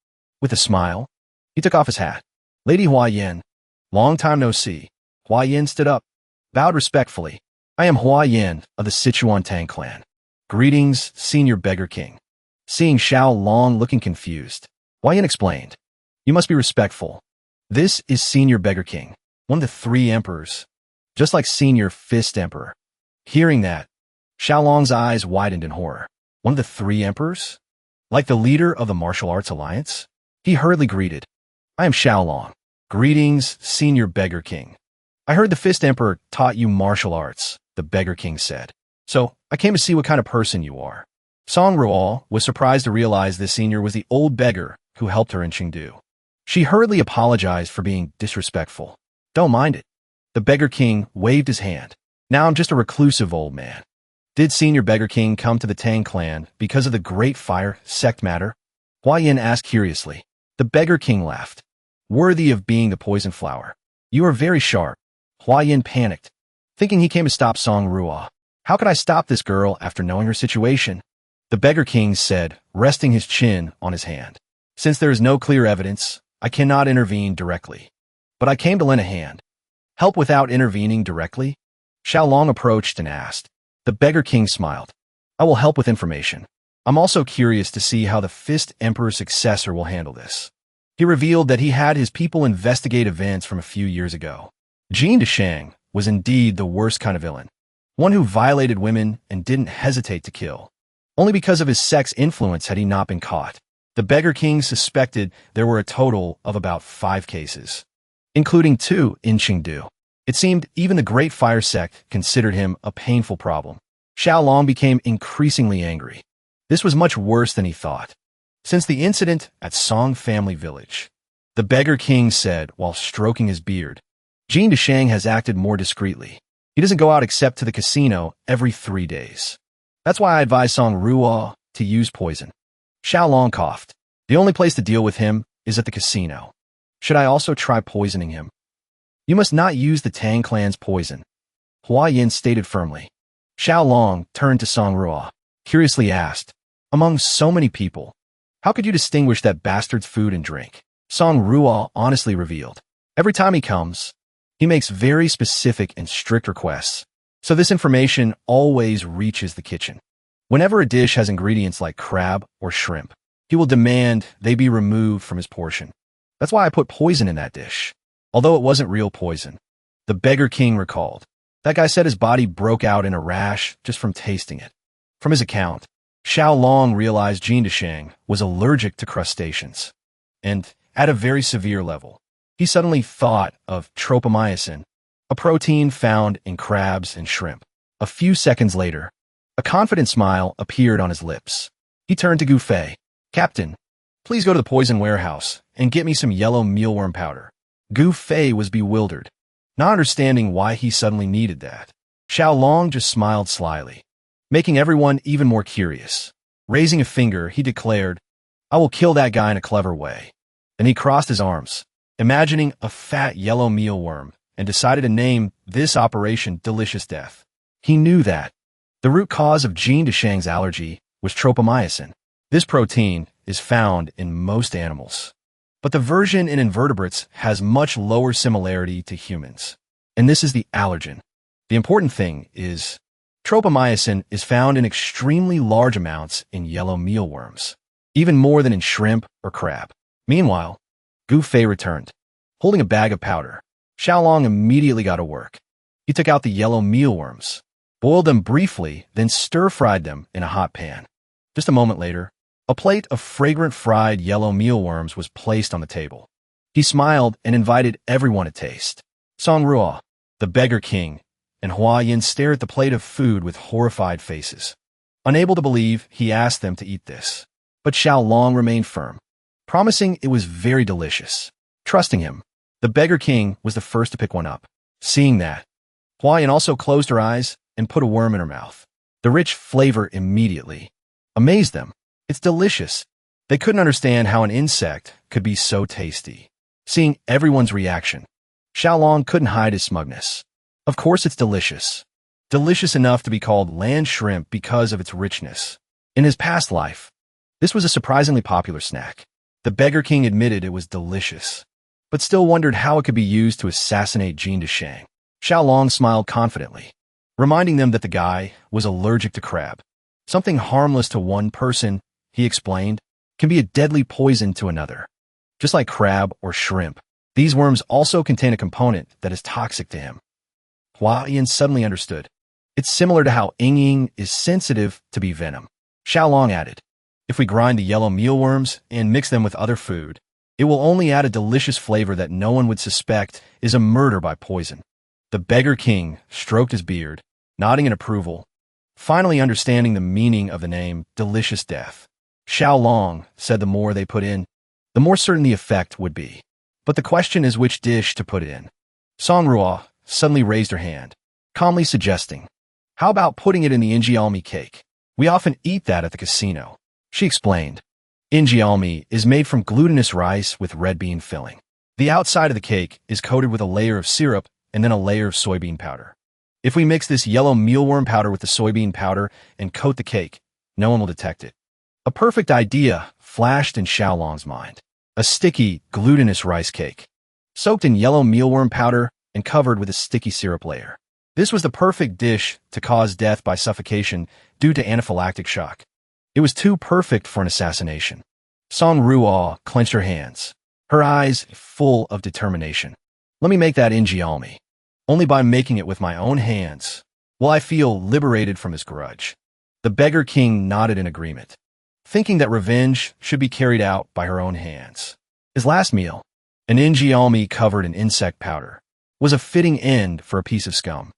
With a smile, he took off his hat. Lady Hua Yin, long time no see. Hua Yin stood up, bowed respectfully. I am Hua Yin of the Sichuan Tang clan. Greetings, Senior Beggar King. Seeing Xiaolong looking confused, Hua Yin explained. You must be respectful. This is Senior Beggar King, one of the 3 emperors, just like Senior Fist Emperor. Hearing that, Xiaolong's eyes widened in horror. One of the 3 emperors? Like the leader of the Martial Arts Alliance? He hurriedly greeted. I am Xiaolong. Greetings, Senior Beggar King. I heard the Fist Emperor taught you martial arts, the Beggar King said. So, I came to see what kind of person you are. Song Ruo was surprised to realize this senior was the old beggar who helped her in Chengdu. She hurriedly apologized for being disrespectful. Don't mind it. The Beggar King waved his hand. Now I'm just a reclusive old man. Did Senior Beggar King come to the Tang clan because of the Great Fire sect matter? Hua Yin asked curiously. The Beggar King laughed. Worthy of being the poison flower. You are very sharp. Hua Yin panicked, thinking he came to stop Song Ruo. How could I stop this girl after knowing her situation? The Beggar King said, resting his chin on his hand. Since there is no clear evidence, I cannot intervene directly. But I came to lend a hand. Help without intervening directly? Xiaolong approached and asked. The Beggar King smiled. I will help with information. I'm also curious to see how the Fist Emperor's successor will handle this. He revealed that he had his people investigate events from a few years ago. Jin Deshang was indeed the worst kind of villain. One who violated women and didn't hesitate to kill. Only because of his sex influence had he not been caught. The Beggar King suspected there were a total of about 5 cases, including 2 in Chengdu. It seemed even the Great Fire sect considered him a painful problem. Xiaolong became increasingly angry. This was much worse than he thought. Since the incident at Song Family Village, the Beggar King said while stroking his beard, Jin Deshang has acted more discreetly. He doesn't go out except to the casino every 3 days. That's why I advise Song Ruo to use poison. Xiaolong coughed. The only place to deal with him is at the casino. Should I also try poisoning him? You must not use the Tang clan's poison, Hua Yin stated firmly. Xiaolong turned to Song Ruo, curiously asked, among so many people, how could you distinguish that bastard's food and drink? Song Ruo honestly revealed. Every time he comes, he makes very specific and strict requests, so this information always reaches the kitchen. Whenever a dish has ingredients like crab or shrimp, he will demand they be removed from his portion. That's why I put poison in that dish. Although it wasn't real poison, the Beggar King recalled. That guy said his body broke out in a rash just from tasting it. From his account, Xiao Long realized Jin Desheng was allergic to crustaceans. And, at a very severe level, he suddenly thought of tropomyosin, a protein found in crabs and shrimp. A few seconds later, a confident smile appeared on his lips. He turned to Gu Fei. "Captain, please go to the poison warehouse and get me some yellow mealworm powder." Gu Fei was bewildered, not understanding why he suddenly needed that. Xiao Long just smiled slyly, making everyone even more curious. Raising a finger, he declared, "I will kill that guy in a clever way." Then he crossed his arms, imagining a fat yellow mealworm, and decided to name this operation Delicious Death. He knew that the root cause of Jin Desheng's allergy was tropomyosin. This protein is found in most animals, but the version in invertebrates has much lower similarity to humans. And this is the allergen. The important thing is, tropomyosin is found in extremely large amounts in yellow mealworms, even more than in shrimp or crab. Meanwhile, Gu Fei returned, holding a bag of powder. Xiao Long immediately got to work. He took out the yellow mealworms, boiled them briefly, then stir-fried them in a hot pan. Just a moment later, a plate of fragrant fried yellow mealworms was placed on the table. He smiled and invited everyone to taste. Song Ruo, the beggar king, and Hua Yin stared at the plate of food with horrified faces. Unable to believe, he asked them to eat this. But Xiao Long remained firm, promising it was very delicious. Trusting him, the beggar king was the first to pick one up. Seeing that, Hua Yin also closed her eyes and put a worm in her mouth. The rich flavor immediately amazed them. It's delicious. They couldn't understand how an insect could be so tasty. Seeing everyone's reaction, Xiao Long couldn't hide his smugness. Of course it's delicious. Delicious enough to be called land shrimp because of its richness. In his past life, this was a surprisingly popular snack. The beggar king admitted it was delicious, but still wondered how it could be used to assassinate Jin Desheng. Xiao Long smiled confidently, reminding them that the guy was allergic to crab. Something harmless to one person, he explained, can be a deadly poison to another. Just like crab or shrimp, these worms also contain a component that is toxic to him. Hua Yin suddenly understood. It's similar to how Ying is sensitive to bee venom. Xiao Long added, "If we grind the yellow mealworms and mix them with other food, it will only add a delicious flavor that no one would suspect is a murder by poison." The beggar king stroked his beard, nodding in approval, finally understanding the meaning of the name Delicious Death. Xiao Long said the more they put in, the more certain the effect would be. But the question is which dish to put in. Song Ruo suddenly raised her hand, calmly suggesting, "How about putting it in the injialmi cake? We often eat that at the casino." She explained, "Injialmi is made from glutinous rice with red bean filling. The outside of the cake is coated with a layer of syrup and then a layer of soybean powder. If we mix this yellow mealworm powder with the soybean powder and coat the cake, no one will detect it." A perfect idea flashed in Xiao Long's mind. A sticky, glutinous rice cake, soaked in yellow mealworm powder and covered with a sticky syrup layer. This was the perfect dish to cause death by suffocation due to anaphylactic shock. It was too perfect for an assassination. Song Ruo clenched her hands, her eyes full of determination. "Let me make that injialmi. Only by making it with my own hands will I feel liberated from this grudge." The beggar king nodded in agreement, thinking that revenge should be carried out by her own hands. His last meal, an injialmi covered in insect powder, was a fitting end for a piece of scum.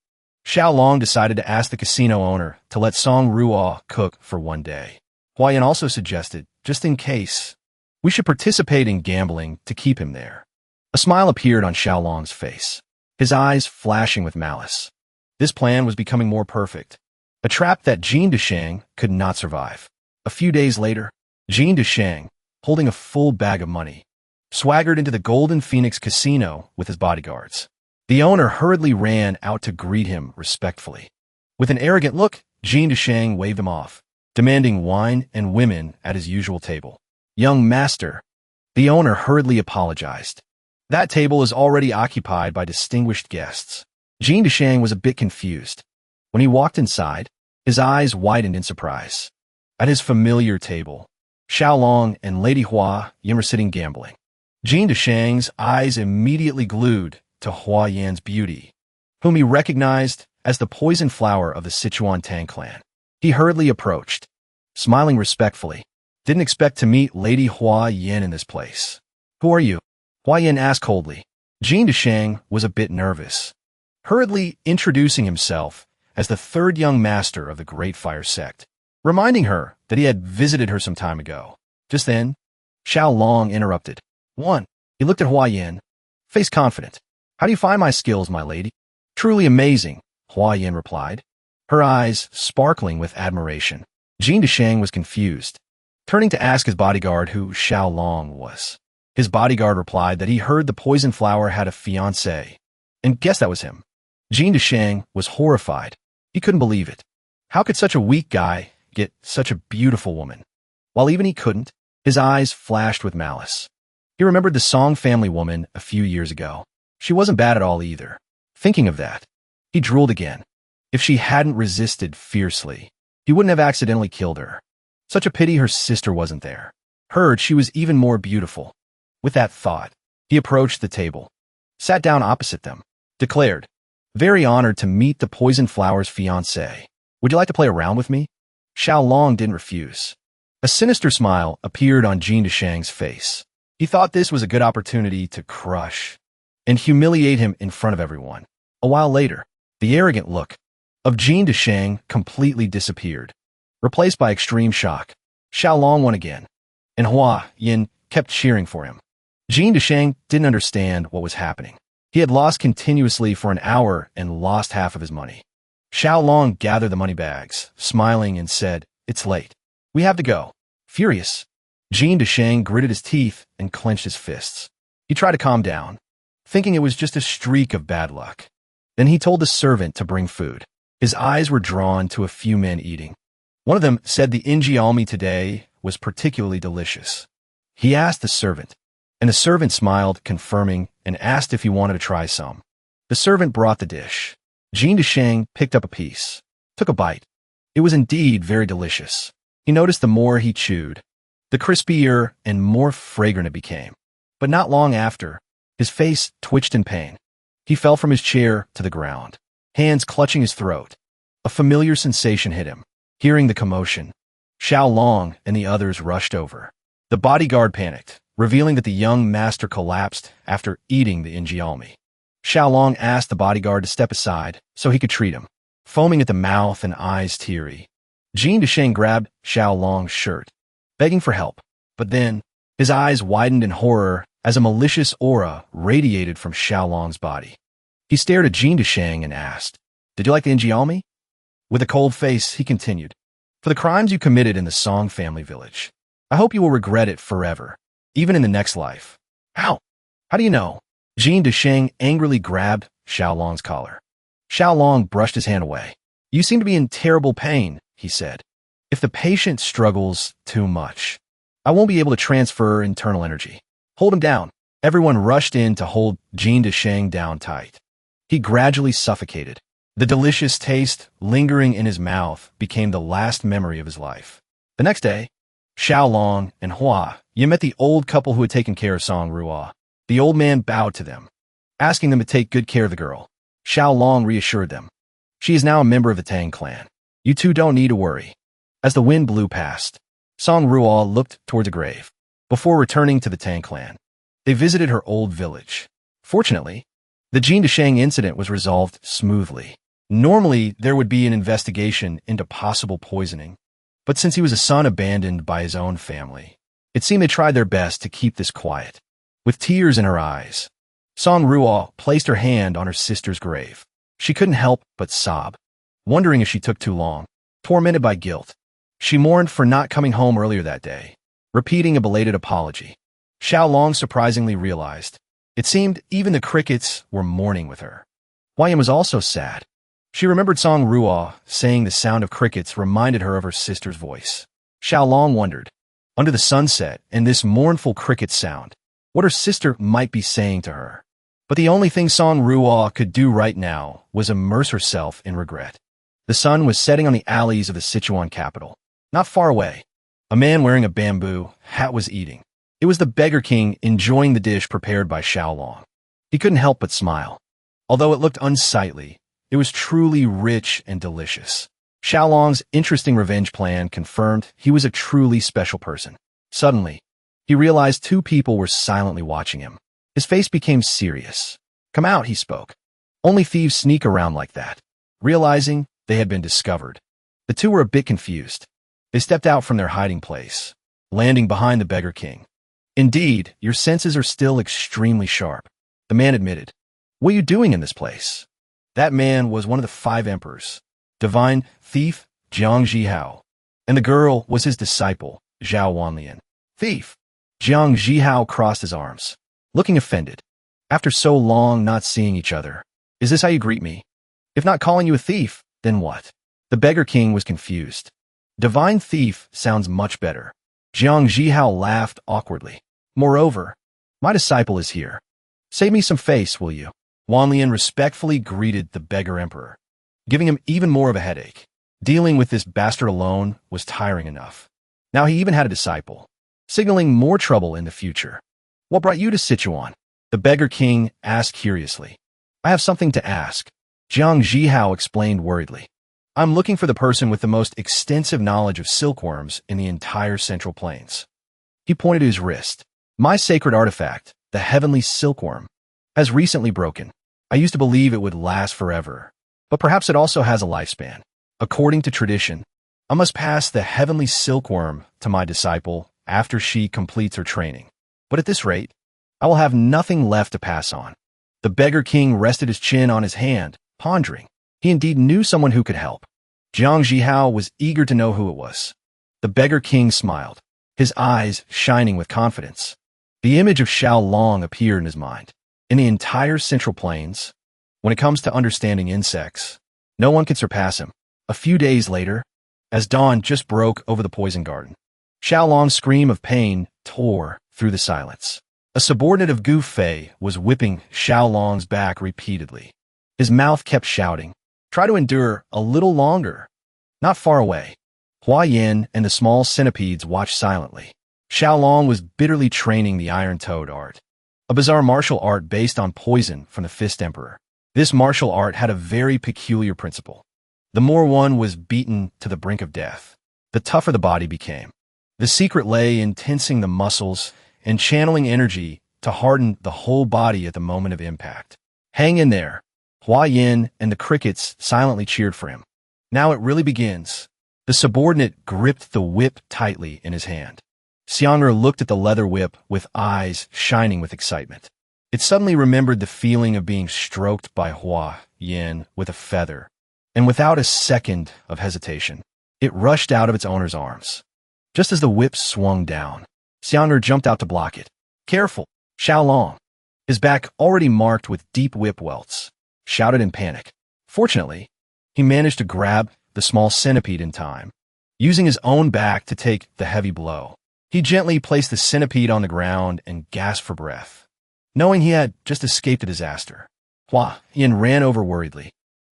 Xiao Long decided to ask the casino owner to let Song Ruo cook for one day. Hua Yin also suggested, just in case, we should participate in gambling to keep him there. A smile appeared on Xiao Long's face, his eyes flashing with malice. This plan was becoming more perfect, a trap that Jin Desheng could not survive. A few days later, Jin Desheng, holding a full bag of money, swaggered into the Golden Phoenix Casino with his bodyguards. The owner hurriedly ran out to greet him respectfully. With an arrogant look, Jin Desheng waved him off, demanding wine and women at his usual table. "Young master," the owner hurriedly apologized. "That table is already occupied by distinguished guests." Jin Desheng was a bit confused. When he walked inside, his eyes widened in surprise. At his familiar table, Xiao Long and Lady Hua Yin were sitting gambling. Jin Desheng's eyes immediately glued to Hua Yin's beauty, whom he recognized as the poison flower of the Sichuan Tang clan. He hurriedly approached, smiling respectfully. Didn't expect to meet Lady Hua Yin in this place. Who are you? Hua Yin asked coldly. Jin Deshang was a bit nervous, hurriedly introducing himself as the third young master of the Great Fire Sect, reminding her that he had visited her some time ago. Just then, Xiao Long interrupted. One. He looked at Hua Yin, face confident. How do you find my skills, my lady? Truly amazing, Hua Yin replied, her eyes sparkling with admiration. Jin Deshang was confused, turning to ask his bodyguard who Xiao Long was. His bodyguard replied that he heard the poison flower had a fiancée, and guessed that was him. Jin Deshang was horrified. He couldn't believe it. How could such a weak guy get such a beautiful woman? While even he couldn't, his eyes flashed with malice. He remembered the Song family woman a few years ago. She wasn't bad at all either. Thinking of that, he drooled again. If she hadn't resisted fiercely, he wouldn't have accidentally killed her. Such a pity her sister wasn't there. Heard she was even more beautiful. With that thought, he approached the table, sat down opposite them, declared, very honored to meet the poison flower's fiancé. Would you like to play around with me? Xiao Long didn't refuse. A sinister smile appeared on Jin Deshang's face. He thought this was a good opportunity to crush and humiliate him in front of everyone. A while later, the arrogant look of Jin Deshang completely disappeared, replaced by extreme shock. Xiao Long won again, and Hua Yin kept cheering for him. Jin Deshang didn't understand what was happening. He had lost continuously for an hour and lost half of his money. Xiao Long gathered the money bags, smiling, and said, It's late. We have to go. Furious, Jin Deshang gritted his teeth and clenched his fists. He tried to calm down, thinking it was just a streak of bad luck. Then he told the servant to bring food. His eyes were drawn to a few men eating. One of them said the injialmi today was particularly delicious. He asked the servant, and the servant smiled, confirming, and asked if he wanted to try some. The servant brought the dish. Jin Deshang picked up a piece, took a bite. It was indeed very delicious. He noticed the more he chewed, the crispier and more fragrant it became. But not long after, his face twitched in pain. He fell from his chair to the ground, hands clutching his throat. A familiar sensation hit him. Hearing the commotion, Xiao Long and the others rushed over. The bodyguard panicked, revealing that the young master collapsed after eating the injialmi. Xiao Long asked the bodyguard to step aside so he could treat him. Foaming at the mouth and eyes teary, Jin Deshang grabbed Xiao Long's shirt, begging for help. But then, his eyes widened in horror as a malicious aura radiated from Xiao Long's body. He stared at Jin Deshang and asked, Did you like the injialmi? With a cold face, he continued, For the crimes you committed in the Song family village, I hope you will regret it forever, even in the next life. How? How do you know? Jin Deshang angrily grabbed Xiao Long's collar. Xiao Long brushed his hand away. You seem to be in terrible pain, he said. If the patient struggles too much, I won't be able to transfer internal energy. Hold him down. Everyone rushed in to hold Jin Deshang down tight. He gradually suffocated. The delicious taste lingering in his mouth became the last memory of his life. The next day, Xiao Long and Hua Yin met the old couple who had taken care of Song Ruo. The old man bowed to them, asking them to take good care of the girl. Xiao Long reassured them. She is now a member of the Tang clan. You two don't need to worry. As the wind blew past, Song Ruo looked toward the grave. Before returning to the Tang clan, they visited her old village. Fortunately, the Jin Deshang incident was resolved smoothly. Normally, there would be an investigation into possible poisoning, but since he was a son abandoned by his own family, it seemed they tried their best to keep this quiet. With tears in her eyes, Song Ruo placed her hand on her sister's grave. She couldn't help but sob, wondering if she took too long. Tormented by guilt, she mourned for not coming home earlier that day, repeating a belated apology. Xiao Long surprisingly realized. It seemed even the crickets were mourning with her. Hua Yin was also sad. She remembered Song Ruo saying the sound of crickets reminded her of her sister's voice. Xiao Long wondered, under the sunset and this mournful cricket sound, what her sister might be saying to her. But the only thing Song Ruo could do right now was immerse herself in regret. The sun was setting on the alleys of the Sichuan capital. Not far away, a man wearing a bamboo hat was eating. It was the beggar king enjoying the dish prepared by Xiao Long. He couldn't help but smile. Although it looked unsightly, it was truly rich and delicious. Xiaolong's interesting revenge plan confirmed he was a truly special person. Suddenly, he realized two people were silently watching him. His face became serious. "Come out," he spoke. "Only thieves sneak around like that." Realizing they had been discovered, the two were a bit confused. They stepped out from their hiding place, landing behind the beggar king. "Indeed, your senses are still extremely sharp," the man admitted. "What are you doing in this place?" That man was one of the 5 emperors, divine thief Jiang Zhihao, and the girl was his disciple, Zhao Wanlian. "Thief!" Jiang Zhihao crossed his arms, looking offended. "After so long not seeing each other, is this how you greet me? If not calling you a thief, then what?" The beggar king was confused. "Divine thief sounds much better." Jiang Zhihao laughed awkwardly. "Moreover, my disciple is here. Save me some face, will you?" Wanlian respectfully greeted the beggar emperor, giving him even more of a headache. Dealing with this bastard alone was tiring enough. Now he even had a disciple, signaling more trouble in the future. "What brought you to Sichuan?" the beggar king asked curiously. "I have something to ask," Jiang Zhihao explained worriedly. "I'm looking for the person with the most extensive knowledge of silkworms in the entire Central Plains." He pointed to his wrist. "My sacred artifact, the heavenly silkworm, has recently broken. I used to believe it would last forever, but perhaps it also has a lifespan. According to tradition, I must pass the heavenly silkworm to my disciple after she completes her training. But at this rate, I will have nothing left to pass on." The beggar king rested his chin on his hand, pondering. He indeed knew someone who could help. Jiang Zhihao was eager to know who it was. The beggar king smiled, his eyes shining with confidence. The image of Xiaolong appeared in his mind. In the entire Central Plains, when it comes to understanding insects, no one could surpass him. A few days later, as dawn just broke over the poison garden, Xiaolong's scream of pain tore through the silence. A subordinate of Gu Fei was whipping Xiaolong's back repeatedly. His mouth kept shouting, "Try to endure a little longer." Not far away, Hua Yin and the small centipedes watched silently. Xiaolong was bitterly training the Iron Toad art, a bizarre martial art based on poison from the Fist Emperor. This martial art had a very peculiar principle. The more one was beaten to the brink of death, the tougher the body became. The secret lay in tensing the muscles and channeling energy to harden the whole body at the moment of impact. "Hang in there." Hua Yin and the crickets silently cheered for him. "Now it really begins." The subordinate gripped the whip tightly in his hand. Xiang'er looked at the leather whip with eyes shining with excitement. It suddenly remembered the feeling of being stroked by Hua Yin with a feather, and without a second of hesitation, it rushed out of its owner's arms. Just as the whip swung down, Xiang'er jumped out to block it. "Careful!" Xiaolong, his back already marked with deep whip welts, shouted in panic. Fortunately, he managed to grab the small centipede in time, using his own back to take the heavy blow. He gently placed the centipede on the ground and gasped for breath, knowing he had just escaped a disaster. Hua Yin ran over worriedly,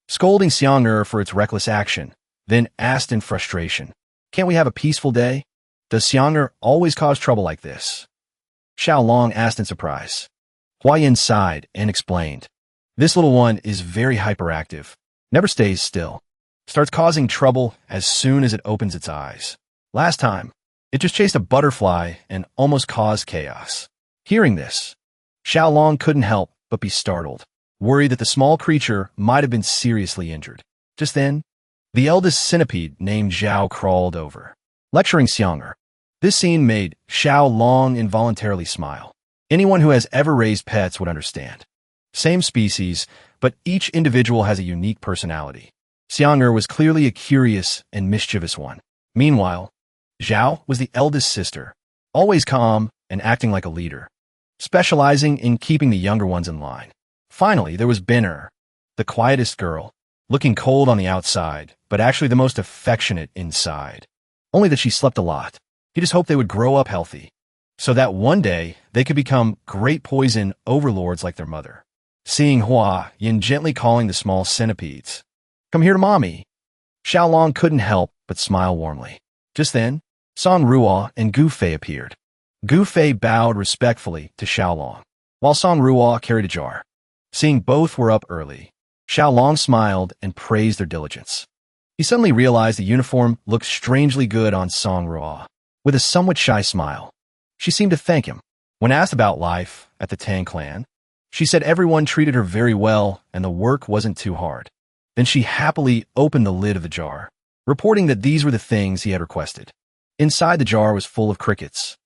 scolding Xiang'er for its reckless action, then asked in frustration, "Can't we have a peaceful day? Does Xiang'er always cause trouble like this?" Xiaolong asked in surprise. Hua Yin sighed and explained, "This little one is very hyperactive, never stays still, starts causing trouble as soon as it opens its eyes. Last time, it just chased a butterfly and almost caused chaos." Hearing this, Xiaolong couldn't help but be startled, worried that the small creature might have been seriously injured. Just then, the eldest centipede named Zhao crawled over, lecturing Xiang'er. This scene made Xiaolong involuntarily smile. Anyone who has ever raised pets would understand. Same species, but each individual has a unique personality. Xiang'er was clearly a curious and mischievous one. Meanwhile, Zhao was the eldest sister, always calm and acting like a leader, specializing in keeping the younger ones in line. Finally, there was Bin'er, the quietest girl, looking cold on the outside, but actually the most affectionate inside. Only that she slept a lot. He just hoped they would grow up healthy, so that one day they could become great poison overlords like their mother. Seeing Hua Yin gently calling the small centipedes, "Come here to mommy," Xiaolong couldn't help but smile warmly. Just then, San Ruo and Gu Fei appeared. Gu Fei bowed respectfully to Xiaolong, while San Ruo carried a jar. Seeing both were up early, Xiaolong smiled and praised their diligence. He suddenly realized the uniform looked strangely good on Song Ruo. With a somewhat shy smile, she seemed to thank him. When asked about life at the Tang clan, she said everyone treated her very well and the work wasn't too hard. Then she happily opened the lid of the jar, reporting that these were the things he had requested. Inside the jar was full of crickets.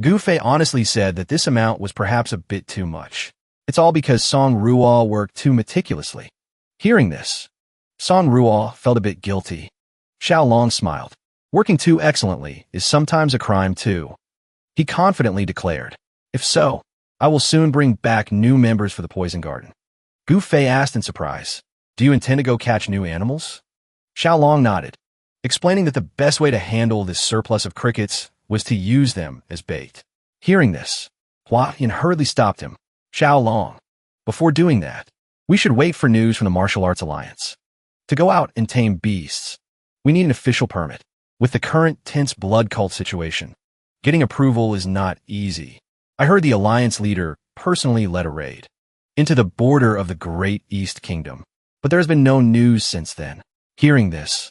Gu Fei honestly said that this amount was perhaps a bit too much. It's all because Song Ruo worked too meticulously. Hearing this, Song Ruo felt a bit guilty. Xiao Long smiled. Working too excellently is sometimes a crime too. He confidently declared, if so, I will soon bring back new members for the poison garden. Gu Fei asked in surprise, do you intend to go catch new animals? Xiao Long nodded, explaining that the best way to handle this surplus of crickets was to use them as bait. Hearing this, Hua Yin hurriedly stopped him. Xiao Long, before doing that, we should wait for news from the Martial Arts Alliance. To go out and tame beasts, we need an official permit. With the current tense blood cult situation, getting approval is not easy. I heard the Alliance leader personally led a raid into the border of the Great East Kingdom, but there has been no news since then. Hearing this,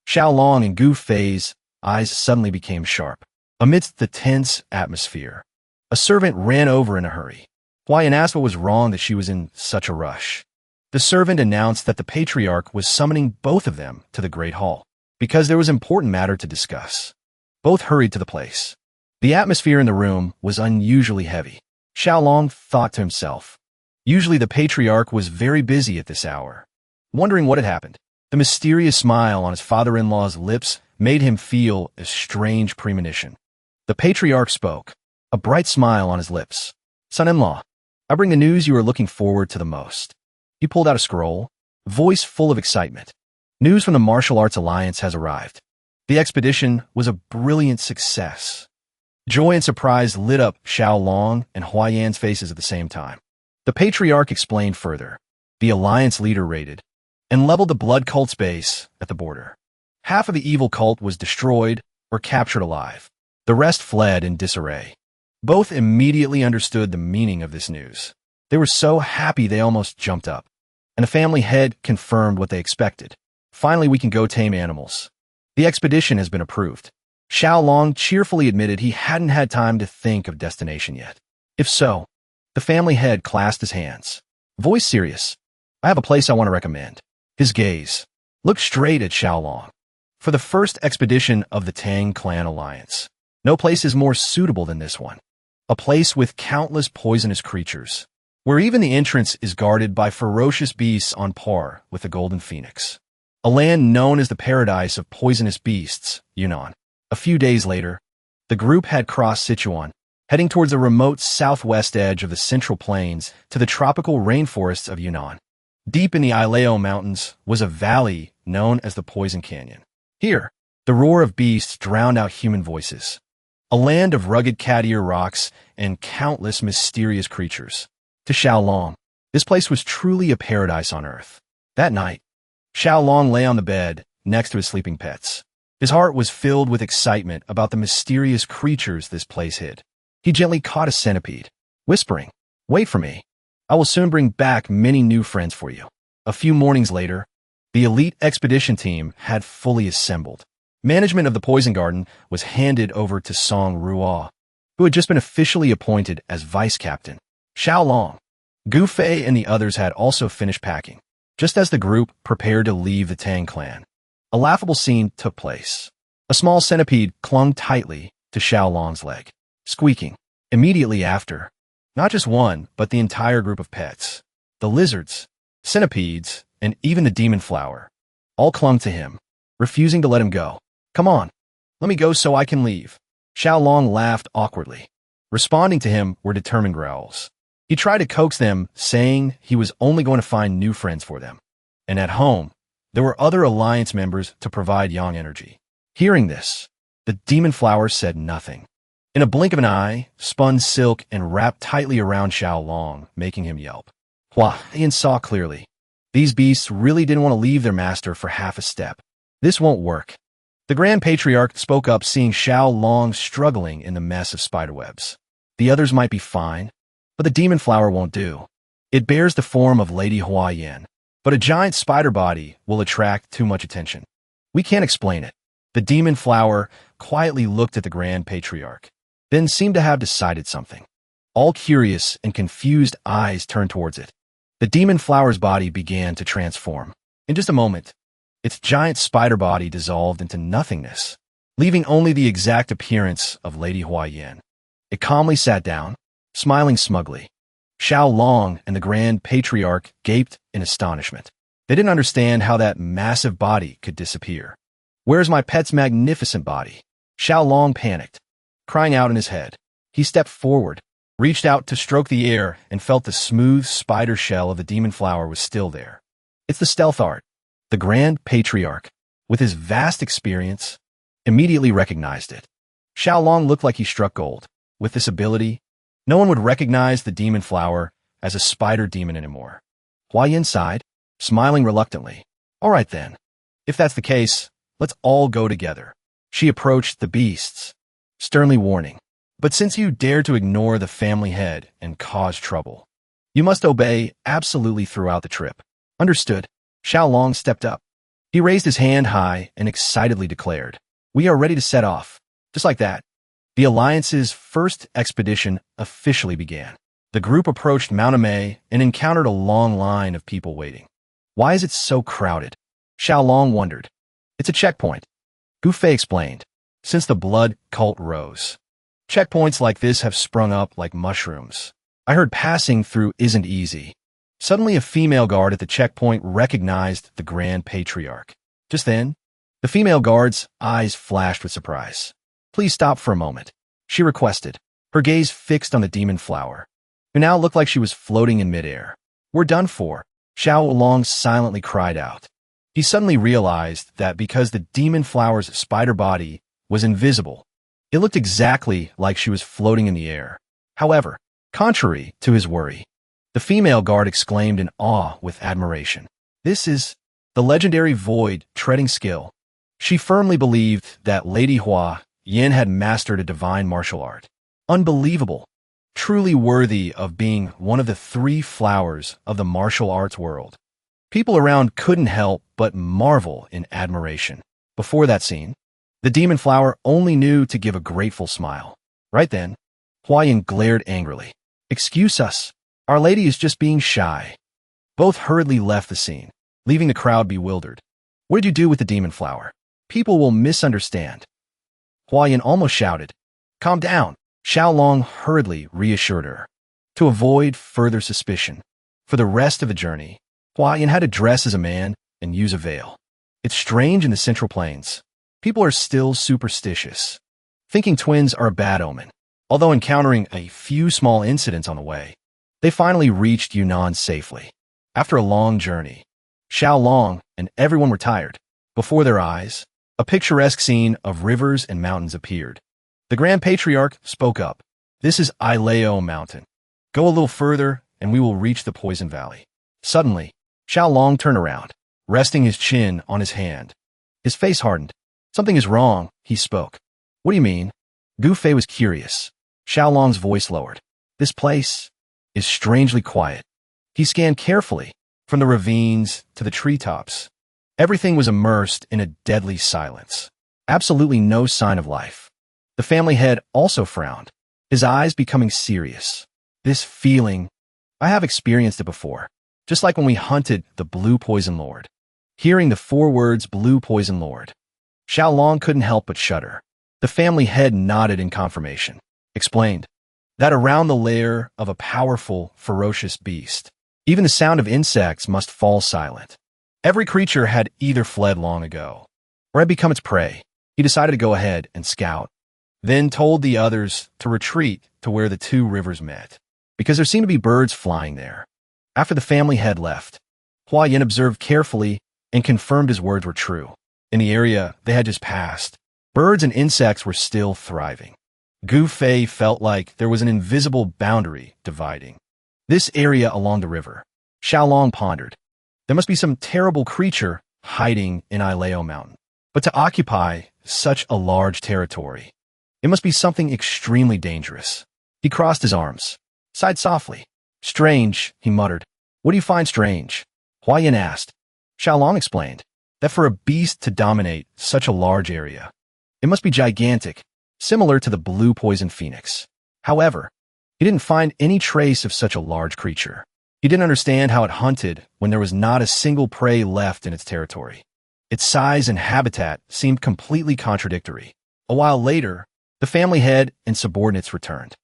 Xiao Long and Gu Fei's eyes suddenly became sharp. Amidst the tense atmosphere, a servant ran over in a hurry. Hua Yin asked what was wrong that she was in such a rush. The servant announced that the patriarch was summoning both of them to the Great Hall because there was important matter to discuss. Both hurried to the place. The atmosphere in the room was unusually heavy. Xiao Long thought to himself. Usually the patriarch was very busy at this hour. Wondering what had happened, the mysterious smile on his father-in-law's lips made him feel a strange premonition. The patriarch spoke, a bright smile on his lips. Son-in-law, I bring the news you are looking forward to the most. He pulled out a scroll, voice full of excitement. News from the Martial Arts Alliance has arrived. The expedition was a brilliant success. Joy and surprise lit up Xiao Long and Hua Yan's faces at the same time. The patriarch explained further. The Alliance leader raided and leveled the blood cult's base at the border. Half of the evil cult was destroyed or captured alive. The rest fled in disarray. Both immediately understood the meaning of this news. They were so happy they almost jumped up. And the family head confirmed what they expected. Finally, we can go tame animals. The expedition has been approved. Xiao Long cheerfully admitted he hadn't had time to think of destination yet. If so, the family head clasped his hands. Voice serious. I have a place I want to recommend. His gaze looked straight at Xiao Long. For the first expedition of the Tang Clan Alliance, no place is more suitable than this one. A place with countless poisonous creatures, where even the entrance is guarded by ferocious beasts on par with the Golden Phoenix. A land known as the paradise of poisonous beasts, Yunnan. A few days later, the group had crossed Sichuan, heading towards the remote southwest edge of the Central Plains to the tropical rainforests of Yunnan. Deep in the Yahello Mountains was a valley known as the Poison Canyon. Here, the roar of beasts drowned out human voices. A land of rugged cat ear rocks and countless mysterious creatures. To Xiao Long, this place was truly a paradise on earth. That night, Xiao Long lay on the bed next to his sleeping pets. His heart was filled with excitement about the mysterious creatures this place hid. He gently caught a centipede, whispering, "Wait for me. I will soon bring back many new friends for you." A few mornings later, the elite expedition team had fully assembled. Management of the poison garden was handed over to Song Ruo, who had just been officially appointed as vice captain. Xiao Long, Gu Fei, and the others had also finished packing. Just as the group prepared to leave the Tang clan, a laughable scene took place. A small centipede clung tightly to Xiao Long's leg, squeaking. Immediately after, not just one, but the entire group of pets, the lizards, centipedes, and even the demon flower, all clung to him, refusing to let him go. "Come on, let me go so I can leave." Xiao Long laughed awkwardly. Responding to him were determined growls. He tried to coax them, saying he was only going to find new friends for them. And at home, there were other Alliance members to provide yang energy. Hearing this, the demon flower said nothing. In a blink of an eye, spun silk and wrapped tightly around Xiao Long, making him yelp. Hua Yin saw clearly. These beasts really didn't want to leave their master for half a step. This won't work. The Grand Patriarch spoke up, seeing Xiao Long struggling in the mess of spiderwebs. The others might be fine, but the demon flower won't do. It bears the form of Lady Hua Yin, but a giant spider body will attract too much attention. We can't explain it. The demon flower quietly looked at the Grand Patriarch, then seemed to have decided something. All curious and confused eyes turned towards it. The demon flower's body began to transform. In just a moment, its giant spider body dissolved into nothingness, leaving only the exact appearance of Lady Hua Yin. It calmly sat down, smiling smugly. Xiao Long and the Grand Patriarch gaped in astonishment. They didn't understand how that massive body could disappear. "Where's my pet's magnificent body?" Xiao Long panicked, crying out in his head. He stepped forward, reached out to stroke the air, and felt the smooth spider shell of the demon flower was still there. It's the stealth art. The Grand Patriarch, with his vast experience, immediately recognized it. Xiao Long looked like he struck gold. With this ability, no one would recognize the demon flower as a spider demon anymore. Hua Yin sighed, smiling reluctantly. "All right then. If that's the case, let's all go together." She approached the beasts, sternly warning, "But since you dare to ignore the family head and cause trouble, you must obey absolutely throughout the trip." "Understood." Xiao Long stepped up. He raised his hand high and excitedly declared, "We are ready to set off." Just like that, the Alliance's first expedition officially began. The group approached Mount Amei and encountered a long line of people waiting. "Why is it so crowded?" Xiao Long wondered. "It's a checkpoint," Gu Fei explained, "since the blood cult rose. Checkpoints like this have sprung up like mushrooms. I heard passing through isn't easy." Suddenly, a female guard at the checkpoint recognized the Grand Patriarch. Just then, the female guard's eyes flashed with surprise. "Please stop for a moment," she requested, her gaze fixed on the demon flower, who now looked like she was floating in midair. "We're done for," Xiao Long silently cried out. He suddenly realized that because the demon flower's spider body was invisible, it looked exactly like she was floating in the air. However, contrary to his worry, the female guard exclaimed in awe with admiration. "This is the legendary void treading skill." She firmly believed that Lady Hua Yin had mastered a divine martial art. Unbelievable. Truly worthy of being one of the three flowers of the martial arts world. People around couldn't help but marvel in admiration. Before that scene, the demon flower only knew to give a grateful smile. Right then, Hua Yin glared angrily. "Excuse us. Our lady is just being shy." Both hurriedly left the scene, leaving the crowd bewildered. "What did you do with the demon flower? People will misunderstand." Hua Yin almost shouted. "Calm down," Xiao Long hurriedly reassured her. To avoid further suspicion, for the rest of the journey, Hua Yin had to dress as a man and use a veil. It's strange in the Central Plains. People are still superstitious, thinking twins are a bad omen. Although encountering a few small incidents on the way, they finally reached Yunnan safely. After a long journey, Xiao Long and everyone were tired. Before their eyes, a picturesque scene of rivers and mountains appeared. The Grand Patriarch spoke up. "This is Yahello Mountain. Go a little further and we will reach the Poison Valley." Suddenly, Xiao Long turned around, resting his chin on his hand. His face hardened. "Something is wrong," he spoke. "What do you mean?" Gu Fei was curious. Xiao Long's voice lowered. "This place is strangely quiet." He scanned carefully, from the ravines to the treetops. Everything was immersed in a deadly silence. Absolutely no sign of life. The family head also frowned, his eyes becoming serious. "This feeling, I have experienced it before, just like when we hunted the Blue Poison Lord." Hearing the 4 words Blue Poison Lord, Xiao Long couldn't help but shudder. The family head nodded in confirmation, explained that around the lair of a powerful, ferocious beast, even the sound of insects must fall silent. Every creature had either fled long ago, or had become its prey. He decided to go ahead and scout, then told the others to retreat to where the 2 rivers met, because there seemed to be birds flying there. After the family had left, Hua Yin observed carefully and confirmed his words were true. In the area they had just passed, birds and insects were still thriving. Gu Fei felt like there was an invisible boundary dividing this area along the river. Xiao Long pondered. There must be some terrible creature hiding in Yahello Mountain. But to occupy such a large territory, it must be something extremely dangerous. He crossed his arms, sighed softly. "Strange," he muttered. "What do you find strange?" Hua Yin asked. Xiao Long explained. that for a beast to dominate such a large area, it must be gigantic, similar to the blue poison phoenix. However, he didn't find any trace of such a large creature. He didn't understand how it hunted when there was not a single prey left in its territory. Its size and habitat seemed completely contradictory. A while later, the family head and subordinates returned.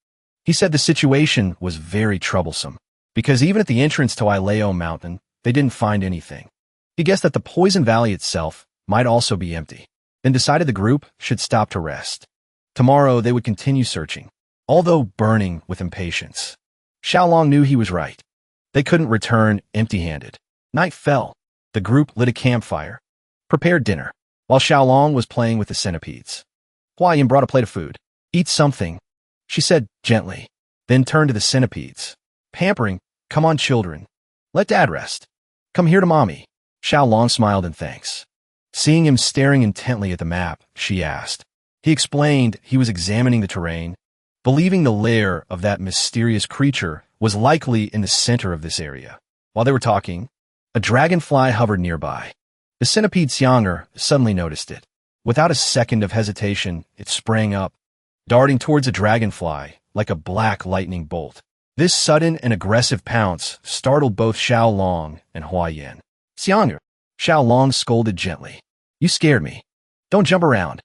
He said the situation was very troublesome, because even at the entrance to Yahello Mountain, they didn't find anything. He guessed that the Poison Valley itself might also be empty, then decided the group should stop to rest. Tomorrow they would continue searching, although burning with impatience. Xiaolong knew he was right. They couldn't return empty-handed. Night fell. The group lit a campfire, prepared dinner, while Xiaolong was playing with the centipedes. Huayan brought a plate of food. Eat something, she said gently, then turned to the centipedes. Pampering, come on children. Let dad rest. Come here to mommy. Xiaolong smiled in thanks. Seeing him staring intently at the map, she asked. He explained he was examining the terrain, believing the lair of that mysterious creature was likely in the center of this area. While they were talking, a dragonfly hovered nearby. The centipede Xianger suddenly noticed it. Without a second of hesitation, it sprang up, darting towards a dragonfly like a black lightning bolt. This sudden and aggressive pounce startled both Xiaolong and Huayan. Xianger, Xiaolong scolded gently. You scared me. Don't jump around.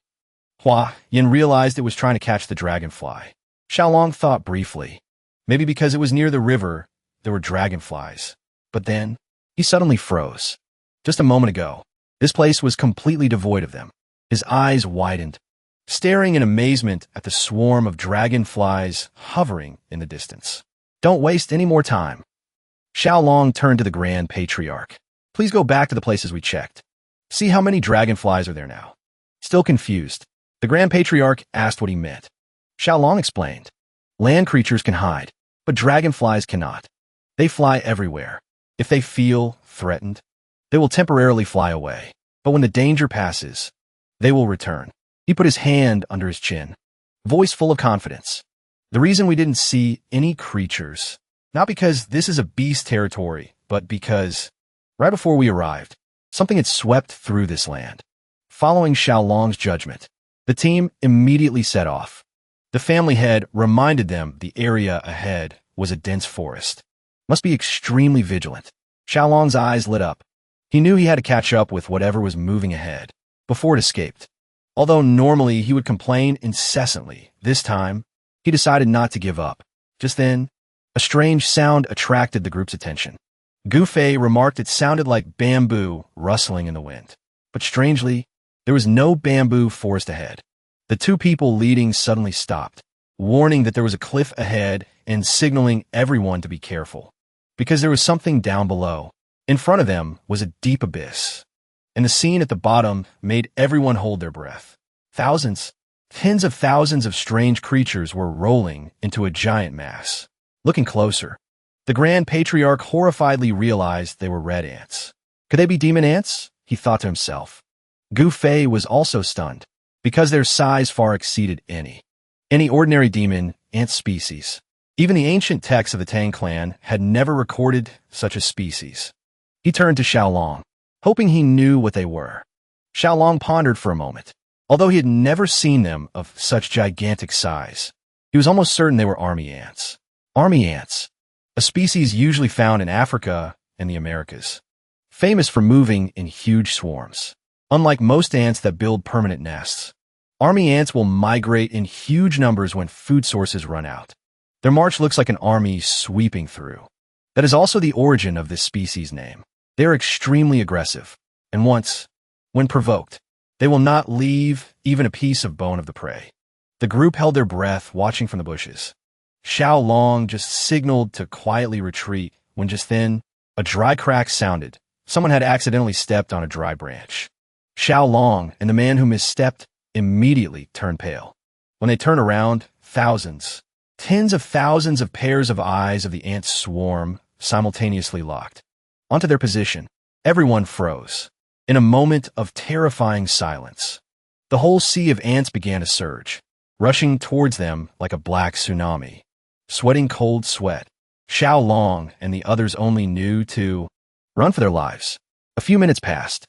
Huayan realized it was trying to catch the dragonfly. Xiaolong thought briefly. Maybe because it was near the river, there were dragonflies. But then, he suddenly froze. Just a moment ago, this place was completely devoid of them. His eyes widened, staring in amazement at the swarm of dragonflies hovering in the distance. Don't waste any more time. Xiaolong turned to the Grand Patriarch. Please go back to the places we checked. See how many dragonflies are there now. Still confused, the Grand Patriarch asked what he meant. Xiaolong explained. Land creatures can hide, but dragonflies cannot. They fly everywhere. If they feel threatened, they will temporarily fly away. But when the danger passes, they will return. He put his hand under his chin, voice full of confidence. The reason we didn't see any creatures, not because this is a beast territory, but because, right before we arrived, something had swept through this land. Following Xiaolong's judgment, the team immediately set off. The family head reminded them the area ahead was a dense forest. Must be extremely vigilant. Xiaolong's eyes lit up. He knew he had to catch up with whatever was moving ahead before it escaped. Although normally he would complain incessantly, this time, he decided not to give up. Just then, a strange sound attracted the group's attention. Gu Fei remarked it sounded like bamboo rustling in the wind. But strangely, there was no bamboo forest ahead. The two people leading suddenly stopped, warning that there was a cliff ahead and signaling everyone to be careful, because there was something down below. In front of them was a deep abyss, and the scene at the bottom made everyone hold their breath. Thousands, tens of thousands of strange creatures were rolling into a giant mass. Looking closer, the Grand Patriarch horrifiedly realized they were red ants. Could they be demon ants? He thought to himself. Gu Fei was also stunned, because their size far exceeded any ordinary demon ant species. Even the ancient texts of the Tang clan had never recorded such a species. He turned to Xiaolong, hoping he knew what they were. Xiaolong pondered for a moment. Although he had never seen them of such gigantic size, he was almost certain they were army ants. Army ants, a species usually found in Africa and the Americas, famous for moving in huge swarms. Unlike most ants that build permanent nests, army ants will migrate in huge numbers when food sources run out. Their march looks like an army sweeping through. That is also the origin of this species name. They are extremely aggressive, and when provoked, they will not leave even a piece of bone of the prey. The group held their breath, watching from the bushes. Xiaolong just signaled to quietly retreat when just then, a dry crack sounded. Someone had accidentally stepped on a dry branch. Xiaolong and the man who misstepped immediately turned pale. When they turned around, thousands, tens of thousands of pairs of eyes of the ant swarm simultaneously locked onto their position. Everyone froze. In a moment of terrifying silence, the whole sea of ants began to surge, rushing towards them like a black tsunami. Sweating cold sweat, Xiaolong and the others only knew to run for their lives. A few minutes passed.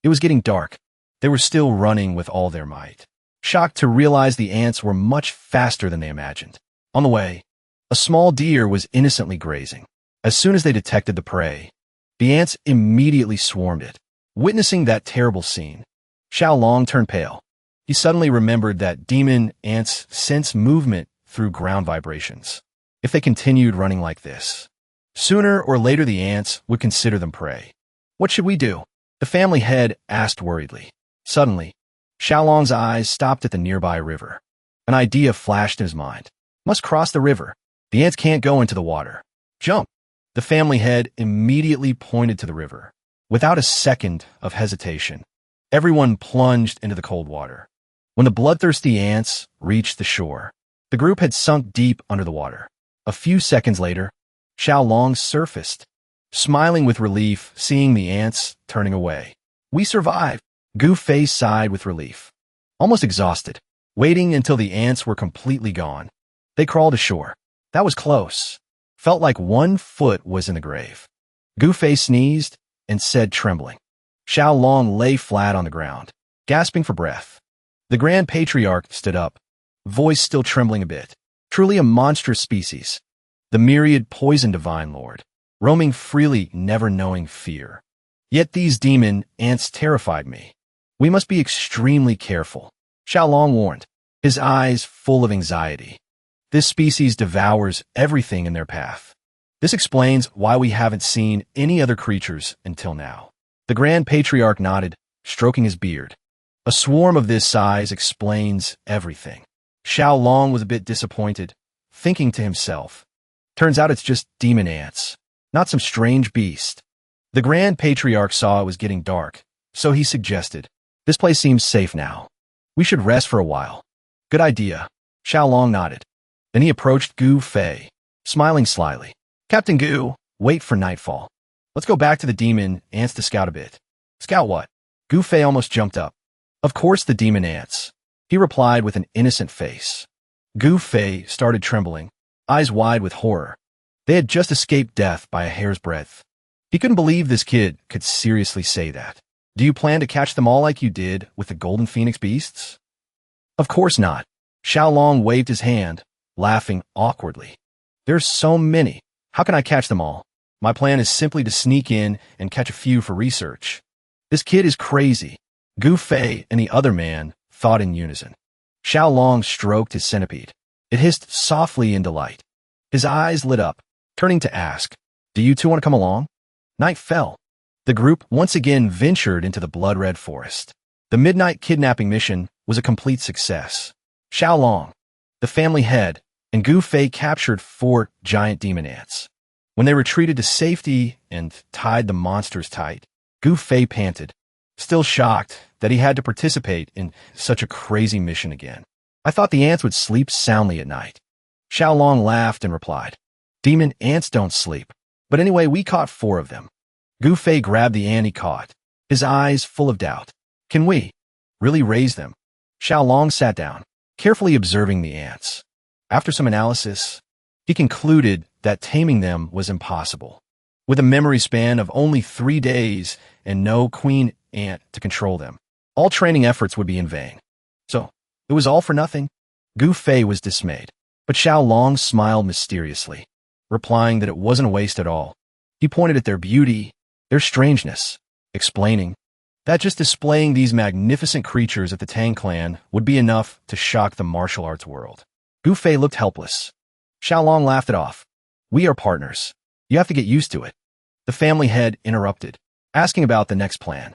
It was getting dark. They were still running with all their might, shocked to realize the ants were much faster than they imagined. On the way, a small deer was innocently grazing. As soon as they detected the prey, the ants immediately swarmed it. Witnessing that terrible scene, Xiaolong turned pale. He suddenly remembered that demon ants sense movement through ground vibrations. If they continued running like this, sooner or later the ants would consider them prey. What should we do? The family head asked worriedly. Suddenly, Xiaolong's eyes stopped at the nearby river. An idea flashed in his mind. Must cross the river. The ants can't go into the water. Jump! The family head immediately pointed to the river. Without a second of hesitation, everyone plunged into the cold water. When the bloodthirsty ants reached the shore, the group had sunk deep under the water. A few seconds later, Xiaolong surfaced, smiling with relief seeing the ants turning away. We survived. Gu Fei sighed with relief. Almost exhausted, waiting until the ants were completely gone, they crawled ashore. That was close. Felt like 1 foot was in the grave. Gu Fei sneezed and said, trembling. Xiaolong lay flat on the ground, gasping for breath. The Grand Patriarch stood up, voice still trembling a bit. Truly a monstrous species. The myriad poison divine lord, roaming freely, never knowing fear. Yet these demon ants terrified me. We must be extremely careful, Xiaolong warned, his eyes full of anxiety. This species devours everything in their path. This explains why we haven't seen any other creatures until now. The Grand Patriarch nodded, stroking his beard. A swarm of this size explains everything. Xiaolong was a bit disappointed, thinking to himself, turns out it's just demon ants, not some strange beast. The Grand Patriarch saw it was getting dark, so he suggested, this place seems safe now. We should rest for a while. Good idea. Xiaolong nodded. Then he approached Gu Fei, smiling slyly. Captain Gu, wait for nightfall. Let's go back to the demon ants to scout a bit. Scout what? Gu Fei almost jumped up. Of course the demon ants, he replied with an innocent face. Gu Fei started trembling, eyes wide with horror. They had just escaped death by a hair's breadth. He couldn't believe this kid could seriously say that. Do you plan to catch them all like you did with the golden phoenix beasts? Of course not. Xiaolong waved his hand, laughing awkwardly. There's so many. How can I catch them all? My plan is simply to sneak in and catch a few for research. This kid is crazy. Gu Fei and the other man thought in unison. Xiaolong stroked his centipede. It hissed softly in delight. His eyes lit up, turning to ask, do you two want to come along? Night fell. The group once again ventured into the blood-red forest. The midnight kidnapping mission was a complete success. Xiaolong, the family head, and Gu Fei captured 4 giant demon ants. When they retreated to safety and tied the monsters tight, Gu Fei panted, still shocked that he had to participate in such a crazy mission again. I thought the ants would sleep soundly at night. Xiaolong laughed and replied, demon ants don't sleep. But anyway, we caught 4 of them. Gu Fei grabbed the ant he caught, his eyes full of doubt. Can we really raise them? Xiaolong sat down, carefully observing the ants. After some analysis, he concluded that taming them was impossible. With a memory span of only 3 days and no queen ant to control them, all training efforts would be in vain. So, it was all for nothing? Gu Fei was dismayed, but Xiaolong smiled mysteriously, replying that it wasn't a waste at all. He pointed at their beauty, their strangeness, explaining that just displaying these magnificent creatures at the Tang clan would be enough to shock the martial arts world. Gu Fei looked helpless. Xiaolong laughed it off. We are partners. You have to get used to it. The family head interrupted, asking about the next plan.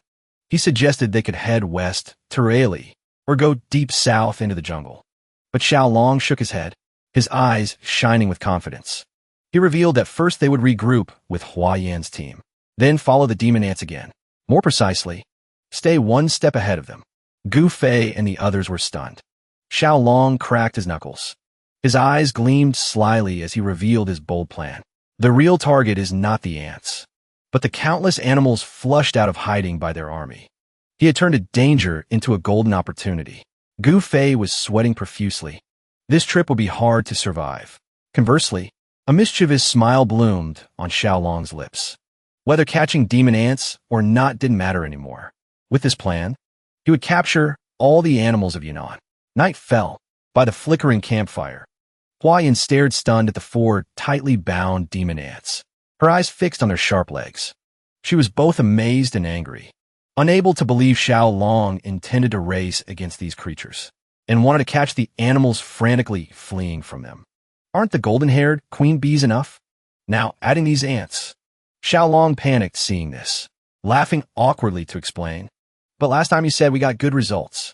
He suggested they could head west to Rayleigh or go deep south into the jungle. But Xiaolong shook his head, his eyes shining with confidence. He revealed that first they would regroup with Hua Yan's team, then follow the demon ants again. More precisely, stay 1 step ahead of them. Gu Fei and the others were stunned. Xiaolong cracked his knuckles. His eyes gleamed slyly as he revealed his bold plan. The real target is not the ants, but the countless animals flushed out of hiding by their army. He had turned a danger into a golden opportunity. Gu Fei was sweating profusely. This trip would be hard to survive. Conversely, a mischievous smile bloomed on Xiaolong's lips. Whether catching demon ants or not didn't matter anymore. With this plan, he would capture all the animals of Yunnan. Night fell. By the flickering campfire, Hua Yin stared stunned at the four tightly bound demon ants, her eyes fixed on their sharp legs. She was both amazed and angry, unable to believe Xiao Long intended to race against these creatures, and wanted to catch the animals frantically fleeing from them. Aren't the golden-haired queen bees enough? Now, adding these ants. Xiao Long panicked seeing this, laughing awkwardly to explain. But last time you said we got good results.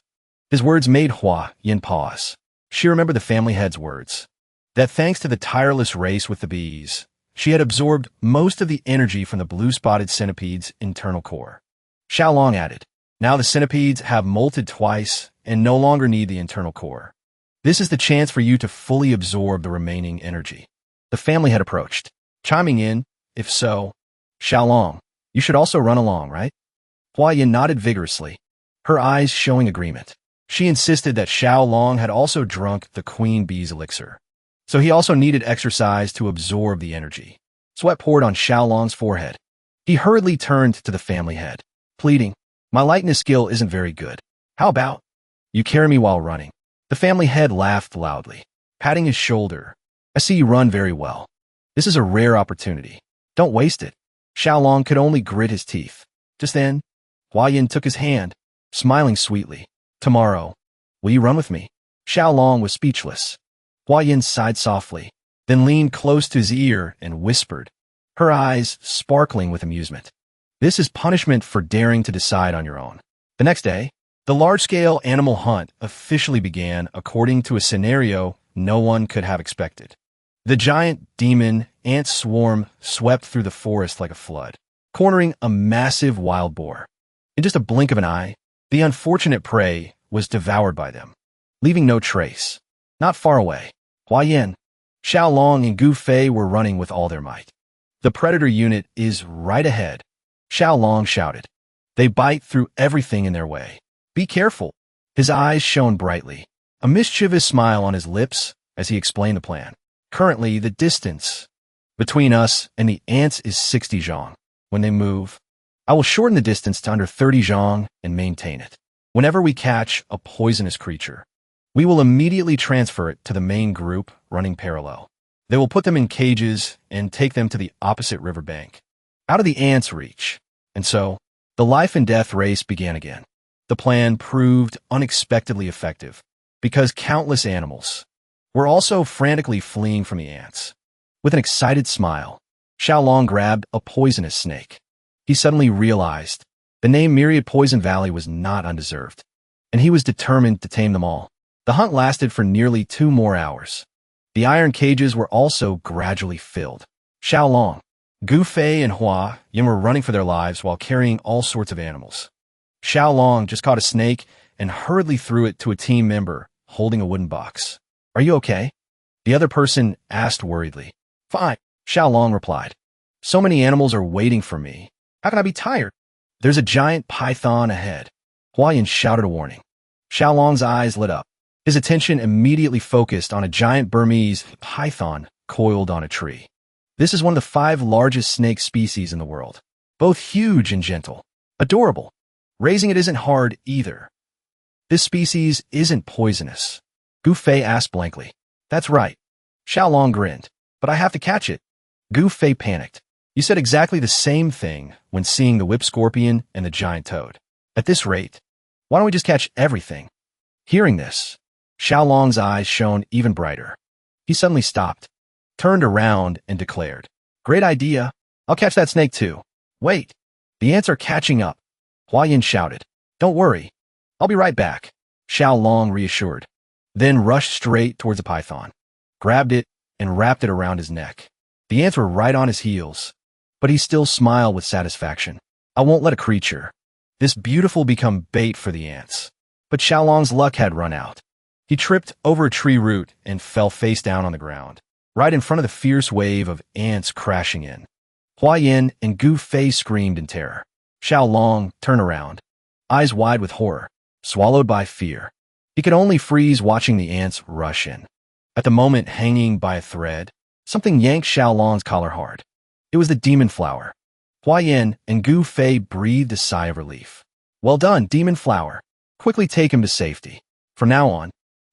His words made Hua Yin pause. She remembered the family head's words, that thanks to the tireless race with the bees, she had absorbed most of the energy from the blue-spotted centipede's internal core. Xiao Long added, now the centipedes have molted twice and no longer need the internal core. This is the chance for you to fully absorb the remaining energy. The family had approached, chiming in, if so, Xiao Long, you should also run along, right? Hua Yin nodded vigorously, her eyes showing agreement. She insisted that Xiao Long had also drunk the queen bee's elixir, so he also needed exercise to absorb the energy. Sweat poured on Xiao Long's forehead. He hurriedly turned to the family head, pleading, my lightness skill isn't very good. How about you carry me while running? The family head laughed loudly, patting his shoulder. I see you run very well. This is a rare opportunity. Don't waste it. Xiao Long could only grit his teeth. Just then, Hua Yin took his hand, smiling sweetly. Tomorrow, will you run with me? Xiao Long was speechless. Hua Yin sighed softly, then leaned close to his ear and whispered, her eyes sparkling with amusement. This is punishment for daring to decide on your own. The next day, the large-scale animal hunt officially began according to a scenario no one could have expected. The giant demon ant swarm swept through the forest like a flood, cornering a massive wild boar. In just a blink of an eye, the unfortunate prey was devoured by them, leaving no trace. Not far away, Hua Yin, Xiao Long, and Gu Fei were running with all their might. The predator unit is right ahead, Xiao Long shouted. They bite through everything in their way. Be careful. His eyes shone brightly, a mischievous smile on his lips as he explained the plan. Currently, the distance between us and the ants is 60 zhang. When they move, I will shorten the distance to under 30 zhang and maintain it. Whenever we catch a poisonous creature, we will immediately transfer it to the main group running parallel. They will put them in cages and take them to the opposite riverbank, out of the ants' reach. And so, the life and death race began again. The plan proved unexpectedly effective, because countless animals were also frantically fleeing from the ants. With an excited smile, Xiao Long grabbed a poisonous snake. He suddenly realized the name Myriad Poison Valley was not undeserved, and he was determined to tame them all. The hunt lasted for nearly 2 more hours. The iron cages were also gradually filled. Xiao Long, Gu Fei, and Hua Yin were running for their lives while carrying all sorts of animals. Xiao Long just caught a snake and hurriedly threw it to a team member holding a wooden box. Are you okay? The other person asked worriedly. Fine, Xiao Long replied. So many animals are waiting for me. How can I be tired? There's a giant python ahead. Hua Yin shouted a warning. Xiao Long's eyes lit up. His attention immediately focused on a giant Burmese python coiled on a tree. This is one of the 5 largest snake species in the world. Both huge and gentle. Adorable. Raising it isn't hard either. This species isn't poisonous. Gu Fei asked blankly. That's right. Xiao Long grinned. But I have to catch it. Gu Fei panicked. You said exactly the same thing when seeing the whip scorpion and the giant toad. At this rate, why don't we just catch everything? Hearing this, Xiao Long's eyes shone even brighter. He suddenly stopped, turned around, and declared, Great idea. I'll catch that snake too. Wait. The ants are catching up. Hua Yin shouted. Don't worry. I'll be right back. Xiao Long reassured, then rushed straight towards the python, grabbed it, and wrapped it around his neck. The ants were right on his heels, but he still smiled with satisfaction. I won't let a creature this beautiful become bait for the ants. But Xiao Long's luck had run out. He tripped over a tree root and fell face down on the ground, right in front of the fierce wave of ants crashing in. Hua Yin and Gu Fei screamed in terror. Xiao Long turned around, eyes wide with horror, swallowed by fear. He could only freeze watching the ants rush in. At the moment, hanging by a thread, something yanked Xiao Long's collar hard. It was the demon flower. Hua Yin and Gu Fei breathed a sigh of relief. Well done, Demon Flower. Quickly take him to safety. From now on,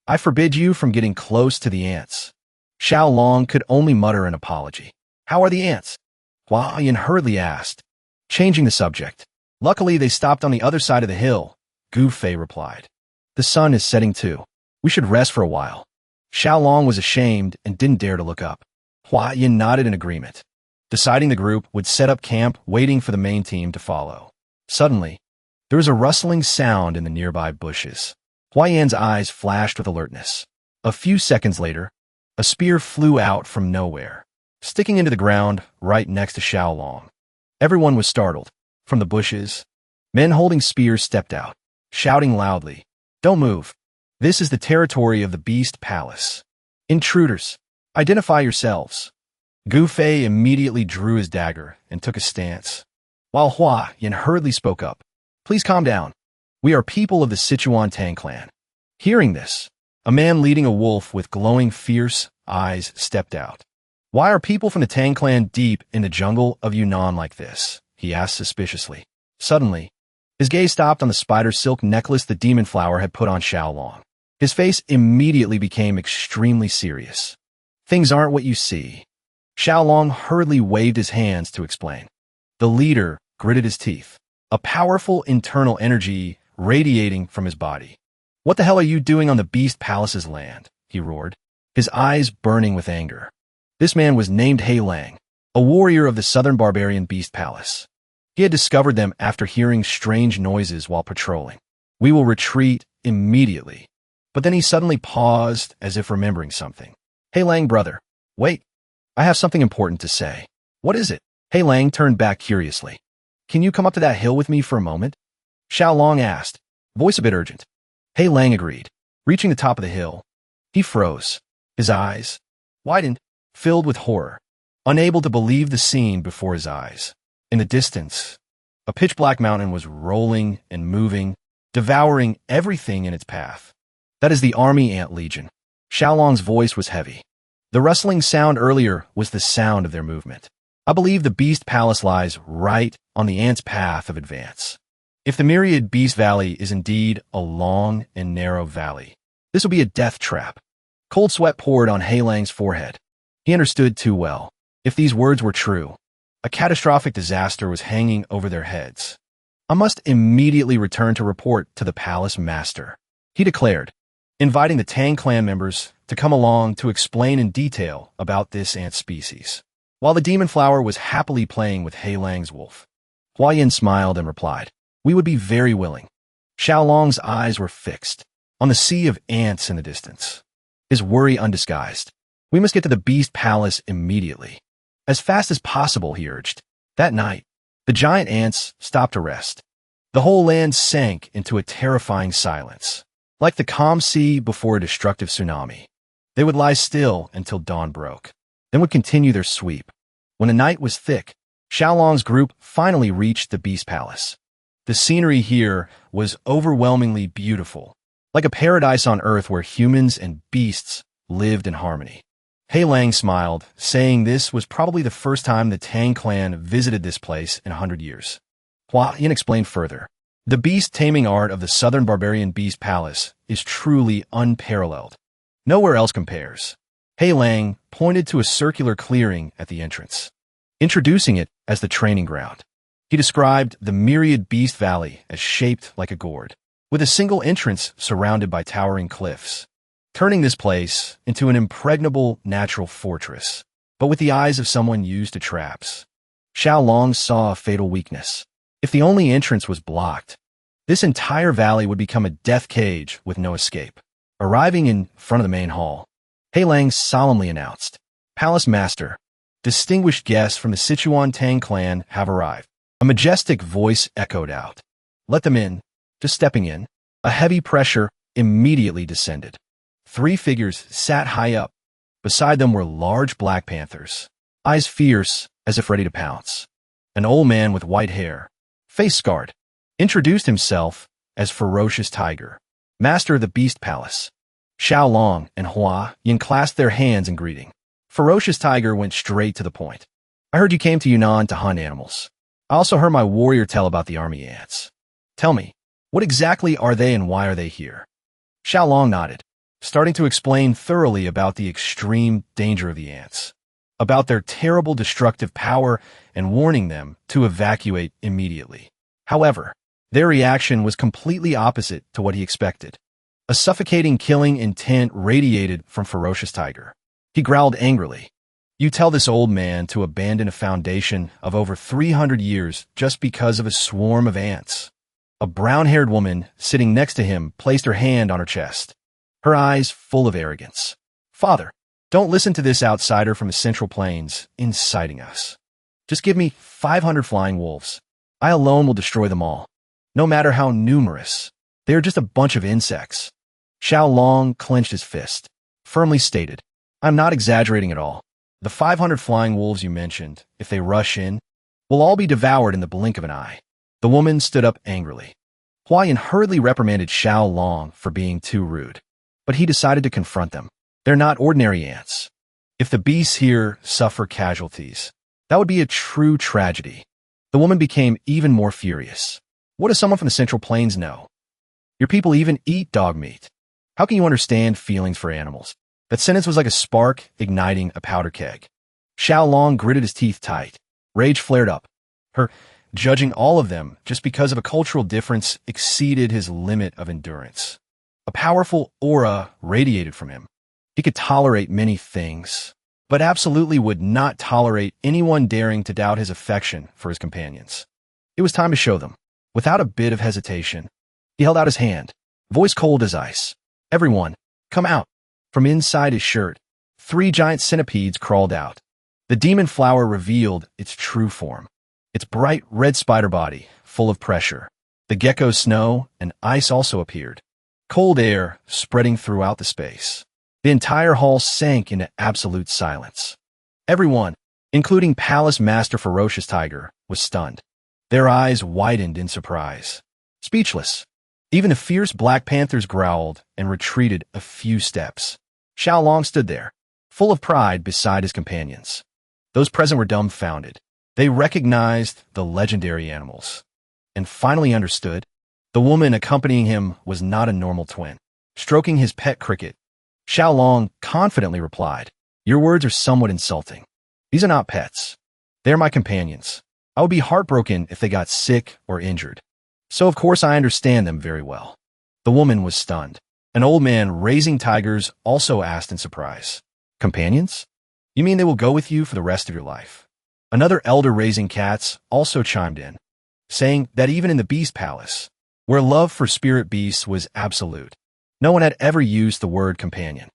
I forbid you from getting close to the ants. Xiao Long could only mutter an apology. How are the ants? Hua Yin hurriedly asked, changing the subject. Luckily, they stopped on the other side of the hill, Gu Fei replied. The sun is setting too. We should rest for a while. Xiao Long was ashamed and didn't dare to look up. Hua Yin nodded in agreement, deciding the group would set up camp waiting for the main team to follow. Suddenly, there was a rustling sound in the nearby bushes. Hua Yin's eyes flashed with alertness. A few seconds later, a spear flew out from nowhere, sticking into the ground right next to Xiao Long. Everyone was startled. From the bushes, men holding spears stepped out, shouting loudly, "Don't move. This is the territory of the Beast Palace. Intruders, identify yourselves." Gu Fei immediately drew his dagger and took a stance, while Hua Yin hurriedly spoke up. "Please calm down. We are people of the Sichuan Tang clan." Hearing this, a man leading a wolf with glowing, fierce eyes stepped out. "Why are people from the Tang clan deep in the jungle of Yunnan like this?" he asked suspiciously. Suddenly, his gaze stopped on the spider silk necklace the demon flower had put on Xiao Long. His face immediately became extremely serious. "Things aren't what you see." Xiao Long hurriedly waved his hands to explain. The leader gritted his teeth, a powerful internal energy radiating from his body. "What the hell are you doing on the Beast Palace's land?" he roared, his eyes burning with anger. This man was named He Lang, a warrior of the Southern Barbarian Beast Palace. He had discovered them after hearing strange noises while patrolling. "We will retreat immediately." But then he suddenly paused as if remembering something. "He Lang, brother, wait. I have something important to say." "What is it?" He Lang turned back curiously. "Can you come up to that hill with me for a moment?" Xiao Long asked, voice a bit urgent. He Lang agreed. Reaching the top of the hill, he froze. His eyes widened, filled with horror, unable to believe the scene before his eyes. In the distance, a pitch-black mountain was rolling and moving, devouring everything in its path. "That is the army ant legion." Xiao Long's voice was heavy. The rustling sound earlier was the sound of their movement. "I believe the Beast Palace lies right on the ant's path of advance. If the myriad Beast Valley is indeed a long and narrow valley, this will be a death trap." Cold sweat poured on He Lang's forehead. He understood too well. If these words were true, a catastrophic disaster was hanging over their heads. "I must immediately return to report to the palace master," he declared, inviting the Tang clan members to come along to explain in detail about this ant species. While the demon flower was happily playing with He Lang's wolf, Hua Yin smiled and replied, "We would be very willing." Xiao Long's eyes were fixed on the sea of ants in the distance, his worry undisguised. "We must get to the Beast Palace immediately. As fast as possible," he urged. That night, the giant ants stopped to rest. The whole land sank into a terrifying silence. Like the calm sea before a destructive tsunami, they would lie still until dawn broke, then would continue their sweep. When the night was thick, Xiao Long's group finally reached the Beast Palace. The scenery here was overwhelmingly beautiful, like a paradise on Earth where humans and beasts lived in harmony. He Lang smiled, saying this was probably the first time the Tang clan visited this place in 100 years. Hua Yin explained further. "The beast-taming art of the Southern Barbarian Beast Palace is truly unparalleled. Nowhere else compares." He Lang pointed to a circular clearing at the entrance, introducing it as the training ground. He described the myriad Beast Valley as shaped like a gourd, with a single entrance surrounded by towering cliffs, turning this place into an impregnable natural fortress, but with the eyes of someone used to traps. Xiao Long saw a fatal weakness. If the only entrance was blocked, this entire valley would become a death cage with no escape. Arriving in front of the main hall, He Lang solemnly announced, "Palace Master, distinguished guests from the Sichuan Tang clan have arrived." A majestic voice echoed out. "Let them in." Just stepping in, a heavy pressure immediately descended. 3 figures sat high up. Beside them were large black panthers, eyes fierce as if ready to pounce. An old man with white hair, face scarred, introduced himself as Ferocious Tiger, master of the Beast Palace. Xiao Long and Hua Yin clasped their hands in greeting. Ferocious Tiger went straight to the point. "I heard you came to Yunnan to hunt animals. I also heard my warrior tell about the army ants. Tell me, What exactly are they and why are they here? Xiaolong nodded, starting to explain thoroughly about the extreme danger of the ants, about their terrible destructive power and warning them to evacuate immediately. However, their reaction was completely opposite to what he expected. A suffocating killing intent radiated from Ferocious Tiger. He growled angrily. You tell this old man to abandon a foundation of over 300 years just because of a swarm of ants. A brown-haired woman sitting next to him placed her hand on her chest, her eyes full of arrogance. Father, don't listen to this outsider from the Central Plains inciting us. Just give me 500 flying wolves. I alone will destroy them all. No matter how numerous, they are just a bunch of insects. Xiaolong clenched his fist, firmly stated, I'm not exaggerating at all. The 500 flying wolves you mentioned, if they rush in, will all be devoured in the blink of an eye. The woman stood up angrily. Huayan hurriedly reprimanded Xiaolong for being too rude, but he decided to confront them. They're not ordinary ants. If the beasts here suffer casualties, that would be a true tragedy. The woman became even more furious. What does someone from the Central Plains know? Your people even eat dog meat. How can you understand feelings for animals? That sentence was like a spark igniting a powder keg. Xiaolong gritted his teeth tight. Rage flared up. Her judging all of them just because of a cultural difference exceeded his limit of endurance. A powerful aura radiated from him. He could tolerate many things, but absolutely would not tolerate anyone daring to doubt his affection for his companions. It was time to show them. Without a bit of hesitation, he held out his hand, voice cold as ice. Everyone, come out. From inside his shirt, 3 giant centipedes crawled out. The demon flower revealed its true form. Its bright red spider body, full of pressure. The gecko's snow and ice also appeared. Cold air spreading throughout the space. The entire hall sank into absolute silence. Everyone, including Palace Master Ferocious Tiger, was stunned. Their eyes widened in surprise. Speechless. Even the fierce Black Panthers growled and retreated a few steps. Xiaolong stood there, full of pride beside his companions. Those present were dumbfounded. They recognized the legendary animals, and finally understood the woman accompanying him was not a normal twin. Stroking his pet cricket, Xiaolong confidently replied, Your words are somewhat insulting. These are not pets. They are my companions. I would be heartbroken if they got sick or injured. So of course I understand them very well. The woman was stunned. An old man raising tigers also asked in surprise, Companions? You mean they will go with you for the rest of your life? Another elder raising cats also chimed in, saying that even in the Beast Palace, where love for spirit beasts was absolute, no one had ever used the word companion.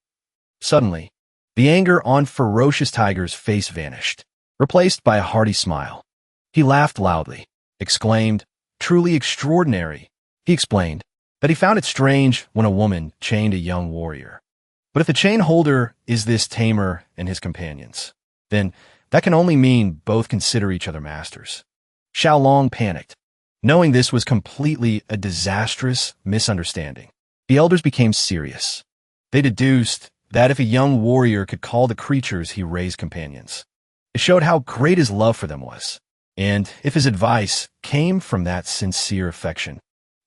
Suddenly, the anger on Ferocious Tiger's face vanished, replaced by a hearty smile. He laughed loudly, exclaimed, Truly extraordinary. He explained that he found it strange when a woman chained a young warrior. But if the chain holder is this tamer and his companions, then that can only mean both consider each other masters. Xiaolong panicked, knowing this was completely a disastrous misunderstanding. The elders became serious. They deduced that if a young warrior could call the creatures he raised companions, it showed how great his love for them was. And if his advice came from that sincere affection,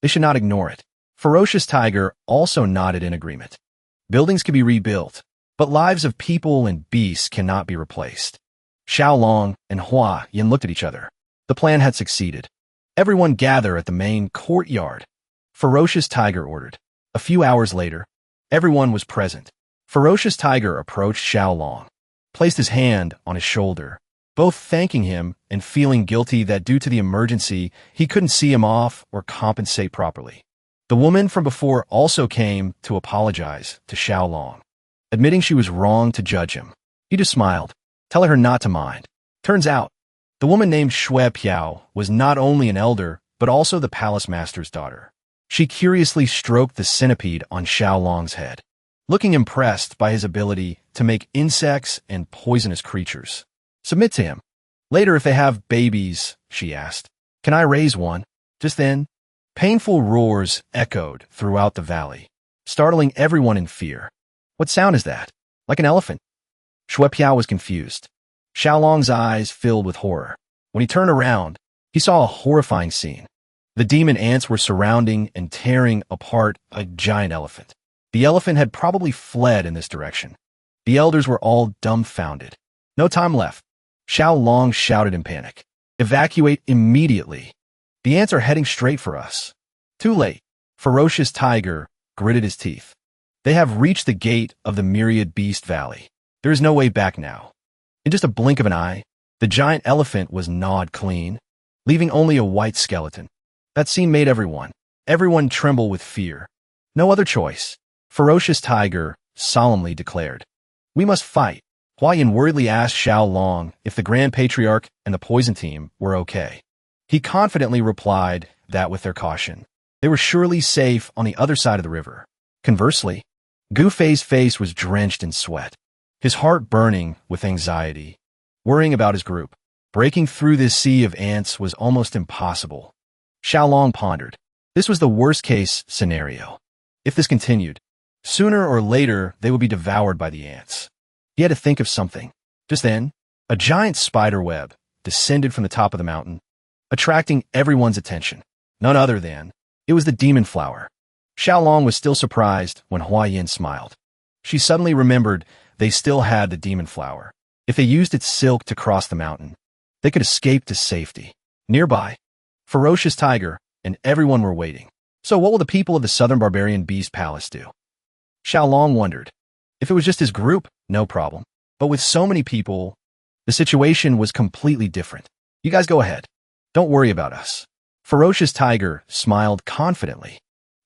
they should not ignore it. Ferocious Tiger also nodded in agreement. Buildings can be rebuilt, but lives of people and beasts cannot be replaced. Xiaolong and Huayan looked at each other. The plan had succeeded. Everyone gather at the main courtyard. Ferocious Tiger ordered. A few hours later, everyone was present. Ferocious Tiger approached Xiaolong, placed his hand on his shoulder, both thanking him and feeling guilty that due to the emergency, he couldn't see him off or compensate properly. The woman from before also came to apologize to Xiaolong, admitting she was wrong to judge him. He just smiled, telling her not to mind. Turns out, the woman named Shui Piao was not only an elder, but also the palace master's daughter. She curiously stroked the centipede on Xiaolong's head, looking impressed by his ability to make insects and poisonous creatures submit to him. Later, if they have babies, she asked, Can I raise one? Just then, painful roars echoed throughout the valley, startling everyone in fear. What sound is that? Like an elephant? Shui Piao was confused. Xiaolong's eyes filled with horror. When he turned around, he saw a horrifying scene. The demon ants were surrounding and tearing apart a giant elephant. The elephant had probably fled in this direction. The elders were all dumbfounded. No time left. Xiao Long shouted in panic. Evacuate immediately. The ants are heading straight for us. Too late. Ferocious Tiger gritted his teeth. They have reached the gate of the Myriad Beast Valley. There is no way back now. In just a blink of an eye, the giant elephant was gnawed clean, leaving only a white skeleton. That scene made everyone tremble with fear. No other choice. Ferocious Tiger solemnly declared. We must fight. Hua Yin worriedly asked Xiao Long if the Grand Patriarch and the Poison Team were okay. He confidently replied that with their caution, they were surely safe on the other side of the river. Conversely, Gu Fei's face was drenched in sweat, his heart burning with anxiety, worrying about his group. Breaking through this sea of ants was almost impossible. Xiao Long pondered. This was the worst-case scenario. If this continued, sooner or later they would be devoured by the ants. He had to think of something. Just then, a giant spider web descended from the top of the mountain, attracting everyone's attention. None other than, it was the demon flower. Xiao Long was still surprised when Hua Yin smiled. She suddenly remembered they still had the demon flower. If they used its silk to cross the mountain, they could escape to safety. Nearby, Ferocious Tiger and everyone were waiting. So what will the people of the Southern Barbarian Beast Palace do? Xiao Long wondered. If it was just his group, no problem. But with so many people, the situation was completely different. You guys go ahead. Don't worry about us. Ferocious Tiger smiled confidently.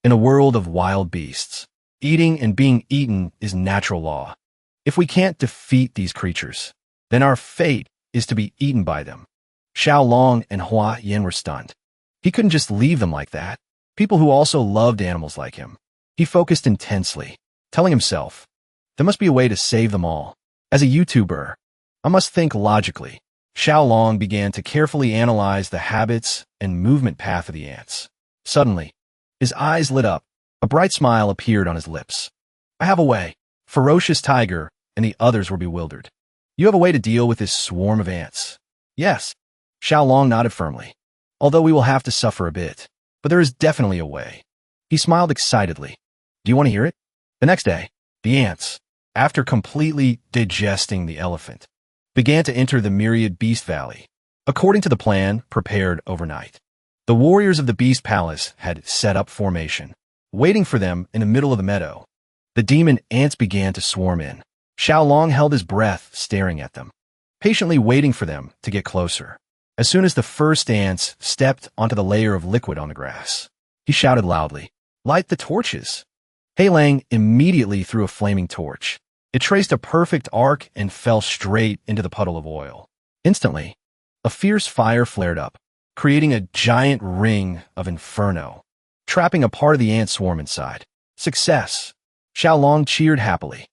In a world of wild beasts, eating and being eaten is natural law. If we can't defeat these creatures, then our fate is to be eaten by them. Xiao Long and Hua Yin were stunned. He couldn't just leave them like that. People who also loved animals like him. He focused intensely, telling himself, there must be a way to save them all. As a YouTuber, I must think logically. Xiao Long began to carefully analyze the habits and movement path of the ants. Suddenly, his eyes lit up. A bright smile appeared on his lips. I have a way. Ferocious Tiger and the others were bewildered. You have a way to deal with this swarm of ants? Yes. Xiao Long nodded firmly. Although we will have to suffer a bit, but there is definitely a way. He smiled excitedly. Do you want to hear it? The next day, the ants, after completely digesting the elephant, began to enter the Myriad Beast Valley, according to the plan prepared overnight. The warriors of the Beast Palace had set up formation, waiting for them in the middle of the meadow. The demon ants began to swarm in. Xiao Long held his breath, staring at them, patiently waiting for them to get closer. As soon as the first ants stepped onto the layer of liquid on the grass, he shouted loudly, "Light the torches!" Hei Lang immediately threw a flaming torch. It traced a perfect arc and fell straight into the puddle of oil. Instantly, a fierce fire flared up, creating a giant ring of inferno, trapping a part of the ant swarm inside. Success! Xiao Long cheered happily.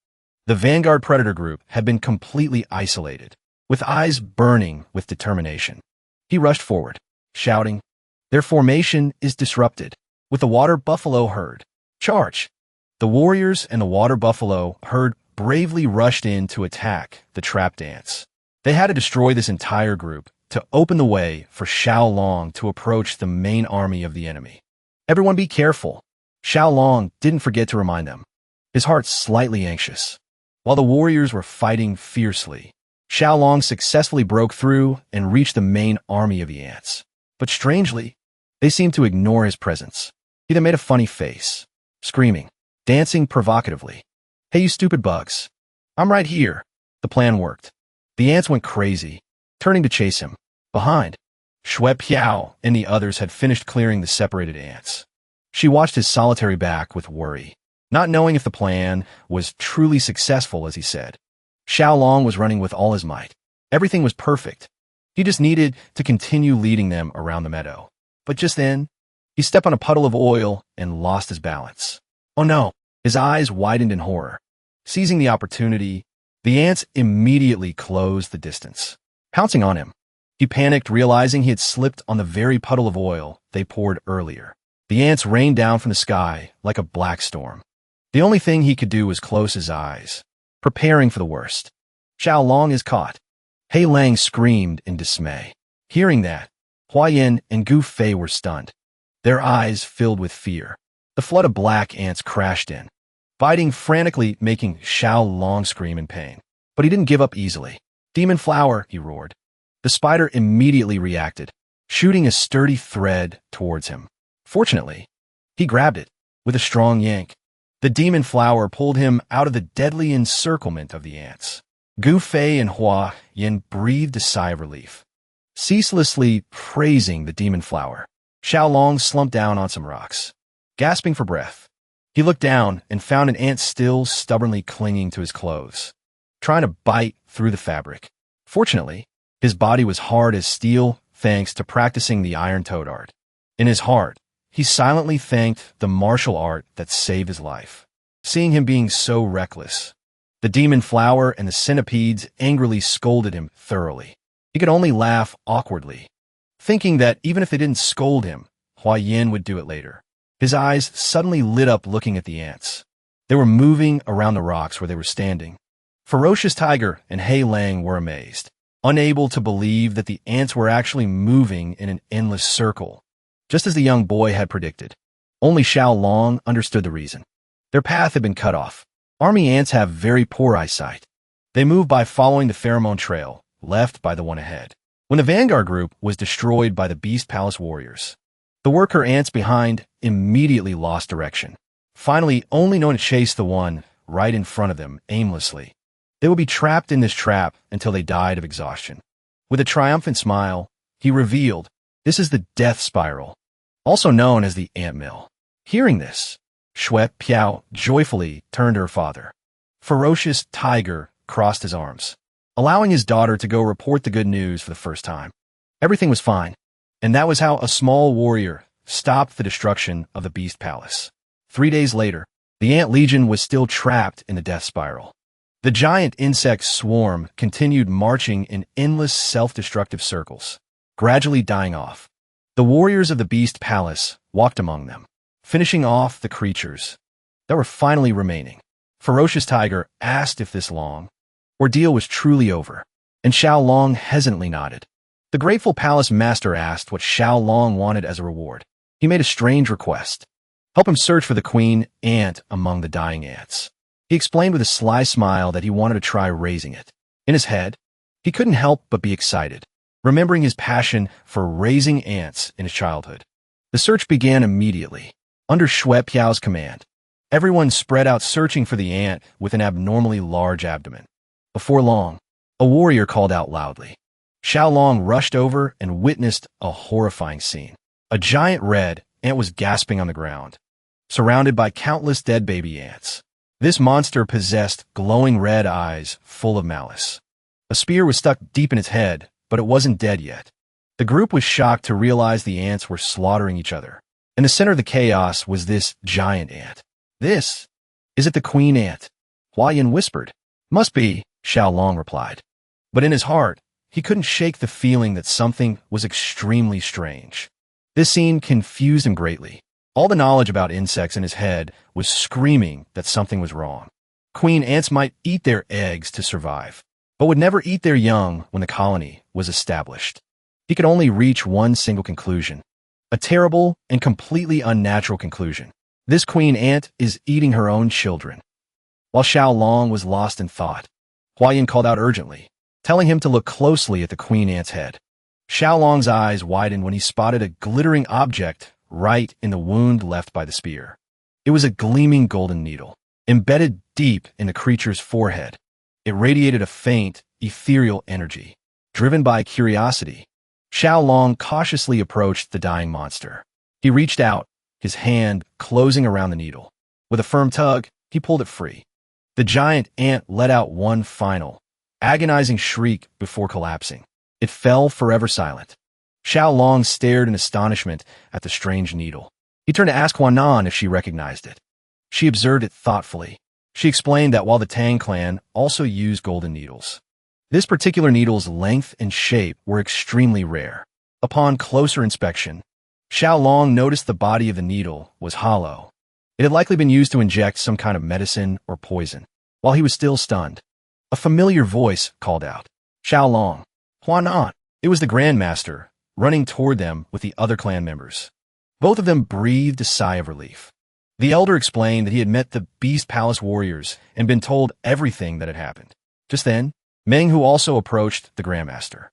The Vanguard Predator group had been completely isolated, with eyes burning with determination. He rushed forward, shouting, "Their formation is disrupted." With the water buffalo herd, charge! The warriors and the water buffalo herd bravely rushed in to attack the trapped ants. They had to destroy this entire group to open the way for Xiao Long to approach the main army of the enemy. Everyone be careful. Xiao Long didn't forget to remind them, his heart slightly anxious. While the warriors were fighting fiercely, Xiao Long successfully broke through and reached the main army of the ants. But strangely, they seemed to ignore his presence. He then made a funny face, screaming, dancing provocatively. "Hey, you stupid bugs. I'm right here." The plan worked. The ants went crazy, turning to chase him. Behind, Shui Piao and the others had finished clearing the separated ants. She watched his solitary back with worry, not knowing if the plan was truly successful as he said. Xiao Long was running with all his might. Everything was perfect. He just needed to continue leading them around the meadow. But just then, he stepped on a puddle of oil and lost his balance. Oh no! His eyes widened in horror. Seizing the opportunity, the ants immediately closed the distance, pouncing on him. He panicked, realizing he had slipped on the very puddle of oil they poured earlier. The ants rained down from the sky like a black storm. The only thing he could do was close his eyes, preparing for the worst. Xiao Long is caught. Hei Lang screamed in dismay. Hearing that, Hua Yin and Gu Fei were stunned. their eyes filled with fear. The flood of black ants crashed in, biting frantically, making Xiao Long scream in pain. But he didn't give up easily. "Demon flower," he roared. The spider immediately reacted, shooting a sturdy thread towards him. Fortunately, he grabbed it with a strong yank. The demon flower pulled him out of the deadly encirclement of the ants. Gu Fei and Hua Yin breathed a sigh of relief, ceaselessly praising the demon flower. Xiao Long slumped down on some rocks, gasping for breath. He looked down and found an ant still stubbornly clinging to his clothes, trying to bite through the fabric. Fortunately, his body was hard as steel thanks to practicing the iron toad art. In his heart, he silently thanked the martial art that saved his life. Seeing him being so reckless, the demon flower and the centipedes angrily scolded him thoroughly. He could only laugh awkwardly, thinking that even if they didn't scold him, Hua Yin would do it later. His eyes suddenly lit up looking at the ants. They were moving around the rocks where they were standing. Ferocious Tiger and Hei Lang were amazed, unable to believe that the ants were actually moving in an endless circle, just as the young boy had predicted. Only Xiao Long understood the reason. Their path had been cut off. Army ants have very poor eyesight. They move by following the pheromone trail left by the one ahead. When the vanguard group was destroyed by the Beast Palace warriors, the worker ants behind immediately lost direction, finally only knowing to chase the one right in front of them aimlessly. They would be trapped in this trap until they died of exhaustion. With a triumphant smile, he revealed, "This is the death spiral, also known as the ant mill." Hearing this, Shui Piao joyfully turned to her father. Ferocious Tiger crossed his arms, allowing his daughter to go report the good news for the first time. Everything was fine, and that was how a small warrior stopped the destruction of the Beast Palace. 3 days later, the Ant Legion was still trapped in the death spiral. The giant insect swarm continued marching in endless self-destructive circles, gradually dying off. The warriors of the Beast Palace walked among them, finishing off the creatures that were finally remaining. Ferocious Tiger asked if this long ordeal was truly over, and Xiao Long hesitantly nodded. The grateful palace master asked what Xiao Long wanted as a reward. He made a strange request: help him search for the queen ant among the dying ants. He explained with a sly smile that he wanted to try raising it. In his head, he couldn't help but be excited, remembering his passion for raising ants in his childhood. The search began immediately, under Shui Piao's command. Everyone spread out searching for the ant with an abnormally large abdomen. Before long, a warrior called out loudly. Xiao Long rushed over and witnessed a horrifying scene. A giant red ant was gasping on the ground, surrounded by countless dead baby ants. This monster possessed glowing red eyes full of malice. A spear was stuck deep in its head, but it wasn't dead yet. The group was shocked to realize the ants were slaughtering each other. In the center of the chaos was this giant ant. "This, is it the queen ant?" Hua Yin whispered. "Must be," Xiao Long replied. But in his heart, he couldn't shake the feeling that something was extremely strange. This scene confused him greatly. All the knowledge about insects in his head was screaming that something was wrong. Queen ants might eat their eggs to survive, but would never eat their young when the colony was established. He could only reach one single conclusion, a terrible and completely unnatural conclusion. This queen ant is eating her own children. While Xiao Long was lost in thought, Hua Yin called out urgently, telling him to look closely at the queen ant's head. Xiao Long's eyes widened when he spotted a glittering object right in the wound left by the spear. It was a gleaming golden needle, embedded deep in the creature's forehead. It radiated a faint, ethereal energy. Driven by curiosity, Xiao Long cautiously approached the dying monster. He reached out, his hand closing around the needle. With a firm tug, he pulled it free. The giant ant let out one final, agonizing shriek before collapsing. It fell forever silent. Xiao Long stared in astonishment at the strange needle. He turned to ask Huanan if she recognized it. She observed it thoughtfully. She explained that while the Tang clan also used golden needles, this particular needle's length and shape were extremely rare. Upon closer inspection, Xiao Long noticed the body of the needle was hollow. It had likely been used to inject some kind of medicine or poison. While he was still stunned, a familiar voice called out, "Xiao Long, Huanan." It was the Grandmaster, running toward them with the other clan members. Both of them breathed a sigh of relief. The elder explained that he had met the Beast Palace warriors and been told everything that had happened. Just then, Manhwa also approached the Grandmaster.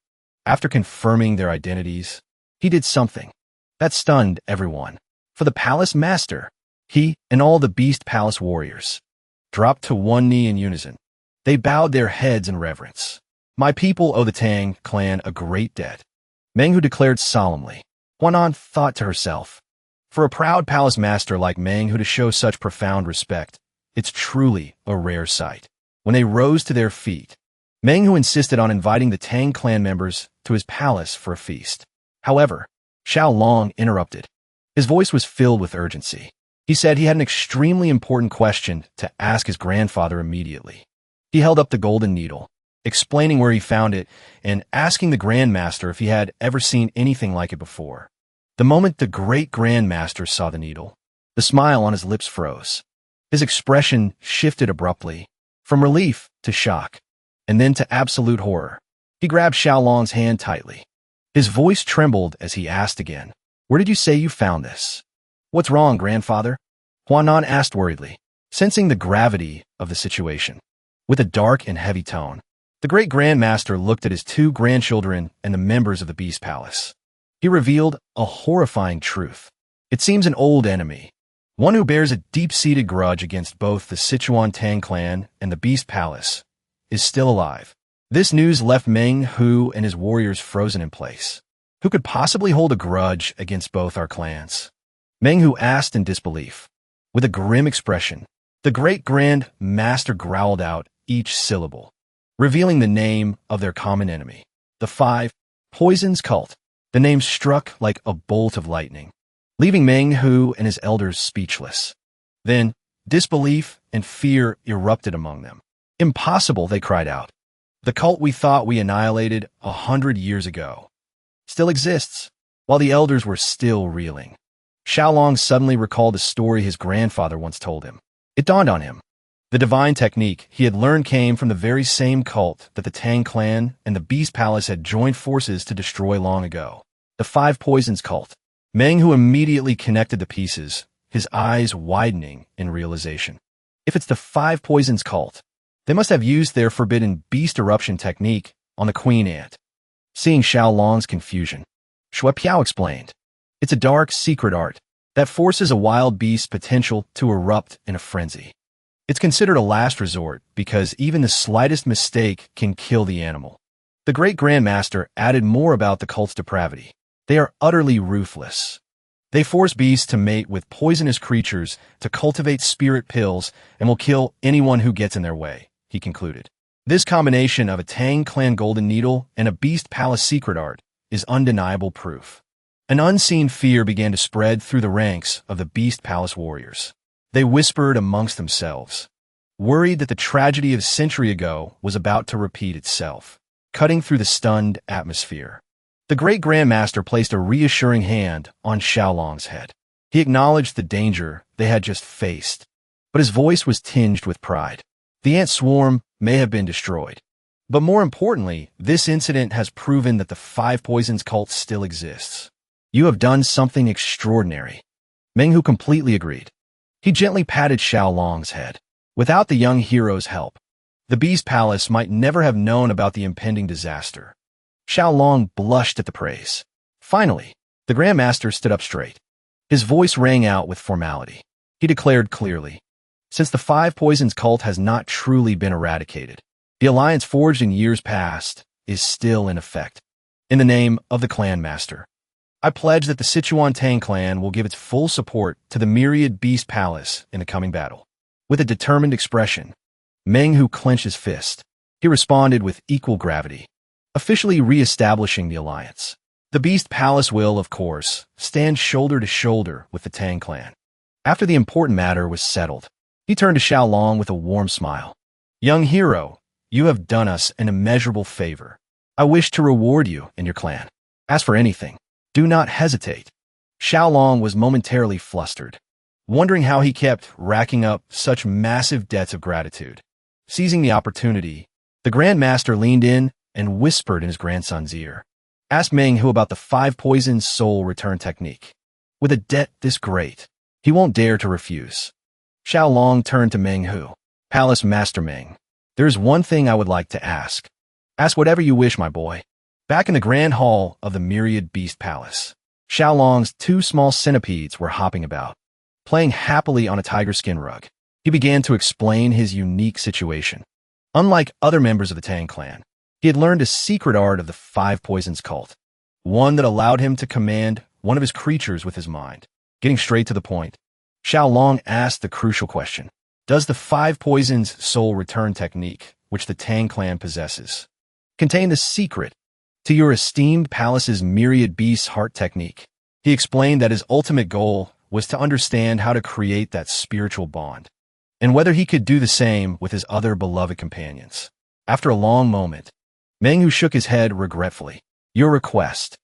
After confirming their identities, he did something that stunned everyone. For the Palace Master, he and all the Beast Palace warriors dropped to one knee in unison. They bowed their heads in reverence. My people owe the Tang clan a great debt, Manhwa declared solemnly. Huanan thought to herself, for a proud palace master like Manhwa to show such profound respect, it's truly a rare sight. When they rose to their feet, Manhwa insisted on inviting the Tang clan members to his palace for a feast. However, Xiaolong interrupted. His voice was filled with urgency. He said he had an extremely important question to ask his grandfather immediately. He held up the golden needle, explaining where he found it and asking the Grandmaster if he had ever seen anything like it before. The moment the great Grandmaster saw the needle, the smile on his lips froze. His expression shifted abruptly, from relief to shock, and then to absolute horror. He grabbed Xiaolong's hand tightly. His voice trembled as he asked again, "Where did you say you found this?" "What's wrong, grandfather?" Huanan asked worriedly, sensing the gravity of the situation. With a dark and heavy tone, the great Grandmaster looked at his two grandchildren and the members of the Beast Palace. He revealed a horrifying truth. It seems an old enemy, one who bears a deep-seated grudge against both the Sichuan Tang clan and the Beast Palace, is still alive. This news left Manhwa and his warriors frozen in place. Who could possibly hold a grudge against both our clans? Manhwa asked in disbelief. With a grim expression, the great Grand Master growled out each syllable, revealing the name of their common enemy, the Five Poisons Cult. The name struck like a bolt of lightning, leaving Manhwa and his elders speechless. Then, disbelief and fear erupted among them. Impossible, they cried out. The cult we thought we annihilated 100 years ago still exists, while the elders were still reeling. Xiaolong suddenly recalled a story his grandfather once told him. It dawned on him. The divine technique he had learned came from the very same cult that the Tang clan and the Beast Palace had joined forces to destroy long ago. The Five Poisons Cult. Manhwa immediately connected the pieces, his eyes widening in realization. If it's the Five Poisons Cult, they must have used their forbidden beast eruption technique on the queen ant. Seeing Xiaolong's confusion, Shui Piao explained, it's a dark, secret art that forces a wild beast's potential to erupt in a frenzy. It's considered a last resort because even the slightest mistake can kill the animal. The great Grandmaster added more about the cult's depravity. They are utterly ruthless. They force beasts to mate with poisonous creatures to cultivate spirit pills and will kill anyone who gets in their way, he concluded. This combination of a Tang clan golden needle and a Beast Palace secret art is undeniable proof. An unseen fear began to spread through the ranks of the Beast Palace warriors. They whispered amongst themselves, worried that the tragedy of a century ago was about to repeat itself, cutting through the stunned atmosphere. The great Grandmaster placed a reassuring hand on Xiaolong's head. He acknowledged the danger they had just faced, but his voice was tinged with pride. The ant swarm may have been destroyed, but more importantly, this incident has proven that the Five Poisons cult still exists. You have done something extraordinary. Manhwa completely agreed. He gently patted Xiaolong's head. Without the young hero's help, the Beast Palace might never have known about the impending disaster. Xiaolong blushed at the praise. Finally, the Grandmaster stood up straight. His voice rang out with formality. He declared clearly, since the Five Poisons cult has not truly been eradicated, the alliance forged in years past is still in effect. In the name of the Clan Master, I pledge that the Sichuan Tang clan will give its full support to the myriad Beast Palace in the coming battle. With a determined expression, Manhwa clenched his fist. He responded with equal gravity, officially re-establishing the alliance. The Beast Palace will, of course, stand shoulder to shoulder with the Tang clan. After the important matter was settled, he turned to Xiaolong with a warm smile. Young hero, you have done us an immeasurable favor. I wish to reward you and your clan. As for anything, do not hesitate. Xiaolong was momentarily flustered, wondering how he kept racking up such massive debts of gratitude. Seizing the opportunity, the Grandmaster leaned in and whispered in his grandson's ear. Ask Manhwa about the Five Poisons soul return technique. With a debt this great, he won't dare to refuse. Xiao Long turned to Meng Hu. Palace Master Meng, there is one thing I would like to ask. Ask whatever you wish, my boy. Back in the grand hall of the Myriad Beast Palace, Xiao Long's two small centipedes were hopping about, playing happily on a tiger skin rug. He began to explain his unique situation. Unlike other members of the Tang clan, he had learned a secret art of the Five Poisons cult, one that allowed him to command one of his creatures with his mind. Getting straight to the point, Xiao Long asked the crucial question. Does the Five Poisons soul return technique, which the Tang clan possesses, contain the secret to your esteemed palace's myriad beasts heart technique? He explained that his ultimate goal was to understand how to create that spiritual bond, and whether he could do the same with his other beloved companions. After a long moment, Meng Hu shook his head regretfully. Your request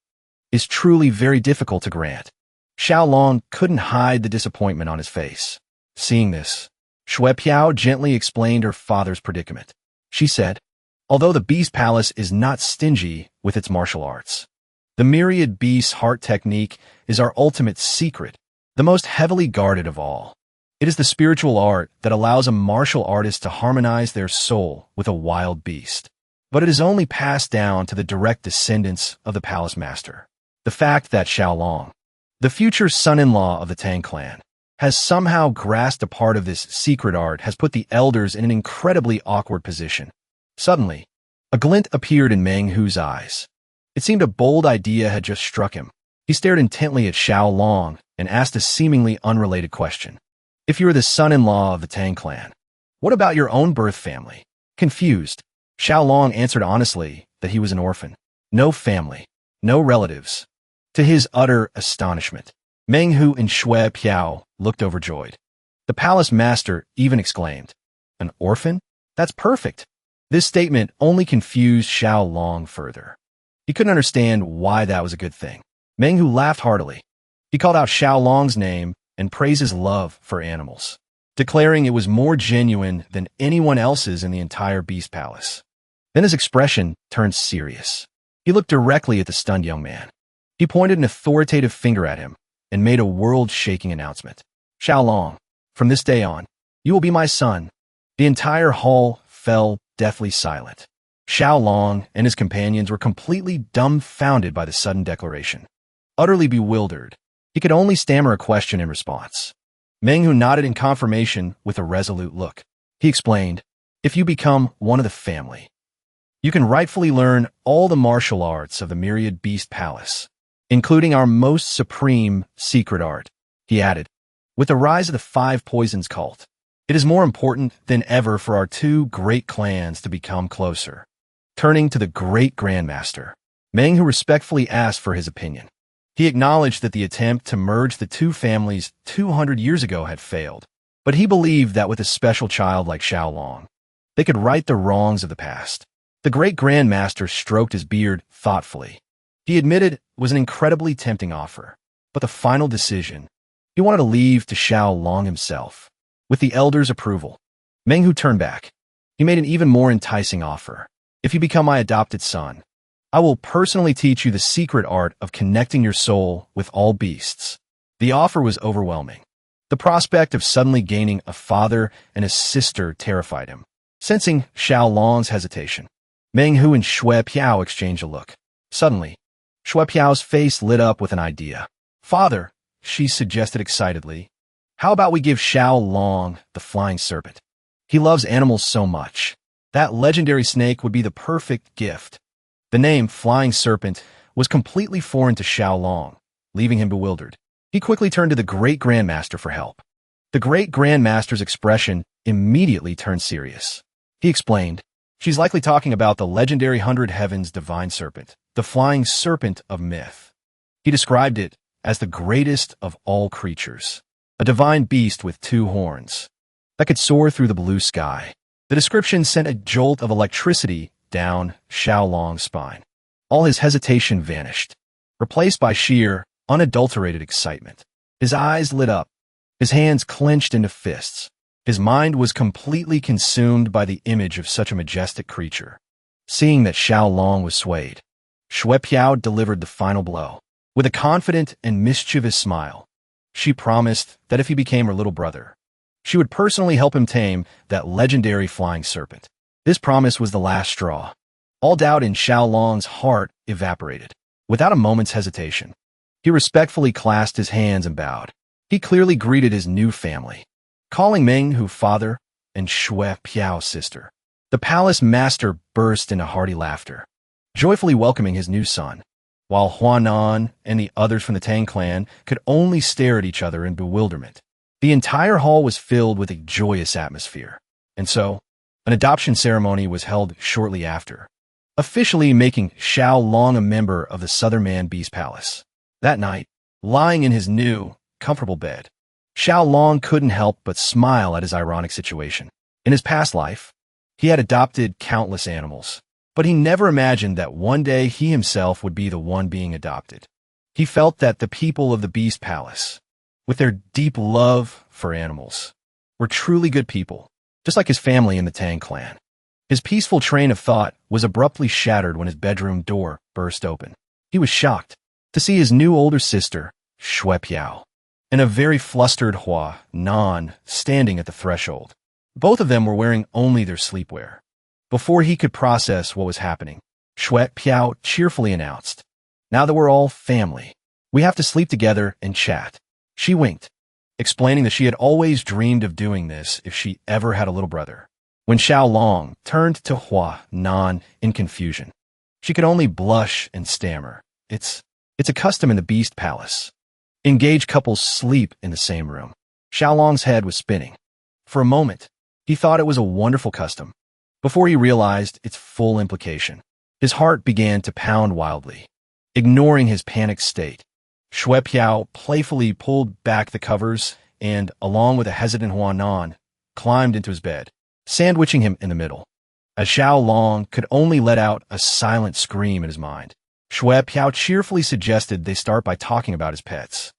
is truly very difficult to grant. Xiao Long couldn't hide the disappointment on his face. Seeing this, Shui Piao gently explained her father's predicament. She said, although the Beast Palace is not stingy with its martial arts, the Myriad Beast Heart technique is our ultimate secret, the most heavily guarded of all. It is the spiritual art that allows a martial artist to harmonize their soul with a wild beast. But it is only passed down to the direct descendants of the Palace Master. The fact that Xiao Long, the future son-in-law of the Tang clan, has somehow grasped a part of this secret art has put the elders in an incredibly awkward position. Suddenly, a glint appeared in Meng Hu's eyes. It seemed a bold idea had just struck him. He stared intently at Xiao Long and asked a seemingly unrelated question. If you are the son-in-law of the Tang clan, what about your own birth family? Confused, Xiao Long answered honestly that he was an orphan. No family, no relatives. To his utter astonishment, Meng Hu and Shui Piao looked overjoyed. The palace master even exclaimed, an orphan? That's perfect. This statement only confused Xiao Long further. He couldn't understand why that was a good thing. Meng Hu laughed heartily. He called out Xiao Long's name and praised his love for animals, declaring it was more genuine than anyone else's in the entire Beast Palace. Then his expression turned serious. He looked directly at the stunned young man. He pointed an authoritative finger at him and made a world-shaking announcement. Xiao Long, from this day on, you will be my son. The entire hall fell deathly silent. Xiao Long and his companions were completely dumbfounded by the sudden declaration. Utterly bewildered, he could only stammer a question in response. Meng Hu nodded in confirmation with a resolute look. He explained, if you become one of the family, you can rightfully learn all the martial arts of the Myriad Beast Palace, including our most supreme secret art. He added, with the rise of the Five Poisons cult, it is more important than ever for our two great clans to become closer. Turning to the great grandmaster, Meng Hu respectfully asked for his opinion. He acknowledged that the attempt to merge the two families 200 years ago had failed, but he believed that with a special child like Xiao Long, they could right the wrongs of the past. The great grandmaster stroked his beard thoughtfully. He admitted it was an incredibly tempting offer, but the final decision he wanted to leave to Xiao Long himself. With the elders' approval, Meng Hu turned back. He made an even more enticing offer. If you become my adopted son, I will personally teach you the secret art of connecting your soul with all beasts. The offer was overwhelming. The prospect of suddenly gaining a father and a sister terrified him. Sensing Xiao Long's hesitation, Meng Hu and Shui Piao exchanged a look. Suddenly, Shui Piao's face lit up with an idea. Father, she suggested excitedly, how about we give Xiao Long the flying serpent? He loves animals so much. That legendary snake would be the perfect gift. The name Flying Serpent was completely foreign to Xiao Long, leaving him bewildered. He quickly turned to the Great Grandmaster for help. The Great Grandmaster's expression immediately turned serious. He explained, she's likely talking about the legendary Hundred Heavens divine serpent, the Flying Serpent of myth. He described it as the greatest of all creatures, a divine beast with two horns that could soar through the blue sky. The description sent a jolt of electricity down Xiao Long's spine. All his hesitation vanished, replaced by sheer, unadulterated excitement. His eyes lit up, his hands clenched into fists. His mind was completely consumed by the image of such a majestic creature. Seeing that Xiao Long was swayed, Shui Piao delivered the final blow. With a confident and mischievous smile, she promised that if he became her little brother, she would personally help him tame that legendary flying serpent. This promise was the last straw. All doubt in Xiaolong's heart evaporated. Without a moment's hesitation, he respectfully clasped his hands and bowed. He clearly greeted his new family, calling Menghu father and Shui Piao sister. The palace master burst into hearty laughter, joyfully welcoming his new son, while Huanan and the others from the Tang clan could only stare at each other in bewilderment. The entire hall was filled with a joyous atmosphere, and so, an adoption ceremony was held shortly after, officially making Xiaolong a member of the Southern Man Beast Palace. That night, lying in his new, comfortable bed, Xiaolong couldn't help but smile at his ironic situation. In his past life, he had adopted countless animals, but he never imagined that one day he himself would be the one being adopted. He felt that the people of the Beast Palace, with their deep love for animals, were truly good people, just like his family in the Tang clan. His peaceful train of thought was abruptly shattered when his bedroom door burst open. He was shocked to see his new older sister, Shui Piao, and a very flustered Hua Nan standing at the threshold. Both of them were wearing only their sleepwear. Before he could process what was happening, Shui Piao cheerfully announced, "Now that we're all family, we have to sleep together and chat." She winked, explaining that she had always dreamed of doing this if she ever had a little brother. When Xiaolong turned to Hua Nan in confusion, she could only blush and stammer. It's a custom in the Beast Palace. Engaged couples sleep in the same room." Xiaolong's head was spinning. For a moment, he thought it was a wonderful custom, before he realized its full implication. His heart began to pound wildly. Ignoring his panicked state, Shui Piao playfully pulled back the covers and, along with a hesitant Huanan, climbed into his bed, sandwiching him in the middle. As Xiaolong could only let out a silent scream in his mind, Shui Piao cheerfully suggested they start by talking about his pets.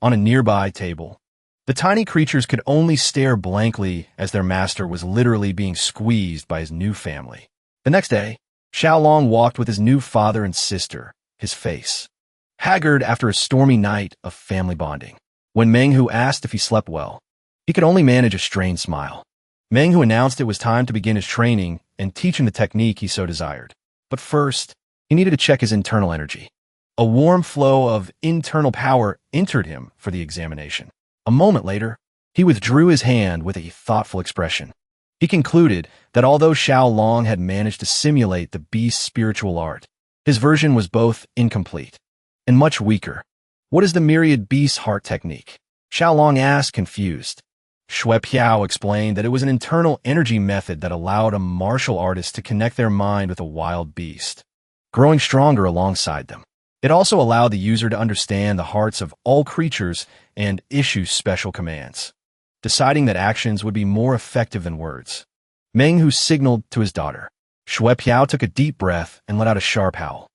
On a nearby table, the tiny creatures could only stare blankly as their master was literally being squeezed by his new family. The next day, Xiaolong walked with his new father and sister, his face haggard after a stormy night of family bonding. When Menghu asked if he slept well, he could only manage a strained smile. Menghu announced it was time to begin his training and teach him the technique he so desired. But first, he needed to check his internal energy. A warm flow of internal power entered him for the examination. A moment later, he withdrew his hand with a thoughtful expression. He concluded that although Xiaolong had managed to simulate the beast's spiritual art, his version was both incomplete and much weaker. "What is the myriad beast's heart technique?" Xiaolong asked, confused. Shui Piao explained that it was an internal energy method that allowed a martial artist to connect their mind with a wild beast, growing stronger alongside them. It also allowed the user to understand the hearts of all creatures and issue special commands, deciding that actions would be more effective than words. Menghu signaled to his daughter. Shui Piao took a deep breath and let out a sharp howl.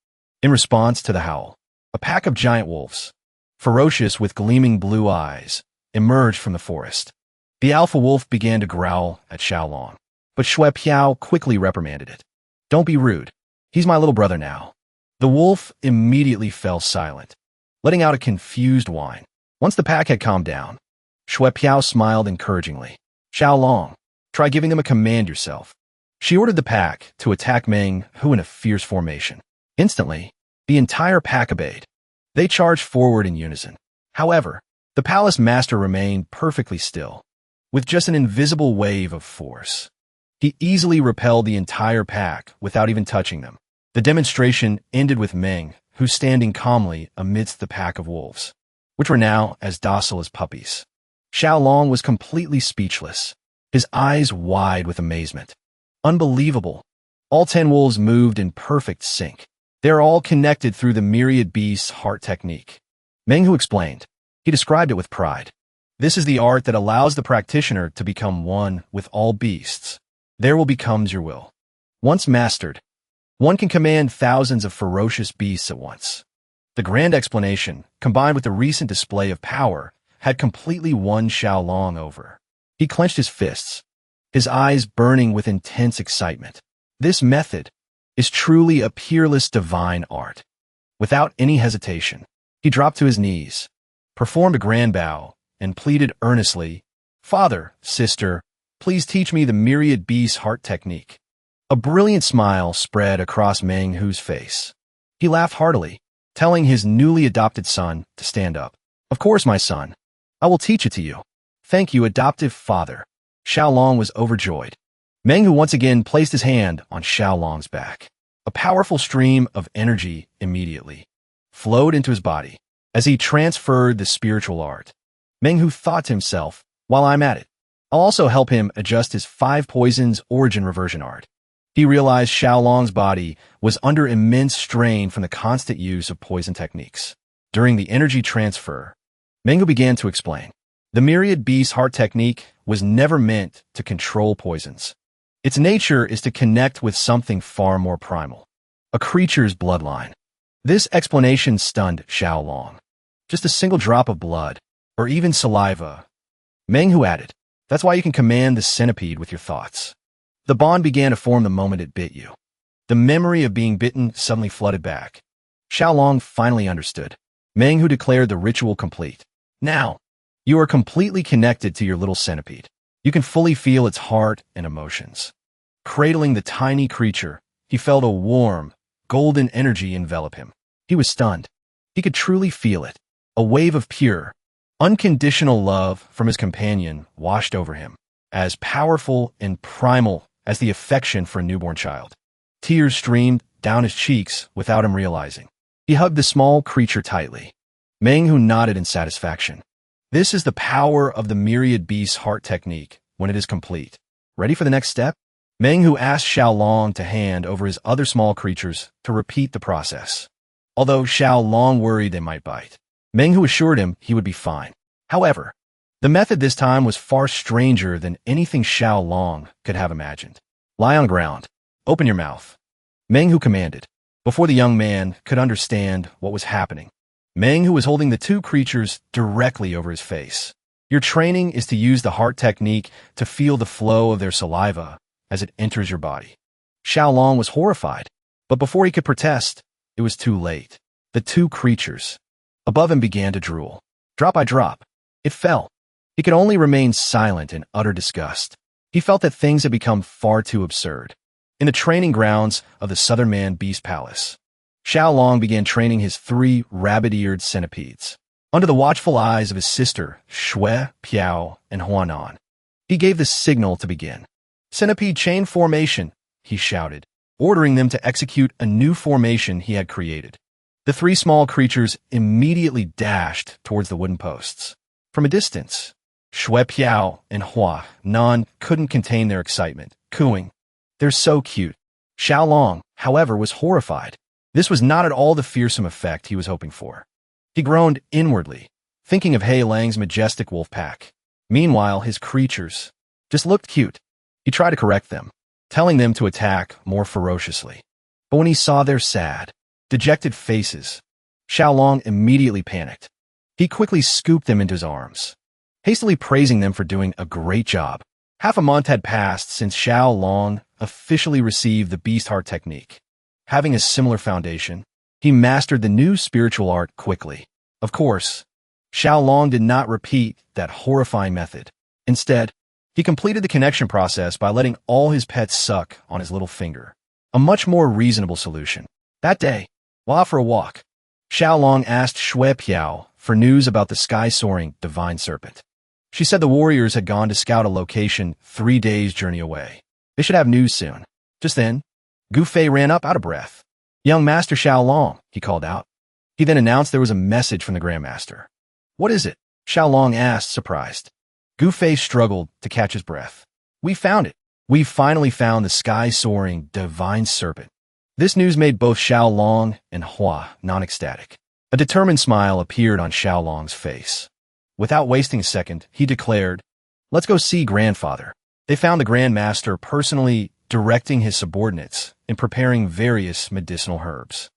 In response to the howl, a pack of giant wolves, ferocious with gleaming blue eyes, emerged from the forest. The alpha wolf began to growl at Xiaolong, but Shui Piao quickly reprimanded it. "Don't be rude. He's my little brother now." The wolf immediately fell silent, letting out a confused whine. Once the pack had calmed down, Shui Piao smiled encouragingly. "Xiaolong, try giving them a command yourself." She ordered the pack to attack Menghu in a fierce formation. Instantly, the entire pack obeyed. They charged forward in unison. However, the palace master remained perfectly still, with just an invisible wave of force. He easily repelled the entire pack without even touching them. The demonstration ended with Menghu standing calmly amidst the pack of wolves, which were now as docile as puppies. Xiaolong was completely speechless, his eyes wide with amazement. Unbelievable. All 10 wolves moved in perfect sync. They are all connected through the myriad beast's heart technique. Menghu explained. He described it with pride. "This is the art that allows the practitioner to become one with all beasts. There will becomes your will. Once mastered, one can command thousands of ferocious beasts at once." The grand explanation, combined with the recent display of power, had completely won Xiaolong over. He clenched his fists, his eyes burning with intense excitement. This method is truly a peerless divine art. Without any hesitation, he He dropped to his knees, performed a grand bow, and pleaded earnestly, "Father, sister, please teach me the myriad beast heart technique." A brilliant smile spread across Manhwa's face. He laughed heartily, telling his newly adopted son to stand up. "Of course, my son. I will teach it to you. Thank you, adoptive father." Xiaolong was overjoyed. Manhwa once again placed his hand on Xiaolong's back. A powerful stream of energy immediately flowed into his body as he transferred the spiritual art. Manhwa thought to himself, "While I'm at it, I'll also help him adjust his 5 poisons origin reversion art." He realized Xiaolong's body was under immense strain from the constant use of poison techniques. During the energy transfer, Manhwa began to explain. The myriad beast heart technique was never meant to control poisons. Its nature is to connect with something far more primal, a creature's bloodline. This explanation stunned Xiaolong. Just a single drop of blood, or even saliva. Manhwa added, "That's why you can command the centipede with your thoughts." The bond began to form the moment it bit you. The memory of being bitten suddenly flooded back. Xiaolong finally understood. Manhwa declared the ritual complete. "Now, you are completely connected to your little centipede. You can fully feel its heart and emotions." Cradling the tiny creature, he felt a warm, golden energy envelop him. He was stunned. He could truly feel it. A wave of pure, unconditional love from his companion washed over him, as powerful and primal as the affection for a newborn child. Tears streamed down his cheeks without him realizing. He hugged the small creature tightly. Manhwa nodded in satisfaction. This is the power of the myriad beast heart technique when it is complete. Ready for the next step? Manhwa asked Xiaolong to hand over his other small creatures to repeat the process. Although Xiaolong worried they might bite, Manhwa assured him he would be fine. However, the method this time was far stranger than anything Xiaolong could have imagined. "Lie on the ground. Open your mouth," Manhwa commanded. Before the young man could understand what was happening, Manhwa was holding the 2 creatures directly over his face. "Your training is to use the heart technique to feel the flow of their saliva as it enters your body." Xiaolong was horrified, but before he could protest, it was too late. The 2 creatures above him began to drool. Drop by drop, it fell. He could only remain silent in utter disgust. He felt that things had become far too absurd. In the training grounds of the Southern Man Beast Palace, Xiaolong began training his 3 rabbit-eared centipedes. Under the watchful eyes of his sister, Shui, Piao, and Huanan, he gave the signal to begin. "Centipede chain formation," he shouted, ordering them to execute a new formation he had created. The 3 small creatures immediately dashed towards the wooden posts. From a distance, Shui Piao and Hua Nan couldn't contain their excitement, cooing, "They're so cute." Xiaolong, however, was horrified. This was not at all the fearsome effect he was hoping for. He groaned inwardly, thinking of Hei Lang's majestic wolf pack. Meanwhile, his creatures just looked cute. He tried to correct them, telling them to attack more ferociously. But when he saw their sad, dejected faces, Xiaolong immediately panicked. He quickly scooped them into his arms, hastily praising them for doing a great job. Half a month had passed since Xiaolong officially received the Beast Heart technique. Having a similar foundation, he mastered the new spiritual art quickly. Of course, Xiaolong did not repeat that horrifying method. Instead, he completed the connection process by letting all his pets suck on his little finger, a much more reasonable solution. That day, while out for a walk, Xiaolong asked Shui Piao for news about the sky-soaring divine serpent. She said the warriors had gone to scout a location 3 days' journey away. They should have news soon. Just then, Gu Fei ran up out of breath. "Young Master Xiaolong," he called out. He then announced there was a message from the Grandmaster. "What is it?" Xiaolong asked, surprised. Gu Fei struggled to catch his breath. "We found it. We finally found the sky-soaring divine serpent." This news made both Xiaolong and Hua non-ecstatic. A determined smile appeared on Xiaolong's face. Without wasting a second, he declared, "Let's go see Grandfather." They found the Grandmaster personally directing his subordinates in preparing various medicinal herbs.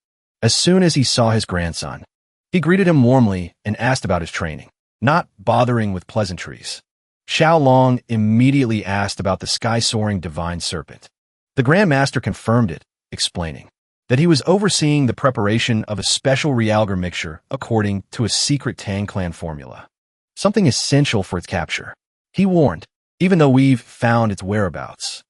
As soon as he saw his grandson, he greeted him warmly and asked about his training, not bothering with pleasantries. Xiaolong immediately asked about the sky-soaring divine serpent. The Grandmaster confirmed it, explaining, that he was overseeing the preparation of a special realgar mixture according to a secret Tang clan formula. Something essential for its capture. He warned, even though we've found its whereabouts,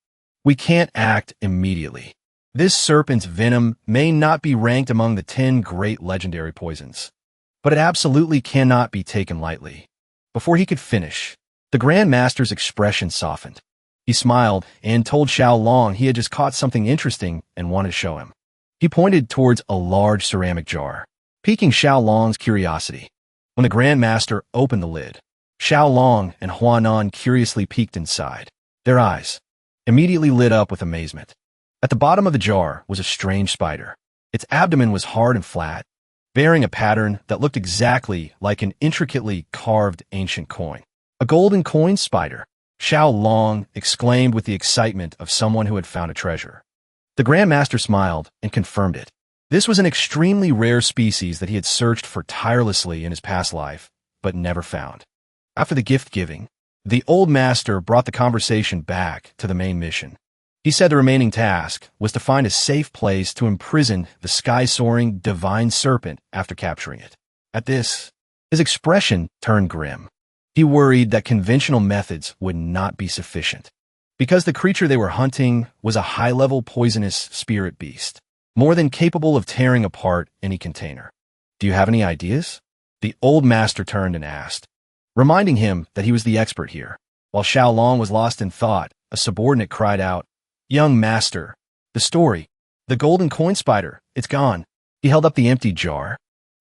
we can't act immediately. This serpent's venom may not be ranked among the 10 great legendary poisons, but it absolutely cannot be taken lightly. Before he could finish, the Grand Master's expression softened. He smiled and told Xiao Long he had just caught something interesting and wanted to show him. He pointed towards a large ceramic jar, piquing Xiao Long's curiosity. When the Grand Master opened the lid, Xiao Long and Huanan curiously peeked inside. Their eyes immediately lit up with amazement. At the bottom of the jar was a strange spider. Its abdomen was hard and flat, bearing a pattern that looked exactly like an intricately carved ancient coin. A golden coin spider, Xiao Long exclaimed with the excitement of someone who had found a treasure. The Grand Master smiled and confirmed it. This was an extremely rare species that he had searched for tirelessly in his past life, but never found. After the gift-giving, the old master brought the conversation back to the main mission. He said the remaining task was to find a safe place to imprison the sky-soaring divine serpent after capturing it. At this, his expression turned grim. He worried that conventional methods would not be sufficient, because the creature they were hunting was a high-level poisonous spirit beast, more than capable of tearing apart any container. Do you have any ideas? The old master turned and asked, reminding him that he was the expert here. While Xiao Long was lost in thought, a subordinate cried out, "Young master, the story, the golden coin spider, it's gone." He held up the empty jar,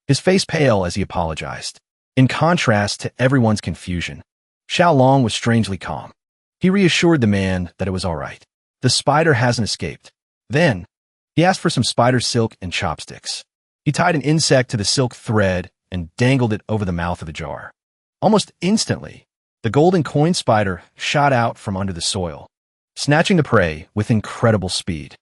his face pale as he apologized. In contrast to everyone's confusion, Xiao Long was strangely calm. He reassured the man that it was all right. The spider hasn't escaped. Then, he asked for some spider silk and chopsticks. He tied an insect to the silk thread and dangled it over the mouth of the jar. Almost instantly, the golden coin spider shot out from under the soil, snatching the prey with incredible speed.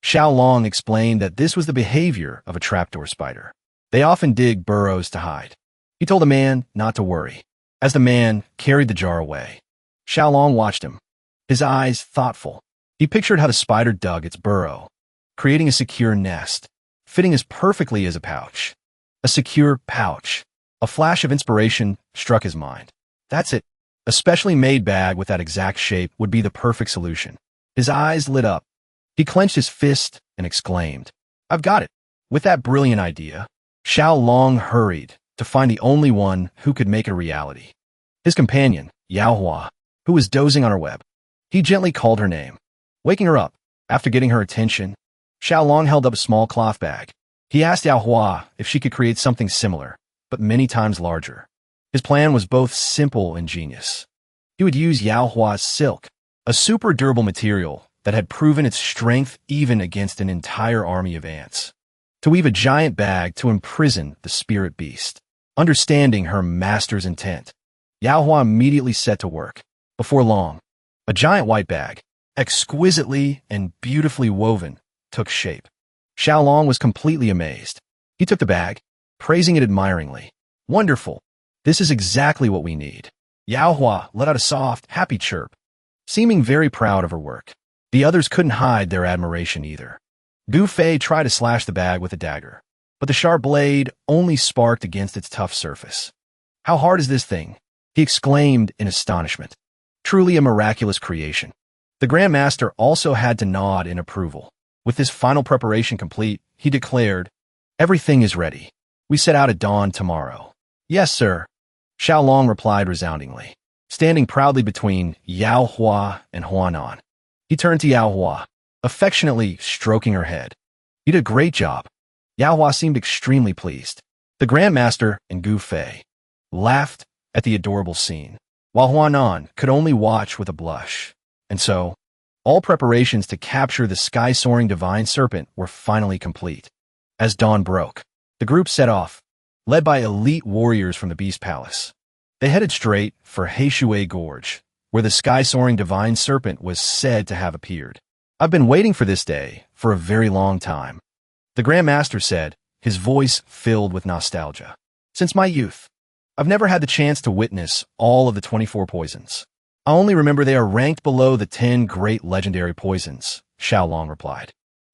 Xiao Long explained that this was the behavior of a trapdoor spider. They often dig burrows to hide. He told the man not to worry. As the man carried the jar away, Xiao Long watched him, his eyes thoughtful. He pictured how the spider dug its burrow, creating a secure nest, fitting as perfectly as a pouch. A secure pouch. A flash of inspiration struck his mind. That's it. A specially made bag with that exact shape would be the perfect solution. His eyes lit up. He clenched his fist and exclaimed, "I've got it." With that brilliant idea, Xiao Long hurried to find the only one who could make it a reality. His companion, Yaohua, who was dozing on her web. He gently called her name, waking her up. After getting her attention, Xiao Long held up a small cloth bag. He asked Yaohua if she could create something similar, but many times larger. His plan was both simple and genius. He would use Yaohua's silk, a super durable material that had proven its strength even against an entire army of ants, to weave a giant bag to imprison the spirit beast. Understanding her master's intent, Yaohua immediately set to work. Before long, a giant white bag, exquisitely and beautifully woven, took shape. Xiao Long was completely amazed. He took the bag, praising it admiringly. "Wonderful. This is exactly what we need." Yaohua let out a soft, happy chirp, seeming very proud of her work. The others couldn't hide their admiration either. Gu Fei tried to slash the bag with a dagger, but the sharp blade only sparked against its tough surface. "How hard is this thing?" he exclaimed in astonishment. Truly a miraculous creation. The Grand Master also had to nod in approval. With this final preparation complete, he declared, "Everything is ready. We set out at dawn tomorrow." "Yes, sir," Xiao Long replied resoundingly, standing proudly between Yaohua and Huanan. He turned to Yaohua, affectionately stroking her head. "You did a great job." Yaohua seemed extremely pleased. The Grand Master and Gu Fei laughed at the adorable scene, while Huanan could only watch with a blush. And so, all preparations to capture the sky-soaring divine serpent were finally complete. As dawn broke, the group set off, led by elite warriors from the Beast Palace. They headed straight for Heishui Gorge, where the sky-soaring divine serpent was said to have appeared. "I've been waiting for this day for a very long time," the Grand Master said, his voice filled with nostalgia. "Since my youth, I've never had the chance to witness all of the 24 poisons. I only remember they are ranked below the 10 great legendary poisons," Xiao Long replied.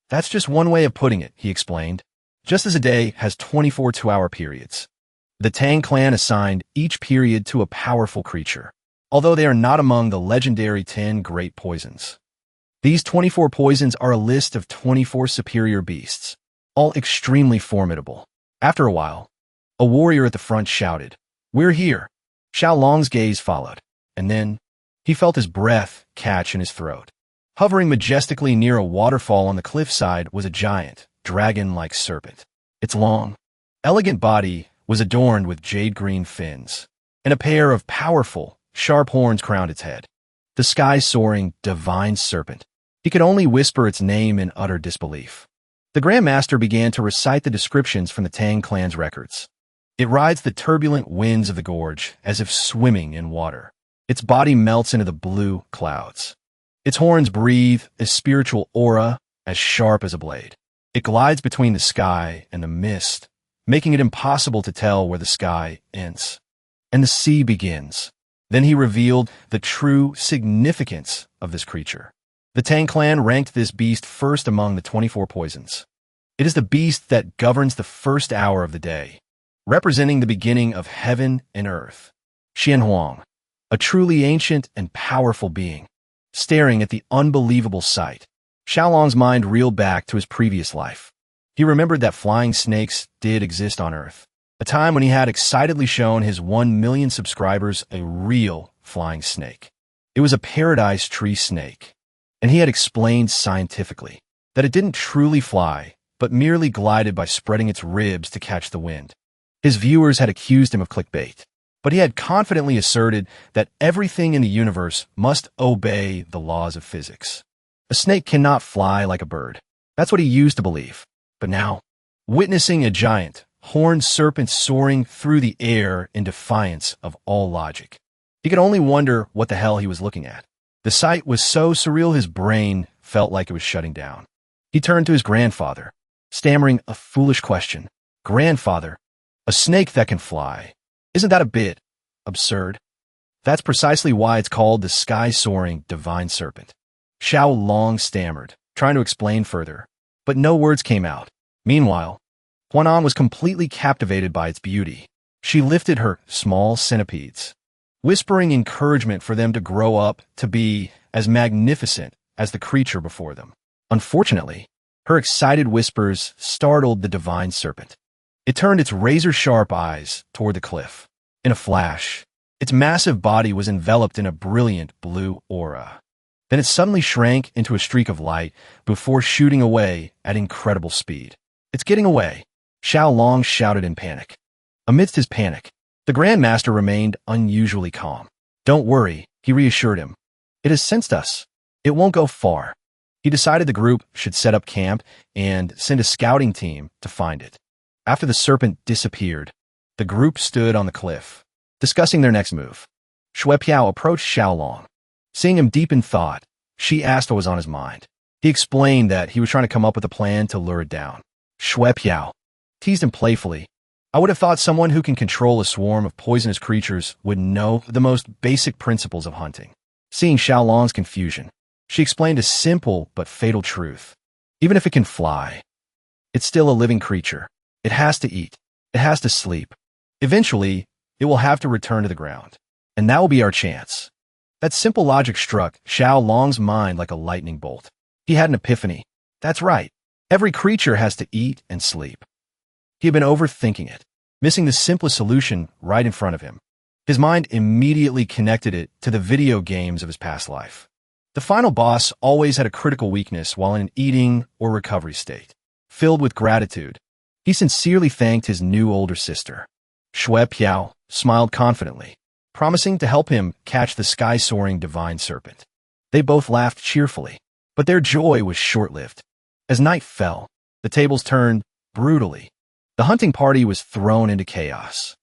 That's just one way of putting it, he explained. Just as a day has 24 two-hour periods. The Tang clan assigned each period to a powerful creature, although they are not among the legendary 10 great poisons. These 24 poisons are a list of 24 superior beasts, all extremely formidable. After a while, a warrior at the front shouted, "We're here." Xiaolong's gaze followed, and then he felt his breath catch in his throat. Hovering majestically near a waterfall on the cliffside was a giant, dragon-like serpent. Its long, elegant body was adorned with jade-green fins, and a pair of powerful, sharp horns crowned its head. The sky-soaring, divine serpent. He could only whisper its name in utter disbelief. The Grand Master began to recite the descriptions from the Tang clan's records. It rides the turbulent winds of the gorge as if swimming in water. Its body melts into the blue clouds. Its horns breathe a spiritual aura as sharp as a blade. It glides between the sky and the mist, making it impossible to tell where the sky ends and the sea begins. Then he revealed the true significance of this creature. The Tang clan ranked this beast first among the 24 poisons. It is the beast that governs the first hour of the day, representing the beginning of heaven and earth. Xianhuang, a truly ancient and powerful being, staring at the unbelievable sight. Xiaolong's mind reeled back to his previous life. He remembered that flying snakes did exist on Earth, a time when he had excitedly shown his 1 million subscribers a real flying snake. It was a paradise tree snake, and he had explained scientifically that it didn't truly fly, but merely glided by spreading its ribs to catch the wind. His viewers had accused him of clickbait, but he had confidently asserted that everything in the universe must obey the laws of physics. A snake cannot fly like a bird. That's what he used to believe. But now, witnessing a giant, horned serpent soaring through the air in defiance of all logic, he could only wonder what the hell he was looking at. The sight was so surreal his brain felt like it was shutting down. He turned to his grandfather, stammering a foolish question. "Grandfather, a snake that can fly. Isn't that a bit absurd?" "That's precisely why it's called the sky-soaring divine serpent." Xiaolong stammered, trying to explain further, but no words came out. Meanwhile, Huanan was completely captivated by its beauty. She lifted her small centipedes, whispering encouragement for them to grow up to be as magnificent as the creature before them. Unfortunately, her excited whispers startled the divine serpent. It turned its razor-sharp eyes toward the cliff. In a flash, its massive body was enveloped in a brilliant blue aura. Then it suddenly shrank into a streak of light before shooting away at incredible speed. "It's getting away," Xiaolong shouted in panic. Amidst his panic, the Grand Master remained unusually calm. "Don't worry," he reassured him. "It has sensed us. It won't go far." He decided the group should set up camp and send a scouting team to find it. After the serpent disappeared, the group stood on the cliff, discussing their next move. Shui Piao approached Xiaolong. Seeing him deep in thought, she asked what was on his mind. He explained that he was trying to come up with a plan to lure it down. Shui Piao teased him playfully. "I would have thought someone who can control a swarm of poisonous creatures would know the most basic principles of hunting." Seeing Xiaolong's confusion, she explained a simple but fatal truth. Even if it can fly, it's still a living creature. It has to eat. It has to sleep. Eventually, it will have to return to the ground. And that will be our chance. That simple logic struck Xiaolong's mind like a lightning bolt. He had an epiphany. That's right. Every creature has to eat and sleep. He had been overthinking it, missing the simplest solution right in front of him. His mind immediately connected it to the video games of his past life. The final boss always had a critical weakness while in an eating or recovery state. Filled with gratitude, he sincerely thanked his new older sister. Shui Piao smiled confidently, promising to help him catch the sky-soaring divine serpent. They both laughed cheerfully, but their joy was short-lived. As night fell, the tables turned brutally. The hunting party was thrown into chaos.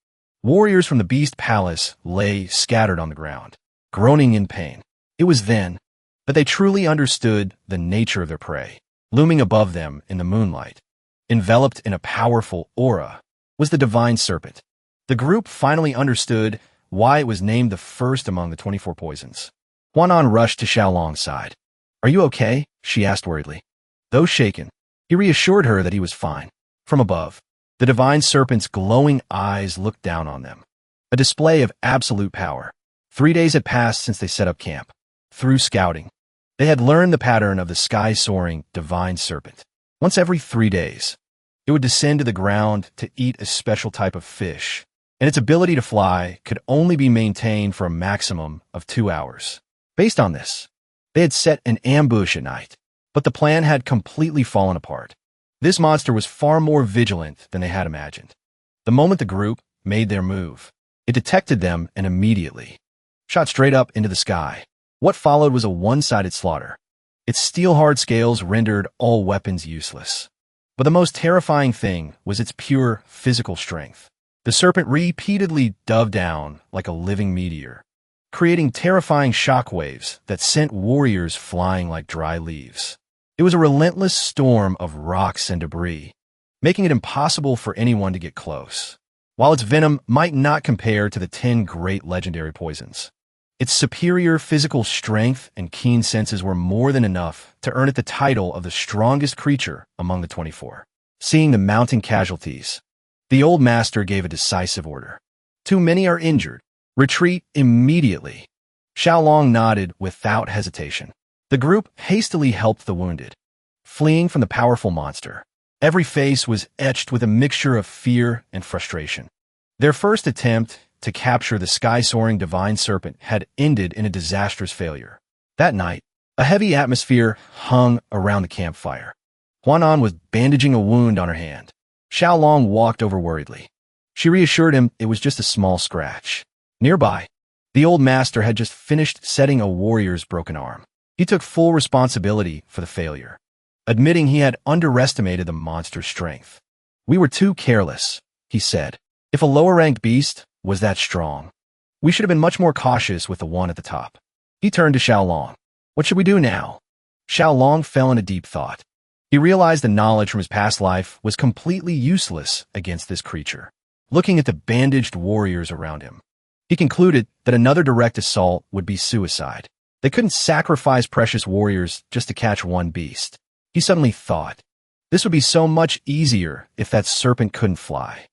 Warriors from the Beast Palace lay scattered on the ground, groaning in pain. It was then that they truly understood the nature of their prey. Looming above them in the moonlight, enveloped in a powerful aura, was the divine serpent. The group finally understood why it was named the first among the 24 poisons. Huanan rushed to Xiaolong's side. "Are you okay?" she asked worriedly. Though shaken, he reassured her that he was fine. From above, the divine serpent's glowing eyes looked down on them, a display of absolute power. 3 days had passed since they set up camp. Through scouting, they had learned the pattern of the sky-soaring divine serpent. Once every 3 days, it would descend to the ground to eat a special type of fish, and its ability to fly could only be maintained for a maximum of 2 hours. Based on this, they had set an ambush at night, but the plan had completely fallen apart. This monster was far more vigilant than they had imagined. The moment the group made their move, it detected them and immediately shot straight up into the sky. What followed was a one-sided slaughter. Its steel-hard scales rendered all weapons useless. But the most terrifying thing was its pure physical strength. The serpent repeatedly dove down like a living meteor, creating terrifying shockwaves that sent warriors flying like dry leaves. It was a relentless storm of rocks and debris, making it impossible for anyone to get close. While its venom might not compare to the 10 great legendary poisons, its superior physical strength and keen senses were more than enough to earn it the title of the strongest creature among the 24. Seeing the mounting casualties, the old master gave a decisive order. Too many are injured. Retreat immediately. Xiaolong nodded without hesitation. The group hastily helped the wounded, fleeing from the powerful monster. Every face was etched with a mixture of fear and frustration. Their first attempt to capture the sky-soaring divine serpent had ended in a disastrous failure. That night, a heavy atmosphere hung around the campfire. Huanan was bandaging a wound on her hand. Xiaolong walked over worriedly. She reassured him it was just a small scratch. Nearby, the old master had just finished setting a warrior's broken arm. He took full responsibility for the failure, admitting he had underestimated the monster's strength. "We were too careless," he said. "If a lower-ranked beast was that strong, we should have been much more cautious with the one at the top." He turned to Xiaolong. "What should we do now?" Xiaolong fell into deep thought. He realized the knowledge from his past life was completely useless against this creature. Looking at the bandaged warriors around him, he concluded that another direct assault would be suicide. They couldn't sacrifice precious warriors just to catch one beast. He suddenly thought, this would be so much easier if that serpent couldn't fly.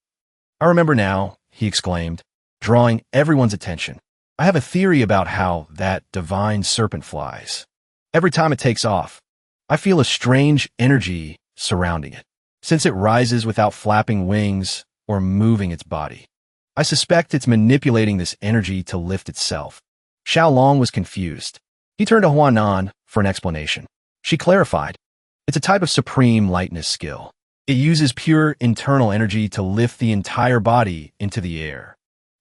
"I remember now," he exclaimed, drawing everyone's attention. "I have a theory about how that divine serpent flies. Every time it takes off, I feel a strange energy surrounding it, since it rises without flapping wings or moving its body. I suspect it's manipulating this energy to lift itself." Xiaolong was confused. He turned to Huanan for an explanation. She clarified, "It's a type of supreme lightness skill. It uses pure internal energy to lift the entire body into the air.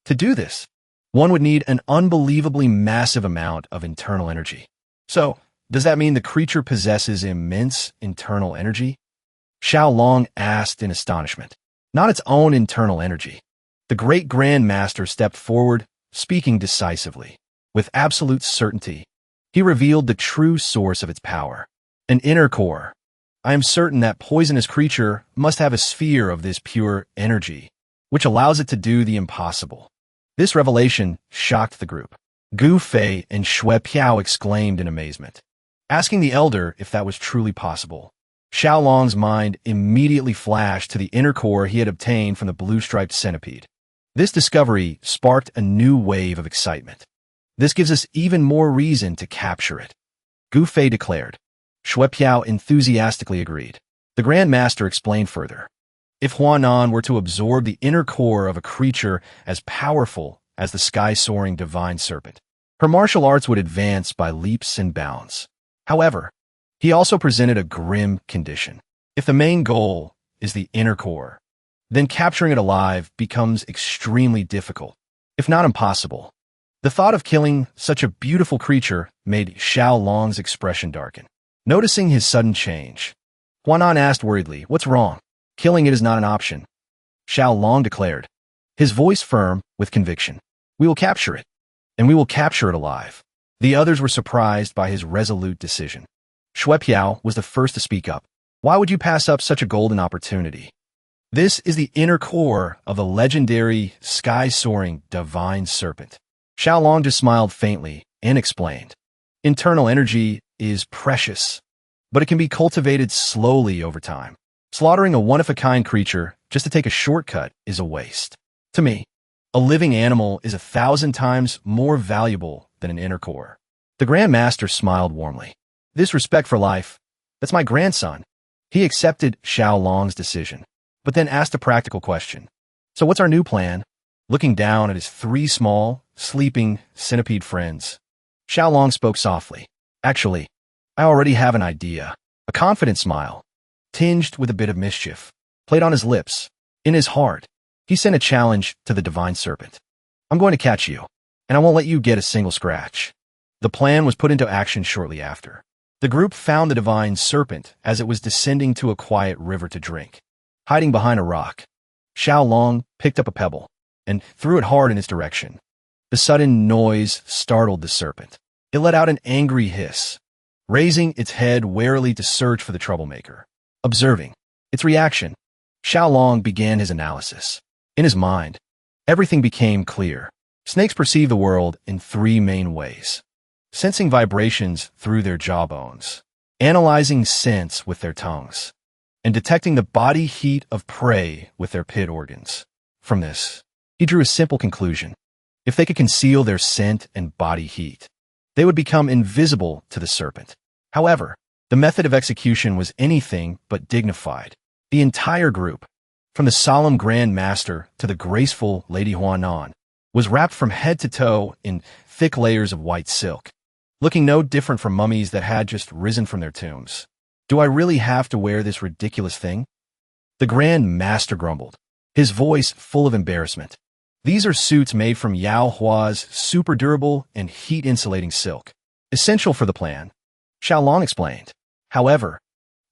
To do this, one would need an unbelievably massive amount of internal energy." "So, does that mean the creature possesses immense internal energy?" Xiaolong asked in astonishment. "Not its own internal energy." The great Grand Master stepped forward, speaking decisively. With absolute certainty, he revealed the true source of its power. An inner core. I am certain that poisonous creature must have a sphere of this pure energy, which allows it to do the impossible. This revelation shocked the group. Gu Fei and Shui Piao exclaimed in amazement, asking the elder if that was truly possible. Xiaolong's mind immediately flashed to the inner core he had obtained from the blue-striped centipede. This discovery sparked a new wave of excitement. "This gives us even more reason to capture it," Gu Fei declared. Shui Piao enthusiastically agreed. The Grand Master explained further. If Huanan were to absorb the inner core of a creature as powerful as the sky-soaring divine serpent, her martial arts would advance by leaps and bounds. However, he also presented a grim condition. If the main goal is the inner core, then capturing it alive becomes extremely difficult, if not impossible. The thought of killing such a beautiful creature made Xiaolong's expression darken. Noticing his sudden change, Huanan asked worriedly, "What's wrong?" "Killing it is not an option," Xiaolong declared, his voice firm with conviction. "We will capture it, and we will capture it alive." The others were surprised by his resolute decision. Shui Piao was the first to speak up. "Why would you pass up such a golden opportunity? This is the inner core of the legendary sky-soaring divine serpent." Xiaolong just smiled faintly and explained, "Internal energy is precious. but it can be cultivated slowly over time. Slaughtering a one-of-a-kind creature just to take a shortcut is a waste. To me, a living animal is 1,000 times more valuable than an inner core. The Grand Master smiled warmly. This respect for life, that's my grandson. He accepted Xiao Long's decision, but then asked a practical question. So what's our new plan? Looking down at his 3 small, sleeping centipede friends, Xiao Long spoke softly. Actually, I already have an idea. A confident smile, tinged with a bit of mischief, played on his lips. In his heart, he sent a challenge to the divine serpent. I'm going to catch you, and I won't let you get a single scratch. The plan was put into action shortly after. The group found the divine serpent as it was descending to a quiet river to drink. Hiding behind a rock, Xiao Long picked up a pebble and threw it hard in its direction. The sudden noise startled the serpent. It let out an angry hiss, raising its head warily to search for the troublemaker. Observing its reaction, Xiao Long began his analysis. In his mind, everything became clear. Snakes perceive the world in 3 main ways: sensing vibrations through their jawbones, analyzing scents with their tongues, and detecting the body heat of prey with their pit organs. From this, he drew a simple conclusion. If they could conceal their scent and body heat, they would become invisible to the serpent. However, the method of execution was anything but dignified. The entire group, from the solemn Grand Master to the graceful Lady Huanan, was wrapped from head to toe in thick layers of white silk, looking no different from mummies that had just risen from their tombs. Do I really have to wear this ridiculous thing? The Grand Master grumbled, his voice full of embarrassment. These are suits made from Yao Hua's super durable and heat-insulating silk, essential for the plan, Xiao Long explained. However,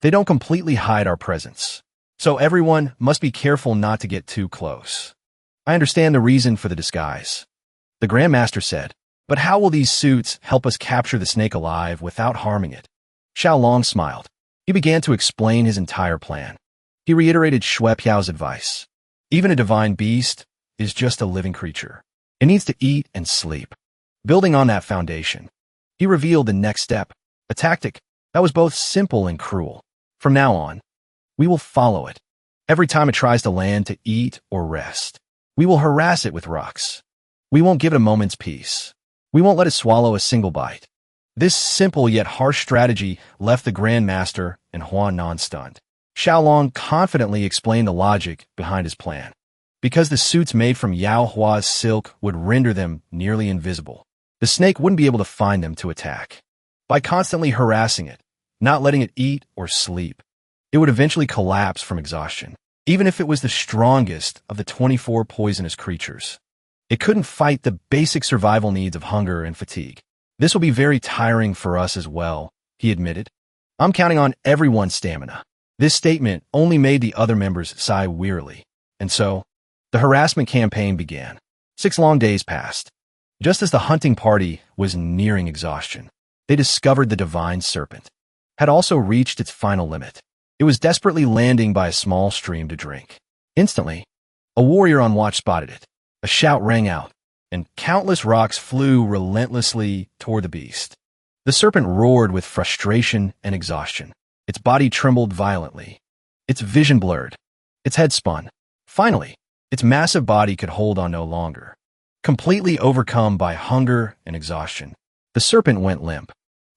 they don't completely hide our presence, so everyone must be careful not to get too close. I understand the reason for the disguise, the Grand Master said, but how will these suits help us capture the snake alive without harming it? Xiao Long smiled. He began to explain his entire plan. He reiterated Shui Piao's advice. Even a divine beast is just a living creature. It needs to eat and sleep. Building on that foundation, he revealed the next step, a tactic that was both simple and cruel. From now on, we will follow it. Every time it tries to land to eat or rest, we will harass it with rocks. We won't give it a moment's peace. We won't let it swallow a single bite. This simple yet harsh strategy left the Grand Master and Huanan stunned. Xiao Long confidently explained the logic behind his plan. Because the suits made from Yao Hua's silk would render them nearly invisible, the snake wouldn't be able to find them to attack. By constantly harassing it, not letting it eat or sleep, it would eventually collapse from exhaustion. Even if it was the strongest of the 24 poisonous creatures, it couldn't fight the basic survival needs of hunger and fatigue. This will be very tiring for us as well, he admitted. I'm counting on everyone's stamina. This statement only made the other members sigh wearily, and so, the harassment campaign began. 6 long days passed. Just as the hunting party was nearing exhaustion, they discovered the divine serpent had also reached its final limit. It was desperately landing by a small stream to drink. Instantly, a warrior on watch spotted it. A shout rang out, and countless rocks flew relentlessly toward the beast. The serpent roared with frustration and exhaustion. Its body trembled violently. Its vision blurred. Its head spun. Finally, its massive body could hold on no longer. Completely overcome by hunger and exhaustion, the serpent went limp.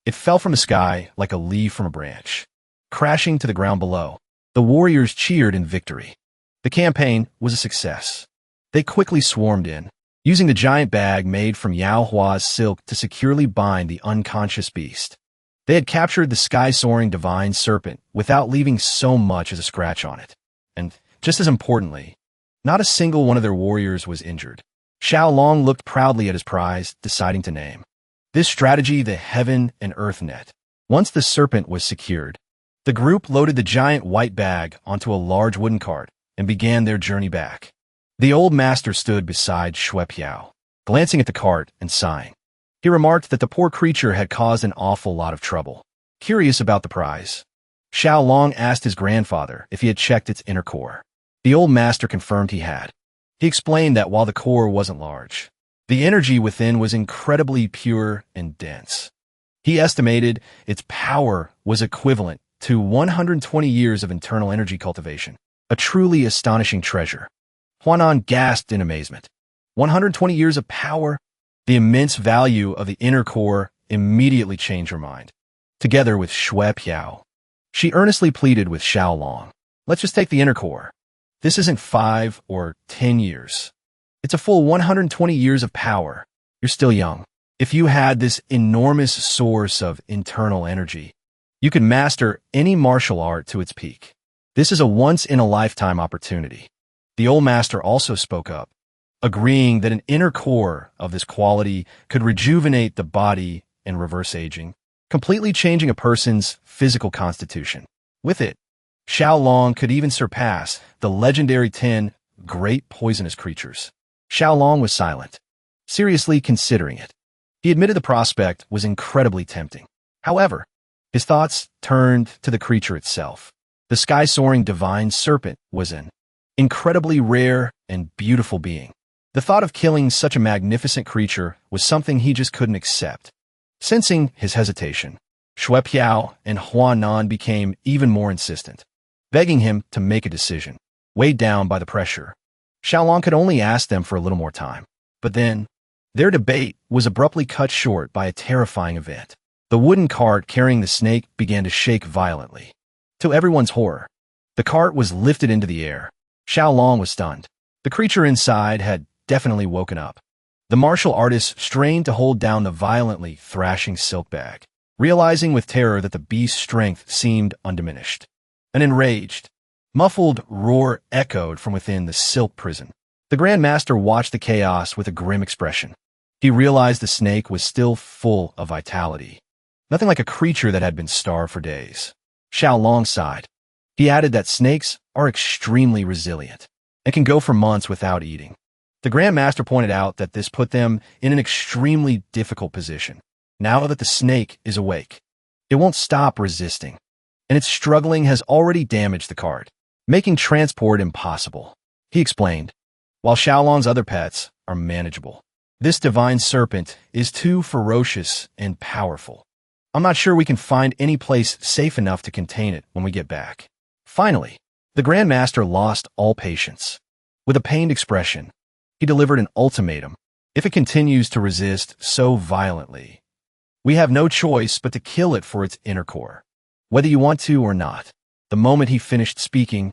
It fell from the sky like a leaf from a branch, crashing to the ground below. The warriors cheered in victory. The campaign was a success. They quickly swarmed in, using the giant bag made from Yao Hua's silk to securely bind the unconscious beast. They had captured the sky-soaring divine serpent without leaving so much as a scratch on it. And, just as importantly, not a single one of their warriors was injured. Xiao Long looked proudly at his prize, deciding to name this strategy the Heaven and Earth Net. Once the serpent was secured, the group loaded the giant white bag onto a large wooden cart and began their journey back. The old master stood beside Shui Piao, glancing at the cart and sighing. He remarked that the poor creature had caused an awful lot of trouble. Curious about the prize, Xiao Long asked his grandfather if he had checked its inner core. The old master confirmed he had. He explained that while the core wasn't large, the energy within was incredibly pure and dense. He estimated its power was equivalent to 120 years of internal energy cultivation, a truly astonishing treasure. Huanan gasped in amazement. 120 years of power? The immense value of the inner core immediately changed her mind. Together with Shui Piao, she earnestly pleaded with Xiaolong. Let's just take the inner core. This isn't 5 or 10 years. It's a full 120 years of power. You're still young. If you had this enormous source of internal energy, you could master any martial art to its peak. This is a once-in-a-lifetime opportunity. The old master also spoke up, agreeing that an inner core of this quality could rejuvenate the body and reverse aging, completely changing a person's physical constitution. With it, Xiaolong could even surpass the legendary 10 great poisonous creatures. Xiaolong was silent, seriously considering it. He admitted the prospect was incredibly tempting. However, his thoughts turned to the creature itself. The sky-soaring divine serpent was an incredibly rare and beautiful being. The thought of killing such a magnificent creature was something he just couldn't accept. Sensing his hesitation, Shui Piao and Huanan became even more insistent, begging him to make a decision. Weighed down by the pressure, Xiaolong could only ask them for a little more time. But then, their debate was abruptly cut short by a terrifying event. The wooden cart carrying the snake began to shake violently. To everyone's horror, the cart was lifted into the air. Xiaolong was stunned. The creature inside had definitely woken up. The martial artist strained to hold down the violently thrashing silk bag, realizing with terror that the beast's strength seemed undiminished. An enraged, muffled roar echoed from within the silk prison. The Grand Master watched the chaos with a grim expression. He realized the snake was still full of vitality. Nothing like a creature that had been starved for days. Xiaolong sighed. He added that snakes are extremely resilient and can go for months without eating. The Grand Master pointed out that this put them in an extremely difficult position. Now that the snake is awake, it won't stop resisting, and its struggling has already damaged the cart, making transport impossible. He explained, while Xiaolong's other pets are manageable. This divine serpent is too ferocious and powerful. I'm not sure we can find any place safe enough to contain it when we get back. Finally, the Grand Master lost all patience. With a pained expression, he delivered an ultimatum. If it continues to resist so violently, we have no choice but to kill it for its inner core, whether you want to or not. The moment he finished speaking,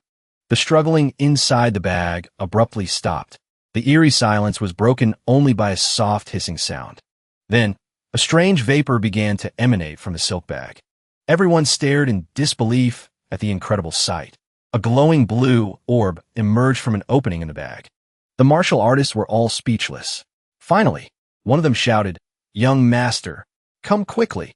the struggling inside the bag abruptly stopped. The eerie silence was broken only by a soft hissing sound. Then, a strange vapor began to emanate from the silk bag. Everyone stared in disbelief at the incredible sight. A glowing blue orb emerged from an opening in the bag. The martial artists were all speechless. Finally, one of them shouted, "Young master, come quickly."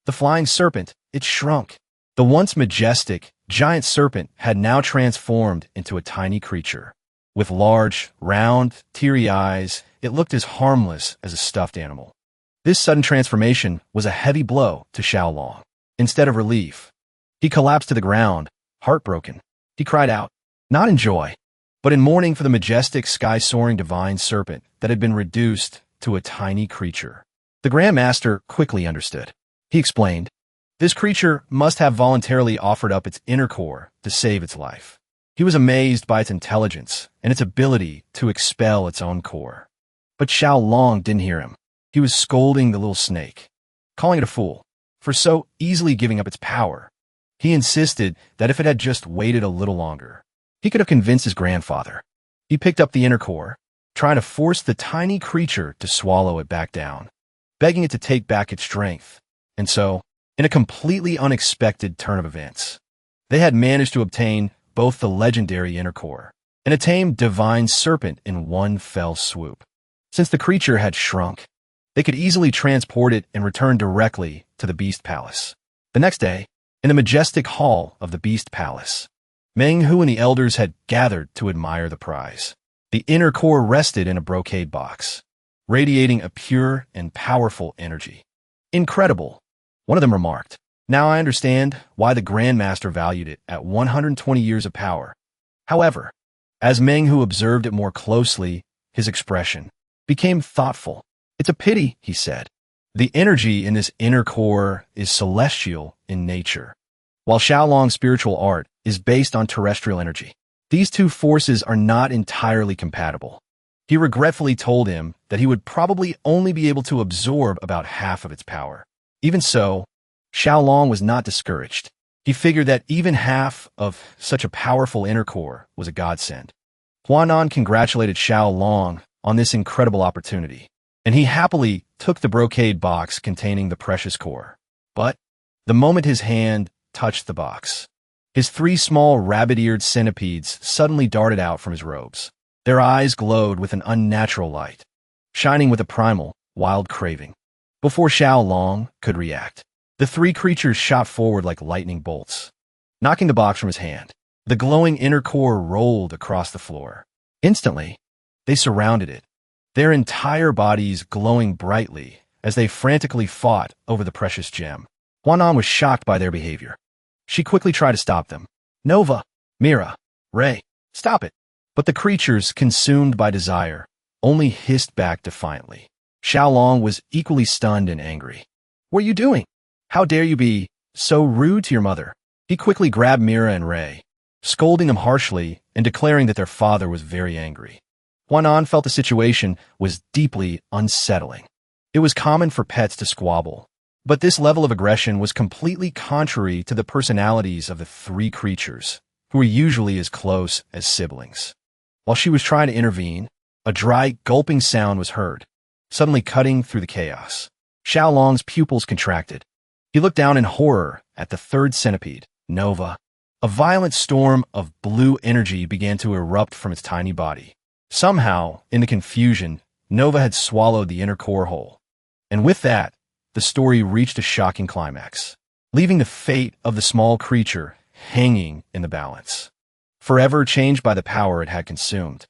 The flying serpent, it shrunk. The once majestic, giant serpent had now transformed into a tiny creature. With large, round, teary eyes, it looked as harmless as a stuffed animal. This sudden transformation was a heavy blow to Xiaolong. Instead of relief, he collapsed to the ground, heartbroken. He cried out, not in joy, but in mourning for the majestic, sky-soaring divine serpent that had been reduced to a tiny creature. The Grand Master quickly understood. He explained, this creature must have voluntarily offered up its inner core to save its life. He was amazed by its intelligence and its ability to expel its own core. But Xiaolong didn't hear him. He was scolding the little snake, calling it a fool for so easily giving up its power. He insisted that if it had just waited a little longer, he could have convinced his grandfather. He picked up the inner core, trying to force the tiny creature to swallow it back down, begging it to take back its strength. And so, in a completely unexpected turn of events, they had managed to obtain both the legendary inner core and a tamed divine serpent in one fell swoop. Since the creature had shrunk, they could easily transport it and return directly to the Beast Palace. The next day, in the majestic hall of the Beast Palace, Menghu and the elders had gathered to admire the prize. The inner core rested in a brocade box, radiating a pure and powerful energy. Incredible, one of them remarked. Now I understand why the Grand Master valued it at 120 years of power. However, as Menghu observed it more closely, his expression became thoughtful. It's a pity, he said, The energy in this inner core is celestial in nature, while Xiaolong's spiritual art is based on terrestrial energy. These two forces are not entirely compatible. He regretfully told him that he would probably only be able to absorb about half of its power. Even so, Xiaolong was not discouraged. He figured that even half of such a powerful inner core was a godsend. Huanan congratulated Xiaolong on this incredible opportunity, and he happily took the brocade box containing the precious core. But the moment his hand touched the box, his 3 small rabbit-eared centipedes suddenly darted out from his robes. Their eyes glowed with an unnatural light, shining with a primal, wild craving. Before Xiaolong could react, the 3 creatures shot forward like lightning bolts, knocking the box from his hand. The glowing inner core rolled across the floor. Instantly, they surrounded it, their entire bodies glowing brightly as they frantically fought over the precious gem. Huanan was shocked by their behavior. She quickly tried to stop them. Nova, Mira, Ray, stop it. But the creatures, consumed by desire, only hissed back defiantly. Xiaolong was equally stunned and angry. What are you doing? How dare you be so rude to your mother? He quickly grabbed Mira and Ray, scolding them harshly and declaring that their father was very angry. Huanan felt the situation was deeply unsettling. It was common for pets to squabble, but this level of aggression was completely contrary to the personalities of the 3 creatures, who were usually as close as siblings. While she was trying to intervene, a dry, gulping sound was heard, suddenly cutting through the chaos. Xiaolong's pupils contracted. He looked down in horror at the 3rd centipede, Nova. A violent storm of blue energy began to erupt from its tiny body. Somehow, in the confusion, Nova had swallowed the inner core whole. And with that, the story reached a shocking climax, leaving the fate of the small creature hanging in the balance, forever changed by the power it had consumed.